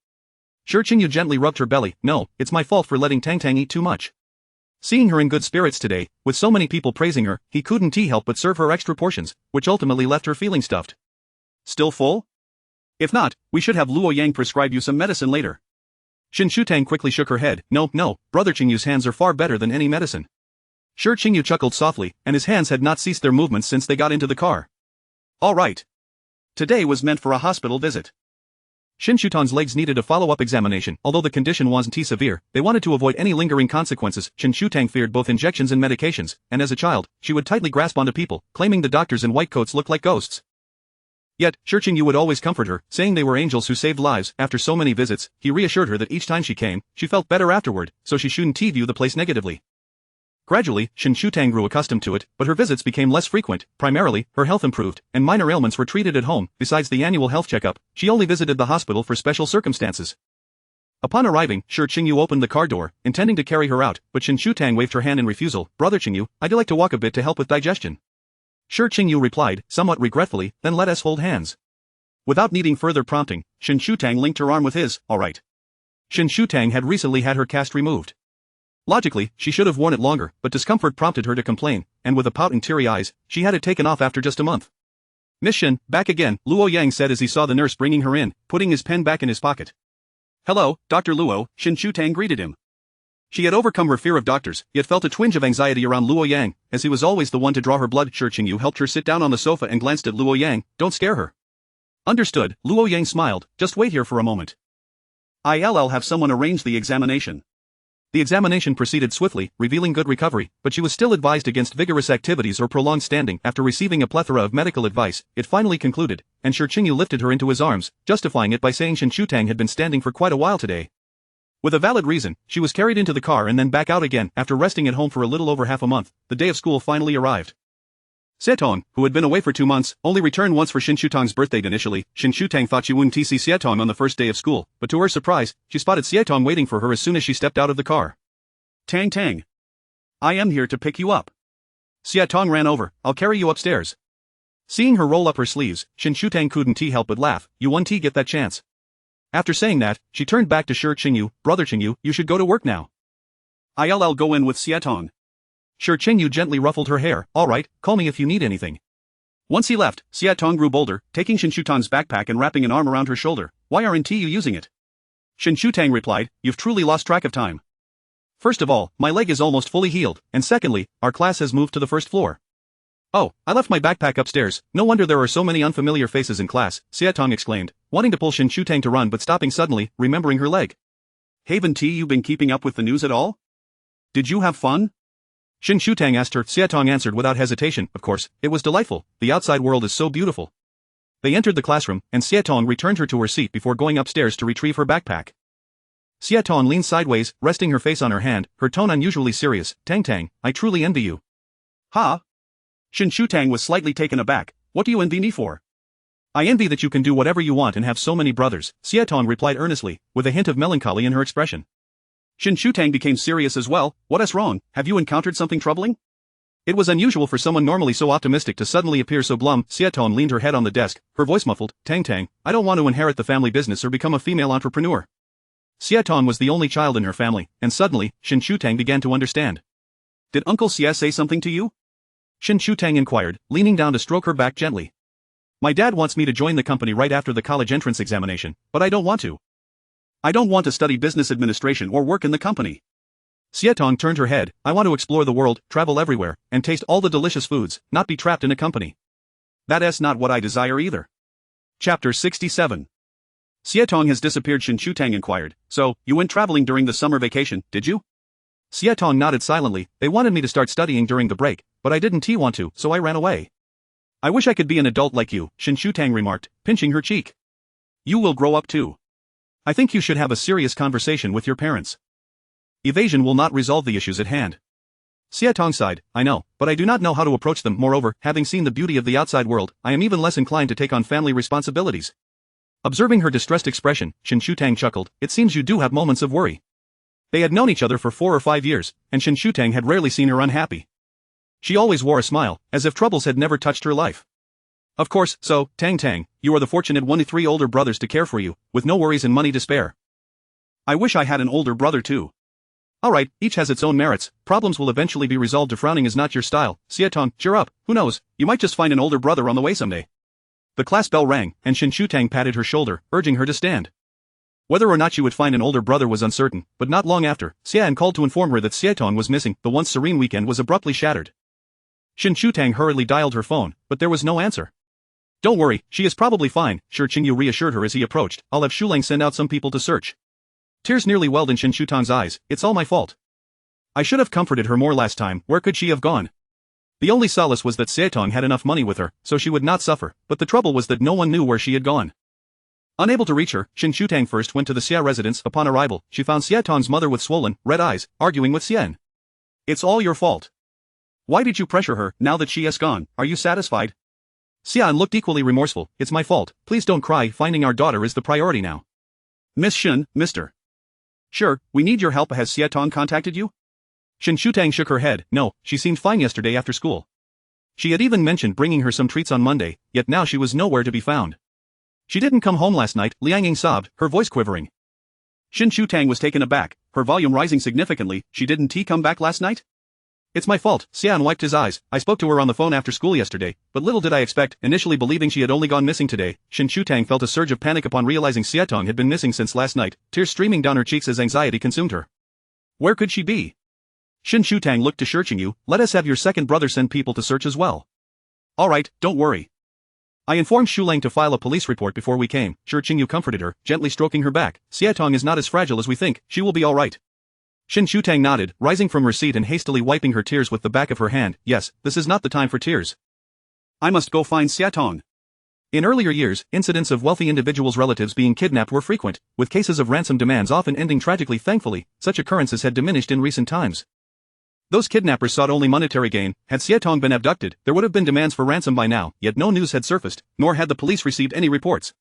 Shi Qingyu gently rubbed her belly. No, it's my fault for letting Tang Tang eat too much. Seeing her in good spirits today, with so many people praising her, he couldn't help but serve her extra portions, which ultimately left her feeling stuffed. Still full? If not, we should have Luo Yang prescribe you some medicine later. Shen Shutang quickly shook her head. No, brother Qingyu's hands are far better than any medicine. Shi Qingyu chuckled softly, and his hands had not ceased their movements since they got into the car. All right. Today was meant for a hospital visit. Shen Shutang's legs needed a follow-up examination. Although the condition wasn't too severe, they wanted to avoid any lingering consequences. Shen Shutang feared both injections and medications, and as a child, she would tightly grasp onto people, claiming the doctors in white coats looked like ghosts. Yet, Shi Qingyu would always comfort her, saying they were angels who saved lives. After so many visits, he reassured her that each time she came, she felt better afterward, so she shouldn't view the place negatively. Gradually, Shen Shutang grew accustomed to it, but her visits became less frequent. Primarily, her health improved, and minor ailments were treated at home. Besides the annual health checkup, she only visited the hospital for special circumstances. Upon arriving, Shi Qingyu opened the car door, intending to carry her out, but Shen Shutang waved her hand in refusal. Brother Qingyu, I'd like to walk a bit to help with digestion. Shi Qingyu replied, somewhat regretfully, then let us hold hands. Without needing further prompting, Shen Shutang linked her arm with his. All right. Shen Shutang had recently had her cast removed. Logically, she should have worn it longer, but discomfort prompted her to complain, and with a pout and teary eyes, she had it taken off after just a month. Miss Shen, back again, Luo Yang said as he saw the nurse bringing her in, putting his pen back in his pocket. Hello, Dr. Luo, Shen Shutang greeted him. She had overcome her fear of doctors, yet felt a twinge of anxiety around Luo Yang, as he was always the one to draw her blood. Shi Qingyu helped her sit down on the sofa and glanced at Luo Yang. Don't scare her. Understood, Luo Yang smiled, just wait here for a moment. I'll have someone arrange the examination. The examination proceeded swiftly, revealing good recovery, but she was still advised against vigorous activities or prolonged standing. After receiving a plethora of medical advice, it finally concluded, and Shi Qingyu lifted her into his arms, justifying it by saying Shen Shutang had been standing for quite a while today. With a valid reason, she was carried into the car and then back out again. After resting at home for a little over half a month, the day of school finally arrived. Sietong, who had been away for 2 months, only returned once for Shen Shutang's birthday. Initially, Shen Shutang thought she wouldn't see Sietong on the first day of school, but to her surprise, she spotted Sietong waiting for her as soon as she stepped out of the car. Tang Tang. I am here to pick you up. Sietong ran over. I'll carry you upstairs. Seeing her roll up her sleeves, Shen Shutang couldn't help but laugh. You won't get that chance. After saying that, she turned back to Shi Qingyu. Brother Qingyu, you should go to work now. I'll go in with Sietong. Shi Qingyu gently ruffled her hair. All right, call me if you need anything. Once he left, Sietong grew bolder, taking Shen Shutang's backpack and wrapping an arm around her shoulder. Why aren't you using it? Shen Shutang replied, you've truly lost track of time. First of all, my leg is almost fully healed, and secondly, our class has moved to the first floor. Oh, I left my backpack upstairs. No wonder there are so many unfamiliar faces in class, Sietong exclaimed, wanting to pull Shen Shutang to run but stopping suddenly, remembering her leg. Haven't you been keeping up with the news at all? Did you have fun? Shen Shutang asked her. Sietong answered without hesitation, of course, it was delightful, the outside world is so beautiful. They entered the classroom, and Sietong returned her to her seat before going upstairs to retrieve her backpack. Sietong leaned sideways, resting her face on her hand, her tone unusually serious. Tang Tang, I truly envy you. Ha? Shen Shutang was slightly taken aback. What do you envy me for? I envy that you can do whatever you want and have so many brothers, Sietong replied earnestly, with a hint of melancholy in her expression. Shen Shutang became serious as well. What is wrong? Have you encountered something troubling? It was unusual for someone normally so optimistic to suddenly appear so glum. Xiaotong leaned her head on the desk, her voice muffled. Tang, I don't want to inherit the family business or become a female entrepreneur. Xiaotong was the only child in her family, and suddenly, Shen Shutang began to understand. Did Uncle Xia say something to you? Shen Shutang inquired, leaning down to stroke her back gently. My dad wants me to join the company right after the college entrance examination, but I don't want to. I don't want to study business administration or work in the company. Xiaotong turned her head. I want to explore the world, travel everywhere, and taste all the delicious foods, not be trapped in a company. That's not what I desire either. Chapter 67. Xiaotong has disappeared. Shen Shutang inquired. So, you went traveling during the summer vacation, did you? Xiaotong nodded silently. They wanted me to start studying during the break, but I didn't want to, so I ran away. I wish I could be an adult like you, Shen Shutang remarked, pinching her cheek. You will grow up too. I think you should have a serious conversation with your parents. Evasion will not resolve the issues at hand. Xiaotong sighed. I know, but I do not know how to approach them. Moreover, having seen the beauty of the outside world, I am even less inclined to take on family responsibilities. Observing her distressed expression, Shen Shutang chuckled. It seems you do have moments of worry. They had known each other for 4 or 5 years, and Shen Shutang had rarely seen her unhappy. She always wore a smile, as if troubles had never touched her life. Of course, so, Tang, you are the fortunate one with 3 older brothers to care for you, with no worries and money to spare. I wish I had an older brother too. Alright, each has its own merits, problems will eventually be resolved. Frowning is not your style. Xiaotong, cheer up, who knows, you might just find an older brother on the way someday. The class bell rang, and Shen Shutang patted her shoulder, urging her to stand. Whether or not she would find an older brother was uncertain, but not long after, Xian called to inform her that Xiaotong was missing. The once serene weekend was abruptly shattered. Shen Shutang hurriedly dialed her phone, but there was no answer. Don't worry, she is probably fine, Shi Qingyu reassured her as he approached. I'll have Shulang send out some people to search. Tears nearly welled in Shen Shutang's eyes. It's all my fault. I should have comforted her more last time. Where could she have gone? The only solace was that Xiaotong had enough money with her, so she would not suffer, but the trouble was that no one knew where she had gone. Unable to reach her, Shen Shutang first went to the Xia residence. Upon arrival, she found Xiaotong's mother with swollen, red eyes, arguing with Shen. It's all your fault. Why did you pressure her? Now that she has gone, are you satisfied? Xian looked equally remorseful. It's my fault, please don't cry. Finding our daughter is the priority now. Miss Shen, Mr. Sure, we need your help. Has Xiaotong contacted you? Shen Shutang shook her head. No, she seemed fine yesterday after school. She had even mentioned bringing her some treats on Monday, yet now she was nowhere to be found. She didn't come home last night, Liang Ying sobbed, her voice quivering. Shen Shutang was taken aback, her volume rising significantly. She didn't come back last night? It's my fault. Xian wiped his eyes. I spoke to her on the phone after school yesterday, but little did I expect. Initially believing she had only gone missing today, Shen Shutang felt a surge of panic upon realizing Xiaotong had been missing since last night, tears streaming down her cheeks as anxiety consumed her. Where could she be? Shen Shutang looked to Shi Qingyu. Let us have your second brother send people to search as well. Alright, don't worry. I informed Shulang to file a police report before we came. Shi Qingyu comforted her, gently stroking her back. Xiaotong is not as fragile as we think, she will be alright. Shen Shutang nodded, rising from her seat and hastily wiping her tears with the back of her hand. Yes, this is not the time for tears. I must go find Xiaotong. In earlier years, incidents of wealthy individuals' relatives being kidnapped were frequent, with cases of ransom demands often ending tragically. Thankfully, such occurrences had diminished in recent times. Those kidnappers sought only monetary gain. Had Xiaotong been abducted, there would have been demands for ransom by now, yet no news had surfaced, nor had the police received any reports.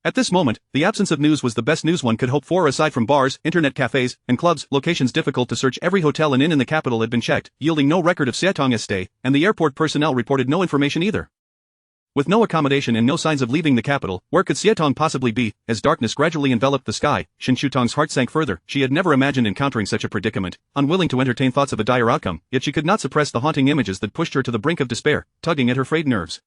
At this moment, the absence of news was the best news one could hope for. Aside from bars, internet cafes, and clubs, locations difficult to search. Every hotel and inn in the capital had been checked, yielding no record of Xiaotong's stay, and the airport personnel reported no information either. With no accommodation and no signs of leaving the capital, where could Xiaotong possibly be? As darkness gradually enveloped the sky, Shen Shutong's heart sank further. She had never imagined encountering such a predicament, unwilling to entertain thoughts of a dire outcome, yet she could not suppress the haunting images that pushed her to the brink of despair, tugging at her frayed nerves.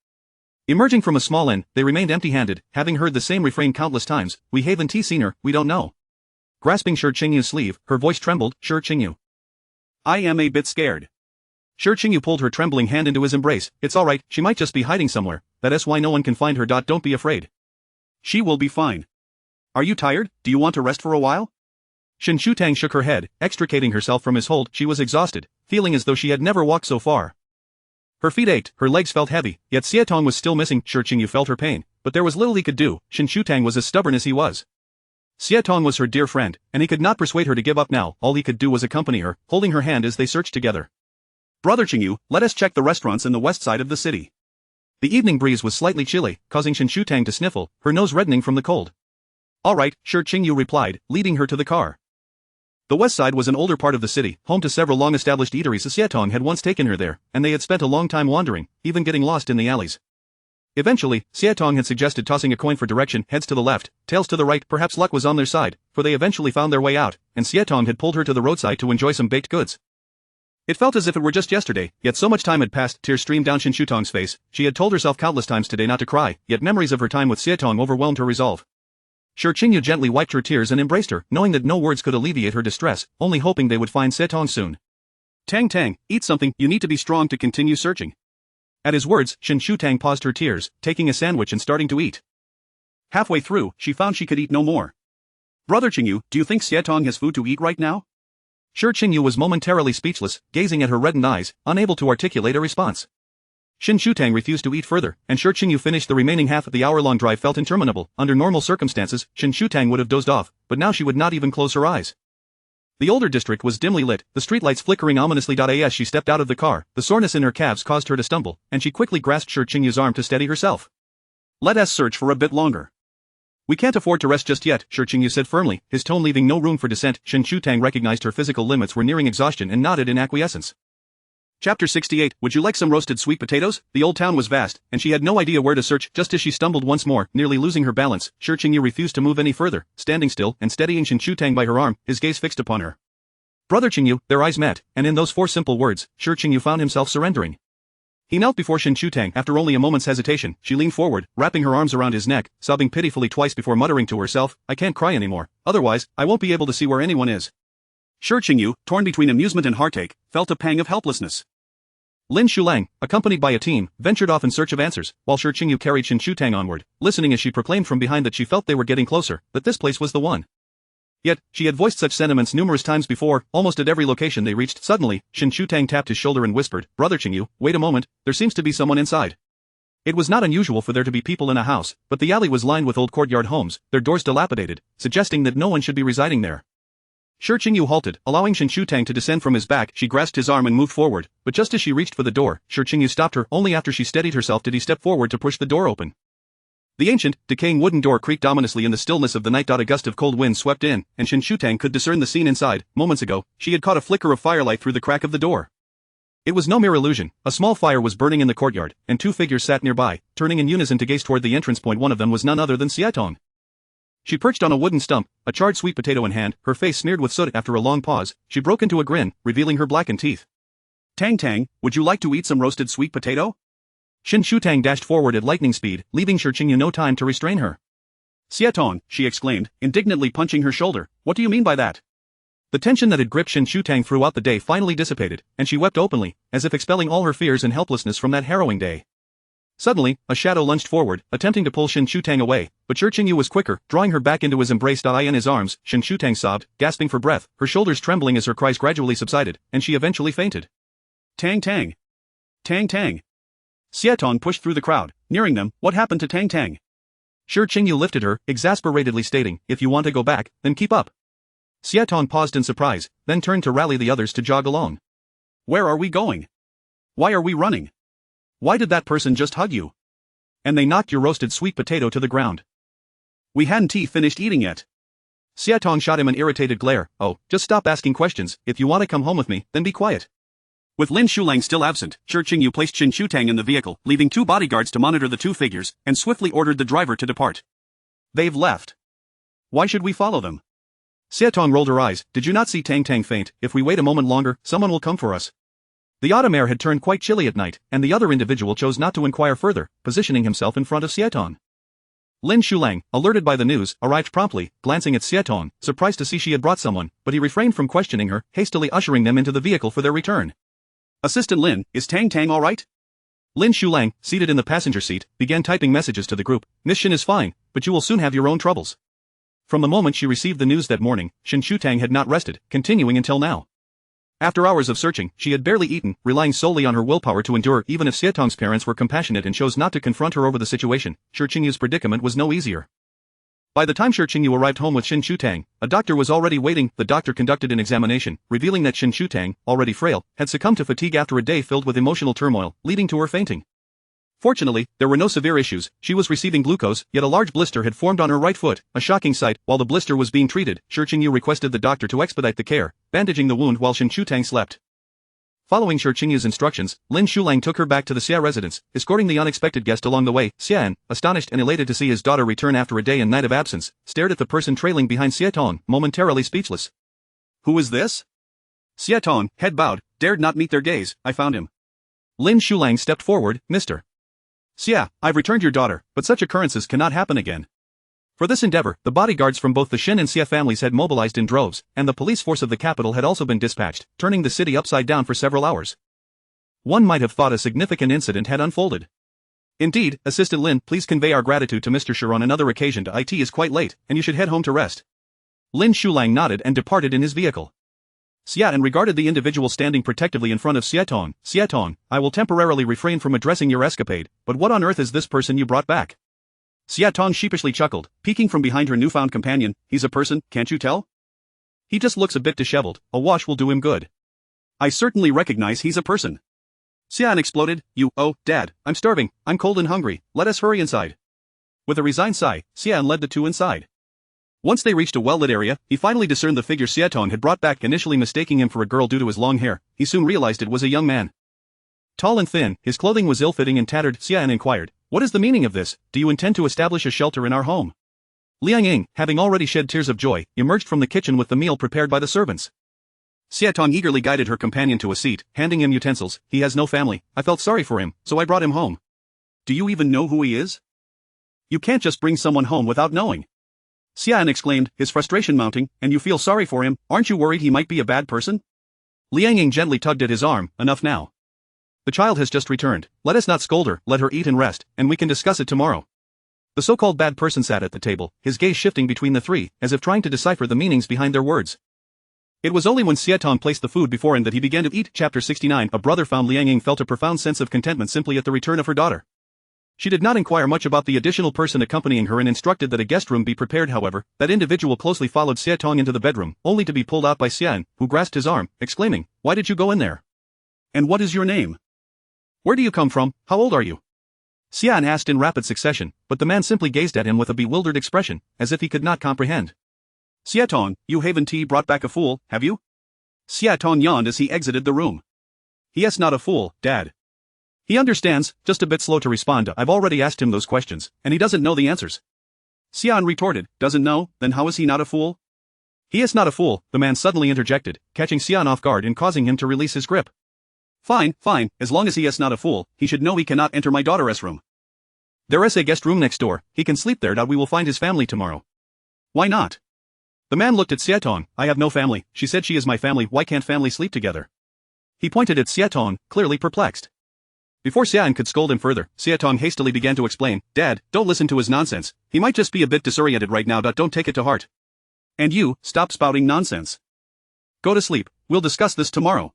Emerging from a small inn, they remained empty-handed, having heard the same refrain countless times. We haven't seen her, we don't know. Grasping Shi Qingyu's sleeve, her voice trembled. Shi Qingyu. I am a bit scared. Shi Qingyu pulled her trembling hand into his embrace. It's alright, she might just be hiding somewhere. That's why no one can find her. Don't be afraid. She will be fine. Are you tired? Do you want to rest for a while? Shen Shutang shook her head, extricating herself from his hold. She was exhausted, feeling as though she had never walked so far. Her feet ached, her legs felt heavy, yet Xiaotong was still missing. Shi Qingyu felt her pain, but there was little he could do. Shen Shutang was as stubborn as he was. Xiaotong was her dear friend, and he could not persuade her to give up now. All he could do was accompany her, holding her hand as they searched together. Brother Qingyu, let us check the restaurants in the west side of the city. The evening breeze was slightly chilly, causing Shen Shutang to sniffle, her nose reddening from the cold. Alright, Shi Qingyu replied, leading her to the car. The west side was an older part of the city, home to several long-established eateries. Haitang had once taken her there, and they had spent a long time wandering, even getting lost in the alleys. Eventually, Haitang had suggested tossing a coin for direction, heads to the left, tails to the right. Perhaps luck was on their side, for they eventually found their way out, and Haitang had pulled her to the roadside to enjoy some baked goods. It felt as if it were just yesterday, yet so much time had passed. Tears streamed down Haitang's face. She had told herself countless times today not to cry, yet memories of her time with Haitang overwhelmed her resolve. Shi Group gently wiped her tears and embraced her, knowing that no words could alleviate her distress, only hoping they would find Haitang soon. Tang, eat something, you need to be strong to continue searching. At his words, Shen paused her tears, taking a sandwich and starting to eat. Halfway through, she found she could eat no more. Brother Qingyu, do you think Haitang has food to eat right now? Shi Group was momentarily speechless, gazing at her reddened eyes, unable to articulate a response. Shen refused to eat further, and Shi Group finished the remaining half. The hour-long drive felt interminable. Under normal circumstances, Shen would have dozed off, but now she would not even close her eyes. The older district was dimly lit, the streetlights flickering ominously. As she stepped out of the car, the soreness in her calves caused her to stumble, and she quickly grasped Shi Group's arm to steady herself. Let us search for a bit longer. We can't afford to rest just yet, Shi Group said firmly, his tone leaving no room for dissent. Shen recognized her physical limits were nearing exhaustion and nodded in acquiescence. Chapter 68, would you like some roasted sweet potatoes? The old town was vast, and she had no idea where to search. Just as she stumbled once more, nearly losing her balance, Shi Group refused to move any further, standing still and steadying Shen by her arm, his gaze fixed upon her. Brother Qingyu, their eyes met, and in those 4 simple words, Shi Group found himself surrendering. He knelt before Shen after only a moment's hesitation. She leaned forward, wrapping her arms around his neck, sobbing pitifully twice before muttering to herself, I can't cry anymore, otherwise, I won't be able to see where anyone is. Shi Group, torn between amusement and heartache, felt a pang of helplessness. Lin Shulang, accompanied by a team, ventured off in search of answers, while Shi Group carried Shen onward, listening as she proclaimed from behind that she felt they were getting closer, that this place was the one. Yet, she had voiced such sentiments numerous times before, almost at every location they reached. Suddenly, Shen tapped his shoulder and whispered, Brother Qingyu, wait a moment, there seems to be someone inside. It was not unusual for there to be people in a house, but the alley was lined with old courtyard homes, their doors dilapidated, suggesting that no one should be residing there. Shi halted, allowing Shen to descend from his back. She grasped his arm and moved forward, but just as she reached for the door, Shi stopped her. Only after she steadied herself did he step forward to push the door open. The ancient, decaying wooden door creaked ominously in the stillness of the night. A gust of cold wind swept in, and Shen could discern the scene inside. Moments ago, she had caught a flicker of firelight through the crack of the door. It was no mere illusion. A small fire was burning in the courtyard, and 2 figures sat nearby, turning in unison to gaze toward the entrance point. One of them was none other than Haitang. She perched on a wooden stump, a charred sweet potato in hand, her face smeared with soot. After a long pause, she broke into a grin, revealing her blackened teeth. Tang, would you like to eat some roasted sweet potato? Shen dashed forward at lightning speed, leaving Shi no time to restrain her. Haitang, she exclaimed, indignantly punching her shoulder, what do you mean by that? The tension that had gripped Shen throughout the day finally dissipated, and she wept openly, as if expelling all her fears and helplessness from that harrowing day. Suddenly, a shadow lunged forward, attempting to pull Shen away, but Shi was quicker, drawing her back into his embrace. In his arms, Shen sobbed, gasping for breath, her shoulders trembling as her cries gradually subsided, and she eventually fainted. Tang. Haitang pushed through the crowd, nearing them. What happened to Tang? Shi lifted her, exasperatedly stating, if you want to go back, then keep up. Haitang paused in surprise, then turned to rally the others to jog along. Where are we going? Why are we running? Why did that person just hug you? And they knocked your roasted sweet potato to the ground. We hadn't finished eating yet. Haitang shot him an irritated glare. Oh, just stop asking questions. If you want to come home with me, then be quiet. With Lin Shulang still absent, Shi placed Shen in the vehicle, leaving 2 bodyguards to monitor the 2 figures, and swiftly ordered the driver to depart. They've left. Why should we follow them? Haitang rolled her eyes. Did you not see Tang faint? If we wait a moment longer, someone will come for us. The autumn air had turned quite chilly at night, and the other individual chose not to inquire further, positioning himself in front of Haitang. Lin Shulang, alerted by the news, arrived promptly, glancing at Haitang, surprised to see she had brought someone, but he refrained from questioning her, hastily ushering them into the vehicle for their return. Assistant Lin, is Tang all right? Lin Shulang, seated in the passenger seat, began typing messages to the group. Miss Shen is fine, but you will soon have your own troubles. From the moment she received the news that morning, Shen had not rested, continuing until now. After hours of searching, she had barely eaten, relying solely on her willpower to endure. Even if Haitang's parents were compassionate and chose not to confront her over the situation, Shi predicament was no easier. By the time Shi arrived home with Shen a doctor was already waiting. The doctor conducted an examination, revealing that Shen already frail, had succumbed to fatigue after a day filled with emotional turmoil, leading to her fainting. Fortunately, there were no severe issues. She was receiving glucose, yet a large blister had formed on her right foot, a shocking sight. While the blister was being treated, Shi Qingyu requested the doctor to expedite the care, bandaging the wound while Shen Shutang slept. Following Shi Qingyu's instructions, Lin Shulang took her back to the Xia residence, escorting the unexpected guest along the way. Xian, astonished and elated to see his daughter return after a day and night of absence, stared at the person trailing behind Xia Tong, momentarily speechless. Who is this? Xia Tong, head bowed, dared not meet their gaze. I found him. Lin Shulang stepped forward. Mr. Xia, I've returned your daughter, but such occurrences cannot happen again. For this endeavor, the bodyguards from both the Shen and Xia families had mobilized in droves, and the police force of the capital had also been dispatched, turning the city upside down for several hours. One might have thought a significant incident had unfolded. Indeed, Assistant Lin, please convey our gratitude to Mr. Shi on another occasion. It is quite late, and you should head home to rest. Lin Shulang nodded and departed in his vehicle. Xia regarded the individual standing protectively in front of Xia Tong. Xia Tong, I will temporarily refrain from addressing your escapade, but what on earth is this person you brought back? Xia Tong sheepishly chuckled, peeking from behind her newfound companion. He's a person, can't you tell? He just looks a bit disheveled. A wash will do him good. I certainly recognize he's a person. Xian exploded. Oh, Dad, I'm starving, I'm cold and hungry, let us hurry inside. With a resigned sigh, Xian led the two inside. Once they reached a well-lit area, he finally discerned the figure Xia Tong had brought back, initially mistaking him for a girl due to his long hair. He soon realized it was a young man. Tall and thin, his clothing was ill-fitting and tattered. Xian inquired, what is the meaning of this? Do you intend to establish a shelter in our home? Liang Ying, having already shed tears of joy, emerged from the kitchen with the meal prepared by the servants. Xia Tong eagerly guided her companion to a seat, handing him utensils. He has no family. I felt sorry for him, so I brought him home. Do you even know who he is? You can't just bring someone home without knowing. Xian exclaimed, his frustration mounting. And you feel sorry for him? Aren't you worried he might be a bad person? Liang Ying gently tugged at his arm. Enough now. The child has just returned. Let us not scold her, let her eat and rest, and we can discuss it tomorrow. The so-called bad person sat at the table, his gaze shifting between the three, as if trying to decipher the meanings behind their words. It was only when Xia Tong placed the food before him that he began to eat. Chapter 69. A brother found. Liang Ying felt a profound sense of contentment simply at the return of her daughter. She did not inquire much about the additional person accompanying her and instructed that a guest room be prepared. However, that individual closely followed Xia Tong into the bedroom, only to be pulled out by Xian, who grasped his arm, exclaiming, why did you go in there? And what is your name? Where do you come from? How old are you? Xian asked in rapid succession, but the man simply gazed at him with a bewildered expression, as if he could not comprehend. Xia Tong, you haven't brought back a fool, have you? Xia Tong yawned as he exited the room. Yes, not a fool, Dad. He understands, just a bit slow to respond. I've already asked him those questions, and he doesn't know the answers. Xian retorted, doesn't know, then how is he not a fool? He is not a fool, the man suddenly interjected, catching Xian off guard and causing him to release his grip. Fine, as long as he is not a fool, he should know he cannot enter my daughter's room. There is a guest room next door, he can sleep there. We will find his family tomorrow. Why not? The man looked at Xia Tong. I have no family, she said she is my family, why can't family sleep together? He pointed at Xia Tong, clearly perplexed. Before Xian could scold him further, Xia Tong hastily began to explain, Dad, don't listen to his nonsense, he might just be a bit disoriented right now. Don't take it to heart. And you, stop spouting nonsense. Go to sleep, we'll discuss this tomorrow.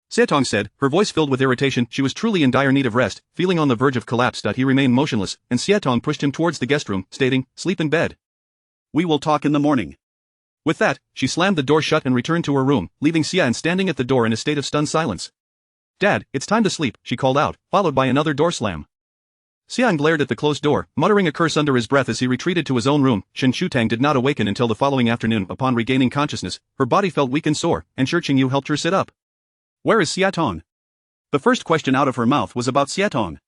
Xia Tong said, her voice filled with irritation. She was truly in dire need of rest, feeling on the verge of collapse. He remained motionless, and Xia Tong pushed him towards the guest room, stating, sleep in bed. We will talk in the morning. With that, she slammed the door shut and returned to her room, leaving Xian standing at the door in a state of stunned silence. Dad, it's time to sleep, she called out, followed by another door slam. Xian glared at the closed door, muttering a curse under his breath as he retreated to his own room. Shen Shutang did not awaken until the following afternoon. Upon regaining consciousness, her body felt weak and sore, and Shi Qingyu helped her sit up. Where is Xia Tong? The first question out of her mouth was about Xia Tong.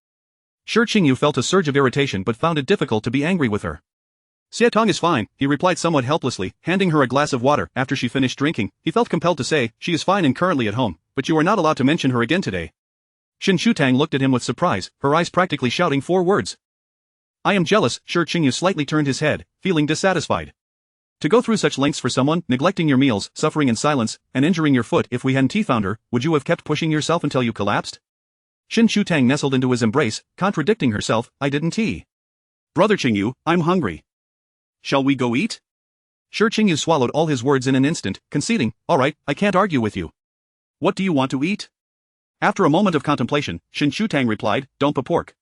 Shi Qingyu felt a surge of irritation but found it difficult to be angry with her. Xia Tong is fine, he replied somewhat helplessly, handing her a glass of water. After she finished drinking, he felt compelled to say, she is fine and currently at home, but you are not allowed to mention her again today. Shen Shutang looked at him with surprise, her eyes practically shouting 4 words. I am jealous. Shi Qingyu slightly turned his head, feeling dissatisfied. To go through such lengths for someone, neglecting your meals, suffering in silence, and injuring your foot. If we hadn't found her, would you have kept pushing yourself until you collapsed? Shen Shutang nestled into his embrace, contradicting herself, I didn't. Brother Qingyu, I'm hungry. Shall we go eat? Shi Qingyu swallowed all his words in an instant, conceding, alright, I can't argue with you. What do you want to eat? After a moment of contemplation, Shen Shutang replied, Dompa pork.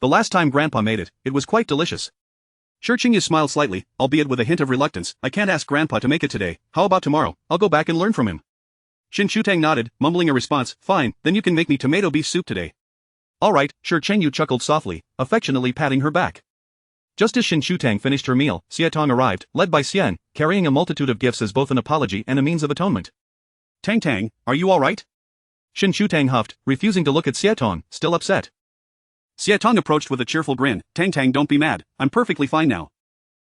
The last time Grandpa made it, it was quite delicious. Shi Qingyu smiled slightly, albeit with a hint of reluctance, I can't ask Grandpa to make it today, how about tomorrow, I'll go back and learn from him. Shen Shutang nodded, mumbling a response, fine, then you can make me tomato beef soup today. All right, sure. Chengyu chuckled softly, affectionately patting her back. Just as Shen Shutang finished her meal, Xiatong arrived, led by Shen, carrying a multitude of gifts as both an apology and a means of atonement. Tang Tang, are you all right? Shen Shutang huffed, refusing to look at Xiatong, still upset. Xiatong approached with a cheerful grin. Tang Tang, don't be mad, I'm perfectly fine now.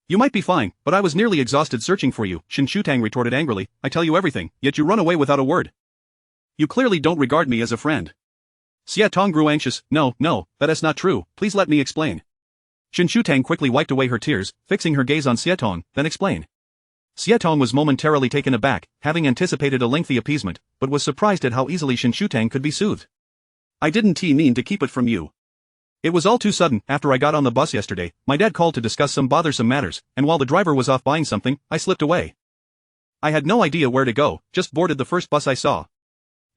You might be fine, but I was nearly exhausted searching for you, Shen Shutang retorted angrily. I tell you everything, yet you run away without a word. You clearly don't regard me as a friend. Xiatong grew anxious. No, that is not true, please let me explain. Shen Shutang quickly wiped away her tears, fixing her gaze on Xiatong, then explained. Xiatong was momentarily taken aback, having anticipated a lengthy appeasement, but was surprised at how easily Shen Shutang could be soothed. I didn't mean to keep it from you. It was all too sudden. After I got on the bus yesterday, my dad called to discuss some bothersome matters, and while the driver was off buying something, I slipped away. I had no idea where to go, just boarded the first bus I saw.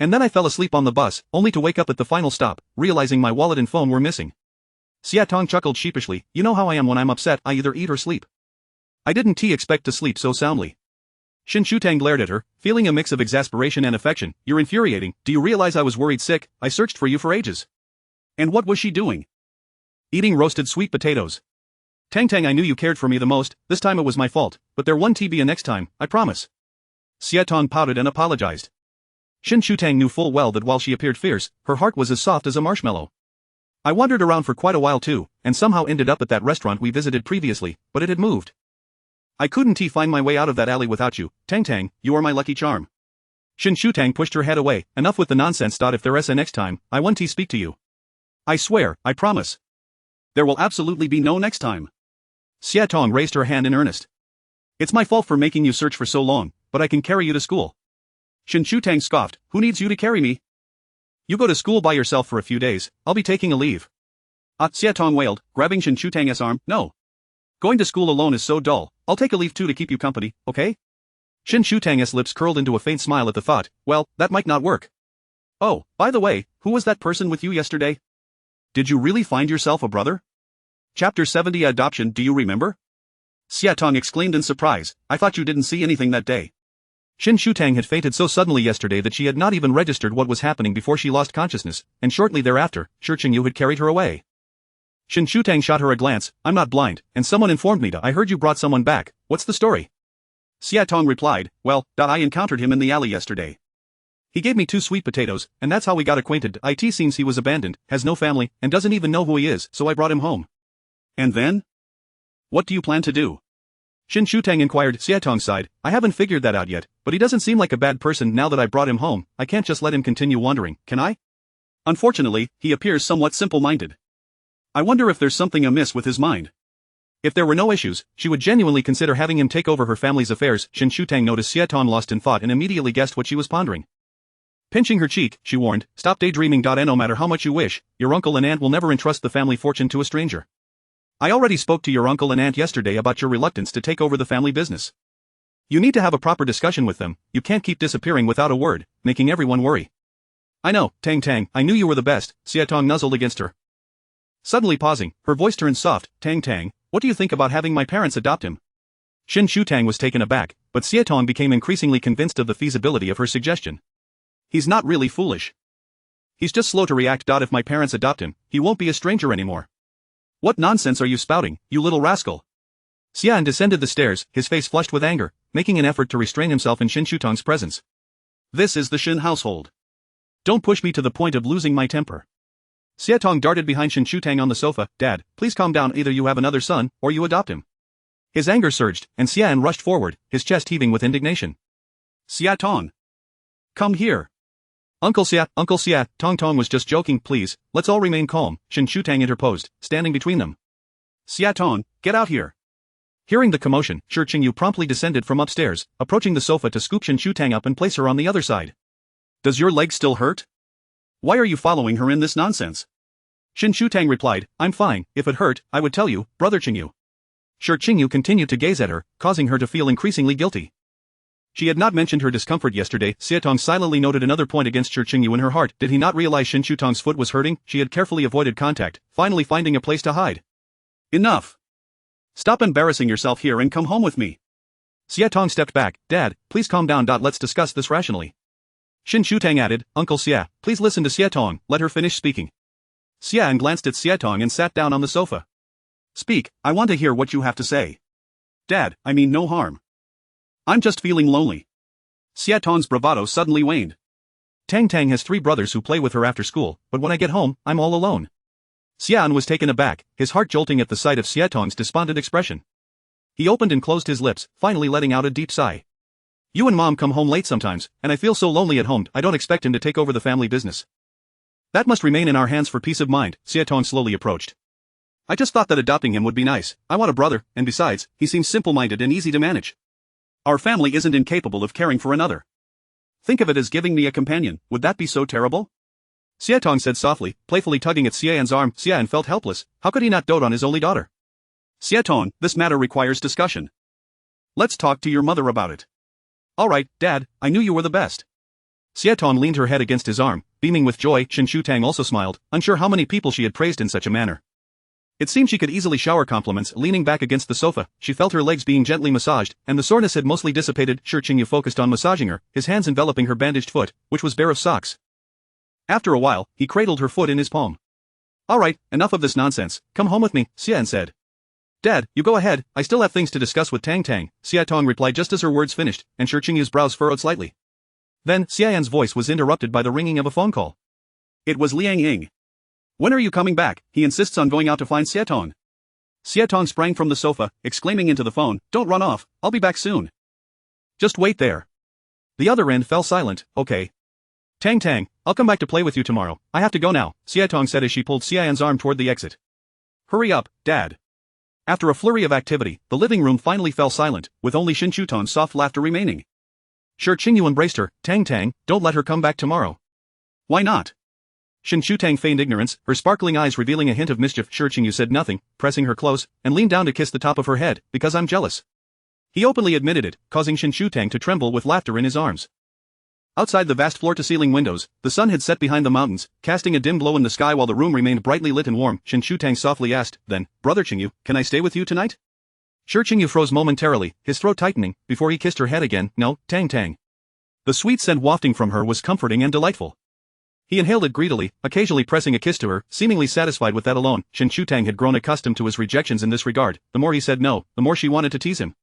And then I fell asleep on the bus, only to wake up at the final stop, realizing my wallet and phone were missing. Xiatong chuckled sheepishly. You know how I am when I'm upset, I either eat or sleep. I didn't expect to sleep so soundly. Shen Shutang glared at her, feeling a mix of exasperation and affection. You're infuriating. Do you realize I was worried sick? I searched for you for ages. And what was she doing? Eating roasted sweet potatoes. Tang Tang, I knew you cared for me the most. This time it was my fault, but there won't be a next time, I promise. Xiatong pouted and apologized. Shen Shutang knew full well that while she appeared fierce, her heart was as soft as a marshmallow. I wandered around for quite a while too, and somehow ended up at that restaurant we visited previously, but it had moved. I couldn't find my way out of that alley without you. Tang Tang, you are my lucky charm. Shen Shutang pushed her head away. Enough with the nonsense. If there is a next time, I won't speak to you. I swear, I promise. There will absolutely be no next time. Xiatong raised her hand in earnest. It's my fault for making you search for so long, but I can carry you to school. Shen Shutang scoffed. Who needs you to carry me? You go to school by yourself for a few days, I'll be taking a leave. Xiatong wailed, grabbing Shen Shutang's arm. No. Going to school alone is so dull, I'll take a leave too to keep you company, okay? Shen Shutang's lips curled into a faint smile at the thought. Well, that might not work. Oh, by the way, who was that person with you yesterday? Did you really find yourself a brother? Chapter 70 Adoption. Do you remember? Xiatong exclaimed in surprise. I thought you didn't see anything that day. Shen Shutang had fainted so suddenly yesterday that she had not even registered what was happening before she lost consciousness, and shortly thereafter, Shi Group had carried her away. Shen Shutang shot her a glance. I'm not blind, and someone informed me I heard you brought someone back. What's the story? Xiatong replied, well, I encountered him in the alley yesterday. He gave me 2 sweet potatoes, and that's how we got acquainted. It seems he was abandoned, has no family, and doesn't even know who he is, so I brought him home. And then? What do you plan to do? Shen Shutang inquired. Xiatong sighed. I haven't figured that out yet, but he doesn't seem like a bad person now that I brought him home. I can't just let him continue wandering, can I? Unfortunately, he appears somewhat simple-minded. I wonder if there's something amiss with his mind. If there were no issues, she would genuinely consider having him take over her family's affairs. Shen Shutang noticed Xiatong lost in thought and immediately guessed what she was pondering. Pinching her cheek, she warned, stop daydreaming. No matter how much you wish, your uncle and aunt will never entrust the family fortune to a stranger. I already spoke to your uncle and aunt yesterday about your reluctance to take over the family business. You need to have a proper discussion with them. You can't keep disappearing without a word, making everyone worry. I know, Tang Tang, I knew you were the best. Xiatong nuzzled against her. Suddenly pausing, her voice turned soft. Tang Tang, what do you think about having my parents adopt him? Shen Shutang was taken aback, but Xiatong became increasingly convinced of the feasibility of her suggestion. He's not really foolish. He's just slow to react. If my parents adopt him, he won't be a stranger anymore. What nonsense are you spouting, you little rascal? Xian descended the stairs, his face flushed with anger, making an effort to restrain himself in Shen Shutang's presence. This is the Shen household. Don't push me to the point of losing my temper. Xiatong darted behind Shen Shutang on the sofa. Dad, please calm down. Either you have another son, or you adopt him. His anger surged, and Xian rushed forward, his chest heaving with indignation. Xiatong! Come here! Uncle Xia, Tong was just joking. Please, let's all remain calm, Shen Shutang interposed, standing between them. Xiatong, get out here! Hearing the commotion, Shi Group promptly descended from upstairs, approaching the sofa to scoop Shen Shutang up and place her on the other side. Does your leg still hurt? Why are you following her in this nonsense? Shen Shutang replied, I'm fine. If it hurt, I would tell you, brother Qingyu. Shi Group continued to gaze at her, causing her to feel increasingly guilty. She had not mentioned her discomfort yesterday. Xiatong silently noted another point against Shi Group in her heart. Did he not realize Shen Shutang's foot was hurting? She had carefully avoided contact, finally finding a place to hide. Enough! Stop embarrassing yourself here and come home with me. Xiatong stepped back. Dad, please calm down. Let's discuss this rationally. Shen Shutang added, Uncle Xia, please listen to Xiatong, let her finish speaking. Xian glanced at Xietong and sat down on the sofa. Speak, I want to hear what you have to say. Dad, I mean no harm. I'm just feeling lonely. Xietong's bravado suddenly waned. Tang Tang has 3 brothers who play with her after school, but when I get home, I'm all alone. Xian was taken aback, his heart jolting at the sight of Xietong's despondent expression. He opened and closed his lips, finally letting out a deep sigh. You and Mom come home late sometimes, and I feel so lonely at home. I don't expect him to take over the family business. That must remain in our hands for peace of mind, Xietong slowly approached. I just thought that adopting him would be nice. I want a brother, and besides, he seems simple-minded and easy to manage. Our family isn't incapable of caring for another. Think of it as giving me a companion. Would that be so terrible? Xietong said softly, playfully tugging at Xian's arm. Xian felt helpless. How could he not dote on his only daughter? Xietong, this matter requires discussion. Let's talk to your mother about it. Alright, Dad, I knew you were the best. Xietong leaned her head against his arm, beaming with joy. Shen Shutang also smiled, unsure how many people she had praised in such a manner. It seemed she could easily shower compliments. Leaning back against the sofa, she felt her legs being gently massaged, and the soreness had mostly dissipated. Shi Qingyu focused on massaging her, his hands enveloping her bandaged foot, which was bare of socks. After a while, he cradled her foot in his palm. Alright, enough of this nonsense, come home with me, Xian said. Dad, you go ahead, I still have things to discuss with Tang Tang, Xietong replied just as her words finished, and Shi Qingyu's brows furrowed slightly. Then, Xian's voice was interrupted by the ringing of a phone call. It was Liang Ying. When are you coming back? He insists on going out to find Xietong. Xietong sprang from the sofa, exclaiming into the phone, Don't run off, I'll be back soon. Just wait there. The other end fell silent. Okay. Tang Tang, I'll come back to play with you tomorrow. I have to go now, Xietong said as she pulled Xian's arm toward the exit. Hurry up, Dad. After a flurry of activity, the living room finally fell silent, with only Shen Shutong's soft laughter remaining. Shi Qingyu embraced her. Tang Tang, don't let her come back tomorrow. Why not? Shen Shutang feigned ignorance, her sparkling eyes revealing a hint of mischief. Shi Qingyu said nothing, pressing her close, and leaned down to kiss the top of her head, because I'm jealous. He openly admitted it, causing Shen Shutang to tremble with laughter in his arms. Outside the vast floor-to-ceiling windows, the sun had set behind the mountains, casting a dim glow in the sky while the room remained brightly lit and warm. Shen Shutang softly asked, then, Brother Qingyu, can I stay with you tonight? Shi Qingyu froze momentarily, his throat tightening, before he kissed her head again. No, Tang Tang. The sweet scent wafting from her was comforting and delightful. He inhaled it greedily, occasionally pressing a kiss to her, seemingly satisfied with that alone. Shen Shutang had grown accustomed to his rejections in this regard. The more he said no, the more she wanted to tease him.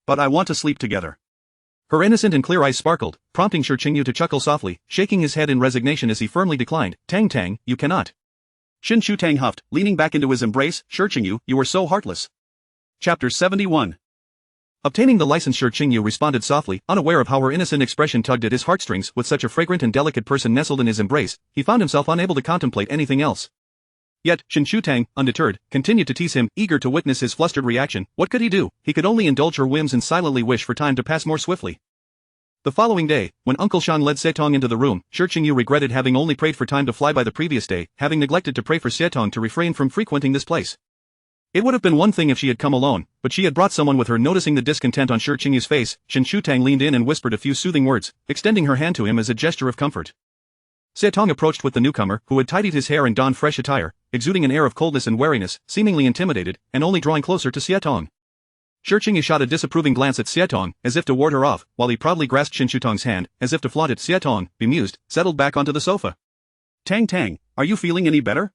But I want to sleep together. Her innocent and clear eyes sparkled, prompting Shi Qingyu to chuckle softly, shaking his head in resignation as he firmly declined. Tang Tang, you cannot. Shen Shutang huffed, leaning back into his embrace. Shi Qingyu, you are so heartless. Chapter 71. Obtaining the license, Shi Qingyu responded softly, unaware of how her innocent expression tugged at his heartstrings. With such a fragrant and delicate person nestled in his embrace, he found himself unable to contemplate anything else. Yet, Shen Shutang, undeterred, continued to tease him, eager to witness his flustered reaction. What could he do? He could only indulge her whims and silently wish for time to pass more swiftly. The following day, when Uncle Shen led Xietong into the room, Shi Qingyu regretted having only prayed for time to fly by the previous day, having neglected to pray for Xietong to refrain from frequenting this place. It would have been one thing if she had come alone, but she had brought someone with her. Noticing the discontent on Shi Qingyu's face, Shen Shutang leaned in and whispered a few soothing words, extending her hand to him as a gesture of comfort. Xietong approached with the newcomer, who had tidied his hair and donned fresh attire, exuding an air of coldness and wariness, seemingly intimidated, and only drawing closer to Xietong. Shi Qingyu shot a disapproving glance at Xietong, as if to ward her off, while he proudly grasped Shen Shutang's hand, as if to flaunt it. Xietong, bemused, settled back onto the sofa. Tang Tang, are you feeling any better?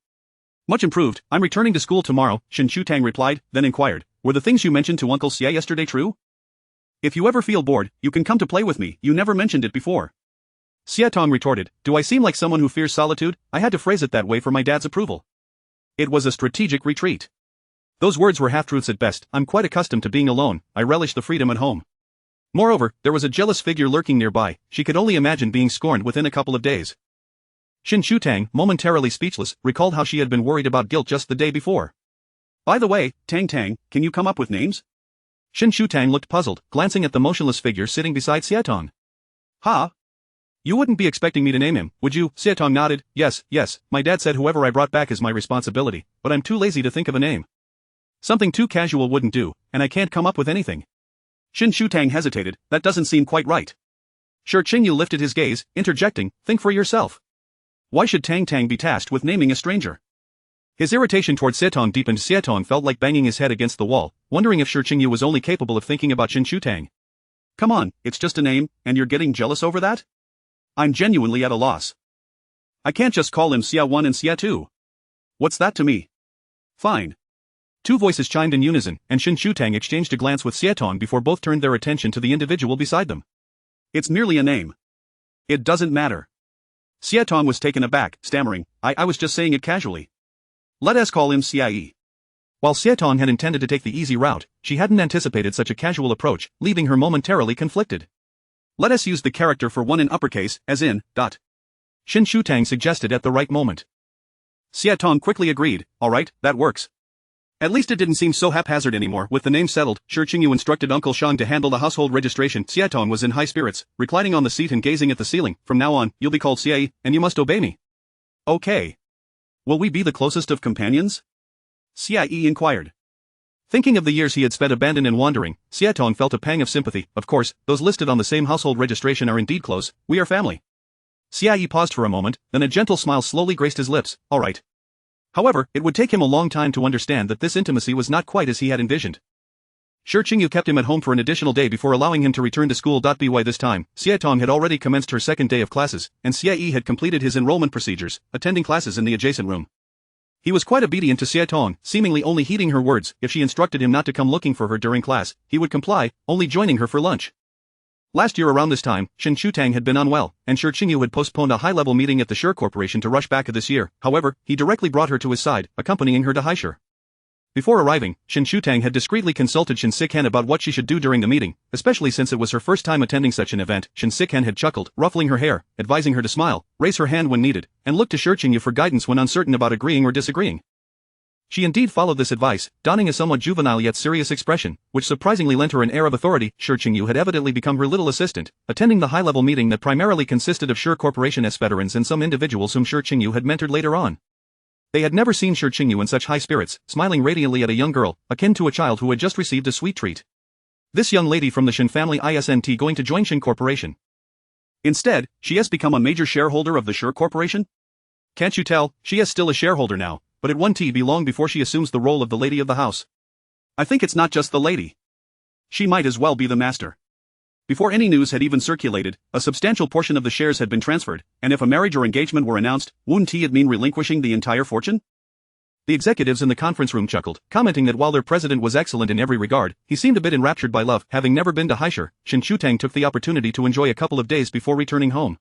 Much improved, I'm returning to school tomorrow, Shen Shutang replied, then inquired, were the things you mentioned to Uncle Xie yesterday true? If you ever feel bored, you can come to play with me, you never mentioned it before. Xietong retorted, do I seem like someone who fears solitude? I had to phrase it that way for my dad's approval. It was a strategic retreat. Those words were half-truths at best. I'm quite accustomed to being alone, I relish the freedom at home. Moreover, there was a jealous figure lurking nearby. She could only imagine being scorned within a couple of days. Shen Shutang, momentarily speechless, recalled how she had been worried about guilt just the day before. By the way, Tang Tang, can you come up with names? Shen Shutang looked puzzled, glancing at the motionless figure sitting beside Xietong. Ha? You wouldn't be expecting me to name him, would you? Xietong nodded. Yes, my dad said whoever I brought back is my responsibility, but I'm too lazy to think of a name. Something too casual wouldn't do, and I can't come up with anything. Shen Shutang hesitated, that doesn't seem quite right. Shi Qingyu lifted his gaze, interjecting, think for yourself. Why should Tang Tang be tasked with naming a stranger? His irritation toward Xietong deepened. Xietong felt like banging his head against the wall, wondering if Shi Qingyu was only capable of thinking about Shen Shutang. Come on, it's just a name, and you're getting jealous over that? I'm genuinely at a loss. I can't just call him Xia 1 and Xia 2. What's that to me? Fine. Two voices chimed in unison, and Shen Shutang exchanged a glance with Xietong before both turned their attention to the individual beside them. It's merely a name. It doesn't matter. Xietong was taken aback, stammering, I was just saying it casually. Let us call him Xie. While Xietong had intended to take the easy route, she hadn't anticipated such a casual approach, leaving her momentarily conflicted. Let us use the character for one in uppercase, as in, ... Shen Shutang suggested at the right moment. Xietong quickly agreed, alright, that works. At least it didn't seem so haphazard anymore. With the name settled, Shi Qingyu instructed Uncle Shang to handle the household registration. Xietong was in high spirits, reclining on the seat and gazing at the ceiling. From now on, you'll be called Xie, and you must obey me. Okay. Will we be the closest of companions? Xie inquired. Thinking of the years he had spent abandoned and wandering, Xietong felt a pang of sympathy. Of course, those listed on the same household registration are indeed close. We are family. Xie paused for a moment, then a gentle smile slowly graced his lips. Alright. However, it would take him a long time to understand that this intimacy was not quite as he had envisioned. Shi Qingyu kept him at home for an additional day before allowing him to return to school. By this time, Xietong had already commenced her second day of classes, and Xie had completed his enrollment procedures, attending classes in the adjacent room. He was quite obedient to Xietong, seemingly only heeding her words. If she instructed him not to come looking for her during class, he would comply, only joining her for lunch. Last year around this time, Shen Shutang had been unwell, and Shi Qingyu had postponed a high-level meeting at the Shi Corporation to rush back this year. However, he directly brought her to his side, accompanying her to Haitang. Before arriving, Shen Shutang had discreetly consulted Shen Sikan about what she should do during the meeting, especially since it was her first time attending such an event. Shen Sikan had chuckled, ruffling her hair, advising her to smile, raise her hand when needed, and look to Shi Qingyu for guidance when uncertain about agreeing or disagreeing. She indeed followed this advice, donning a somewhat juvenile yet serious expression, which surprisingly lent her an air of authority. Shi Qingyu had evidently become her little assistant, attending the high-level meeting that primarily consisted of Shi Corporation veterans and some individuals whom Shi Qingyu had mentored later on. They had never seen Shi Qingyu in such high spirits, smiling radiantly at a young girl, akin to a child who had just received a sweet treat. This young lady from the Shen family isn't going to join Shen Corporation. Instead, she has become a major shareholder of the Shi Corporation? Can't you tell, she is still a shareholder now, but it won't be long before she assumes the role of the lady of the house. I think it's not just the lady. She might as well be the master. Before any news had even circulated, a substantial portion of the shares had been transferred, and if a marriage or engagement were announced, wouldn't it mean relinquishing the entire fortune? The executives in the conference room chuckled, commenting that while their president was excellent in every regard, he seemed a bit enraptured by love. Having never been to Haitang, Shen Shutang took the opportunity to enjoy a couple of days before returning home.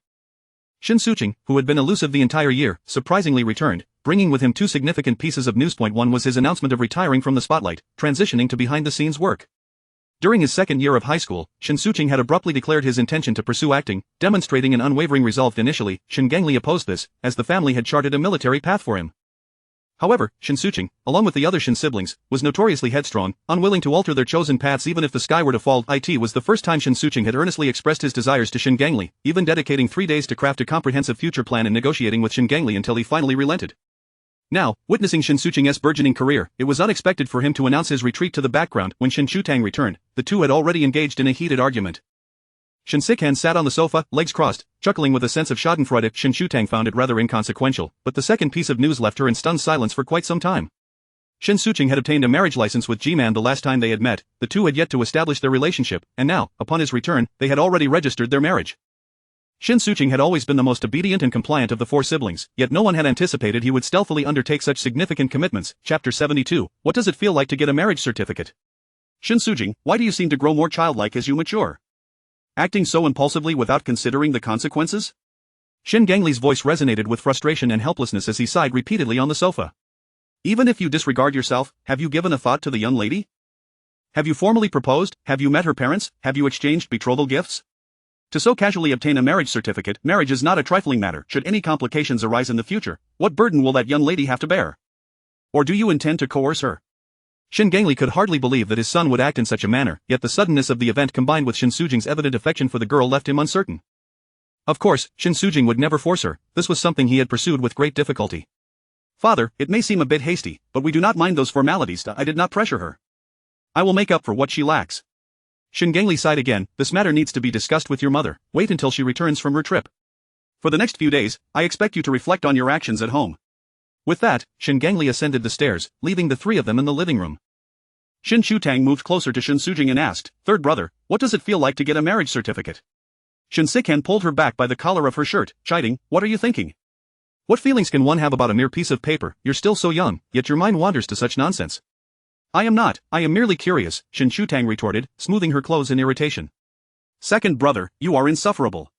Shen Suqing, who had been elusive the entire year, surprisingly returned, bringing with him two significant pieces of news. One was his announcement of retiring from the spotlight, transitioning to behind-the-scenes work. During his second year of high school, Shen Suqing had abruptly declared his intention to pursue acting, demonstrating an unwavering resolve. Initially, Shen Gangli opposed this, as the family had charted a military path for him. However, Shen Suqing, along with the other Shen siblings, was notoriously headstrong, unwilling to alter their chosen paths even if the sky were to fall. It was the first time Shen Suqing had earnestly expressed his desires to Shen Gangli, even dedicating 3 days to craft a comprehensive future plan and negotiating with Shen Gangli until he finally relented. Now, witnessing Shen Suqing's burgeoning career, it was unexpected for him to announce his retreat to the background. When Shen Shutang returned, the two had already engaged in a heated argument. Shen Sikan sat on the sofa, legs crossed, chuckling with a sense of schadenfreude. Shen Shutang found it rather inconsequential, but the second piece of news left her in stunned silence for quite some time. Shen Suqing had obtained a marriage license with G-Man the last time they had met. The two had yet to establish their relationship, and now, upon his return, they had already registered their marriage. Shen Suqing had always been the most obedient and compliant of the 4 siblings, yet no one had anticipated he would stealthily undertake such significant commitments. Chapter 72, What does it feel like to get a marriage certificate? Shen Suqing, why do you seem to grow more childlike as you mature? Acting so impulsively without considering the consequences? Shen Gangli's voice resonated with frustration and helplessness as he sighed repeatedly on the sofa. Even if you disregard yourself, have you given a thought to the young lady? Have you formally proposed? Have you met her parents? Have you exchanged betrothal gifts? To so casually obtain a marriage certificate, marriage is not a trifling matter. Should any complications arise in the future, what burden will that young lady have to bear? Or do you intend to coerce her? Shen Gangli could hardly believe that his son would act in such a manner, yet the suddenness of the event combined with Shen Suqing's evident affection for the girl left him uncertain. Of course, Shen Suqing would never force her. This was something he had pursued with great difficulty. Father, it may seem a bit hasty, but we do not mind those formalities. I did not pressure her. I will make up for what she lacks. Shen Gangli sighed again. This matter needs to be discussed with your mother. Wait until she returns from her trip. For the next few days, I expect you to reflect on your actions at home. With that, Shen Gangli ascended the stairs, leaving the 3 of them in the living room. Shen Shutang moved closer to Shen Suqing and asked, Third brother, what does it feel like to get a marriage certificate? Shen Sikan pulled her back by the collar of her shirt, chiding, What are you thinking? What feelings can one have about a mere piece of paper? You're still so young, yet your mind wanders to such nonsense. I am not, I am merely curious, Shen Shutang retorted, smoothing her clothes in irritation. Second brother, you are insufferable.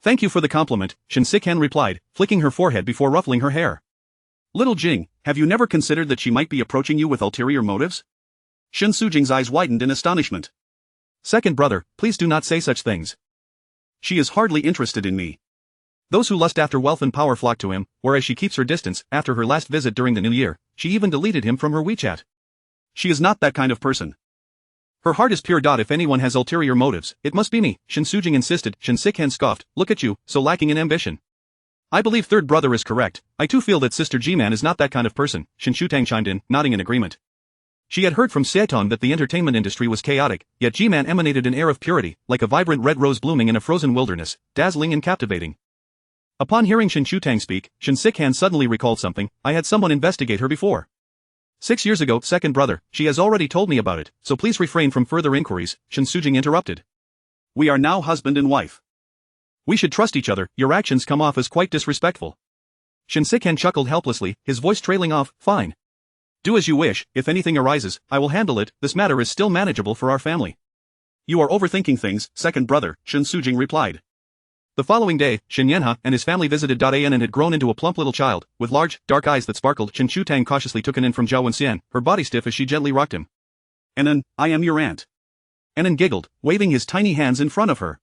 Thank you for the compliment, Shen Sikhan replied, flicking her forehead before ruffling her hair. Little Jing, have you never considered that she might be approaching you with ulterior motives? Shen Sujing's eyes widened in astonishment. Second brother, please do not say such things. She is hardly interested in me. Those who lust after wealth and power flock to him, whereas she keeps her distance. After her last visit during the new year, she even deleted him from her WeChat. She is not that kind of person. Her heart is pure. If anyone has ulterior motives, it must be me, Shen Sujing insisted. Shen Sikhan scoffed, look at you, so lacking in ambition. I believe third brother is correct. I too feel that sister G-Man is not that kind of person, Shen Shutang chimed in, nodding in agreement. She had heard from Haitang that the entertainment industry was chaotic, yet G-Man emanated an air of purity, like a vibrant red rose blooming in a frozen wilderness, dazzling and captivating. Upon hearing Shen Shutang speak, Shen Sikhan suddenly recalled something. I had someone investigate her before. 6 years ago, second brother, she has already told me about it, so please refrain from further inquiries, Shen Sujing interrupted. We are now husband and wife. We should trust each other, your actions come off as quite disrespectful. Shen Sikhan chuckled helplessly, his voice trailing off, fine. Do as you wish, if anything arises, I will handle it, this matter is still manageable for our family. You are overthinking things, second brother, Shen Sujing replied. The following day, Shen Yanha and his family visited An and had grown into a plump little child, with large, dark eyes that sparkled. Shen Shutang cautiously took an in from Zhao Wenxian, her body stiff as she gently rocked him. Anan, I am your aunt. Anan giggled, waving his tiny hands in front of her.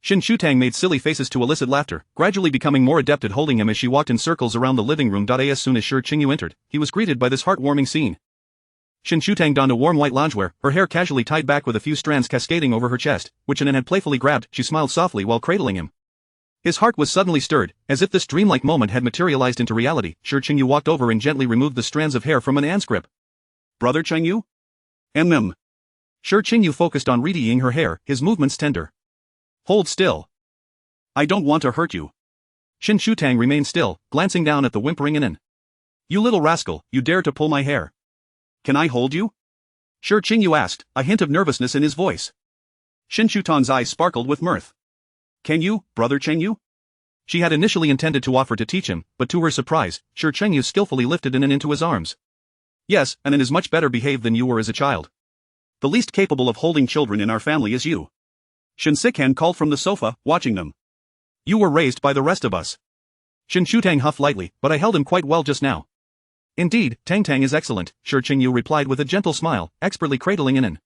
Shen Shutang made silly faces to elicit laughter, gradually becoming more adept at holding him as she walked in circles around the living room. As soon as Shi Qingyu entered, he was greeted by this heartwarming scene. Shen Shutang donned a warm white loungewear, her hair casually tied back with a few strands cascading over her chest, which Anan had playfully grabbed. She smiled softly while cradling him. His heart was suddenly stirred, as if this dreamlike moment had materialized into reality. Shi Qingyu walked over and gently removed the strands of hair from Anan's grip. Brother Qingyu? Shi Qingyu focused on readying her hair, his movements tender. Hold still. I don't want to hurt you. Shen Shutang remained still, glancing down at the whimpering Anan. You little rascal, you dare to pull my hair. Can I hold you? Shi Qingyu asked, a hint of nervousness in his voice. Shen Shutang's eyes sparkled with mirth. Can you, brother Qingyu? She had initially intended to offer to teach him, but to her surprise, Shi Qingyu skillfully lifted Anan into his arms. Yes, Anan is much better behaved than you were as a child. The least capable of holding children in our family is you. Shen Sikhan called from the sofa, watching them. You were raised by the rest of us. Shen Shutang huffed lightly, but I held him quite well just now. Indeed, Tang Tang is excellent, Shi Qingyu replied with a gentle smile, expertly cradling Anan.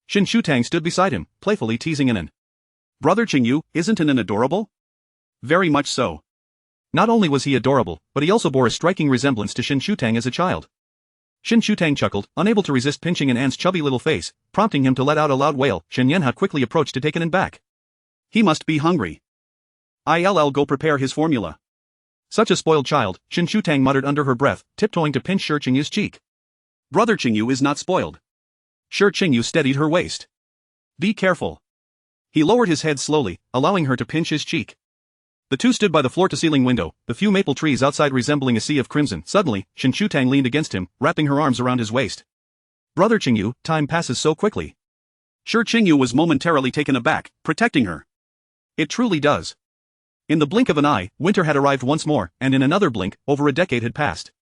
Shen Shutang stood beside him, playfully teasing Anan. Brother Qingyu, isn't Anan adorable? Very much so. Not only was he adorable, but he also bore a striking resemblance to Shen Shutang as a child. Shen Shutang chuckled, unable to resist pinching Anan's chubby little face, prompting him to let out a loud wail. Shen Yanha quickly approached to take Anan back. He must be hungry. I'll go prepare his formula. Such a spoiled child, Shen Shutang muttered under her breath, tiptoeing to pinch Shi Qingyu's cheek. Brother Qingyu is not spoiled. Shi Qingyu steadied her waist. Be careful. He lowered his head slowly, allowing her to pinch his cheek. The two stood by the floor-to-ceiling window, the few maple trees outside resembling a sea of crimson. Suddenly, Shen Shutang leaned against him, wrapping her arms around his waist. Brother Qingyu, time passes so quickly. Shi Qingyu was momentarily taken aback, protecting her. It truly does. In the blink of an eye, winter had arrived once more, and in another blink, over a decade had passed.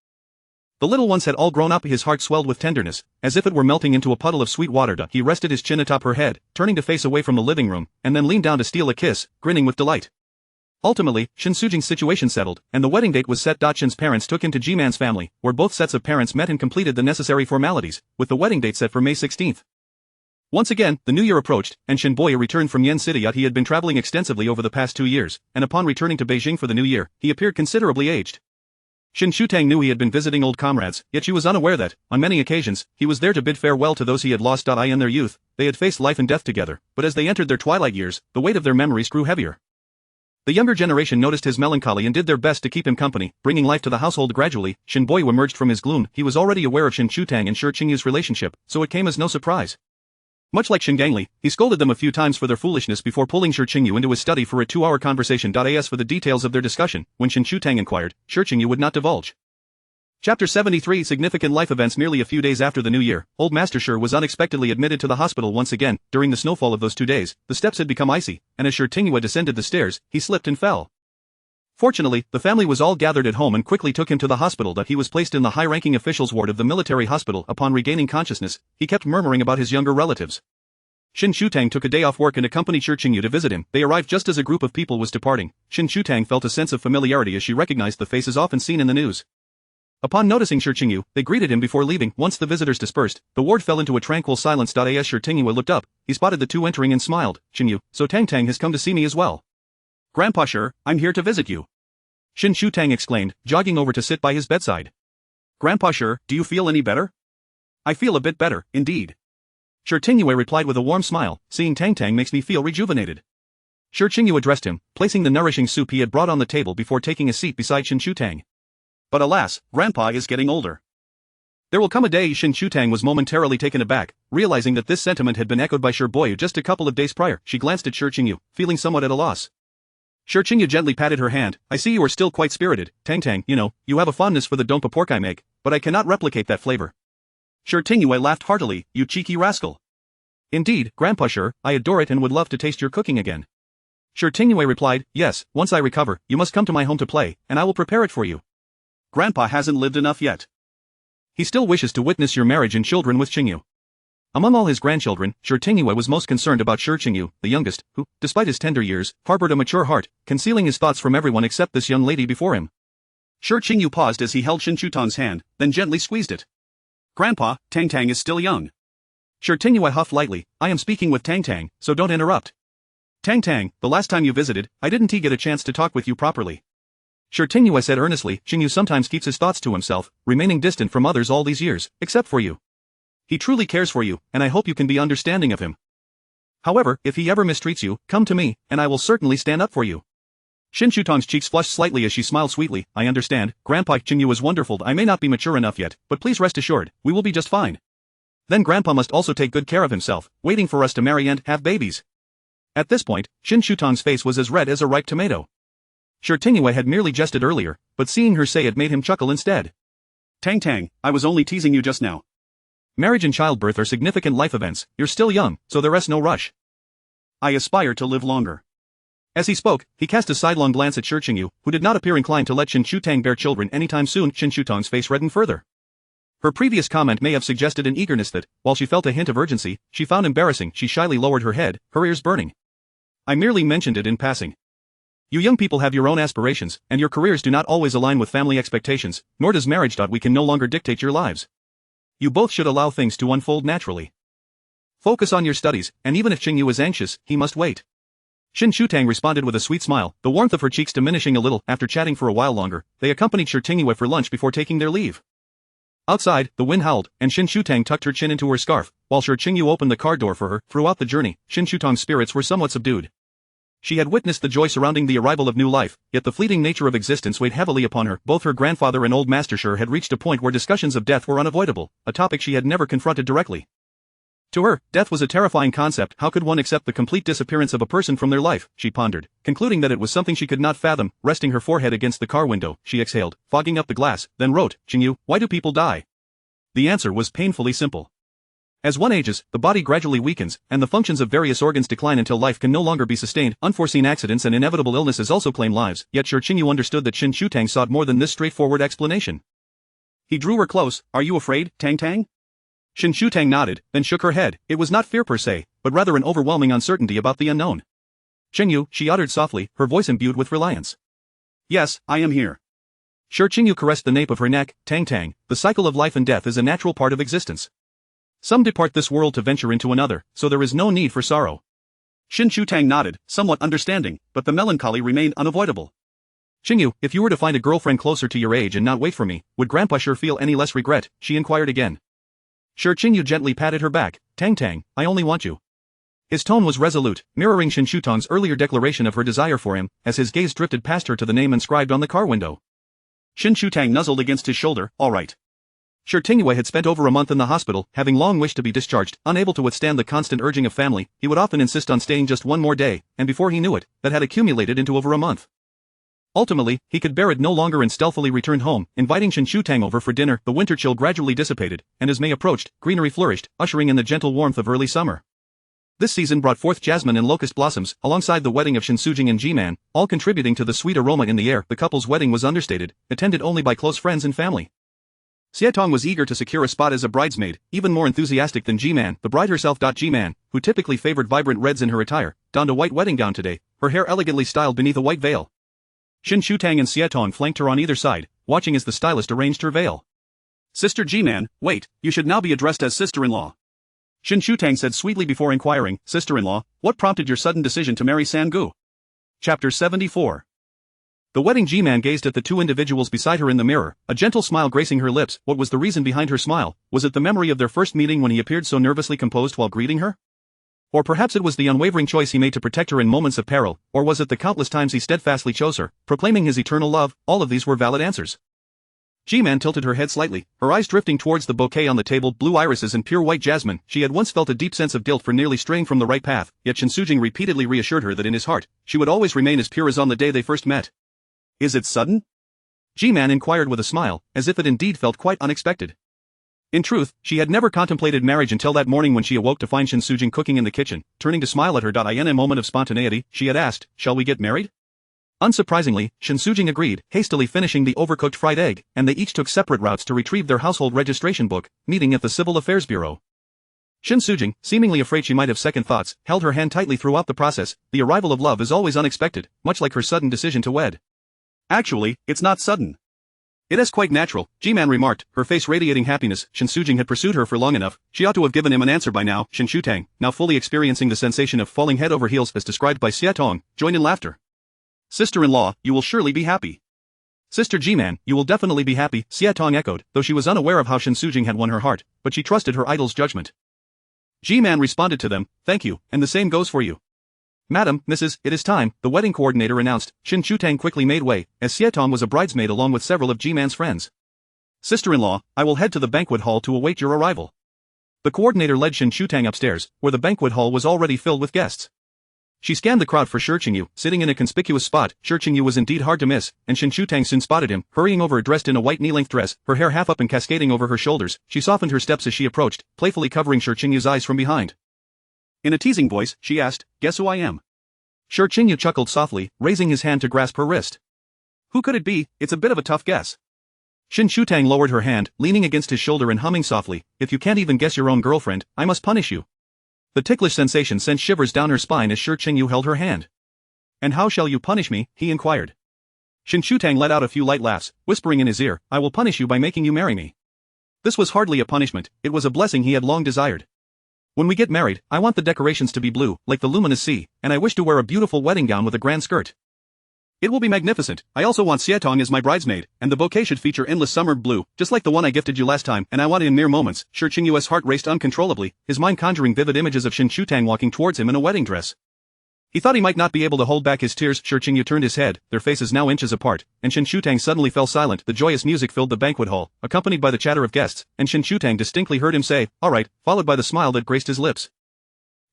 The little ones had all grown up. His heart swelled with tenderness, as if it were melting into a puddle of sweet water. He rested his chin atop her head, turning to face away from the living room, and then leaned down to steal a kiss, grinning with delight. Ultimately, Shen Sujing's situation settled, and the wedding date was set. Shen's parents took him to G-Man's family, where both sets of parents met and completed the necessary formalities, with the wedding date set for May 16th. Once again, the new year approached, and Shen Boye returned from Yen City. He had been traveling extensively over the past 2 years, and upon returning to Beijing for the new year, he appeared considerably aged. Shen Shutang knew he had been visiting old comrades, yet she was unaware that, on many occasions, he was there to bid farewell to those he had lost. In their youth, they had faced life and death together, but as they entered their twilight years, the weight of their memories grew heavier. The younger generation noticed his melancholy and did their best to keep him company, bringing life to the household gradually. Shen Boye emerged from his gloom. He was already aware of Shen Shutang and Shi Qingyu's relationship, so it came as no surprise. Much like Shen Gangli, he scolded them a few times for their foolishness before pulling Shi Qingyu into his study for a 2-hour conversation. As for the details of their discussion, when Shen Shutang inquired, Shi Qingyu would not divulge. Chapter 73 Significant Life Events. Nearly a few days after the new year, old Master Shi was unexpectedly admitted to the hospital once again. During the snowfall of those 2 days, the steps had become icy, and as Shi Qingyu descended the stairs, he slipped and fell. Fortunately, the family was all gathered at home and quickly took him to the hospital. That he was placed in the high-ranking officials' ward of the military hospital. Upon regaining consciousness, he kept murmuring about his younger relatives. Shen Shutang took a day off work and accompanied Shi Qingyu to visit him. They arrived just as a group of people was departing. Shen Shutang felt a sense of familiarity as she recognized the faces often seen in the news. Upon noticing Shi Qingyu, they greeted him before leaving. Once the visitors dispersed, the ward fell into a tranquil silence. As Shi Qingyu looked up, he spotted the two entering and smiled. "Qingyu, so Tang Tang has come to see me as well." "Grandpa Shi, I'm here to visit you," Shen Shutang exclaimed, jogging over to sit by his bedside. "Grandpa Shi, do you feel any better?" "I feel a bit better, indeed," Shi Qingyu replied with a warm smile. "Seeing Tang Tang makes me feel rejuvenated." Shi Qingyu addressed him, placing the nourishing soup he had brought on the table before taking a seat beside Shen Shutang. "But alas, Grandpa is getting older." "There will come a day." Shen Shutang was momentarily taken aback, realizing that this sentiment had been echoed by Shi Boyu just a couple of days prior. She glanced at Shi Qingyu, feeling somewhat at a loss. Shi Qingyu gently patted her hand. "I see you are still quite spirited, Tang Tang. You know, you have a fondness for the dompa pork I make, but I cannot replicate that flavor." Shi Qingyu laughed heartily. "You cheeky rascal." "Indeed, Grandpa Shi, I adore it and would love to taste your cooking again." Shi Qingyu replied, "Yes, once I recover, you must come to my home to play, and I will prepare it for you." "Grandpa hasn't lived enough yet. He still wishes to witness your marriage and children with Qingyu." Among all his grandchildren, Shi Qingyu was most concerned about Shi Qingyu, the youngest, who, despite his tender years, harbored a mature heart, concealing his thoughts from everyone except this young lady before him. Shi Qingyu paused as he held Shen Shutang's hand, then gently squeezed it. "Grandpa, Tang Tang is still young." Shi Qingyu huffed lightly. "I am speaking with Tang Tang, so don't interrupt." "Tang Tang, the last time you visited, I didn't get a chance to talk with you properly." Shi Qingyu said earnestly. "Qingyu sometimes keeps his thoughts to himself, remaining distant from others all these years, except for you. He truly cares for you, and I hope you can be understanding of him. However, if he ever mistreats you, come to me, and I will certainly stand up for you." Shen Shutang's cheeks flushed slightly as she smiled sweetly. "I understand, Grandpa. Qingyu is wonderful. I may not be mature enough yet, but please rest assured, we will be just fine. Then Grandpa must also take good care of himself, waiting for us to marry and have babies." At this point, Shen Shutang's face was as red as a ripe tomato. Shi Qingyu had merely jested earlier, but seeing her say it made him chuckle instead. "Tang Tang, I was only teasing you just now. Marriage and childbirth are significant life events. You're still young, so there's no rush. I aspire to live longer." As he spoke, he cast a sidelong glance at Shi Qingyu, who did not appear inclined to let Shen Shutang bear children anytime soon. Shen Shutang's face reddened further. Her previous comment may have suggested an eagerness that, while she felt a hint of urgency, she found embarrassing. She shyly lowered her head, her ears burning. "I merely mentioned it in passing. You young people have your own aspirations, and your careers do not always align with family expectations, nor does marriage. We can no longer dictate your lives. You both should allow things to unfold naturally. Focus on your studies, and even if Qingyu is anxious, he must wait." Shen Shutang responded with a sweet smile, the warmth of her cheeks diminishing a little. After chatting for a while longer, they accompanied Shi Qingyu for lunch before taking their leave. Outside, the wind howled, and Shen Shutang tucked her chin into her scarf, while Shi Qingyu opened the car door for her. Throughout the journey, Shen Shutang's spirits were somewhat subdued. She had witnessed the joy surrounding the arrival of new life, yet the fleeting nature of existence weighed heavily upon her. Both her grandfather and old Master Shi had reached a point where discussions of death were unavoidable, a topic she had never confronted directly. To her, death was a terrifying concept. How could one accept the complete disappearance of a person from their life, she pondered, concluding that it was something she could not fathom. Resting her forehead against the car window, she exhaled, fogging up the glass, then wrote, "Qingyu, why do people die?" The answer was painfully simple. As one ages, the body gradually weakens, and the functions of various organs decline until life can no longer be sustained. Unforeseen accidents and inevitable illnesses also claim lives, yet Shi Qingyu understood that Shen Shutang sought more than this straightforward explanation. He drew her close. "Are you afraid, Tang Tang?" Shen Shutang nodded, then shook her head. It was not fear per se, but rather an overwhelming uncertainty about the unknown. "Qingyu," she uttered softly, her voice imbued with reliance. "Yes, I am here." Shi Qingyu caressed the nape of her neck. "Tang Tang, the cycle of life and death is a natural part of existence. Some depart this world to venture into another, so there is no need for sorrow." Shen Shutang nodded, somewhat understanding, but the melancholy remained unavoidable. "Qingyu, if you were to find a girlfriend closer to your age and not wait for me, would Grandpa Shi feel any less regret?" she inquired again. Shi Qingyu gently patted her back. "Tang Tang, I only want you." His tone was resolute, mirroring Shen Shutang's earlier declaration of her desire for him, as his gaze drifted past her to the name inscribed on the car window. Shen Shutang nuzzled against his shoulder. "All right." Shi Qingyu had spent over a month in the hospital, having long wished to be discharged. Unable to withstand the constant urging of family, he would often insist on staying just one more day, and before he knew it, that had accumulated into over a month. Ultimately, he could bear it no longer and stealthily returned home, inviting Shen Shutang over for dinner. The winter chill gradually dissipated, and as May approached, greenery flourished, ushering in the gentle warmth of early summer. This season brought forth jasmine and locust blossoms, alongside the wedding of Shen and Ji-man, all contributing to the sweet aroma in the air. The couple's wedding was understated, attended only by close friends and family. Haitang was eager to secure a spot as a bridesmaid, even more enthusiastic than Ji-man, the bride herself. Ji-man, who typically favored vibrant reds in her attire, donned a white wedding gown today, her hair elegantly styled beneath a white veil. Shen and Haitang flanked her on either side, watching as the stylist arranged her veil. Sister Ji-man, wait, you should now be addressed as sister-in-law. Shen said sweetly before inquiring, sister-in-law, what prompted your sudden decision to marry Sang-gu? Chapter 74. The wedding Ji-man gazed at the two individuals beside her in the mirror, a gentle smile gracing her lips. What was the reason behind her smile? Was it the memory of their first meeting when he appeared so nervously composed while greeting her? Or perhaps it was the unwavering choice he made to protect her in moments of peril, or was it the countless times he steadfastly chose her, proclaiming his eternal love? All of these were valid answers. Ji-man tilted her head slightly, her eyes drifting towards the bouquet on the table, blue irises and pure white jasmine. She had once felt a deep sense of guilt for nearly straying from the right path, yet Shen repeatedly reassured her that in his heart, she would always remain as pure as on the day they first met. Is it sudden? Ji-man inquired with a smile, as if it indeed felt quite unexpected. In truth, she had never contemplated marriage until that morning when she awoke to find Shen cooking in the kitchen. Turning to smile at her, in a moment of spontaneity, she had asked, shall we get married? Unsurprisingly, Shen agreed, hastily finishing the overcooked fried egg, and they each took separate routes to retrieve their household registration book, meeting at the Civil Affairs Bureau. Shen, seemingly afraid she might have second thoughts, held her hand tightly throughout the process. The arrival of love is always unexpected, much like her sudden decision to wed. Actually, it's not sudden. It is quite natural, Ji-man remarked, her face radiating happiness. Shen had pursued her for long enough, she ought to have given him an answer by now. Shen now fully experiencing the sensation of falling head over heels as described by Haitang, joined in laughter. Sister-in-law, you will surely be happy. Sister Ji-man, you will definitely be happy, Haitang echoed, though she was unaware of how Shen had won her heart, but she trusted her idol's judgment. Ji-man responded to them, thank you, and the same goes for you. Madam, Mrs., it is time, the wedding coordinator announced. Shen quickly made way, as Haitang was a bridesmaid along with several of Ji-man's friends. Sister-in-law, I will head to the banquet hall to await your arrival. The coordinator led Shen upstairs, where the banquet hall was already filled with guests. She scanned the crowd for Shi, sitting in a conspicuous spot. Shi was indeed hard to miss, and Shen soon spotted him, hurrying over dressed in a white knee-length dress, her hair half up and cascading over her shoulders. She softened her steps as she approached, playfully covering Shi's eyes from behind. In a teasing voice, she asked, guess who I am? Shi chuckled softly, raising his hand to grasp her wrist. Who could it be? It's a bit of a tough guess. Shen lowered her hand, leaning against his shoulder and humming softly, if you can't even guess your own girlfriend, I must punish you. The ticklish sensation sent shivers down her spine as Shi held her hand. And how shall you punish me? He inquired. Shen let out a few light laughs, whispering in his ear, I will punish you by making you marry me. This was hardly a punishment, it was a blessing he had long desired. When we get married, I want the decorations to be blue, like the luminous sea, and I wish to wear a beautiful wedding gown with a grand skirt. It will be magnificent. I also want Haitang as my bridesmaid, and the bouquet should feature endless summer blue, just like the one I gifted you last time, and I want it in mere moments. Shi's heart raced uncontrollably, his mind conjuring vivid images of Shen walking towards him in a wedding dress. He thought he might not be able to hold back his tears. Shi turned his head, their faces now inches apart, and Shen suddenly fell silent. The joyous music filled the banquet hall, accompanied by the chatter of guests, and Shen distinctly heard him say, all right, followed by the smile that graced his lips.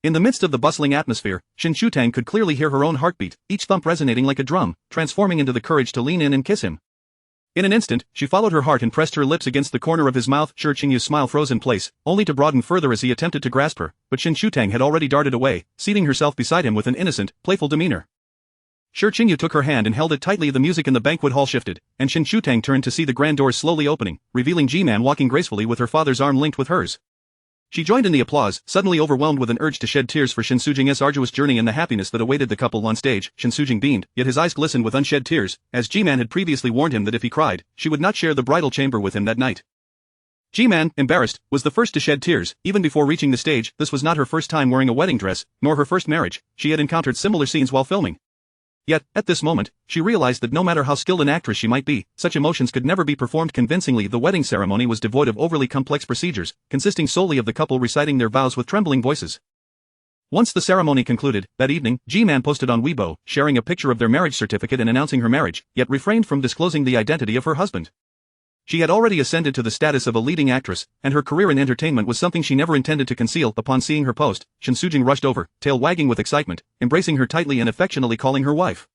In the midst of the bustling atmosphere, Shen could clearly hear her own heartbeat, each thump resonating like a drum, transforming into the courage to lean in and kiss him. In an instant, she followed her heart and pressed her lips against the corner of his mouth. Shi's smile froze in place, only to broaden further as he attempted to grasp her, but Shen had already darted away, seating herself beside him with an innocent, playful demeanor. Shi took her hand and held it tightly. The music in the banquet hall shifted, and Shen turned to see the grand doors slowly opening, revealing Ji-man walking gracefully with her father's arm linked with hers. She joined in the applause, suddenly overwhelmed with an urge to shed tears for Shen arduous journey and the happiness that awaited the couple on stage. Shen beamed, yet his eyes glistened with unshed tears, as Ji-man had previously warned him that if he cried, she would not share the bridal chamber with him that night. Ji-man, embarrassed, was the first to shed tears. Even before reaching the stage, this was not her first time wearing a wedding dress, nor her first marriage. She had encountered similar scenes while filming. Yet, at this moment, she realized that no matter how skilled an actress she might be, such emotions could never be performed convincingly. The wedding ceremony was devoid of overly complex procedures, consisting solely of the couple reciting their vows with trembling voices. Once the ceremony concluded, that evening, Ji-man posted on Weibo, sharing a picture of their marriage certificate and announcing her marriage, yet refrained from disclosing the identity of her husband. She had already ascended to the status of a leading actress, and her career in entertainment was something she never intended to conceal. Upon seeing her post, Shen rushed over, tail wagging with excitement, embracing her tightly and affectionately calling her wife.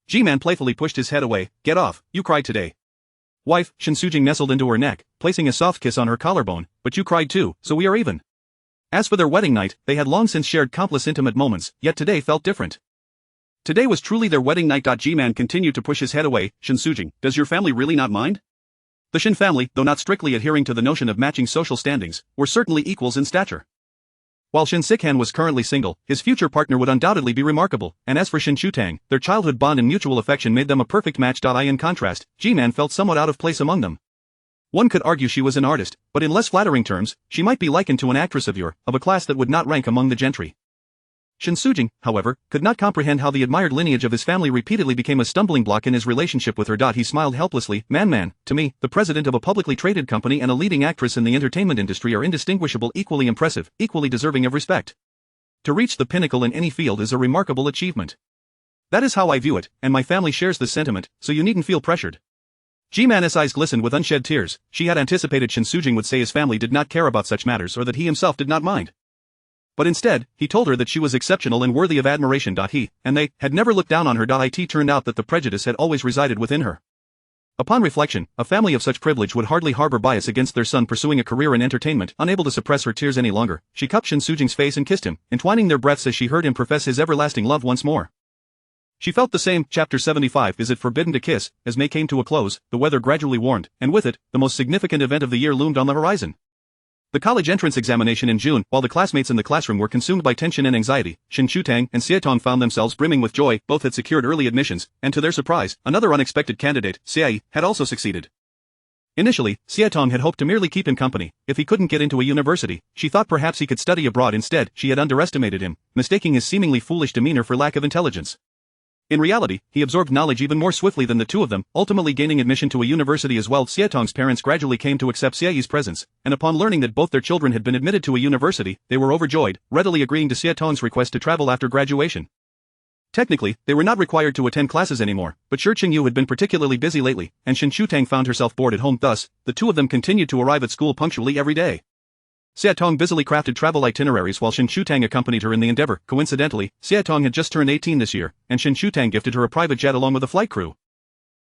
Ji-man playfully pushed his head away, get off, you cried today. Wife, Shen nestled into her neck, placing a soft kiss on her collarbone, but you cried too, so we are even. As for their wedding night, they had long since shared countless intimate moments, yet today felt different. Today was truly their wedding night. G-Man continued to push his head away. Shen Sujing, does your family really not mind? The Shen family, though not strictly adhering to the notion of matching social standings, were certainly equals in stature. While Shen Sikhan was currently single, his future partner would undoubtedly be remarkable, and as for Shen Shutang, their childhood bond and mutual affection made them a perfect match. In contrast, G-Man felt somewhat out of place among them. One could argue she was an artist, but in less flattering terms, she might be likened to an actress of a class that would not rank among the gentry. Shen Sujing, however, could not comprehend how the admired lineage of his family repeatedly became a stumbling block in his relationship with her. He smiled helplessly. Man, to me, the president of a publicly traded company and a leading actress in the entertainment industry are indistinguishable, equally impressive, equally deserving of respect. To reach the pinnacle in any field is a remarkable achievement. That is how I view it, and my family shares this sentiment, so you needn't feel pressured. G-Man's eyes glistened with unshed tears. She had anticipated Shen Sujing would say his family did not care about such matters or that he himself did not mind. But instead, he told her that she was exceptional and worthy of admiration. He, and they, had never looked down on her. It turned out that the prejudice had always resided within her. Upon reflection, a family of such privilege would hardly harbor bias against their son pursuing a career in entertainment. Unable to suppress her tears any longer, she cupped Shen Sujing's face and kissed him, entwining their breaths as she heard him profess his everlasting love once more. She felt the same. Chapter 75. Is it forbidden to kiss? As May came to a close, the weather gradually warmed, and with it, the most significant event of the year loomed on the horizon. The college entrance examination in June. While the classmates in the classroom were consumed by tension and anxiety, Shen Shutang and Xietong found themselves brimming with joy. Both had secured early admissions, and to their surprise, another unexpected candidate, Xiai, had also succeeded. Initially, Xietong had hoped to merely keep him company. If he couldn't get into a university, she thought perhaps he could study abroad. Instead, she had underestimated him, mistaking his seemingly foolish demeanor for lack of intelligence. In reality, he absorbed knowledge even more swiftly than the two of them, ultimately gaining admission to a university as well. Xietong's parents gradually came to accept Xiai's presence, and upon learning that both their children had been admitted to a university, they were overjoyed, readily agreeing to Xietong's request to travel after graduation. Technically, they were not required to attend classes anymore, but Shi Qingyu had been particularly busy lately, and Shen Shutang found herself bored at home. Thus, the two of them continued to arrive at school punctually every day. Xietong busily crafted travel itineraries while Shen Shutang accompanied her in the endeavor. Coincidentally, Xietong had just turned 18 this year, and Shen Shutang gifted her a private jet along with a flight crew.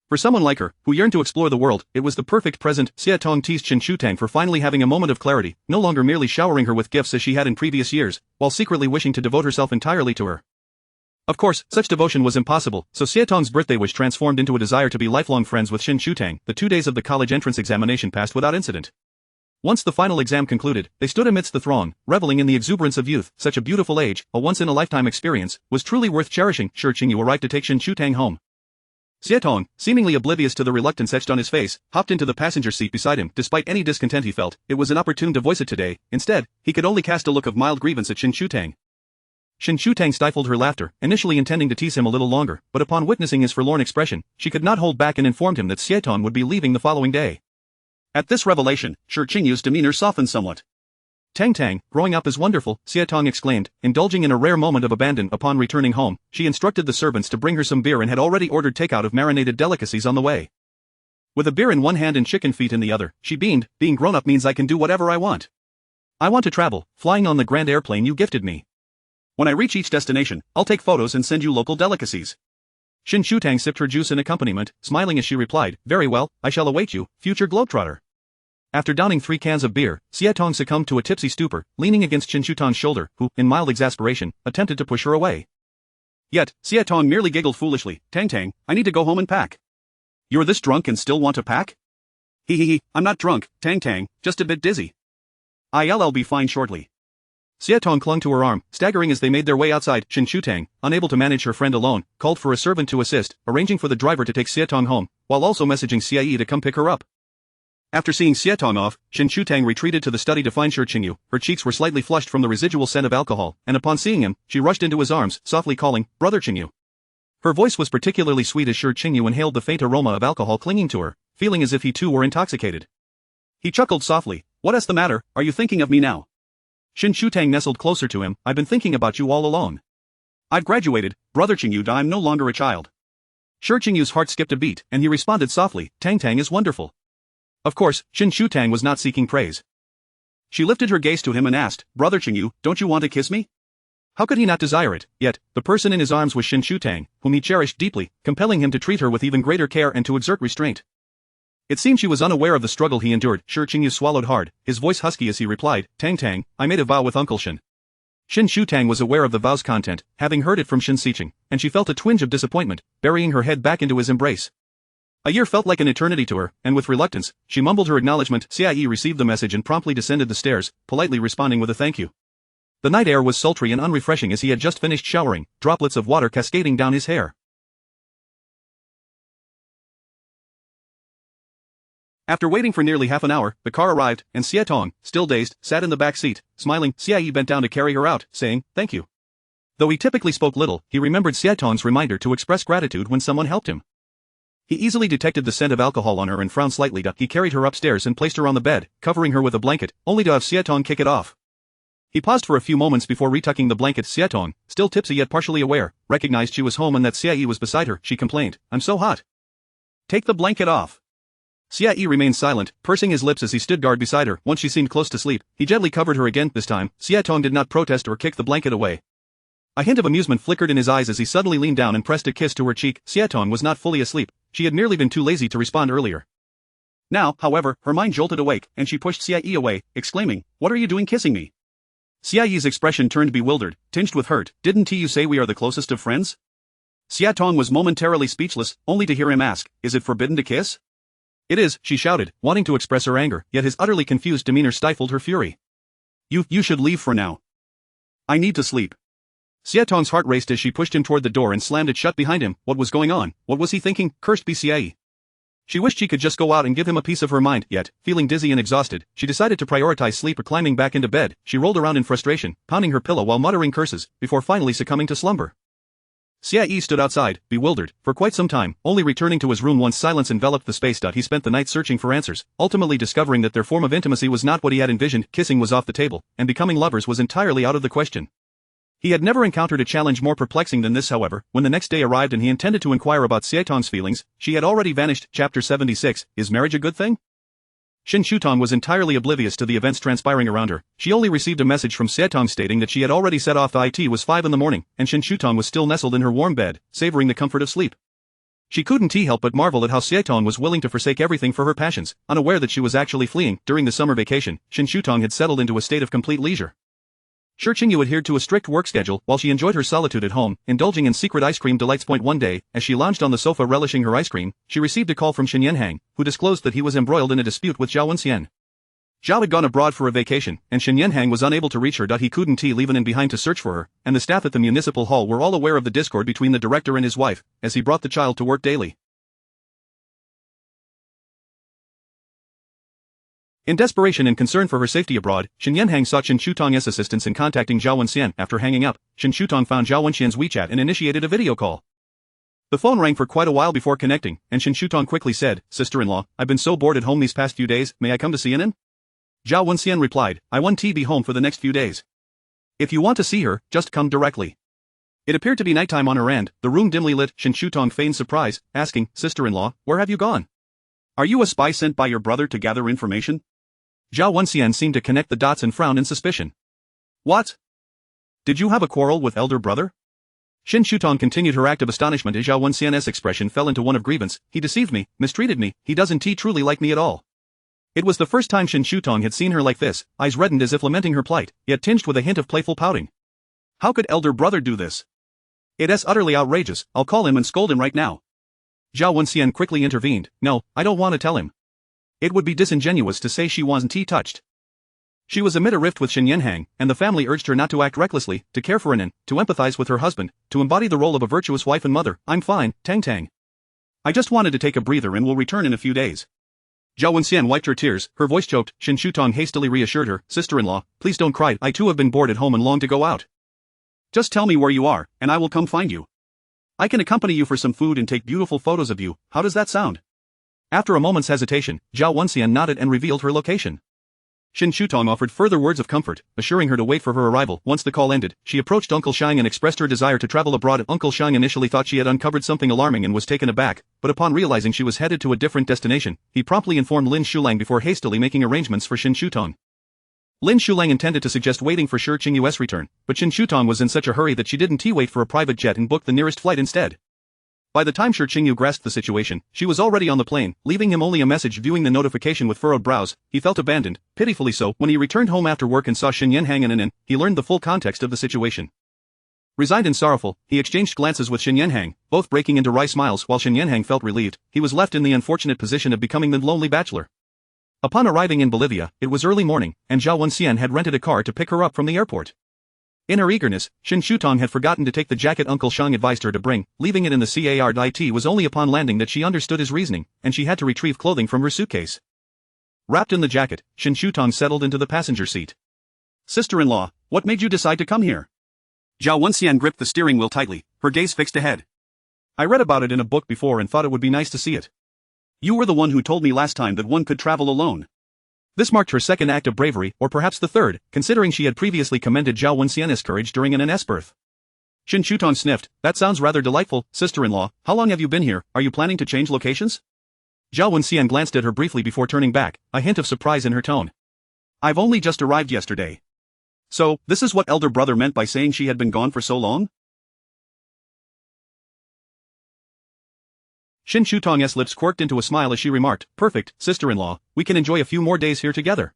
For someone like her, who yearned to explore the world, it was the perfect present. Xietong teased Shen Shutang for finally having a moment of clarity, no longer merely showering her with gifts as she had in previous years, while secretly wishing to devote herself entirely to her. Of course, such devotion was impossible, so Xietong's birthday wish transformed into a desire to be lifelong friends with Shen Shutang. The 2 days of the college entrance examination passed without incident. Once the final exam concluded, they stood amidst the throng, reveling in the exuberance of youth. Such a beautiful age, a once-in-a-lifetime experience, was truly worth cherishing. Shi Qingyu arrived to take Shen Shutang home. Xietong, seemingly oblivious to the reluctance etched on his face, hopped into the passenger seat beside him. Despite any discontent he felt, it was inopportune to voice it today. Instead, he could only cast a look of mild grievance at Shen Shutang. Shen Shutang stifled her laughter, initially intending to tease him a little longer, but upon witnessing his forlorn expression, she could not hold back and informed him that Xietong would be leaving the following day. At this revelation, Shi Qingyu's demeanor softened somewhat. Tang, growing up is wonderful, Xietong exclaimed, indulging in a rare moment of abandon. Upon returning home, she instructed the servants to bring her some beer and had already ordered takeout of marinated delicacies on the way. With a beer in one hand and chicken feet in the other, she beamed. Being grown up means I can do whatever I want. I want to travel, flying on the grand airplane you gifted me. When I reach each destination, I'll take photos and send you local delicacies. Shen Shutang sipped her juice in accompaniment, smiling as she replied, very well, I shall await you, future globetrotter. After downing 3 cans of beer, Xietong succumbed to a tipsy stupor, leaning against Shen Shutang's shoulder, who, in mild exasperation, attempted to push her away. Yet, Xietong merely giggled foolishly. Tang, I need to go home and pack. You're this drunk and still want to pack? He, I'm not drunk, Tang, just a bit dizzy. I'll be fine shortly. Xietong clung to her arm, staggering as they made their way outside. Shen Shutang, unable to manage her friend alone, called for a servant to assist, arranging for the driver to take Xietong home, while also messaging Xiai to come pick her up. After seeing Xietong off, Shen Shutang retreated to the study to find Shi Qingyu. Her cheeks were slightly flushed from the residual scent of alcohol, and upon seeing him, she rushed into his arms, softly calling, Brother Qingyu. Her voice was particularly sweet as Shi Qingyu inhaled the faint aroma of alcohol clinging to her, feeling as if he too were intoxicated. He chuckled softly. What's the matter, are you thinking of me now? Shen Shutang nestled closer to him. I've been thinking about you all along. I've graduated, Brother Qingyu. I'm no longer a child. Shi Qingyu's heart skipped a beat, and he responded softly, Tang is wonderful. Of course, Shen Shutang was not seeking praise. She lifted her gaze to him and asked, Brother Qingyu, don't you want to kiss me? How could he not desire it? Yet, the person in his arms was Shen Shutang, whom he cherished deeply, compelling him to treat her with even greater care and to exert restraint. It seemed she was unaware of the struggle he endured. Shi Qingyu swallowed hard, his voice husky as he replied, Tang Tang, I made a vow with Uncle Shen. Shen Shutang was aware of the vow's content, having heard it from Shen Xiqing, and she felt a twinge of disappointment, burying her head back into his embrace. A year felt like an eternity to her, and with reluctance, she mumbled her acknowledgement. Xie received the message and promptly descended the stairs, politely responding with a thank you. The night air was sultry and unrefreshing as he had just finished showering, droplets of water cascading down his hair. After waiting for nearly half an hour, the car arrived, and Xie Tong, still dazed, sat in the back seat. Smiling, Xie bent down to carry her out, saying, thank you. Though he typically spoke little, he remembered Xie Tong's reminder to express gratitude when someone helped him. He easily detected the scent of alcohol on her and frowned slightly. He carried her upstairs and placed her on the bed, covering her with a blanket, only to have Xie Tong kick it off. He paused for a few moments before retucking the blanket. Xie Tong, still tipsy yet partially aware, recognized she was home and that Xie was beside her. She complained, I'm so hot. Take the blanket off. Xie remained silent, pursing his lips as he stood guard beside her. Once she seemed close to sleep, he gently covered her again. This time, Xie Tong did not protest or kick the blanket away. A hint of amusement flickered in his eyes as he suddenly leaned down and pressed a kiss to her cheek. Xie Tong was not fully asleep. She had merely been too lazy to respond earlier. Now, however, her mind jolted awake, and she pushed Xie away, exclaiming, what are you doing kissing me? Xie's expression turned bewildered, tinged with hurt. Didn't you say we are the closest of friends? Xie Tong was momentarily speechless, only to hear him ask, is it forbidden to kiss? It is, she shouted, wanting to express her anger, yet his utterly confused demeanor stifled her fury. You should leave for now. I need to sleep. Xie Tong's heart raced as she pushed him toward the door and slammed it shut behind him. What was going on? What was he thinking? Cursed be Xie. She wished she could just go out and give him a piece of her mind, yet, feeling dizzy and exhausted, she decided to prioritize sleep or climbing back into bed. She rolled around in frustration, pounding her pillow while muttering curses, before finally succumbing to slumber. Xie stood outside, bewildered, for quite some time, only returning to his room once silence enveloped the space. He spent the night searching for answers, ultimately discovering that their form of intimacy was not what he had envisioned. Kissing was off the table, and becoming lovers was entirely out of the question. He had never encountered a challenge more perplexing than this. However, when the next day arrived and he intended to inquire about Xie Tong's feelings, she had already vanished. Chapter 76, Is Marriage a Good Thing? Shen Shutong was entirely oblivious to the events transpiring around her. She only received a message from Xie Tong stating that she had already set off. It was 5 in the morning, and Shen Shutong was still nestled in her warm bed, savoring the comfort of sleep. She couldn't help but marvel at how Xie Tong was willing to forsake everything for her passions, unaware that she was actually fleeing. During the summer vacation, Shen Shutong had settled into a state of complete leisure. Shi Qingyu adhered to a strict work schedule while she enjoyed her solitude at home, indulging in secret ice cream delights. One day, as she lounged on the sofa relishing her ice cream, she received a call from Shen Yanhang, who disclosed that he was embroiled in a dispute with Zhao Wenxian. Zhao had gone abroad for a vacation, and Shen Yanhang was unable to reach her. He couldn't leave in behind to search for her, and the staff at the municipal hall were all aware of the discord between the director and his wife, as he brought the child to work daily. In desperation and concern for her safety abroad, Shen Yanhang sought Shen Shutong's assistance in contacting Zhao Wenxian. After hanging up, Shen Shutong found Zhao Wenxian's WeChat and initiated a video call. The phone rang for quite a while before connecting, and Shen Shutong quickly said, Sister-in-law, I've been so bored at home these past few days, may I come to CNN? Zhao Wenxian replied, I won't be home for the next few days. If you want to see her, just come directly. It appeared to be nighttime on her end, the room dimly lit. Shen Shutong feigned surprise, asking, Sister-in-law, where have you gone? Are you a spy sent by your brother to gather information? Zhao Wenxian seemed to connect the dots and frowned in suspicion. What? Did you have a quarrel with elder brother? Shen Shutong continued her act of astonishment as Zhao Wenxian's expression fell into one of grievance. He deceived me, mistreated me, he doesn't truly like me at all. It was the first time Shen Shutong had seen her like this, eyes reddened as if lamenting her plight, yet tinged with a hint of playful pouting. How could elder brother do this? It's utterly outrageous, I'll call him and scold him right now. Zhao Wenxian quickly intervened, no, I don't want to tell him. It would be disingenuous to say she wasn't touched. She was amid a rift with Shen Yanhang, and the family urged her not to act recklessly, to care for Anan, to empathize with her husband, to embody the role of a virtuous wife and mother. I'm fine, Tang Tang. I just wanted to take a breather and will return in a few days. Zhao Wenxian wiped her tears, her voice choked. Shen Shutong hastily reassured her, Sister-in-law, please don't cry, I too have been bored at home and long to go out. Just tell me where you are, and I will come find you. I can accompany you for some food and take beautiful photos of you, how does that sound? After a moment's hesitation, Zhao Wenxian nodded and revealed her location. Shen Shutong offered further words of comfort, assuring her to wait for her arrival. Once the call ended, she approached Uncle Shang and expressed her desire to travel abroad. Uncle Shang initially thought she had uncovered something alarming and was taken aback, but upon realizing she was headed to a different destination, he promptly informed Lin Shulang before hastily making arrangements for Shen Shutong. Lin Shulang intended to suggest waiting for Shi Qingyu's return, but Shen Shutong was in such a hurry that she didn't wait for a private jet and booked the nearest flight instead. By the time Shi Qingyu grasped the situation, she was already on the plane, leaving him only a message. Viewing the notification with furrowed brows, he felt abandoned, pitifully so. When he returned home after work and saw Shen Yanhang in an inn, he learned the full context of the situation. Resigned and sorrowful, he exchanged glances with Shen Yanhang, both breaking into wry smiles. While Shen Yanhang felt relieved, he was left in the unfortunate position of becoming the lonely bachelor. Upon arriving in Bolivia, it was early morning, and Zhao Wenxian had rented a car to pick her up from the airport. In her eagerness, Shen Shutong had forgotten to take the jacket Uncle Shang advised her to bring, leaving it in the car. It was only upon landing that she understood his reasoning, and she had to retrieve clothing from her suitcase. Wrapped in the jacket, Shen Shutong settled into the passenger seat. "Sister-in-law, what made you decide to come here?" Zhao Wenxian gripped the steering wheel tightly, her gaze fixed ahead. "I read about it in a book before and thought it would be nice to see it. You were the one who told me last time that one could travel alone." This marked her second act of bravery, or perhaps the third, considering she had previously commended Zhao Wenxian's courage during an NS birth. Shen Shutong sniffed. "That sounds rather delightful, sister-in-law. How long have you been here? Are you planning to change locations?" Zhao Wenxian glanced at her briefly before turning back, a hint of surprise in her tone. "I've only just arrived yesterday." "So, this is what elder brother meant by saying she had been gone for so long?" Shen Shutong's lips quirked into a smile as she remarked, "Perfect, sister-in-law, we can enjoy a few more days here together."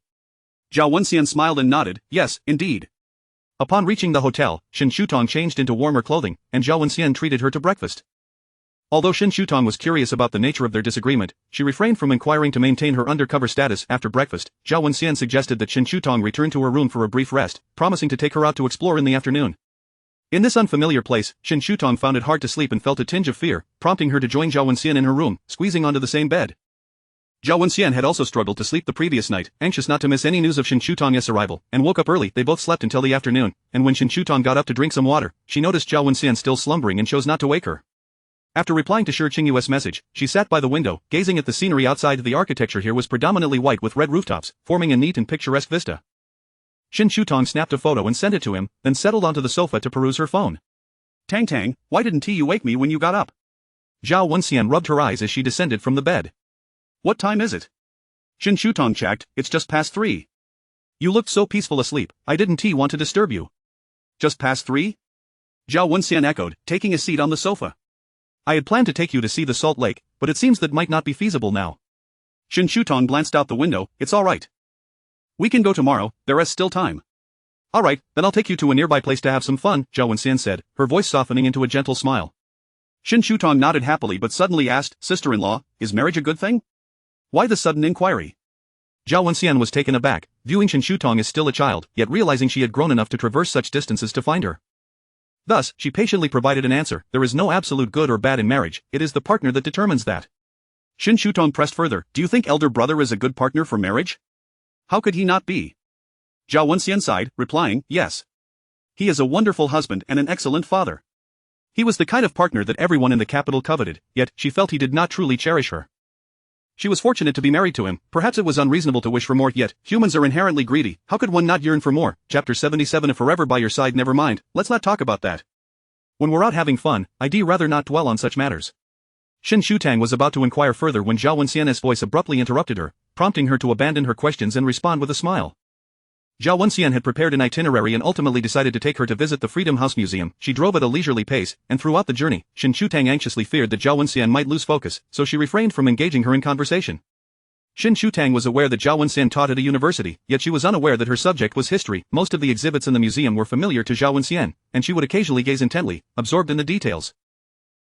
Zhao Wenxian smiled and nodded, "Yes, indeed." Upon reaching the hotel, Shen Shutong changed into warmer clothing, and Zhao Wenxian treated her to breakfast. Although Shen Shutong was curious about the nature of their disagreement, she refrained from inquiring to maintain her undercover status. After breakfast, Zhao Wenxian suggested that Shen Shutong return to her room for a brief rest, promising to take her out to explore in the afternoon. In this unfamiliar place, Shen Shutong found it hard to sleep and felt a tinge of fear, prompting her to join Zhao Wenxian in her room, squeezing onto the same bed. Zhao Wenxian had also struggled to sleep the previous night, anxious not to miss any news of Shen Shutong's arrival, and woke up early. They both slept until the afternoon, and when Shen Shutong got up to drink some water, she noticed Zhao Wenxian still slumbering and chose not to wake her. After replying to Shi Qingyu's message, she sat by the window, gazing at the scenery outside. The architecture here was predominantly white with red rooftops, forming a neat and picturesque vista. Shen Shutong snapped a photo and sent it to him, then settled onto the sofa to peruse her phone. "Tang, why didn't you wake me when you got up?" Zhao Wenxian rubbed her eyes as she descended from the bed. "What time is it?" Shen Shutong checked, "It's just past 3. You looked so peaceful asleep, I didn't want to disturb you." "Just past 3? Zhao Wenxian echoed, taking a seat on the sofa. "I had planned to take you to see the Salt Lake, but it seems that might not be feasible now." Shen Shutong glanced out the window. "It's alright. We can go tomorrow, there is still time." "Alright, then I'll take you to a nearby place to have some fun," Zhao Wenxian said, her voice softening into a gentle smile. Shen Shutong nodded happily but suddenly asked, "Sister-in-law, is marriage a good thing?" "Why the sudden inquiry?" Zhao Wenxian was taken aback, viewing Shen Shutong as still a child, yet realizing she had grown enough to traverse such distances to find her. Thus, she patiently provided an answer. "There is no absolute good or bad in marriage, it is the partner that determines that." Shen Shutong pressed further, "Do you think elder brother is a good partner for marriage?" "How could he not be?" Zhao Wenxian sighed, replying, "Yes. He is a wonderful husband and an excellent father." He was the kind of partner that everyone in the capital coveted, yet she felt he did not truly cherish her. She was fortunate to be married to him. Perhaps it was unreasonable to wish for more, yet humans are inherently greedy. How could one not yearn for more? Chapter 77. If forever by your side, never mind, let's not talk about that. When we're out having fun, I'd rather not dwell on such matters. Shen Shutong was about to inquire further when Zhao Wenxian's voice abruptly interrupted her, prompting her to abandon her questions and respond with a smile. Zhao Wenxian had prepared an itinerary and ultimately decided to take her to visit the Freedom House Museum. She drove at a leisurely pace, and throughout the journey, Shen Shutong anxiously feared that Zhao Wenxian might lose focus, so she refrained from engaging her in conversation. Shen Shutong was aware that Zhao Wenxian taught at a university, yet she was unaware that her subject was history. Most of the exhibits in the museum were familiar to Zhao Wenxian, and she would occasionally gaze intently, absorbed in the details.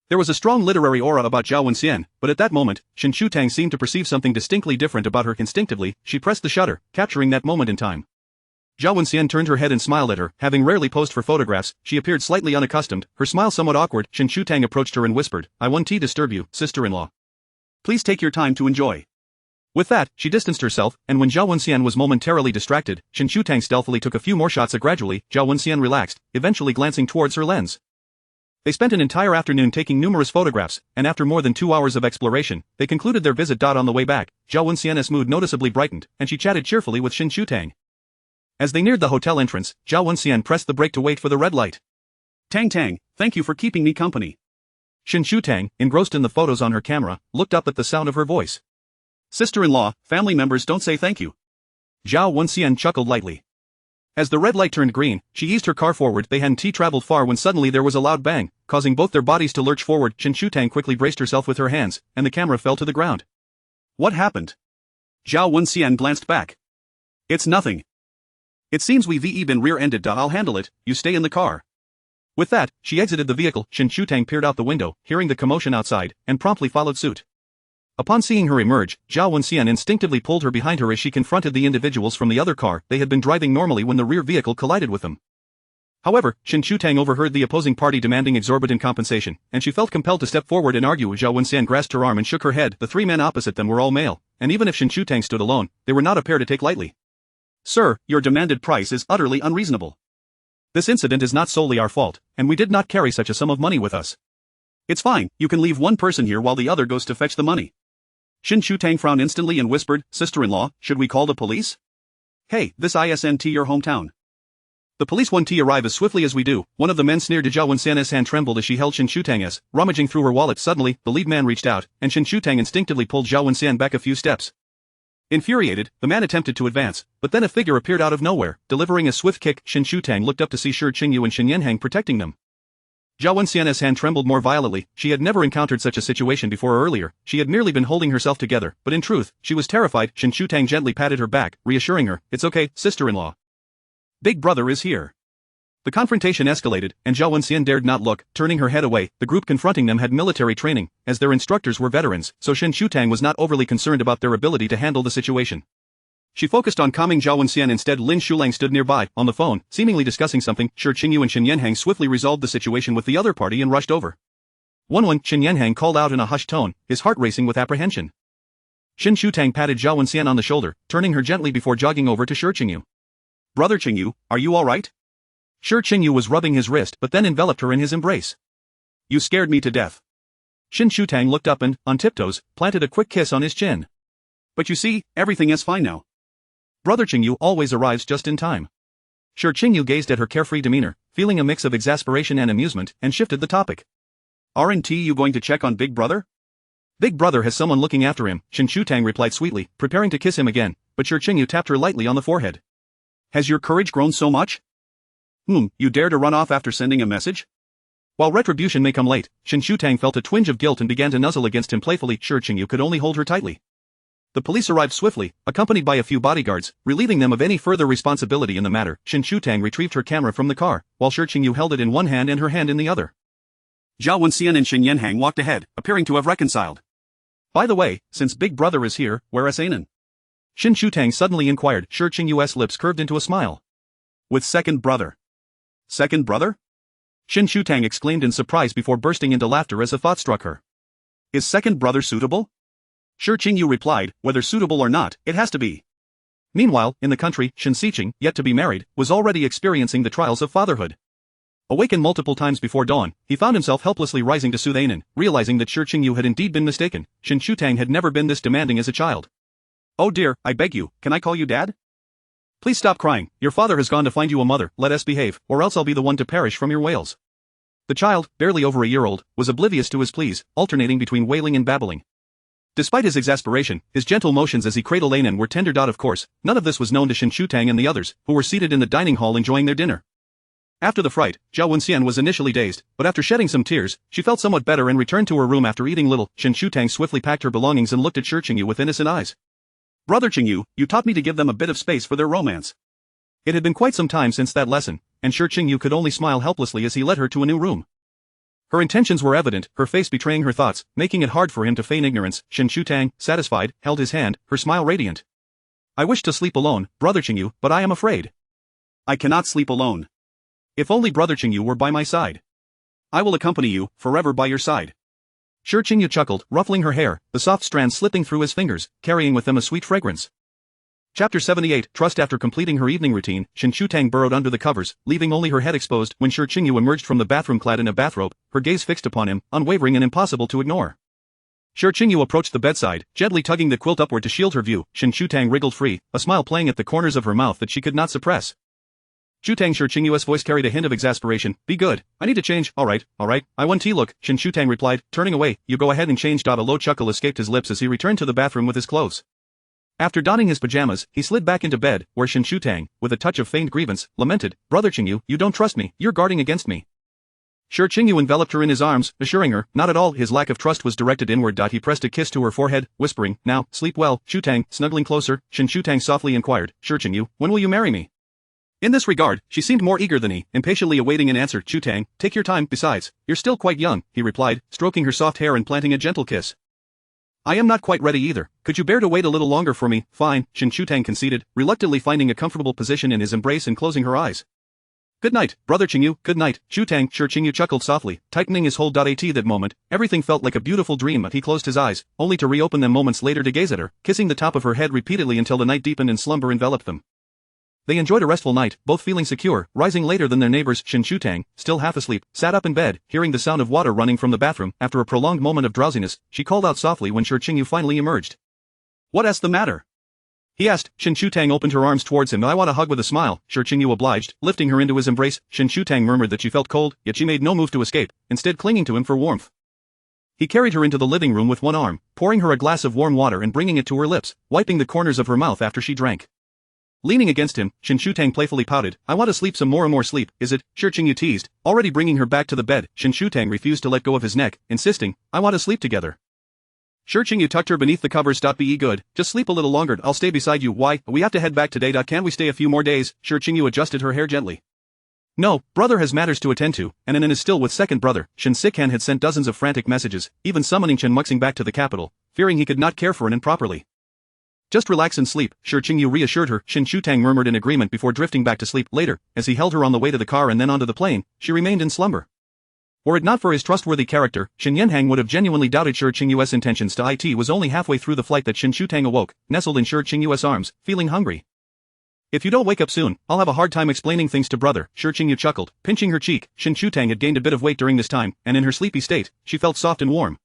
There was a strong literary aura about Zhao Wenxian, but at that moment, Shen Shutong seemed to perceive something distinctly different about her. Instinctively, she pressed the shutter, capturing that moment in time. Zhao Wenxian turned her head and smiled at her. Having rarely posed for photographs, she appeared slightly unaccustomed, her smile somewhat awkward. Shen Shutong approached her and whispered, "I won't disturb you, sister-in-law. Please take your time to enjoy." With that, she distanced herself, and when Zhao Wenxian was momentarily distracted, Shen Shutong stealthily took a few more shots. Gradually, Zhao Wenxian relaxed, eventually glancing towards her lens. They spent an entire afternoon taking numerous photographs, and after more than 2 hours of exploration, they concluded their visit. On the way back, Zhao Wenxian's mood noticeably brightened, and she chatted cheerfully with Shen Shutong. As they neared the hotel entrance, Zhao Wenxian pressed the brake to wait for the red light. "Tang, thank you for keeping me company." Shen Shutong, engrossed in the photos on her camera, looked up at the sound of her voice. "Sister-in-law, family members don't say thank you." Zhao Wenxian chuckled lightly. As the red light turned green, she eased her car forward. They hadn't traveled far when suddenly there was a loud bang, causing both their bodies to lurch forward. Shen Shutang quickly braced herself with her hands, and the camera fell to the ground. What happened? Zhao Wenxian glanced back. It's nothing. It seems we've been rear-ended. I'll handle it, you stay in the car. With that, she exited the vehicle. Shen Shutang peered out the window, hearing the commotion outside, and promptly followed suit. Upon seeing her emerge, Zhao Wenxian instinctively pulled her behind her as she confronted the individuals from the other car. They had been driving normally when the rear vehicle collided with them. However, Shen Shutang overheard the opposing party demanding exorbitant compensation, and she felt compelled to step forward and argue. Zhao Wenxian grasped her arm and shook her head. The three men opposite them were all male, and even if Shen Shutang stood alone, they were not a pair to take lightly. Sir, your demanded price is utterly unreasonable. This incident is not solely our fault, and we did not carry such a sum of money with us. It's fine, you can leave one person here while the other goes to fetch the money. Shen Shutang frowned instantly and whispered, Sister-in-law, should we call the police? Hey, this isn't your hometown. The police won't arrive as swiftly as we do. One of the men sneered. Zhao Wenxian's hand trembled as she held Shen Shutang's, rummaging through her wallet. Suddenly, the lead man reached out, and Shen Shutang instinctively pulled Zhao Wenxian back a few steps. Infuriated, the man attempted to advance, but then a figure appeared out of nowhere, delivering a swift kick. Shen Shutang looked up to see Shi Qingyu and Shen Yanhang protecting them. Zhao Wenxian's hand trembled more violently. She had never encountered such a situation before or earlier. She had merely been holding herself together, but in truth, she was terrified. Shen Shutang gently patted her back, reassuring her, it's okay, sister-in-law. Big brother is here. The confrontation escalated, and Zhao Wenxian dared not look, turning her head away. The group confronting them had military training, as their instructors were veterans, so Shen Shutang was not overly concerned about their ability to handle the situation. She focused on calming Zhao Wenxian instead. Lin Shulang stood nearby, on the phone, seemingly discussing something. Shi Qingyu and Shen Yanhang swiftly resolved the situation with the other party and rushed over. Shen Yanhang called out in a hushed tone, his heart racing with apprehension. Shen Shutang patted Zhao Wenxian on the shoulder, turning her gently before jogging over to Shi Qingyu. Brother Qingyu, are you alright? Shi Qingyu was rubbing his wrist but then enveloped her in his embrace. You scared me to death. Shen Shutang looked up and, on tiptoes, planted a quick kiss on his chin. But you see, everything is fine now. Brother Qingyu always arrives just in time. Shi Qingyu gazed at her carefree demeanor, feeling a mix of exasperation and amusement, and shifted the topic. Aren't you going to check on Big Brother? Big Brother has someone looking after him, Shen Shutang replied sweetly, preparing to kiss him again, but Shi Qingyu tapped her lightly on the forehead. Has your courage grown so much? You dare to run off after sending a message? While retribution may come late, Shen Shutang felt a twinge of guilt and began to nuzzle against him playfully. Shi Qingyu could only hold her tightly. The police arrived swiftly, accompanied by a few bodyguards, relieving them of any further responsibility in the matter. Shen Shutang retrieved her camera from the car, while Shi Qingyu held it in one hand and her hand in the other. Zhao Wenxian and Shen Yanhang walked ahead, appearing to have reconciled. By the way, since Big Brother is here, where is Anan? Shen Shutang suddenly inquired. Shi Qingyu's lips curved into a smile. With second brother. Second brother? Shen Shutang exclaimed in surprise before bursting into laughter as a thought struck her. Is second brother suitable? Shi Qingyu replied, whether suitable or not, it has to be. Meanwhile, in the country, Shen Xiqing, yet to be married, was already experiencing the trials of fatherhood. Awakened multiple times before dawn, he found himself helplessly rising to soothe Anan, realizing that Shi Qingyu had indeed been mistaken. Shen Shutang had never been this demanding as a child. Oh dear, I beg you, can I call you Dad? Please stop crying, your father has gone to find you a mother, let us behave, or else I'll be the one to perish from your wails. The child, barely over a year old, was oblivious to his pleas, alternating between wailing and babbling. Despite his exasperation, his gentle motions as he cradled Anan were tender. Of course, none of this was known to Shen Shutang and the others, who were seated in the dining hall enjoying their dinner. After the fright, Zhao Wenxian was initially dazed, but after shedding some tears, she felt somewhat better and returned to her room after eating little. Shen Shutang swiftly packed her belongings and looked at Shi Qingyu with innocent eyes. Brother Qingyu, you taught me to give them a bit of space for their romance. It had been quite some time since that lesson, and Shi Qingyu could only smile helplessly as he led her to a new room. Her intentions were evident, her face betraying her thoughts, making it hard for him to feign ignorance. Shen Shutang, satisfied, held his hand, her smile radiant. I wish to sleep alone, Brother Qingyu, but I am afraid. I cannot sleep alone. If only Brother Qingyu were by my side. I will accompany you, forever by your side. Shi Qingyu chuckled, ruffling her hair, the soft strands slipping through his fingers, carrying with them a sweet fragrance. Chapter 78, Trust. After completing her evening routine, Shen Shutang burrowed under the covers, leaving only her head exposed. When Shi Qingyu emerged from the bathroom clad in a bathrobe, her gaze fixed upon him, unwavering and impossible to ignore. Shi Qingyu approached the bedside, gently tugging the quilt upward to shield her view. Shen Shutang wriggled free, a smile playing at the corners of her mouth that she could not suppress. Shutang. Shi Qingyu's voice carried a hint of exasperation. Be good, I need to change. Alright, I want tea. Look, Shen Shutang replied, turning away. You go ahead and change. A low chuckle escaped his lips as he returned to the bathroom with his clothes. After donning his pajamas, he slid back into bed, where Shen Shutang, with a touch of feigned grievance, lamented, "Brother Qingyu, you don't trust me, you're guarding against me." Sure Qingyu enveloped her in his arms, assuring her, not at all, his lack of trust was directed inward. He pressed a kiss to her forehead, whispering, "Now, sleep well." Shutang, snuggling closer, Shen Shutang softly inquired, "Sure Qingyu, when will you marry me?" In this regard, she seemed more eager than he, impatiently awaiting an answer. "Shutang, take your time, besides, you're still quite young," he replied, stroking her soft hair and planting a gentle kiss. "I am not quite ready either. Could you bear to wait a little longer for me?" "Fine," Shen Shutang conceded, reluctantly finding a comfortable position in his embrace and closing her eyes. "Good night, Brother Qingyu, good night." Shutang, Sure Qingyu chuckled softly, tightening his hold. At that moment, everything felt like a beautiful dream, but he closed his eyes, only to reopen them moments later to gaze at her, kissing the top of her head repeatedly until the night deepened and slumber enveloped them. They enjoyed a restful night, both feeling secure, rising later than their neighbors. Shen Shutang, still half asleep, sat up in bed, hearing the sound of water running from the bathroom. After a prolonged moment of drowsiness, she called out softly when Sure Qingyu finally emerged. "What's the matter?" he asked. Shen Shutang opened her arms towards him. "I want a hug." With a smile, Sure Qingyu obliged, lifting her into his embrace. Shen Shutang murmured that she felt cold, yet she made no move to escape, instead clinging to him for warmth. He carried her into the living room with one arm, pouring her a glass of warm water and bringing it to her lips, wiping the corners of her mouth after she drank. Leaning against him, Shen Shutang playfully pouted, "I want to sleep some more and more." "Sleep, is it?" Sure Qingyu teased, already bringing her back to the bed. Shen Shutang refused to let go of his neck, insisting, "I want to sleep together." Sure Qingyu tucked her beneath the covers. "Be good, just sleep a little longer, I'll stay beside you." "Why, we have to head back today. Can't we stay a few more days?" Sure Qingyu adjusted her hair gently. "No, brother has matters to attend to, and is still with second brother." Shen Sikhan had sent dozens of frantic messages, even summoning Chen Muxing back to the capital, fearing he could not care for An properly. "Just relax and sleep," Sure Qingyu reassured her. Shen Shutang murmured in agreement before drifting back to sleep. Later, as he held her on the way to the car and then onto the plane, she remained in slumber. Were it not for his trustworthy character, Shen Yanhang would have genuinely doubted Sure Qingyu's intentions. It was only halfway through the flight that Shen Shutang awoke, nestled in Sure Qingyu's arms, feeling hungry. "If you don't wake up soon, I'll have a hard time explaining things to brother," Sure Qingyu chuckled, pinching her cheek. Shen Shutang had gained a bit of weight during this time, and in her sleepy state, she felt soft and warm.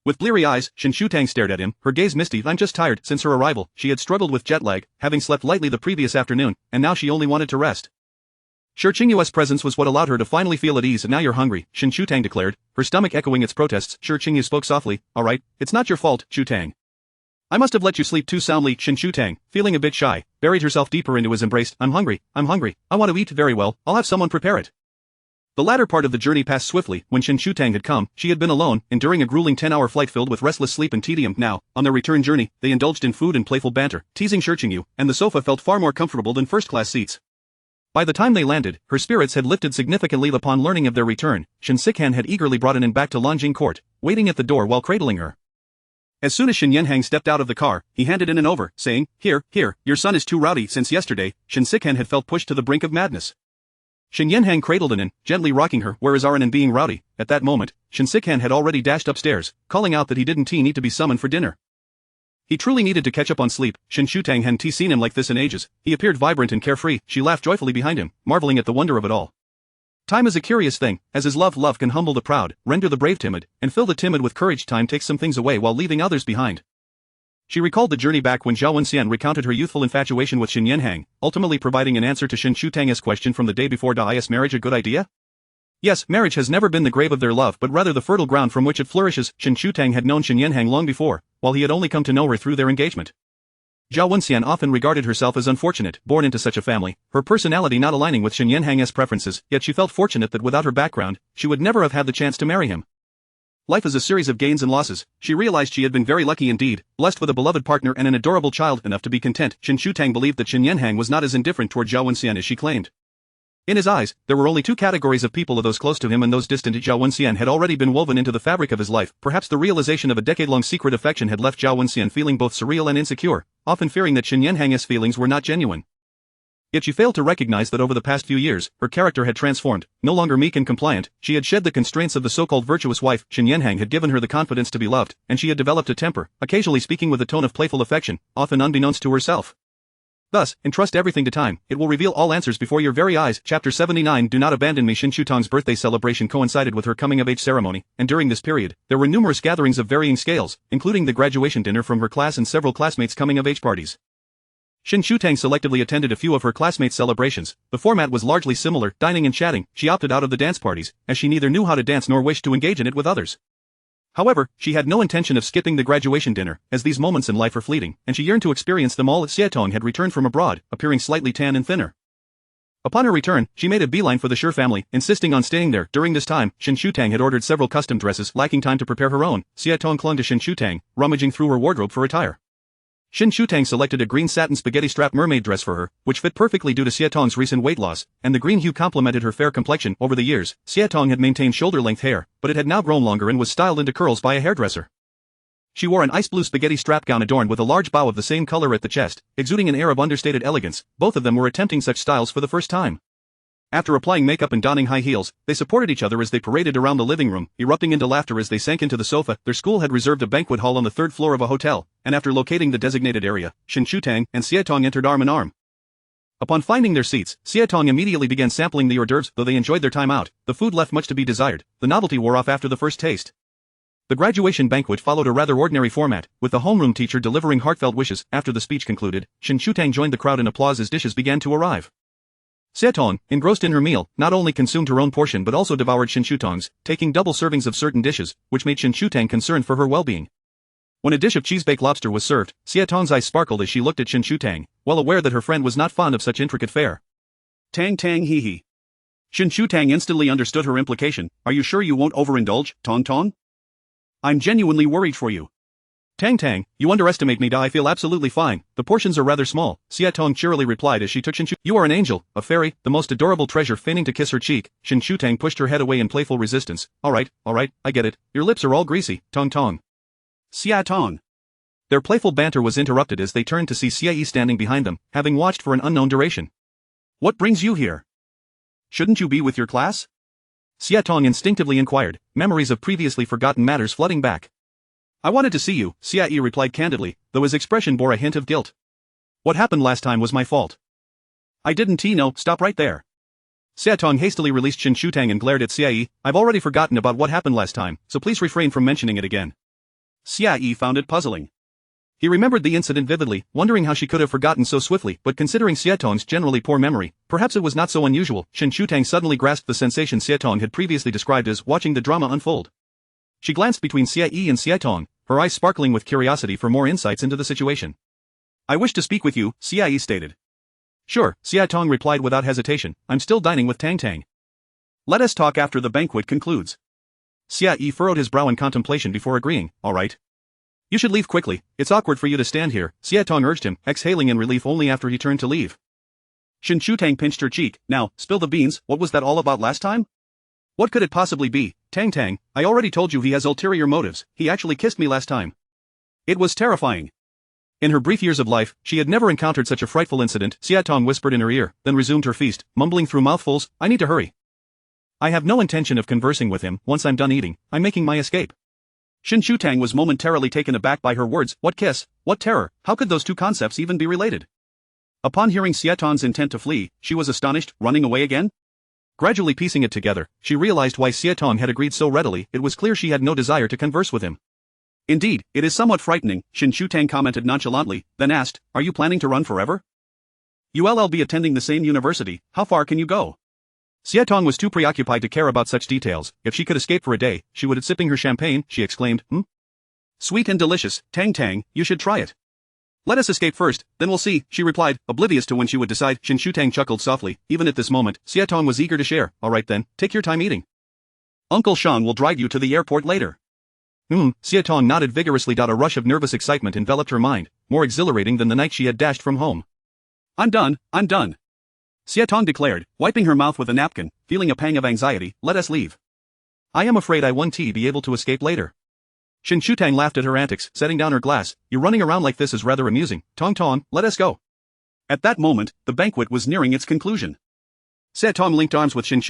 With bleary eyes, Shen Shutang stared at him, her gaze misty. "I'm just tired." Since her arrival, she had struggled with jet lag, having slept lightly the previous afternoon, and now she only wanted to rest. Sure Qingyu's presence was what allowed her to finally feel at ease. "Now you're hungry," Shen Shutang declared, her stomach echoing its protests. Sure Qingyu spoke softly, "Alright, it's not your fault, Shutang. I must have let you sleep too soundly." Shen Shutang, feeling a bit shy, buried herself deeper into his embrace. I'm hungry, I want to eat." "Very well, I'll have someone prepare it." The latter part of the journey passed swiftly. When Shen Shutang had come, she had been alone, enduring a grueling 10-hour flight filled with restless sleep and tedium. Now, on their return journey, they indulged in food and playful banter, teasing Sure Qingyu, and the sofa felt far more comfortable than first-class seats. By the time they landed, her spirits had lifted significantly. Upon learning of their return, Shen Sikhan had eagerly brought An back to Lanjing Court, waiting at the door while cradling her. As soon as Shen Yanhang stepped out of the car, he handed An over, saying, Here, your son is too rowdy." Since yesterday, Shen Sikhan had felt pushed to the brink of madness. Shen Yanhang cradled An, gently rocking her. "Where is An being rowdy?" At that moment, Shen Sikhan had already dashed upstairs, calling out that he didn't need to be summoned for dinner. He truly needed to catch up on sleep. Shen Shutang hadn't seen him like this in ages. He appeared vibrant and carefree. She laughed joyfully behind him, marveling at the wonder of it all. Time is a curious thing, as is love. Love can humble the proud, render the brave timid, and fill the timid with courage. Time takes some things away while leaving others behind. She recalled the journey back when Zhao Wenxian recounted her youthful infatuation with Shen Yanhang, ultimately providing an answer to Shen Shutang's question from the day before. Is marriage a good idea? Yes, marriage has never been the grave of their love but rather the fertile ground from which it flourishes. Shen Shutang had known Shen Yanhang long before, while he had only come to know her through their engagement. Zhao Wenxian often regarded herself as unfortunate, born into such a family, her personality not aligning with Shen Yanhang's preferences, yet she felt fortunate that without her background, she would never have had the chance to marry him. Life is a series of gains and losses. She realized she had been very lucky indeed, blessed with a beloved partner and an adorable child, enough to be content. Shen Shutang believed that Shen Yanhang was not as indifferent toward Zhao Wenxian as she claimed. In his eyes, there were only two categories of people, those close to him and those distant. Zhao Wenxian had already been woven into the fabric of his life. Perhaps the realization of a decade-long secret affection had left Zhao Wenxian feeling both surreal and insecure, often fearing that Shen Yanhang's feelings were not genuine. Yet she failed to recognize that over the past few years, her character had transformed. No longer meek and compliant, she had shed the constraints of the so-called virtuous wife. Shen Yanhang had given her the confidence to be loved, and she had developed a temper, occasionally speaking with a tone of playful affection, often unbeknownst to herself. Thus, entrust everything to time, it will reveal all answers before your very eyes. Chapter 79. Do not abandon me. Shen Shutang's birthday celebration coincided with her coming-of-age ceremony, and during this period, there were numerous gatherings of varying scales, including the graduation dinner from her class and several classmates' coming-of-age parties. Shen selectively attended a few of her classmates' celebrations. The format was largely similar, dining and chatting. She opted out of the dance parties, as she neither knew how to dance nor wished to engage in it with others. However, she had no intention of skipping the graduation dinner, as these moments in life are fleeting, and she yearned to experience them all. Haitang had returned from abroad, appearing slightly tan and thinner. Upon her return, she made a beeline for the Shi family, insisting on staying there. During this time, Shen had ordered several custom dresses, lacking time to prepare her own. Haitang clung to Shen, rummaging through her wardrobe for attire. Shen selected a green satin spaghetti strap mermaid dress for her, which fit perfectly due to Haitang's recent weight loss, and the green hue complemented her fair complexion. Over the years, Haitang had maintained shoulder-length hair, but it had now grown longer and was styled into curls by a hairdresser. She wore an ice blue spaghetti strap gown adorned with a large bow of the same color at the chest, exuding an air of understated elegance. Both of them were attempting such styles for the first time. After applying makeup and donning high heels, they supported each other as they paraded around the living room, erupting into laughter as they sank into the sofa. Their school had reserved a banquet hall on the third floor of a hotel, and after locating the designated area, Shen and Haitang entered arm in arm. Upon finding their seats, Haitang immediately began sampling the hors d'oeuvres. Though they enjoyed their time out, the food left much to be desired. The novelty wore off after the first taste. The graduation banquet followed a rather ordinary format, with the homeroom teacher delivering heartfelt wishes. After the speech concluded, Shen joined the crowd in applause as dishes began to arrive. Haitang, engrossed in her meal, not only consumed her own portion but also devoured Shen taking double servings of certain dishes, which made Shen concerned for her well-being. When a dish of cheese-baked lobster was served, Haitang's eyes sparkled as she looked at Shen well aware that her friend was not fond of such intricate fare. Tang hee hee. Shen instantly understood her implication. Are you sure you won't overindulge, Tong? I'm genuinely worried for you. Tang, you underestimate me. I feel absolutely fine, the portions are rather small, Haitang cheerily replied as she took Shen. You are an angel, a fairy, the most adorable treasure. Feigning to kiss her cheek, Shen pushed her head away in playful resistance. Alright, I get it, your lips are all greasy, Tong. Haitang. Their playful banter was interrupted as they turned to see Xie standing behind them, having watched for an unknown duration. What brings you here? Shouldn't you be with your class? Haitang instinctively inquired, memories of previously forgotten matters flooding back. I wanted to see you, Xie replied candidly, though his expression bore a hint of guilt. What happened last time was my fault. I didn't know. Stop right there. Haitang hastily released Shen and glared at Xie. I've already forgotten about what happened last time, so please refrain from mentioning it again. Xie found it puzzling. He remembered the incident vividly, wondering how she could have forgotten so swiftly, but considering Haitang's generally poor memory, perhaps it was not so unusual. Shen suddenly grasped the sensation Haitang had previously described as watching the drama unfold. She glanced between Xie and Haitang, her eyes sparkling with curiosity for more insights into the situation. I wish to speak with you, Xie stated. Sure, Haitang replied without hesitation, I'm still dining with Tang. Let us talk after the banquet concludes. Xie furrowed his brow in contemplation before agreeing, alright. You should leave quickly, it's awkward for you to stand here, Haitang urged him, exhaling in relief only after he turned to leave. Shen pinched her cheek. Now, spill the beans, what was that all about last time? What could it possibly be, Tang? I already told you he has ulterior motives, he actually kissed me last time. It was terrifying. In her brief years of life, she had never encountered such a frightful incident. Haitang whispered in her ear, then resumed her feast, mumbling through mouthfuls, I need to hurry. I have no intention of conversing with him. Once I'm done eating, I'm making my escape. Shen was momentarily taken aback by her words. What kiss? What terror? How could those two concepts even be related? Upon hearing Haitang's intent to flee, she was astonished, running away again? Gradually piecing it together, she realized why Haitang had agreed so readily. It was clear she had no desire to converse with him. Indeed, it is somewhat frightening, Shen commented nonchalantly, then asked, are you planning to run forever? You'll be attending the same university, how far can you go? Haitang was too preoccupied to care about such details. If she could escape for a day, she would. Sipping her champagne, she exclaimed, Sweet and delicious, Tang, you should try it. Let us escape first, then we'll see, she replied, oblivious to when she would decide. Shen chuckled softly. Even at this moment, Haitang was eager to share. Alright then, take your time eating. Uncle Shang will drive you to the airport later. Haitang nodded vigorously. A rush of nervous excitement enveloped her mind, more exhilarating than the night she had dashed from home. I'm done. Haitang declared, wiping her mouth with a napkin, feeling a pang of anxiety. Let us leave. I am afraid I won't be able to escape later. Shen laughed at her antics, setting down her glass. You running around like this is rather amusing. Tong, let us go. At that moment, the banquet was nearing its conclusion. Haitang linked arms with Shen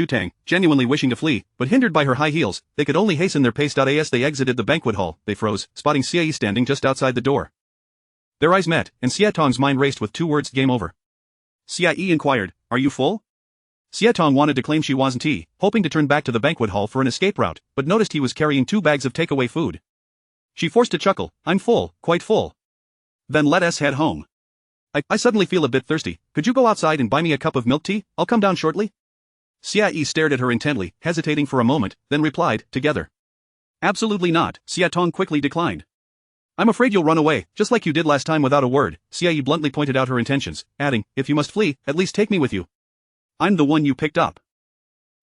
genuinely wishing to flee, but hindered by her high heels, they could only hasten their pace. As they exited the banquet hall, they froze, spotting Xie standing just outside the door. Their eyes met, and Haitang's mind raced with two words, game over. Xie inquired, are you full? Haitang wanted to claim she wasn't, hoping to turn back to the banquet hall for an escape route, but noticed he was carrying 2 bags of takeaway food. She forced a chuckle, I'm full, quite full. Then let us head home. I suddenly feel a bit thirsty. Could you go outside and buy me a cup of milk tea? I'll come down shortly. Xia stared at her intently, hesitating for a moment, then replied, together. Absolutely not, Xia quickly declined. I'm afraid you'll run away, just like you did last time without a word. Xia bluntly pointed out her intentions, adding, if you must flee, at least take me with you. I'm the one you picked up.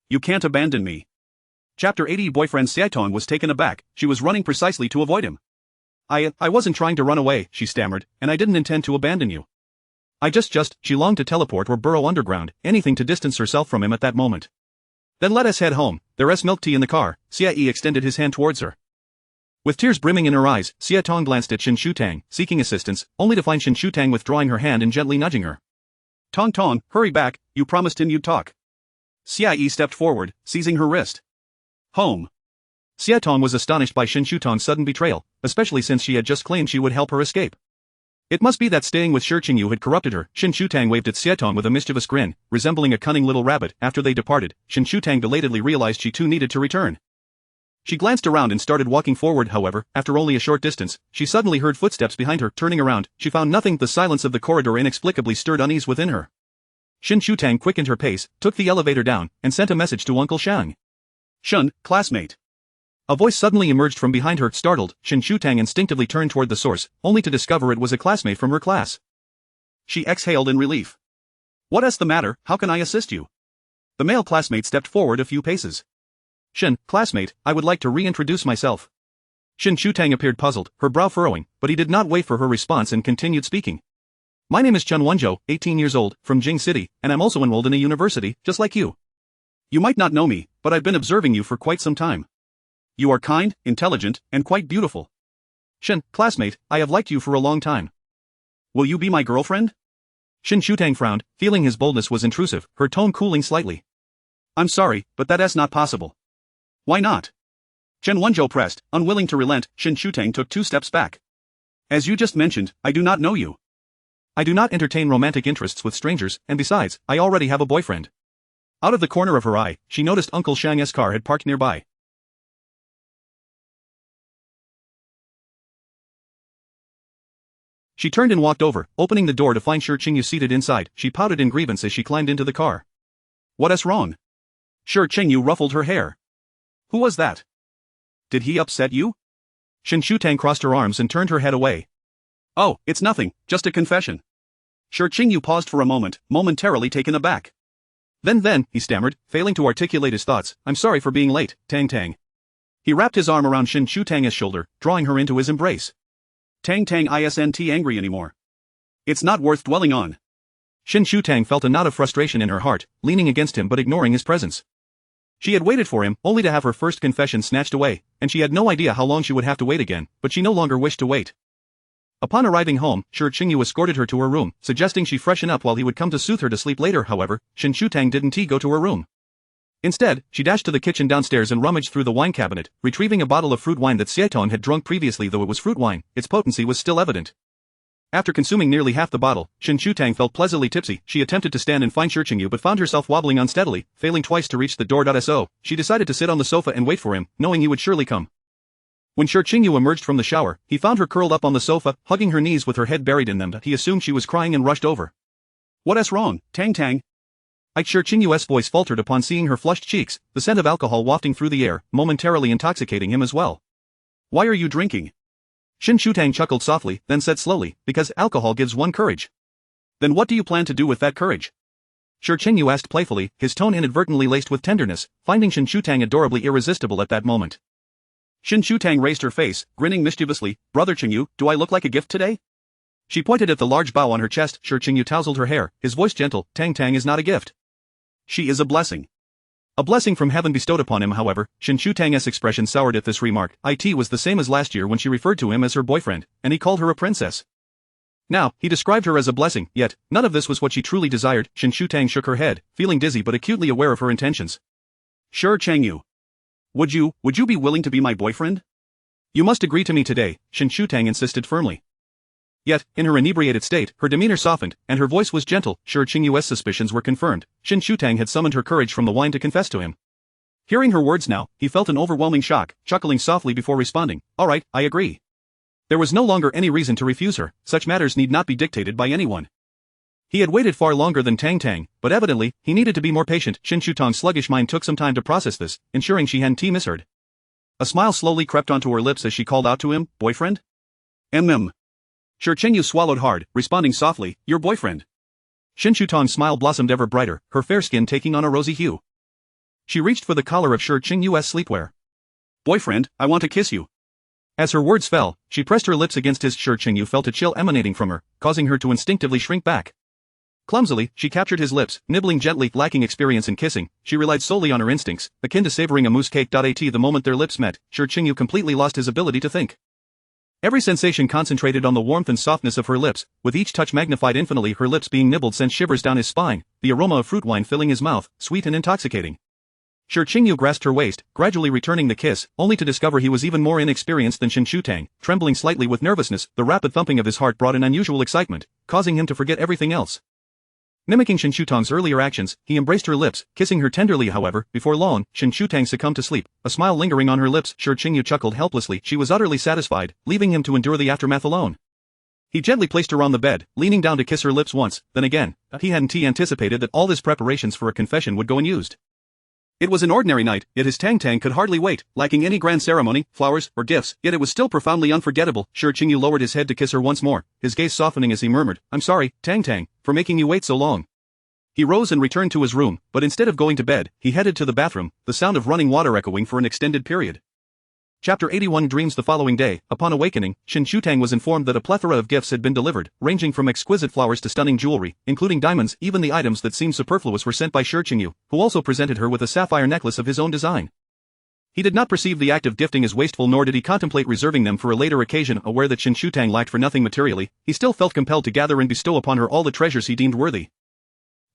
You can't abandon me. Chapter 80. Boyfriend Xia was taken aback. She was running precisely to avoid him. I wasn't trying to run away, she stammered, and I didn't intend to abandon you. She longed to teleport or burrow underground, anything to distance herself from him at that moment. Then let us head home, there's milk tea in the car. Xia extended his hand towards her. With tears brimming in her eyes, Xia glanced at Shen Shutang, seeking assistance, only to find Shen Shutang withdrawing her hand and gently nudging her. Tong, hurry back, you promised him you'd talk. Xia stepped forward, seizing her wrist. Home. Xia was astonished by Shen Shutang's sudden betrayal, especially since she had just claimed she would help her escape. It must be that staying with Shi Qingyu had corrupted her. Shen Shutang waved at Xia with a mischievous grin, resembling a cunning little rabbit. After they departed, Shen Shutang belatedly realized she too needed to return. She glanced around and started walking forward. However, after only a short distance, she suddenly heard footsteps behind her. Turning around, she found nothing. The silence of the corridor inexplicably stirred unease within her. Shen Shutang quickened her pace, took the elevator down, and sent a message to Uncle Shang. Shun, classmate. A voice suddenly emerged from behind her. Startled, Shen Shutang instinctively turned toward the source, only to discover it was a classmate from her class. She exhaled in relief. What's the matter? How can I assist you? The male classmate stepped forward a few paces. Shen, classmate, I would like to reintroduce myself. Shen Shutang appeared puzzled, her brow furrowing, but he did not wait for her response and continued speaking. My name is Chen Wenzhou, 18 years old, from Jing City, and I'm also enrolled in a university, just like you. You might not know me, but I've been observing you for quite some time. You are kind, intelligent, and quite beautiful. Shen, classmate, I have liked you for a long time. Will you be my girlfriend? Shen Shutang frowned, feeling his boldness was intrusive, her tone cooling slightly. I'm sorry, but that's not possible. Why not? Chen Wenzhou pressed, unwilling to relent. Shen Shutang took 2 steps back. As you just mentioned, I do not know you. I do not entertain romantic interests with strangers, and besides, I already have a boyfriend. Out of the corner of her eye, she noticed Uncle Shang's car had parked nearby. She turned and walked over, opening the door to find Shi Qingyu seated inside. She pouted in grievance as she climbed into the car. What's wrong? Shi Qingyu ruffled her hair. Who was that? Did he upset you? Shen Shutang crossed her arms and turned her head away. Oh, it's nothing, just a confession. Shi Qingyu paused for a moment, momentarily taken aback. Then, he stammered, failing to articulate his thoughts, I'm sorry for being late, Tang. He wrapped his arm around Shen Shutang's shoulder, drawing her into his embrace. Tang isn't angry anymore. It's not worth dwelling on. Shen Shutang felt a knot of frustration in her heart, leaning against him but ignoring his presence. She had waited for him, only to have her first confession snatched away, and she had no idea how long she would have to wait again, but she no longer wished to wait. Upon arriving home, Shi Qingyu escorted her to her room, suggesting she freshen up while he would come to soothe her to sleep later. However, Shen Shutang didn't go to her room. Instead, she dashed to the kitchen downstairs and rummaged through the wine cabinet, retrieving a bottle of fruit wine that Xia had drunk previously. Though it was fruit wine, its potency was still evident. After consuming nearly half the bottle, Shen Shutang felt pleasantly tipsy. She attempted to stand and find Shi Qingyu but found herself wobbling unsteadily, failing twice to reach the door. So, she decided to sit on the sofa and wait for him, knowing he would surely come. When Shi Qingyu emerged from the shower, he found her curled up on the sofa, hugging her knees with her head buried in them. He assumed she was crying and rushed over. What's wrong, Tang? Shi Qingyu's voice faltered upon seeing her flushed cheeks, the scent of alcohol wafting through the air, momentarily intoxicating him as well. Why are you drinking? Shen Shutang chuckled softly, then said slowly, because alcohol gives one courage. Then what do you plan to do with that courage? Shi Qingyu asked playfully, his tone inadvertently laced with tenderness, finding Shen Shutang adorably irresistible at that moment. Shen Shutang raised her face, grinning mischievously. Brother Qingyu, do I look like a gift today? She pointed at the large bow on her chest. Shi Qingyu tousled her hair, his voice gentle. Tang is not a gift. She is a blessing. A blessing from heaven bestowed upon him. However, Shen Shutang's expression soured at this remark. It was the same as last year when she referred to him as her boyfriend, and he called her a princess. Now, he described her as a blessing, yet, none of this was what she truly desired. Shen Shutang shook her head, feeling dizzy but acutely aware of her intentions. Shi Qingyu. Would you be willing to be my boyfriend? You must agree to me today, Shen Shutang insisted firmly. Yet, in her inebriated state, her demeanor softened, and her voice was gentle. Shi Qingyu's suspicions were confirmed. Shen Shutang had summoned her courage from the wine to confess to him. Hearing her words now, he felt an overwhelming shock, chuckling softly before responding, all right, I agree. There was no longer any reason to refuse her, such matters need not be dictated by anyone. He had waited far longer than Tang Tang, but evidently, he needed to be more patient. Shen Shutong's sluggish mind took some time to process this, ensuring she hadn't misheard. A smile slowly crept onto her lips as she called out to him, "Boyfriend?" Shi Qingyu swallowed hard, responding softly, "Your boyfriend." Shen Shutong's smile blossomed ever brighter, her fair skin taking on a rosy hue. She reached for the collar of Shi Qingyu's sleepwear. "Boyfriend, I want to kiss you." As her words fell, she pressed her lips against his. Shi Qingyu felt a chill emanating from her, causing her to instinctively shrink back. Clumsily, she captured his lips, nibbling gently. Lacking experience in kissing, she relied solely on her instincts, akin to savoring a mousse cake. The moment their lips met, Shi Qingyu completely lost his ability to think. Every sensation concentrated on the warmth and softness of her lips, with each touch magnified infinitely. Her lips being nibbled sent shivers down his spine, the aroma of fruit wine filling his mouth, sweet and intoxicating. Shi Qingyu grasped her waist, gradually returning the kiss, only to discover he was even more inexperienced than Shen Shutang. Trembling slightly with nervousness, the rapid thumping of his heart brought an unusual excitement, causing him to forget everything else. Mimicking Shen Shutang's earlier actions, he embraced her lips, kissing her tenderly. However, before long, Shen Shutang succumbed to sleep, a smile lingering on her lips. Shi Qingyu chuckled helplessly. She was utterly satisfied, leaving him to endure the aftermath alone. He gently placed her on the bed, leaning down to kiss her lips once, then again. He hadn't anticipated that all his preparations for a confession would go unused. It was an ordinary night, yet his Tang Tang could hardly wait, lacking any grand ceremony, flowers, or gifts, yet it was still profoundly unforgettable. Shi Qingyu lowered his head to kiss her once more, his gaze softening as he murmured, "I'm sorry, Tang Tang, for making you wait so long." He rose and returned to his room, but instead of going to bed, he headed to the bathroom, the sound of running water echoing for an extended period. Chapter 81 Dreams. The following day, upon awakening, Shen Shutang was informed that a plethora of gifts had been delivered, ranging from exquisite flowers to stunning jewelry, including diamonds. Even the items that seemed superfluous were sent by Shi Qingyu, who also presented her with a sapphire necklace of his own design. He did not perceive the act of gifting as wasteful, nor did he contemplate reserving them for a later occasion. Aware that Shen Shutang lacked for nothing materially, he still felt compelled to gather and bestow upon her all the treasures he deemed worthy.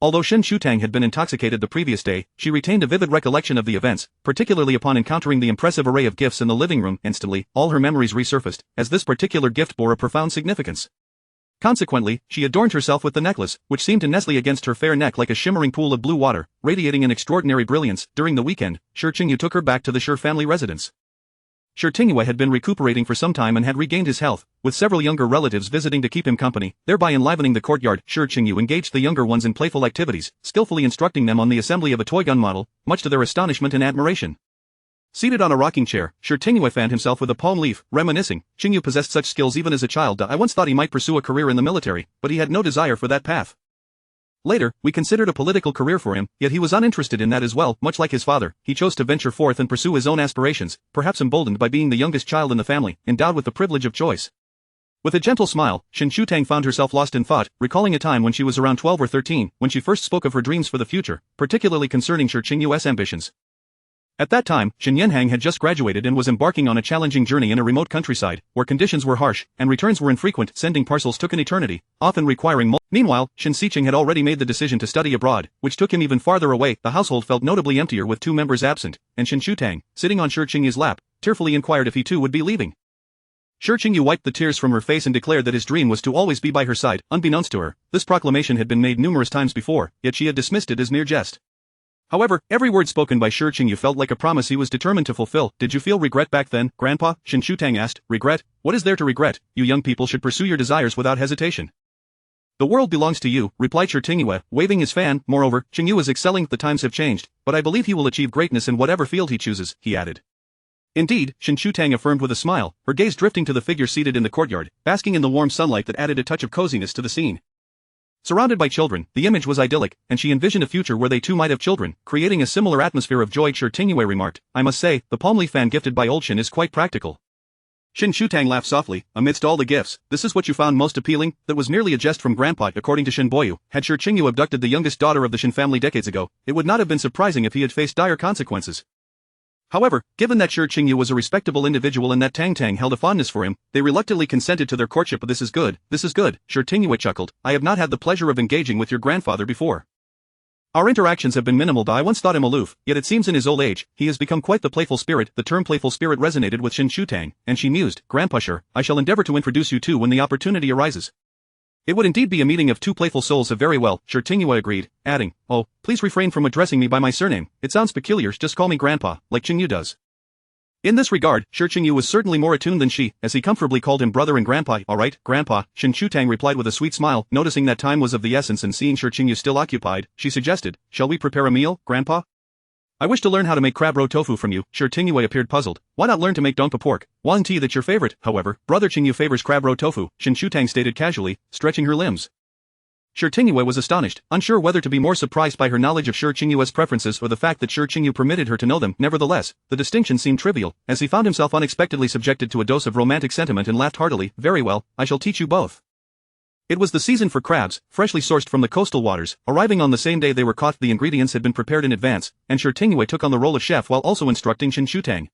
Although Shen Shutang had been intoxicated the previous day, she retained a vivid recollection of the events, particularly upon encountering the impressive array of gifts in the living room. Instantly, all her memories resurfaced, as this particular gift bore a profound significance. Consequently, she adorned herself with the necklace, which seemed to nestle against her fair neck like a shimmering pool of blue water, radiating an extraordinary brilliance. During the weekend, Shi Qingyu took her back to the Shi family residence. Shi Qingyu had been recuperating for some time and had regained his health, with several younger relatives visiting to keep him company, thereby enlivening the courtyard. Shi Qingyu engaged the younger ones in playful activities, skillfully instructing them on the assembly of a toy gun model, much to their astonishment and admiration. Seated on a rocking chair, Shi Qingyu fanned himself with a palm leaf, reminiscing. Qingyu possessed such skills even as a child. I once thought he might pursue a career in the military, but he had no desire for that path. Later, we considered a political career for him, yet he was uninterested in that as well. Much like his father, he chose to venture forth and pursue his own aspirations, perhaps emboldened by being the youngest child in the family, endowed with the privilege of choice. With a gentle smile, Shen Shutang found herself lost in thought, recalling a time when she was around 12 or 13, when she first spoke of her dreams for the future, particularly concerning Shi Qingyu's ambitions. At that time, Shen Yanhang had just graduated and was embarking on a challenging journey in a remote countryside, where conditions were harsh, and returns were infrequent. Sending parcels took an eternity, often requiring Meanwhile, Shen Xiqing had already made the decision to study abroad, which took him even farther away. The household felt notably emptier with two members absent, and Shen Shutang, sitting on Shi Qingyu's lap, tearfully inquired if he too would be leaving. Shi Qingyu wiped the tears from her face and declared that his dream was to always be by her side. Unbeknownst to her, this proclamation had been made numerous times before, yet she had dismissed it as mere jest. However, every word spoken by Shi Qingyu felt like a promise he was determined to fulfill. "Did you feel regret back then, Grandpa?" Shen Shutang asked. "Regret? What is there to regret? You young people should pursue your desires without hesitation." "The world belongs to you," replied Shi Qingyu, waving his fan. "Moreover, Qingyu is excelling. The times have changed, but I believe he will achieve greatness in whatever field he chooses," he added. "Indeed," Shen Shutang affirmed with a smile, her gaze drifting to the figure seated in the courtyard, basking in the warm sunlight that added a touch of coziness to the scene. Surrounded by children, the image was idyllic, and she envisioned a future where they too might have children, creating a similar atmosphere of joy. Shi Qingyu remarked, "I must say, the palm leaf fan gifted by old Shen is quite practical." Shen Shutang laughed softly. "Amidst all the gifts, this is what you found most appealing?" That was merely a jest from Grandpa. According to Shen Boyu, had Shi Qingyu abducted the youngest daughter of the Shen family decades ago, it would not have been surprising if he had faced dire consequences. However, given that Shi Qingyu was a respectable individual and that Tang Tang held a fondness for him, they reluctantly consented to their courtship. "This is good, this is good," Shi Qingyu chuckled. "I have not had the pleasure of engaging with your grandfather before. Our interactions have been minimal. I once thought him aloof, yet it seems in his old age, he has become quite the playful spirit." The term playful spirit resonated with Shen Shutang, and she mused, "Grandpa Shi, I shall endeavor to introduce you two when the opportunity arises." "It would indeed be a meeting of two playful souls." "Very well," Shi Qingyu agreed, adding, "Oh, please refrain from addressing me by my surname, it sounds peculiar. Just call me Grandpa, like Qingyu does." In this regard, Shi Qingyu was certainly more attuned than she, as he comfortably called him brother and grandpa. All right, grandpa, Shen Shutang replied with a sweet smile. Noticing that time was of the essence and seeing Shi Qingyu still occupied, she suggested, shall we prepare a meal, grandpa? I wish to learn how to make crab roe tofu from you. Shi Qingyu appeared puzzled. Why not learn to make dongpa pork? Wang tea that's your favorite. However, brother Qingyu favors crab roe tofu, Shen Shutang stated casually, stretching her limbs. Shi Qingyu was astonished, unsure whether to be more surprised by her knowledge of Shi Qingyu's preferences or the fact that Shi Qingyu permitted her to know them. Nevertheless, the distinction seemed trivial, as he found himself unexpectedly subjected to a dose of romantic sentiment and laughed heartily. Very well, I shall teach you both. It was the season for crabs, freshly sourced from the coastal waters, arriving on the same day they were caught. The ingredients had been prepared in advance, and Shi Qingyu took on the role of chef while also instructing Shen Shutang.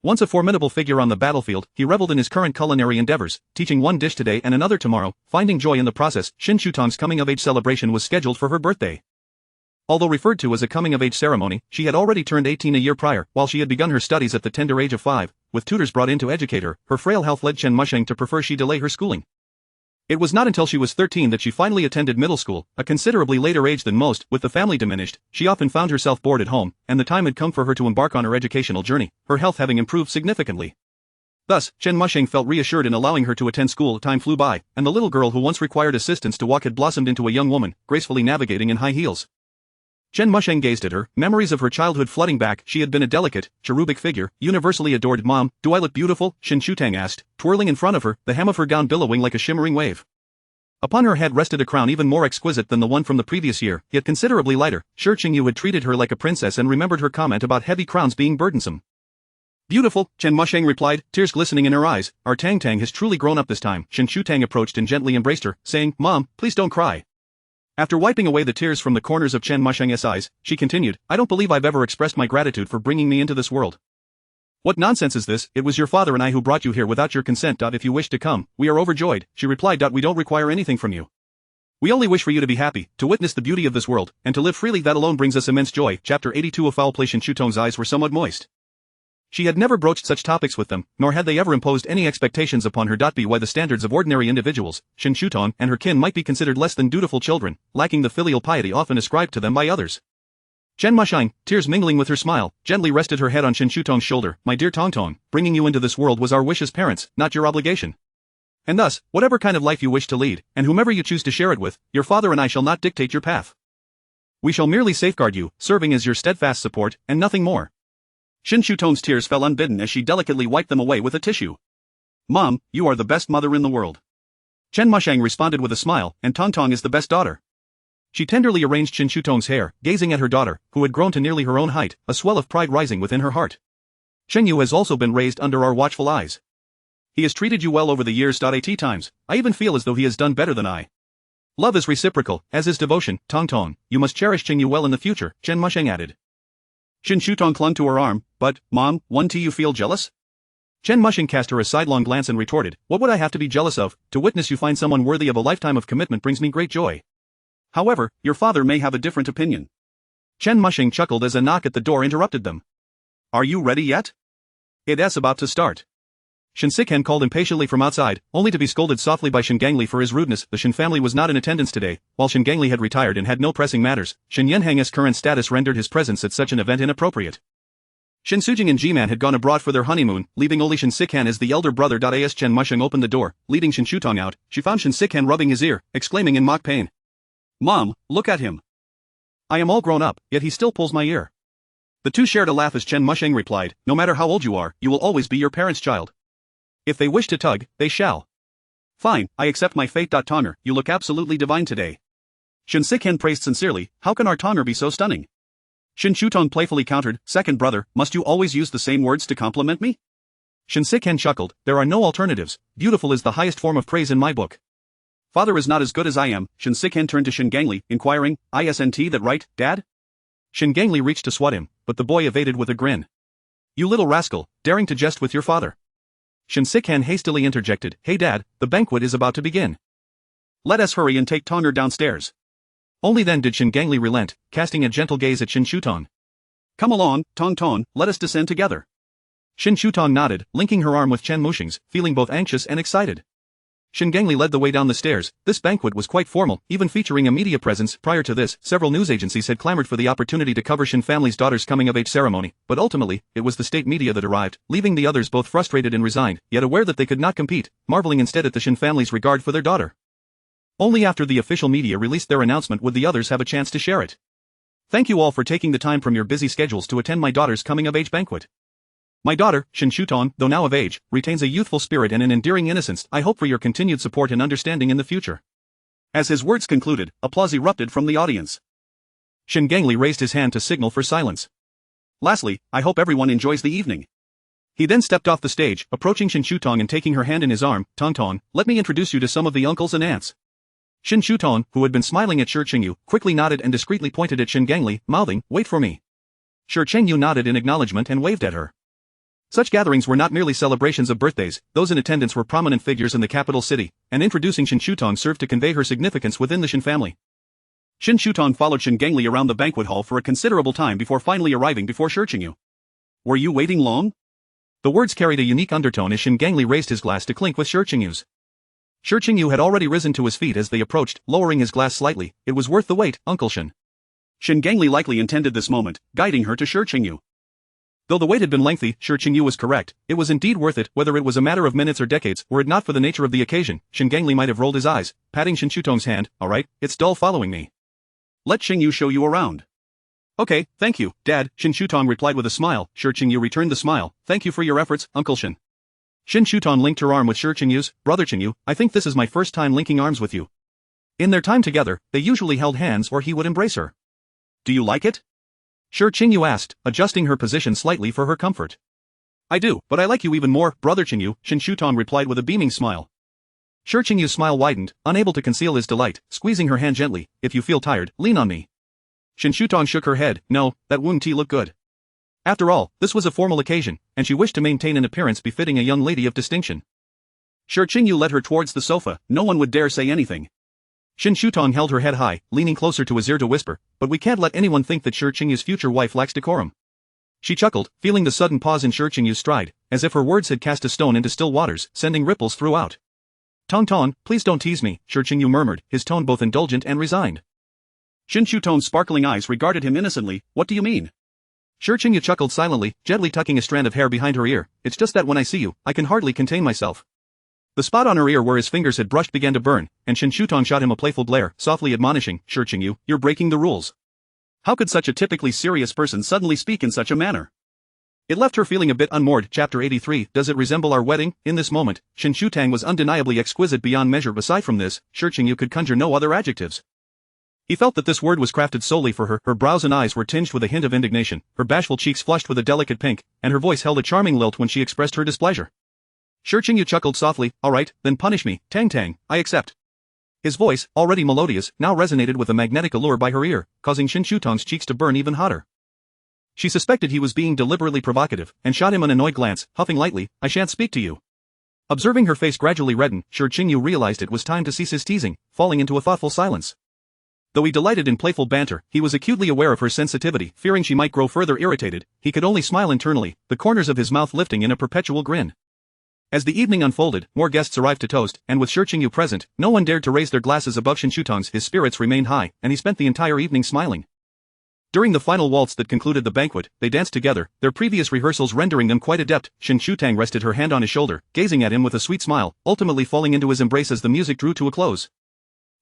Once a formidable figure on the battlefield, he reveled in his current culinary endeavors, teaching one dish today and another tomorrow, finding joy in the process. Shen Shutang's coming-of-age celebration was scheduled for her birthday. Although referred to as a coming-of-age ceremony, she had already turned 18 a year prior, while she had begun her studies at the tender age of 5, with tutors brought in to educate her. Her frail health led Chen Musheng to prefer she delay her schooling. It was not until she was 13 that she finally attended middle school, a considerably later age than most. With the family diminished, she often found herself bored at home, and the time had come for her to embark on her educational journey, her health having improved significantly. Thus, Chen Musheng felt reassured in allowing her to attend school. Time flew by, and the little girl who once required assistance to walk had blossomed into a young woman, gracefully navigating in high heels. Chen Musheng gazed at her, memories of her childhood flooding back. She had been a delicate, cherubic figure, universally adored. Mom, do I look beautiful? Shen Shutang asked, twirling in front of her, the hem of her gown billowing like a shimmering wave. Upon her head rested a crown even more exquisite than the one from the previous year, yet considerably lighter. Shi Qingyu had treated her like a princess and remembered her comment about heavy crowns being burdensome. Beautiful, Chen Musheng replied, tears glistening in her eyes. Our Tang Tang has truly grown up this time. Shen Shutang approached and gently embraced her, saying, Mom, please don't cry. After wiping away the tears from the corners of Chen Musheng's eyes, she continued, I don't believe I've ever expressed my gratitude for bringing me into this world. What nonsense is this? It was your father and I who brought you here without your consent. If you wish to come, we are overjoyed, she replied. We don't require anything from you. We only wish for you to be happy, to witness the beauty of this world, and to live freely. That alone brings us immense joy. Chapter 82 of Foul Play. Shen Shutong's eyes were somewhat moist. She had never broached such topics with them, nor had they ever imposed any expectations upon her. By the standards of ordinary individuals, Shen Shutong and her kin might be considered less than dutiful children, lacking the filial piety often ascribed to them by others. Chen Musheng, tears mingling with her smile, gently rested her head on Shen Shutong's shoulder. My dear Tong Tong, bringing you into this world was our wish as parents, not your obligation. And thus, whatever kind of life you wish to lead, and whomever you choose to share it with, your father and I shall not dictate your path. We shall merely safeguard you, serving as your steadfast support, and nothing more. Shen Shutong's tears fell unbidden as she delicately wiped them away with a tissue. Mom, you are the best mother in the world. Chen Musheng responded with a smile, and Tong Tong is the best daughter. She tenderly arranged Shen Shutong's hair, gazing at her daughter, who had grown to nearly her own height, a swell of pride rising within her heart. Shen Yu has also been raised under our watchful eyes. He has treated you well over the years. 80 times, I even feel as though he has done better than I. Love is reciprocal, as is devotion. Tong Tong, you must cherish Qingyu well in the future, Chen Musheng added. Shen Shutong clung to her arm. But, Mom, won't you feel jealous? Chen Musheng cast her a sidelong glance and retorted, what would I have to be jealous of? To witness you find someone worthy of a lifetime of commitment brings me great joy. However, your father may have a different opinion. Chen Musheng chuckled as a knock at the door interrupted them. Are you ready yet? It's about to start. Shen Sikhen called impatiently from outside, only to be scolded softly by Shen Gangli for his rudeness. The Shen family was not in attendance today, while Shen Gangli had retired and had no pressing matters. Shen Yanhang's current status rendered his presence at such an event inappropriate. Shen Sujing and Jiman had gone abroad for their honeymoon, leaving only Shen Sikhen as the elder brother. As Chen Musheng opened the door, leading Shen Shutong out, she found Shen Sikhen rubbing his ear, exclaiming in mock pain. Mom, look at him. I am all grown up, yet he still pulls my ear. The two shared a laugh as Chen Musheng replied, no matter how old you are, you will always be your parents' child. If they wish to tug, they shall. Fine, I accept my fate. Tonger, you look absolutely divine today. Shen Sikhen praised sincerely, how can our Tonger be so stunning? Shen Shutong playfully countered, second brother, must you always use the same words to compliment me? Shen Sikhen chuckled, there are no alternatives, beautiful is the highest form of praise in my book. Father is not as good as I am. Shen Sikhen turned to Shen Gangli, inquiring, isn't that right, Dad? Shen Gangli reached to swat him, but the boy evaded with a grin. You little rascal, daring to jest with your father. Shen Sikhen hastily interjected, hey Dad, the banquet is about to begin. Let us hurry and take Tonger downstairs. Only then did Shen Gangli relent, casting a gentle gaze at Shen Shutong. Come along, Tong Tong, let us descend together. Shen Shutong nodded, linking her arm with Chen Musheng's, feeling both anxious and excited. Shen led the way down the stairs. This banquet was quite formal, even featuring a media presence. Prior to this, several news agencies had clamored for the opportunity to cover Shen family's daughter's coming-of-age ceremony, but ultimately, it was the state media that arrived, leaving the others both frustrated and resigned, yet aware that they could not compete, marveling instead at the Shen family's regard for their daughter. Only after the official media released their announcement would the others have a chance to share it. Thank you all for taking the time from your busy schedules to attend my daughter's coming-of-age banquet. My daughter, Shen Shutong, though now of age, retains a youthful spirit and an endearing innocence. I hope for your continued support and understanding in the future. As his words concluded, applause erupted from the audience. Shen raised his hand to signal for silence. Lastly, I hope everyone enjoys the evening. He then stepped off the stage, approaching Shen Shutong and taking her hand in his arm. Tong, let me introduce you to some of the uncles and aunts. Shen Shutong, who had been smiling at Shi Qingyu, quickly nodded and discreetly pointed at Shen mouthing, wait for me. Shi Qingyu nodded in acknowledgement and waved at her. Such gatherings were not merely celebrations of birthdays, those in attendance were prominent figures in the capital city, and introducing Shen Shutong served to convey her significance within the Shen family. Shen Shutong followed Shen around the banquet hall for a considerable time before finally arriving before Shi Qingyu. Were you waiting long? The words carried a unique undertone as Shen raised his glass to clink with Shi Qingyu's. Shi Qingyu had already risen to his feet as they approached, lowering his glass slightly. It was worth the wait, Uncle Shen. Shen likely intended this moment, guiding her to Shi Qingyu. Though the wait had been lengthy, Shi Qingyu was correct. It was indeed worth it, whether it was a matter of minutes or decades. Were it not for the nature of the occasion, Shen might have rolled his eyes, patting Shen Shutong's hand. Alright, it's dull following me. Let Qingyu show you around. Okay, thank you, Dad, Shen Shutong replied with a smile. Shi Qingyu returned the smile. Thank you for your efforts, Uncle Shen. Shen Shutong linked her arm with Shi Qingyu's. Brother Qingyu, I think this is my first time linking arms with you. In their time together, they usually held hands or he would embrace her. Do you like it? Shi Qingyu asked, adjusting her position slightly for her comfort. I do, but I like you even more, Brother Qingyu, Shen Shutong replied with a beaming smile. Shi Qingyu's smile widened, unable to conceal his delight, squeezing her hand gently. If you feel tired, lean on me. Shen Shutong shook her head. No, that wouldn't look good. After all, this was a formal occasion, and she wished to maintain an appearance befitting a young lady of distinction. Shi Qingyu led her towards the sofa. No one would dare say anything. Shen Shutong held her head high, leaning closer to his ear to whisper, but we can't let anyone think that Shi Qingyu's future wife lacks decorum. She chuckled, feeling the sudden pause in Shi Qingyu's stride, as if her words had cast a stone into still waters, sending ripples throughout. Tong, please don't tease me, Shi Qingyu murmured, his tone both indulgent and resigned. Shen Shutong's sparkling eyes regarded him innocently. What do you mean? Shi Qingyu chuckled silently, gently tucking a strand of hair behind her ear. It's just that when I see you, I can hardly contain myself. The spot on her ear where his fingers had brushed began to burn, and Shen Shutong shot him a playful glare, softly admonishing, Shi Qingyu, you're breaking the rules. How could such a typically serious person suddenly speak in such a manner? It left her feeling a bit unmoored. Chapter 83. Does it resemble our wedding? In this moment, Shen Shutong was undeniably exquisite beyond measure. Aside from this, Shi Qingyu could conjure no other adjectives. He felt that this word was crafted solely for her. Her brows and eyes were tinged with a hint of indignation, her bashful cheeks flushed with a delicate pink, and her voice held a charming lilt when she expressed her displeasure. Shi Qingyu chuckled softly. Alright, then punish me, Tang, I accept. His voice, already melodious, now resonated with a magnetic allure by her ear, causing Shen Shutong's cheeks to burn even hotter. She suspected he was being deliberately provocative, and shot him an annoyed glance, huffing lightly, I shan't speak to you. Observing her face gradually redden, Shi Qingyu realized it was time to cease his teasing, falling into a thoughtful silence. Though he delighted in playful banter, he was acutely aware of her sensitivity. Fearing she might grow further irritated, he could only smile internally, the corners of his mouth lifting in a perpetual grin. As the evening unfolded, more guests arrived to toast, and with Shi Qingyu present, no one dared to raise their glasses above Shen Shutong's. His spirits remained high, and he spent the entire evening smiling. During the final waltz that concluded the banquet, they danced together, their previous rehearsals rendering them quite adept. Shen Shutong rested her hand on his shoulder, gazing at him with a sweet smile, ultimately falling into his embrace as the music drew to a close.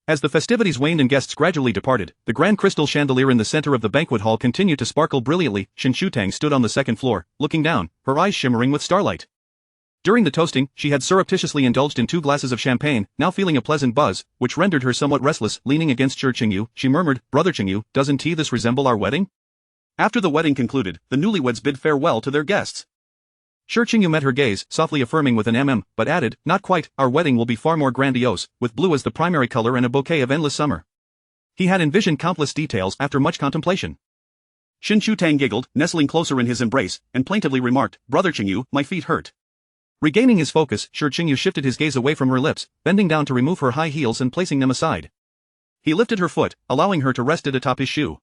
As the festivities waned and guests gradually departed, the grand crystal chandelier in the center of the banquet hall continued to sparkle brilliantly. Shen Shutong stood on the second floor, looking down, her eyes shimmering with starlight. During the toasting, she had surreptitiously indulged in 2 glasses of champagne, now feeling a pleasant buzz, which rendered her somewhat restless. Leaning against Shi Qingyu, she murmured, Brother Qingyu, doesn't this resemble our wedding? After the wedding concluded, the newlyweds bid farewell to their guests. Shi Qingyu met her gaze, softly affirming with an but added, not quite, our wedding will be far more grandiose, with blue as the primary color and a bouquet of endless summer. He had envisioned countless details after much contemplation. Shen Shutong giggled, nestling closer in his embrace, and plaintively remarked, Brother Qingyu, my feet hurt. Regaining his focus, Shi Qingyu shifted his gaze away from her lips, bending down to remove her high heels and placing them aside. He lifted her foot, allowing her to rest it atop his shoe.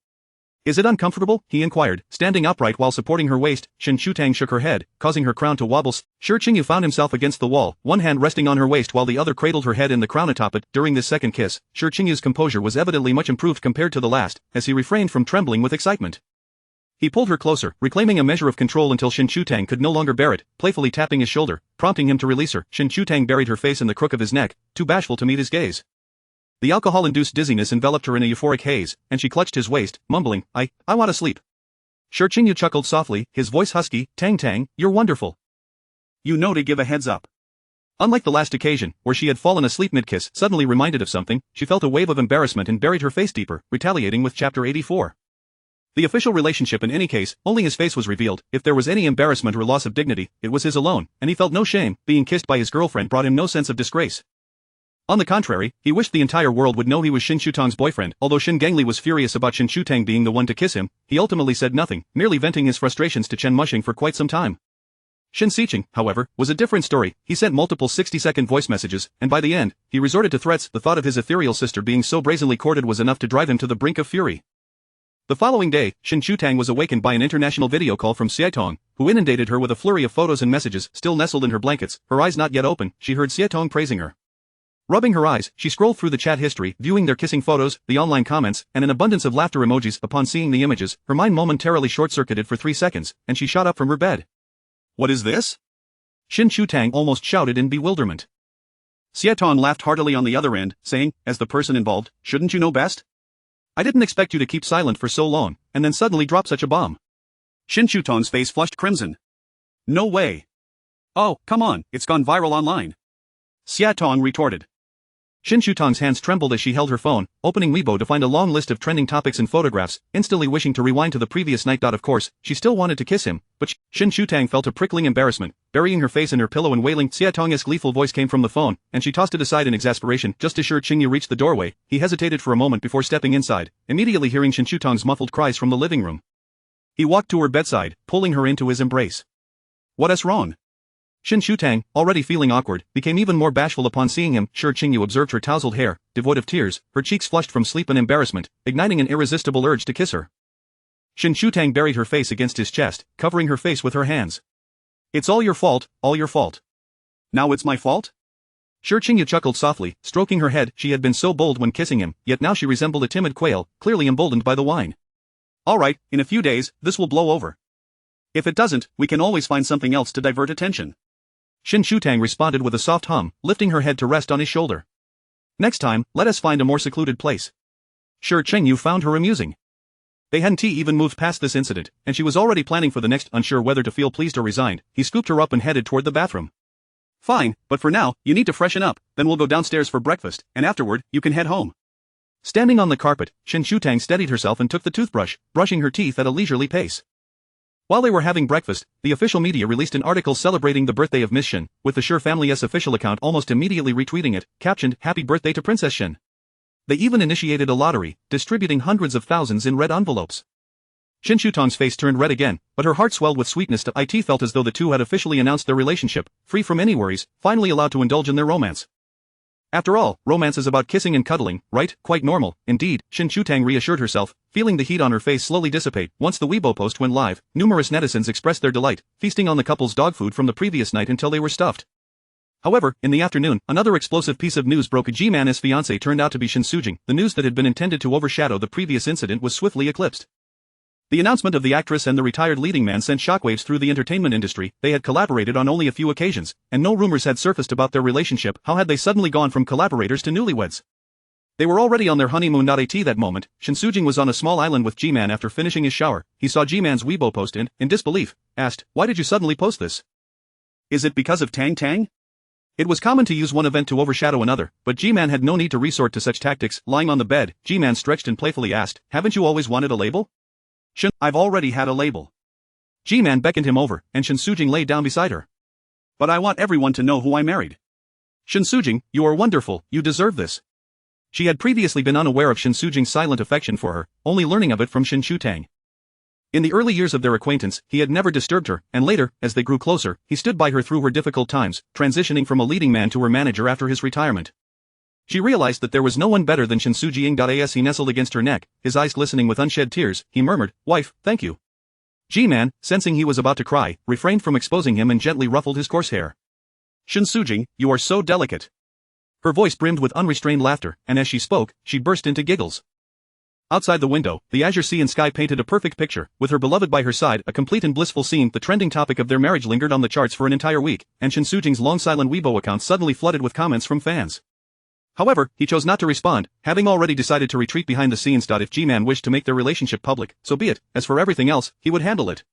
Is it uncomfortable? He inquired, standing upright while supporting her waist. Shen Shutang shook her head, causing her crown to wobble. Shi Qingyu found himself against the wall, one hand resting on her waist while the other cradled her head in the crown atop it. During this second kiss, Shi Qingyu's composure was evidently much improved compared to the last, as he refrained from trembling with excitement. He pulled her closer, reclaiming a measure of control until Shen Shutang could no longer bear it, playfully tapping his shoulder, prompting him to release her. Shen Shutang buried her face in the crook of his neck, too bashful to meet his gaze. The alcohol-induced dizziness enveloped her in a euphoric haze, and she clutched his waist, mumbling, I want to sleep. Shi Qingyu chuckled softly, his voice husky, Tang, you're wonderful. You know to give a heads up. Unlike the last occasion, where she had fallen asleep mid-kiss, suddenly reminded of something, she felt a wave of embarrassment and buried her face deeper, retaliating with Chapter 84. The official relationship in any case, only his face was revealed. If there was any embarrassment or loss of dignity, it was his alone, and he felt no shame. Being kissed by his girlfriend brought him no sense of disgrace. On the contrary, he wished the entire world would know he was Shen Shutang's boyfriend. Although Shen Gangli was furious about Shen Shutang being the one to kiss him, he ultimately said nothing, merely venting his frustrations to Chen Mushing for quite some time. Shen Xiqing, however, was a different story. He sent multiple 60-second voice messages, and by the end, he resorted to threats. The thought of his ethereal sister being so brazenly courted was enough to drive him to the brink of fury. The following day, Shen Shutang was awakened by an international video call from Haitang, who inundated her with a flurry of photos and messages. Still nestled in her blankets, her eyes not yet open, she heard Haitang praising her. Rubbing her eyes, she scrolled through the chat history, viewing their kissing photos, the online comments, and an abundance of laughter emojis. Upon seeing the images, her mind momentarily short-circuited for 3 seconds, and she shot up from her bed. What is this? Shen Shutang almost shouted in bewilderment. Haitang laughed heartily on the other end, saying, as the person involved, shouldn't you know best? I didn't expect you to keep silent for so long, and then suddenly drop such a bomb. Shen Shutang's face flushed crimson. No way. Oh, come on, it's gone viral online. Haitang retorted. Shen Shutang's hands trembled as she held her phone, opening Weibo to find a long list of trending topics and photographs, instantly wishing to rewind to the previous night. Of course, she still wanted to kiss him, but Shen Shutang felt a prickling embarrassment, burying her face in her pillow and wailing. Haitang's gleeful voice came from the phone, and she tossed it aside in exasperation. Just as Shi Qingyu reached the doorway, he hesitated for a moment before stepping inside, immediately hearing Shen Shutang's muffled cries from the living room. He walked to her bedside, pulling her into his embrace. What's wrong? Shen Shutang, already feeling awkward, became even more bashful upon seeing him. Shi Qingyu observed her tousled hair, devoid of tears, her cheeks flushed from sleep and embarrassment, igniting an irresistible urge to kiss her. Shen Shutang buried her face against his chest, covering her face with her hands. It's all your fault, all your fault. Now it's my fault? Shi Qingyu chuckled softly, stroking her head. She had been so bold when kissing him, yet now she resembled a timid quail, clearly emboldened by the wine. Alright, in a few days, this will blow over. If it doesn't, we can always find something else to divert attention. Shen Shutang responded with a soft hum, lifting her head to rest on his shoulder. Next time, let us find a more secluded place. Shi Qingyu found her amusing. They hadn't even moved past this incident, and she was already planning for the next. Unsure whether to feel pleased or resigned, he scooped her up and headed toward the bathroom. Fine, but for now, you need to freshen up, then we'll go downstairs for breakfast, and afterward, you can head home. Standing on the carpet, Shen Shutang steadied herself and took the toothbrush, brushing her teeth at a leisurely pace. While they were having breakfast, the official media released an article celebrating the birthday of Miss Shen, with the Shi family's official account almost immediately retweeting it, captioned, Happy birthday to Princess Shen. They even initiated a lottery, distributing hundreds of thousands in red envelopes. Shen Shutang's face turned red again, but her heart swelled with sweetness. It felt as though the two had officially announced their relationship, free from any worries, finally allowed to indulge in their romance. After all, romance is about kissing and cuddling, right? Quite normal. Indeed, Shen Shutang reassured herself, feeling the heat on her face slowly dissipate. Once the Weibo post went live, numerous netizens expressed their delight, feasting on the couple's dog food from the previous night until they were stuffed. However, in the afternoon, another explosive piece of news broke. G-Man's fiancé turned out to be Shen Sujing. The news that had been intended to overshadow the previous incident was swiftly eclipsed. The announcement of the actress and the retired leading man sent shockwaves through the entertainment industry. They had collaborated on only a few occasions, and no rumors had surfaced about their relationship. How had they suddenly gone from collaborators to newlyweds? They were already on their honeymoon. At that moment, Shen Sujing was on a small island with G-Man after finishing his shower. He saw G-Man's Weibo post and, in disbelief, asked, Why did you suddenly post this? Is it because of Tang? It was common to use one event to overshadow another, but G-Man had no need to resort to such tactics. Lying on the bed, G-Man stretched and playfully asked, Haven't you always wanted a label? Shen, I've already had a label. G-Man beckoned him over, and Shen Sujing lay down beside her. But I want everyone to know who I married. Shen Sujing, you are wonderful, you deserve this. She had previously been unaware of Shen Sujing's silent affection for her, only learning of it from Shen Shutang. In the early years of their acquaintance, he had never disturbed her, and later, as they grew closer, he stood by her through her difficult times, transitioning from a leading man to her manager after his retirement. She realized that there was no one better than Shen Sujing. As he nestled against her neck, his eyes glistening with unshed tears, he murmured, "Wife, thank you." G-Man, sensing he was about to cry, refrained from exposing him and gently ruffled his coarse hair. "Shen Sujing, you are so delicate." Her voice brimmed with unrestrained laughter, and as she spoke, she burst into giggles. Outside the window, the azure sea and sky painted a perfect picture, with her beloved by her side, a complete and blissful scene. The trending topic of their marriage lingered on the charts for an entire week, and Shen Sujing's long silent Weibo account suddenly flooded with comments from fans. However, he chose not to respond, having already decided to retreat behind the scenes. If G-Man wished to make their relationship public, so be it. As for everything else, he would handle it.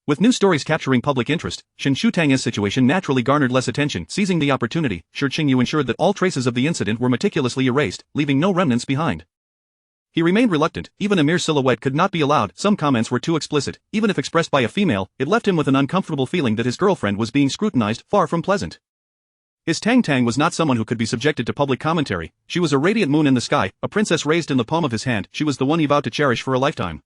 With new stories capturing public interest, Shen Shutang's situation naturally garnered less attention. Seizing the opportunity, Shi Qingyu ensured that all traces of the incident were meticulously erased, leaving no remnants behind. He remained reluctant, even a mere silhouette could not be allowed. Some comments were too explicit, even if expressed by a female. It left him with an uncomfortable feeling that his girlfriend was being scrutinized, far from pleasant. His Tang was not someone who could be subjected to public commentary. She was a radiant moon in the sky, a princess raised in the palm of his hand. She was the one he vowed to cherish for a lifetime.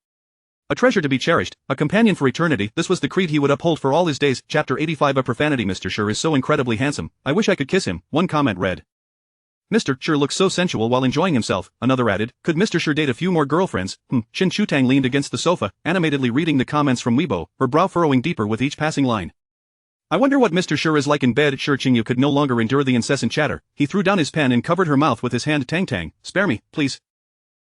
A treasure to be cherished, a companion for eternity. This was the creed he would uphold for all his days. Chapter 85 of Profanity. Mr. Shi is so incredibly handsome, I wish I could kiss him, one comment read. Mr. Shi looks so sensual while enjoying himself, another added. Could Mr. Shi date a few more girlfriends? Shen Shutang leaned against the sofa, animatedly reading the comments from Weibo, her brow furrowing deeper with each passing line. I wonder what Mr. Shi is like in bed. Shi Qingyu could no longer endure the incessant chatter. He threw down his pen and covered her mouth with his hand. Tang, spare me, please.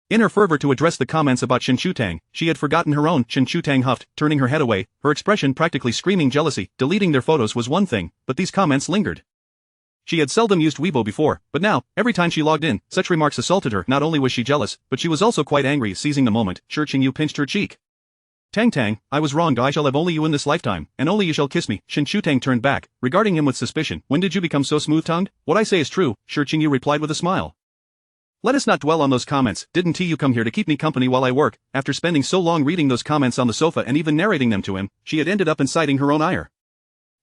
In her fervor to address the comments about Shen Shutang, she had forgotten her own. Shen Shutang huffed, turning her head away, her expression practically screaming jealousy. Deleting their photos was one thing, but these comments lingered. She had seldom used Weibo before, but now, every time she logged in, such remarks assaulted her. Not only was she jealous, but she was also quite angry. Seizing the moment, Shi Qingyu pinched her cheek. Tang, I was wrong. I shall have only you in this lifetime, and only you shall kiss me. Shen Shutang turned back, regarding him with suspicion. When did you become so smooth-tongued? What I say is true, Shi Qingyu replied with a smile. Let us not dwell on those comments. Didn't you come here to keep me company while I work? After spending so long reading those comments on the sofa and even narrating them to him, she had ended up inciting her own ire.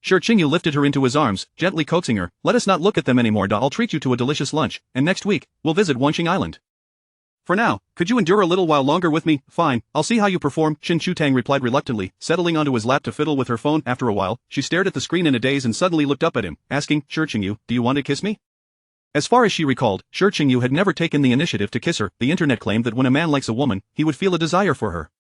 Shi Qingyu lifted her into his arms, gently coaxing her. Let us not look at them anymore. I'll treat you to a delicious lunch, and next week, we'll visit Wanqing Island. For now, could you endure a little while longer with me? Fine, I'll see how you perform, Shen Shutang replied reluctantly, settling onto his lap to fiddle with her phone. After a while, she stared at the screen in a daze and suddenly looked up at him, asking, Shi Qingyu, do you want to kiss me? As far as she recalled, Shi Qingyu had never taken the initiative to kiss her. The internet claimed that when a man likes a woman, he would feel a desire for her.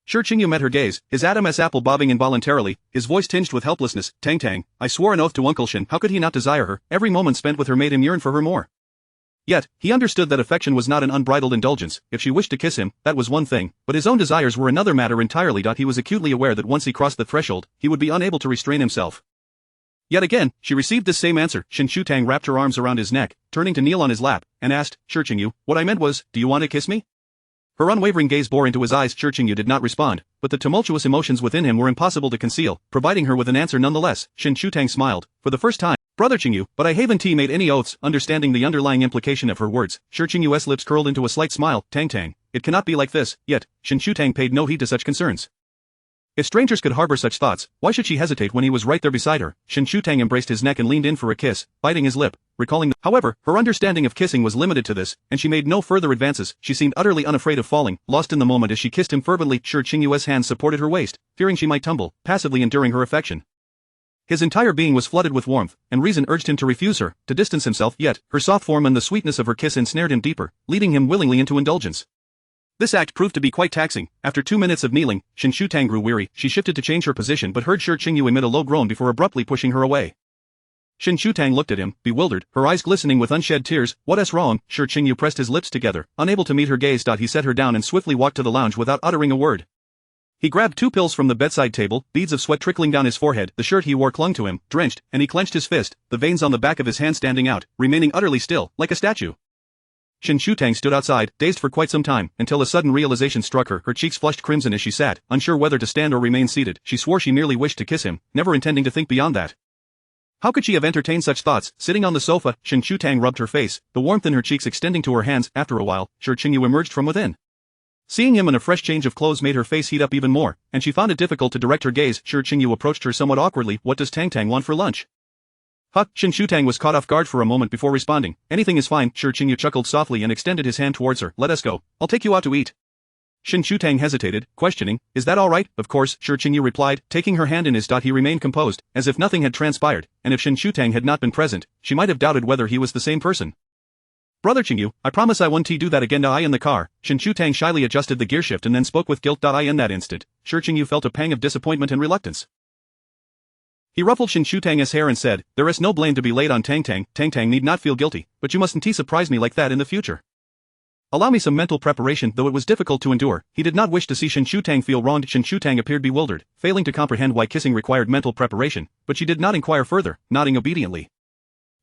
Shi Qingyu met her gaze, his Adam's apple bobbing involuntarily, his voice tinged with helplessness. Tang, I swore an oath to Uncle Shen. How could he not desire her? Every moment spent with her made him yearn for her more. Yet, he understood that affection was not an unbridled indulgence. If she wished to kiss him, that was one thing, but his own desires were another matter entirely. He was acutely aware that once he crossed the threshold, he would be unable to restrain himself. Yet again, she received this same answer. Shen Shutang wrapped her arms around his neck, turning to kneel on his lap, and asked, Shi Qingyu, what I meant was, do you want to kiss me? Her unwavering gaze bore into his eyes. Shi Qingyu did not respond, but the tumultuous emotions within him were impossible to conceal, providing her with an answer nonetheless. Shen Shutang smiled, for the first time. Brother Qingyu, but I haven't made any oaths. Understanding the underlying implication of her words, Shi Qingyu's lips curled into a slight smile. Tang, it cannot be like this. Yet, Shen Shutang paid no heed to such concerns. If strangers could harbor such thoughts, why should she hesitate when he was right there beside her? Shen Shutang embraced his neck and leaned in for a kiss, biting his lip, recalling however, her understanding of kissing was limited to this, and she made no further advances. She seemed utterly unafraid of falling, lost in the moment as she kissed him fervently. Shi Qingyu's hands supported her waist, fearing she might tumble, passively enduring her affection. His entire being was flooded with warmth, and reason urged him to refuse her, to distance himself. Yet, her soft form and the sweetness of her kiss ensnared him deeper, leading him willingly into indulgence. This act proved to be quite taxing. After 2 minutes of kneeling, Shen Shutang grew weary. She shifted to change her position but heard Shi Qingyu emit a low groan before abruptly pushing her away. Shen Shutang looked at him, bewildered, her eyes glistening with unshed tears. What's wrong? Shi Qingyu pressed his lips together, unable to meet her gaze. He set her down and swiftly walked to the lounge without uttering a word. He grabbed 2 pills from the bedside table, beads of sweat trickling down his forehead. The shirt he wore clung to him, drenched, and he clenched his fist, the veins on the back of his hand standing out, remaining utterly still, like a statue. Shen Shutang stood outside, dazed for quite some time, until a sudden realization struck her. Her cheeks flushed crimson as she sat, unsure whether to stand or remain seated. She swore she merely wished to kiss him, never intending to think beyond that. How could she have entertained such thoughts? Sitting on the sofa, Shen Shutang rubbed her face, the warmth in her cheeks extending to her hands. After a while, Shi Qingyu emerged from within. Seeing him in a fresh change of clothes made her face heat up even more, and she found it difficult to direct her gaze. Shi Qingyu approached her somewhat awkwardly. What does Tang want for lunch? Shen Shutang was caught off guard for a moment before responding. Anything is fine. Shi Qingyu chuckled softly and extended his hand towards her. Let us go. I'll take you out to eat. Shen Shutang hesitated, questioning, is that all right? Of course, Shi Qingyu replied, taking her hand in his. He remained composed, as if nothing had transpired, and if Shen Shutang had not been present, she might have doubted whether he was the same person. Brother Qingyu, I promise I won't do that again. I in the car. Shen Tang shyly adjusted the gear shift and then spoke with guilt. I in that instant, Shi Qingyu felt a pang of disappointment and reluctance. He ruffled Shen Tang's hair and said, "There is no blame to be laid on Tang Tang. Tang Tang need not feel guilty, but you mustn't surprise me like that in the future. Allow me some mental preparation." Though it was difficult to endure, he did not wish to see Shen Tang feel wronged. Shen Tang appeared bewildered, failing to comprehend why kissing required mental preparation, but she did not inquire further, nodding obediently.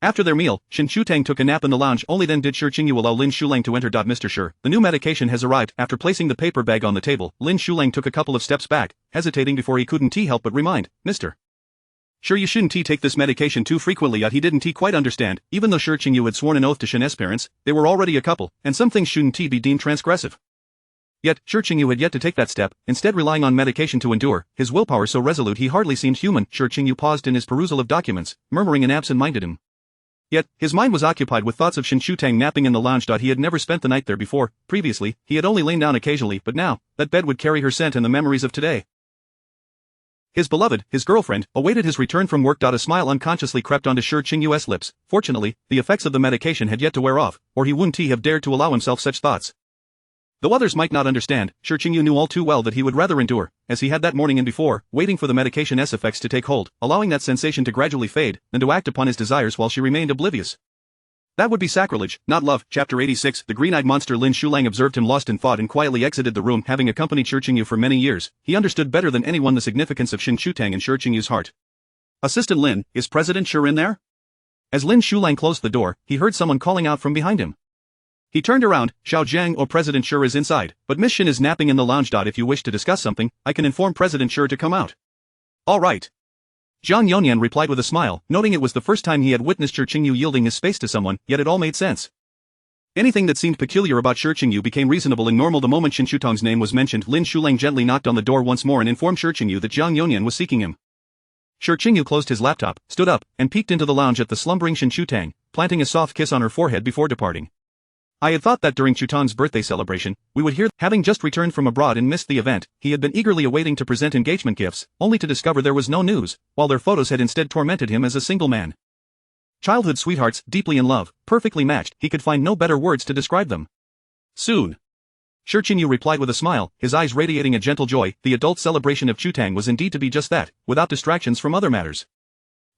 After their meal, Shen Tang took a nap in the lounge. Only then did Shi Qingyu allow Lin Shulang to enter. Mr. Shi, the new medication has arrived. After placing the paper bag on the table, Lin Shulang took a couple of steps back, hesitating before he couldn't help but remind, Mr. Sure, you shouldn't take this medication too frequently. Yet he didn't quite understand. Even though Shi Qingyu had sworn an oath to Shen's parents, they were already a couple, and some things shouldn't be deemed transgressive. Yet, Shi Qingyu had yet to take that step, instead relying on medication to endure, his willpower so resolute he hardly seemed human. Shi Qingyu paused in his perusal of documents, murmuring an absent-minded him. Yet, his mind was occupied with thoughts of Shen Tang napping in the lounge. He had never spent the night there before. Previously, he had only lain down occasionally, but now, that bed would carry her scent and the memories of today. His beloved, his girlfriend, awaited his return from work. A smile unconsciously crept onto Shi Qingyu's lips. Fortunately, the effects of the medication had yet to wear off, or he wouldn't have dared to allow himself such thoughts. Though others might not understand, Shi Qingyu knew all too well that he would rather endure, as he had that morning and before, waiting for the medication's effects to take hold, allowing that sensation to gradually fade, than to act upon his desires while she remained oblivious. That would be sacrilege, not love. Chapter 86. The green-eyed monster Lin Shulang observed him lost in thought and quietly exited the room. Having accompanied Shi Qingyu for many years, he understood better than anyone the significance of Shen Tang in Shi Qingyu's heart. Assistant Lin, is President Shi in there? As Lin Shulang closed the door, he heard someone calling out from behind him. He turned around. Xiao Jiang or President Shi is inside, but Miss Shen is napping in the lounge. If you wish to discuss something, I can inform President Shi to come out. All right. Zhang Yonyan replied with a smile, noting it was the first time he had witnessed Shi Qingyu yielding his space to someone, yet it all made sense. Anything that seemed peculiar about Shi Qingyu became reasonable and normal the moment Shen Tang's name was mentioned. Lin Shulang gently knocked on the door once more and informed Shi Qingyu that Zhang Yonyan was seeking him. Shi Qingyu closed his laptop, stood up, and peeked into the lounge at the slumbering Shen Tang, planting a soft kiss on her forehead before departing. I had thought that during Tang's birthday celebration, we would hear. Having just returned from abroad and missed the event, he had been eagerly awaiting to present engagement gifts, only to discover there was no news, while their photos had instead tormented him as a single man. Childhood sweethearts, deeply in love, perfectly matched, he could find no better words to describe them. Soon. Shi Qingyu replied with a smile, his eyes radiating a gentle joy. The adult celebration of Tang was indeed to be just that, without distractions from other matters.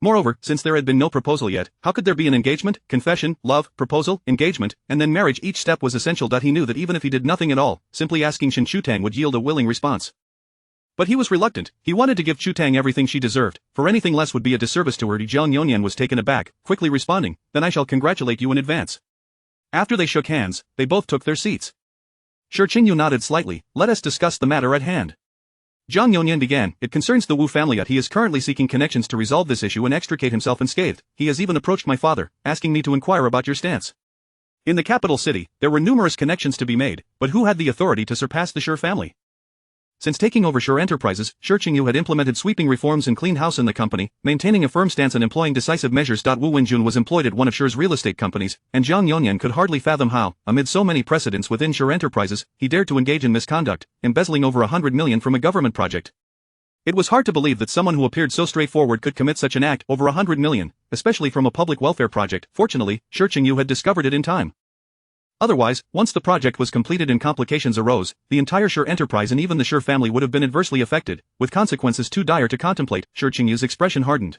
Moreover, since there had been no proposal yet, how could there be an engagement, confession, love, proposal, engagement, and then marriage? Each step was essential. He knew that even if he did nothing at all, simply asking Shen Tang would yield a willing response. But he was reluctant. He wanted to give Tang everything she deserved, for anything less would be a disservice to her. Zhang Yonyan was taken aback, quickly responding, "Then I shall congratulate you in advance." After they shook hands, they both took their seats. Shi Qingyu nodded slightly. "Let us discuss the matter at hand." Zhang Yonyan began, "It concerns the Wu family. He is currently seeking connections to resolve this issue and extricate himself unscathed. He has even approached my father, asking me to inquire about your stance. In the capital city, there were numerous connections to be made, but who had the authority to surpass the Shi family? Since taking over Shi Enterprises, Shi Qingyu had implemented sweeping reforms and cleaned house in the company, maintaining a firm stance and employing decisive measures. Wu Wenjun was employed at one of Shi's real estate companies, and Zhang Yonyan could hardly fathom how, amid so many precedents within Shi Enterprises, he dared to engage in misconduct, embezzling over 100 million from a government project. It was hard to believe that someone who appeared so straightforward could commit such an act, over 100 million, especially from a public welfare project. Fortunately, Shi Qingyu had discovered it in time. Otherwise, once the project was completed and complications arose, the entire Shi enterprise and even the Shi family would have been adversely affected, with consequences too dire to contemplate. Shi Qingyu's expression hardened.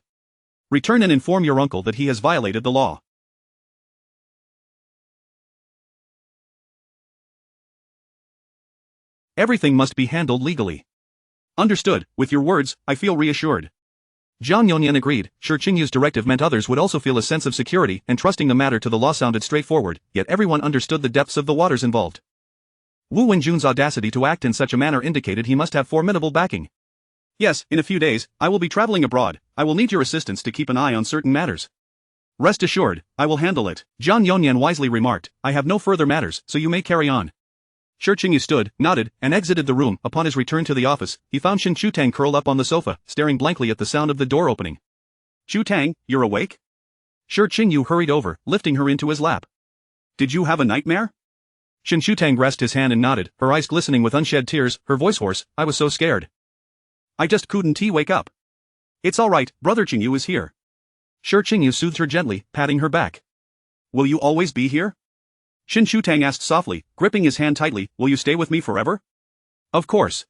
"Return and inform your uncle that he has violated the law." "Everything must be handled legally." "Understood. With your words, I feel reassured." Zhang Yonyan agreed. Shi Qingyu's directive meant others would also feel a sense of security, and trusting the matter to the law sounded straightforward, yet everyone understood the depths of the waters involved. Wu Wenjun's audacity to act in such a manner indicated he must have formidable backing. "Yes, in a few days, I will be traveling abroad. I will need your assistance to keep an eye on certain matters." "Rest assured, I will handle it," Zhang Yonyan wisely remarked. "I have no further matters, so you may carry on." Shi Qingyu stood, nodded, and exited the room. Upon his return to the office, he found Shen Tang curled up on the sofa, staring blankly at the sound of the door opening. "Tang, you're awake?" Shi Qingyu hurried over, lifting her into his lap. "Did you have a nightmare?" Shen Tang grasped his hand and nodded, her eyes glistening with unshed tears, her voice hoarse. "I was so scared. I just couldn't wake up." "It's all right, Brother Qingyu is here." Shi Qingyu soothed her gently, patting her back. "Will you always be here?" Shen Shutang asked softly, gripping his hand tightly, will you stay with me forever? Of course.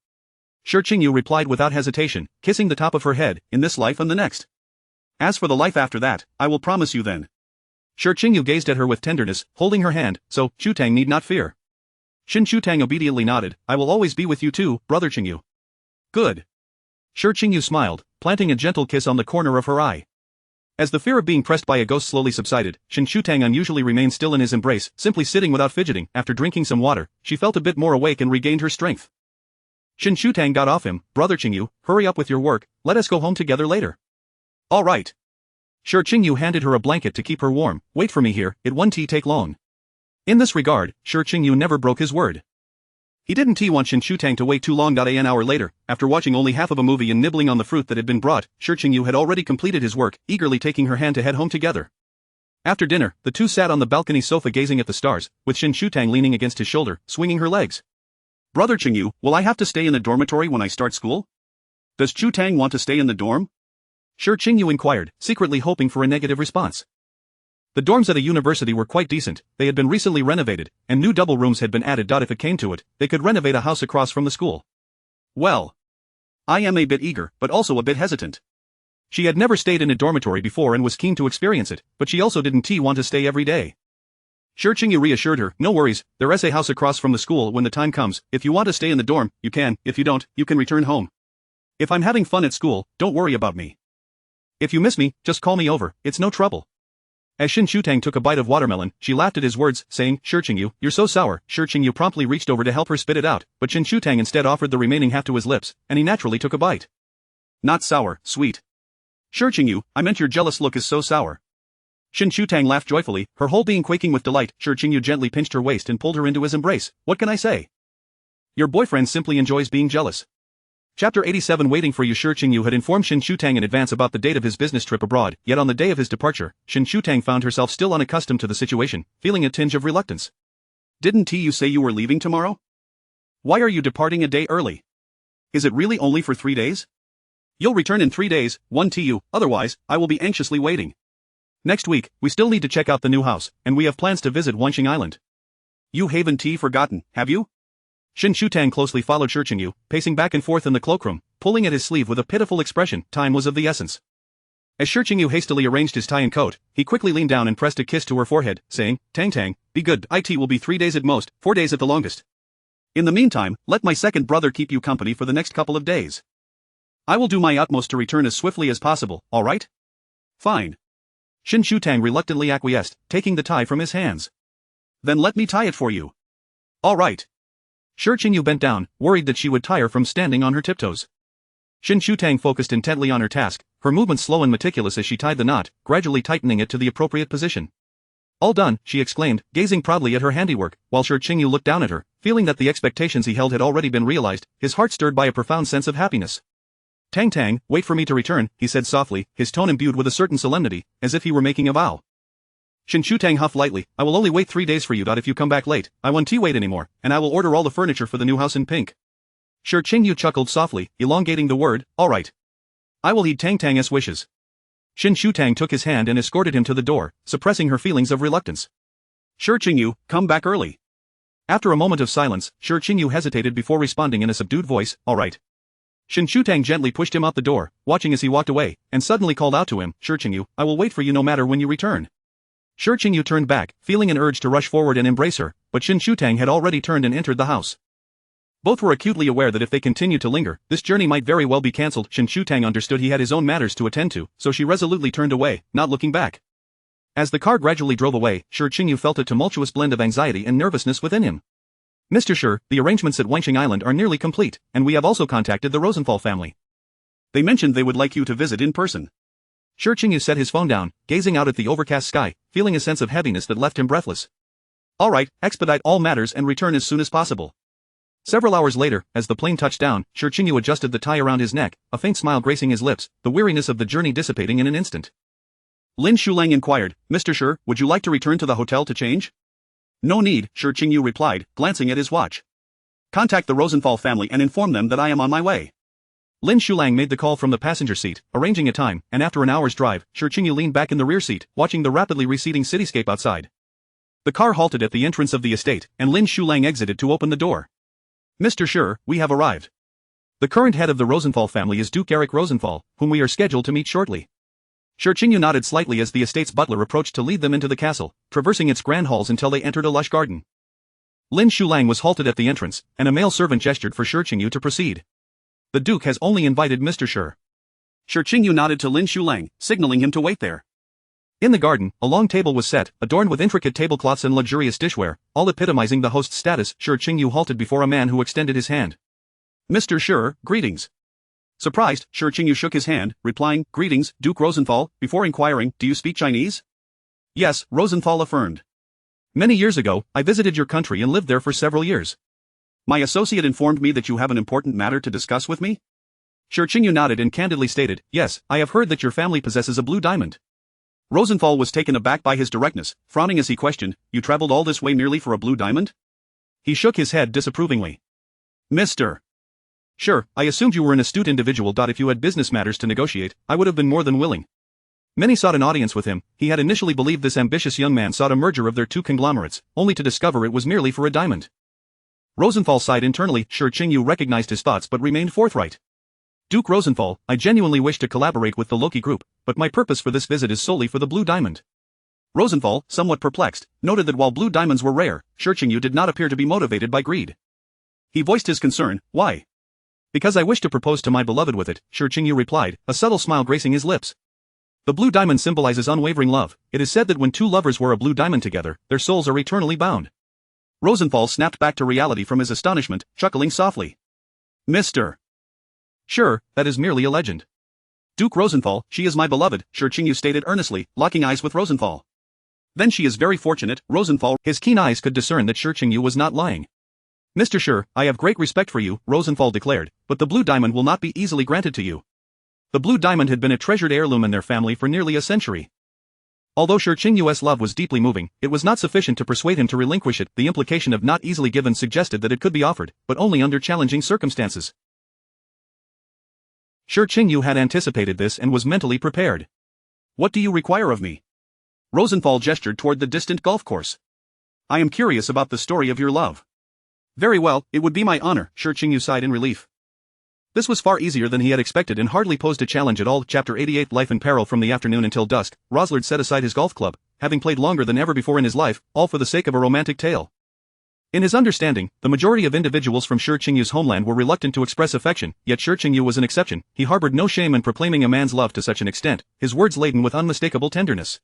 Shi Qingyu replied without hesitation, kissing the top of her head, in this life and the next. As for the life after that, I will promise you then. Shi Qingyu gazed at her with tenderness, holding her hand, so, Shutang need not fear. Shen Shutang obediently nodded, I will always be with you too, brother Qingyu. Good. Shi Qingyu smiled, planting a gentle kiss on the corner of her eye. As the fear of being pressed by a ghost slowly subsided, Shen Shutang unusually remained still in his embrace, simply sitting without fidgeting. After drinking some water, she felt a bit more awake and regained her strength. Shen Shutang got off him, brother Qingyu, hurry up with your work, let us go home together later. All right. Shi Qingyu handed her a blanket to keep her warm, wait for me here, it won't take long. In this regard, Shi Qingyu never broke his word. He didn't want Shen Shutang to wait too long. An hour later, after watching only half of a movie and nibbling on the fruit that had been brought, Shi Qingyu had already completed his work, eagerly taking her hand to head home together. After dinner, the two sat on the balcony sofa gazing at the stars, with Shen Shutang leaning against his shoulder, swinging her legs. Brother Qingyu, will I have to stay in the dormitory when I start school? Does Shutang want to stay in the dorm? Shi Qingyu inquired, secretly hoping for a negative response. The dorms at a university were quite decent, they had been recently renovated, and new double rooms had been added. If it came to it, they could renovate a house across from the school. Well, I am a bit eager, but also a bit hesitant. She had never stayed in a dormitory before and was keen to experience it, but she also didn't want to stay every day. Shi Qingyu reassured her, no worries, there is a house across from the school. When the time comes, if you want to stay in the dorm, you can, if you don't, you can return home. If I'm having fun at school, don't worry about me. If you miss me, just call me over, it's no trouble. As Shen Shutang took a bite of watermelon, she laughed at his words, saying, Shi Qingyu, you're so sour. Shi Qingyu promptly reached over to help her spit it out, but Shen Shutang instead offered the remaining half to his lips, and he naturally took a bite. Not sour, sweet. Shi Qingyu, I meant your jealous look is so sour. Shen Shutang laughed joyfully, her whole being quaking with delight. Shi Qingyu gently pinched her waist and pulled her into his embrace. What can I say? Your boyfriend simply enjoys being jealous. Chapter 87. Waiting for you. Shi Qingyu had informed Shen Shutang in advance about the date of his business trip abroad, yet on the day of his departure, Shen Shutang found herself still unaccustomed to the situation, feeling a tinge of reluctance. Didn't you say you were leaving tomorrow? Why are you departing a day early? Is it really only for 3 days? You'll return in 3 days, otherwise, I will be anxiously waiting. Next week, we still need to check out the new house, and we have plans to visit Wanqing Island. You haven't forgotten, have you? Shen Shutang closely followed Shi Qingyu, pacing back and forth in the cloakroom, pulling at his sleeve with a pitiful expression. Time was of the essence. As Shi Qingyu hastily arranged his tie and coat, he quickly leaned down and pressed a kiss to her forehead, saying, Tang, be good, it will be 3 days at most, 4 days at the longest. In the meantime, let my second brother keep you company for the next couple of days. I will do my utmost to return as swiftly as possible, alright? Fine. Shen Shutang reluctantly acquiesced, taking the tie from his hands. Then let me tie it for you. Alright. Shi Qingyu bent down, worried that she would tire from standing on her tiptoes. Shen Shutang focused intently on her task, her movements slow and meticulous as she tied the knot, gradually tightening it to the appropriate position. All done, she exclaimed, gazing proudly at her handiwork, while Shi Qingyu looked down at her, feeling that the expectations he held had already been realized, his heart stirred by a profound sense of happiness. Tang, wait for me to return, he said softly, his tone imbued with a certain solemnity, as if he were making a vow. Shen Shutang huffed lightly, I will only wait 3 days for you. If you come back late, I won't wait anymore, and I will order all the furniture for the new house in pink. Shi Qingyu chuckled softly, elongating the word, alright. I will heed Tang's wishes. Shen Shutang took his hand and escorted him to the door, suppressing her feelings of reluctance. Shi Qingyu, come back early. After a moment of silence, Shi Qingyu hesitated before responding in a subdued voice, alright. Shen Shutang gently pushed him out the door, watching as he walked away, and suddenly called out to him, Shi Qingyu, I will wait for you no matter when you return. Shi Qingyu turned back, feeling an urge to rush forward and embrace her, but Shen Shutang had already turned and entered the house. Both were acutely aware that if they continued to linger, this journey might very well be cancelled. Shen Shutang understood he had his own matters to attend to, so she resolutely turned away, not looking back. As the car gradually drove away, Shi Qingyu felt a tumultuous blend of anxiety and nervousness within him. Mr. Shi, the arrangements at Wanqing Island are nearly complete, and we have also contacted the Rosenthal family. They mentioned they would like you to visit in person. Shi Qingyu set his phone down, gazing out at the overcast sky, feeling a sense of heaviness that left him breathless. Alright, expedite all matters and return as soon as possible. Several hours later, as the plane touched down, Shi Qingyu adjusted the tie around his neck, a faint smile gracing his lips, the weariness of the journey dissipating in an instant. Lin Shulang inquired, Mr. Shi, would you like to return to the hotel to change? No need, Shi Qingyu replied, glancing at his watch. Contact the Rosenthal family and inform them that I am on my way. Lin Shulang made the call from the passenger seat, arranging a time, and after an hour's drive, Shi Qingyu leaned back in the rear seat, watching the rapidly receding cityscape outside. The car halted at the entrance of the estate, and Lin Shulang exited to open the door. Mr. Shi, we have arrived. The current head of the Rosenthal family is Duke Eric Rosenthal, whom we are scheduled to meet shortly. Shi Qingyu nodded slightly as the estate's butler approached to lead them into the castle, traversing its grand halls until they entered a lush garden. Lin Shulang was halted at the entrance, and a male servant gestured for Shi Qingyu to proceed. The Duke has only invited Mr. Shi. Shi Qingyu nodded to Lin Shulang, signaling him to wait there. In the garden, a long table was set, adorned with intricate tablecloths and luxurious dishware, all epitomizing the host's status. Shi Qingyu halted before a man who extended his hand. Mr. Shi, greetings. Surprised, Shi Qingyu shook his hand, replying, Greetings, Duke Rosenthal, before inquiring, do you speak Chinese? Yes, Rosenthal affirmed. Many years ago, I visited your country and lived there for several years. My associate informed me that you have an important matter to discuss with me? Shi Qingyu nodded and candidly stated, Yes, I have heard that your family possesses a blue diamond. Rosenthal was taken aback by his directness, frowning as he questioned, You traveled all this way merely for a blue diamond? He shook his head disapprovingly. Mr. Sure, I assumed you were an astute individual. If you had business matters to negotiate, I would have been more than willing. Many sought an audience with him. He had initially believed this ambitious young man sought a merger of their two conglomerates, only to discover it was merely for a diamond. Rosenthal sighed internally. Shi Qingyu recognized his thoughts but remained forthright. Duke Rosenthal, I genuinely wish to collaborate with the Loki Group, but my purpose for this visit is solely for the blue diamond. Rosenthal, somewhat perplexed, noted that while blue diamonds were rare, Shi Qingyu did not appear to be motivated by greed. He voiced his concern, Why? Because I wish to propose to my beloved with it, Shi Qingyu replied, a subtle smile gracing his lips. The blue diamond symbolizes unwavering love. It is said that when two lovers wear a blue diamond together, their souls are eternally bound. Rosenthal snapped back to reality from his astonishment, chuckling softly. Mr. Sure, that is merely a legend. Duke Rosenthal, she is my beloved, Shi Qingyu stated earnestly, locking eyes with Rosenthal. Then she is very fortunate, Rosenthal. His keen eyes could discern that Shi Qingyu was not lying. Mr. Shi, I have great respect for you, Rosenthal declared, but the blue diamond will not be easily granted to you. The blue diamond had been a treasured heirloom in their family for nearly a century. Although Shi Qingyu's love was deeply moving, it was not sufficient to persuade him to relinquish it. The implication of not easily given suggested that it could be offered, but only under challenging circumstances. Shi Qingyu had anticipated this and was mentally prepared. What do you require of me? Rosenthal gestured toward the distant golf course. I am curious about the story of your love. Very well, it would be my honor, Shi Qingyu sighed in relief. This was far easier than he had expected and hardly posed a challenge at all. Chapter 88 Life in peril. From the afternoon until dusk, Roslard set aside his golf club, having played longer than ever before in his life, all for the sake of a romantic tale. In his understanding, the majority of individuals from Shi Qingyu's homeland were reluctant to express affection, yet Shi Qingyu was an exception. He harbored no shame in proclaiming a man's love to such an extent, his words laden with unmistakable tenderness.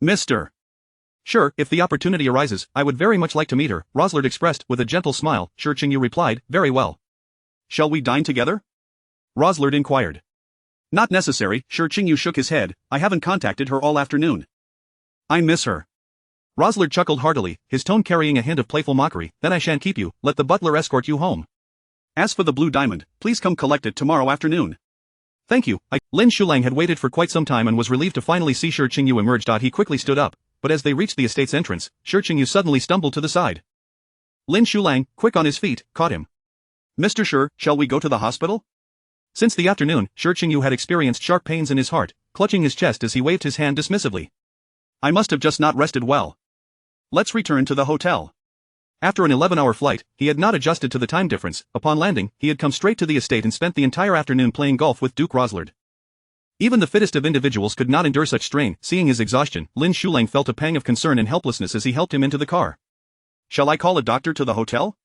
Mr. Sure, if the opportunity arises, I would very much like to meet her, Roslard expressed, with a gentle smile. Shi Qingyu replied, Very well. Shall we dine together? Roslard inquired. Not necessary, Shi Qingyu shook his head, I haven't contacted her all afternoon. I miss her. Roslard chuckled heartily, his tone carrying a hint of playful mockery, Then I shan't keep you, let the butler escort you home. As for the blue diamond, please come collect it tomorrow afternoon. Thank you, Lin Shulang had waited for quite some time and was relieved to finally see Shi Qingyu emerge. He quickly stood up, but as they reached the estate's entrance, Shi Qingyu suddenly stumbled to the side. Lin Shulang, quick on his feet, caught him. Mr. Shi, shall we go to the hospital? Since the afternoon, Shi Qingyu had experienced sharp pains in his heart, clutching his chest as he waved his hand dismissively. I must have just not rested well. Let's return to the hotel. After an 11-hour flight, he had not adjusted to the time difference. Upon landing, he had come straight to the estate and spent the entire afternoon playing golf with Duke Roslard. Even the fittest of individuals could not endure such strain. Seeing his exhaustion, Lin Shulang felt a pang of concern and helplessness as he helped him into the car. Shall I call a doctor to the hotel?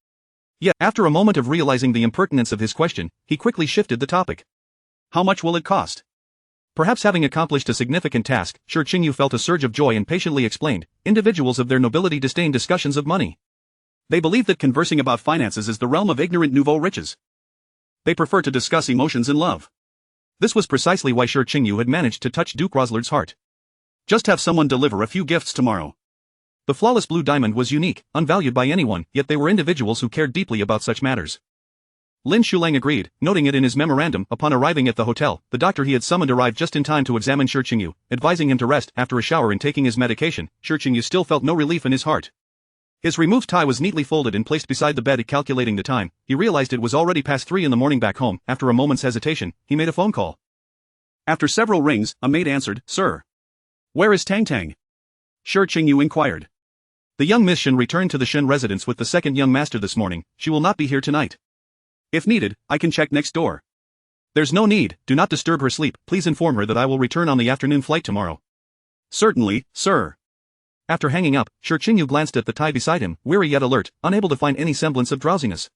Yeah. After a moment of realizing the impertinence of his question, he quickly shifted the topic. How much will it cost? Perhaps having accomplished a significant task, Shi Qingyu felt a surge of joy and patiently explained, individuals of their nobility disdain discussions of money. They believe that conversing about finances is the realm of ignorant nouveau riches. They prefer to discuss emotions and love. This was precisely why Shi Qingyu had managed to touch Duke Roslard's heart. Just have someone deliver a few gifts tomorrow. The flawless blue diamond was unique, unvalued by anyone, yet they were individuals who cared deeply about such matters. Lin Shulang agreed, noting it in his memorandum. Upon arriving at the hotel, the doctor he had summoned arrived just in time to examine Shi Qingyu, advising him to rest. After a shower and taking his medication, Shi Qingyu still felt no relief in his heart. His removed tie was neatly folded and placed beside the bed. Calculating the time, he realized it was already past 3 in the morning. Back home, after a moment's hesitation, he made a phone call. After several rings, a maid answered, Sir. Where is Tang Tang? Shi Qingyu inquired. The young Miss Shen returned to the Shen residence with the second young master this morning. She will not be here tonight. If needed, I can check next door. There's no need, do not disturb her sleep, please inform her that I will return on the afternoon flight tomorrow. Certainly, sir. After hanging up, Shi Qingyu glanced at the tie beside him, weary yet alert, unable to find any semblance of drowsiness.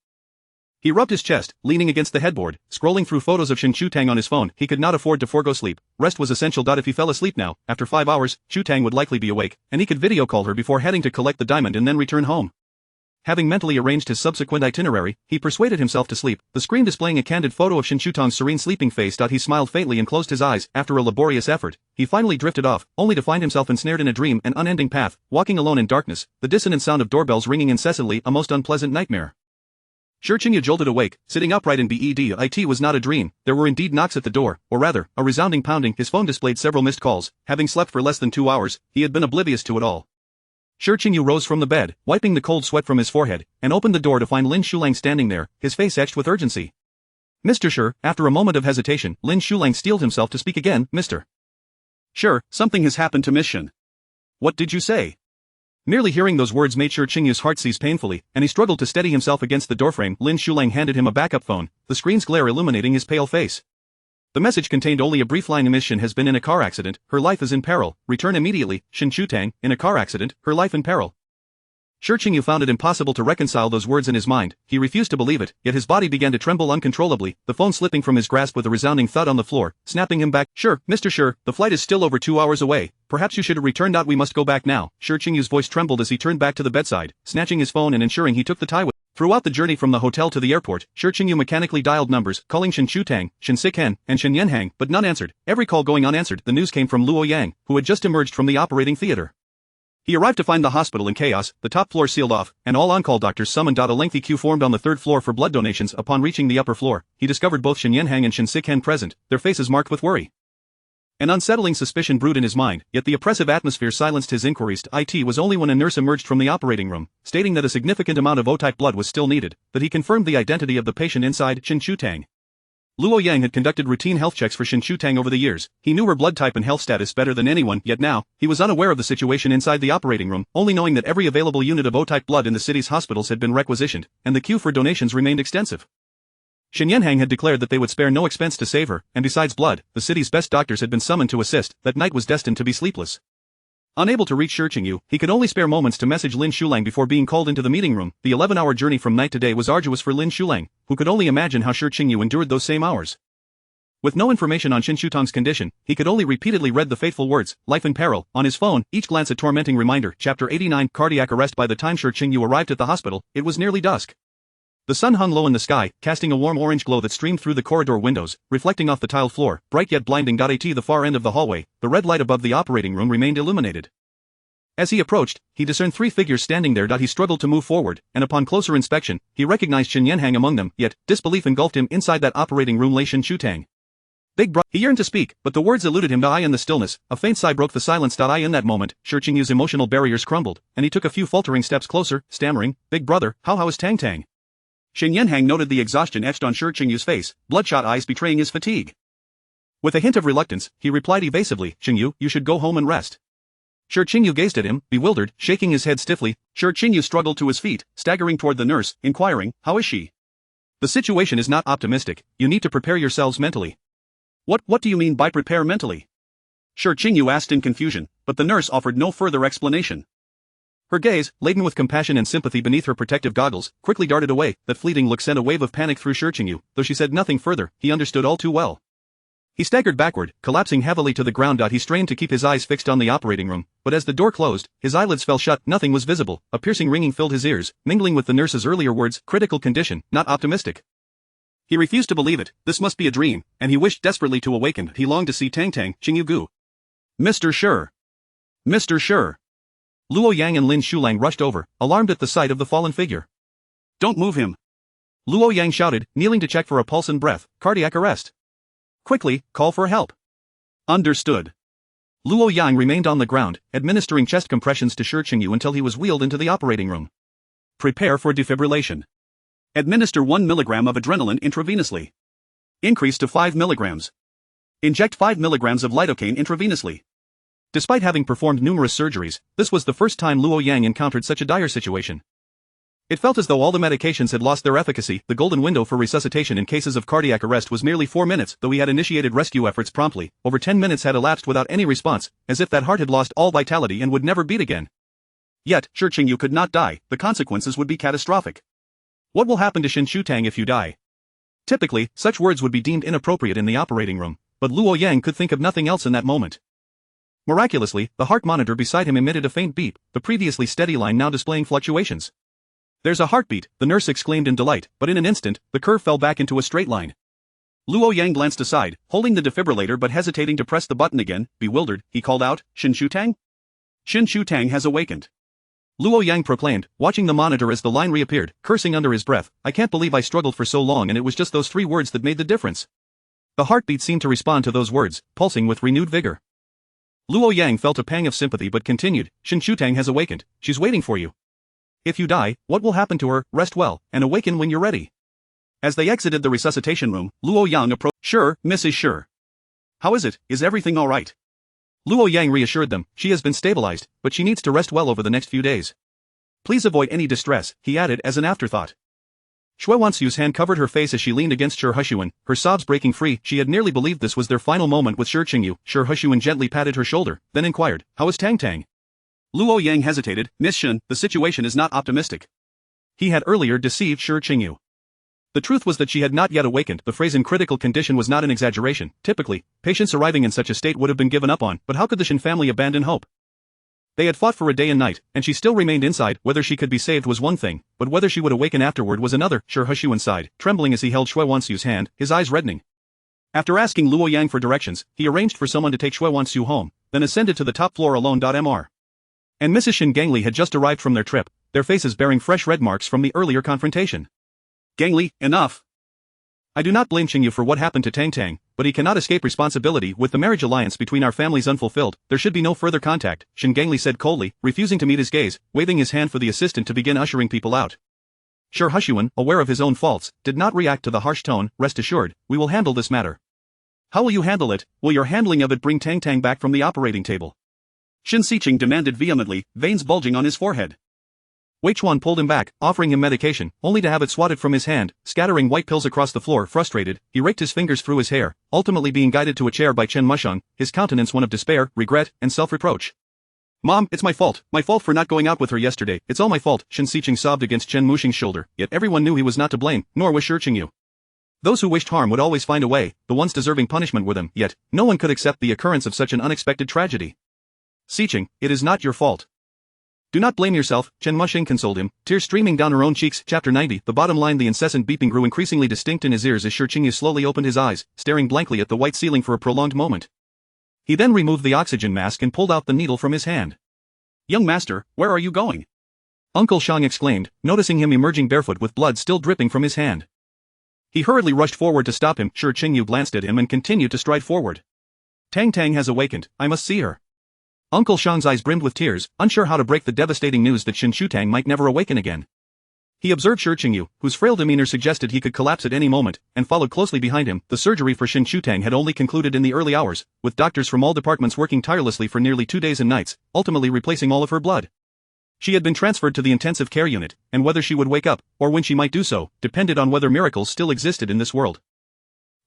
He rubbed his chest, leaning against the headboard, scrolling through photos of Shen Shutang on his phone. He could not afford to forego sleep. Rest was essential. If he fell asleep now, after 5 hours, Shutang would likely be awake, and he could video call her before heading to collect the diamond and then return home. Having mentally arranged his subsequent itinerary, he persuaded himself to sleep, the screen displaying a candid photo of Shen Shutang's serene sleeping face. He smiled faintly and closed his eyes. After a laborious effort, he finally drifted off, only to find himself ensnared in a dream, an unending path, walking alone in darkness, the dissonant sound of doorbells ringing incessantly, a most unpleasant nightmare. Shi Qingyu jolted awake, sitting upright in bed. It was not a dream, there were indeed knocks at the door, or rather, a resounding pounding. His phone displayed several missed calls. Having slept for less than 2 hours, he had been oblivious to it all. Shi Qingyu rose from the bed, wiping the cold sweat from his forehead, and opened the door to find Lin Shulang standing there, his face etched with urgency. Mr. Shi, after a moment of hesitation, Lin Shulang steeled himself to speak again. Mr. Shi, something has happened to Miss Shen. What did you say? Merely hearing those words made Shi Qingyu's heart seize painfully, and he struggled to steady himself against the doorframe. Lin Shulang handed him a backup phone, the screen's glare illuminating his pale face. The message contained only a brief line: Miss Shen has been in a car accident, her life is in peril, return immediately. Shen Shutang, in a car accident, her life in peril. Shi Qingyu found it impossible to reconcile those words in his mind. He refused to believe it, yet his body began to tremble uncontrollably, the phone slipping from his grasp with a resounding thud on the floor, snapping him back. Sure, Mr. Shi, the flight is still over 2 hours away. Perhaps you should return. We must go back now. Shi Qingyu's voice trembled as he turned back to the bedside, snatching his phone and ensuring he took the tie with. Throughout the journey from the hotel to the airport, Shi Qingyu mechanically dialed numbers, calling Shen Shutang, Shen Sikhen, and Shen Yanhang, but none answered. Every call going unanswered. The news came from Luo Yang, who had just emerged from the operating theater. He arrived to find the hospital in chaos, the top floor sealed off, and all on-call doctors summoned. A lengthy queue formed on the third floor for blood donations. Upon reaching the upper floor, he discovered both Shen Yanhang and Shen Sikhen present, their faces marked with worry. An unsettling suspicion brewed in his mind, yet the oppressive atmosphere silenced his inquiries. It was only when a nurse emerged from the operating room, stating that a significant amount of O-type blood was still needed, that he confirmed the identity of the patient inside, Shen Shutang. Luo Yang had conducted routine health checks for Shen Shutang over the years. He knew her blood type and health status better than anyone, yet now, he was unaware of the situation inside the operating room, only knowing that every available unit of O-type blood in the city's hospitals had been requisitioned, and the queue for donations remained extensive. Shen Yanhang had declared that they would spare no expense to save her, and besides blood, the city's best doctors had been summoned to assist. That night was destined to be sleepless. Unable to reach Shi Qingyu, he could only spare moments to message Lin Shulang before being called into the meeting room. The 11-hour journey from night to day was arduous for Lin Shulang, who could only imagine how Shi Qingyu endured those same hours. With no information on Shen Shutang's condition, he could only repeatedly read the fateful words, life in peril, on his phone, each glance a tormenting reminder. Chapter 89, Cardiac Arrest. By the time Shi Qingyu arrived at the hospital, it was nearly dusk. The sun hung low in the sky, casting a warm orange glow that streamed through the corridor windows, reflecting off the tiled floor, bright yet blinding. At the far end of the hallway, the red light above the operating room remained illuminated. As he approached, he discerned 3 figures standing there. He struggled to move forward, and upon closer inspection, he recognized Shen Yanhang among them, yet, disbelief engulfed him. Inside that operating room lay Shen Shutang. Big brother. He yearned to speak, but the words eluded him. In the stillness, a faint sigh broke the silence. In that moment, Shi Qingyu's emotional barriers crumbled, and he took a few faltering steps closer, stammering, Big brother, how is Tang Tang? Shen Yanhang noted the exhaustion etched on Shi Qingyu's face, bloodshot eyes betraying his fatigue. With a hint of reluctance, he replied evasively, Qingyu, you should go home and rest. Shi Qingyu gazed at him, bewildered, shaking his head stiffly. Shi Qingyu struggled to his feet, staggering toward the nurse, inquiring, how is she? The situation is not optimistic, you need to prepare yourselves mentally. What do you mean by prepare mentally? Shi Qingyu asked in confusion, but the nurse offered no further explanation. Her gaze, laden with compassion and sympathy beneath her protective goggles, quickly darted away. That fleeting look sent a wave of panic through Shi Qingyu. Though she said nothing further, he understood all too well. He staggered backward, collapsing heavily to the ground. He strained to keep his eyes fixed on the operating room, but as the door closed, his eyelids fell shut. Nothing was visible. A piercing ringing filled his ears, mingling with the nurse's earlier words, critical condition, not optimistic. He refused to believe it. This must be a dream, and he wished desperately to awaken. He longed to see Tang Tang, Qingyu Gu. Mr. Shi. Mr. Shi. Luo Yang and Lin Shulang rushed over, alarmed at the sight of the fallen figure. Don't move him. Luo Yang shouted, kneeling to check for a pulse and breath. Cardiac arrest. Quickly, call for help. Understood. Luo Yang remained on the ground, administering chest compressions to Shi Qingyu until he was wheeled into the operating room. Prepare for defibrillation. Administer 1 mg of adrenaline intravenously. Increase to 5 mg. Inject 5 mg of lidocaine intravenously. Despite having performed numerous surgeries, this was the first time Luo Yang encountered such a dire situation. It felt as though all the medications had lost their efficacy. The golden window for resuscitation in cases of cardiac arrest was merely 4 minutes, though he had initiated rescue efforts promptly. Over 10 minutes had elapsed without any response, as if that heart had lost all vitality and would never beat again. Yet, Shi Qingyu could not die. The consequences would be catastrophic. What will happen to Shen Shutang if you die? Typically, such words would be deemed inappropriate in the operating room, but Luo Yang could think of nothing else in that moment. Miraculously, the heart monitor beside him emitted a faint beep, the previously steady line now displaying fluctuations. "There's a heartbeat," the nurse exclaimed in delight, but in an instant, the curve fell back into a straight line. Luo Yang glanced aside, holding the defibrillator but hesitating to press the button again. Bewildered, he called out, "Shen Shutang? Shen Shutang has awakened." Luo Yang proclaimed, watching the monitor as the line reappeared, cursing under his breath, "I can't believe I struggled for so long and it was just those 3 words that made the difference." The heartbeat seemed to respond to those words, pulsing with renewed vigor. Luo Yang felt a pang of sympathy but continued, "Shen Shutang has awakened, she's waiting for you. If you die, what will happen to her? Rest well, and awaken when you're ready." As they exited the resuscitation room, Luo Yang approached. "Sure, Mrs. Sure. How is it? Is everything all right?" Luo Yang reassured them, "She has been stabilized, but she needs to rest well over the next few days. Please avoid any distress," he added as an afterthought. Shui Wanxiu's hand covered her face as she leaned against Shi Hushuan, her sobs breaking free. She had nearly believed this was their final moment with Shi Qingyu. Shi Hushuan gently patted her shoulder, then inquired, "How is Tang Tang?" Luo Yang hesitated. "Miss Shen, the situation is not optimistic." He had earlier deceived Shi Qingyu. The truth was that she had not yet awakened. The phrase "in critical condition" was not an exaggeration. Typically, patients arriving in such a state would have been given up on, but how could the Shen family abandon hope? They had fought for a day and night, and she still remained inside. Whether she could be saved was one thing, but whether she would awaken afterward was another. Shi Hushuan sighed, trembling as he held Shui Wanxiu's hand, his eyes reddening. After asking Luo Yang for directions, he arranged for someone to take Shui Wanxiu home, then ascended to the top floor alone. Mr. and Mrs. Shen Gangli had just arrived from their trip, their faces bearing fresh red marks from the earlier confrontation. "Gangli, enough. I do not blame Qingyu for what happened to Tang Tang, but he cannot escape responsibility. With the marriage alliance between our families unfulfilled, there should be no further contact," Shen Gangli said coldly, refusing to meet his gaze, waving his hand for the assistant to begin ushering people out. Shi Hushuan, aware of his own faults, did not react to the harsh tone. "Rest assured, we will handle this matter." "How will you handle it? Will your handling of it bring Tang Tang back from the operating table?" Shen Siqing demanded vehemently, veins bulging on his forehead. Wei Chuan pulled him back, offering him medication, only to have it swatted from his hand, scattering white pills across the floor. Frustrated, he raked his fingers through his hair, ultimately being guided to a chair by Chen Musheng, his countenance one of despair, regret, and self-reproach. "Mom, it's my fault for not going out with her yesterday. It's all my fault," Shen Siqing sobbed against Chen Musheng's shoulder, yet everyone knew he was not to blame, nor was Shi Qingyu. Those who wished harm would always find a way, the ones deserving punishment were them, yet no one could accept the occurrence of such an unexpected tragedy. "Siqing, it is not your fault. Do not blame yourself," Chen Musheng consoled him, tears streaming down her own cheeks. Chapter 90. The bottom line. The incessant beeping grew increasingly distinct in his ears as Shi Qingyu slowly opened his eyes, staring blankly at the white ceiling for a prolonged moment. He then removed the oxygen mask and pulled out the needle from his hand. "Young master, where are you going?" Uncle Shang exclaimed, noticing him emerging barefoot with blood still dripping from his hand. He hurriedly rushed forward to stop him. Shi Qingyu glanced at him and continued to stride forward. "Tang Tang has awakened, I must see her." Uncle Shang's eyes brimmed with tears, unsure how to break the devastating news that Shen Shutang might never awaken again. He observed Shi Qingyu, whose frail demeanor suggested he could collapse at any moment, and followed closely behind him. The surgery for Shen Shutang had only concluded in the early hours, with doctors from all departments working tirelessly for nearly 2 days and nights, ultimately replacing all of her blood. She had been transferred to the intensive care unit, and whether she would wake up, or when she might do so, depended on whether miracles still existed in this world.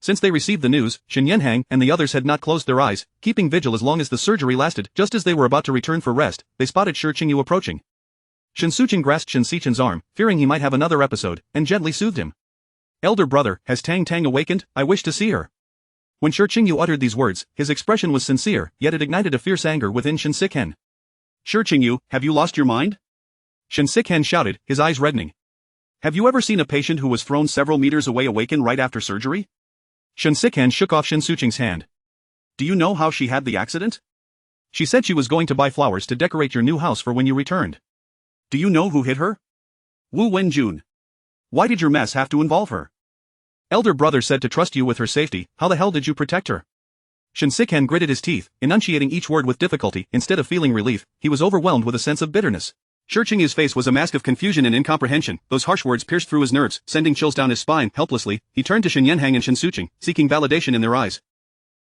Since they received the news, Shen Yanhang and the others had not closed their eyes, keeping vigil as long as the surgery lasted. Just as they were about to return for rest, they spotted Shi Qingyu approaching. Shen Suqing grasped Shen Siqing's arm, fearing he might have another episode, and gently soothed him. "Elder brother, has Tang Tang awakened? I wish to see her." When Shi Qingyu uttered these words, his expression was sincere, yet it ignited a fierce anger within Shen Siqing. "Shi Qingyu, have you lost your mind?" Shen Siqing shouted, his eyes reddening. "Have you ever seen a patient who was thrown several meters away awaken right after surgery?" Shen Siqing shook off Shen Suqing's hand. "Do you know how she had the accident? She said she was going to buy flowers to decorate your new house for when you returned. Do you know who hit her? Wu Wenjun. Why did your mess have to involve her? Elder brother said to trust you with her safety. How the hell did you protect her?" Shen Siqing gritted his teeth, enunciating each word with difficulty. Instead of feeling relief, he was overwhelmed with a sense of bitterness. Shi Qingyu's face was a mask of confusion and incomprehension. Those harsh words pierced through his nerves, sending chills down his spine. Helplessly, he turned to Shen Yanhang and Shen Suqing, seeking validation in their eyes.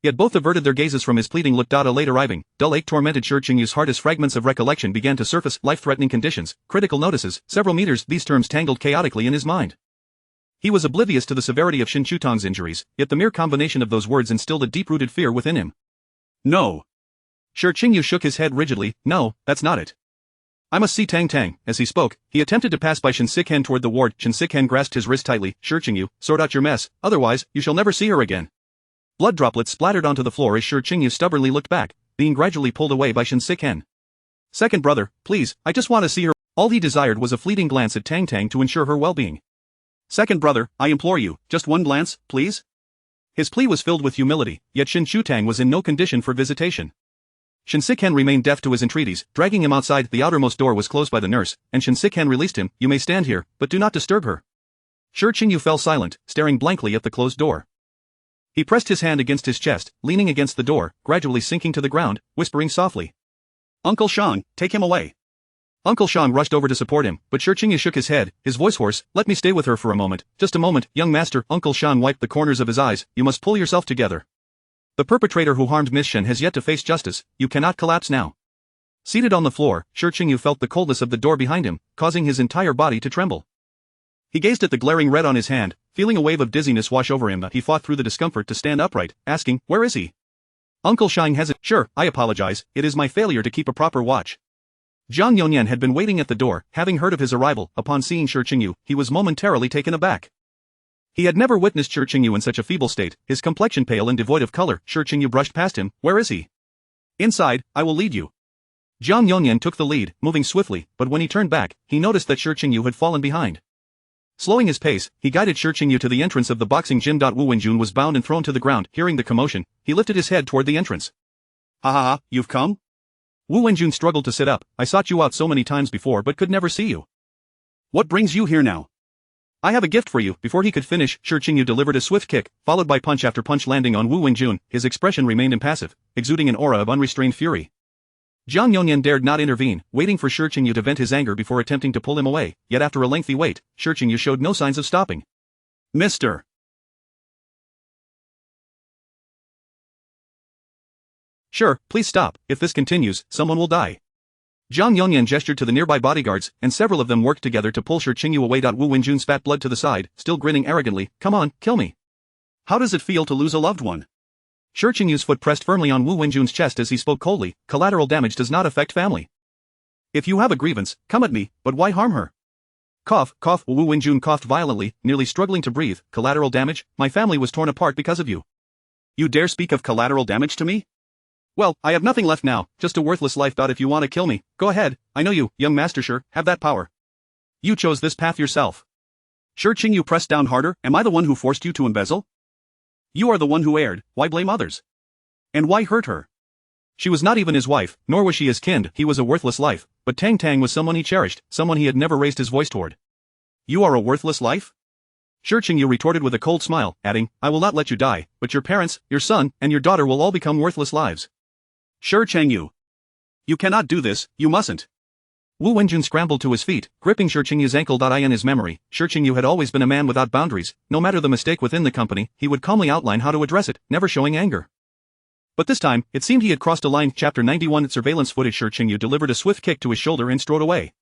Yet both averted their gazes from his pleading look. A late arriving, dull ache tormented Shi Qingyu's heart as fragments of recollection began to surface, life-threatening conditions, critical notices, several meters, these terms tangled chaotically in his mind. He was oblivious to the severity of Shen Chutang's injuries, yet the mere combination of those words instilled a deep-rooted fear within him. No. Shi Qingyu shook his head rigidly. No, that's not it. I must see Tang Tang. As he spoke, he attempted to pass by Shen Siken toward the ward. Shen Siken grasped his wrist tightly. Shi Qingyu, sort out your mess, otherwise, you shall never see her again. Blood droplets splattered onto the floor as Shi Qingyu stubbornly looked back, being gradually pulled away by Shen Siken. Second brother, please, I just want to see her. All he desired was a fleeting glance at Tang Tang to ensure her well-being. Second brother, I implore you, just one glance, please? His plea was filled with humility, yet Shen Chutang was in no condition for visitation. Shen Siken remained deaf to his entreaties, dragging him outside. The outermost door was closed by the nurse, and Shen Siken released him. You may stand here, but do not disturb her. Shi Qingyu fell silent, staring blankly at the closed door. He pressed his hand against his chest, leaning against the door, gradually sinking to the ground, whispering softly. Uncle Shang, take him away. Uncle Shang rushed over to support him, but Shi Qingyu shook his head, his voice hoarse. Let me stay with her for a moment, just a moment, young master. Uncle Shang wiped the corners of his eyes. You must pull yourself together. The perpetrator who harmed Miss Shen has yet to face justice. You cannot collapse now. Seated on the floor, Shi Qingyu felt the coldness of the door behind him, causing his entire body to tremble. He gazed at the glaring red on his hand, feeling a wave of dizziness wash over him. He fought through the discomfort to stand upright, asking, where is he? Uncle Shang hesitated. Sure, I apologize, it is my failure to keep a proper watch. Zhang Yonyan had been waiting at the door, having heard of his arrival. Upon seeing Shi Qingyu, he was momentarily taken aback. He had never witnessed Shi Qingyu in such a feeble state, his complexion pale and devoid of color. Shi Qingyu brushed past him. Where is he? Inside, I will lead you. Zhang Yonyan took the lead, moving swiftly, but when he turned back, he noticed that Shi Qingyu had fallen behind. Slowing his pace, he guided Shi Qingyu to the entrance of the boxing gym. Wu Wenjun was bound and thrown to the ground. Hearing the commotion, he lifted his head toward the entrance. Ha ha ha, you've come? Wu Wenjun struggled to sit up. I sought you out so many times before but could never see you. What brings you here now? I have a gift for you. Before he could finish, Shi Qingyu delivered a swift kick, followed by punch after punch landing on Wu Wenjun. His expression remained impassive, exuding an aura of unrestrained fury. Zhang Yonyan dared not intervene, waiting for Shi Qingyu to vent his anger before attempting to pull him away, yet after a lengthy wait, Shi Qingyu showed no signs of stopping. Mr. Sure, please stop. If this continues, someone will die. Zhang Yonyan gestured to the nearby bodyguards, and several of them worked together to pull Shi Qingyu away. Wu Wenjun spat blood to the side, still grinning arrogantly. Come on, kill me. How does it feel to lose a loved one? Shi Qingyu's foot pressed firmly on Wu Wenjun's chest as he spoke coldly. Collateral damage does not affect family. If you have a grievance, come at me, but why harm her? Cough, cough. Wu Wenjun coughed violently, nearly struggling to breathe. Collateral damage? My family was torn apart because of you. You dare speak of collateral damage to me? Well, I have nothing left now, just a worthless life. If you want to kill me, go ahead. I know you, young master Shi, have that power. You chose this path yourself. Shi Qingyu pressed down harder. Am I the one who forced you to embezzle? You are the one who erred. Why blame others? And why hurt her? She was not even his wife, nor was she his kin. He was a worthless life, but Tang Tang was someone he cherished, someone he had never raised his voice toward. You are a worthless life? Shi Qingyu retorted with a cold smile, adding, I will not let you die, but your parents, your son, and your daughter will all become worthless lives. Shi Qingyu. You cannot do this, you mustn't. Wu Wenjun scrambled to his feet, gripping Shi Qingyu's ankle. In his memory, Shi Qingyu had always been a man without boundaries. No matter the mistake within the company, he would calmly outline how to address it, never showing anger. But this time, it seemed he had crossed a line. Chapter 91 Surveillance footage. Shi Qingyu delivered a swift kick to his shoulder and strode away.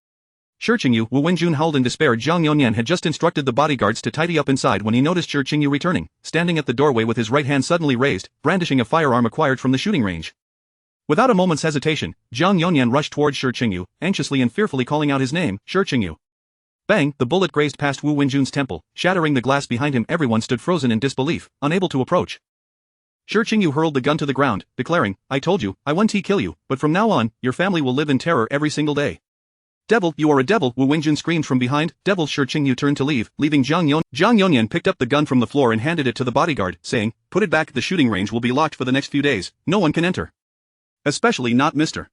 Shi Qingyu, Wu Wenjun howled in despair. Zhang Yonyan had just instructed the bodyguards to tidy up inside when he noticed Shi Qingyu returning, standing at the doorway with his right hand suddenly raised, brandishing a firearm acquired from the shooting range. Without a moment's hesitation, Zhang Yonyan rushed towards Shi Qingyu, anxiously and fearfully calling out his name, Shi Qingyu. Bang! The bullet grazed past Wu Wenjun's temple, shattering the glass behind him. Everyone stood frozen in disbelief, unable to approach. Shi Qingyu hurled the gun to the ground, declaring, I told you, I won't kill you, but from now on, your family will live in terror every single day. Devil, you are a devil, Wu Wenjun screamed from behind. Devil. Shi Qingyu turned to leave, leaving Zhang Yonyan picked up the gun from the floor and handed it to the bodyguard, saying, put it back. The shooting range will be locked for the next few days, no one can enter. Especially not Mr.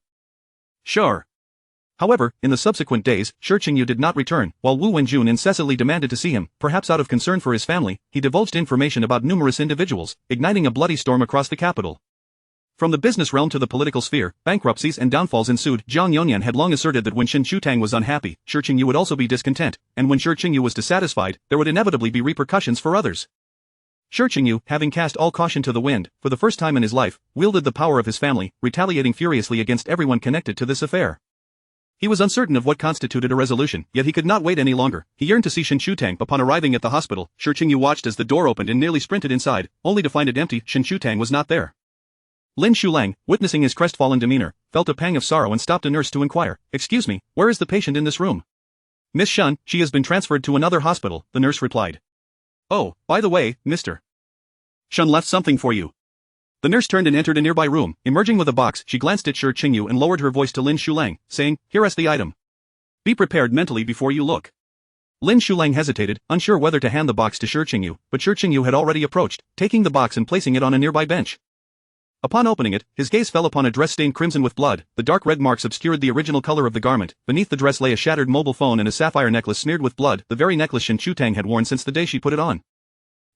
Sure. However, in the subsequent days, Shi Qingyu did not return. While Wu Wenjun incessantly demanded to see him, perhaps out of concern for his family, he divulged information about numerous individuals, igniting a bloody storm across the capital. From the business realm to the political sphere, bankruptcies and downfalls ensued. Zhang Yonyan had long asserted that when Shen Chutang was unhappy, Shi Qingyu would also be discontent, and when Shi Qingyu was dissatisfied, there would inevitably be repercussions for others. Shi Group, having cast all caution to the wind, for the first time in his life, wielded the power of his family, retaliating furiously against everyone connected to this affair. He was uncertain of what constituted a resolution, yet he could not wait any longer. He yearned to see Shen Shutang. Upon arriving at the hospital, Shi Group watched as the door opened and nearly sprinted inside, only to find it empty. Shen Shutang was not there. Lin Shulang, witnessing his crestfallen demeanor, felt a pang of sorrow and stopped a nurse to inquire, "Excuse me, where is the patient in this room?" "Miss Shen, she has been transferred to another hospital," the nurse replied. "Oh, by the way, Mr. Shen left something for you." The nurse turned and entered a nearby room. Emerging with a box, she glanced at Shi Group and lowered her voice to Lin Shulang, saying, "Here is the item. Be prepared mentally before you look." Lin Shulang hesitated, unsure whether to hand the box to Shi Group, but Shi Group had already approached, taking the box and placing it on a nearby bench. Upon opening it, his gaze fell upon a dress stained crimson with blood. The dark red marks obscured the original color of the garment. Beneath the dress lay a shattered mobile phone and a sapphire necklace smeared with blood, the very necklace Shen Shutang had worn since the day she put it on.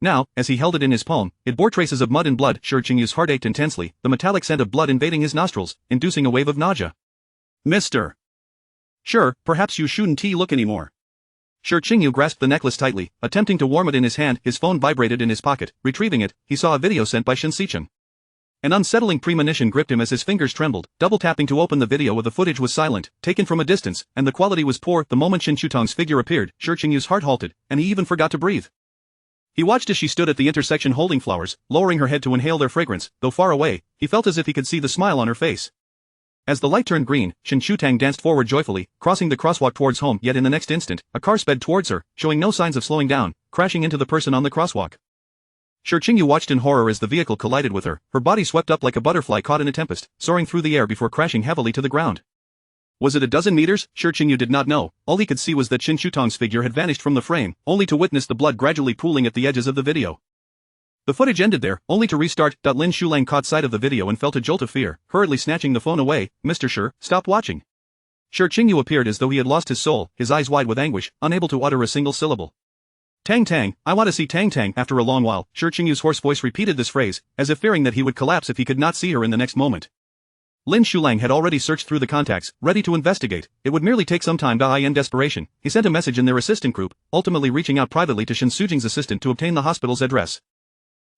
Now, as he held it in his palm, it bore traces of mud and blood. Shi Group's heart ached intensely, the metallic scent of blood invading his nostrils, inducing a wave of nausea. "Mr. Sure, perhaps you shouldn't look anymore." Shi Group grasped the necklace tightly, attempting to warm it in his hand. His phone vibrated in his pocket. Retrieving it, he saw a video sent by Shen Shutang. An unsettling premonition gripped him as his fingers trembled. Double tapping to open the video, with the footage was silent, taken from a distance, and the quality was poor. The moment Shen Shutang's figure appeared, Shi Group's heart halted, and he even forgot to breathe. He watched as she stood at the intersection holding flowers, lowering her head to inhale their fragrance. Though far away, he felt as if he could see the smile on her face. As the light turned green, Shen Shutang danced forward joyfully, crossing the crosswalk towards home. Yet in the next instant, a car sped towards her, showing no signs of slowing down, crashing into the person on the crosswalk. Shi Group watched in horror as the vehicle collided with her. Her body swept up like a butterfly caught in a tempest, soaring through the air before crashing heavily to the ground. Was it a dozen meters? Shi Group did not know. All he could see was that Shen Shutang's figure had vanished from the frame, only to witness the blood gradually pooling at the edges of the video. The footage ended there, only to restart. Lin Shulang caught sight of the video and felt a jolt of fear, hurriedly snatching the phone away. "Mr. Shi, stop watching." Shi Group appeared as though he had lost his soul, his eyes wide with anguish, unable to utter a single syllable. "Tang Tang, I want to see Tang Tang." After a long while, Shi Group's hoarse voice repeated this phrase, as if fearing that he would collapse if he could not see her in the next moment. Lin Shulang had already searched through the contacts, ready to investigate. It would merely take some time. In desperation, he sent a message in their assistant group, ultimately reaching out privately to Shen Shutang's assistant to obtain the hospital's address.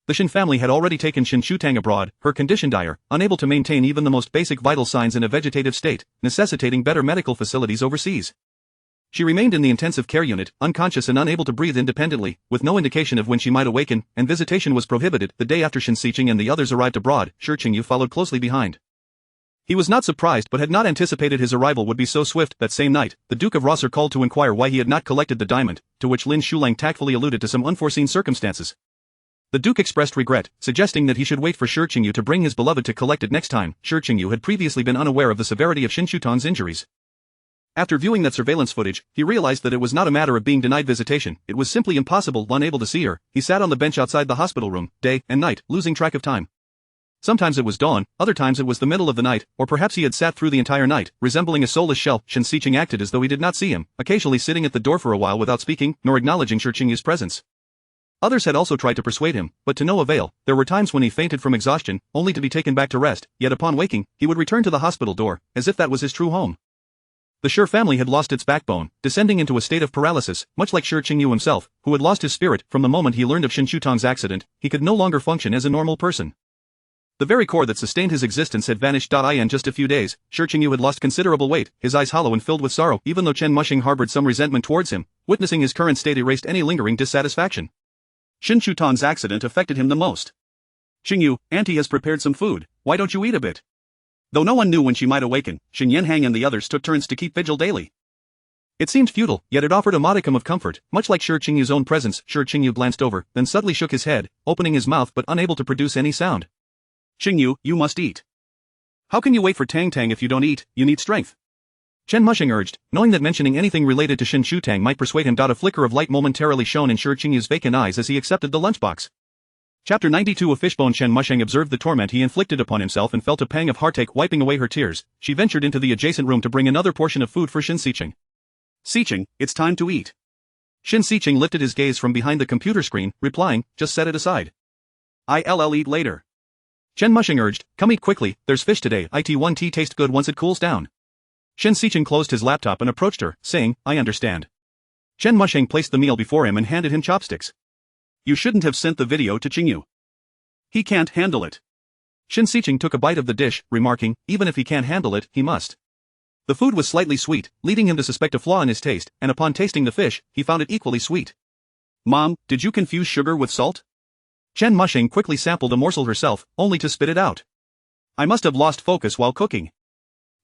The Shen family had already taken Shen Shutang abroad, her condition dire, unable to maintain even the most basic vital signs in a vegetative state, necessitating better medical facilities overseas. She remained in the intensive care unit, unconscious and unable to breathe independently, with no indication of when she might awaken, and visitation was prohibited. The day after Shen Shutang and the others arrived abroad, Shi Group followed closely behind. He was not surprised but had not anticipated his arrival would be so swift. That same night, the Duke of Rosser called to inquire why he had not collected the diamond, to which Lin Shulang tactfully alluded to some unforeseen circumstances. The Duke expressed regret, suggesting that he should wait for Shi Group to bring his beloved to collect it next time. Shi Group had previously been unaware of the severity of Shen Shutang's injuries. After viewing that surveillance footage, he realized that it was not a matter of being denied visitation, it was simply impossible. Unable to see her, he sat on the bench outside the hospital room, day and night, losing track of time. Sometimes it was dawn, other times it was the middle of the night, or perhaps he had sat through the entire night, resembling a soulless shell. Shen Shutang acted as though he did not see him, occasionally sitting at the door for a while without speaking, nor acknowledging Shi Group's presence. Others had also tried to persuade him, but to no avail. There were times when he fainted from exhaustion, only to be taken back to rest, yet upon waking, he would return to the hospital door, as if that was his true home. The Shi family had lost its backbone, descending into a state of paralysis, much like Shi Group himself, who had lost his spirit. From the moment he learned of Shen Shutang's accident, he could no longer function as a normal person. The very core that sustained his existence had vanished. In just a few days, Shi Group had lost considerable weight, his eyes hollow and filled with sorrow. Even though Chen Mushing harbored some resentment towards him, witnessing his current state erased any lingering dissatisfaction. Shen Shutang's accident affected him the most. "Xingyu, Auntie has prepared some food, why don't you eat a bit?" Though no one knew when she might awaken, Shen Yanhang and the others took turns to keep vigil daily. It seemed futile, yet it offered a modicum of comfort, much like Shi Group's own presence. Shi Group glanced over, then suddenly shook his head, opening his mouth but unable to produce any sound. "Xingyu, you must eat. How can you wait for Tang Tang if you don't eat? You need strength." Chen Mushing urged, knowing that mentioning anything related to Shen Shutang might persuade him. A flicker of light momentarily shone in Shi Group's vacant eyes as he accepted the lunchbox. Chapter 92 of Fishbone. Chen Mushing observed the torment he inflicted upon himself and felt a pang of heartache. Wiping away her tears, she ventured into the adjacent room to bring another portion of food for Shen Shutang. "Shutang, it's time to eat." Shen Shutang lifted his gaze from behind the computer screen, replying, "Just set it aside. I'll eat later." Chen Mushing urged, "Come eat quickly, there's fish today. It won't taste good once it cools down." Shen Shutang closed his laptop and approached her, saying, "I understand." Chen Mushing placed the meal before him and handed him chopsticks. You shouldn't have sent the video to Qingyu. He can't handle it. Shen Xiqing took a bite of the dish, remarking, even if he can't handle it, he must. The food was slightly sweet, leading him to suspect a flaw in his taste, and upon tasting the fish, he found it equally sweet. Mom, did you confuse sugar with salt? Chen Mushing quickly sampled a morsel herself, only to spit it out. I must have lost focus while cooking.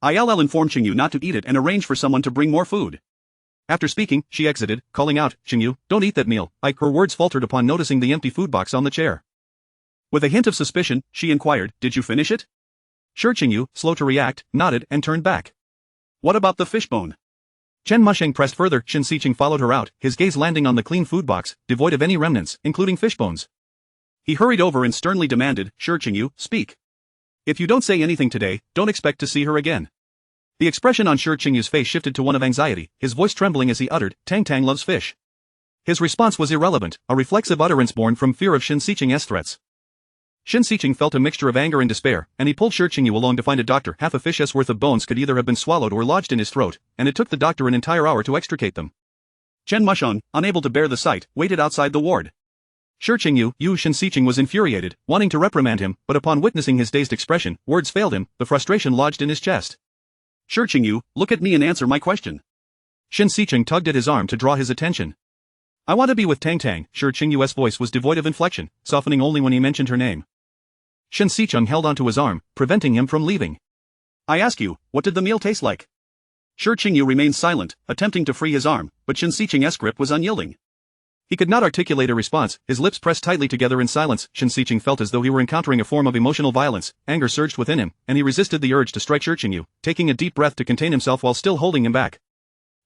I'll inform Qingyu not to eat it and arrange for someone to bring more food. After speaking, she exited, calling out, Qingyu, don't eat that meal. Her words faltered upon noticing the empty food box on the chair. With a hint of suspicion, she inquired, did you finish it? Sure. Qingyu, slow to react, nodded and turned back. What about the fishbone? Chen Mushing pressed further. Shen Xiqing followed her out, his gaze landing on the clean food box, devoid of any remnants, including fishbones. He hurried over and sternly demanded, Sure Qingyu, speak. If you don't say anything today, don't expect to see her again. The expression on Sure Qingyu's face shifted to one of anxiety, his voice trembling as he uttered, Tang Tang loves fish. His response was irrelevant, a reflexive utterance born from fear of Shen Xiqing's threats. Shen Xiqing felt a mixture of anger and despair, and he pulled Sure Qingyu along to find a doctor. Half a fish's worth of bones could either have been swallowed or lodged in his throat, and it took the doctor an entire hour to extricate them. Chen Mushong, unable to bear the sight, waited outside the ward. Sure Qingyu, Shen Xiqing was infuriated, wanting to reprimand him, but upon witnessing his dazed expression, words failed him, the frustration lodged in his chest. Sure Qingyu, look at me and answer my question. Shen Xiqing tugged at his arm to draw his attention. I want to be with Tang Tang. Sure Qingyu's voice was devoid of inflection, softening only when he mentioned her name. Shen Xiqing held onto his arm, preventing him from leaving. I ask you, what did the meal taste like? Sure Qingyu remained silent, attempting to free his arm, but Shen Xiqing's grip was unyielding. He could not articulate a response, his lips pressed tightly together in silence. Shen Xiqing felt as though he were encountering a form of emotional violence, anger surged within him, and he resisted the urge to strike Sure Qingyu, taking a deep breath to contain himself while still holding him back.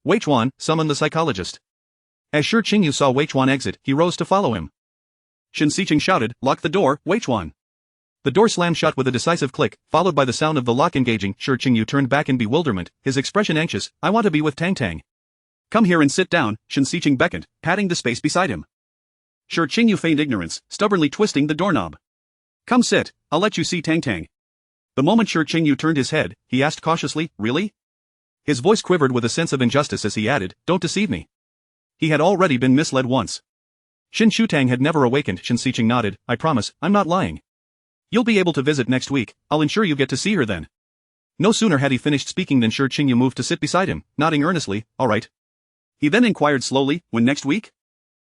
Wei Chuan, summoned the psychologist. As Sure Qingyu saw Wei Chuan exit, he rose to follow him. Shen Xiqing shouted, lock the door, Wei Chuan. The door slammed shut with a decisive click, followed by the sound of the lock engaging. Sure Qingyu turned back in bewilderment, his expression anxious. I want to be with Tang Tang. Come here and sit down, Shen Xiqing beckoned, patting the space beside him. Sure Qingyu feigned ignorance, stubbornly twisting the doorknob. Come sit, I'll let you see Tang Tang. The moment Sure Qingyu turned his head, he asked cautiously, really? His voice quivered with a sense of injustice as he added, don't deceive me. He had already been misled once. Shen Shutang had never awakened. Shen Xiqing nodded, I promise, I'm not lying. You'll be able to visit next week, I'll ensure you get to see her then. No sooner had he finished speaking than Sure Qingyu moved to sit beside him, nodding earnestly, all right. He then inquired slowly, when next week?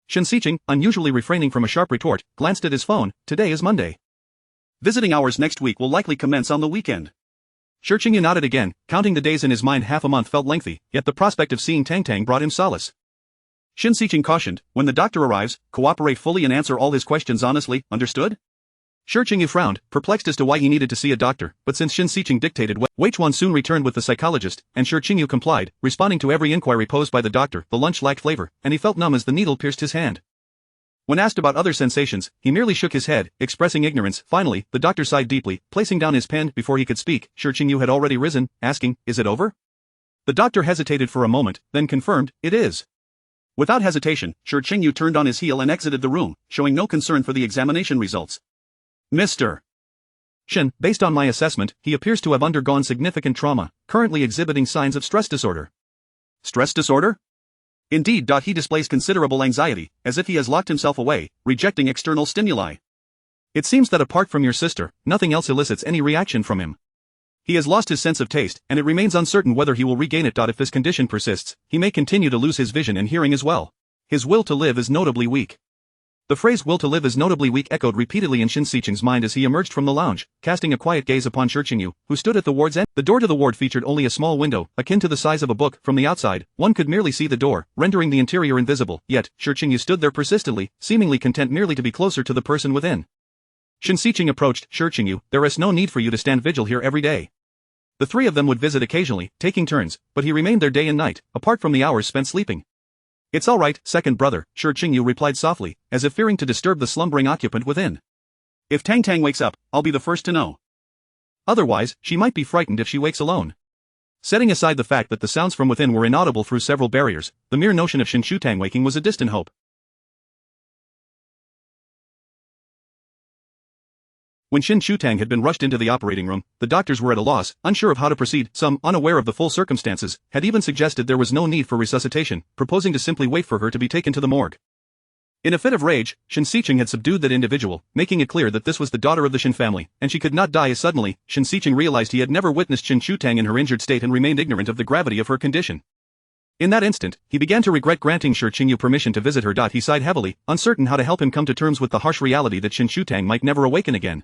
Shen Xiqing, unusually refraining from a sharp retort, glanced at his phone. Today is Monday. Visiting hours next week will likely commence on the weekend. Sure Qingyu nodded again, counting the days in his mind. Half a month felt lengthy, yet the prospect of seeing Tang Tang brought him solace. Shen Xiqing cautioned, when the doctor arrives, cooperate fully and answer all his questions honestly, understood? Sure Qingyu frowned, perplexed as to why he needed to see a doctor, but since Shen Xiqing dictated, Wei Chuan soon returned with the psychologist, and Sure Qingyu complied, responding to every inquiry posed by the doctor. The lunch lacked flavor, and he felt numb as the needle pierced his hand. When asked about other sensations, he merely shook his head, expressing ignorance. Finally, the doctor sighed deeply, placing down his pen. Before he could speak, Sure Qingyu had already risen, asking, is it over? The doctor hesitated for a moment, then confirmed, it is. Without hesitation, Sure Qingyu turned on his heel and exited the room, showing no concern for the examination results. Mr. Shen, based on my assessment, he appears to have undergone significant trauma, currently exhibiting signs of stress disorder. Stress disorder? Indeed. He displays considerable anxiety, as if he has locked himself away, rejecting external stimuli. It seems that apart from your sister, nothing else elicits any reaction from him. He has lost his sense of taste, and it remains uncertain whether he will regain it. If this condition persists, he may continue to lose his vision and hearing as well. His will to live is notably weak. The phrase will to live is notably weak echoed repeatedly in Shen Xiqing's mind as he emerged from the lounge, casting a quiet gaze upon Sure Qingyu, who stood at the ward's end. The door to the ward featured only a small window, akin to the size of a book. From the outside, one could merely see the door, rendering the interior invisible, yet, Sure Qingyu stood there persistently, seemingly content merely to be closer to the person within. Shen Xiqing approached. Sure Qingyu, there is no need for you to stand vigil here every day. The three of them would visit occasionally, taking turns, but he remained there day and night, apart from the hours spent sleeping. It's all right, second brother, Sure Qingyu replied softly, as if fearing to disturb the slumbering occupant within. If Tang Tang wakes up, I'll be the first to know. Otherwise, she might be frightened if she wakes alone. Setting aside the fact that the sounds from within were inaudible through several barriers, the mere notion of Shen Shutang waking was a distant hope. When Shen Shutang had been rushed into the operating room, the doctors were at a loss, unsure of how to proceed. Some, unaware of the full circumstances, had even suggested there was no need for resuscitation, proposing to simply wait for her to be taken to the morgue. In a fit of rage, Shen had subdued that individual, making it clear that this was the daughter of the Shen family, and she could not die as suddenly. Shen realized he had never witnessed Shen Shutang in her injured state and remained ignorant of the gravity of her condition. In that instant, he began to regret granting Shi Qingyu permission to visit her. He sighed heavily, uncertain how to help him come to terms with the harsh reality that Shen Shutang might never awaken again.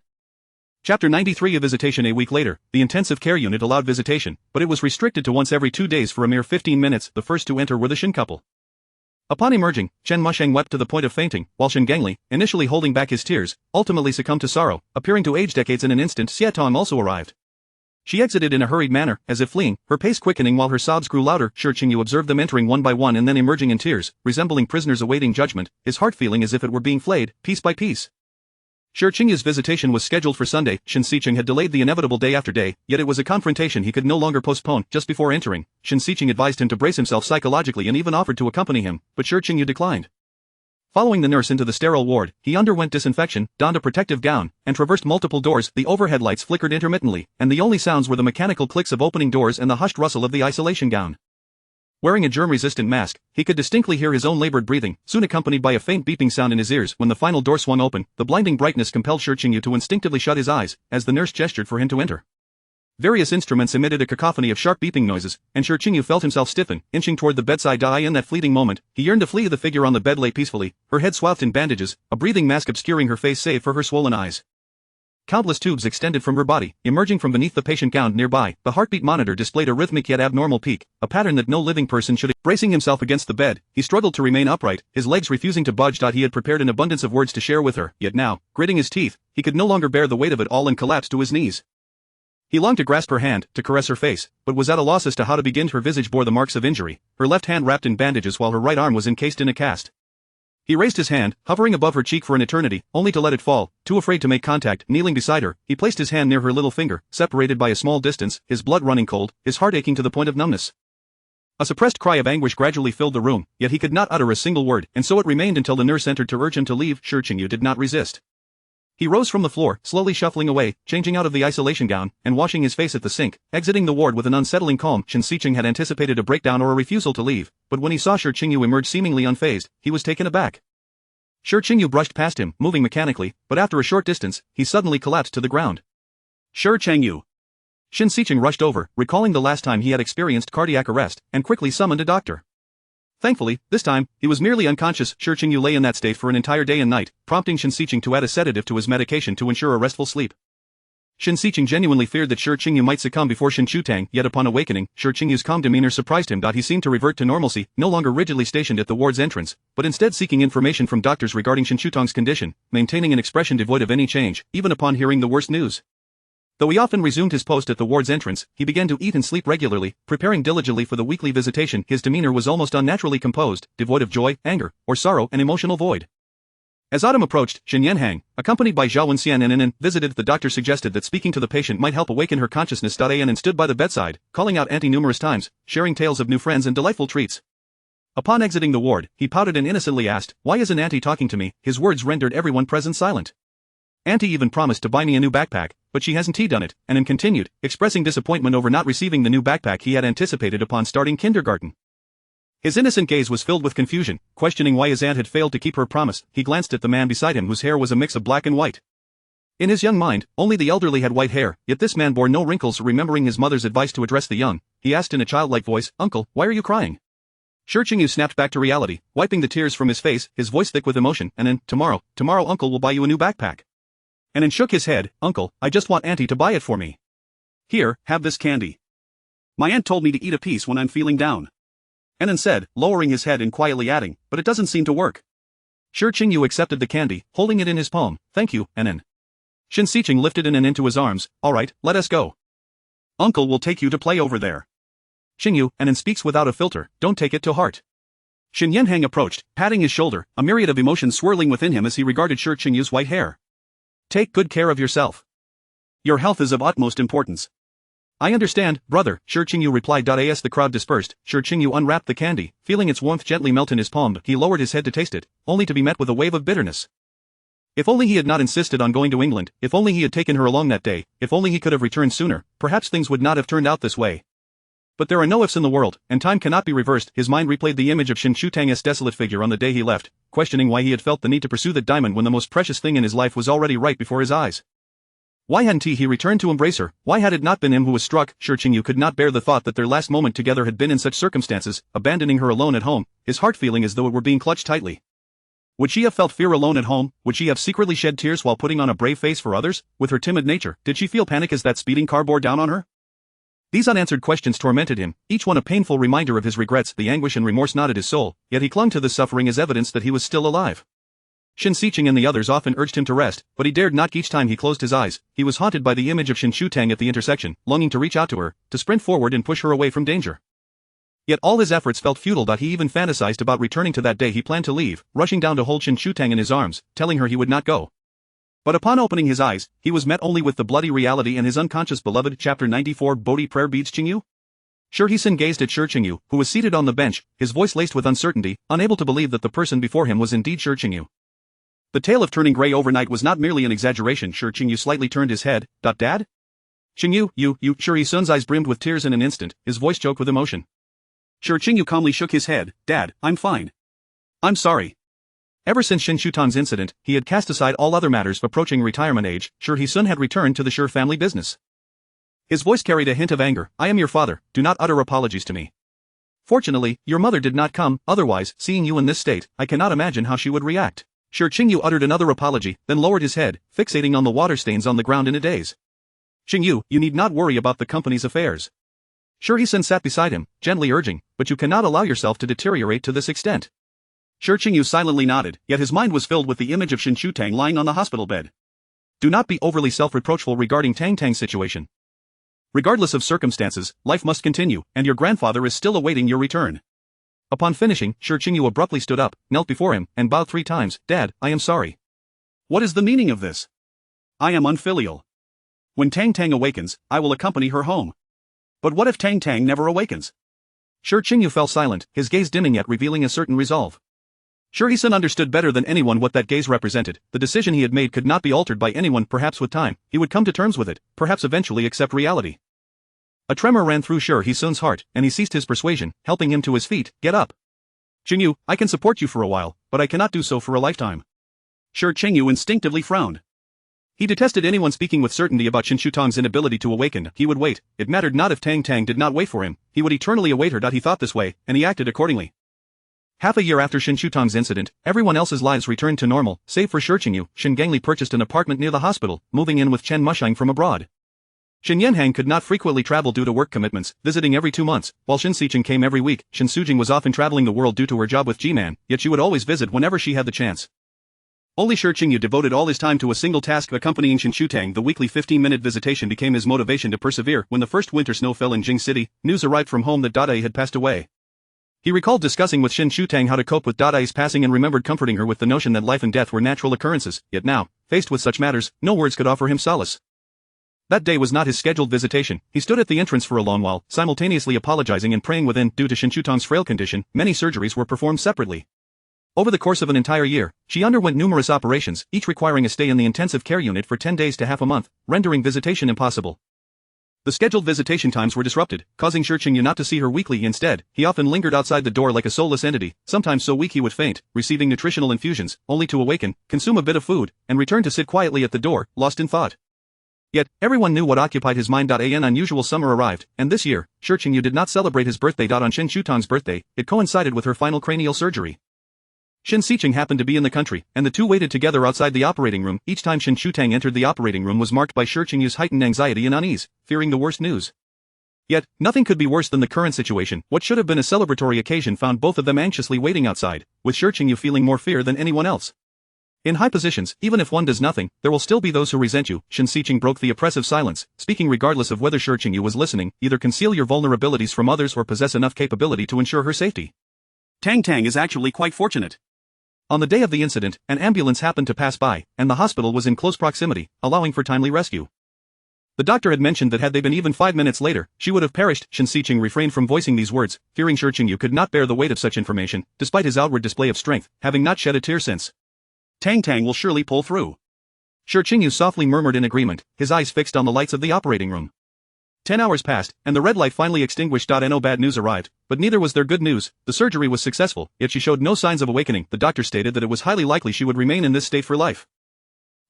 Chapter 93. A visitation. A week later, the intensive care unit allowed visitation, but it was restricted to once every 2 days for a mere 15 minutes. The first to enter were the Shen couple. Upon emerging, Chen Musheng wept to the point of fainting, while Shen Gangli, initially holding back his tears, ultimately succumbed to sorrow, appearing to age decades in an instant. Xie Tong also arrived. She exited in a hurried manner, as if fleeing, her pace quickening while her sobs grew louder. Shi Qingyu observed them entering one by one and then emerging in tears, resembling prisoners awaiting judgment, his heart feeling as if it were being flayed, piece by piece. Shi Qingyu's visitation was scheduled for Sunday. Shen Xiqing had delayed the inevitable day after day, yet it was a confrontation he could no longer postpone. Just before entering, Shen Xiqing advised him to brace himself psychologically and even offered to accompany him, but Shi Qingyu declined. Following the nurse into the sterile ward, he underwent disinfection, donned a protective gown, and traversed multiple doors. The overhead lights flickered intermittently, and the only sounds were the mechanical clicks of opening doors and the hushed rustle of the isolation gown. Wearing a germ-resistant mask, he could distinctly hear his own labored breathing, soon accompanied by a faint beeping sound in his ears. When the final door swung open, the blinding brightness compelled Shi Qingyu to instinctively shut his eyes, as the nurse gestured for him to enter. Various instruments emitted a cacophony of sharp beeping noises, and Shi Qingyu felt himself stiffen, inching toward the bedside. In that fleeting moment, he yearned to flee. The figure on the bed lay peacefully, her head swathed in bandages, a breathing mask obscuring her face save for her swollen eyes. Countless tubes extended from her body, emerging from beneath the patient gown nearby. The heartbeat monitor displayed a rhythmic yet abnormal peak, a pattern that no living person should. Bracing himself against the bed, he struggled to remain upright, his legs refusing to budge. He had prepared an abundance of words to share with her, yet now, gritting his teeth, he could no longer bear the weight of it all and collapsed to his knees. He longed to grasp her hand, to caress her face, but was at a loss as to how to begin. Her visage bore the marks of injury, her left hand wrapped in bandages while her right arm was encased in a cast. He raised his hand, hovering above her cheek for an eternity, only to let it fall, too afraid to make contact. Kneeling beside her, he placed his hand near her little finger, separated by a small distance, his blood running cold, his heart aching to the point of numbness. A suppressed cry of anguish gradually filled the room, yet he could not utter a single word, and so it remained until the nurse entered to urge him to leave. Shi Qingyu did not resist. He rose from the floor, slowly shuffling away, changing out of the isolation gown, and washing his face at the sink, exiting the ward with an unsettling calm. Shen Xiqing had anticipated a breakdown or a refusal to leave, but when he saw Shi Qingyu emerge seemingly unfazed, he was taken aback. Shi Qingyu brushed past him, moving mechanically, but after a short distance, he suddenly collapsed to the ground. Shi Qingyu. Shen Xiqing rushed over, recalling the last time he had experienced cardiac arrest, and quickly summoned a doctor. Thankfully, this time, he was merely unconscious. Shi Qingyu lay in that state for an entire day and night, prompting Shen Xiqing to add a sedative to his medication to ensure a restful sleep. Shen Xiqing genuinely feared that Shi Qingyu might succumb before Shen Shutang, yet upon awakening, Shi Qingyu's calm demeanor surprised him. He seemed to revert to normalcy, no longer rigidly stationed at the ward's entrance, but instead seeking information from doctors regarding Shen Shutang's condition, maintaining an expression devoid of any change, even upon hearing the worst news. Though he often resumed his post at the ward's entrance, he began to eat and sleep regularly, preparing diligently for the weekly visitation. His demeanor was almost unnaturally composed, devoid of joy, anger, or sorrow, an emotional void. As autumn approached, Shen Yanhang, accompanied by Zhao Wenxian and Anan, visited. The doctor suggested that speaking to the patient might help awaken her consciousness. Anan stood by the bedside, calling out Auntie numerous times, sharing tales of new friends and delightful treats. Upon exiting the ward, he pouted and innocently asked, "Why isn't Auntie talking to me?" His words rendered everyone present silent. Auntie even promised to buy me a new backpack, but she hasn't done it, Anan continued, expressing disappointment over not receiving the new backpack he had anticipated upon starting kindergarten. His innocent gaze was filled with confusion, questioning why his aunt had failed to keep her promise. He glanced at the man beside him whose hair was a mix of black and white. In his young mind, only the elderly had white hair, yet this man bore no wrinkles. Remembering his mother's advice to address the young, he asked in a childlike voice, "Uncle, why are you crying?" Shi Qingyu snapped back to reality, wiping the tears from his face, his voice thick with emotion. "Anan, tomorrow Uncle will buy you a new backpack." Anan shook his head, "Uncle, I just want Auntie to buy it for me. Here, have this candy. My aunt told me to eat a piece when I'm feeling down." Anan said, lowering his head and quietly adding, "But it doesn't seem to work." Shi Qingyu accepted the candy, holding it in his palm. "Thank you, Anan." Shen Xiqing lifted Anan into his arms. "All right, let us go. Uncle will take you to play over there." "Qingyu," Anan speaks without a filter, "don't take it to heart." Shen Yanhang approached, patting his shoulder, a myriad of emotions swirling within him as he regarded Shi Qingyu's white hair. "Take good care of yourself. Your health is of utmost importance." "I understand, brother," Shi Qingyu replied. As the crowd dispersed, Shi Qingyu unwrapped the candy, feeling its warmth gently melt in his palm. He lowered his head to taste it, only to be met with a wave of bitterness. If only he had not insisted on going to England, if only he had taken her along that day, if only he could have returned sooner, perhaps things would not have turned out this way. But there are no ifs in the world, and time cannot be reversed. His mind replayed the image of Shen Shutang's desolate figure on the day he left, questioning why he had felt the need to pursue that diamond when the most precious thing in his life was already right before his eyes. Why hadn't he returned to embrace her? Why had it not been him who was struck? Shi Qingyu could not bear the thought that their last moment together had been in such circumstances, abandoning her alone at home, his heart feeling as though it were being clutched tightly. Would she have felt fear alone at home? Would she have secretly shed tears while putting on a brave face for others? With her timid nature, did she feel panic as that speeding car bore down on her? These unanswered questions tormented him, each one a painful reminder of his regrets. The anguish and remorse knotted his soul, yet he clung to this suffering as evidence that he was still alive. Shen Xiqing and the others often urged him to rest, but he dared not. Each time he closed his eyes, he was haunted by the image of Shen Shutang at the intersection, longing to reach out to her, to sprint forward and push her away from danger. Yet all his efforts felt futile. He even fantasized about returning to that day he planned to leave, rushing down to hold Shen Shutang in his arms, telling her he would not go. But upon opening his eyes, he was met only with the bloody reality and his unconscious beloved. Chapter 94 Bodhi Prayer Beads. Qingyu? Shi Group gazed at Shi Qingyu, who was seated on the bench, his voice laced with uncertainty, unable to believe that the person before him was indeed Shi Qingyu. The tale of turning grey overnight was not merely an exaggeration. Shi Qingyu slightly turned his head. Dad? Qingyu, you. Shi Sun's eyes brimmed with tears in an instant, his voice choked with emotion. Shi Qingyu calmly shook his head. Dad, I'm fine. I'm sorry. Ever since Shen Shutang's incident, he had cast aside all other matters. Approaching retirement age, Shi Sun had returned to the Shi family business. His voice carried a hint of anger. I am your father, do not utter apologies to me. Fortunately, your mother did not come, otherwise, seeing you in this state, I cannot imagine how she would react. Shi Qingyu uttered another apology, then lowered his head, fixating on the water stains on the ground in a daze. Qingyu, you need not worry about the company's affairs. Shi Sun sat beside him, gently urging, but you cannot allow yourself to deteriorate to this extent. Shi Qingyu silently nodded, yet his mind was filled with the image of Shen Shutang lying on the hospital bed. Do not be overly self-reproachful regarding Tang's situation. Regardless of circumstances, life must continue, and your grandfather is still awaiting your return. Upon finishing, Shi Qingyu abruptly stood up, knelt before him, and bowed 3 times. Dad, I am sorry. What is the meaning of this? I am unfilial. When Tang awakens, I will accompany her home. But what if Tang never awakens? Shi Qingyu fell silent, his gaze dimming yet revealing a certain resolve. Shi Sun understood better than anyone what that gaze represented. The decision he had made could not be altered by anyone. Perhaps with time, he would come to terms with it, perhaps eventually accept reality. A tremor ran through Shi Sun's heart, and he ceased his persuasion, helping him to his feet. Get up. Qingyu, I can support you for a while, but I cannot do so for a lifetime. Shi Qingyu instinctively frowned. He detested anyone speaking with certainty about Shen Shutang's inability to awaken. He would wait. It mattered not if Tang did not wait for him, he would eternally await her. He thought this way, and he acted accordingly. Half a year after Shen Shutang's incident, everyone else's lives returned to normal, save for Shi Qingyu. Shen Gangli purchased an apartment near the hospital, moving in with Chen Mushang from abroad. Shen Yanhang could not frequently travel due to work commitments, visiting every 2 months, while Shen Xiqing came every week. Shen Sujing was often traveling the world due to her job with G-Man, yet she would always visit whenever she had the chance. Only Shi Qingyu devoted all his time to a single task, accompanying Shen Shutang. The weekly 15-minute visitation became his motivation to persevere. When the first winter snow fell in Jing City, news arrived from home that Dadae had passed away. He recalled discussing with Shen Shutang how to cope with Dadae's passing and remembered comforting her with the notion that life and death were natural occurrences, yet now, faced with such matters, no words could offer him solace. That day was not his scheduled visitation. He stood at the entrance for a long while, simultaneously apologizing and praying within. Due to Shen Shutang's frail condition, many surgeries were performed separately. Over the course of an entire year, she underwent numerous operations, each requiring a stay in the intensive care unit for 10 days to half a month, rendering visitation impossible. The scheduled visitation times were disrupted, causing Shi Qingyu not to see her weekly. Instead, he often lingered outside the door like a soulless entity, sometimes so weak he would faint, receiving nutritional infusions, only to awaken, consume a bit of food, and return to sit quietly at the door, lost in thought. Yet, everyone knew what occupied his mind. An unusual summer arrived, and this year, Shi Qingyu did not celebrate his birthday. On Shen Shutang's birthday, it coincided with her final cranial surgery. Shen Xiqing happened to be in the country, and the two waited together outside the operating room. Each time Shen Shutang entered the operating room was marked by Shi Qingyu's heightened anxiety and unease, fearing the worst news. Yet, nothing could be worse than the current situation. What should have been a celebratory occasion found both of them anxiously waiting outside, with Shi Qingyu feeling more fear than anyone else. In high positions, even if one does nothing, there will still be those who resent you. Shen Xiqing broke the oppressive silence, speaking regardless of whether Shi Qingyu was listening. Either conceal your vulnerabilities from others or possess enough capability to ensure her safety. Tang is actually quite fortunate. On the day of the incident, an ambulance happened to pass by, and the hospital was in close proximity, allowing for timely rescue. The doctor had mentioned that had they been even 5 minutes later, she would have perished. Shen Xiqing refrained from voicing these words, fearing Shi Qingyu could not bear the weight of such information, despite his outward display of strength, having not shed a tear since. Tang will surely pull through. Shi Qingyu softly murmured in agreement, his eyes fixed on the lights of the operating room. 10 hours passed, and the red light finally extinguished. No bad news arrived, but neither was there good news. The surgery was successful, yet she showed no signs of awakening. The doctor stated that it was highly likely she would remain in this state for life.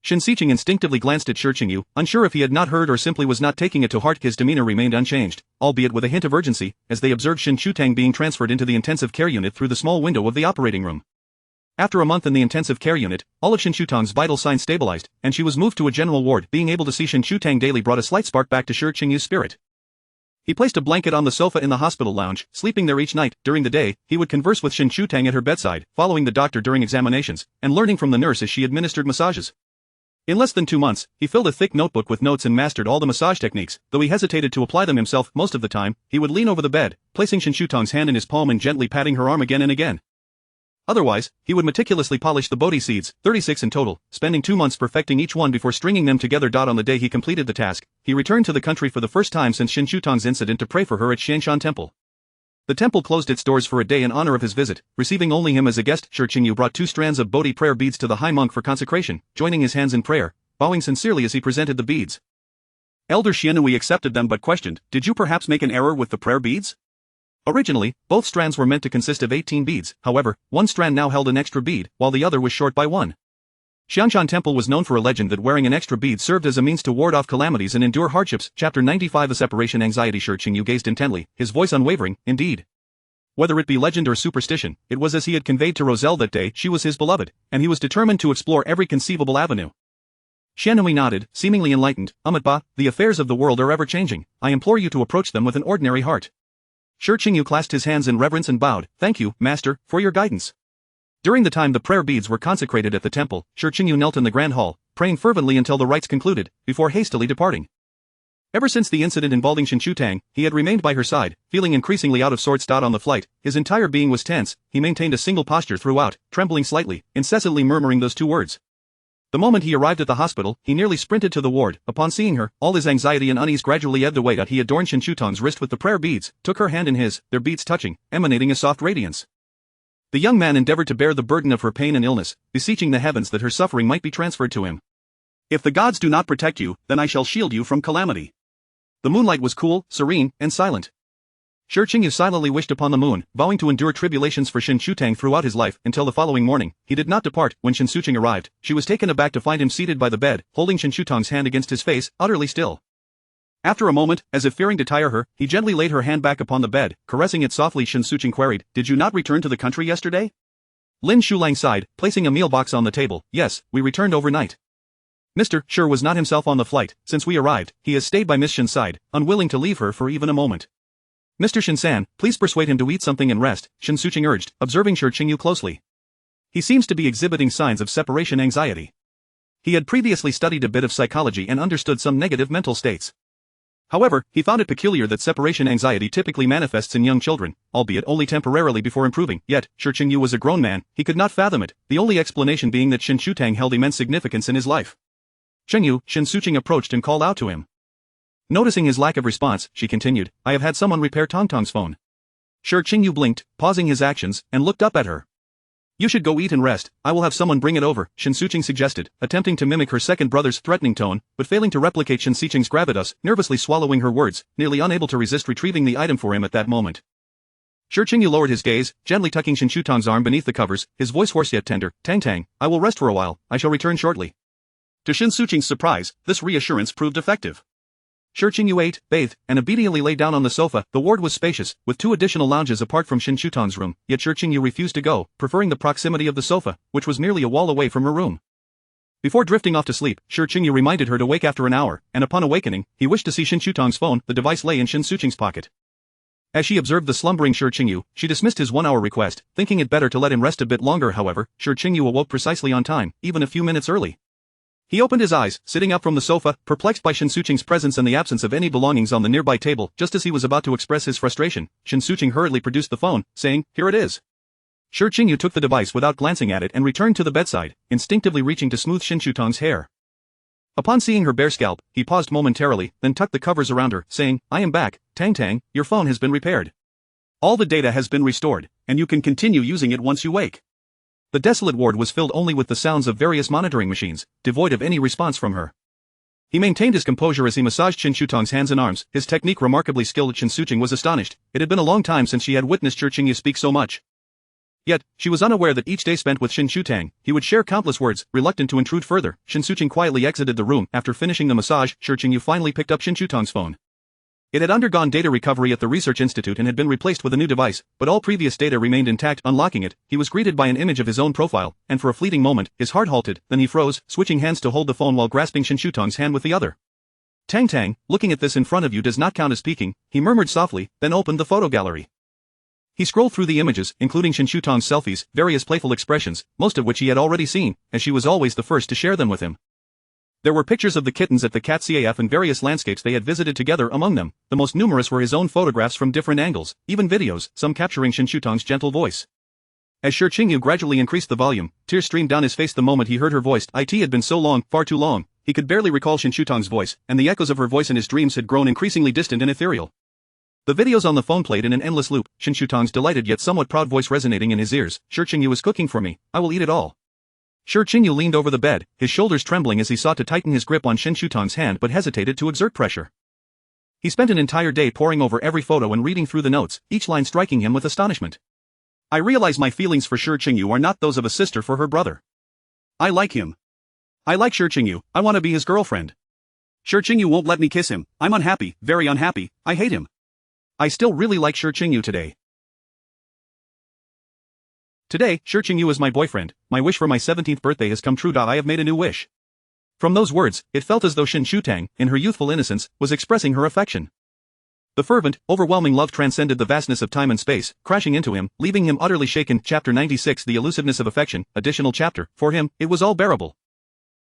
Shen Xiqing instinctively glanced at Shi Qingyu, unsure if he had not heard or simply was not taking it to heart. His demeanor remained unchanged, albeit with a hint of urgency, as they observed Shen Shutang being transferred into the intensive care unit through the small window of the operating room. After a month in the intensive care unit, all of Shen Shutang's vital signs stabilized, and she was moved to a general ward. Being able to see Shen Shutang daily brought a slight spark back to Shi Qingyu's spirit. He placed a blanket on the sofa in the hospital lounge, sleeping there each night. During the day, he would converse with Shen Shutang at her bedside, following the doctor during examinations, and learning from the nurse as she administered massages. In less than 2 months, he filled a thick notebook with notes and mastered all the massage techniques. Though he hesitated to apply them himself most of the time, he would lean over the bed, placing Shen Shutang's hand in his palm and gently patting her arm again and again. Otherwise, he would meticulously polish the Bodhi seeds, 36 in total, spending 2 months perfecting each one before stringing them together. On the day he completed the task, he returned to the country for the first time since Shen Shutang's incident to pray for her at Xianshan Temple. The temple closed its doors for a day in honor of his visit, receiving only him as a guest. Shi Qingyu brought 2 strands of Bodhi prayer beads to the high monk for consecration, joining his hands in prayer, bowing sincerely as he presented the beads. Elder Xianui accepted them but questioned, "Did you perhaps make an error with the prayer beads?" Originally, both strands were meant to consist of 18 beads, however, one strand now held an extra bead, while the other was short by 1. Xianshan Temple was known for a legend that wearing an extra bead served as a means to ward off calamities and endure hardships. Chapter 95. The separation anxiety. Shi Qingyu gazed intently, his voice unwavering, indeed. Whether it be legend or superstition, it was as he had conveyed to Roselle that day. She was his beloved, and he was determined to explore every conceivable avenue. Xianui nodded, seemingly enlightened. Ba, the affairs of the world are ever-changing. I implore you to approach them with an ordinary heart. Shi Qingyu clasped his hands in reverence and bowed. Thank you, Master, for your guidance. During the time the prayer beads were consecrated at the temple, Shi Qingyu knelt in the grand hall, praying fervently until the rites concluded, before hastily departing. Ever since the incident involving Shen Shutang, he had remained by her side, feeling increasingly out of sorts. On the flight, his entire being was tense. He maintained a single posture throughout, trembling slightly, incessantly murmuring those 2 words. The moment he arrived at the hospital, he nearly sprinted to the ward. Upon seeing her, all his anxiety and unease gradually ebbed away. He adorned Shen Shutang's wrist with the prayer beads, took her hand in his, their beads touching, emanating a soft radiance. The young man endeavored to bear the burden of her pain and illness, beseeching the heavens that her suffering might be transferred to him. If the gods do not protect you, then I shall shield you from calamity. The moonlight was cool, serene, and silent. Shi Qingyu silently wished upon the moon, vowing to endure tribulations for Shen Shutang throughout his life, until the following morning. He did not depart. When Shen Shutang arrived, she was taken aback to find him seated by the bed, holding Shen Shutang's hand against his face, utterly still. After a moment, as if fearing to tire her, he gently laid her hand back upon the bed, caressing it softly. Shen Shutang queried, "Did you not return to the country yesterday?" Lin Shulang sighed, placing a meal box on the table. "Yes, we returned overnight. Mr. Shi was not himself on the flight. Since we arrived, he has stayed by Miss Shen's side, unwilling to leave her for even a moment." "Mr. Shen-san, please persuade him to eat something and rest," Shen Shutang urged, observing Shi Qingyu closely. "He seems to be exhibiting signs of separation anxiety." He had previously studied a bit of psychology and understood some negative mental states. However, he found it peculiar that separation anxiety typically manifests in young children, albeit only temporarily before improving. Yet, Shi Qingyu was a grown man, he could not fathom it, the only explanation being that Shen Shutang held immense significance in his life. "Qingyu," Shen Shutang approached and called out to him. Noticing his lack of response, she continued, "I have had someone repair Tongtong's phone." Shi Qingyu blinked, pausing his actions, and looked up at her. "You should go eat and rest, I will have someone bring it over," Shen Shutang suggested, attempting to mimic her second brother's threatening tone, but failing to replicate Shen Shutang's gravitas, nervously swallowing her words, nearly unable to resist retrieving the item for him at that moment. Shi Qingyu lowered his gaze, gently tucking Shen Shutang's arm beneath the covers, his voice hoarse yet tender. "Tang, I will rest for a while, I shall return shortly." To Shen Shutang's surprise, this reassurance proved effective. Shi Qingyu ate, bathed, and obediently lay down on the sofa. The ward was spacious, with 2 additional lounges apart from Shen Shutang's room, yet Shi Qingyu refused to go, preferring the proximity of the sofa, which was merely a wall away from her room. Before drifting off to sleep, Shi Qingyu reminded her to wake after an hour, and upon awakening, he wished to see Shen Shutang's phone. The device lay in Shen Shutang's pocket. As she observed the slumbering Shi Qingyu, she dismissed his 1-hour request, thinking it better to let him rest a bit longer. However, Shi Qingyu awoke precisely on time, even a few minutes early. He opened his eyes, sitting up from the sofa, perplexed by Shen Shutang's presence and the absence of any belongings on the nearby table. Just as he was about to express his frustration, Shen Shutang hurriedly produced the phone, saying, "Here it is." Shi Qingyu took the device without glancing at it and returned to the bedside, instinctively reaching to smooth Shen Shutang's hair. Upon seeing her bare scalp, he paused momentarily, then tucked the covers around her, saying, "I am back, Tang, your phone has been repaired. All the data has been restored, and you can continue using it once you wake." The desolate ward was filled only with the sounds of various monitoring machines, devoid of any response from her. He maintained his composure as he massaged Shen Shutong's hands and arms, his technique remarkably skilled. Shen Suching was astonished. It had been a long time since she had witnessed Shi Qingyu speak so much. Yet, she was unaware that each day spent with Shen Shutang, he would share countless words. Reluctant to intrude further, Shen Suching quietly exited the room. After finishing the massage, Shi Qingyu finally picked up Shen Shutong's phone. It had undergone data recovery at the research institute and had been replaced with a new device, but all previous data remained intact. Unlocking it, he was greeted by an image of his own profile, and for a fleeting moment, his heart halted, then he froze, switching hands to hold the phone while grasping Shen Shutong's hand with the other. Tang, looking at this in front of you does not count as peeking, he murmured softly, then opened the photo gallery. He scrolled through the images, including Shen Shutong's selfies, various playful expressions, most of which he had already seen, as she was always the first to share them with him. There were pictures of the kittens at the cat CAF and various landscapes they had visited together. Among them, the most numerous were his own photographs from different angles, even videos, some capturing Shen Shutong's gentle voice. As Shi Qingyu gradually increased the volume, tears streamed down his face the moment he heard her voice. It had been so long, far too long, he could barely recall Shen Shutong's voice, and the echoes of her voice in his dreams had grown increasingly distant and ethereal. The videos on the phone played in an endless loop, Shen Shutong's delighted yet somewhat proud voice resonating in his ears. Shi Qingyu is cooking for me, I will eat it all. Shi Qingyu leaned over the bed, his shoulders trembling as he sought to tighten his grip on Shen Shutong's hand but hesitated to exert pressure. He spent an entire day poring over every photo and reading through the notes, each line striking him with astonishment. I realize my feelings for Shi Qingyu are not those of a sister for her brother. I like him. I like Shi Qingyu, I want to be his girlfriend. Shi Qingyu won't let me kiss him, I'm unhappy, very unhappy, I hate him. I still really like Shi Qingyu today. Today, Shi Qingyu is my boyfriend, my wish for my 17th birthday has come true. I have made a new wish. From those words, it felt as though Shen Shutang, in her youthful innocence, was expressing her affection. The fervent, overwhelming love transcended the vastness of time and space, crashing into him, leaving him utterly shaken. Chapter 96 The Elusiveness of Affection, additional chapter. For him, it was all bearable.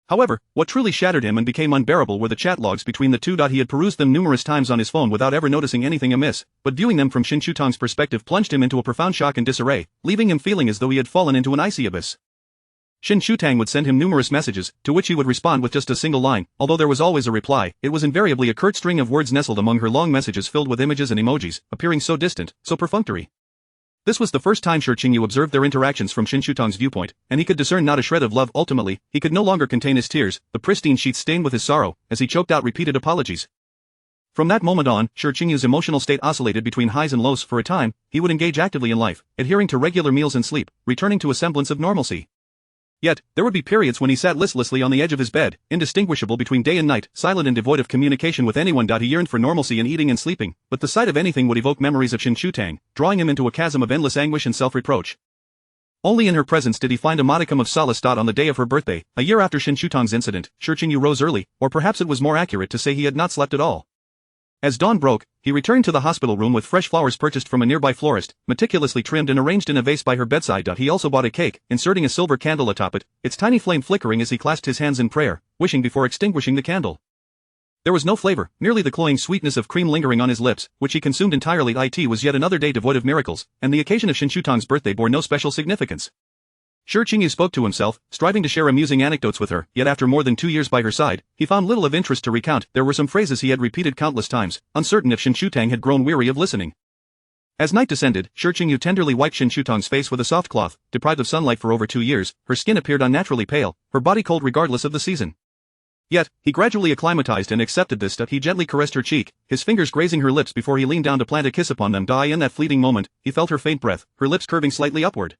However, what truly shattered him and became unbearable were the chat logs between the two. He had perused them numerous times on his phone without ever noticing anything amiss, but viewing them from Shen Shutang's perspective plunged him into a profound shock and disarray, leaving him feeling as though he had fallen into an icy abyss. Shen Shutang would send him numerous messages, to which he would respond with just a single line. Although there was always a reply, it was invariably a curt string of words nestled among her long messages filled with images and emojis, appearing so distant, so perfunctory. This was the first time Shi Qingyu observed their interactions from Shen Shutang's viewpoint, and he could discern not a shred of love. Ultimately, he could no longer contain his tears, the pristine sheets stained with his sorrow, as he choked out repeated apologies. From that moment on, Shi Qingyu's emotional state oscillated between highs and lows. For a time, he would engage actively in life, adhering to regular meals and sleep, returning to a semblance of normalcy. Yet, there would be periods when he sat listlessly on the edge of his bed, indistinguishable between day and night, silent and devoid of communication with anyone. He yearned for normalcy in eating and sleeping, but the sight of anything would evoke memories of Shen Shutang, drawing him into a chasm of endless anguish and self-reproach. Only in her presence did he find a modicum of solace. On the day of her birthday, a year after Shen Shutang's incident, Shi Qingyu rose early, or perhaps it was more accurate to say he had not slept at all. As dawn broke, he returned to the hospital room with fresh flowers purchased from a nearby florist, meticulously trimmed and arranged in a vase by her bedside. He also bought a cake, inserting a silver candle atop it, its tiny flame flickering as he clasped his hands in prayer, wishing before extinguishing the candle. There was no flavor, merely the cloying sweetness of cream lingering on his lips, which he consumed entirely. It was yet another day devoid of miracles, and the occasion of Shen Shutang's birthday bore no special significance. Shi Qingyu spoke to himself, striving to share amusing anecdotes with her, yet after more than 2 years by her side, he found little of interest to recount. There were some phrases he had repeated countless times, uncertain if Shen Shutang had grown weary of listening. As night descended, Shi Qingyu tenderly wiped Shen Shutang's face with a soft cloth. Deprived of sunlight for over 2 years, her skin appeared unnaturally pale, her body cold regardless of the season. Yet, he gradually acclimatized and accepted this. He gently caressed her cheek, his fingers grazing her lips before he leaned down to plant a kiss upon them. In that fleeting moment, he felt her faint breath, her lips curving slightly upward.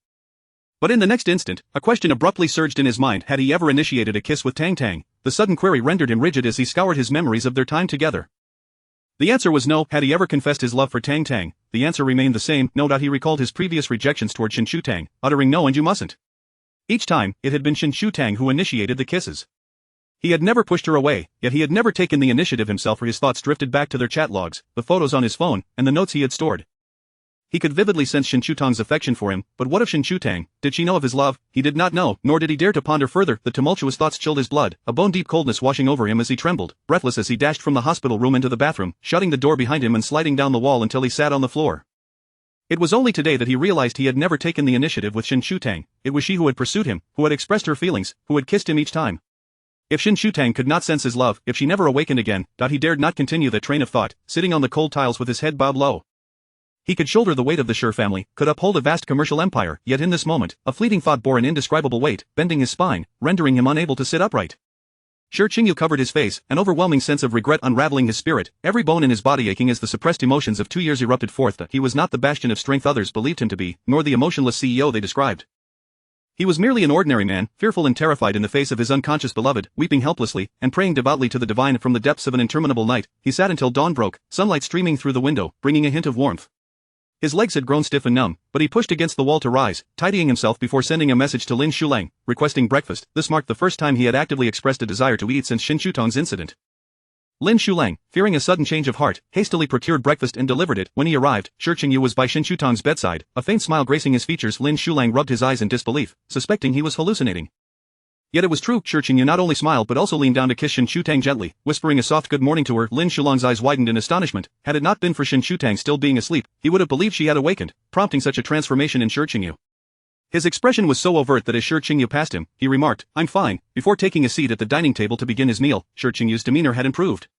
But in the next instant, a question abruptly surged in his mind. Had he ever initiated a kiss with Tang? The sudden query rendered him rigid as he scoured his memories of their time together. The answer was no. Had he ever confessed his love for Tang? The answer remained the same. No. He recalled his previous rejections toward Shen Shutang, uttering no and you mustn't. Each time, it had been Shen Shutang who initiated the kisses. He had never pushed her away, yet he had never taken the initiative himself. His thoughts drifted back to their chat logs, the photos on his phone, and the notes he had stored. He could vividly sense Shen Shutang's affection for him, but what of Shen Shutang? Did she know of his love? He did not know, nor did he dare to ponder further. The tumultuous thoughts chilled his blood, a bone-deep coldness washing over him as he trembled, breathless as he dashed from the hospital room into the bathroom, shutting the door behind him and sliding down the wall until he sat on the floor. It was only today that he realized he had never taken the initiative with Shen Shutang. It was she who had pursued him, who had expressed her feelings, who had kissed him each time. If Shen Shutang could not sense his love, if she never awakened again, he dared not continue the train of thought, sitting on the cold tiles with his head bowed low. He could shoulder the weight of the Shi family, could uphold a vast commercial empire, yet in this moment, a fleeting thought bore an indescribable weight, bending his spine, rendering him unable to sit upright. Shi Qingyu covered his face, an overwhelming sense of regret unraveling his spirit, every bone in his body aching as the suppressed emotions of 2 years erupted forth. He was not the bastion of strength others believed him to be, nor the emotionless CEO they described. He was merely an ordinary man, fearful and terrified in the face of his unconscious beloved, weeping helplessly, and praying devoutly to the divine from the depths of an interminable night. He sat until dawn broke, sunlight streaming through the window, bringing a hint of warmth. His legs had grown stiff and numb, but he pushed against the wall to rise, tidying himself before sending a message to Lin Shulang, requesting breakfast. This marked the first time he had actively expressed a desire to eat since Shen Shutong's incident. Lin Shulang, fearing a sudden change of heart, hastily procured breakfast and delivered it. When he arrived, Shi Qingyu was by Shen Shutong's bedside, a faint smile gracing his features. Lin Shulang rubbed his eyes in disbelief, suspecting he was hallucinating. Yet it was true. Shi Qingyu not only smiled but also leaned down to kiss Shen Shutang gently, whispering a soft good morning to her. Lin Shulang's eyes widened in astonishment. Had it not been for Shen Shutang still being asleep, he would have believed she had awakened, prompting such a transformation in Shi Qingyu. His expression was so overt that as Shi Qingyu passed him, he remarked, "I'm fine," before taking a seat at the dining table to begin his meal. Shi Qingyu's demeanor had improved.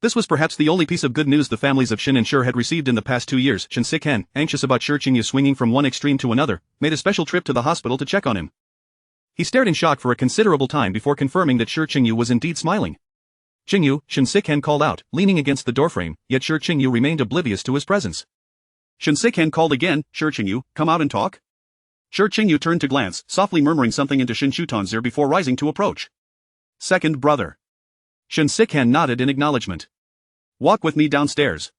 This was perhaps the only piece of good news the families of Shen and Shi had received in the past 2 years. Shen Sikan, anxious about Shi Qingyu swinging from one extreme to another, made a special trip to the hospital to check on him. He stared in shock for a considerable time before confirming that Shi Qingyu was indeed smiling. "Qingyu," Shen Sikan called out, leaning against the doorframe, yet Shi Qingyu remained oblivious to his presence. Shen Sikan called again, "Shi Qingyu, come out and talk." Shi Qingyu turned to glance, softly murmuring something into Shen Shutong's ear before rising to approach. "Second brother." Shen Sikan nodded in acknowledgement. "Walk with me downstairs."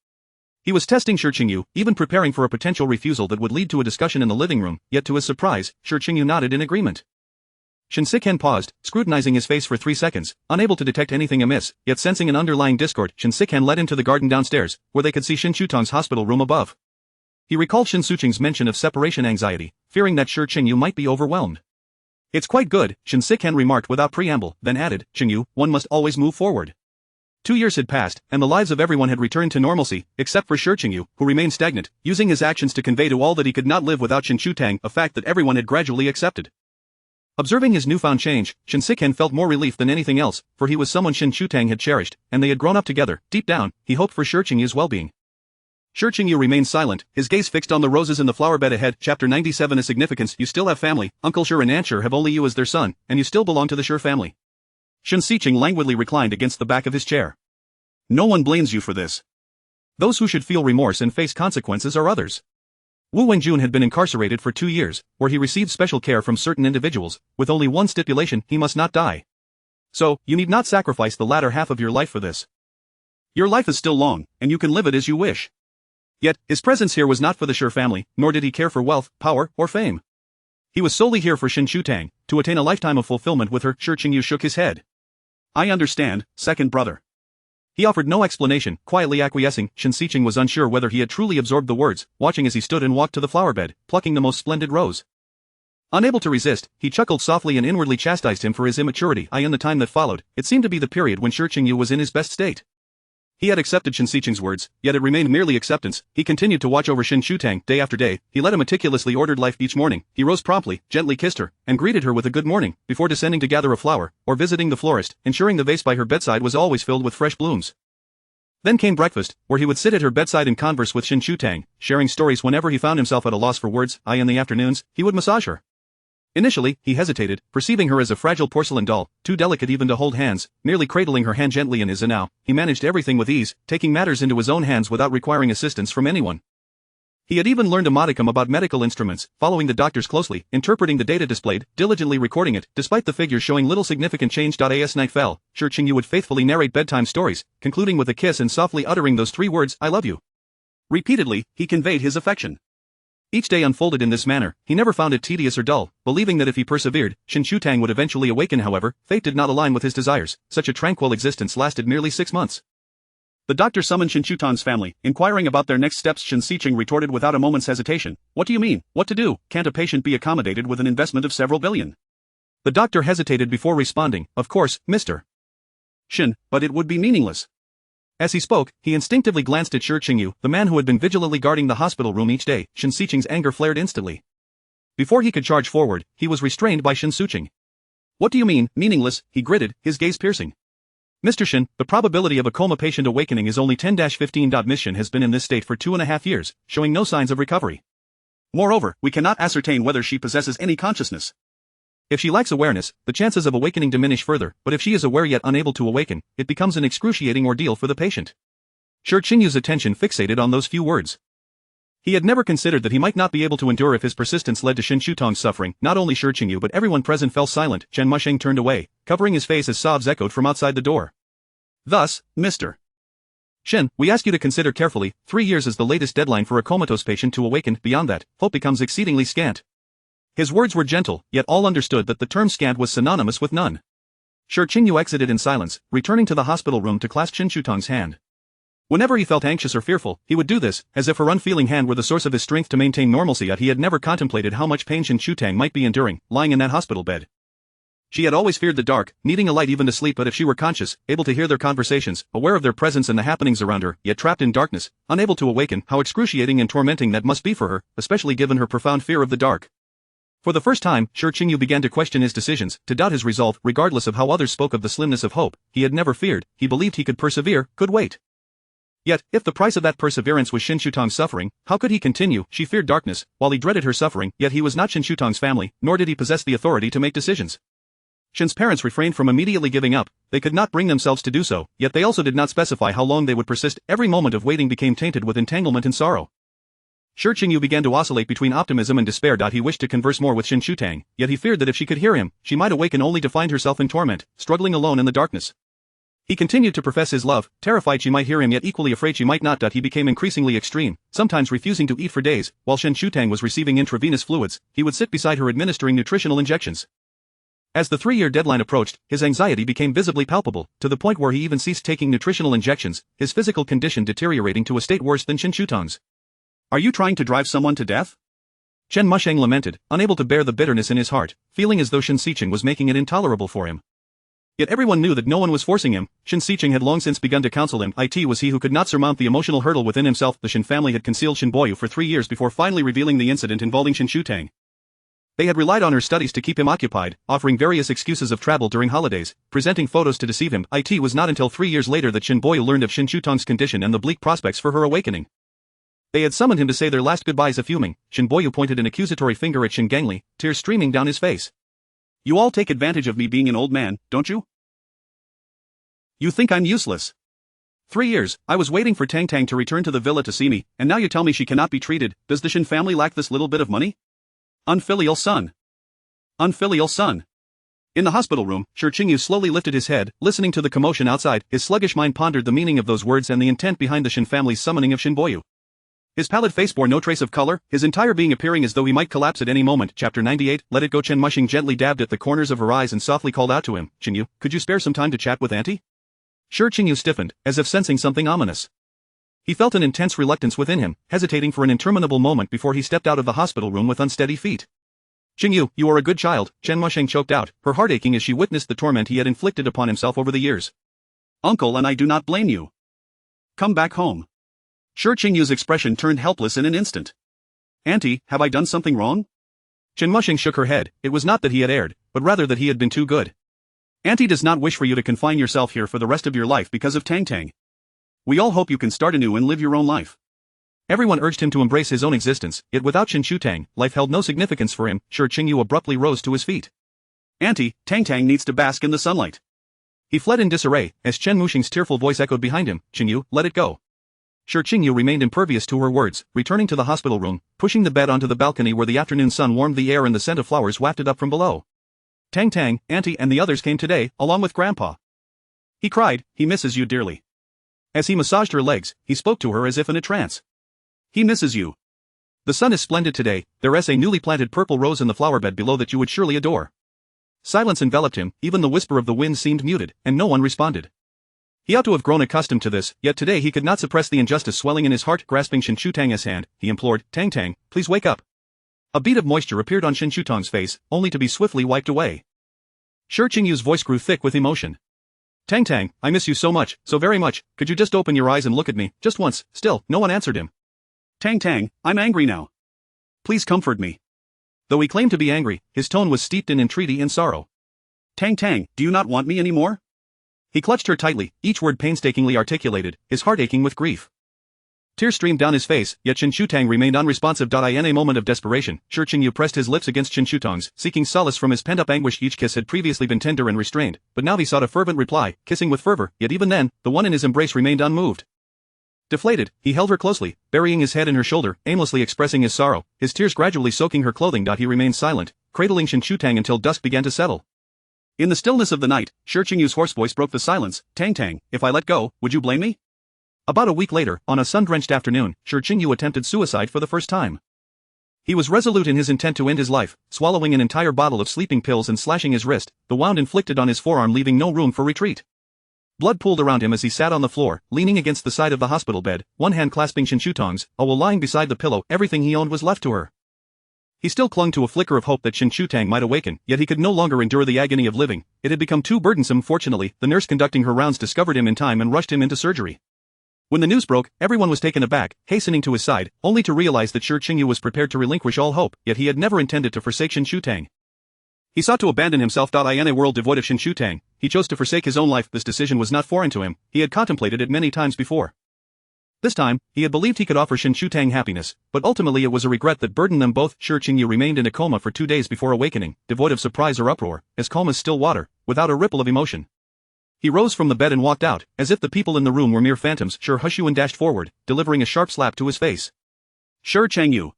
He was testing Shi Qingyu, even preparing for a potential refusal that would lead to a discussion in the living room, yet to his surprise, Shi Qingyu nodded in agreement. Shen Sikan paused, scrutinizing his face for 3 seconds, unable to detect anything amiss, yet sensing an underlying discord. Shen Sikan led him to the garden downstairs, where they could see Shen Shutong's hospital room above. He recalled Shen Suqing's mention of separation anxiety, fearing that Shi Qingyu might be overwhelmed. "It's quite good," Shen Sikan remarked without preamble, then added, "Qingyu, one must always move forward." 2 years had passed, and the lives of everyone had returned to normalcy, except for Shi Qingyu, who remained stagnant, using his actions to convey to all that he could not live without Shen Shutang, a fact that everyone had gradually accepted. Observing his newfound change, Shen Sikan felt more relief than anything else, for he was someone Shen Shutang had cherished, and they had grown up together. Deep down, he hoped for Shi Qingyu's well-being. Shi Qingyu remained silent, his gaze fixed on the roses in the flower bed ahead. Chapter 97 A Significance. You still have family. Uncle Shi and Aunt Shi have only you as their son, and you still belong to the Shi family. Shen Siqing languidly reclined against the back of his chair. "No one blames you for this. Those who should feel remorse and face consequences are others." Wu Wenjun had been incarcerated for 2 years, where he received special care from certain individuals, with only one stipulation: he must not die. So, you need not sacrifice the latter half of your life for this. Your life is still long, and you can live it as you wish. Yet, his presence here was not for the Shi family, nor did he care for wealth, power, or fame. He was solely here for Shen Shutang, to attain a lifetime of fulfillment with her. Shi Qingyu shook his head. "I understand, second brother." He offered no explanation, quietly acquiescing. Shen Siqing was unsure whether he had truly absorbed the words, watching as he stood and walked to the flower bed, plucking the most splendid rose. Unable to resist, he chuckled softly and inwardly chastised him for his immaturity. In the time that followed, it seemed to be the period when Shi Qingyu was in his best state. He had accepted Shen Siqing's words, yet it remained merely acceptance. He continued to watch over Shen Shutang day after day. He led a meticulously ordered life. Each morning, he rose promptly, gently kissed her, and greeted her with a good morning, before descending to gather a flower, or visiting the florist, ensuring the vase by her bedside was always filled with fresh blooms. Then came breakfast, where he would sit at her bedside and converse with Shen Shutang, sharing stories whenever he found himself at a loss for words. In the afternoons, he would massage her. Initially, he hesitated, perceiving her as a fragile porcelain doll, too delicate even to hold hands, merely cradling her hand gently in his, and now, he managed everything with ease, taking matters into his own hands without requiring assistance from anyone. He had even learned a modicum about medical instruments, following the doctors closely, interpreting the data displayed, diligently recording it. Despite the figures showing little significant change. As night fell, Shi Qingyu would faithfully narrate bedtime stories, concluding with a kiss and softly uttering those 3 words, "I love you." Repeatedly, he conveyed his affection. Each day unfolded in this manner. He never found it tedious or dull, believing that if he persevered, Shen Shutang would eventually awaken. However, fate did not align with his desires. Such a tranquil existence lasted merely 6 months. The doctor summoned Shen Shutang's family, inquiring about their next steps. Shen Siqing retorted without a moment's hesitation, "What do you mean? What to do? Can't a patient be accommodated with an investment of several billion?" The doctor hesitated before responding, "Of course, Mr. Shen, but it would be meaningless." As he spoke, he instinctively glanced at Shi Qingyu, the man who had been vigilantly guarding the hospital room each day. Shen Siqing's anger flared instantly. Before he could charge forward, he was restrained by Shen Suqing. "What do you mean, meaningless?" he gritted, his gaze piercing. "Mr. Shen, the probability of a coma patient awakening is only 10-15. Miss Shen has been in this state for 2.5 years, showing no signs of recovery. Moreover, we cannot ascertain whether she possesses any consciousness. If she lacks awareness, the chances of awakening diminish further, but if she is aware yet unable to awaken, it becomes an excruciating ordeal for the patient. Shi Qingyu's attention fixated on those few words. He had never considered that he might not be able to endure if his persistence led to Shen Shutong's suffering. Not only Shi Qingyu but everyone present fell silent. Chen Musheng turned away, covering his face as sobs echoed from outside the door. Thus, Mr. Shen, we ask you to consider carefully, 3 years is the latest deadline for a comatose patient to awaken. Beyond that, hope becomes exceedingly scant. His words were gentle, yet all understood that the term scant was synonymous with none. Shi Qingyu exited in silence, returning to the hospital room to clasp Shen Shutong's hand. Whenever he felt anxious or fearful, he would do this, as if her unfeeling hand were the source of his strength to maintain normalcy. Yet he had never contemplated how much pain Shen Shutong might be enduring, lying in that hospital bed. She had always feared the dark, needing a light even to sleep, but if she were conscious, able to hear their conversations, aware of their presence and the happenings around her, yet trapped in darkness, unable to awaken, how excruciating and tormenting that must be for her, especially given her profound fear of the dark. For the first time, Shi Qingyu began to question his decisions, to doubt his resolve, regardless of how others spoke of the slimness of hope. He had never feared, he believed he could persevere, could wait. Yet, if the price of that perseverance was Shen Shutong's suffering, how could he continue? She feared darkness, while he dreaded her suffering, yet he was not Shen Shutong's family, nor did he possess the authority to make decisions. Shen's parents refrained from immediately giving up. They could not bring themselves to do so, yet they also did not specify how long they would persist. Every moment of waiting became tainted with entanglement and sorrow. Shi Qingyu began to oscillate between optimism and despair. He wished to converse more with Shen Shutong, yet he feared that if she could hear him, she might awaken only to find herself in torment, struggling alone in the darkness. He continued to profess his love, terrified she might hear him yet equally afraid she might not. He became increasingly extreme, sometimes refusing to eat for days. While Shen Shutong was receiving intravenous fluids, he would sit beside her administering nutritional injections. As the 3-year deadline approached, his anxiety became visibly palpable, to the point where he even ceased taking nutritional injections, his physical condition deteriorating to a state worse than Shen Shutong's. Are you trying to drive someone to death? Chen Musheng lamented, unable to bear the bitterness in his heart, feeling as though Shen Xiqing was making it intolerable for him. Yet everyone knew that no one was forcing him. Shen Xiqing had long since begun to counsel him. It was he who could not surmount the emotional hurdle within himself. The Shen family had concealed Shen Boyu for 3 years before finally revealing the incident involving Shen Shutong. They had relied on her studies to keep him occupied, offering various excuses of travel during holidays, presenting photos to deceive him. It was not until 3 years later that Shen Boyu learned of Shen Shutong's condition and the bleak prospects for her awakening. They had summoned him to say their last goodbyes. Fuming, Shen Boyu pointed an accusatory finger at Shen Gangli, tears streaming down his face. You all take advantage of me being an old man, don't you? You think I'm useless. 3 years, I was waiting for Tang Tang to return to the villa to see me, and now you tell me she cannot be treated. Does the Shen family lack this little bit of money? Unfilial son. Unfilial son. In the hospital room, Shi Qingyu slowly lifted his head, listening to the commotion outside. His sluggish mind pondered the meaning of those words and the intent behind the Shen family's summoning of Shen Boyu. His pallid face bore no trace of color, his entire being appearing as though he might collapse at any moment. Chapter 98, Let It Go. Chen Mushing gently dabbed at the corners of her eyes and softly called out to him, Qingyu, could you spare some time to chat with Auntie? Shi Qingyu stiffened, as if sensing something ominous. He felt an intense reluctance within him, hesitating for an interminable moment before he stepped out of the hospital room with unsteady feet. Qingyu, you are a good child, Chen Musheng choked out, her heart aching as she witnessed the torment he had inflicted upon himself over the years. Uncle and I do not blame you. Come back home. Shi Qingyu's expression turned helpless in an instant. Auntie, have I done something wrong? Chen Musheng shook her head. It was not that he had erred, but rather that he had been too good. Auntie does not wish for you to confine yourself here for the rest of your life because of Tang Tang. We all hope you can start anew and live your own life. Everyone urged him to embrace his own existence, yet without Shen Shutong, life held no significance for him. Shi Qingyu abruptly rose to his feet. Auntie, Tang Tang needs to bask in the sunlight. He fled in disarray, as Chen Mushing's tearful voice echoed behind him, Qingyu, let it go. Shi Qingyu remained impervious to her words, returning to the hospital room, pushing the bed onto the balcony where the afternoon sun warmed the air and the scent of flowers wafted up from below. Tang Tang, Auntie and the others came today, along with Grandpa. He cried, he misses you dearly. As he massaged her legs, he spoke to her as if in a trance. He misses you. The sun is splendid today, there is a newly planted purple rose in the flower bed below that you would surely adore. Silence enveloped him, even the whisper of the wind seemed muted, and no one responded. He ought to have grown accustomed to this, yet today he could not suppress the injustice swelling in his heart. Grasping Shen Shutong's hand, he implored, Tang Tang, please wake up. A bead of moisture appeared on Shen Shutong's face, only to be swiftly wiped away. Shi Qingyu's voice grew thick with emotion. Tang Tang, I miss you so much, so very much, could you just open your eyes and look at me, just once? Still, no one answered him. Tang Tang, I'm angry now. Please comfort me. Though he claimed to be angry, his tone was steeped in entreaty and sorrow. Tang Tang, do you not want me anymore? He clutched her tightly, each word painstakingly articulated, his heart aching with grief. Tears streamed down his face, yet Shen Shutang remained unresponsive. In a moment of desperation, Shi Qingyu pressed his lips against Shen Shutang's, seeking solace from his pent-up anguish. Each kiss had previously been tender and restrained, but now he sought a fervent reply, kissing with fervor, yet even then, the one in his embrace remained unmoved. Deflated, he held her closely, burying his head in her shoulder, aimlessly expressing his sorrow, his tears gradually soaking her clothing. He remained silent, cradling Shen Shutang until dusk began to settle. In the stillness of the night, Shi Qingyu's hoarse voice broke the silence. Tang Tang, if I let go, would you blame me? About a week later, on a sun-drenched afternoon, Shi Qingyu attempted suicide for the first time. He was resolute in his intent to end his life, swallowing an entire bottle of sleeping pills and slashing his wrist, the wound inflicted on his forearm leaving no room for retreat. Blood pooled around him as he sat on the floor, leaning against the side of the hospital bed, one hand clasping Shen Shutang's, while lying beside the pillow. Everything he owned was left to her. He still clung to a flicker of hope that Shen Shutang might awaken, yet he could no longer endure the agony of living. It had become too burdensome. Fortunately, the nurse conducting her rounds discovered him in time and rushed him into surgery. When the news broke, everyone was taken aback, hastening to his side, only to realize that Shi Qingyu was prepared to relinquish all hope, yet he had never intended to forsake Shen Shutang. He sought to abandon himself. In a world devoid of Shen Shutang, he chose to forsake his own life. This decision was not foreign to him, he had contemplated it many times before. This time, he had believed he could offer Shen Shutang happiness, but ultimately it was a regret that burdened them both. Shi Qingyu remained in a coma for 2 days before awakening, devoid of surprise or uproar, as calm as still water, without a ripple of emotion. He rose from the bed and walked out, as if the people in the room were mere phantoms. Shi Hushuan dashed forward, delivering a sharp slap to his face. Shi Chengyu.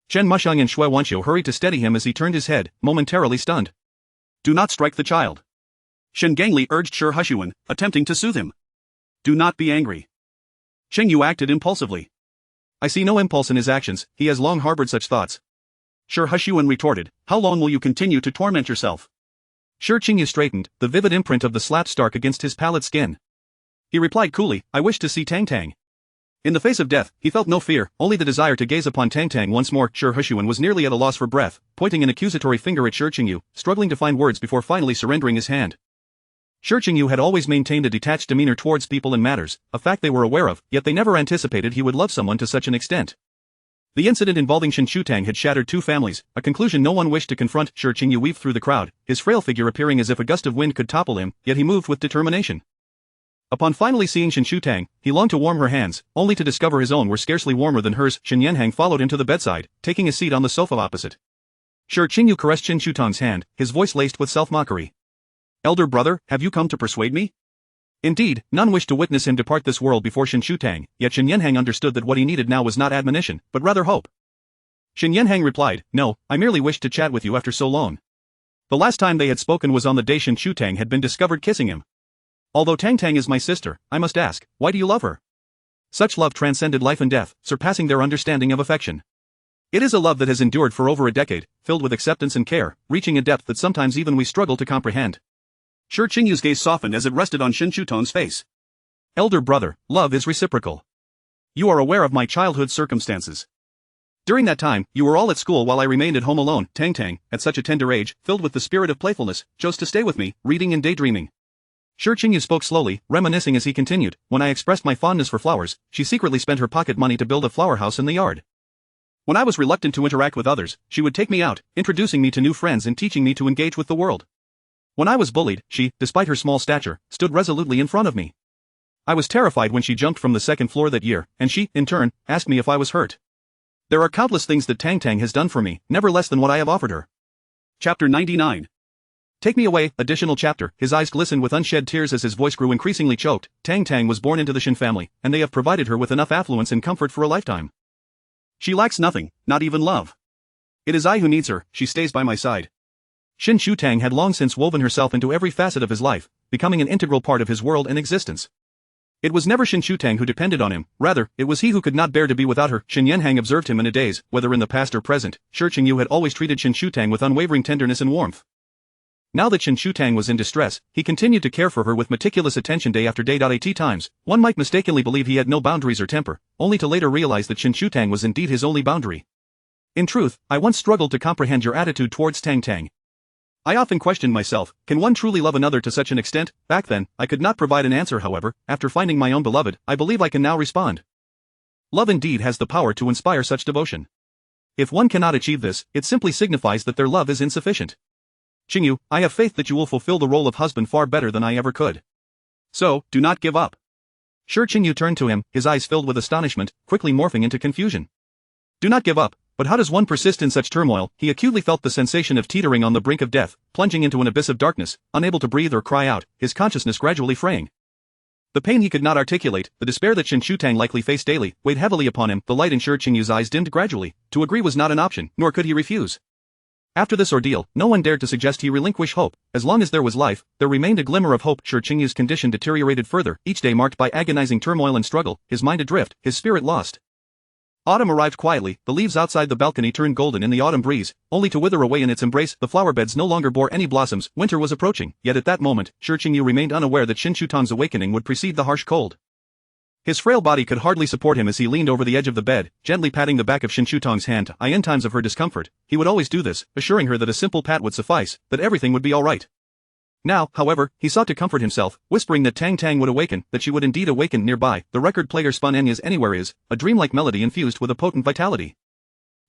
Chen Musheng and Shui Wanqiu hurried to steady him as he turned his head, momentarily stunned. Do not strike the child. Shen Gangli urged Shi Hushuan, attempting to soothe him. Do not be angry. Chengyu acted impulsively. I see no impulse in his actions, he has long harbored such thoughts. Shi Hushuan retorted, how long will you continue to torment yourself? Shi Qingyu straightened, the vivid imprint of the slap stark against his pallid skin. He replied coolly, I wish to see Tang Tang. In the face of death, he felt no fear, only the desire to gaze upon Tang Tang once more. Shi Hushuan was nearly at a loss for breath, pointing an accusatory finger at Shi Qingyu, struggling to find words before finally surrendering his hand. Shi Qingyu had always maintained a detached demeanor towards people and matters, a fact they were aware of, yet they never anticipated he would love someone to such an extent. The incident involving Shen Shutang had shattered 2 families, a conclusion no one wished to confront. Shi Qingyu weaved through the crowd, his frail figure appearing as if a gust of wind could topple him, yet he moved with determination. Upon finally seeing Shen Shutang, he longed to warm her hands, only to discover his own were scarcely warmer than hers. Shen Yanhang followed him to the bedside, taking a seat on the sofa opposite. Shi Qingyu caressed Shen Shutang's hand, his voice laced with self-mockery. Elder brother, have you come to persuade me? Indeed, none wished to witness him depart this world before Shen Shutang, yet Shen Yanhang understood that what he needed now was not admonition, but rather hope. Shen Yanhang replied, no, I merely wished to chat with you after so long. The last time they had spoken was on the day Shen Shutang had been discovered kissing him. Although Tang Tang is my sister, I must ask, why do you love her? Such love transcended life and death, surpassing their understanding of affection. It is a love that has endured for over a decade, filled with acceptance and care, reaching a depth that sometimes even we struggle to comprehend. Shi Qingyu's gaze softened as it rested on Shen Shutang's face. Elder brother, love is reciprocal. You are aware of my childhood circumstances. During that time, you were all at school while I remained at home alone. Tang Tang, at such a tender age, filled with the spirit of playfulness, chose to stay with me, reading and daydreaming. Shi Qingyu spoke slowly, reminiscing as he continued, when I expressed my fondness for flowers, she secretly spent her pocket money to build a flower house in the yard. When I was reluctant to interact with others, she would take me out, introducing me to new friends and teaching me to engage with the world. When I was bullied, she, despite her small stature, stood resolutely in front of me. I was terrified when she jumped from the 2nd floor that year, and she, in turn, asked me if I was hurt. There are countless things that Tang Tang has done for me, never less than what I have offered her. Chapter 99. Take me away. Additional chapter. His eyes glistened with unshed tears as his voice grew increasingly choked. Tang Tang was born into the Shen family, and they have provided her with enough affluence and comfort for a lifetime. She lacks nothing, not even love. It is I who needs her, she stays by my side. Shen Shutang had long since woven herself into every facet of his life, becoming an integral part of his world and existence. It was never Shen Shutang who depended on him, rather, it was he who could not bear to be without her. Shen Yanhang observed him in a daze, whether in the past or present. Shi Qingyu had always treated Shen Shutang with unwavering tenderness and warmth. Now that Shen Shutang was in distress, he continued to care for her with meticulous attention day after day. At times, one might mistakenly believe he had no boundaries or temper, only to later realize that Shen Shutang was indeed his only boundary. In truth, I once struggled to comprehend your attitude towards Tang Tang. I often questioned myself, can one truly love another to such an extent? Back then, I could not provide an answer. However, after finding my own beloved, I believe I can now respond. Love indeed has the power to inspire such devotion. If one cannot achieve this, it simply signifies that their love is insufficient. Qingyu, I have faith that you will fulfill the role of husband far better than I ever could. So, do not give up. Shi Qingyu turned to him, his eyes filled with astonishment, quickly morphing into confusion. Do not give up, but how does one persist in such turmoil? He acutely felt the sensation of teetering on the brink of death, plunging into an abyss of darkness, unable to breathe or cry out, his consciousness gradually fraying. The pain he could not articulate, the despair that Shen Shutang likely faced daily, weighed heavily upon him. The light in Shi Qingyu's eyes dimmed gradually. To agree was not an option, nor could he refuse. After this ordeal, no one dared to suggest he relinquish hope. As long as there was life, there remained a glimmer of hope. Shi Qingyu's condition deteriorated further, each day marked by agonizing turmoil and struggle, his mind adrift, his spirit lost. Autumn arrived quietly, the leaves outside the balcony turned golden in the autumn breeze, only to wither away in its embrace. The flower beds no longer bore any blossoms. Winter was approaching, yet at that moment, Shi Qingyu remained unaware that Shen Shutang's awakening would precede the harsh cold. His frail body could hardly support him as he leaned over the edge of the bed, gently patting the back of Shen Shutang's hand. In times of her discomfort, he would always do this, assuring her that a simple pat would suffice, that everything would be all right. Now, however, he sought to comfort himself, whispering that Tang Tang would awaken, that she would indeed awaken. Nearby, the record player spun Enya's Anywhere Is, a dreamlike melody infused with a potent vitality.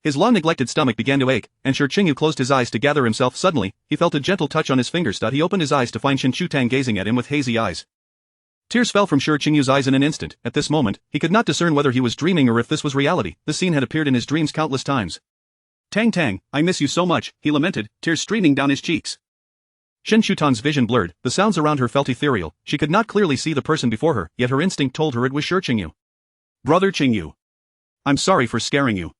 His long-neglected stomach began to ache, and Shi Qingyu closed his eyes to gather himself. Suddenly, he felt a gentle touch on his fingers. He opened his eyes to find Shen Shutang gazing at him with hazy eyes. Tears fell from Shi Qingyu's eyes in an instant. At this moment, he could not discern whether he was dreaming or if this was reality. This scene had appeared in his dreams countless times. Tang Tang, I miss you so much, he lamented, tears streaming down his cheeks. Shen Shutang's vision blurred, the sounds around her felt ethereal. She could not clearly see the person before her, yet her instinct told her it was Shi Qingyu. Brother Qingyu. I'm sorry for scaring you.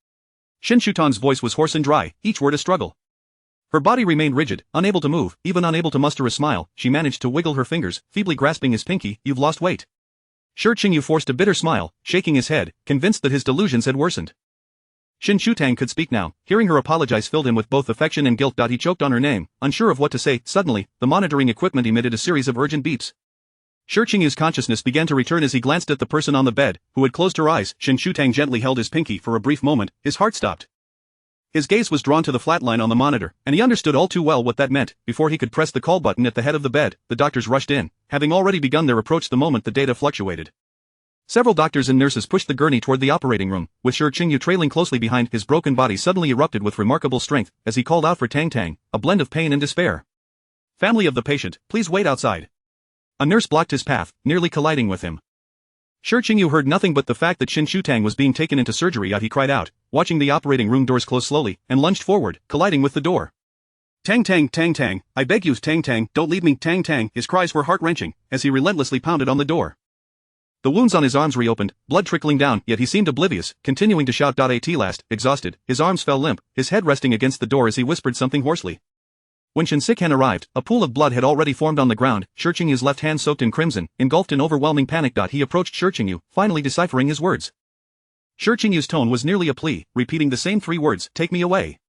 Shen Shutang's voice was hoarse and dry, each word a struggle. Her body remained rigid, unable to move, even unable to muster a smile. She managed to wiggle her fingers, feebly grasping his pinky. You've lost weight. Shi Qingyu forced a bitter smile, shaking his head, convinced that his delusions had worsened. Shen Shutang could speak now. Hearing her apologize filled him with both affection and guilt. He choked on her name, unsure of what to say. Suddenly, the monitoring equipment emitted a series of urgent beeps. Shi Qingyu's consciousness began to return as he glanced at the person on the bed, who had closed her eyes. Shen Shutang gently held his pinky for a brief moment, his heart stopped. His gaze was drawn to the flat line on the monitor, and he understood all too well what that meant. Before he could press the call button at the head of the bed, the doctors rushed in, having already begun their approach the moment the data fluctuated. Several doctors and nurses pushed the gurney toward the operating room, with Shi Qingyu trailing closely behind. His broken body suddenly erupted with remarkable strength, as he called out for Tang Tang, a blend of pain and despair. Family of the patient, please wait outside. A nurse blocked his path, nearly colliding with him. Shi Qingyu heard nothing but the fact that Shen Shutang was being taken into surgery. He cried out, watching the operating room doors close slowly, and lunged forward, colliding with the door. Tang Tang, I beg you, Tang Tang, don't leave me, Tang Tang. His cries were heart-wrenching, as he relentlessly pounded on the door. The wounds on his arms reopened, blood trickling down, yet he seemed oblivious, continuing to shout. At last, exhausted, his arms fell limp, his head resting against the door as he whispered something hoarsely. When Shen Shutang arrived, a pool of blood had already formed on the ground. Shi Qingyu's left hand soaked in crimson, engulfed in overwhelming panic. He approached Shi Qingyu, finally deciphering his words. Shi Qingyu's tone was nearly a plea, repeating the same three words, take me away.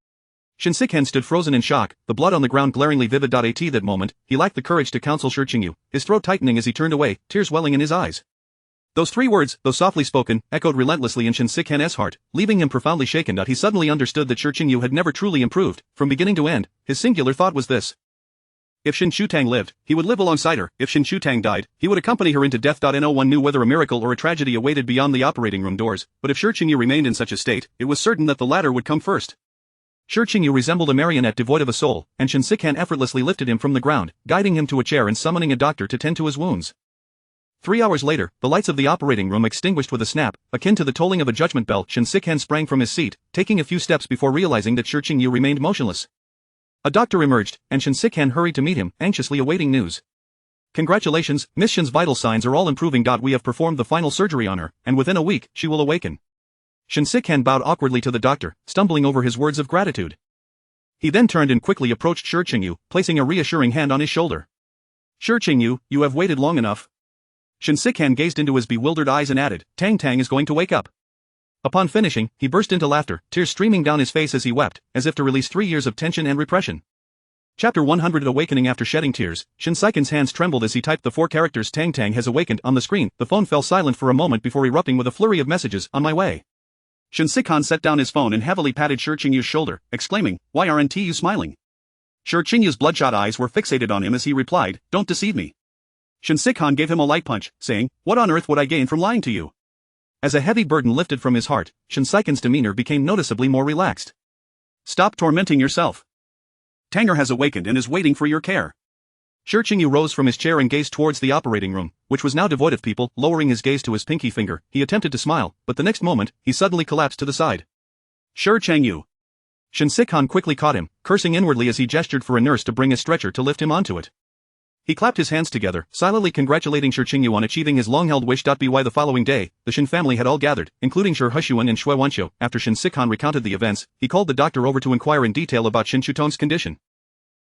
Shen Shutang stood frozen in shock, the blood on the ground glaringly vivid. At that moment, he lacked the courage to counsel Shi Qingyu, his throat tightening as he turned away, tears welling in his eyes. Those three words, though softly spoken, echoed relentlessly in Shen Shutang's heart, leaving him profoundly shaken. He suddenly understood that Shi Qingyu had never truly improved, from beginning to end. His singular thought was this. If Shen Shutang lived, he would live alongside her. If Shen Shutang died, he would accompany her into death. No one knew whether a miracle or a tragedy awaited beyond the operating room doors, but if Shi Qingyu remained in such a state, it was certain that the latter would come first. Shi Qingyu resembled a marionette devoid of a soul, and Shen Shutang effortlessly lifted him from the ground, guiding him to a chair and summoning a doctor to tend to his wounds. 3 hours later, the lights of the operating room extinguished with a snap, akin to the tolling of a judgment bell. Shen Shutang sprang from his seat, taking a few steps before realizing that Shi Qingyu remained motionless. A doctor emerged, and Shen Shutang hurried to meet him, anxiously awaiting news. Congratulations, Miss Shen's vital signs are all improving. We have performed the final surgery on her, and within a week, she will awaken. Shen Shutang bowed awkwardly to the doctor, stumbling over his words of gratitude. He then turned and quickly approached Shi Qingyu, placing a reassuring hand on his shoulder. Shi Qingyu, you have waited long enough. Shen Shutang gazed into his bewildered eyes and added, Tang Tang is going to wake up. Upon finishing, he burst into laughter, tears streaming down his face as he wept, as if to release 3 years of tension and repression. Chapter 100 Awakening. After shedding tears, Shen Shutang's hands trembled as he typed the 4 characters Tang Tang has awakened on the screen. The phone fell silent for a moment before erupting with a flurry of messages. On my way. Shen Shutang set down his phone and heavily patted Shi Qingyu's shoulder, exclaiming, why aren't you smiling? Shi Qingyu's bloodshot eyes were fixated on him as he replied, don't deceive me. Shen Shutang gave him a light punch, saying, what on earth would I gain from lying to you? As a heavy burden lifted from his heart, Shen Shutang's demeanor became noticeably more relaxed. Stop tormenting yourself. Tanger has awakened and is waiting for your care. Shi Qingyu rose from his chair and gazed towards the operating room, which was now devoid of people. Lowering his gaze to his pinky finger, he attempted to smile, but the next moment, he suddenly collapsed to the side. Shi Qingyu. Shen quickly caught him, cursing inwardly as he gestured for a nurse to bring a stretcher to lift him onto it. He clapped his hands together, silently congratulating Shi Qingyu on achieving his long-held wish. By the following day, the Shen family had all gathered, including Shi Hushuan and Shui Wanqiu. After Shen recounted the events, he called the doctor over to inquire in detail about Shen Shutong's condition.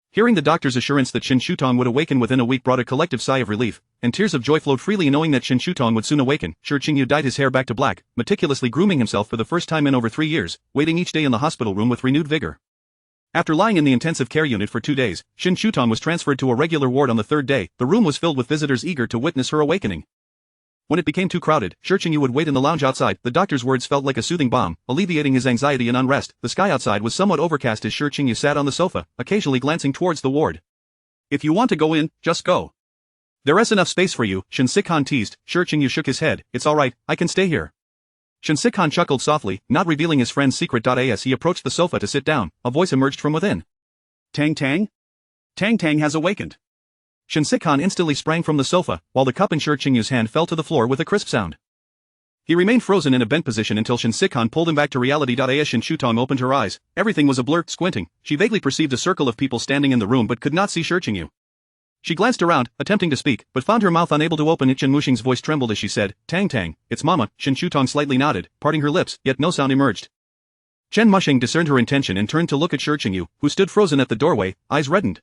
Hearing the doctor's assurance that Shen Shutong would awaken within a week brought a collective sigh of relief, and tears of joy flowed freely knowing that Shen Shutong would soon awaken. Shi Qingyu dyed his hair back to black, meticulously grooming himself for the first time in over 3 years, waiting each day in the hospital room with renewed vigor. After lying in the intensive care unit for 2 days, Shen Shutong was transferred to a regular ward on the 3rd day. The room was filled with visitors eager to witness her awakening. When it became too crowded, Shi Qingyu would wait in the lounge outside. The doctor's words felt like a soothing balm, alleviating his anxiety and unrest. The sky outside was somewhat overcast as Shi Qingyu sat on the sofa, occasionally glancing towards the ward. If you want to go in, just go. There's enough space for you, Shen teased. Shi Qingyu shook his head. It's alright, I can stay here. Shen chuckled softly, not revealing his friend's secret. As he approached the sofa to sit down, a voice emerged from within. Tang Tang? Tang Tang has awakened. Shen instantly sprang from the sofa, while the cup in Shi Qingyu's hand fell to the floor with a crisp sound. He remained frozen in a bent position until Shen pulled him back to reality. As Shen Shutong opened her eyes, everything was a blur. Squinting, she vaguely perceived a circle of people standing in the room but could not see Shi Qingyu. She glanced around, attempting to speak, but found her mouth unable to open. Chen Muxing's voice trembled as she said, Tang Tang, it's Mama. Shen Shutong slightly nodded, parting her lips, yet no sound emerged. Chen Muxing discerned her intention and turned to look at Shi Qingyu, who stood frozen at the doorway, eyes reddened.